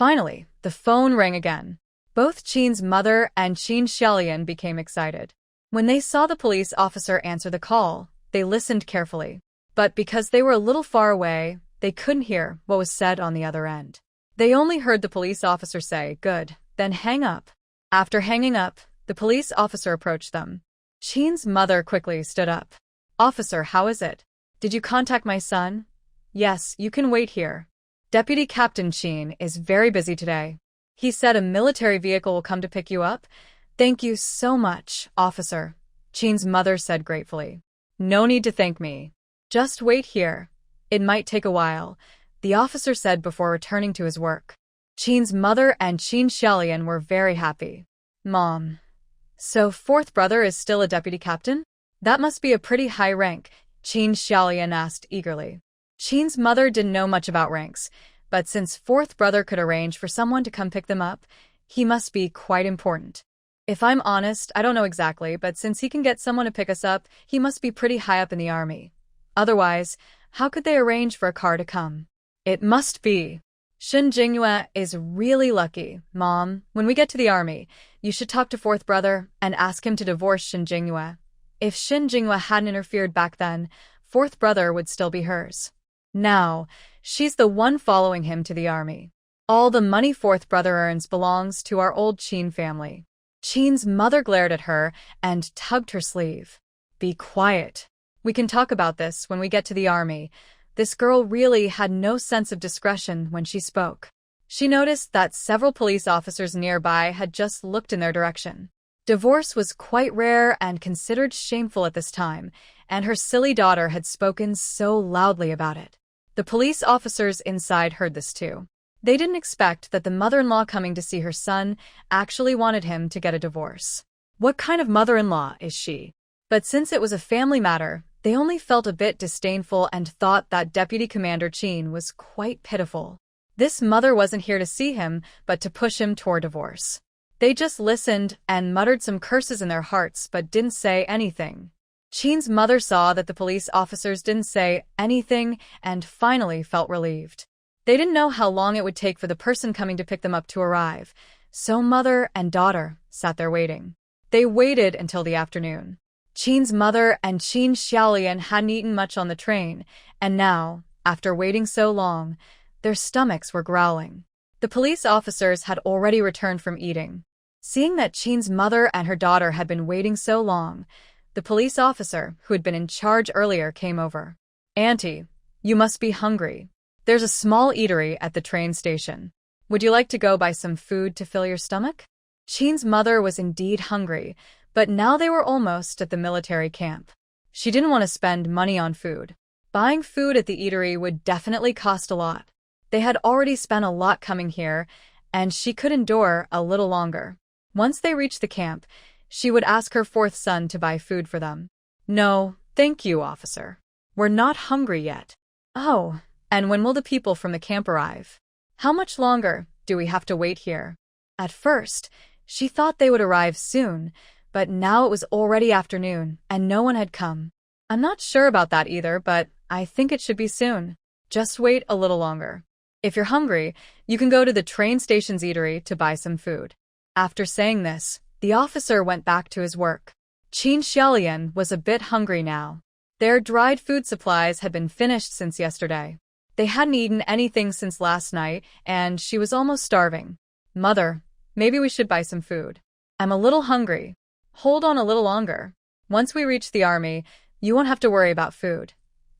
Finally, the phone rang again. Both Qin's mother and Qin Xiaolian became excited. When they saw the police officer answer the call, they listened carefully. But because they were a little far away, they couldn't hear what was said on the other end. They only heard the police officer say, "Good," then hang up. After hanging up, the police officer approached them. Qin's mother quickly stood up. Officer, how is it? Did you contact my son? Yes, you can wait here. Deputy Captain Qin is very busy today. He said a military vehicle will come to pick you up. Thank you so much, officer, Qin's mother said gratefully. No need to thank me. Just wait here. It might take a while, the officer said before returning to his work. Qin's mother and Qin Xiaolian were very happy. Mom. So fourth brother is still a deputy captain? That must be a pretty high rank, Qin Xiaolian asked eagerly. Qin's mother didn't know much about ranks, but since fourth brother could arrange for someone to come pick them up, he must be quite important. If I'm honest, I don't know exactly, but since he can get someone to pick us up, he must be pretty high up in the army. Otherwise, how could they arrange for a car to come? It must be. Shin Jinghua is really lucky, Mom. When we get to the army, you should talk to fourth brother and ask him to divorce Shin Jinghua. If Shin Jinghua hadn't interfered back then, fourth brother would still be hers. Now, she's the one following him to the army. All the money fourth brother earns belongs to our old Qin family. Qin's mother glared at her and tugged her sleeve. Be quiet. We can talk about this when we get to the army. This girl really had no sense of discretion when she spoke. She noticed that several police officers nearby had just looked in their direction. Divorce was quite rare and considered shameful at this time, and her silly daughter had spoken so loudly about it. The police officers inside heard this too. They didn't expect that the mother-in-law coming to see her son actually wanted him to get a divorce. What kind of mother-in-law is she? But since it was a family matter, they only felt a bit disdainful and thought that Deputy Commander Qin was quite pitiful. This mother wasn't here to see him, but to push him toward divorce. They just listened and muttered some curses in their hearts but didn't say anything. Qin's mother saw that the police officers didn't say anything and finally felt relieved. They didn't know how long it would take for the person coming to pick them up to arrive, so mother and daughter sat there waiting. They waited until the afternoon. Qin's mother and Qin Xiaolian hadn't eaten much on the train, and now, after waiting so long, their stomachs were growling. The police officers had already returned from eating. Seeing that Qin's mother and her daughter had been waiting so long, the police officer, who had been in charge earlier, came over. "Auntie, you must be hungry. There's a small eatery at the train station. Would you like to go buy some food to fill your stomach?" Qin's mother was indeed hungry, but now they were almost at the military camp. She didn't want to spend money on food. Buying food at the eatery would definitely cost a lot. They had already spent a lot coming here, and she could endure a little longer. Once they reached the camp, she would ask her fourth son to buy food for them. "No, thank you, officer. We're not hungry yet." "Oh, and when will the people from the camp arrive? How much longer do we have to wait here?" At first, she thought they would arrive soon, but now it was already afternoon, and no one had come. "I'm not sure about that either, but I think it should be soon. Just wait a little longer. If you're hungry, you can go to the train station's eatery to buy some food." After saying this, the officer went back to his work. Qin Xiaolian was a bit hungry now. Their dried food supplies had been finished since yesterday. They hadn't eaten anything since last night, and she was almost starving. "Mother, maybe we should buy some food. I'm a little hungry. Hold on a little longer. Once we reach the army, you won't have to worry about food.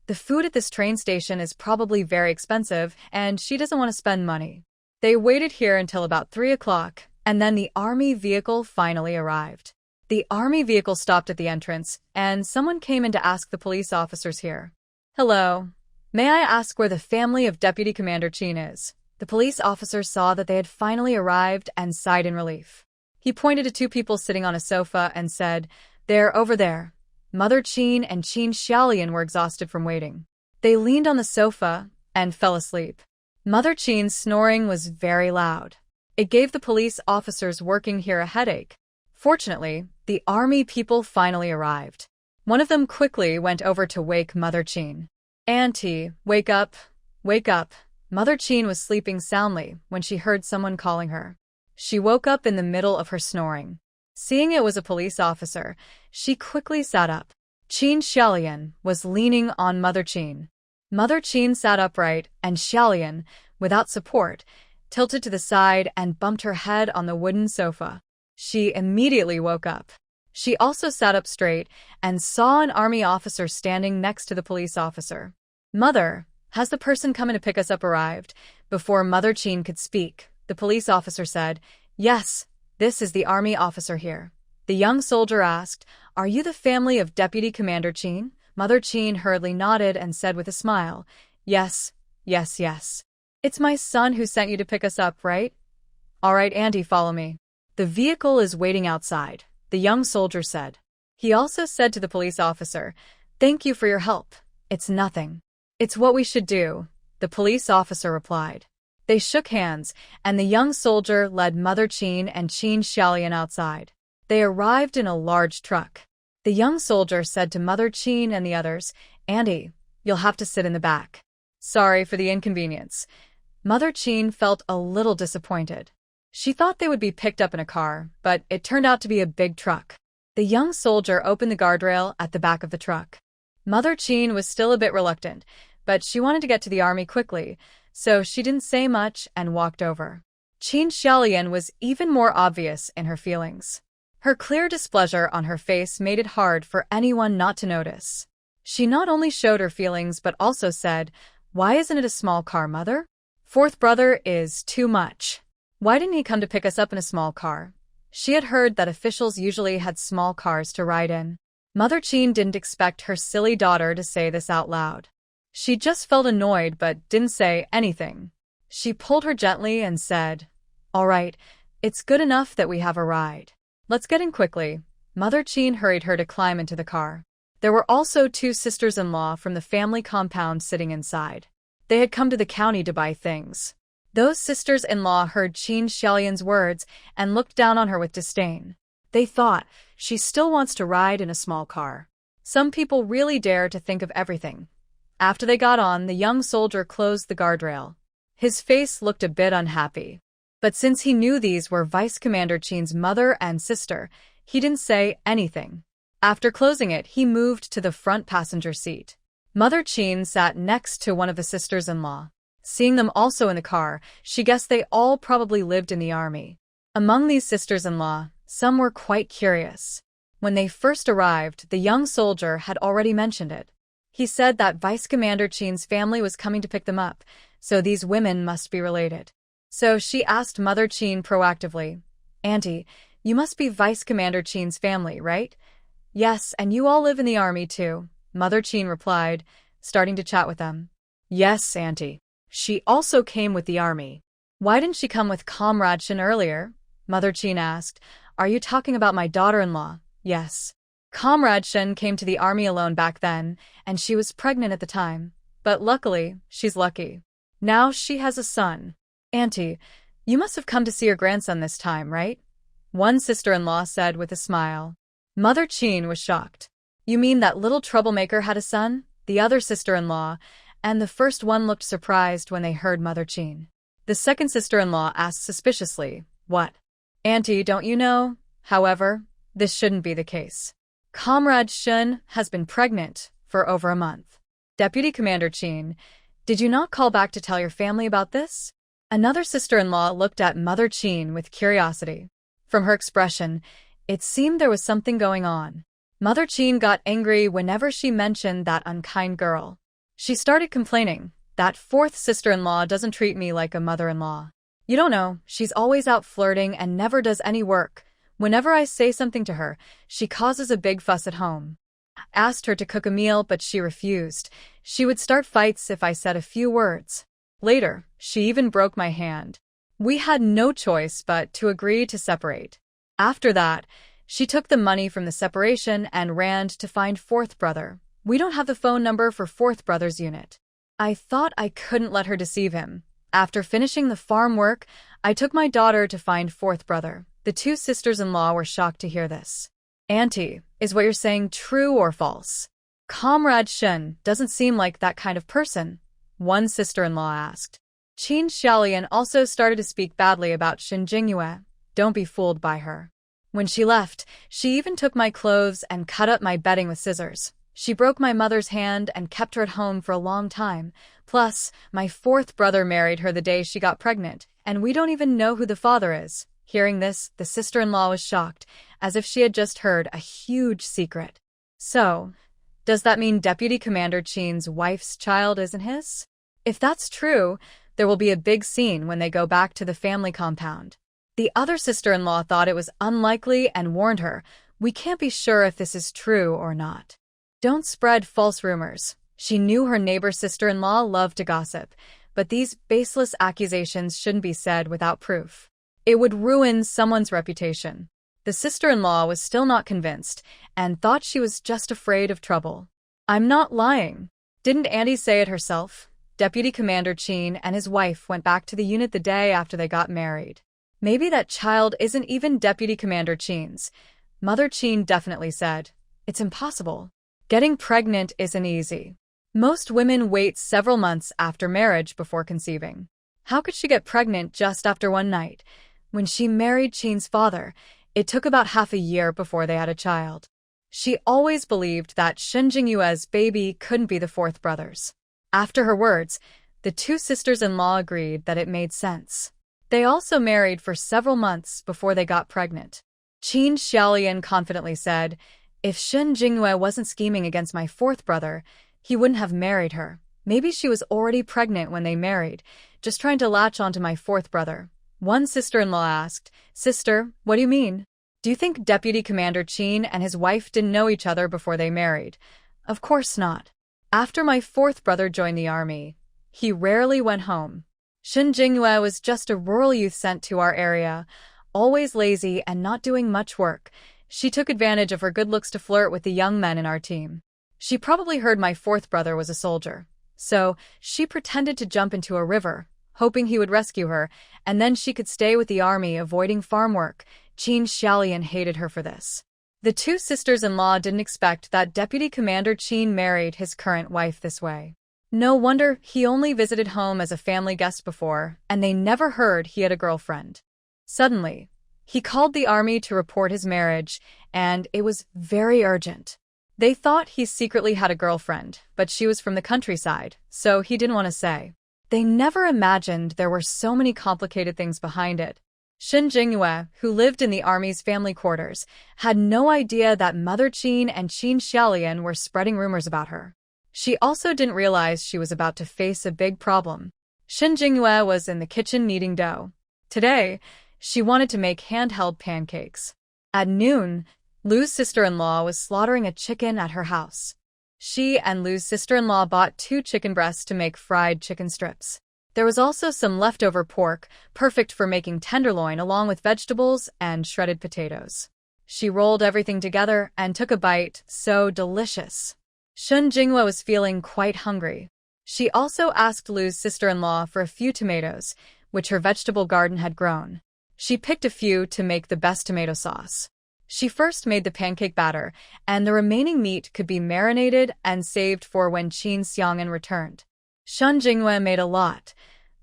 The food at this train station is probably very expensive, and she doesn't want to spend money." They waited here until about 3 o'clock, and then the army vehicle finally arrived. The army vehicle stopped at the entrance, and someone came in to ask the police officers here. "Hello. May I ask where the family of Deputy Commander Qin is?" The police officer saw that they had finally arrived and sighed in relief. He pointed to two people sitting on a sofa and said, "They're over there." Mother Qin and Qin Xiaolian were exhausted from waiting. They leaned on the sofa and fell asleep. Mother Qin's snoring was very loud. It gave the police officers working here a headache. Fortunately, the army people finally arrived. One of them quickly went over to wake Mother Qin. "Auntie, wake up, wake up." Mother Qin was sleeping soundly when she heard someone calling her. She woke up in the middle of her snoring. Seeing it was a police officer, she quickly sat up. Qin Xiaolian was leaning on Mother Qin. Mother Qin sat upright, and Xiaolian, without support, tilted to the side and bumped her head on the wooden sofa. She immediately woke up. She also sat up straight and saw an army officer standing next to the police officer. "Mother, has the person coming to pick us up arrived?" Before Mother Qin could speak, the police officer said, "Yes, this is the army officer here." The young soldier asked, "Are you the family of Deputy Commander Qin?" Mother Qin hurriedly nodded and said with a smile, "Yes, yes, yes. It's my son who sent you to pick us up, right?" "All right, Auntie, follow me." "The vehicle is waiting outside," the young soldier said. He also said to the police officer, "Thank you for your help. It's nothing. It's what we should do," the police officer replied. They shook hands, and the young soldier led Mother Qin and Qin Xiaolian outside. They arrived in a large truck. The young soldier said to Mother Qin and the others, "Auntie, you'll have to sit in the back." "Sorry for the inconvenience." Mother Qin felt a little disappointed. She thought they would be picked up in a car, but it turned out to be a big truck. The young soldier opened the guardrail at the back of the truck. Mother Qin was still a bit reluctant, but she wanted to get to the army quickly, so she didn't say much and walked over. Qin Xiaolian was even more obvious in her feelings. Her clear displeasure on her face made it hard for anyone not to notice. She not only showed her feelings but also said, "Why isn't it a small car, Mother? Fourth brother is too much. Why didn't he come to pick us up in a small car?" She had heard that officials usually had small cars to ride in. Mother Qin didn't expect her silly daughter to say this out loud. She just felt annoyed but didn't say anything. She pulled her gently and said, "All right, it's good enough that we have a ride. Let's get in quickly." Mother Qin hurried her to climb into the car. There were also two sisters-in-law from the family compound sitting inside. They had come to the county to buy things. Those sisters-in-law heard Qin Xiaolian's words and looked down on her with disdain. They thought, "She still wants to ride in a small car." Some people really dare to think of everything. After they got on, the young soldier closed the guardrail. His face looked a bit unhappy. But since he knew these were Vice Commander Qin's mother and sister, he didn't say anything. After closing it, he moved to the front passenger seat. Mother Chin sat next to one of the sisters-in-law. Seeing them also in the car, she guessed they all probably lived in the army. Among these sisters-in-law, some were quite curious. When they first arrived, the young soldier had already mentioned it. He said that Vice Commander Chin's family was coming to pick them up, so these women must be related. So she asked Mother Chin proactively, "Auntie, you must be Vice Commander Chin's family, right?" "Yes, and you all live in the army too," Mother Chin replied, starting to chat with them. "Yes, Auntie. She also came with the army." "Why didn't she come with Comrade Shin earlier?" Mother Chin asked. "Are you talking about my daughter-in-law?" "Yes. Comrade Shin came to the army alone back then, and she was pregnant at the time. But luckily, she's lucky. Now she has a son." "Auntie, you must have come to see your grandson this time, right?" one sister-in-law said with a smile. Mother Chin was shocked. "You mean that little troublemaker had a son?" the other sister-in-law, and the first one looked surprised when they heard Mother Chin. The second sister-in-law asked suspiciously, "What? Auntie, don't you know? However, this shouldn't be the case. Comrade Shun has been pregnant for over a month." "Deputy Commander Chin, did you not call back to tell your family about this?" Another sister-in-law looked at Mother Chin with curiosity. From her expression, it seemed there was something going on. Mother Chin got angry whenever she mentioned that unkind girl. She started complaining, "That fourth sister-in-law doesn't treat me like a mother-in-law. You don't know, she's always out flirting and never does any work. Whenever I say something to her, she causes a big fuss at home. I asked her to cook a meal, but she refused. She would start fights if I said a few words. Later, she even broke my hand. We had no choice but to agree to separate. After that, she took the money from the separation and ran to find fourth brother. We don't have the phone number for fourth brother's unit. I thought I couldn't let her deceive him. After finishing the farm work, I took my daughter to find fourth brother." The two sisters-in-law were shocked to hear this. "Auntie, is what you're saying true or false?" "Comrade Shun doesn't seem like that kind of person," one sister-in-law asked. Qin Xiaolian also started to speak badly about Shin Jingyue. "Don't be fooled by her. When she left, she even took my clothes and cut up my bedding with scissors. She broke my mother's hand and kept her at home for a long time. Plus, my fourth brother married her the day she got pregnant, and we don't even know who the father is." Hearing this, the sister-in-law was shocked, as if she had just heard a huge secret. "So, does that mean Deputy Commander Chin's wife's child isn't his?" "If that's true, there will be a big scene when they go back to the family compound." The other sister-in-law thought it was unlikely and warned her, "We can't be sure if this is true or not. Don't spread false rumors." She knew her neighbor sister-in-law loved to gossip, but these baseless accusations shouldn't be said without proof. It would ruin someone's reputation. The sister-in-law was still not convinced and thought she was just afraid of trouble. "I'm not lying. Didn't Auntie say it herself?" Deputy Commander Chin and his wife went back to the unit the day after they got married. "Maybe that child isn't even Deputy Commander Chin's," Mother Chin definitely said. "It's impossible. Getting pregnant isn't easy. Most women wait several months after marriage before conceiving. How could she get pregnant just after one night? When she married Chin's father, it took about half a year before they had a child." She always believed that Shen Jingyue's baby couldn't be the fourth brother's. After her words, the two sisters-in-law agreed that it made sense. They also married for several months before they got pregnant. Qin Xiaolian confidently said, "If Shen Jingyue wasn't scheming against my fourth brother, he wouldn't have married her. Maybe she was already pregnant when they married, just trying to latch onto my fourth brother." One sister-in-law asked, "Sister, what do you mean? Do you think Deputy Commander Chin and his wife didn't know each other before they married?" "Of course not. After my fourth brother joined the army, he rarely went home. Shen Jingyue was just a rural youth sent to our area, always lazy and not doing much work. She took advantage of her good looks to flirt with the young men in our team. She probably heard my fourth brother was a soldier. So, she pretended to jump into a river, hoping he would rescue her, and then she could stay with the army avoiding farm work." Qin Xiaolian hated her for this. The two sisters-in-law didn't expect that Deputy Commander Chin married his current wife this way. No wonder he only visited home as a family guest before, and they never heard he had a girlfriend. Suddenly, He called the army to report his marriage, and it was very urgent. They thought he secretly had a girlfriend, but she was from the countryside, so he didn't want to say. They never imagined there were so many complicated things behind it. Shin Jingyue, who lived in the army's family quarters, had no idea that Mother Qin and Qin Xiaolian were spreading rumors about her. She also didn't realize she was about to face a big problem. Shin Jingyue was in the kitchen kneading dough. Today, she wanted to make handheld pancakes. At noon, Lu's sister-in-law was slaughtering a chicken at her house. She and Lu's sister-in-law bought 2 chicken breasts to make fried chicken strips. There was also some leftover pork, perfect for making tenderloin along with vegetables and shredded potatoes. She rolled everything together and took a bite, so delicious. Shin Jingyue was feeling quite hungry. She also asked Lu's sister-in-law for a few tomatoes, which her vegetable garden had grown. She picked a few to make the best tomato sauce. She first made the pancake batter, and the remaining meat could be marinated and saved for when Qin Xiang'an returned. Shin Jingyue made a lot.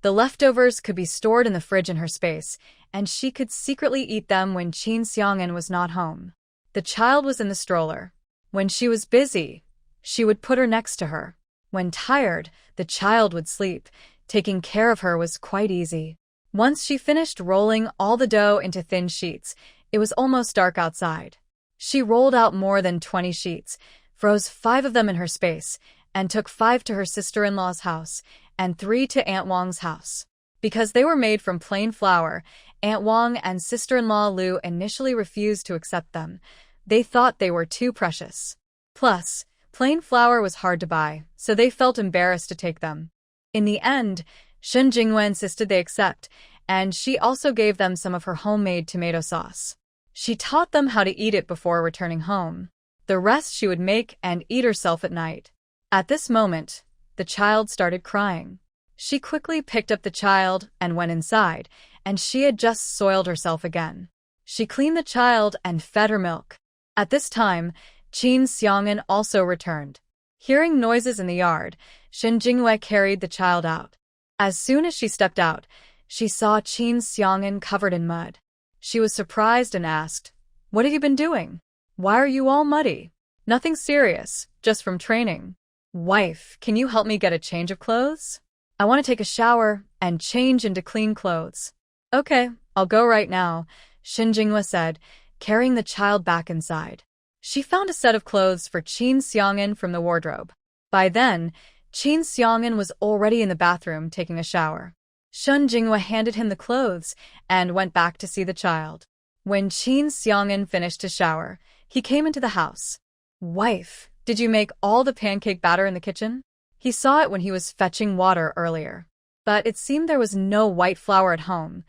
The leftovers could be stored in the fridge in her space, and she could secretly eat them when Qin Xiang'an was not home. The child was in the stroller. When she was busy, she would put her next to her. When tired, the child would sleep. Taking care of her was quite easy. Once she finished rolling all the dough into thin sheets, it was almost dark outside. She rolled out more than 20 sheets, froze 5 of them in her space, and took 5 to her sister-in-law's house and 3 to Aunt Wang's house. Because they were made from plain flour, Aunt Wang and sister-in-law Lu initially refused to accept them. They thought they were too precious. Plus, plain flour was hard to buy, so they felt embarrassed to take them. In the end, Shin Jingyue insisted they accept, and she also gave them some of her homemade tomato sauce. She taught them how to eat it before returning home. The rest she would make and eat herself at night. At this moment, the child started crying. She quickly picked up the child and went inside, and she had just soiled herself again. She cleaned the child and fed her milk. At this time, Qin Xiang'an also returned. Hearing noises in the yard, Shin Jingyue carried the child out. As soon as she stepped out, she saw Qin Xiang'an covered in mud. She was surprised and asked, "What have you been doing? Why are you all muddy?" "Nothing serious, just from training." "Wife, can you help me get a change of clothes? I want to take a shower and change into clean clothes." "Okay, I'll go right now," Shin Jingyue said, carrying the child back inside. She found a set of clothes for Qin Xiang'an from the wardrobe. By then, Qin Xiang'an was already in the bathroom taking a shower. Shin Jingyue handed him the clothes and went back to see the child. When Qin Xiang'an finished his shower, he came into the house. "Wife, did you make all the pancake batter in the kitchen?" He saw it when he was fetching water earlier. But it seemed there was no white flour at home.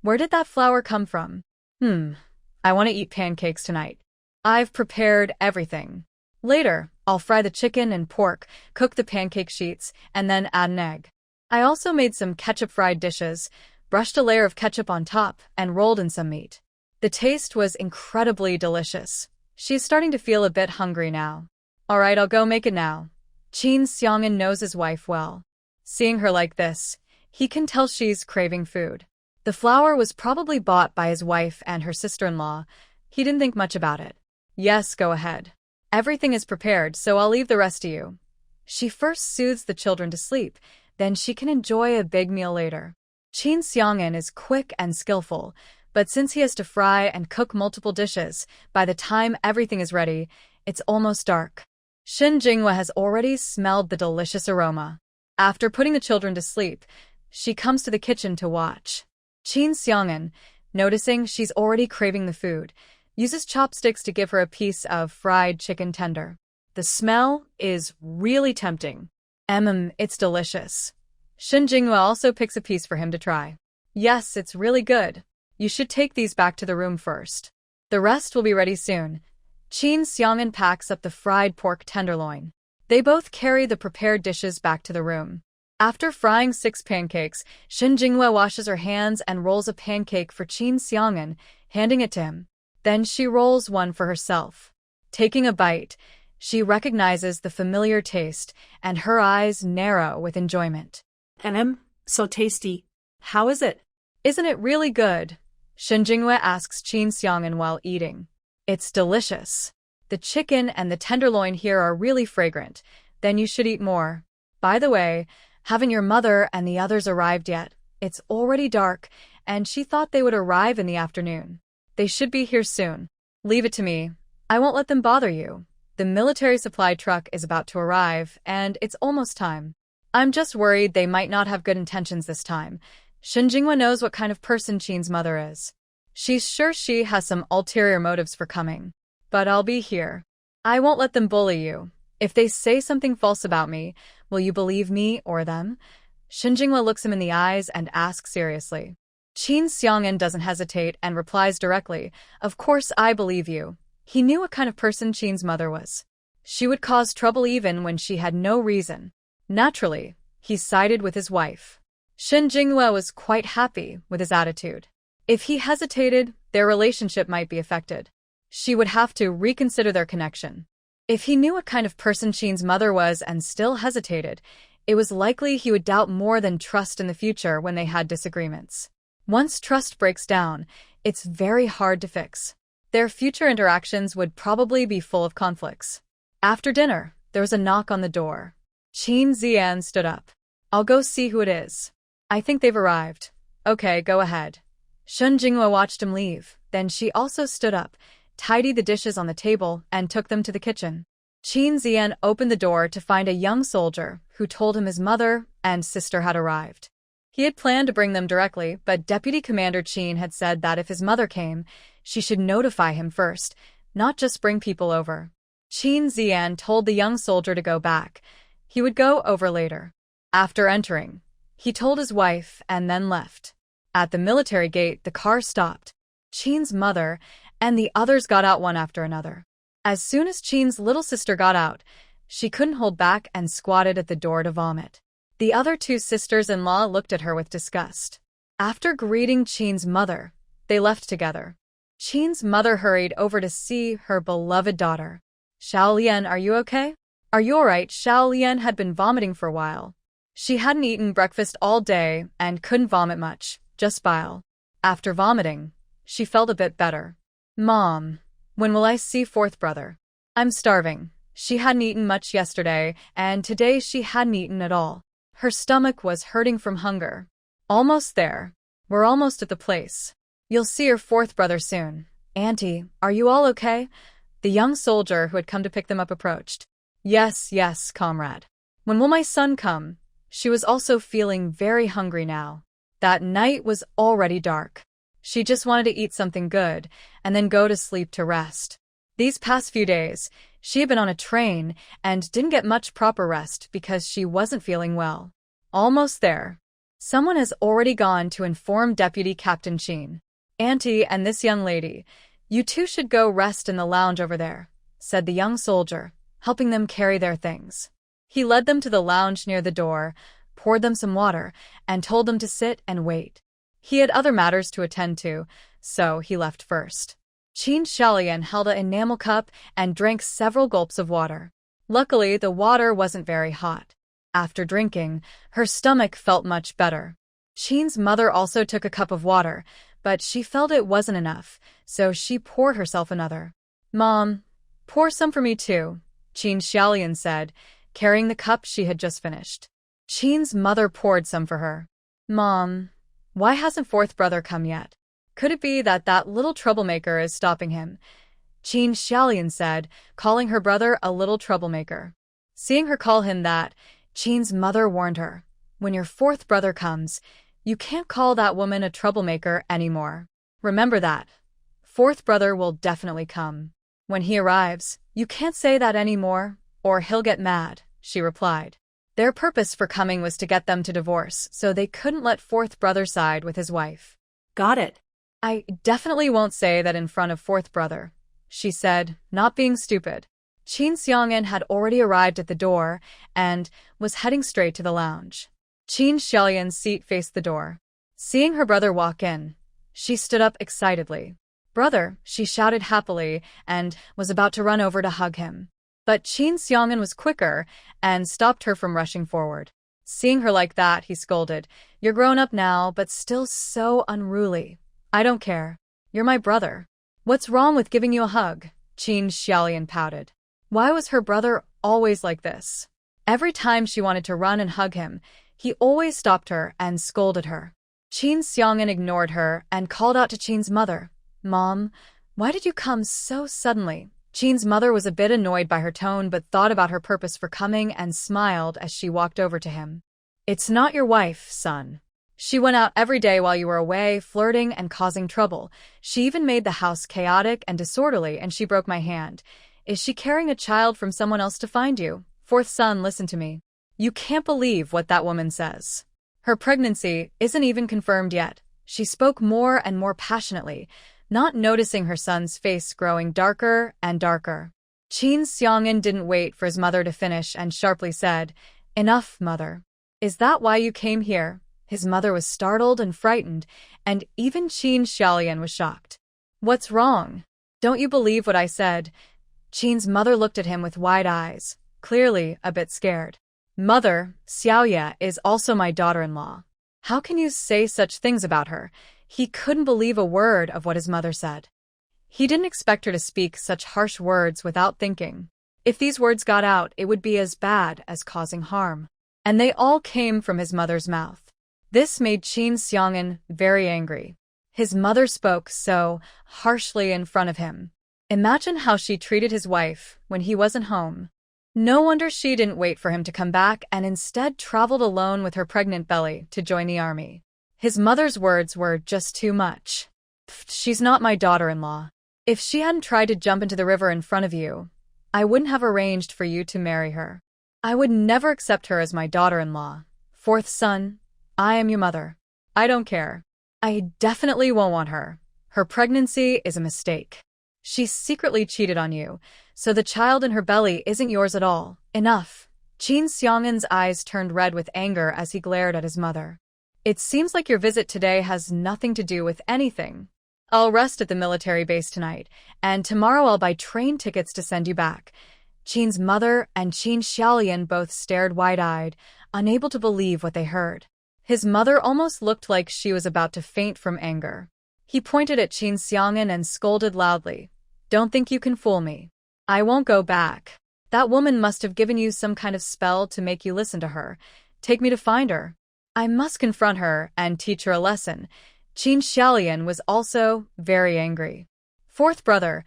Where did that flour come from? I want to eat pancakes tonight. I've prepared everything. Later, I'll fry the chicken and pork, cook the pancake sheets, and then add an egg. I also made some ketchup-fried dishes, brushed a layer of ketchup on top, and rolled in some meat. The taste was incredibly delicious. She's starting to feel a bit hungry now. "All right, I'll go make it now." Qin Xiang'an knows his wife well. Seeing her like this, he can tell she's craving food. The flour was probably bought by his wife and her sister-in-law. He didn't think much about it. "Yes, go ahead. Everything is prepared, so I'll leave the rest to you." She first soothes the children to sleep, then she can enjoy a big meal later. Qin Xiang'an is quick and skillful, but since he has to fry and cook multiple dishes, by the time everything is ready, it's almost dark. Shin Jingyue has already smelled the delicious aroma. After putting the children to sleep, she comes to the kitchen to watch. Qin Xiang'an, noticing she's already craving the food, uses chopsticks to give her a piece of fried chicken tender. The smell is really tempting. It's delicious. Shin Jingyue also picks a piece for him to try. "Yes, it's really good. You should take these back to the room first. The rest will be ready soon." Qin Xiang'an packs up the fried pork tenderloin. They both carry the prepared dishes back to the room. After frying 6 pancakes, Shin Jingyue washes her hands and rolls a pancake for Qin Xiang'an, handing it to him. Then she rolls one for herself. Taking a bite, she recognizes the familiar taste, and her eyes narrow with enjoyment. So tasty. How is it? "Isn't it really good?" Shin Jinghua asks Qin Xiang'an while eating. It's delicious. The chicken and the tenderloin here are really fragrant. Then you should eat more. By the way, haven't your mother and the others arrived yet? It's already dark, and she thought they would arrive in the afternoon. They should be here soon. Leave it to me. I won't let them bother you. The military supply truck is about to arrive, and it's almost time. I'm just worried they might not have good intentions this time. Shin Jinghua knows what kind of person Qin's mother is. She's sure she has some ulterior motives for coming. But I'll be here. I won't let them bully you. If they say something false about me, will you believe me or them? Shin Jinghua looks him in the eyes and asks seriously. Qin Xiang'an doesn't hesitate and replies directly, Of course I believe you. He knew what kind of person Qin's mother was. She would cause trouble even when she had no reason. Naturally, he sided with his wife. Shin Jinghua was quite happy with his attitude. If he hesitated, their relationship might be affected. She would have to reconsider their connection. If he knew what kind of person Qin's mother was and still hesitated, it was likely he would doubt more than trust in the future when they had disagreements. Once trust breaks down, it's very hard to fix. Their future interactions would probably be full of conflicts. After dinner, there was a knock on the door. Qin Zian stood up. I'll go see who it is. I think they've arrived. Okay, go ahead. Shin Jinghua watched him leave. Then she also stood up, tidied the dishes on the table, and took them to the kitchen. Qin Zian opened the door to find a young soldier who told him his mother and sister had arrived. He had planned to bring them directly, but Deputy Commander Qin had said that if his mother came, she should notify him first, not just bring people over. Qin Zian told the young soldier to go back. He would go over later. After entering, he told his wife and then left. At the military gate, the car stopped. Qin's mother and the others got out one after another. As soon as Qin's little sister got out, she couldn't hold back and squatted at the door to vomit. The other two sisters-in-law looked at her with disgust. After greeting Qin's mother, they left together. Qin's mother hurried over to see her beloved daughter. Xiao Lian, are you okay? Are you alright? Xiao Lian had been vomiting for a while. She hadn't eaten breakfast all day and couldn't vomit much, just bile. After vomiting, she felt a bit better. Mom, when will I see fourth brother? I'm starving. She hadn't eaten much yesterday, and today she hadn't eaten at all. Her stomach was hurting from hunger. Almost there. We're almost at the place. You'll see your fourth brother soon. Auntie, are you all okay? The young soldier who had come to pick them up approached. Yes, yes, comrade. When will my son come? She was also feeling very hungry now. That night was already dark. She just wanted to eat something good and then go to sleep to rest. These past few days, she had been on a train and didn't get much proper rest because she wasn't feeling well. Almost there. Someone has already gone to inform Deputy Captain Qin. Auntie and this young lady, you two should go rest in the lounge over there, said the young soldier, helping them carry their things. He led them to the lounge near the door, poured them some water, and told them to sit and wait. He had other matters to attend to, so he left first. Qin Xiaolian held an enamel cup and drank several gulps of water. Luckily, the water wasn't very hot. After drinking, her stomach felt much better. Qin's mother also took a cup of water, but she felt it wasn't enough, so she poured herself another. Mom, pour some for me too, Qin Xiaolian said, carrying the cup she had just finished. Qin's mother poured some for her. Mom, why hasn't fourth brother come yet? Could it be that that little troublemaker is stopping him? Qin Xiaolian said, calling her brother a little troublemaker. Seeing her call him that, Qin's mother warned her, when your fourth brother comes, you can't call that woman a troublemaker anymore. Remember that. Fourth brother will definitely come. When he arrives, you can't say that anymore, or he'll get mad, she replied. Their purpose for coming was to get them to divorce, so they couldn't let fourth brother side with his wife. Got it. I definitely won't say that in front of fourth brother, she said, not being stupid. Qin Xiang'an had already arrived at the door and was heading straight to the lounge. Qin Xiaolian's seat faced the door. Seeing her brother walk in, she stood up excitedly. Brother, she shouted happily and was about to run over to hug him. But Qin Xiang'an was quicker and stopped her from rushing forward. Seeing her like that, he scolded, You're grown up now, but still so unruly. I don't care. You're my brother. What's wrong with giving you a hug? Qin Xiaolian pouted. Why was her brother always like this? Every time she wanted to run and hug him, he always stopped her and scolded her. Qin Xiang'an ignored her and called out to Qin's mother. Mom, why did you come so suddenly? Qin's mother was a bit annoyed by her tone but thought about her purpose for coming and smiled as she walked over to him. It's not your wife, son. She went out every day while you were away, flirting and causing trouble. She even made the house chaotic and disorderly, and she broke my hand. Is she carrying a child from someone else to find you? Fourth son, listen to me. You can't believe what that woman says. Her pregnancy isn't even confirmed yet. She spoke more and more passionately, not noticing her son's face growing darker and darker. Qin Xiang'an didn't wait for his mother to finish and sharply said, Enough, mother. Is that why you came here? His mother was startled and frightened, and even Qin Xiaolian was shocked. What's wrong? Don't you believe what I said? Qin's mother looked at him with wide eyes, clearly a bit scared. Mother, Xiaoya is also my daughter-in-law. How can you say such things about her? He couldn't believe a word of what his mother said. He didn't expect her to speak such harsh words without thinking. If these words got out, it would be as bad as causing harm. And they all came from his mother's mouth. This made Qin Xiang'an very angry. His mother spoke so harshly in front of him. Imagine how she treated his wife when he wasn't home. No wonder she didn't wait for him to come back and instead traveled alone with her pregnant belly to join the army. His mother's words were just too much. She's not my daughter-in-law. If she hadn't tried to jump into the river in front of you, I wouldn't have arranged for you to marry her. I would never accept her as my daughter-in-law. Fourth son, I am your mother. I don't care. I definitely won't want her. Her pregnancy is a mistake. She secretly cheated on you, so the child in her belly isn't yours at all. Enough. Qin Xiang'an's eyes turned red with anger as he glared at his mother. It seems like your visit today has nothing to do with anything. I'll rest at the military base tonight, and tomorrow I'll buy train tickets to send you back. Qin's mother and Qin Xiaolian both stared wide-eyed, unable to believe what they heard. His mother almost looked like she was about to faint from anger. He pointed at Qin Xiang'an and scolded loudly. Don't think you can fool me. I won't go back. That woman must have given you some kind of spell to make you listen to her. Take me to find her. I must confront her and teach her a lesson. Qin Xiaolian was also very angry. Fourth brother,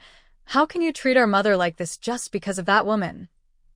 how can you treat our mother like this just because of that woman?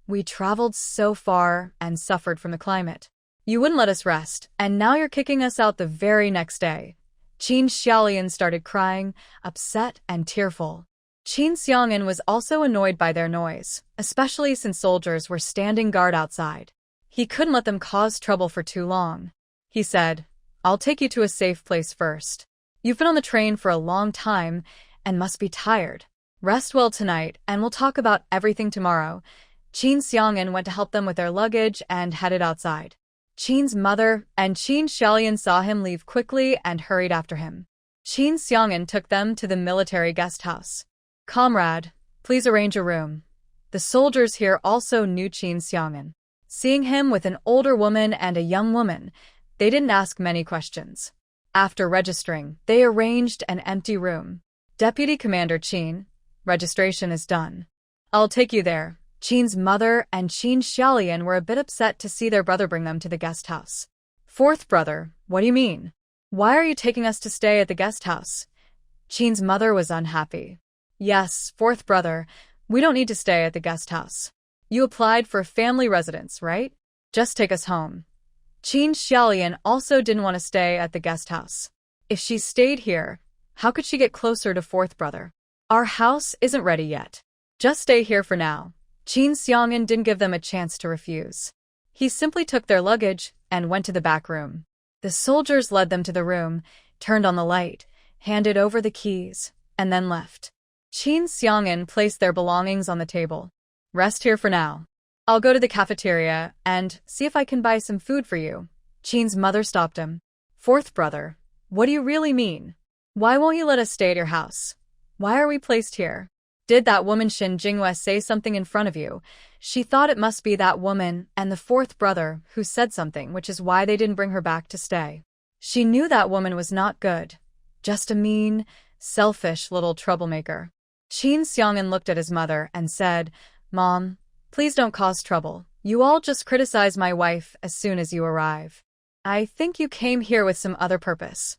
We traveled so far and suffered from the climate. You wouldn't let us rest, and now you're kicking us out the very next day. Qin Xiaolian started crying, upset and tearful. Qin Xiang'an was also annoyed by their noise, especially since soldiers were standing guard outside. He couldn't let them cause trouble for too long. He said, I'll take you to a safe place first. You've been on the train for a long time and must be tired. Rest well tonight, and we'll talk about everything tomorrow. Qin Xiang'an went to help them with their luggage and headed outside. Qin's mother and Qin Xiaolian saw him leave quickly and hurried after him. Qin Xiang'an took them to the military guest house. Comrade, please arrange a room. The soldiers here also knew Qin Xiang'an. Seeing him with an older woman and a young woman, they didn't ask many questions. After registering, they arranged an empty room. Deputy Commander Qin, registration is done. I'll take you there. Qin's mother and Qin Xiaolian were a bit upset to see their brother bring them to the guest house. Fourth brother, what do you mean? Why are you taking us to stay at the guest house? Qin's mother was unhappy. Yes, fourth brother, we don't need to stay at the guest house. You applied for family residence, right? Just take us home. Qin Xiaolian also didn't want to stay at the guest house. If she stayed here, how could she get closer to fourth brother? Our house isn't ready yet. Just stay here for now. Qin Xiang'an didn't give them a chance to refuse. He simply took their luggage and went to the back room. The soldiers led them to the room, turned on the light, handed over the keys, and then left. Qin Xiang'an placed their belongings on the table. Rest here for now. I'll go to the cafeteria and see if I can buy some food for you. Qin's mother stopped him. Fourth brother, what do you really mean? Why won't you let us stay at your house? Why are we placed here? Did that woman Shin Jinghua say something in front of you? She thought it must be that woman and the fourth brother who said something, which is why they didn't bring her back to stay. She knew that woman was not good. Just a mean, selfish little troublemaker. Qin Xiang'an looked at his mother and said, "Mom, please don't cause trouble. You all just criticize my wife as soon as you arrive. I think you came here with some other purpose."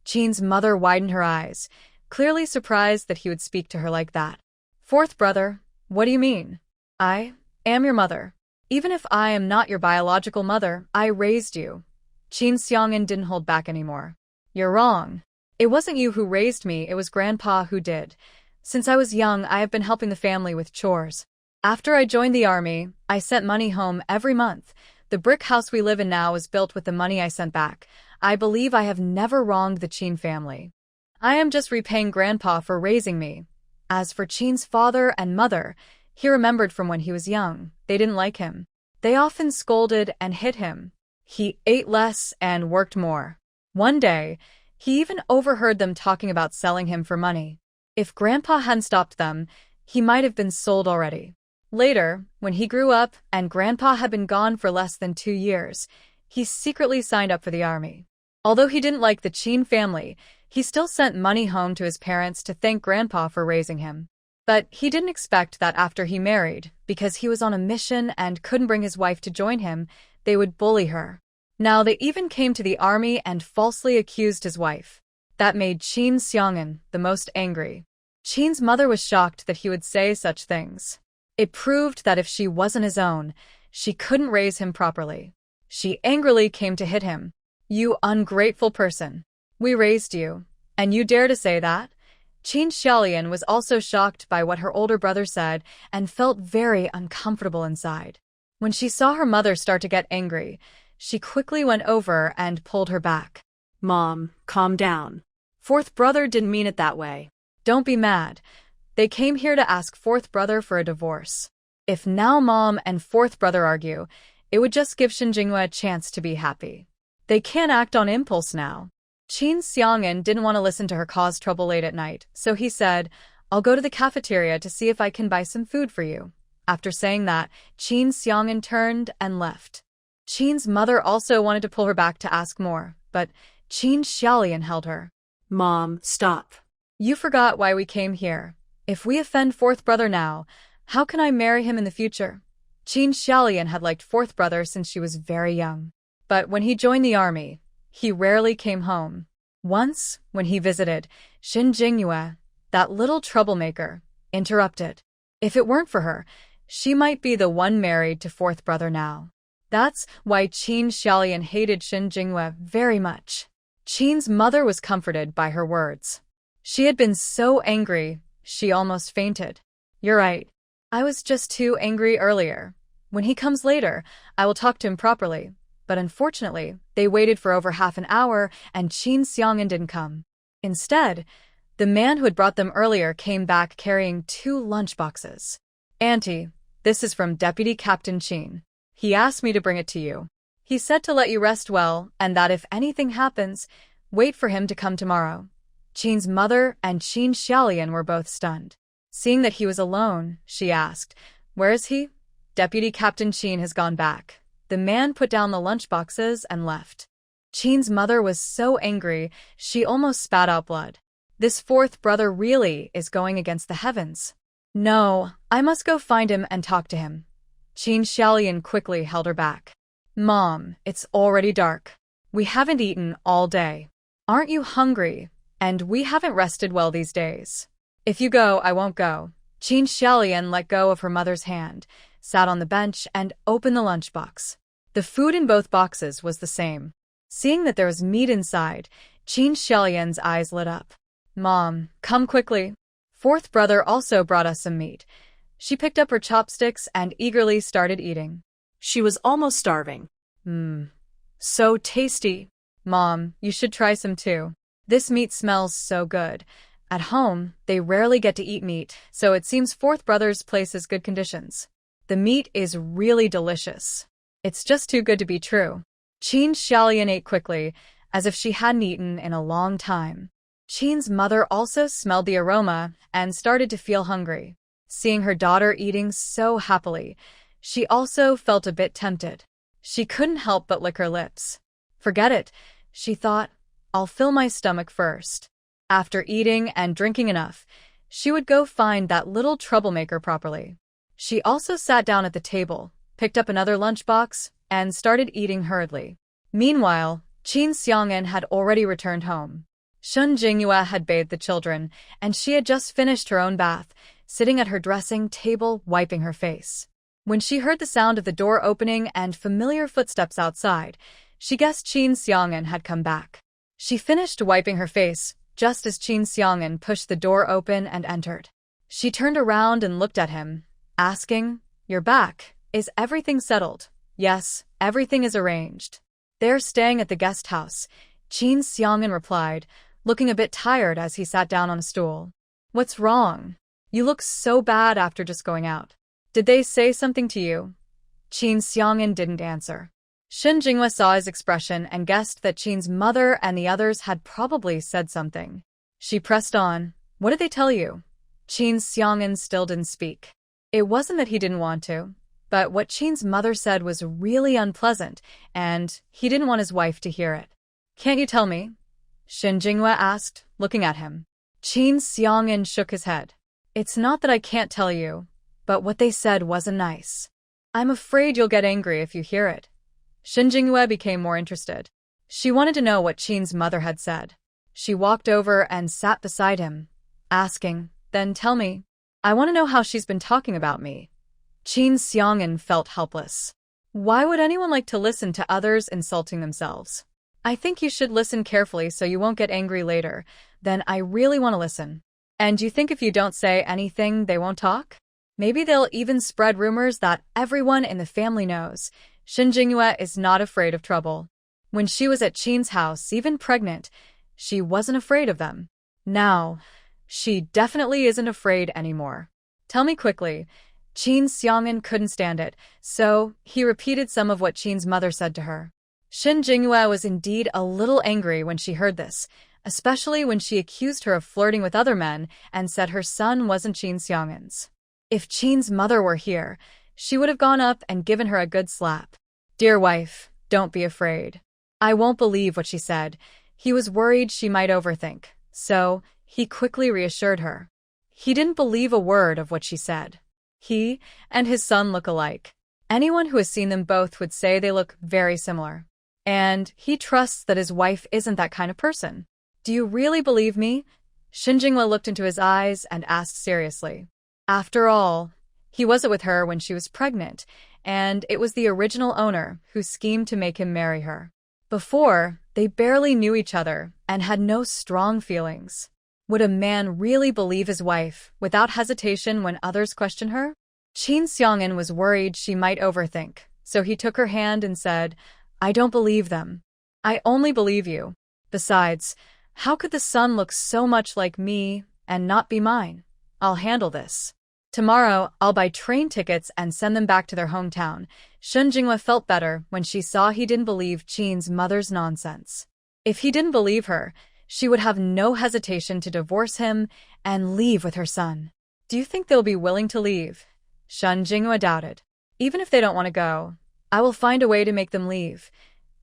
Qin's mother widened her eyes, clearly surprised that he would speak to her like that. "Fourth brother, what do you mean? I am your mother. Even if I am not your biological mother, I raised you." Qin Xiang'an didn't hold back anymore. "You're wrong. It wasn't you who raised me, it was Grandpa who did. Since I was young, I have been helping the family with chores. After I joined the army, I sent money home every month. The brick house we live in now was built with the money I sent back. I believe I have never wronged the Qin family. I am just repaying Grandpa for raising me." As for Qin's father and mother, he remembered from when he was young. They didn't like him. They often scolded and hit him. He ate less and worked more. One day, he even overheard them talking about selling him for money. If Grandpa hadn't stopped them, he might have been sold already. Later, when he grew up and Grandpa had been gone for less than 2 years, he secretly signed up for the army. Although he didn't like the Qin family, he still sent money home to his parents to thank Grandpa for raising him. But he didn't expect that after he married, because he was on a mission and couldn't bring his wife to join him, they would bully her. Now they even came to the army and falsely accused his wife. That made Qin Xiang'an the most angry. Qin's mother was shocked that he would say such things. It proved that if she wasn't his own, she couldn't raise him properly. She angrily came to hit him. "You ungrateful person. We raised you, and you dare to say that?" Qin Xiaolian was also shocked by what her older brother said and felt very uncomfortable inside. When she saw her mother start to get angry, she quickly went over and pulled her back. "Mom, calm down. Fourth brother didn't mean it that way." "Don't be mad. They came here to ask fourth brother for a divorce. If now mom and fourth brother argue, it would just give Shen Jinghua a chance to be happy. They can't act on impulse now." Qin Xiang'an didn't want to listen to her cause trouble late at night, so he said, "I'll go to the cafeteria to see if I can buy some food for you." After saying that, Qin Xiang'an turned and left. Qin's mother also wanted to pull her back to ask more, but Qin Xiaolian held her. "Mom, stop. "You forgot why we came here. If we offend fourth brother now, how can I marry him in the future?" Qin Xiaolian had liked fourth brother since she was very young. But when he joined the army, he rarely came home. Once, when he visited, Shen Jinghua, that little troublemaker, interrupted. If it weren't for her, she might be the one married to fourth brother now. That's why Qin Xiaolian hated Shen Jinghua very much. Qin's mother was comforted by her words. She had been so angry, she almost fainted. "You're right. I was just too angry earlier. When he comes later, I will talk to him properly." But unfortunately, they waited for over half an hour and Qin Xiang'an didn't come. Instead, the man who had brought them earlier came back carrying 2 lunchboxes. "Auntie, this is from Deputy Captain Qin. He asked me to bring it to you. He said to let you rest well and that if anything happens, wait for him to come tomorrow." Qin's mother and Qin Xiaolian were both stunned. Seeing that he was alone, she asked, "Where is he?" "Deputy Captain Qin has gone back." The man put down the lunchboxes and left. Qin's mother was so angry, she almost spat out blood. This fourth brother really is going against the heavens. "No, I must go find him and talk to him." Qin Xiaolian quickly held her back. "Mom, it's already dark. We haven't eaten all day. Aren't you hungry? And we haven't rested well these days. If you go, I won't go." Qin Xiaolian let go of her mother's hand, sat on the bench, and opened the lunchbox. The food in both boxes was the same. Seeing that there was meat inside, Qin Xiaolian's eyes lit up. "Mom, come quickly. Fourth brother also brought us some meat." She picked up her chopsticks and eagerly started eating. She was almost starving. So tasty. Mom, you should try some too. This meat smells so good. At home, they rarely get to eat meat, so it seems fourth brother's place is good conditions. The meat is really delicious. It's just too good to be true." Qin Xiaolian ate quickly, as if she hadn't eaten in a long time. Qin's mother also smelled the aroma and started to feel hungry. Seeing her daughter eating so happily, she also felt a bit tempted. She couldn't help but lick her lips. "Forget it," she thought. "I'll fill my stomach first." After eating and drinking enough, she would go find that little troublemaker properly. She also sat down at the table, picked up another lunchbox, and started eating hurriedly. Meanwhile, Qin Xiang'an had already returned home. Shun Jingyue had bathed the children, and she had just finished her own bath, sitting at her dressing table wiping her face. When she heard the sound of the door opening and familiar footsteps outside, she guessed Qin Xiang'an had come back. She finished wiping her face, just as Qin Xiang'an pushed the door open and entered. She turned around and looked at him, asking, "You're back. Is everything settled?" "Yes, everything is arranged." "They're staying at the guest house," Qin Xiang'an replied, looking a bit tired as he sat down on a stool. "What's wrong? You look so bad after just going out. Did they say something to you?" Qin Xiang'an didn't answer. Shen Jinghua saw his expression and guessed that Qin's mother and the others had probably said something. She pressed on, "What did they tell you?" Qin Xiang'an still didn't speak. It wasn't that he didn't want to, but what Qin's mother said was really unpleasant, and he didn't want his wife to hear it. "Can't you tell me?" Shen Jinghua asked, looking at him. Qin Xiang'an shook his head. "It's not that I can't tell you, but what they said wasn't nice. I'm afraid you'll get angry if you hear it." Shen Jinghua became more interested. She wanted to know what Qin's mother had said. She walked over and sat beside him, asking, "Then tell me. I want to know how she's been talking about me." Qin Xiang'an felt helpless. Why would anyone like to listen to others insulting themselves? "I think you should listen carefully so you won't get angry later. Then I really want to listen." "And you think if you don't say anything, they won't talk? Maybe they'll even spread rumors that everyone in the family knows." Shen Jinghua is not afraid of trouble. When she was at Qin's house, even pregnant, she wasn't afraid of them. Now, she definitely isn't afraid anymore. "Tell me quickly." Qin Xiang'an couldn't stand it, so he repeated some of what Qin's mother said to her. Shen Jinghua was indeed a little angry when she heard this, especially when she accused her of flirting with other men and said her son wasn't Qin Xiang'an's. If Qin's mother were here, she would have gone up and given her a good slap. "Dear wife, don't be afraid." "I won't believe what she said." He was worried she might overthink, so he quickly reassured her. He didn't believe a word of what she said. He and his son look alike. Anyone who has seen them both would say they look very similar. And he trusts that his wife isn't that kind of person. "Do you really believe me?" Shen Jinghua looked into his eyes and asked seriously. After all, he wasn't with her when she was pregnant, and it was the original owner who schemed to make him marry her. Before, they barely knew each other and had no strong feelings. Would a man really believe his wife without hesitation when others question her? Qin Xiang'an was worried she might overthink, so he took her hand and said, "I don't believe them. I only believe you. Besides, how could the son look so much like me and not be mine? I'll handle this. Tomorrow, I'll buy train tickets and send them back to their hometown." Shen Jinghua felt better when she saw he didn't believe Qin's mother's nonsense. If he didn't believe her, she would have no hesitation to divorce him and leave with her son. "Do you think they'll be willing to leave?" Shen Jinghua doubted. "Even if they don't want to go, I will find a way to make them leave."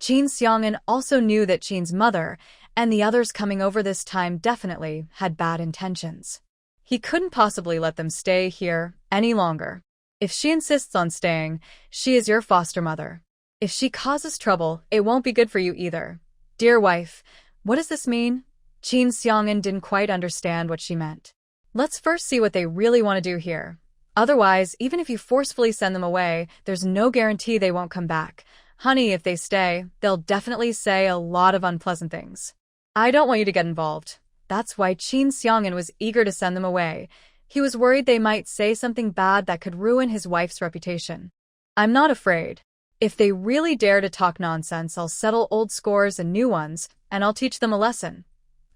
Qin Xiang'an also knew that Qin's mother and the others coming over this time definitely had bad intentions. He couldn't possibly let them stay here any longer. "If she insists on staying, she is your foster mother. If she causes trouble, it won't be good for you either." "Dear wife, what does this mean?" Qin Xiang'an didn't quite understand what she meant. "Let's first see what they really want to do here. Otherwise, even if you forcefully send them away, there's no guarantee they won't come back. Honey, if they stay, they'll definitely say a lot of unpleasant things. I don't want you to get involved." That's why Qin Xiang'an was eager to send them away. He was worried they might say something bad that could ruin his wife's reputation. "I'm not afraid. If they really dare to talk nonsense, I'll settle old scores and new ones, and I'll teach them a lesson."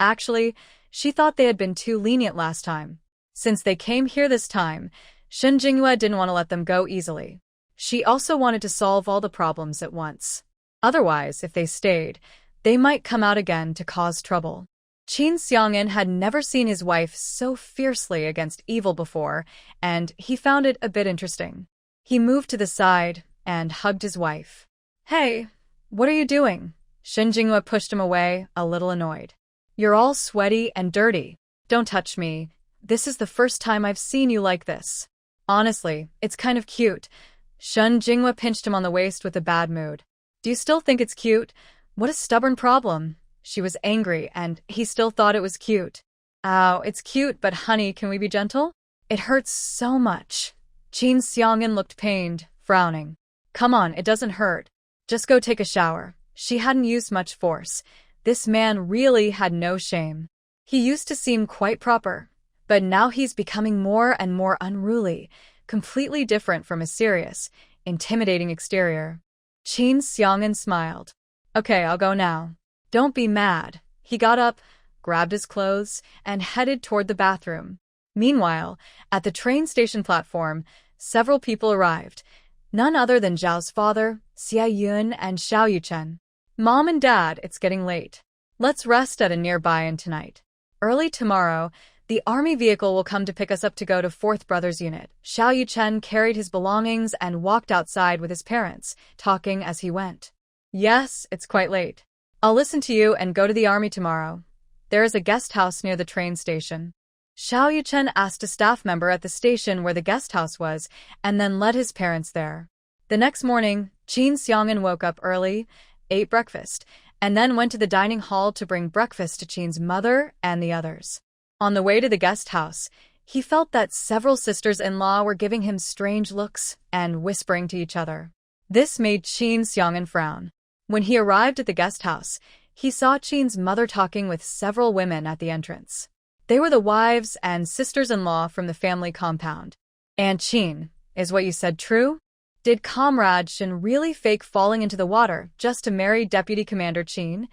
Actually, she thought they had been too lenient last time. Since they came here this time, Shen Jinghua didn't want to let them go easily. She also wanted to solve all the problems at once. Otherwise, if they stayed, they might come out again to cause trouble. Qin Xiang'an had never seen his wife so fiercely against evil before, and he found it a bit interesting. He moved to the side and hugged his wife. "Hey, what are you doing?" Shen Jinghua pushed him away, a little annoyed. You're all sweaty and dirty. Don't touch me. This is the first time I've seen you like this. Honestly, it's kind of cute. Shun Jinghua pinched him on the waist with a bad mood. Do you still think it's cute? What a stubborn problem. She was angry, and he still thought it was cute. Ow, it's cute, but honey, can we be gentle? It hurts so much. Qin Xiang'an looked pained, frowning. Come on, it doesn't hurt. Just go take a shower. She hadn't used much force. This man really had no shame. He used to seem quite proper, but now he's becoming more and more unruly, completely different from his serious, intimidating exterior. Qin Xiang'an smiled. Okay, I'll go now. Don't be mad. He got up, grabbed his clothes, and headed toward the bathroom. Meanwhile, at the train station platform, several people arrived. None other than Zhao's father, Xia Yun, and Xiao Yuchen. Mom and Dad, it's getting late. Let's rest at a nearby inn tonight. Early tomorrow, the army vehicle will come to pick us up to go to 4th Brothers Unit. Xiao Yuchen carried his belongings and walked outside with his parents, talking as he went. Yes, it's quite late. I'll listen to you and go to the army tomorrow. There is a guest house near the train station. Xiao Yuchen asked a staff member at the station where the guest house was, and then led his parents there. The next morning, Qin Xiang'an woke up early, ate breakfast, and then went to the dining hall to bring breakfast to Qin's mother and the others. On the way to the guest house, he felt that several sisters-in-law were giving him strange looks and whispering to each other. This made Qin Xiang'an frown. When he arrived at the guest house, he saw Qin's mother talking with several women at the entrance. They were the wives and sisters-in-law from the family compound. Aunt Qin, is what you said true? Did Comrade Shin really fake falling into the water just to marry Deputy Commander Qin?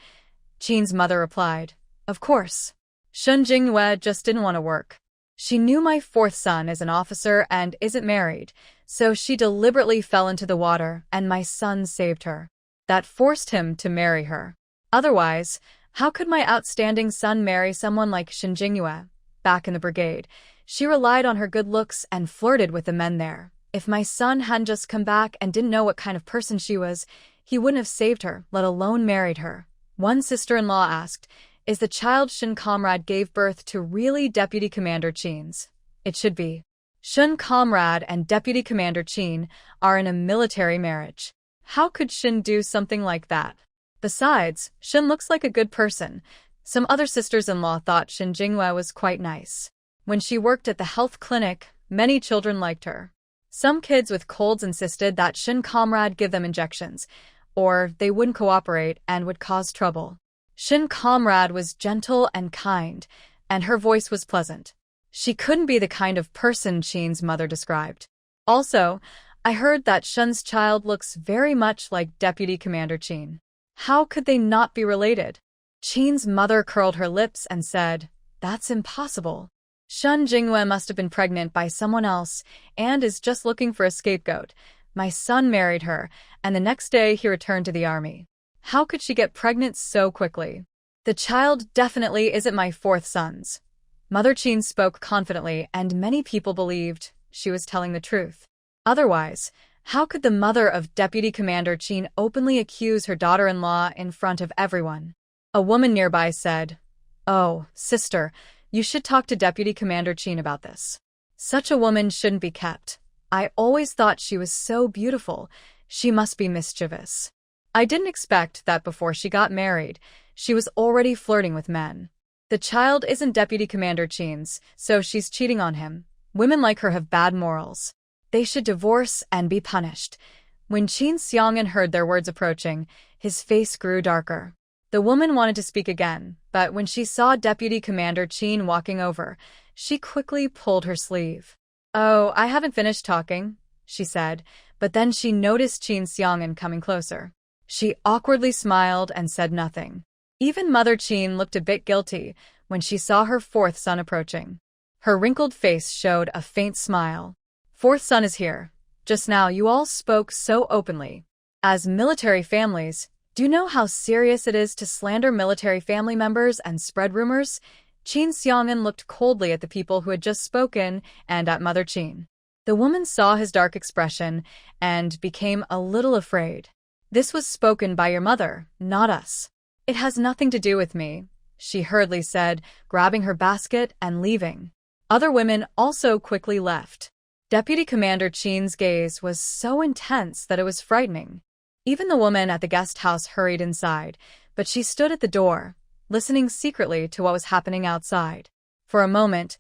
Qin's mother replied, Of course. Shun Jinghua just didn't want to work. She knew my 4th son is an officer and isn't married, so she deliberately fell into the water and my son saved her. That forced him to marry her. Otherwise, how could my outstanding son marry someone like Shin Jinghua? Back in the brigade, she relied on her good looks and flirted with the men there. If my son hadn't just come back and didn't know what kind of person she was, he wouldn't have saved her, let alone married her. One sister-in-law asked, Is the child Shin Comrade gave birth to really Deputy Commander Qin's? It should be. Shin Comrade and Deputy Commander Qin are in a military marriage. How could Shin do something like that? Besides, Shin looks like a good person. Some other sisters-in-law thought Shin Jinghua was quite nice. When she worked at the health clinic, many children liked her. Some kids with colds insisted that Shin Comrade give them injections, or they wouldn't cooperate and would cause trouble. Shin Comrade was gentle and kind, and her voice was pleasant. She couldn't be the kind of person Qin's mother described. Also, I heard that Shun's child looks very much like Deputy Commander Qin. How could they not be related? Qin's mother curled her lips and said, That's impossible. Shun Jinghua must have been pregnant by someone else and is just looking for a scapegoat. My son married her, and the next day he returned to the army. How could she get pregnant so quickly? The child definitely isn't my 4th son's. Mother Qin spoke confidently, and many people believed she was telling the truth. Otherwise, how could the mother of Deputy Commander Qin openly accuse her daughter-in-law in front of everyone? A woman nearby said, Oh, sister, you should talk to Deputy Commander Qin about this. Such a woman shouldn't be kept. I always thought she was so beautiful. She must be mischievous. I didn't expect that before she got married, she was already flirting with men. The child isn't Deputy Commander Qin's, so she's cheating on him. Women like her have bad morals. They should divorce and be punished. When Qin Xiang'an heard their words approaching, his face grew darker. The woman wanted to speak again, but when she saw Deputy Commander Qin walking over, she quickly pulled her sleeve. Oh, I haven't finished talking, she said, but then she noticed Qin Xiang'an coming closer. She awkwardly smiled and said nothing. Even Mother Qin looked a bit guilty when she saw her 4th son approaching. Her wrinkled face showed a faint smile. 4th son is here. Just now you all spoke so openly. As military families, do you know how serious it is to slander military family members and spread rumors? Qin Xiang'an looked coldly at the people who had just spoken and at Mother Qin. The woman saw his dark expression and became a little afraid. This was spoken by your mother, not us. It has nothing to do with me. she hurriedly said, grabbing her basket and leaving. Other women also quickly left. Deputy Commander Chin's gaze was so intense that it was frightening. Even the woman at the guest house hurried inside, but she stood at the door, listening secretly to what was happening outside. For a moment,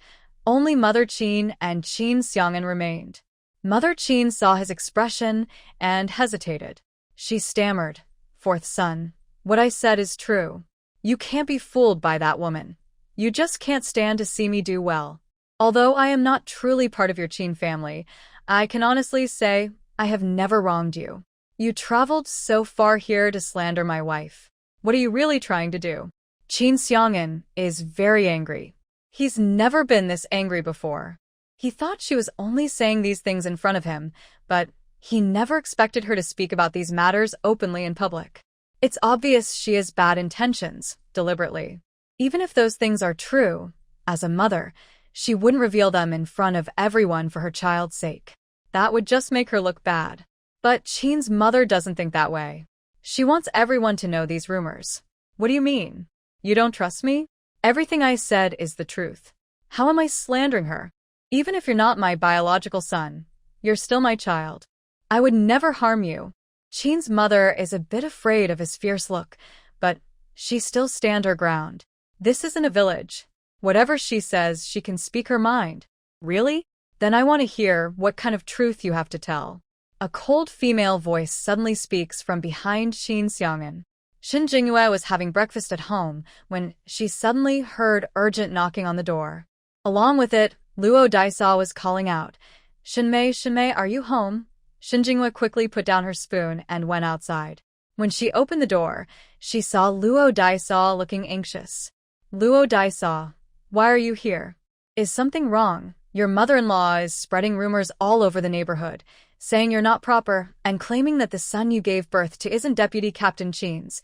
only Mother Chin and Qin Xiang'an remained. Mother Chin saw his expression and hesitated. She stammered, "Fourth son, what I said is true. You can't be fooled by that woman. You just can't stand to see me do well. Although I am not truly part of your Qin family, I can honestly say I have never wronged you. You traveled so far here to slander my wife. What are you really trying to do?" Qin Xiang'an is very angry. He's never been this angry before. He thought she was only saying these things in front of him, but he never expected her to speak about these matters openly in public. It's obvious she has bad intentions, deliberately. Even if those things are true, as a mother, she wouldn't reveal them in front of everyone for her child's sake. That would just make her look bad. But Qin's mother doesn't think that way. She wants everyone to know these rumors. What do you mean? You don't trust me? Everything I said is the truth. How am I slandering her? Even if you're not my biological son, you're still my child. I would never harm you. Qin's mother is a bit afraid of his fierce look, but she still stands her ground. This isn't a village. Whatever she says, she can speak her mind. Really? Then I want to hear what kind of truth you have to tell. A cold female voice suddenly speaks from behind Qin Xiang'an. Shin Jingyue was having breakfast at home when she suddenly heard urgent knocking on the door. Along with it, Luo Daisa was calling out, "Shinmei, Shinmei, are you home?" Shin Jingyue quickly put down her spoon and went outside. When she opened the door, she saw Luo Daisa looking anxious. "Luo Daisa, why are you here? Is something wrong? Your mother-in-law is spreading rumors all over the neighborhood, saying you're not proper and claiming that the son you gave birth to isn't Deputy Captain Qin's."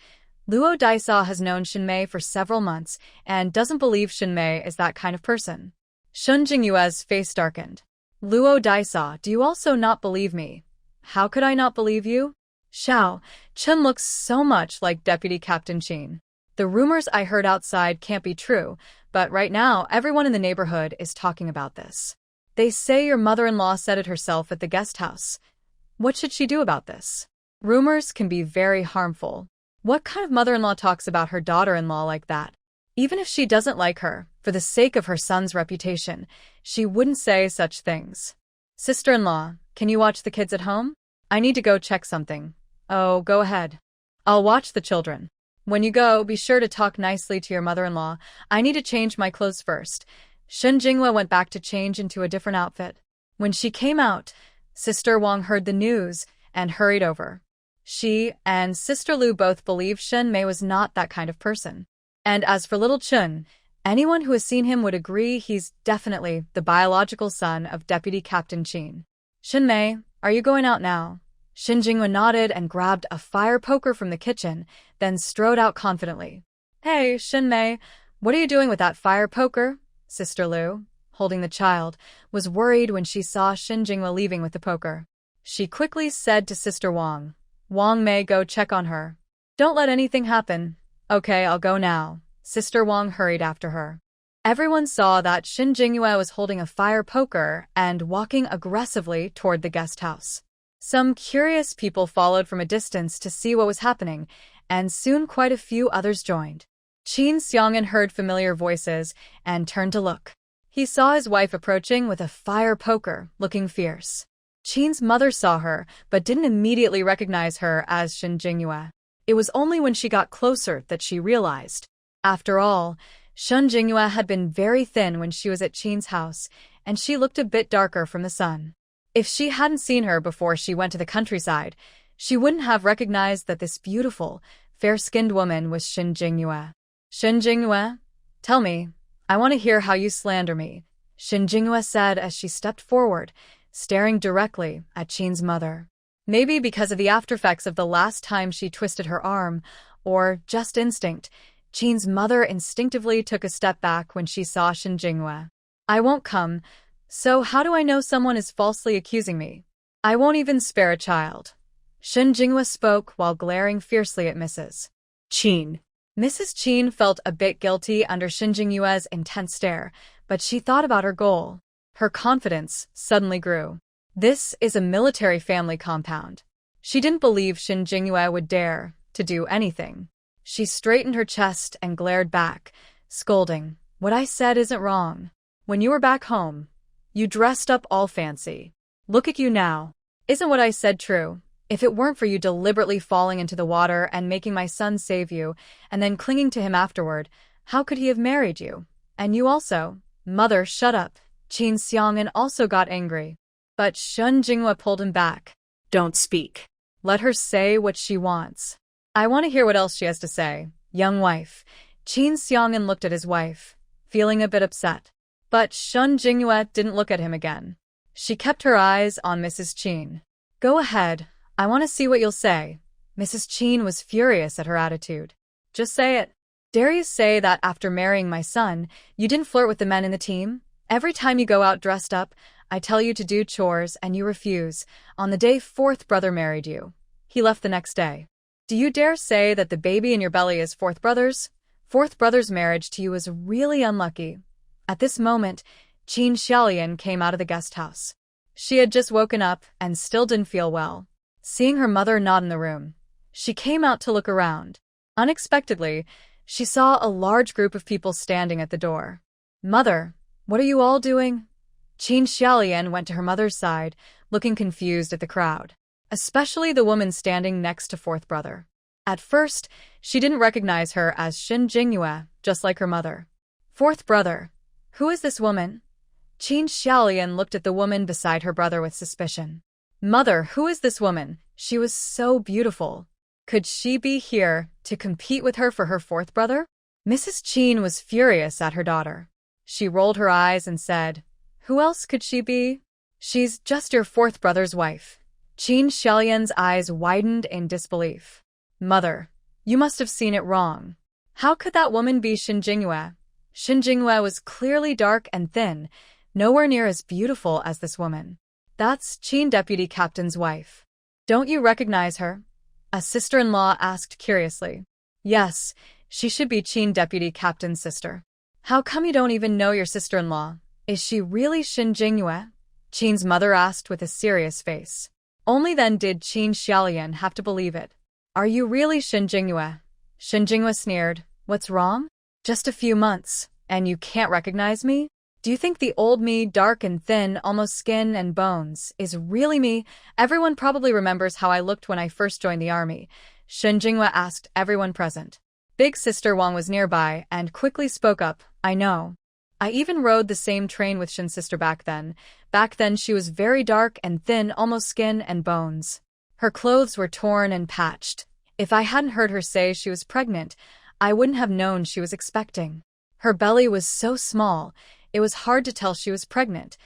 Luo Daisa has known Shinmei for several months and doesn't believe Shinmei is that kind of person. Shun Jingyue's face darkened. "Luo Daisa, do you also not believe me?" "How could I not believe you? Xiao, Chen looks so much like Deputy Captain Qin. The rumors I heard outside can't be true, but right now everyone in the neighborhood is talking about this. They say your mother-in-law said it herself at the guest house. What should she do about this? Rumors can be very harmful. What kind of mother-in-law talks about her daughter-in-law like that? Even if she doesn't like her, for the sake of her son's reputation, she wouldn't say such things. Sister-in-law, can you watch the kids at home? I need to go check something." "Oh, go ahead. I'll watch the children. When you go, be sure to talk nicely to your mother-in-law. I need to change my clothes first." Shen Jinghua went back to change into a different outfit. When she came out, Sister Wang heard the news and hurried over. She and Sister Lu both believed Shen Mei was not that kind of person. And as for little Chun, anyone who has seen him would agree he's definitely the biological son of Deputy Captain Qin. "Shen Mei, are you going out now?" Shin Jinghua nodded and grabbed a fire poker from the kitchen, then strode out confidently. "Hey, Shin Mei, what are you doing with that fire poker?" Sister Lu, holding the child, was worried when she saw Shin Jinghua leaving with the poker. She quickly said to Sister Wang, "Wang Mei, go check on her. Don't let anything happen." "Okay, I'll go now." Sister Wang hurried after her. Everyone saw that Shin Jingyue was holding a fire poker and walking aggressively toward the guest house. Some curious people followed from a distance to see what was happening, and soon quite a few others joined. Qin Xiang'an heard familiar voices and turned to look. He saw his wife approaching with a fire poker, looking fierce. Qin's mother saw her, but didn't immediately recognize her as Shin Jingyue. It was only when she got closer that she realized. After all, Shin Jingyue had been very thin when she was at Qin's house, and she looked a bit darker from the sun. If she hadn't seen her before she went to the countryside, she wouldn't have recognized that this beautiful, fair-skinned woman was Shin Jingyue. "Shin Jingyue, tell me, I want to hear how you slander me," Shin Jingyue said as she stepped forward, staring directly at Qin's mother. Maybe because of the aftereffects of the last time she twisted her arm, or just instinct, Qin's mother instinctively took a step back when she saw Shin Jingyue. "I won't come. So how do I know someone is falsely accusing me? I won't even spare a child." Shin Jingyue spoke while glaring fiercely at Mrs. Qin. Mrs. Qin felt a bit guilty under Shin Jingyue's intense stare, but she thought about her goal. Her confidence suddenly grew. This is a military family compound. She didn't believe Shin Jingyue would dare to do anything. She straightened her chest and glared back, scolding, "What I said isn't wrong. When you were back home, you dressed up all fancy. Look at you now. Isn't what I said true? If it weren't for you deliberately falling into the water and making my son save you, and then clinging to him afterward, how could he have married you? And you also." "Mother, shut up." Qin Xiang'an also got angry. But Shin Jingyue pulled him back. Don't speak. Let her say what she wants. I want to hear what else she has to say. Young wife. Qin Xiang'an looked at his wife, feeling a bit upset. But Shin Jingyue didn't look at him again. She kept her eyes on Mrs. Qin. Go ahead. I want to see what you'll say. Mrs. Qin was furious at her attitude. Just say it. Dare you say that after marrying my son, you didn't flirt with the men in the team? Every time you go out dressed up, I tell you to do chores and you refuse. On the day fourth brother married you, he left the next day. Do you dare say that the baby in your belly is fourth brother's? Fourth brother's marriage to you is really unlucky. At this moment, Qin Xiaolian came out of the guest house. She had just woken up and still didn't feel well. Seeing her mother not in the room, she came out to look around. Unexpectedly, she saw a large group of people standing at the door. Mother, what are you all doing? Qin Xiaolian went to her mother's side, looking confused at the crowd, especially the woman standing next to fourth brother. At first, she didn't recognize her as Shin Jingyue, just like her mother. Fourth brother. Who is this woman? Qin Xiaolian looked at the woman beside her brother with suspicion. Mother, who is this woman? She was so beautiful. Could she be here to compete with her for her fourth brother? Mrs. Qin was furious at her daughter. She rolled her eyes and said, Who else could she be? She's just your fourth brother's wife. Qin Xiaolian's eyes widened in disbelief. Mother, you must have seen it wrong. How could that woman be Shin Jingyue? Shin Jingyue was clearly dark and thin, nowhere near as beautiful as this woman. That's Qin Deputy Captain's wife. Don't you recognize her? A sister-in-law asked curiously. Yes, she should be Qin Deputy Captain's sister. How come you don't even know your sister-in-law? Is she really Shin Jingyue? Qin's mother asked with a serious face. Only then did Qin Xiaolian have to believe it. Are you really Shin Jingyue? Shin Jingyue sneered. What's wrong? Just a few months, and you can't recognize me? Do you think the old me, dark and thin, almost skin and bones, is really me? Everyone probably remembers how I looked when I first joined the army. Shin Jingyue asked everyone present. Big sister Wang was nearby and quickly spoke up. I know. I even rode the same train with Shin's sister back then. Back then she was very dark and thin, almost skin and bones. Her clothes were torn and patched. If I hadn't heard her say she was pregnant, I wouldn't have known she was expecting. Her belly was so small, it was hard to tell she was pregnant.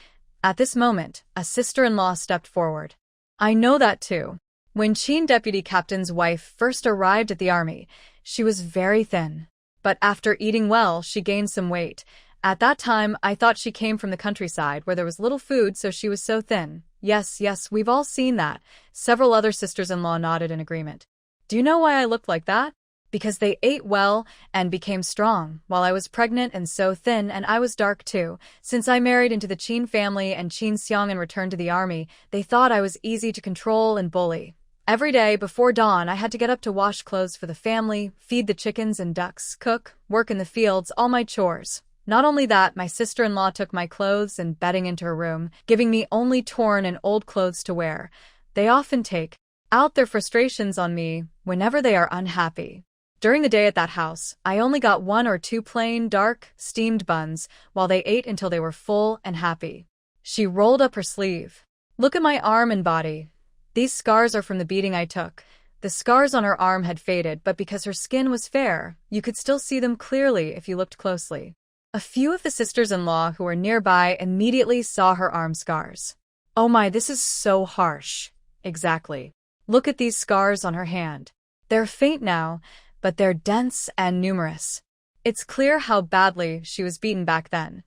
At this moment, a sister-in-law stepped forward. I know that too. When Qin Deputy Captain's wife first arrived at the army, she was very thin. But after eating well, she gained some weight. At that time, I thought she came from the countryside where there was little food, so she was so thin. Yes, we've all seen that. Several other sisters-in-law nodded in agreement. Do you know why I looked like that? Because they ate well and became strong, while I was pregnant and so thin, and I was dark too. Since I married into the Qin family and Qin Xiang'an returned to the army, they thought I was easy to control and bully. Every day before dawn, I had to get up to wash clothes for the family, feed the chickens and ducks, cook, work in the fields, all my chores. Not only that, my sister-in-law took my clothes and bedding into her room, giving me only torn and old clothes to wear. They often take out their frustrations on me whenever they are unhappy. During the day at that house, I only got 1 or 2 plain, dark, steamed buns, while they ate until they were full and happy. She rolled up her sleeve. Look at my arm and body. These scars are from the beating I took. The scars on her arm had faded, but because her skin was fair, you could still see them clearly if you looked closely. A few of the sisters-in-law who were nearby immediately saw her arm scars. Oh my, this is so harsh. Exactly. Look at these scars on her hand. They're faint now, but they're dense and numerous. It's clear how badly she was beaten back then.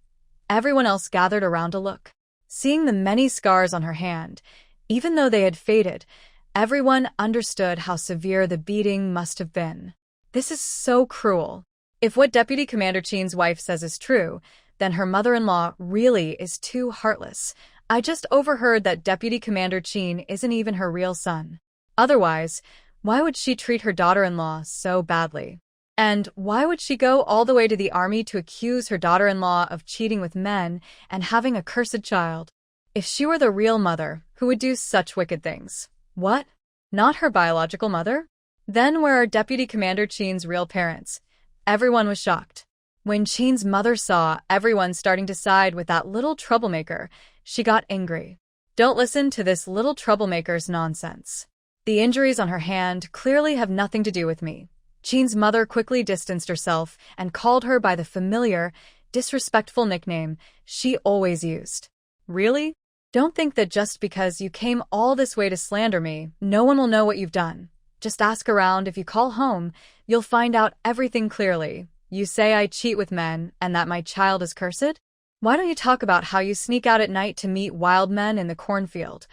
Everyone else gathered around to look. Seeing the many scars on her hand, even though they had faded, everyone understood how severe the beating must have been. This is so cruel. If what Deputy Commander Chin's wife says is true, then her mother-in-law really is too heartless. I just overheard that Deputy Commander Chin isn't even her real son. Otherwise, why would she treat her daughter-in-law so badly? And why would she go all the way to the army to accuse her daughter-in-law of cheating with men and having a cursed child? If she were the real mother, who would do such wicked things? What? Not her biological mother? Then where are Deputy Commander Chin's real parents? Everyone was shocked. When Chin's mother saw everyone starting to side with that little troublemaker, she got angry. Don't listen to this little troublemaker's nonsense. The injuries on her hand clearly have nothing to do with me. Chin's mother quickly distanced herself and called her by the familiar, disrespectful nickname she always used. Really? Don't think that just because you came all this way to slander me, no one will know what you've done. Just ask around. If you call home, you'll find out everything clearly. You say I cheat with men and that my child is cursed? Why don't you talk about how you sneak out at night to meet wild men in the cornfield,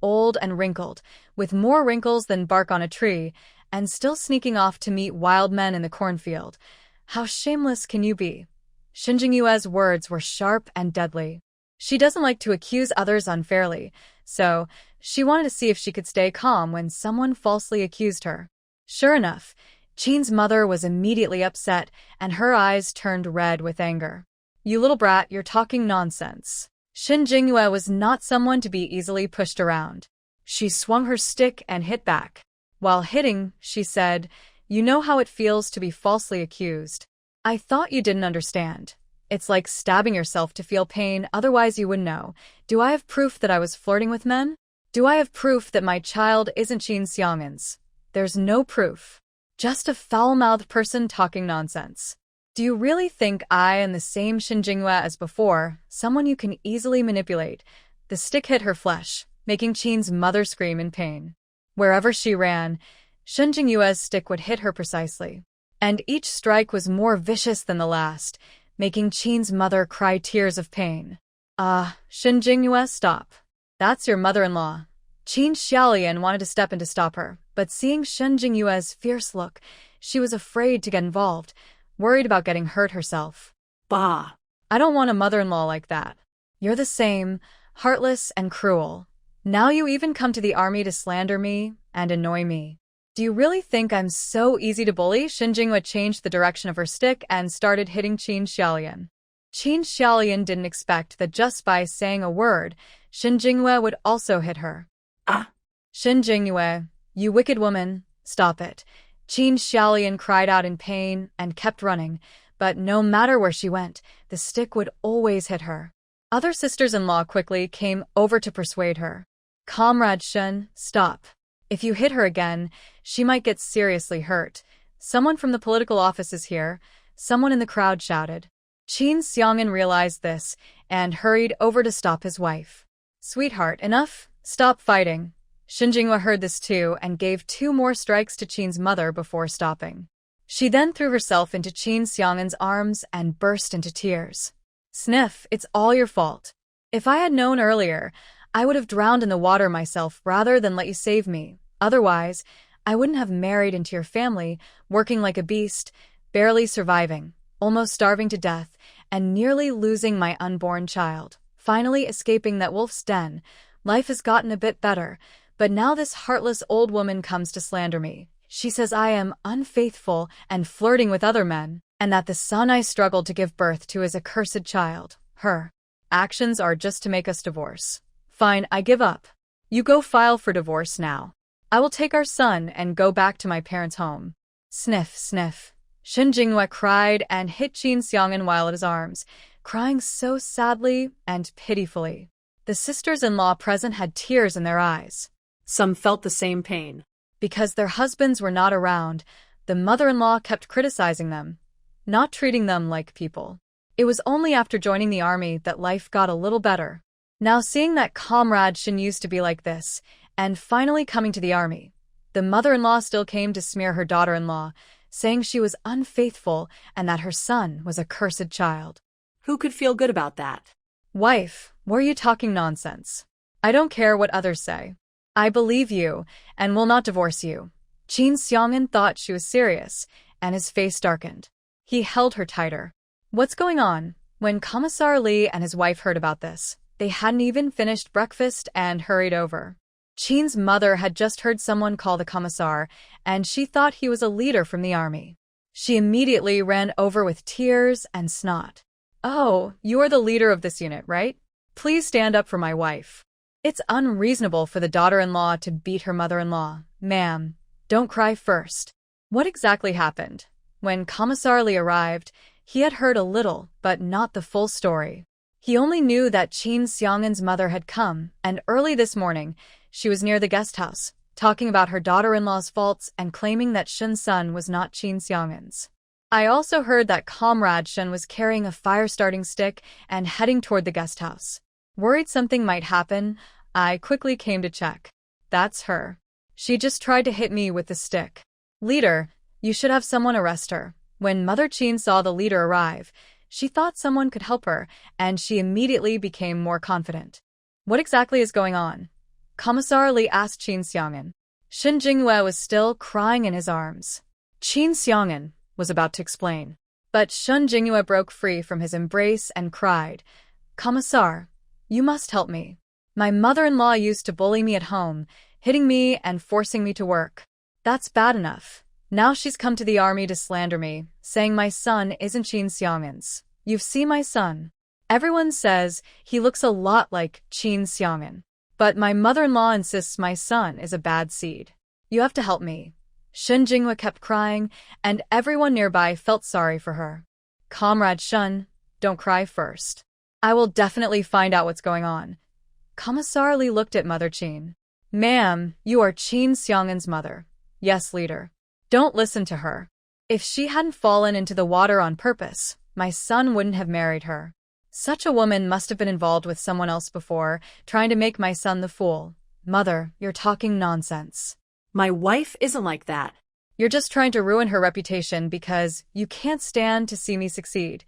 old and wrinkled, with more wrinkles than bark on a tree, and still sneaking off to meet wild men in the cornfield? How shameless can you be? Shin Jingyue's words were sharp and deadly. She doesn't like to accuse others unfairly, so she wanted to see if she could stay calm when someone falsely accused her. Sure enough, Chin's mother was immediately upset and her eyes turned red with anger. You little brat, you're talking nonsense. Shin Jingyue was not someone to be easily pushed around. She swung her stick and hit back. While hitting, she said, "You know how it feels to be falsely accused. I thought you didn't understand. It's like stabbing yourself to feel pain, otherwise you wouldn't know. Do I have proof that I was flirting with men? Do I have proof that my child isn't Qin Xiang'an's? There's no proof. Just a foul-mouthed person talking nonsense. Do you really think I am the same Shin Jingyue as before, someone you can easily manipulate?" The stick hit her flesh, making Qin's mother scream in pain. Wherever she ran, Shin Jingyue's stick would hit her precisely. And each strike was more vicious than the last, making Qin's mother cry tears of pain. Shin Jingyue, stop. That's your mother-in-law. Qin Xiaolian wanted to step in to stop her, but seeing Shin Jingyue's fierce look, she was afraid to get involved, worried about getting hurt herself. Bah! I don't want a mother-in-law like that. You're the same, heartless and cruel. Now you even come to the army to slander me and annoy me. Do you really think I'm so easy to bully? Shin Jingyue changed the direction of her stick and started hitting Qin Xiaolian. Qin Xiaolian didn't expect that just by saying a word, Shin Jingyue would also hit her. Shin Jingyue, you wicked woman, stop it. Qin Xiaolian cried out in pain and kept running, but no matter where she went, the stick would always hit her. Other sisters-in-law quickly came over to persuade her. Comrade Shin, stop. If you hit her again, she might get seriously hurt. Someone from the political office is here, someone in the crowd shouted. Qin Xiang'an realized this and hurried over to stop his wife. Sweetheart, enough, stop fighting. Shin Jingyue heard this too and gave 2 more strikes to Qin's mother before stopping. She then threw herself into Qin Xiang'an's arms and burst into tears. Sniff, it's all your fault. If I had known earlier, I would have drowned in the water myself rather than let you save me. Otherwise, I wouldn't have married into your family, working like a beast, barely surviving, almost starving to death, and nearly losing my unborn child. Finally escaping that wolf's den, life has gotten a bit better, but now this heartless old woman comes to slander me. She says I am unfaithful and flirting with other men, and that the son I struggled to give birth to is a cursed child. Her actions are just to make us divorce. Fine, I give up. You go file for divorce now. I will take our son and go back to my parents' home. Sniff, sniff. Shin Jingyue cried and hit Qin Xiang'an while at his arms, crying so sadly and pitifully. The sisters-in-law present had tears in their eyes. Some felt the same pain. Because their husbands were not around, the mother-in-law kept criticizing them, not treating them like people. It was only after joining the army that life got a little better. Now seeing that Comrade Shin used to be like this, and finally coming to the army, the mother-in-law still came to smear her daughter-in-law, saying she was unfaithful and that her son was a cursed child. Who could feel good about that? Wife, were you talking nonsense? I don't care what others say. I believe you and will not divorce you. Qin Xiang'an thought she was serious, and his face darkened. He held her tighter. What's going on? When Commissar Lee and his wife heard about this, they hadn't even finished breakfast and hurried over. Chin's mother had just heard someone call the commissar, and she thought he was a leader from the army. She immediately ran over with tears and snot. Oh, you are the leader of this unit, right? Please stand up for my wife. It's unreasonable for the daughter-in-law to beat her mother-in-law. Ma'am, don't cry first. What exactly happened? When Commissar Lee arrived, he had heard a little, but not the full story. He only knew that Qin Xiang'an's mother had come, and early this morning, she was near the guest house, talking about her daughter-in-law's faults and claiming that Shun's son was not Qin Xiang'an's. I also heard that Comrade Shun was carrying a fire-starting stick and heading toward the guest house. Worried something might happen, I quickly came to check. That's her. She just tried to hit me with the stick. Leader, you should have someone arrest her. When Mother Qin saw the leader arrive, she thought someone could help her, and she immediately became more confident. What exactly is going on? Commissar Lee asked Qin Xiang'an. Shen Jingyue was still crying in his arms. Qin Xiang'an was about to explain, but Shen Jingyue broke free from his embrace and cried, Commissar, you must help me. My mother-in-law used to bully me at home, hitting me and forcing me to work. That's bad enough. Now she's come to the army to slander me, saying my son isn't Qin Xiang'an's. You've seen my son. Everyone says he looks a lot like Qin Xiang'an, but my mother-in-law insists my son is a bad seed. You have to help me. Shen Jingyue kept crying, and everyone nearby felt sorry for her. Comrade Shun, don't cry first. I will definitely find out what's going on. Commissar Lee looked at Mother Qin. Ma'am, you are Qin Xiang'an's mother. Yes, leader. Don't listen to her. If she hadn't fallen into the water on purpose, my son wouldn't have married her. Such a woman must have been involved with someone else before, trying to make my son the fool. Mother, you're talking nonsense. My wife isn't like that. You're just trying to ruin her reputation because you can't stand to see me succeed.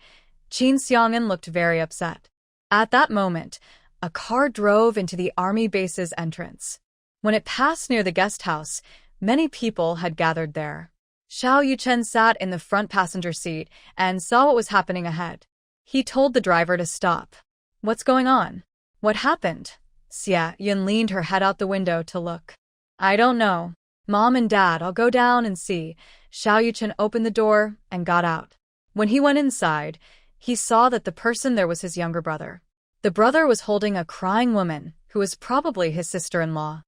Qin Xiang'an looked very upset. At that moment, a car drove into the army base's entrance. When it passed near the guest house, many people had gathered there. Xiao Yuchen sat in the front passenger seat and saw what was happening ahead. He told the driver to stop. What's going on? What happened? Xia Yun leaned her head out the window to look. I don't know. Mom and Dad, I'll go down and see. Xiao Yuchen opened the door and got out. When he went inside, he saw that the person there was his younger brother. The brother was holding a crying woman who was probably his sister-in-law.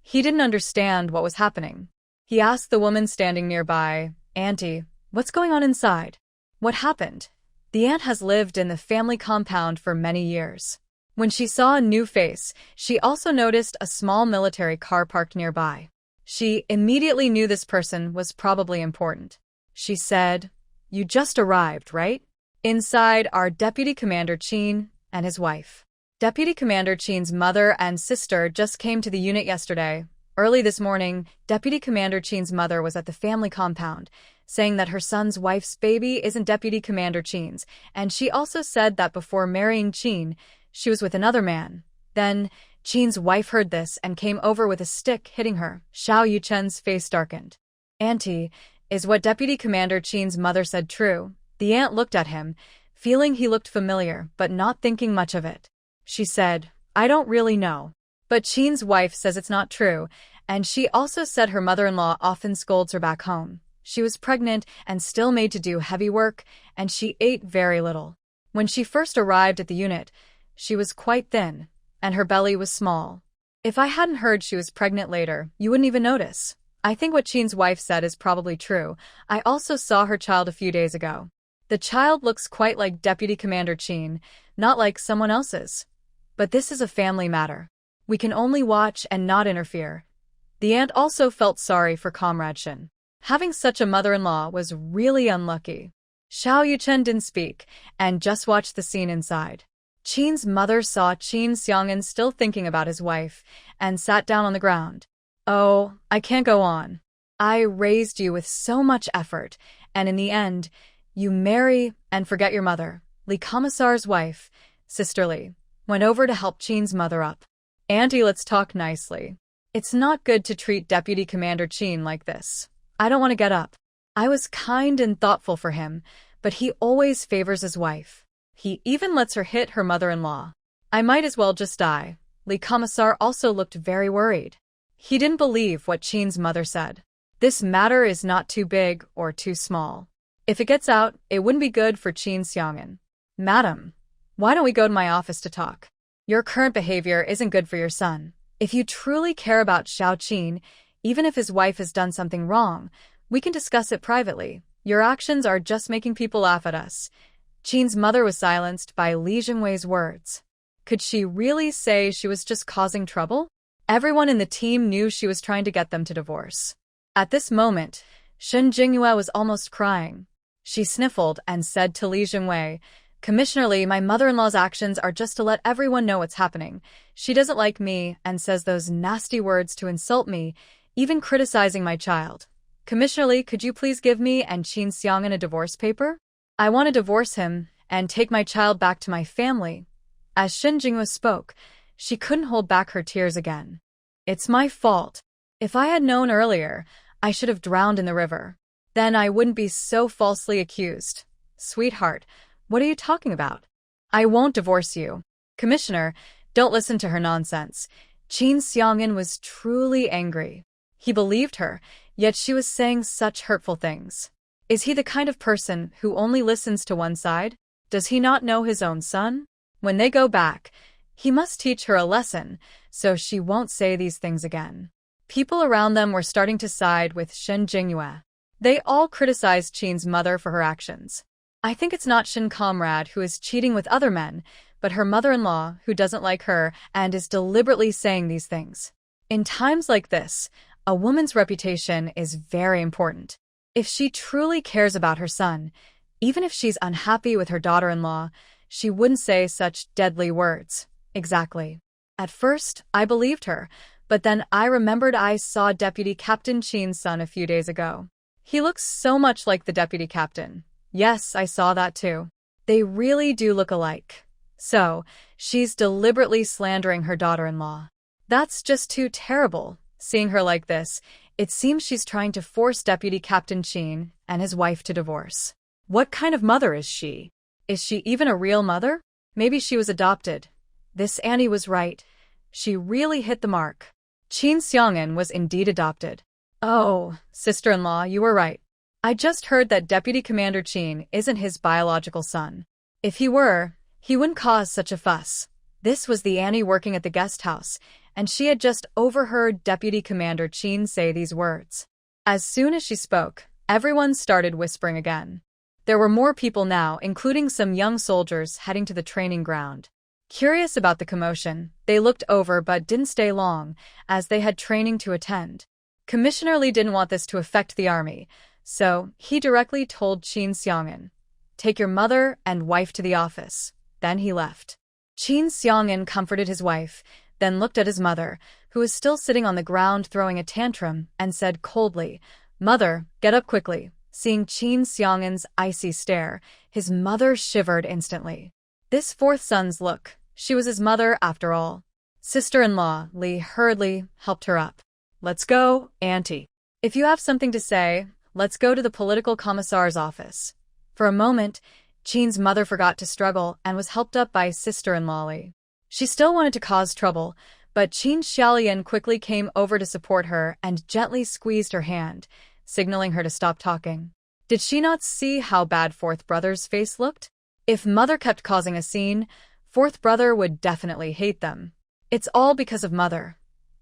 He didn't understand what was happening. He asked the woman standing nearby, Auntie, what's going on inside? What happened? The aunt has lived in the family compound for many years. When she saw a new face, she also noticed a small military car parked nearby. She immediately knew this person was probably important. She said, You just arrived, right? Inside are Deputy Commander Qin and his wife. Deputy Commander Qin's mother and sister just came to the unit yesterday. Early this morning, Deputy Commander Qin's mother was at the family compound, saying that her son's wife's baby isn't Deputy Commander Qin's, and she also said that before marrying Qin, she was with another man. Then, Qin's wife heard this and came over with a stick hitting her. Xiao Yuchen's face darkened. Auntie, is what Deputy Commander Qin's mother said true? The aunt looked at him, feeling he looked familiar but not thinking much of it. She said, I don't really know. But Qin's wife says it's not true, and she also said her mother-in-law often scolds her back home. She was pregnant and still made to do heavy work, and she ate very little. When she first arrived at the unit, she was quite thin, and her belly was small. If I hadn't heard she was pregnant later, you wouldn't even notice. I think what Qin's wife said is probably true. I also saw her child a few days ago. The child looks quite like Deputy Commander Qin, not like someone else's. But this is a family matter. We can only watch and not interfere. The aunt also felt sorry for Comrade Shen. Having such a mother-in-law was really unlucky. Xiao Yuchen didn't speak, and just watched the scene inside. Qin's mother saw Qin Xiang'an still thinking about his wife, and sat down on the ground. Oh, I can't go on. I raised you with so much effort, and in the end, you marry and forget your mother. Li Commissar's wife, Sister Li, went over to help Qin's mother up. Auntie, let's talk nicely. It's not good to treat Deputy Commander Qin like this. I don't want to get up. I was kind and thoughtful for him, but he always favors his wife. He even lets her hit her mother-in-law. I might as well just die. Lee Commissar also looked very worried. He didn't believe what Chin's mother said. This matter is not too big or too small. If it gets out, it wouldn't be good for Qin Xiang'an. Madam, why don't we go to my office to talk? Your current behavior isn't good for your son. If you truly care about Xiao Qin, even if his wife has done something wrong, we can discuss it privately. Your actions are just making people laugh at us. Qin's mother was silenced by Li Jingwei's words. Could she really say she was just causing trouble? Everyone in the team knew she was trying to get them to divorce. At this moment, Shen Jingyue was almost crying. She sniffled and said to Li Jingwei, Commissioner Li, my mother-in-law's actions are just to let everyone know what's happening. She doesn't like me and says those nasty words to insult me, even criticizing my child. Commissioner Li, could you please give me and Qin Xiang'an a divorce paper? I want to divorce him and take my child back to my family. As Shen Jingyue spoke, she couldn't hold back her tears again. It's my fault. If I had known earlier, I should have drowned in the river. Then I wouldn't be so falsely accused. Sweetheart, what are you talking about? I won't divorce you. Commissioner, don't listen to her nonsense. Qin Xiang'an was truly angry. He believed her, yet she was saying such hurtful things. Is he the kind of person who only listens to one side? Does he not know his own son? When they go back, he must teach her a lesson, so she won't say these things again. People around them were starting to side with Shen Jingyue. They all criticized Qin's mother for her actions. I think it's not Shen Comrade who is cheating with other men, but her mother-in-law who doesn't like her and is deliberately saying these things. In times like this, a woman's reputation is very important. If she truly cares about her son, even if she's unhappy with her daughter-in-law, she wouldn't say such deadly words. Exactly. At first, I believed her, but then I remembered I saw Deputy Captain Qin's son a few days ago. He looks so much like the deputy captain. Yes, I saw that too. They really do look alike. So, she's deliberately slandering her daughter-in-law. That's just too terrible. Seeing her like this, it seems she's trying to force Deputy Captain Qin and his wife to divorce. What kind of mother is she? Is she even a real mother? Maybe she was adopted. This Annie was right. She really hit the mark. Qin Xiang'an was indeed adopted. Oh, sister-in-law, you were right. I just heard that Deputy Commander Qin isn't his biological son. If he were, he wouldn't cause such a fuss. This was the Annie working at the guest house, and she had just overheard Deputy Commander Qin say these words. As soon as she spoke, everyone started whispering again. There were more people now, including some young soldiers heading to the training ground. Curious about the commotion, they looked over but didn't stay long, as they had training to attend. Commissioner Li didn't want this to affect the army, so he directly told Qin Xiang'an, "Take your mother and wife to the office." Then he left. Qin Xiang'an comforted his wife, then looked at his mother, who was still sitting on the ground throwing a tantrum, and said coldly, "Mother, get up quickly." Seeing Qin Xiang'an's icy stare, his mother shivered instantly. This fourth son's look, she was his mother after all. Sister-in-law Li hurriedly helped her up. "Let's go, Auntie. If you have something to say, let's go to the political commissar's office." For a moment, Qin's mother forgot to struggle and was helped up by sister-in-law Li. She still wanted to cause trouble, but Qin Xiaolian quickly came over to support her and gently squeezed her hand, signaling her to stop talking. Did she not see how bad fourth brother's face looked? If mother kept causing a scene, fourth brother would definitely hate them. It's all because of mother.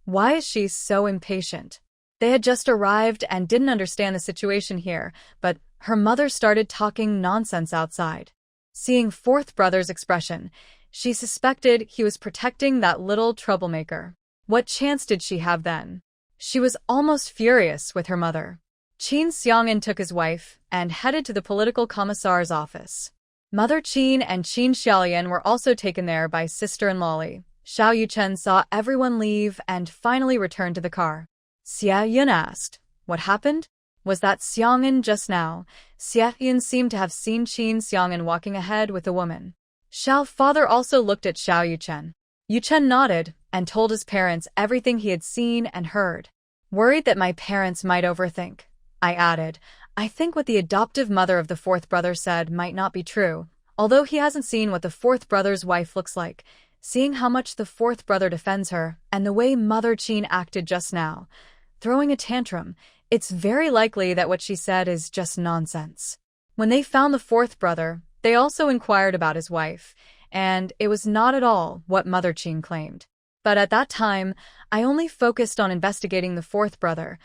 Why is she so impatient? They had just arrived and didn't understand the situation here, but her mother started talking nonsense outside. Seeing fourth brother's expression, she suspected he was protecting that little troublemaker. What chance did she have then? She was almost furious with her mother. Qin Xiang'an took his wife and headed to the political commissar's office. Mother Qin and Qin Xiaolian were also taken there by sister-in-law Li. Xiao Yuchen saw everyone leave and finally returned to the car. Xia Yun asked, "What happened? Was that Xiang'an just now?" Xia Yun seemed to have seen Qin Xiang'an walking ahead with a woman. Xiao father also looked at Xiao Yuchen. Yuchen nodded and told his parents everything he had seen and heard. "Worried that my parents might overthink," I added. I think what the adoptive mother of the fourth brother said might not be true, although he hasn't seen what the fourth brother's wife looks like. Seeing how much the fourth brother defends her, and the way Mother Chin acted just now, throwing a tantrum, it's very likely that what she said is just nonsense. When they found the fourth brother, they also inquired about his wife, and it was not at all what Mother Chin claimed. But at that time, I only focused on investigating the fourth brother.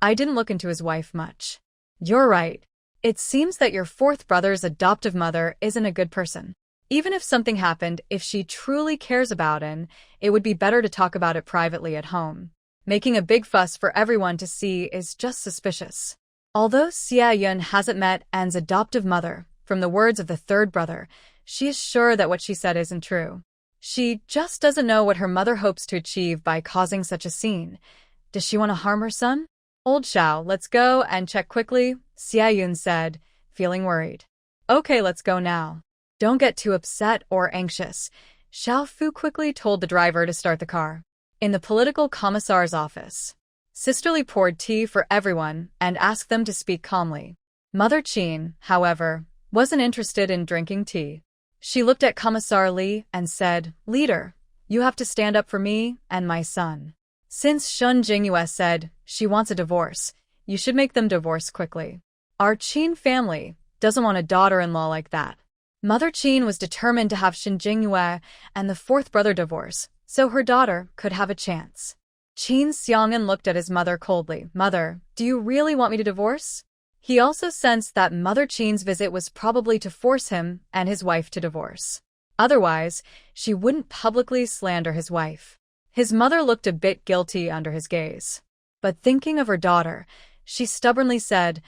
I didn't look into his wife much. You're right. It seems that your fourth brother's adoptive mother isn't a good person. Even if something happened, if she truly cares about him, it would be better to talk about it privately at home. Making a big fuss for everyone to see is just suspicious. Although Xia Yun hasn't met Anne's adoptive mother, from the words of the third brother, she is sure that what she said isn't true. She just doesn't know what her mother hopes to achieve by causing such a scene. Does she want to harm her son? Old Xiao, let's go and check quickly, Xia Yun said, feeling worried. Okay, let's go now. Don't get too upset or anxious. Xiao Fu quickly told the driver to start the car. In the political commissar's office, Sisterly poured tea for everyone and asked them to speak calmly. Mother Chin, however, wasn't interested in drinking tea. She looked at Commissar Li and said, "Leader, you have to stand up for me and my son. Since Shun Jingyue said she wants a divorce, you should make them divorce quickly. Our Qin family doesn't want a daughter-in-law like that." Mother Chin was determined to have Shin Jingyue and the fourth brother divorce, so her daughter could have a chance. Qin Xiang'an looked at his mother coldly. "Mother, do you really want me to divorce?" He also sensed that Mother Chin's visit was probably to force him and his wife to divorce. Otherwise, she wouldn't publicly slander his wife. His mother looked a bit guilty under his gaze. But thinking of her daughter, she stubbornly said,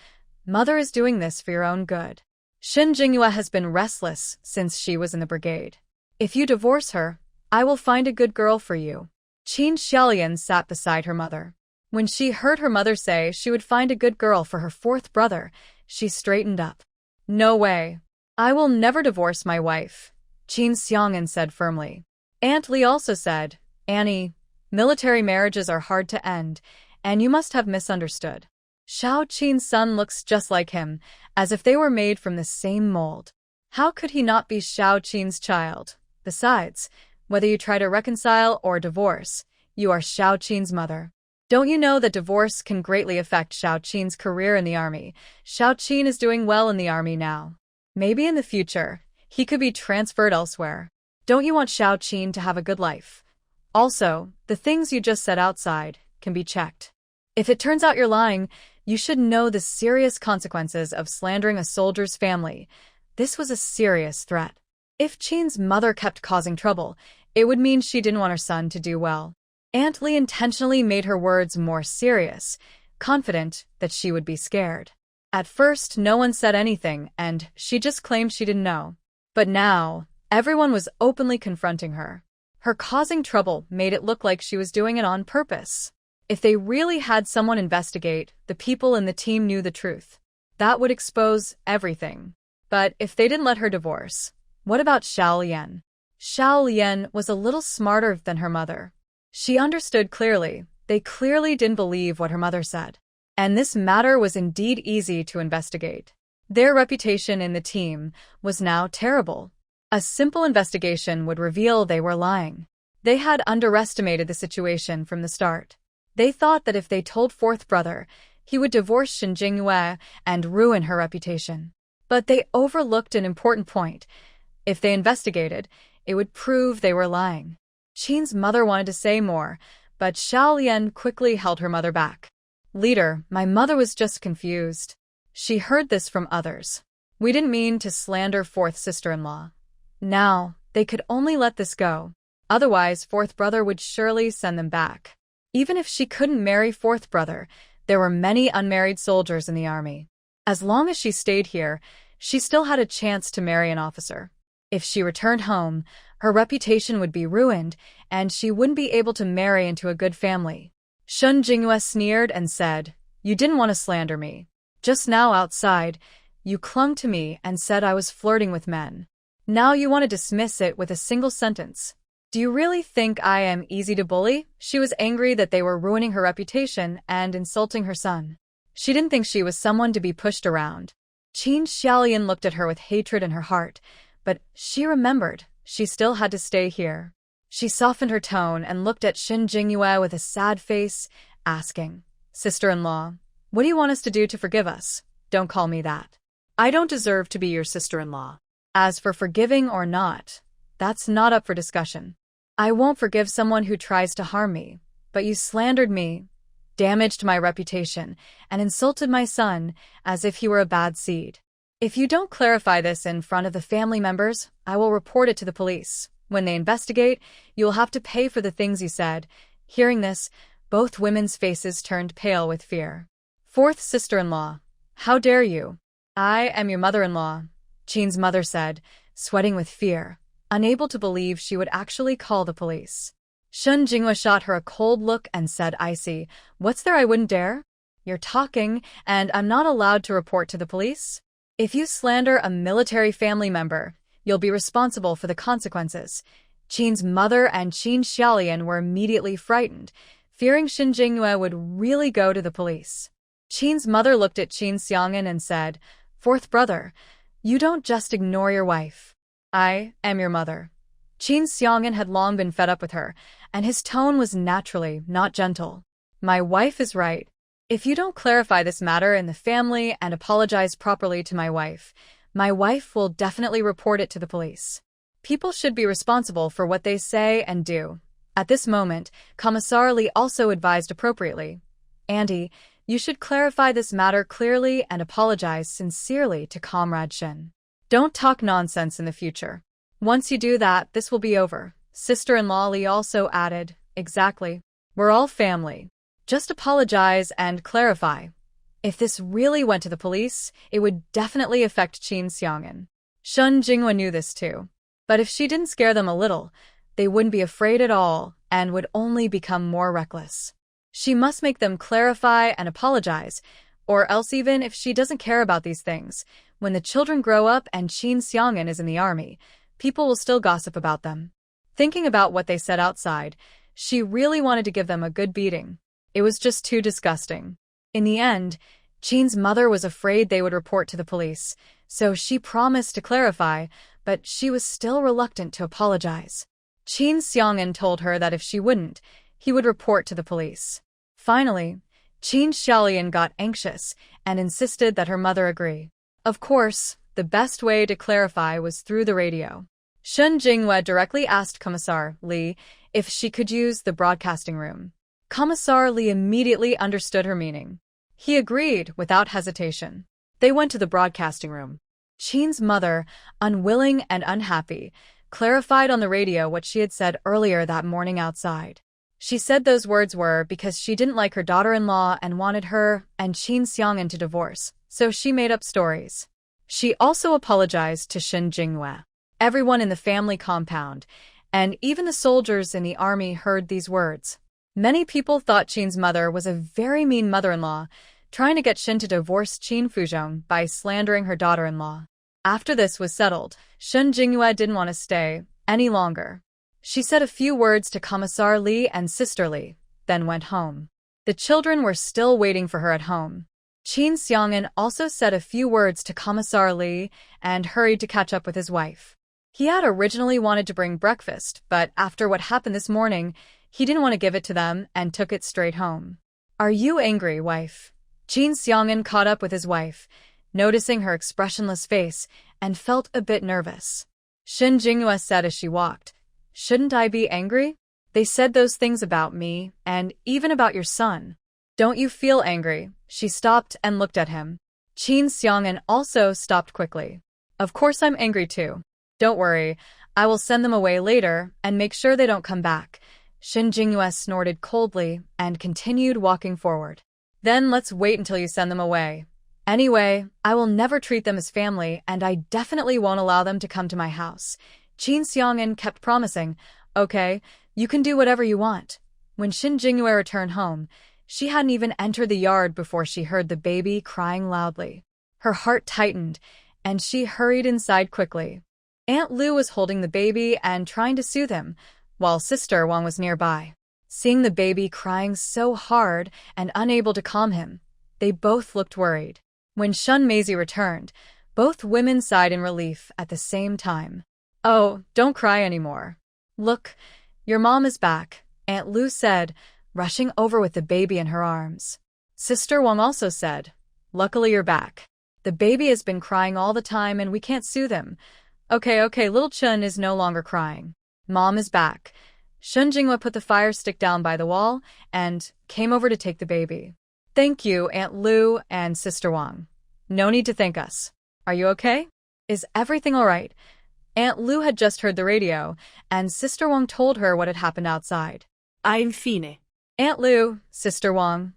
"Mother is doing this for your own good. Shin Jingyue has been restless since she was in the brigade. If you divorce her, I will find a good girl for you." Qin Xiaolian sat beside her mother. When she heard her mother say she would find a good girl for her fourth brother, she straightened up. "No way. I will never divorce my wife," Qin Xiang'an said firmly. Aunt Li also said, "Annie, military marriages are hard to end, and you must have misunderstood. Xiao Qin's son looks just like him, as if they were made from the same mold. How could he not be Xiao Qin's child? Besides, whether you try to reconcile or divorce, you are Xiao Qin's mother. Don't you know that divorce can greatly affect Xiao Qin's career in the army? Xiao Qin is doing well in the army now. Maybe in the future, he could be transferred elsewhere. Don't you want Xiao Qin to have a good life? Also, the things you just said outside can be checked. If it turns out you're lying, you should know the serious consequences of slandering a soldier's family. This was a serious threat. If Qin's mother kept causing trouble, it would mean she didn't want her son to do well." Aunt Li intentionally made her words more serious, confident that she would be scared. At first, no one said anything, and she just claimed she didn't know. But now, everyone was openly confronting her. Her causing trouble made it look like she was doing it on purpose. If they really had someone investigate, the people in the team knew the truth. That would expose everything. But if they didn't let her divorce, what about Xiao Lian? Xiao Lian was a little smarter than her mother. She understood clearly. They clearly didn't believe what her mother said. And this matter was indeed easy to investigate. Their reputation in the team was now terrible. A simple investigation would reveal they were lying. They had underestimated the situation from the start. They thought that if they told fourth brother, he would divorce Shin Jingyue and ruin her reputation. But they overlooked an important point. If they investigated, it would prove they were lying. Qin's mother wanted to say more, but Xiao Lian quickly held her mother back. "Leader, my mother was just confused. She heard this from others. We didn't mean to slander fourth sister-in-law. Now, they could only let this go. Otherwise, fourth brother would surely send them back." Even if she couldn't marry fourth brother, there were many unmarried soldiers in the army. As long as she stayed here, she still had a chance to marry an officer. If she returned home, her reputation would be ruined, and she wouldn't be able to marry into a good family. Shun Jingyue sneered and said, "You didn't want to slander me. Just now outside, you clung to me and said I was flirting with men. Now you want to dismiss it with a single sentence. Do you really think I am easy to bully?" She was angry that they were ruining her reputation and insulting her son. She didn't think she was someone to be pushed around. Qin Xiaolian looked at her with hatred in her heart, but she remembered she still had to stay here. She softened her tone and looked at Shen Jingyue with a sad face, asking, "Sister-in-law, what do you want us to do to forgive us? Don't call me that. I don't deserve to be your sister-in-law. As for forgiving or not, that's not up for discussion. I won't forgive someone who tries to harm me, but you slandered me, damaged my reputation, and insulted my son as if he were a bad seed. If you don't clarify this in front of the family members, I will report it to the police. When they investigate, you will have to pay for the things you said." Hearing this, both women's faces turned pale with fear. "Fourth sister-in-law, how dare you? I am your mother-in-law," Qin's mother said, sweating with fear, unable to believe she would actually call the police. Shen Jinghua shot her a cold look and said icy, "What's there I wouldn't dare? You're talking, and I'm not allowed to report to the police? If you slander a military family member, you'll be responsible for the consequences." Qin's mother and Qin Xiaolian were immediately frightened, fearing Shen Jinghua would really go to the police. Qin's mother looked at Qin Xiang'an and said, "Fourth brother, you don't just ignore your wife. I am your mother." Qin Xiang'an had long been fed up with her, and his tone was naturally not gentle. "My wife is right. If you don't clarify this matter in the family and apologize properly to my wife will definitely report it to the police. People should be responsible for what they say and do." At this moment, Commissar Li also advised appropriately. "Auntie, you should clarify this matter clearly and apologize sincerely to Comrade Shen. Don't talk nonsense in the future. Once you do that, this will be over." Sister-in-law Li also added, "Exactly. We're all family. Just apologize and clarify." If this really went to the police, it would definitely affect Qin Xiang'an. Shen Jinghua knew this too. But if she didn't scare them a little, they wouldn't be afraid at all and would only become more reckless. She must make them clarify and apologize, or else even if she doesn't care about these things, when the children grow up and Qin Xiang'an is in the army, people will still gossip about them. Thinking about what they said outside, she really wanted to give them a good beating. It was just too disgusting. In the end, Qin's mother was afraid they would report to the police, so she promised to clarify, but she was still reluctant to apologize. Qin Xiang'an told her that if she wouldn't, he would report to the police. Finally, Qin Xiaolian got anxious and insisted that her mother agree. Of course, the best way to clarify was through the radio. Shen Jinghua directly asked Commissar Li if she could use the broadcasting room. Commissar Li immediately understood her meaning. He agreed without hesitation. They went to the broadcasting room. Qin's mother, unwilling and unhappy, clarified on the radio what she had said earlier that morning outside. She said those words were because she didn't like her daughter-in-law and wanted her and Qin Xiang'an to divorce, so she made up stories. She also apologized to Shen Jinghua. Everyone in the family compound, and even the soldiers in the army, heard these words. Many people thought Qin's mother was a very mean mother-in-law, trying to get Shen to divorce Qin Fuzhong by slandering her daughter-in-law. After this was settled, Shen Jinghua didn't want to stay any longer. She said a few words to Commissar Li and Sister Li, then went home. The children were still waiting for her at home. Qin Xiang'an also said a few words to Commissar Li and hurried to catch up with his wife. He had originally wanted to bring breakfast, but after what happened this morning, he didn't want to give it to them and took it straight home. "Are you angry, wife?" Qin Xiang'an caught up with his wife, noticing her expressionless face, and felt a bit nervous. Shen Jinghua said as she walked, "Shouldn't I be angry? They said those things about me, and even about your son. Don't you feel angry?" She stopped and looked at him. Qin Xiang'an also stopped quickly. "Of course I'm angry too. Don't worry, I will send them away later and make sure they don't come back." Shen Jinghua snorted coldly and continued walking forward. "Then let's wait until you send them away. Anyway, I will never treat them as family, and I definitely won't allow them to come to my house." Qin Xiang'an kept promising, "Okay, you can do whatever you want." When Shen Jinghua returned home, she hadn't even entered the yard before she heard the baby crying loudly. Her heart tightened, and she hurried inside quickly. Aunt Lu was holding the baby and trying to soothe him, while Sister Wang was nearby. Seeing the baby crying so hard and unable to calm him, They both looked worried. When Shun Maisie returned, both women sighed in relief at the same time. "Oh, don't cry anymore. Look, your mom is back," Aunt Lu said, rushing over with the baby in her arms. Sister Wang also said, "Luckily you're back. The baby has been crying all the time and we can't soothe him. Okay, little Chun is no longer crying. Mom is back." Shun Jinghua put the fire stick down by the wall and came over to take the baby. "Thank you, Aunt Lu and Sister Wang. No need to thank us. Are you okay? Is everything all right?" Aunt Lu had just heard the radio, and Sister Wang told her what had happened outside. I'm fine. "Aunt Lu, Sister Wang,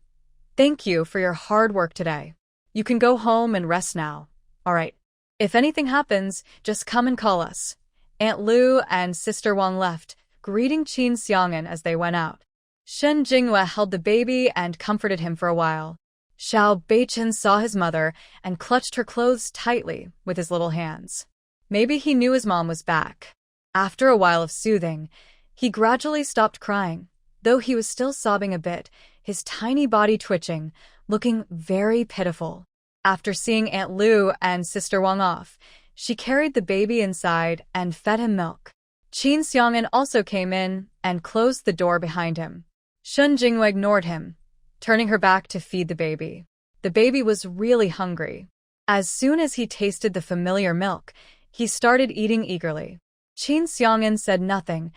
thank you for your hard work today. You can go home and rest now. All right. If anything happens, just come and call us." Aunt Lu and Sister Wang left, greeting Qin Xiang'an as they went out. Shen Jinghua held the baby and comforted him for a while. Xiao Beichen saw his mother and clutched her clothes tightly with his little hands. Maybe he knew his mom was back. After a while of soothing, he gradually stopped crying, though he was still sobbing a bit, his tiny body twitching, looking very pitiful. After seeing Aunt Lu and Sister Wang off, she carried the baby inside and fed him milk. Qin Xiang'an also came in and closed the door behind him. Shun Jinghua ignored him, turning her back to feed the baby. The baby was really hungry. As soon as he tasted the familiar milk, he started eating eagerly. Qin Xiang'an said nothing,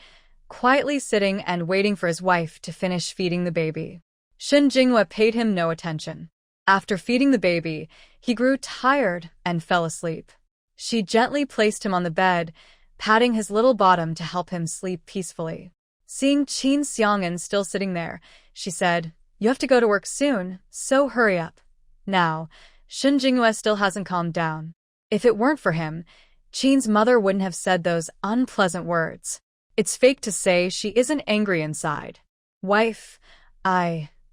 quietly sitting and waiting for his wife to finish feeding the baby. Shun Jinghua paid him no attention. After feeding the baby, he grew tired and fell asleep. She gently placed him on the bed, patting his little bottom to help him sleep peacefully. Seeing Qin Xiang'an still sitting there, she said, "You have to go to work soon, so hurry up." Now, Shun Jinghua still hasn't calmed down. If it weren't for him, Qin's mother wouldn't have said those unpleasant words. It's fake to say she isn't angry inside. "Wife,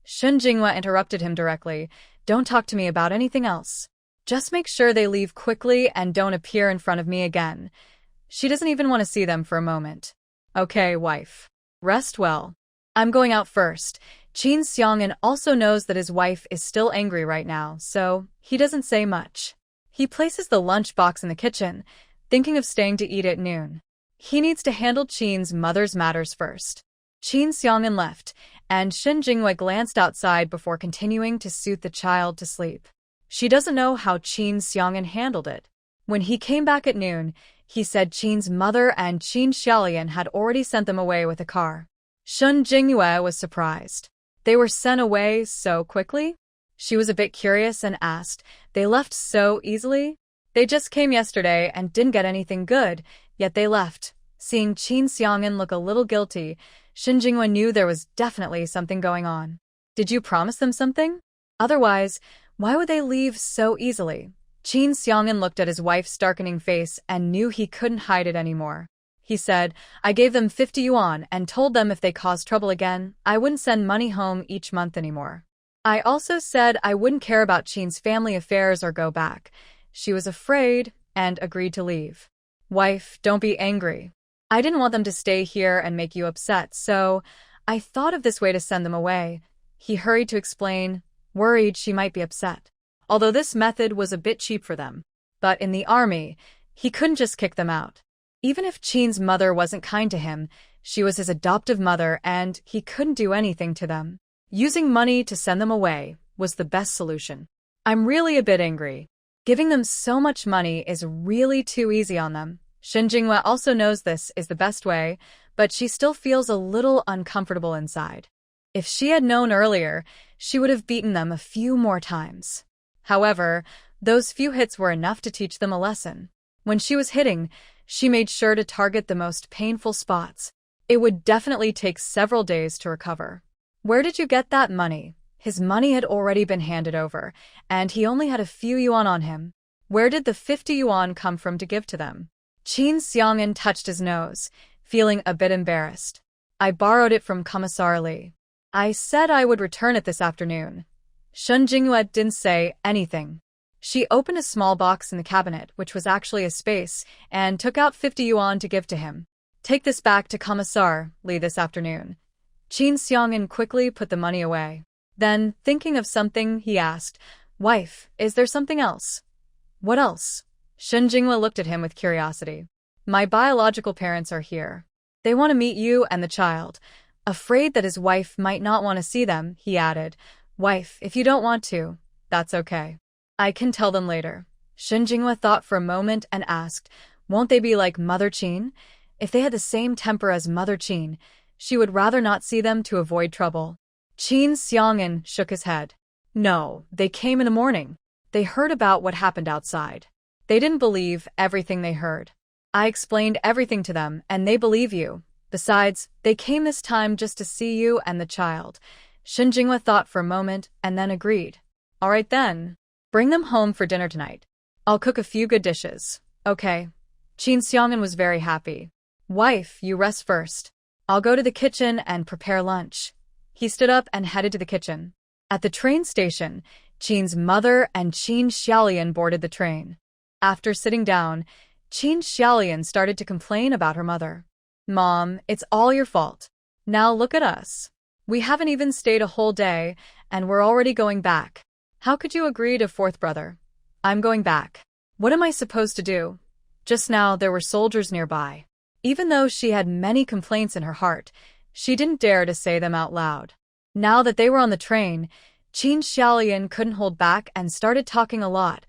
Shun Jinghua interrupted him directly. "Don't talk to me about anything else. Just make sure they leave quickly and don't appear in front of me again." She doesn't even want to see them for a moment. "Okay, wife. Rest well. I'm going out first." Qin Xiang'an also knows that his wife is still angry right now, so he doesn't say much. He places the lunch box in the kitchen, thinking of staying to eat at noon. He needs to handle Qin's mother's matters first. Qin Xiang'an left, and Shun Jinghua glanced outside before continuing to soothe the child to sleep. She doesn't know how Qin Xiang'an handled it. When he came back at noon, he said Qin's mother and Qin Xiaolian had already sent them away with a car. Shun Jinghua was surprised. They were sent away so quickly? She was a bit curious and asked, "They left so easily?" "They just came yesterday and didn't get anything good, yet they left." Seeing Qin Xiang'an look a little guilty, Shun Jinghua knew there was definitely something going on. "Did you promise them something? Otherwise, why would they leave so easily?" Qin Xiang'an looked at his wife's darkening face and knew he couldn't hide it anymore. He said, "I gave them 50 yuan and told them if they caused trouble again, I wouldn't send money home each month anymore. I also said I wouldn't care about Qin's family affairs or go back." She was afraid and agreed to leave. "Wife, don't be angry. I didn't want them to stay here and make you upset, so I thought of this way to send them away." He hurried to explain, worried she might be upset. Although this method was a bit cheap for them. But in the army, he couldn't just kick them out. Even if Qin's mother wasn't kind to him, she was his adoptive mother and he couldn't do anything to them. Using money to send them away was the best solution. "I'm really a bit angry. Giving them so much money is really too easy on them." Shun Jinghua also knows this is the best way, but she still feels a little uncomfortable inside. If she had known earlier, she would have beaten them a few more times. However, those few hits were enough to teach them a lesson. When she was hitting, she made sure to target the most painful spots. It would definitely take several days to recover. "Where did you get that money?" His money had already been handed over, and he only had a few yuan on him. Where did the 50 yuan come from to give to them? Qin Xiang'an touched his nose, feeling a bit embarrassed. "I borrowed it from Commissar Li. I said I would return it this afternoon." Shun Jinghua didn't say anything. She opened a small box in the cabinet, which was actually a space, and took out 50 yuan to give to him. "Take this back to Commissar Li this afternoon." Qin Xiang'an quickly put the money away. Then, thinking of something, he asked, "Wife, is there something else?" "What else?" Shin Jinghua looked at him with curiosity. "My biological parents are here. They want to meet you and the child." Afraid that his wife might not want to see them, he added, "Wife, if you don't want to, that's okay. I can tell them later." Shin Jinghua thought for a moment and asked, "Won't they be like Mother Qin?" If they had the same temper as Mother Qin, she would rather not see them to avoid trouble. Qin Xiang'an shook his head. "No, they came in the morning. They heard about what happened outside. They didn't believe everything they heard. I explained everything to them, and they believe you. Besides, they came this time just to see you and the child." Shin Jinghua thought for a moment and then agreed. "All right then. Bring them home for dinner tonight. I'll cook a few good dishes." "Okay." Qin Xiang'an was very happy. "Wife, you rest first. I'll go to the kitchen and prepare lunch." He stood up and headed to the kitchen. At the train station, Qin's mother and Qin Xiaolian boarded the train. After sitting down, Qin Xiaolian started to complain about her mother. "Mom, it's all your fault. Now look at us. We haven't even stayed a whole day, and we're already going back. How could you agree to fourth brother?" "I'm going back. What am I supposed to do?" Just now there were soldiers nearby. Even though she had many complaints in her heart, she didn't dare to say them out loud. Now that they were on the train, Qin Xiaolian couldn't hold back and started talking a lot,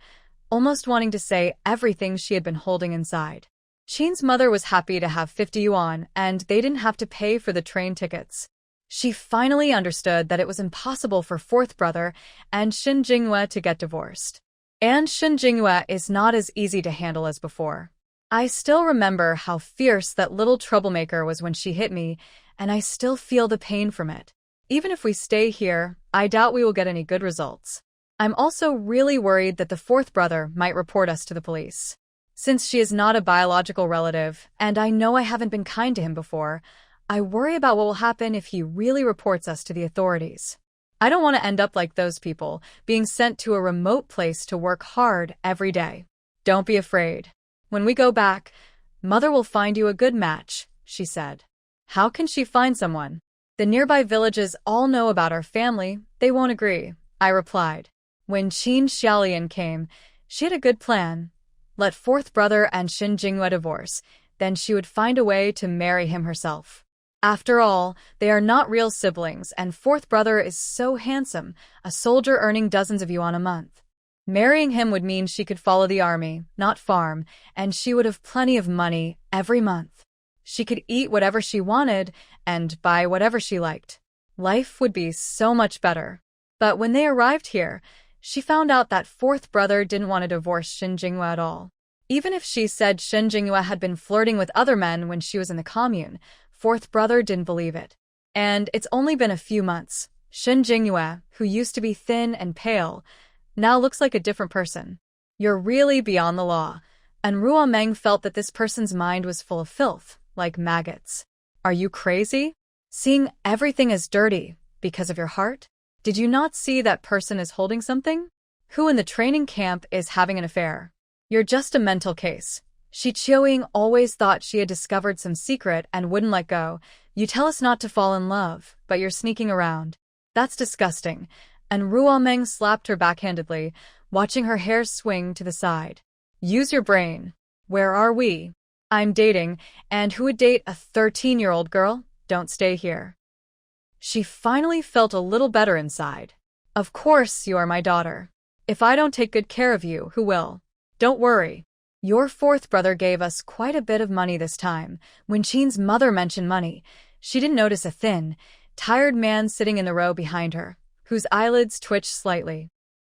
almost wanting to say everything she had been holding inside. Qin's mother was happy to have 50 yuan, and they didn't have to pay for the train tickets. She finally understood that it was impossible for fourth brother and Shin Jinghua to get divorced. And Shin Jinghua is not as easy to handle as before. "I still remember how fierce that little troublemaker was when she hit me, and I still feel the pain from it. Even if we stay here, I doubt we will get any good results. I'm also really worried that the fourth brother might report us to the police. Since she is not a biological relative, and I know I haven't been kind to him before, I worry about what will happen if he really reports us to the authorities. I don't want to end up like those people, being sent to a remote place to work hard every day." "Don't be afraid. When we go back, Mother will find you a good match," she said. "How can she find someone? The nearby villages all know about our family. They won't agree," I replied. When Qin Xiaolian came, she had a good plan. Let fourth brother and Shin Jinghua divorce, then she would find a way to marry him herself. After all, they are not real siblings, and fourth brother is so handsome, a soldier earning dozens of yuan a month. Marrying him would mean she could follow the army, not farm, and she would have plenty of money every month. She could eat whatever she wanted and buy whatever she liked. Life would be so much better. But when they arrived here, she found out that fourth brother didn't want to divorce Shin Jinghua at all. Even if she said Shin Jinghua had been flirting with other men when she was in the commune, fourth brother didn't believe it. And it's only been a few months. Shin Jinghua, who used to be thin and pale, now looks like a different person. "You're really beyond the law." And Ruo Meng felt that this person's mind was full of filth, like maggots. "Are you crazy? Seeing everything as dirty because of your heart? Did you not see that person is holding something? Who in the training camp is having an affair? You're just a mental case." Shi Qiuying always thought she had discovered some secret and wouldn't let go. "You tell us not to fall in love, but you're sneaking around. That's disgusting." And Ruo Meng slapped her backhandedly, watching her hair swing to the side. "Use your brain. Where are we? I'm dating, and who would date a 13-year-old girl? Don't stay here." She finally felt a little better inside. "Of course you are my daughter. If I don't take good care of you, who will? Don't worry. Your fourth brother gave us quite a bit of money this time." When Qin's mother mentioned money, she didn't notice a thin, tired man sitting in the row behind her, whose eyelids twitched slightly.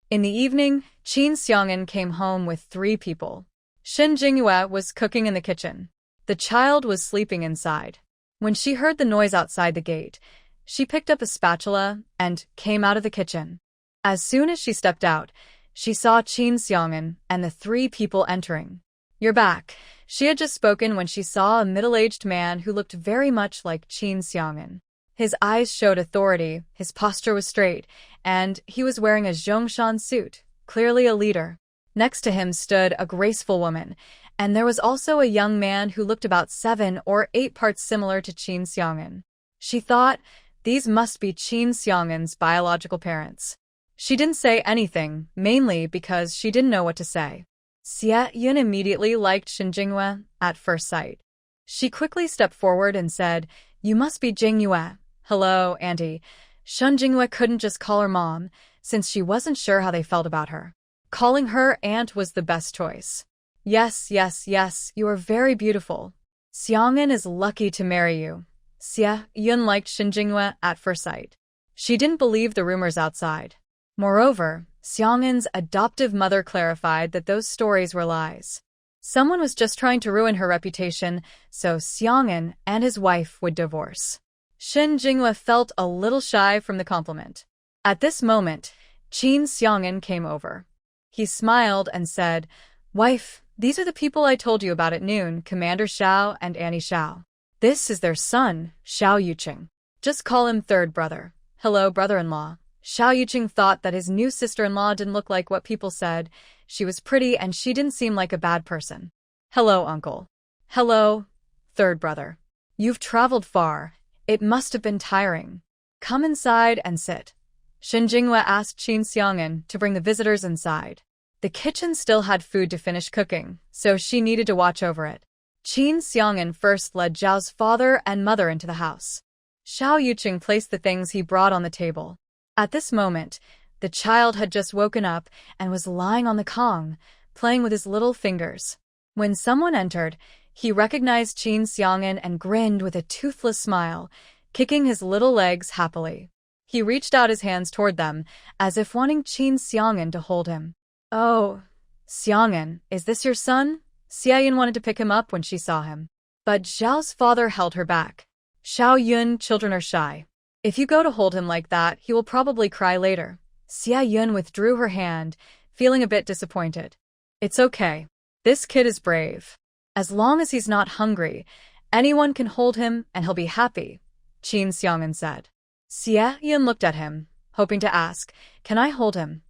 In the evening, Qin Xiang'an came home with 3 people. Shin Jinghua was cooking in the kitchen. The child was sleeping inside. When she heard the noise outside the gate, she picked up a spatula and came out of the kitchen. As soon as she stepped out, she saw Qin Xiang'an and the 3 people entering. "You're back." She had just spoken when she saw a middle-aged man who looked very much like Qin Xiang'an. His eyes showed authority, his posture was straight, and he was wearing a Zhongshan suit, clearly a leader. Next to him stood a graceful woman, and there was also a young man who looked about 7 or 8 parts similar to Qin Xiang'an. She thought, These must be Qin Xiang'an's biological parents. She didn't say anything, mainly because she didn't know what to say. Xia Yun immediately liked Shen Jingyue at first sight. She quickly stepped forward and said, "You must be Jingyue." "Hello, Auntie." Shen Jingyue couldn't just call her mom, since she wasn't sure how they felt about her. Calling her aunt was the best choice. Yes, you are very beautiful. Xiang'an is lucky to marry you." Xia Yun liked Shen Jingyue at first sight. She didn't believe the rumors outside. Moreover, Xiang'an's adoptive mother clarified that those stories were lies. Someone was just trying to ruin her reputation, so Xiang'an and his wife would divorce. Shen Jingyue felt a little shy from the compliment. At this moment, Qin Xiang'an came over. He smiled and said, "Wife, these are the people I told you about at noon, Commander Xiao and Annie Xiao. This is their son, Xiao Yuqing. Just call him third brother." "Hello, brother-in-law." Xiao Yuqing thought that his new sister-in-law didn't look like what people said. She was pretty and she didn't seem like a bad person. "Hello, uncle." "Hello, third brother. You've traveled far. It must have been tiring. Come inside and sit." Shen Jingyue asked Qin Xiang'an to bring the visitors inside. The kitchen still had food to finish cooking, so she needed to watch over it. Qin Xiang'an first led Zhao's father and mother into the house. Xiao Yuqing placed the things he brought on the table. At this moment, the child had just woken up and was lying on the Kong, playing with his little fingers. When someone entered, he recognized Qin Xiang'an and grinned with a toothless smile, kicking his little legs happily. He reached out his hands toward them, as if wanting Qin Xiang'an to hold him. "Oh, Xiang'an, is this your son?" Xia Yun wanted to pick him up when she saw him. But Zhao's father held her back. "Xiao Yun, children are shy. If you go to hold him like that, he will probably cry later." Xia Yun withdrew her hand, feeling a bit disappointed. "It's okay. This kid is brave. As long as he's not hungry, anyone can hold him and he'll be happy," Qin Xiang'an said. Xia Yun looked at him, hoping to ask, "Can I hold him?"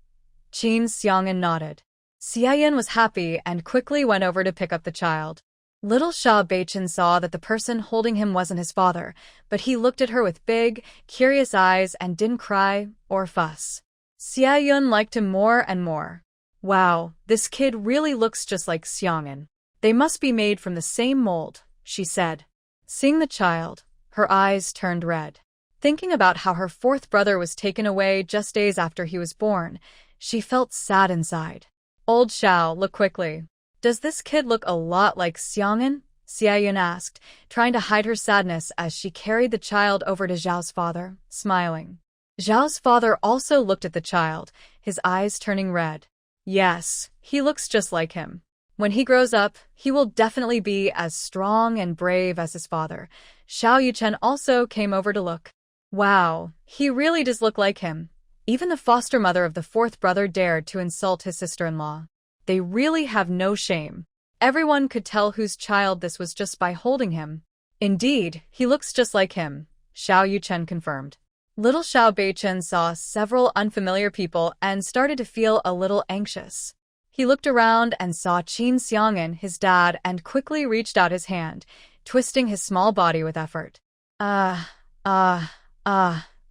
Qin Xiang'an nodded. Xia Yun was happy and quickly went over to pick up the child. Little Sha Beichen saw that the person holding him wasn't his father, but he looked at her with big, curious eyes and didn't cry or fuss. Xia Yun liked him more and more. "Wow, this kid really looks just like Xiang'an. They must be made from the same mold," she said. Seeing the child, her eyes turned red. Thinking about how her fourth brother was taken away just days after he was born, she felt sad inside. "Old Xiao, look quickly. Does this kid look a lot like Xiang'an?" Xia Yun asked, trying to hide her sadness as she carried the child over to Zhao's father, smiling. Zhao's father also looked at the child, his eyes turning red. "Yes, he looks just like him. When he grows up, he will definitely be as strong and brave as his father." Xiao Yuchen also came over to look. "Wow, he really does look like him." Even the foster mother of the fourth brother dared to insult his sister-in-law. They really have no shame. Everyone could tell whose child this was just by holding him. "Indeed, he looks just like him," Xiao Yuchen confirmed. Little Xiao Beichen saw several unfamiliar people and started to feel a little anxious. He looked around and saw Qin Xiang'an, his dad, and quickly reached out his hand, twisting his small body with effort.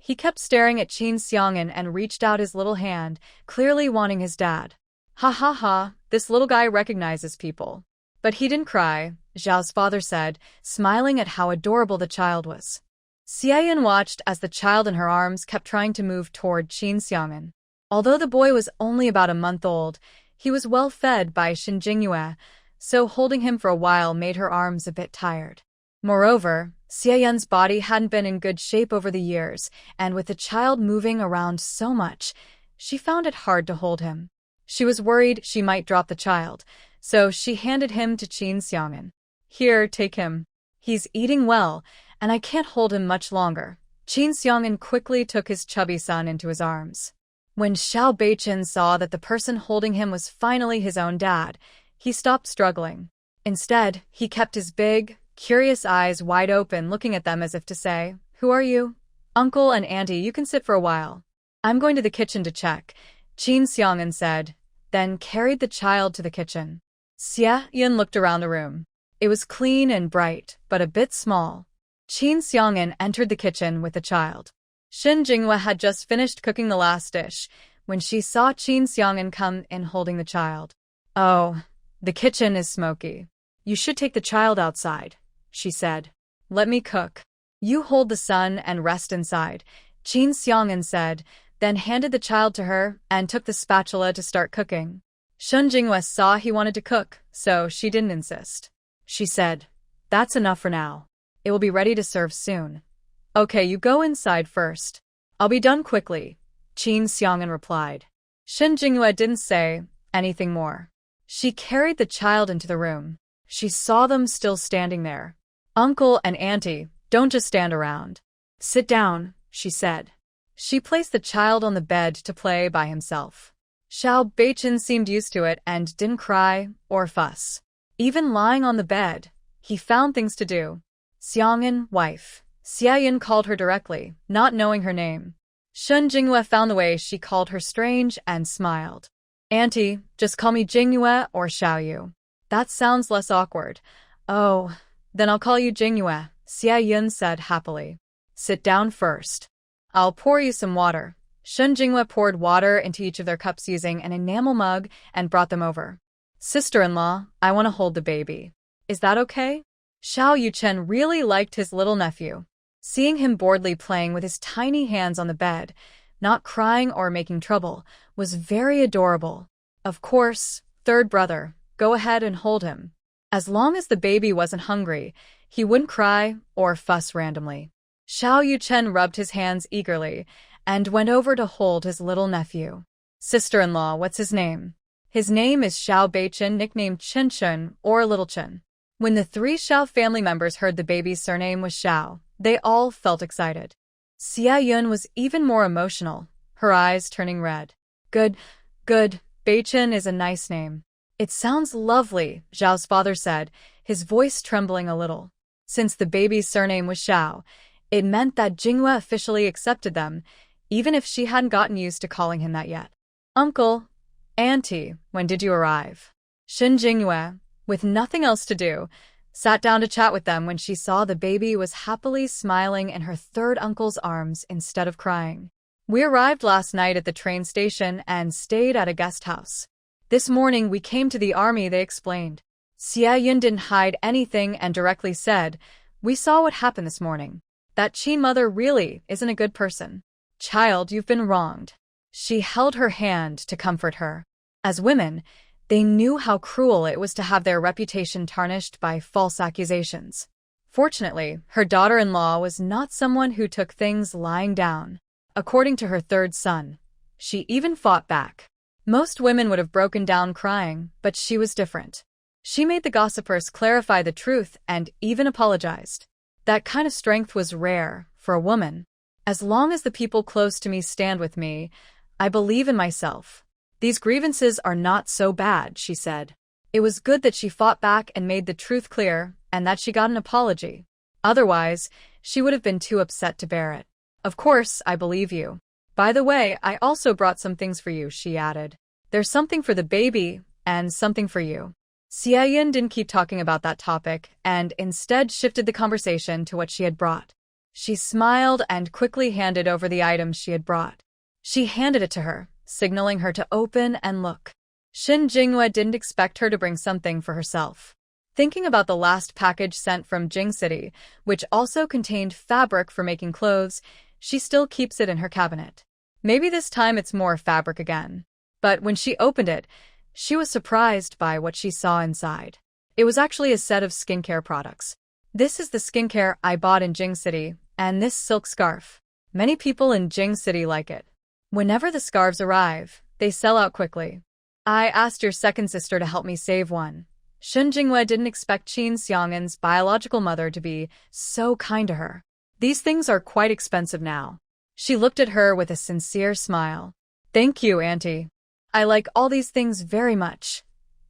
He kept staring at Qin Xiang'an and reached out his little hand, clearly wanting his dad. "Ha ha ha, this little guy recognizes people." But he didn't cry, Zhao's father said, smiling at how adorable the child was. Xia Yun watched as the child in her arms kept trying to move toward Qin Xiang'an. Although the boy was only about a month old, he was well fed by Shen Jingyue, so holding him for a while made her arms a bit tired. Moreover, Xia Yun's body hadn't been in good shape over the years, and with the child moving around so much, she found it hard to hold him. She was worried she might drop the child, so she handed him to Qin Xiang'an. "Here, take him. He's eating well, and I can't hold him much longer." Qin Xiang'an quickly took his chubby son into his arms. When Xiao Beichen saw that the person holding him was finally his own dad, he stopped struggling. Instead, he kept his big, curious eyes wide open, looking at them as if to say, "Who are you?" "Uncle and Auntie, you can sit for a while. I'm going to the kitchen to check," Qin Xiang'an said, then carried the child to the kitchen. Xia Yun looked around the room. It was clean and bright, but a bit small. Qin Xiang'an entered the kitchen with the child. Shin Jinghua had just finished cooking the last dish when she saw Qin Xiang'an come in holding the child. "Oh, the kitchen is smoky. You should take the child outside," she said. "Let me cook. You hold the son and rest inside," Qin Xiang'an said, then handed the child to her and took the spatula to start cooking. Shin Jinghua saw he wanted to cook, so she didn't insist. She said, "That's enough for now. It will be ready to serve soon." "Okay, you go inside first. I'll be done quickly," Qin Xiang'an replied. Shin Jinghua didn't say anything more. She carried the child into the room. She saw them still standing there. "Uncle and Auntie, don't just stand around. Sit down," she said. She placed the child on the bed to play by himself. Xiao Beichen seemed used to it and didn't cry or fuss. Even lying on the bed, he found things to do. "Xiang'an, wife," Xiaoyan called her directly, not knowing her name. Shin Jinghua found the way she called her strange and smiled. "Auntie, just call me Jinghua or Xiaoyu. That sounds less awkward." "Oh, then I'll call you Jinghua," Xiaoyan said happily. "Sit down first. I'll pour you some water." Shin Jinghua poured water into each of their cups using an enamel mug and brought them over. "Sister-in-law, I want to hold the baby. Is that okay?" Xiao Yuchen really liked his little nephew. Seeing him boredly playing with his tiny hands on the bed, not crying or making trouble, was very adorable. "Of course, third brother, go ahead and hold him. As long as the baby wasn't hungry, he wouldn't cry or fuss randomly." Xiao Yuchen rubbed his hands eagerly and went over to hold his little nephew. "Sister-in-law, what's his name?" "His name is Xiao Beichen, nicknamed Chen Chen or Little Chen." When the three Xiao family members heard the baby's surname was Xiao, they all felt excited. Xia Yun was even more emotional, her eyes turning red. Good. Beichen is a nice name." "It sounds lovely," Zhao's father said, his voice trembling a little. Since the baby's surname was Xiao, it meant that Jinghua officially accepted them, even if she hadn't gotten used to calling him that yet. "Uncle, Auntie, when did you arrive?" Shin Jinghua, with nothing else to do, sat down to chat with them when she saw the baby was happily smiling in her third uncle's arms instead of crying. "We arrived last night at the train station and stayed at a guest house. This morning we came to the army," they explained. Xia Yun didn't hide anything and directly said, "We saw what happened this morning. That Qin mother really isn't a good person. Child, you've been wronged." She held her hand to comfort her. As women, they knew how cruel it was to have their reputation tarnished by false accusations. Fortunately, her daughter-in-law was not someone who took things lying down. According to her third son, she even fought back. Most women would have broken down crying, but she was different. She made the gossipers clarify the truth and even apologized. That kind of strength was rare for a woman. "As long as the people close to me stand with me, I believe in myself. These grievances are not so bad," she said. It was good that she fought back and made the truth clear, and that she got an apology. Otherwise, she would have been too upset to bear it. "Of course, I believe you. By the way, I also brought some things for you," she added. "There's something for the baby, and something for you." Xia Yin didn't keep talking about that topic, and instead shifted the conversation to what she had brought. She smiled and quickly handed over the items she had brought. She handed it to her, signaling her to open and look. Shin Jinghua didn't expect her to bring something for herself. Thinking about the last package sent from Jing City, which also contained fabric for making clothes, she still keeps it in her cabinet. Maybe this time it's more fabric again. But when she opened it, she was surprised by what she saw inside. It was actually a set of skincare products. "This is the skincare I bought in Jing City, and this silk scarf. Many people in Jing City like it. Whenever the scarves arrive, they sell out quickly. I asked your second sister to help me save one." Shin Jinghua didn't expect Qin Xiang'an's biological mother to be so kind to her. "These things are quite expensive now." She looked at her with a sincere smile. "Thank you, Auntie. I like all these things very much."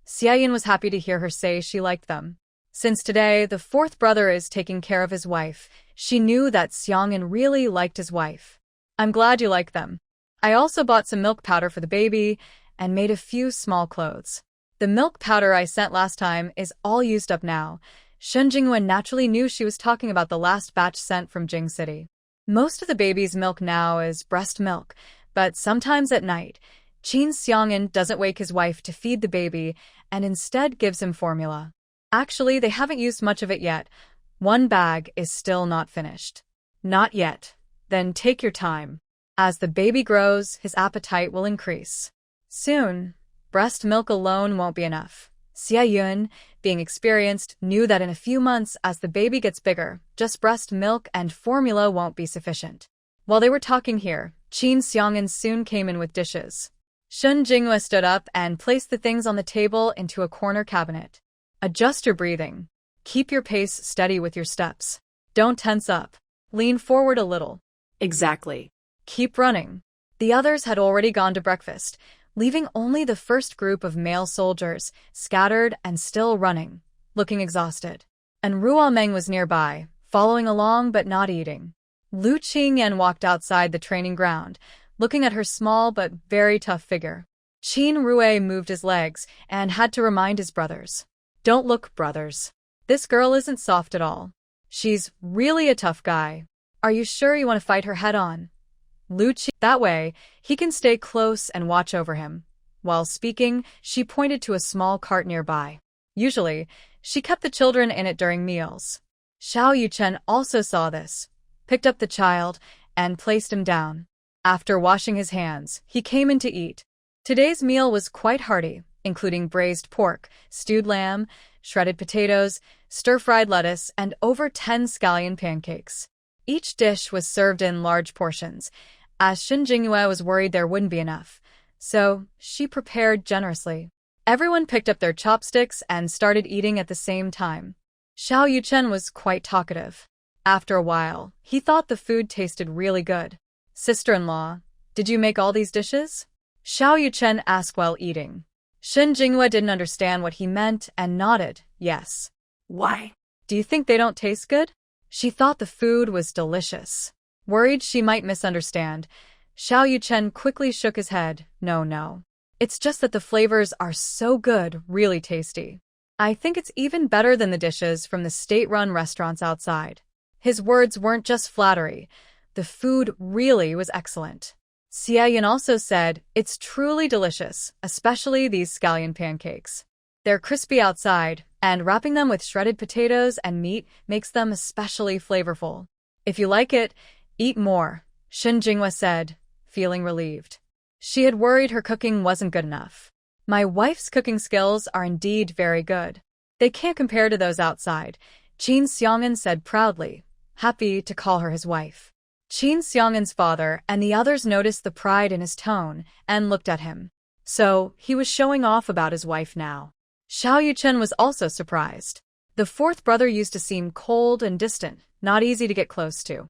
Xia Yin was happy to hear her say she liked them. Since today the fourth brother is taking care of his wife, she knew that Xiang'an really liked his wife. "I'm glad you like them. I also bought some milk powder for the baby and made a few small clothes. The milk powder I sent last time is all used up now," Shen Jingyue naturally knew she was talking about the last batch sent from Jing City. Most of the baby's milk now is breast milk, but sometimes at night, Qin Xiang'an doesn't wake his wife to feed the baby and instead gives him formula. Actually, they haven't used much of it yet. One bag is still not finished. Not yet. Then take your time. As the baby grows, his appetite will increase. Soon, breast milk alone won't be enough. Xie Yun, being experienced, knew that in a few months, as the baby gets bigger, just breast milk and formula won't be sufficient. While they were talking here, Qin Xiang'an soon came in with dishes. Shen Jingyue stood up and placed the things on the table into a corner cabinet. Adjust your breathing. Keep your pace steady with your steps. Don't tense up. Lean forward a little. Exactly. Keep running. The others had already gone to breakfast, leaving only the first group of male soldiers, scattered and still running, looking exhausted. And Ruo Meng was nearby, following along but not eating. Lu Qingyan walked outside the training ground, looking at her small but very tough figure. Qin Rue moved his legs and had to remind his brothers. Don't look, brothers. This girl isn't soft at all. She's really a tough guy. Are you sure you want to fight her head-on? Lu Qi. That way, he can stay close and watch over him. While speaking, she pointed to a small cart nearby. Usually, she kept the children in it during meals. Xiao Yuchen also saw this, picked up the child, and placed him down. After washing his hands, he came in to eat. Today's meal was quite hearty, including braised pork, stewed lamb, shredded potatoes, stir-fried lettuce, and over 10 scallion pancakes. Each dish was served in large portions, as Shen Jingyue was worried there wouldn't be enough, so she prepared generously. Everyone picked up their chopsticks and started eating at the same time. Xiao Yuchen was quite talkative. After a while, he thought the food tasted really good. Sister-in-law, did you make all these dishes? Xiao Yuchen asked while eating. Shen Jingyue didn't understand what he meant and nodded, yes. Why? Do you think they don't taste good? She thought the food was delicious. Worried she might misunderstand, Xiao Yuchen quickly shook his head. No. It's just that the flavors are so good, really tasty. I think it's even better than the dishes from the state-run restaurants outside. His words weren't just flattery. The food really was excellent. Xie Yan also said, it's truly delicious, especially these scallion pancakes. They're crispy outside, and wrapping them with shredded potatoes and meat makes them especially flavorful. If you like it, eat more, Shen Jingyue said, feeling relieved. She had worried her cooking wasn't good enough. My wife's cooking skills are indeed very good. They can't compare to those outside, Qin Xiang'an said proudly, happy to call her his wife. Qin Xiang'an's father and the others noticed the pride in his tone and looked at him. So, he was showing off about his wife now. Xiao Yuchen was also surprised. The fourth brother used to seem cold and distant, not easy to get close to.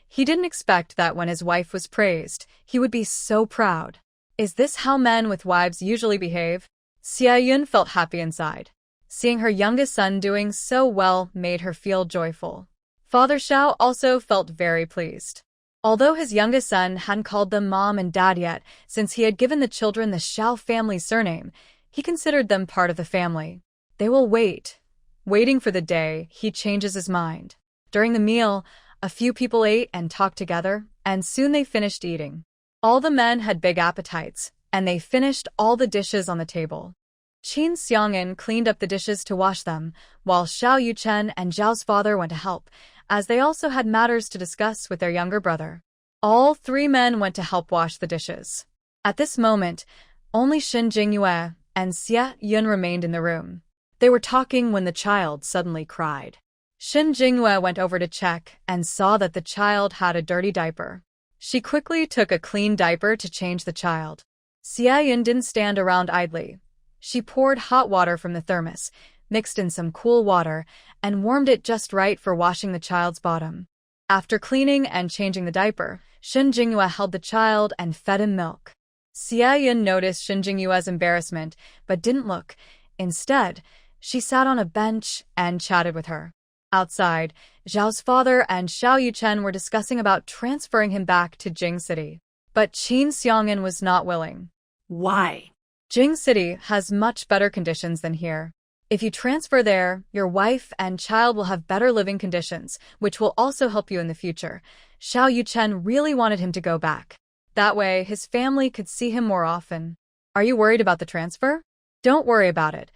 He didn't expect that when his wife was praised, he would be so proud. Is this how men with wives usually behave? Xie Yun felt happy inside. Seeing her youngest son doing so well made her feel joyful. Father Xiao also felt very pleased. Although his youngest son hadn't called them mom and dad yet, since he had given the children the Xiao family surname, he considered them part of the family. They will wait. Waiting for the day he changes his mind. During the meal, a few people ate and talked together, and soon they finished eating. All the men had big appetites, and they finished all the dishes on the table. Qin Xiang'an cleaned up the dishes to wash them, while Xiao Yuchen and Zhao's father went to help, as they also had matters to discuss with their younger brother. All three men went to help wash the dishes. At this moment, only Shen Jingyue and Xie Yun remained in the room. They were talking when the child suddenly cried. Shen Jingyue went over to check and saw that the child had a dirty diaper. She quickly took a clean diaper to change the child. Xie Yun didn't stand around idly. She poured hot water from the thermos, mixed in some cool water, and warmed it just right for washing the child's bottom. After cleaning and changing the diaper, Shen Jingyue held the child and fed him milk. Xie Yun noticed Shen Jingyue's embarrassment, but didn't look. Instead, she sat on a bench and chatted with her. Outside, Zhao's father and Xiao Yuchen were discussing about transferring him back to Jing City. But Qin Xiang'an was not willing. Why? Jing City has much better conditions than here. If you transfer there, your wife and child will have better living conditions, which will also help you in the future. Xiao Yuchen really wanted him to go back. That way, his family could see him more often. Are you worried about the transfer? Don't worry about it.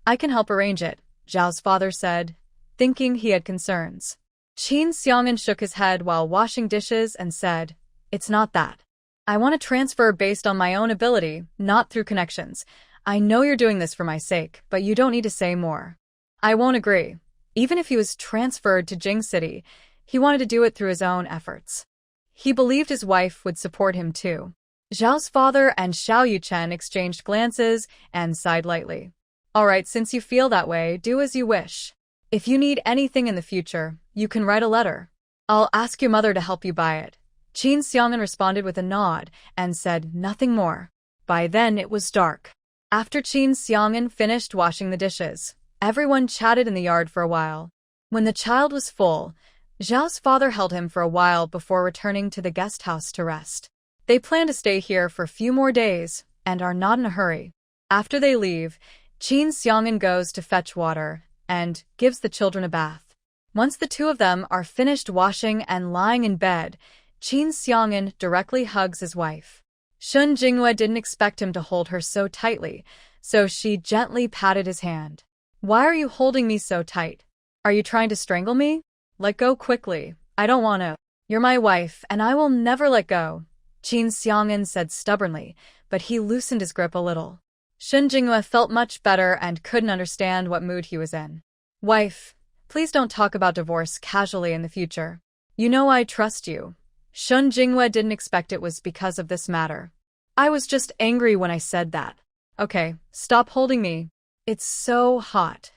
I can help arrange it, Zhao's father said, thinking he had concerns. Qin Xiang'an shook his head while washing dishes and said, "It's not that. I want to transfer based on my own ability, not through connections. I know you're doing this for my sake, but you don't need to say more." I won't agree. Even if he was transferred to Jing City, he wanted to do it through his own efforts. He believed his wife would support him too. Zhao's father and Xiao Yuchen exchanged glances and sighed lightly. All right, since you feel that way, do as you wish. If you need anything in the future, you can write a letter. I'll ask your mother to help you buy it. Qin Xiang'an responded with a nod and said nothing more. By then it was dark. After Qin Xiang'an finished washing the dishes, everyone chatted in the yard for a while. When the child was full, Zhao's father held him for a while before returning to the guest house to rest. They plan to stay here for a few more days and are not in a hurry. After they leave, Qin Xiang'an goes to fetch water and gives the children a bath. Once the two of them are finished washing and lying in bed, Qin Xiang'an directly hugs his wife. Shun Jinghua didn't expect him to hold her so tightly, so she gently patted his hand. Why are you holding me so tight? Are you trying to strangle me? Let go quickly. I don't want to. You're my wife, and I will never let go, Qin Xiang'an said stubbornly, but he loosened his grip a little. Shun Jinghua felt much better and couldn't understand what mood he was in. Wife, please don't talk about divorce casually in the future. You know I trust you. Shun Jinghua didn't expect it was because of this matter. I was just angry when I said that. Okay, stop holding me. It's so hot.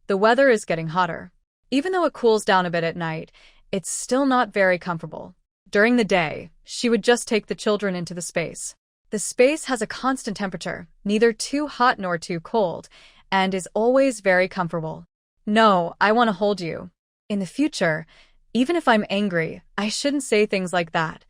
The weather is getting hotter. Even though it cools down a bit at night, it's still not very comfortable. During the day, she would just take the children into the space. The space has a constant temperature, neither too hot nor too cold, and is always very comfortable. No, I want to hold you. In the future, even if I'm angry, I shouldn't say things like that.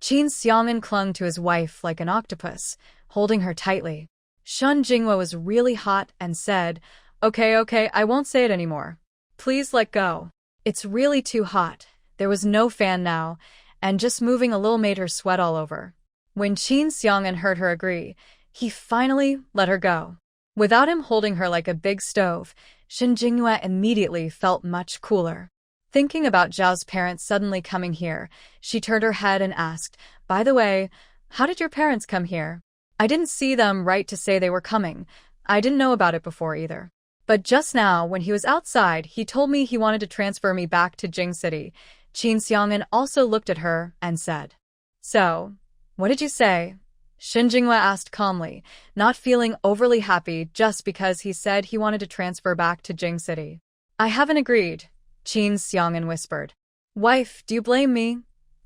Qin Xiang'an clung to his wife like an octopus, holding her tightly. Shun Jinghua was really hot and said, Okay, I won't say it anymore. Please let go. It's really too hot. There was no fan now, and just moving a little made her sweat all over. When Qin Xiang'an heard her agree, he finally let her go. Without him holding her like a big stove, Shun Jinghua immediately felt much cooler. Thinking about Zhao's parents suddenly coming here, she turned her head and asked, By the way, how did your parents come here? I didn't see them right to say they were coming. I didn't know about it before either. But just now, when he was outside, he told me he wanted to transfer me back to Jing City. Qin Xiang'an also looked at her and said, So, what did you say? Shun Jinghua asked calmly, not feeling overly happy just because he said he wanted to transfer back to Jing City. I haven't agreed, Qin Xiang'an whispered. Wife, do you blame me?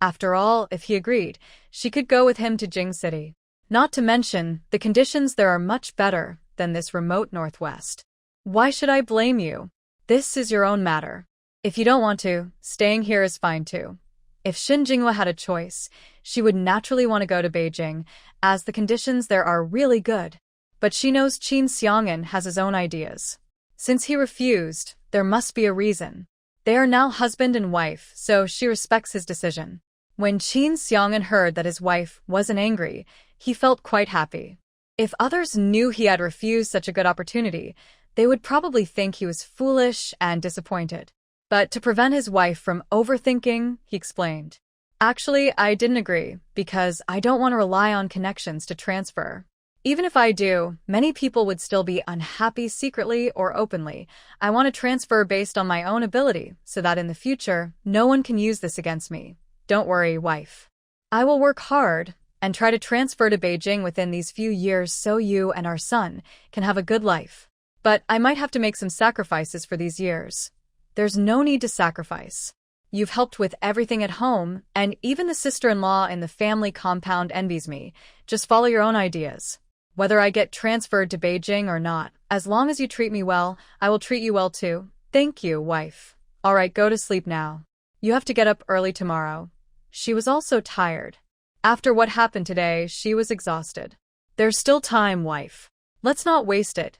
After all, if he agreed, she could go with him to Jing City. Not to mention, the conditions there are much better than this remote northwest. Why should I blame you? This is your own matter. If you don't want to, staying here is fine too. If Shun Jinghua had a choice, she would naturally want to go to Beijing, as the conditions there are really good. But she knows Qin Xiang'an has his own ideas. Since he refused, there must be a reason. They are now husband and wife, so she respects his decision. When Qin Xiang'an heard that his wife wasn't angry, he felt quite happy. If others knew he had refused such a good opportunity, they would probably think he was foolish and disappointed. But to prevent his wife from overthinking, he explained. Actually, I didn't agree, because I don't want to rely on connections to transfer. Even if I do, many people would still be unhappy secretly or openly. I want to transfer based on my own ability, so that in the future, no one can use this against me. Don't worry, wife. I will work hard and try to transfer to Beijing within these few years so you and our son can have a good life. But I might have to make some sacrifices for these years. There's no need to sacrifice. You've helped with everything at home, and even the sister-in-law in the family compound envies me. Just follow your own ideas. Whether I get transferred to Beijing or not, as long as you treat me well, I will treat you well too. Thank you, wife. All right, go to sleep now. You have to get up early tomorrow. She was also tired. After what happened today, she was exhausted. There's still time, wife. Let's not waste it.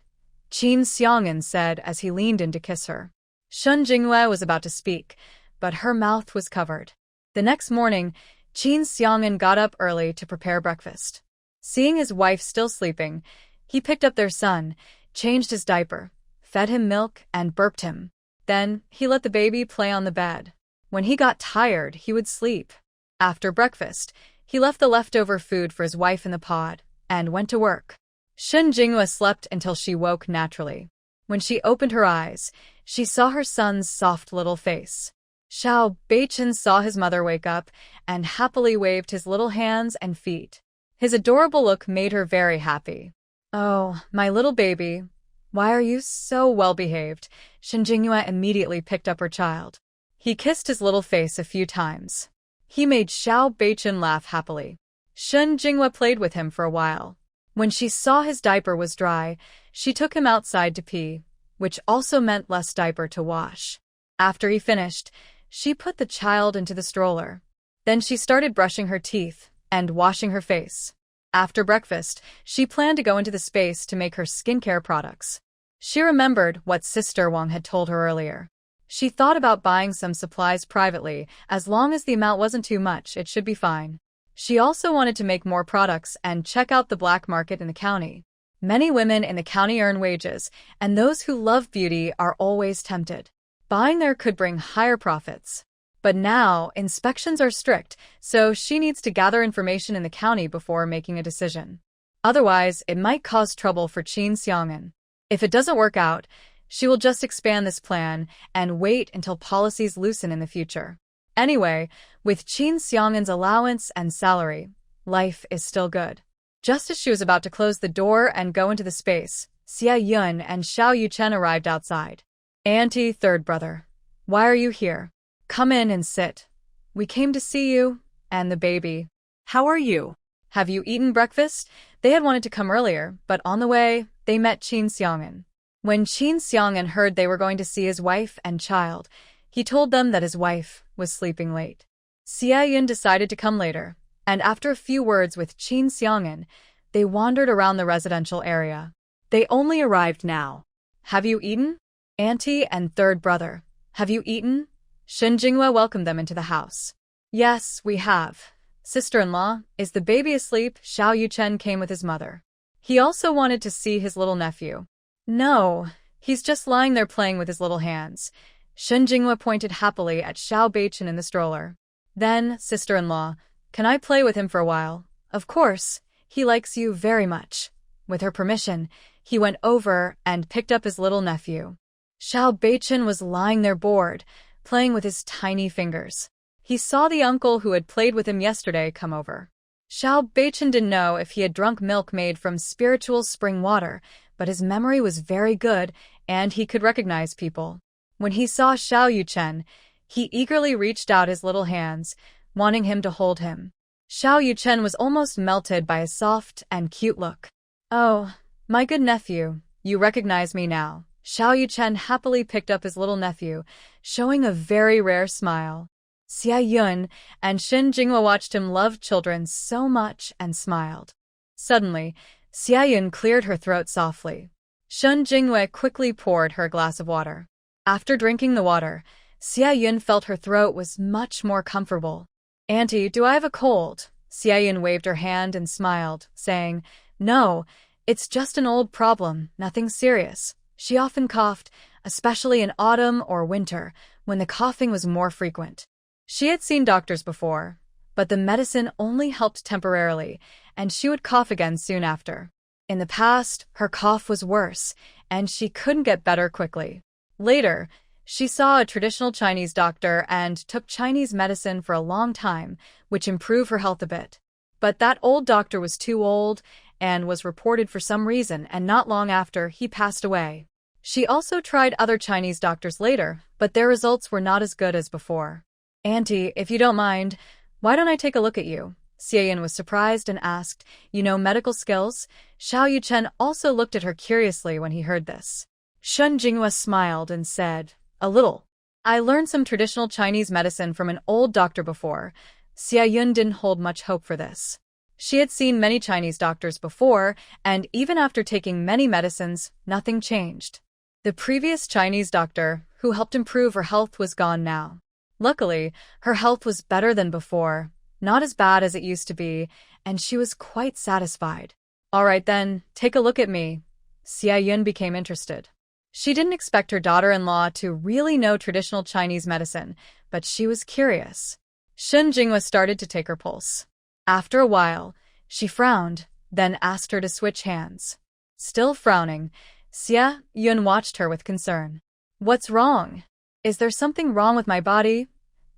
Qin Xiang'an said as he leaned in to kiss her. Shen Jinghua was about to speak, but her mouth was covered. The next morning, Qin Xiang'an got up early to prepare breakfast. Seeing his wife still sleeping, he picked up their son, changed his diaper, fed him milk, and burped him. Then, he let the baby play on the bed. When he got tired, he would sleep. After breakfast, he left the leftover food for his wife in the pod and went to work. Shen Jinghua slept until she woke naturally. When she opened her eyes, she saw her son's soft little face. Xiao Beichen saw his mother wake up and happily waved his little hands and feet. His adorable look made her very happy. "Oh, my little baby, why are you so well-behaved?" Shen Jinghua immediately picked up her child. He kissed his little face a few times. He made Xiao Beichen laugh happily. Shen Jinghua played with him for a while. When she saw his diaper was dry, she took him outside to pee, which also meant less diaper to wash. After he finished, she put the child into the stroller. Then she started brushing her teeth and washing her face. After breakfast, she planned to go into the space to make her skincare products. She remembered what Sister Wang had told her earlier. She thought about buying some supplies privately. As long as the amount wasn't too much, it should be fine. She also wanted to make more products and check out the black market in the county. Many women in the county earn wages, and those who love beauty are always tempted. Buying there could bring higher profits. But now, inspections are strict, so she needs to gather information in the county before making a decision. Otherwise, it might cause trouble for Qin Xiang'an. If it doesn't work out, she will just expand this plan and wait until policies loosen in the future. Anyway, with Qin Xiang'an's allowance and salary, life is still good. Just as she was about to close the door and go into the space, Xia Yun and Xiao Yuchen arrived outside. "Auntie, third brother, why are you here? Come in and sit. We came to see you, and the baby. How are you? Have you eaten breakfast?" They had wanted to come earlier, but on the way, they met Qin Xiang'an. When Qin Xiang'an heard they were going to see his wife and child, he told them that his wife was sleeping late. Xia Yun decided to come later, and after a few words with Qin Xiang'an, they wandered around the residential area. They only arrived now. "Have you eaten? Auntie and third brother, have you eaten?" Shen Jinghua welcomed them into the house. "Yes, we have. Sister-in-law, is the baby asleep?" Xiao Yuchen came with his mother. He also wanted to see his little nephew. "No, he's just lying there playing with his little hands." Shen Jinghua pointed happily at Xiao Beichen in the stroller. "Then, sister-in-law, can I play with him for a while?" "Of course, he likes you very much." With her permission, he went over and picked up his little nephew. Xiao Beichen was lying there bored, playing with his tiny fingers. He saw the uncle who had played with him yesterday come over. Xiao Beichen didn't know if he had drunk milk made from spiritual spring water, but his memory was very good and he could recognize people. When he saw Xiao Yuchen, he eagerly reached out his little hands, wanting him to hold him. Xiao Yuchen was almost melted by his soft and cute look. "Oh, my good nephew, you recognize me now." Xiao Yuchen happily picked up his little nephew, showing a very rare smile. Xia Yun and Shen Jinghua watched him love children so much and smiled. Suddenly, Xia Yun cleared her throat softly. Shen Jinghua quickly poured her a glass of water. After drinking the water, Xia Yun felt her throat was much more comfortable. "Auntie, do I have a cold?" Xia Yun waved her hand and smiled, saying, "No, it's just an old problem, nothing serious." She often coughed, especially in autumn or winter, when the coughing was more frequent. She had seen doctors before, but the medicine only helped temporarily, and she would cough again soon after. In the past, her cough was worse, and she couldn't get better quickly. Later, she saw a traditional Chinese doctor and took Chinese medicine for a long time, which improved her health a bit. But that old doctor was too old and was reported for some reason, and not long after, he passed away. She also tried other Chinese doctors later, but their results were not as good as before. "Auntie, if you don't mind, why don't I take a look at you?" Xia Yun was surprised and asked, "You know medical skills?" Xiao Yuchen also looked at her curiously when he heard this. Shen Jinghua smiled and said, "A little. I learned some traditional Chinese medicine from an old doctor before." Xia Yun didn't hold much hope for this. She had seen many Chinese doctors before, and even after taking many medicines, nothing changed. The previous Chinese doctor, who helped improve her health, was gone now. Luckily, her health was better than before, not as bad as it used to be, and she was quite satisfied. All right then, take a look at me. Xia Yun became interested. She didn't expect her daughter-in-law to really know traditional Chinese medicine, but she was curious. Shen Jinghua started to take her pulse. After a while, she frowned, then asked her to switch hands. Still frowning, Xia Yun watched her with concern. What's wrong? Is there something wrong with my body?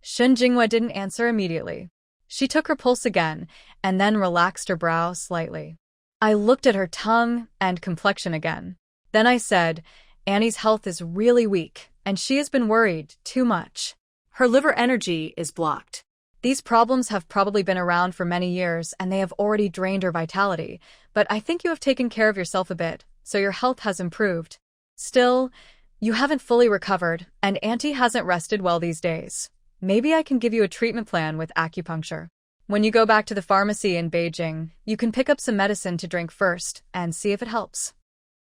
Shen Jinghua didn't answer immediately. She took her pulse again, and then relaxed her brow slightly. I looked at her tongue and complexion again. Then I said, Annie's health is really weak, and she has been worried too much. Her liver energy is blocked. These problems have probably been around for many years, and they have already drained her vitality, but I think you have taken care of yourself a bit, so your health has improved. Still, you haven't fully recovered, and Auntie hasn't rested well these days. Maybe I can give you a treatment plan with acupuncture. When you go back to the pharmacy in Beijing, you can pick up some medicine to drink first and see if it helps.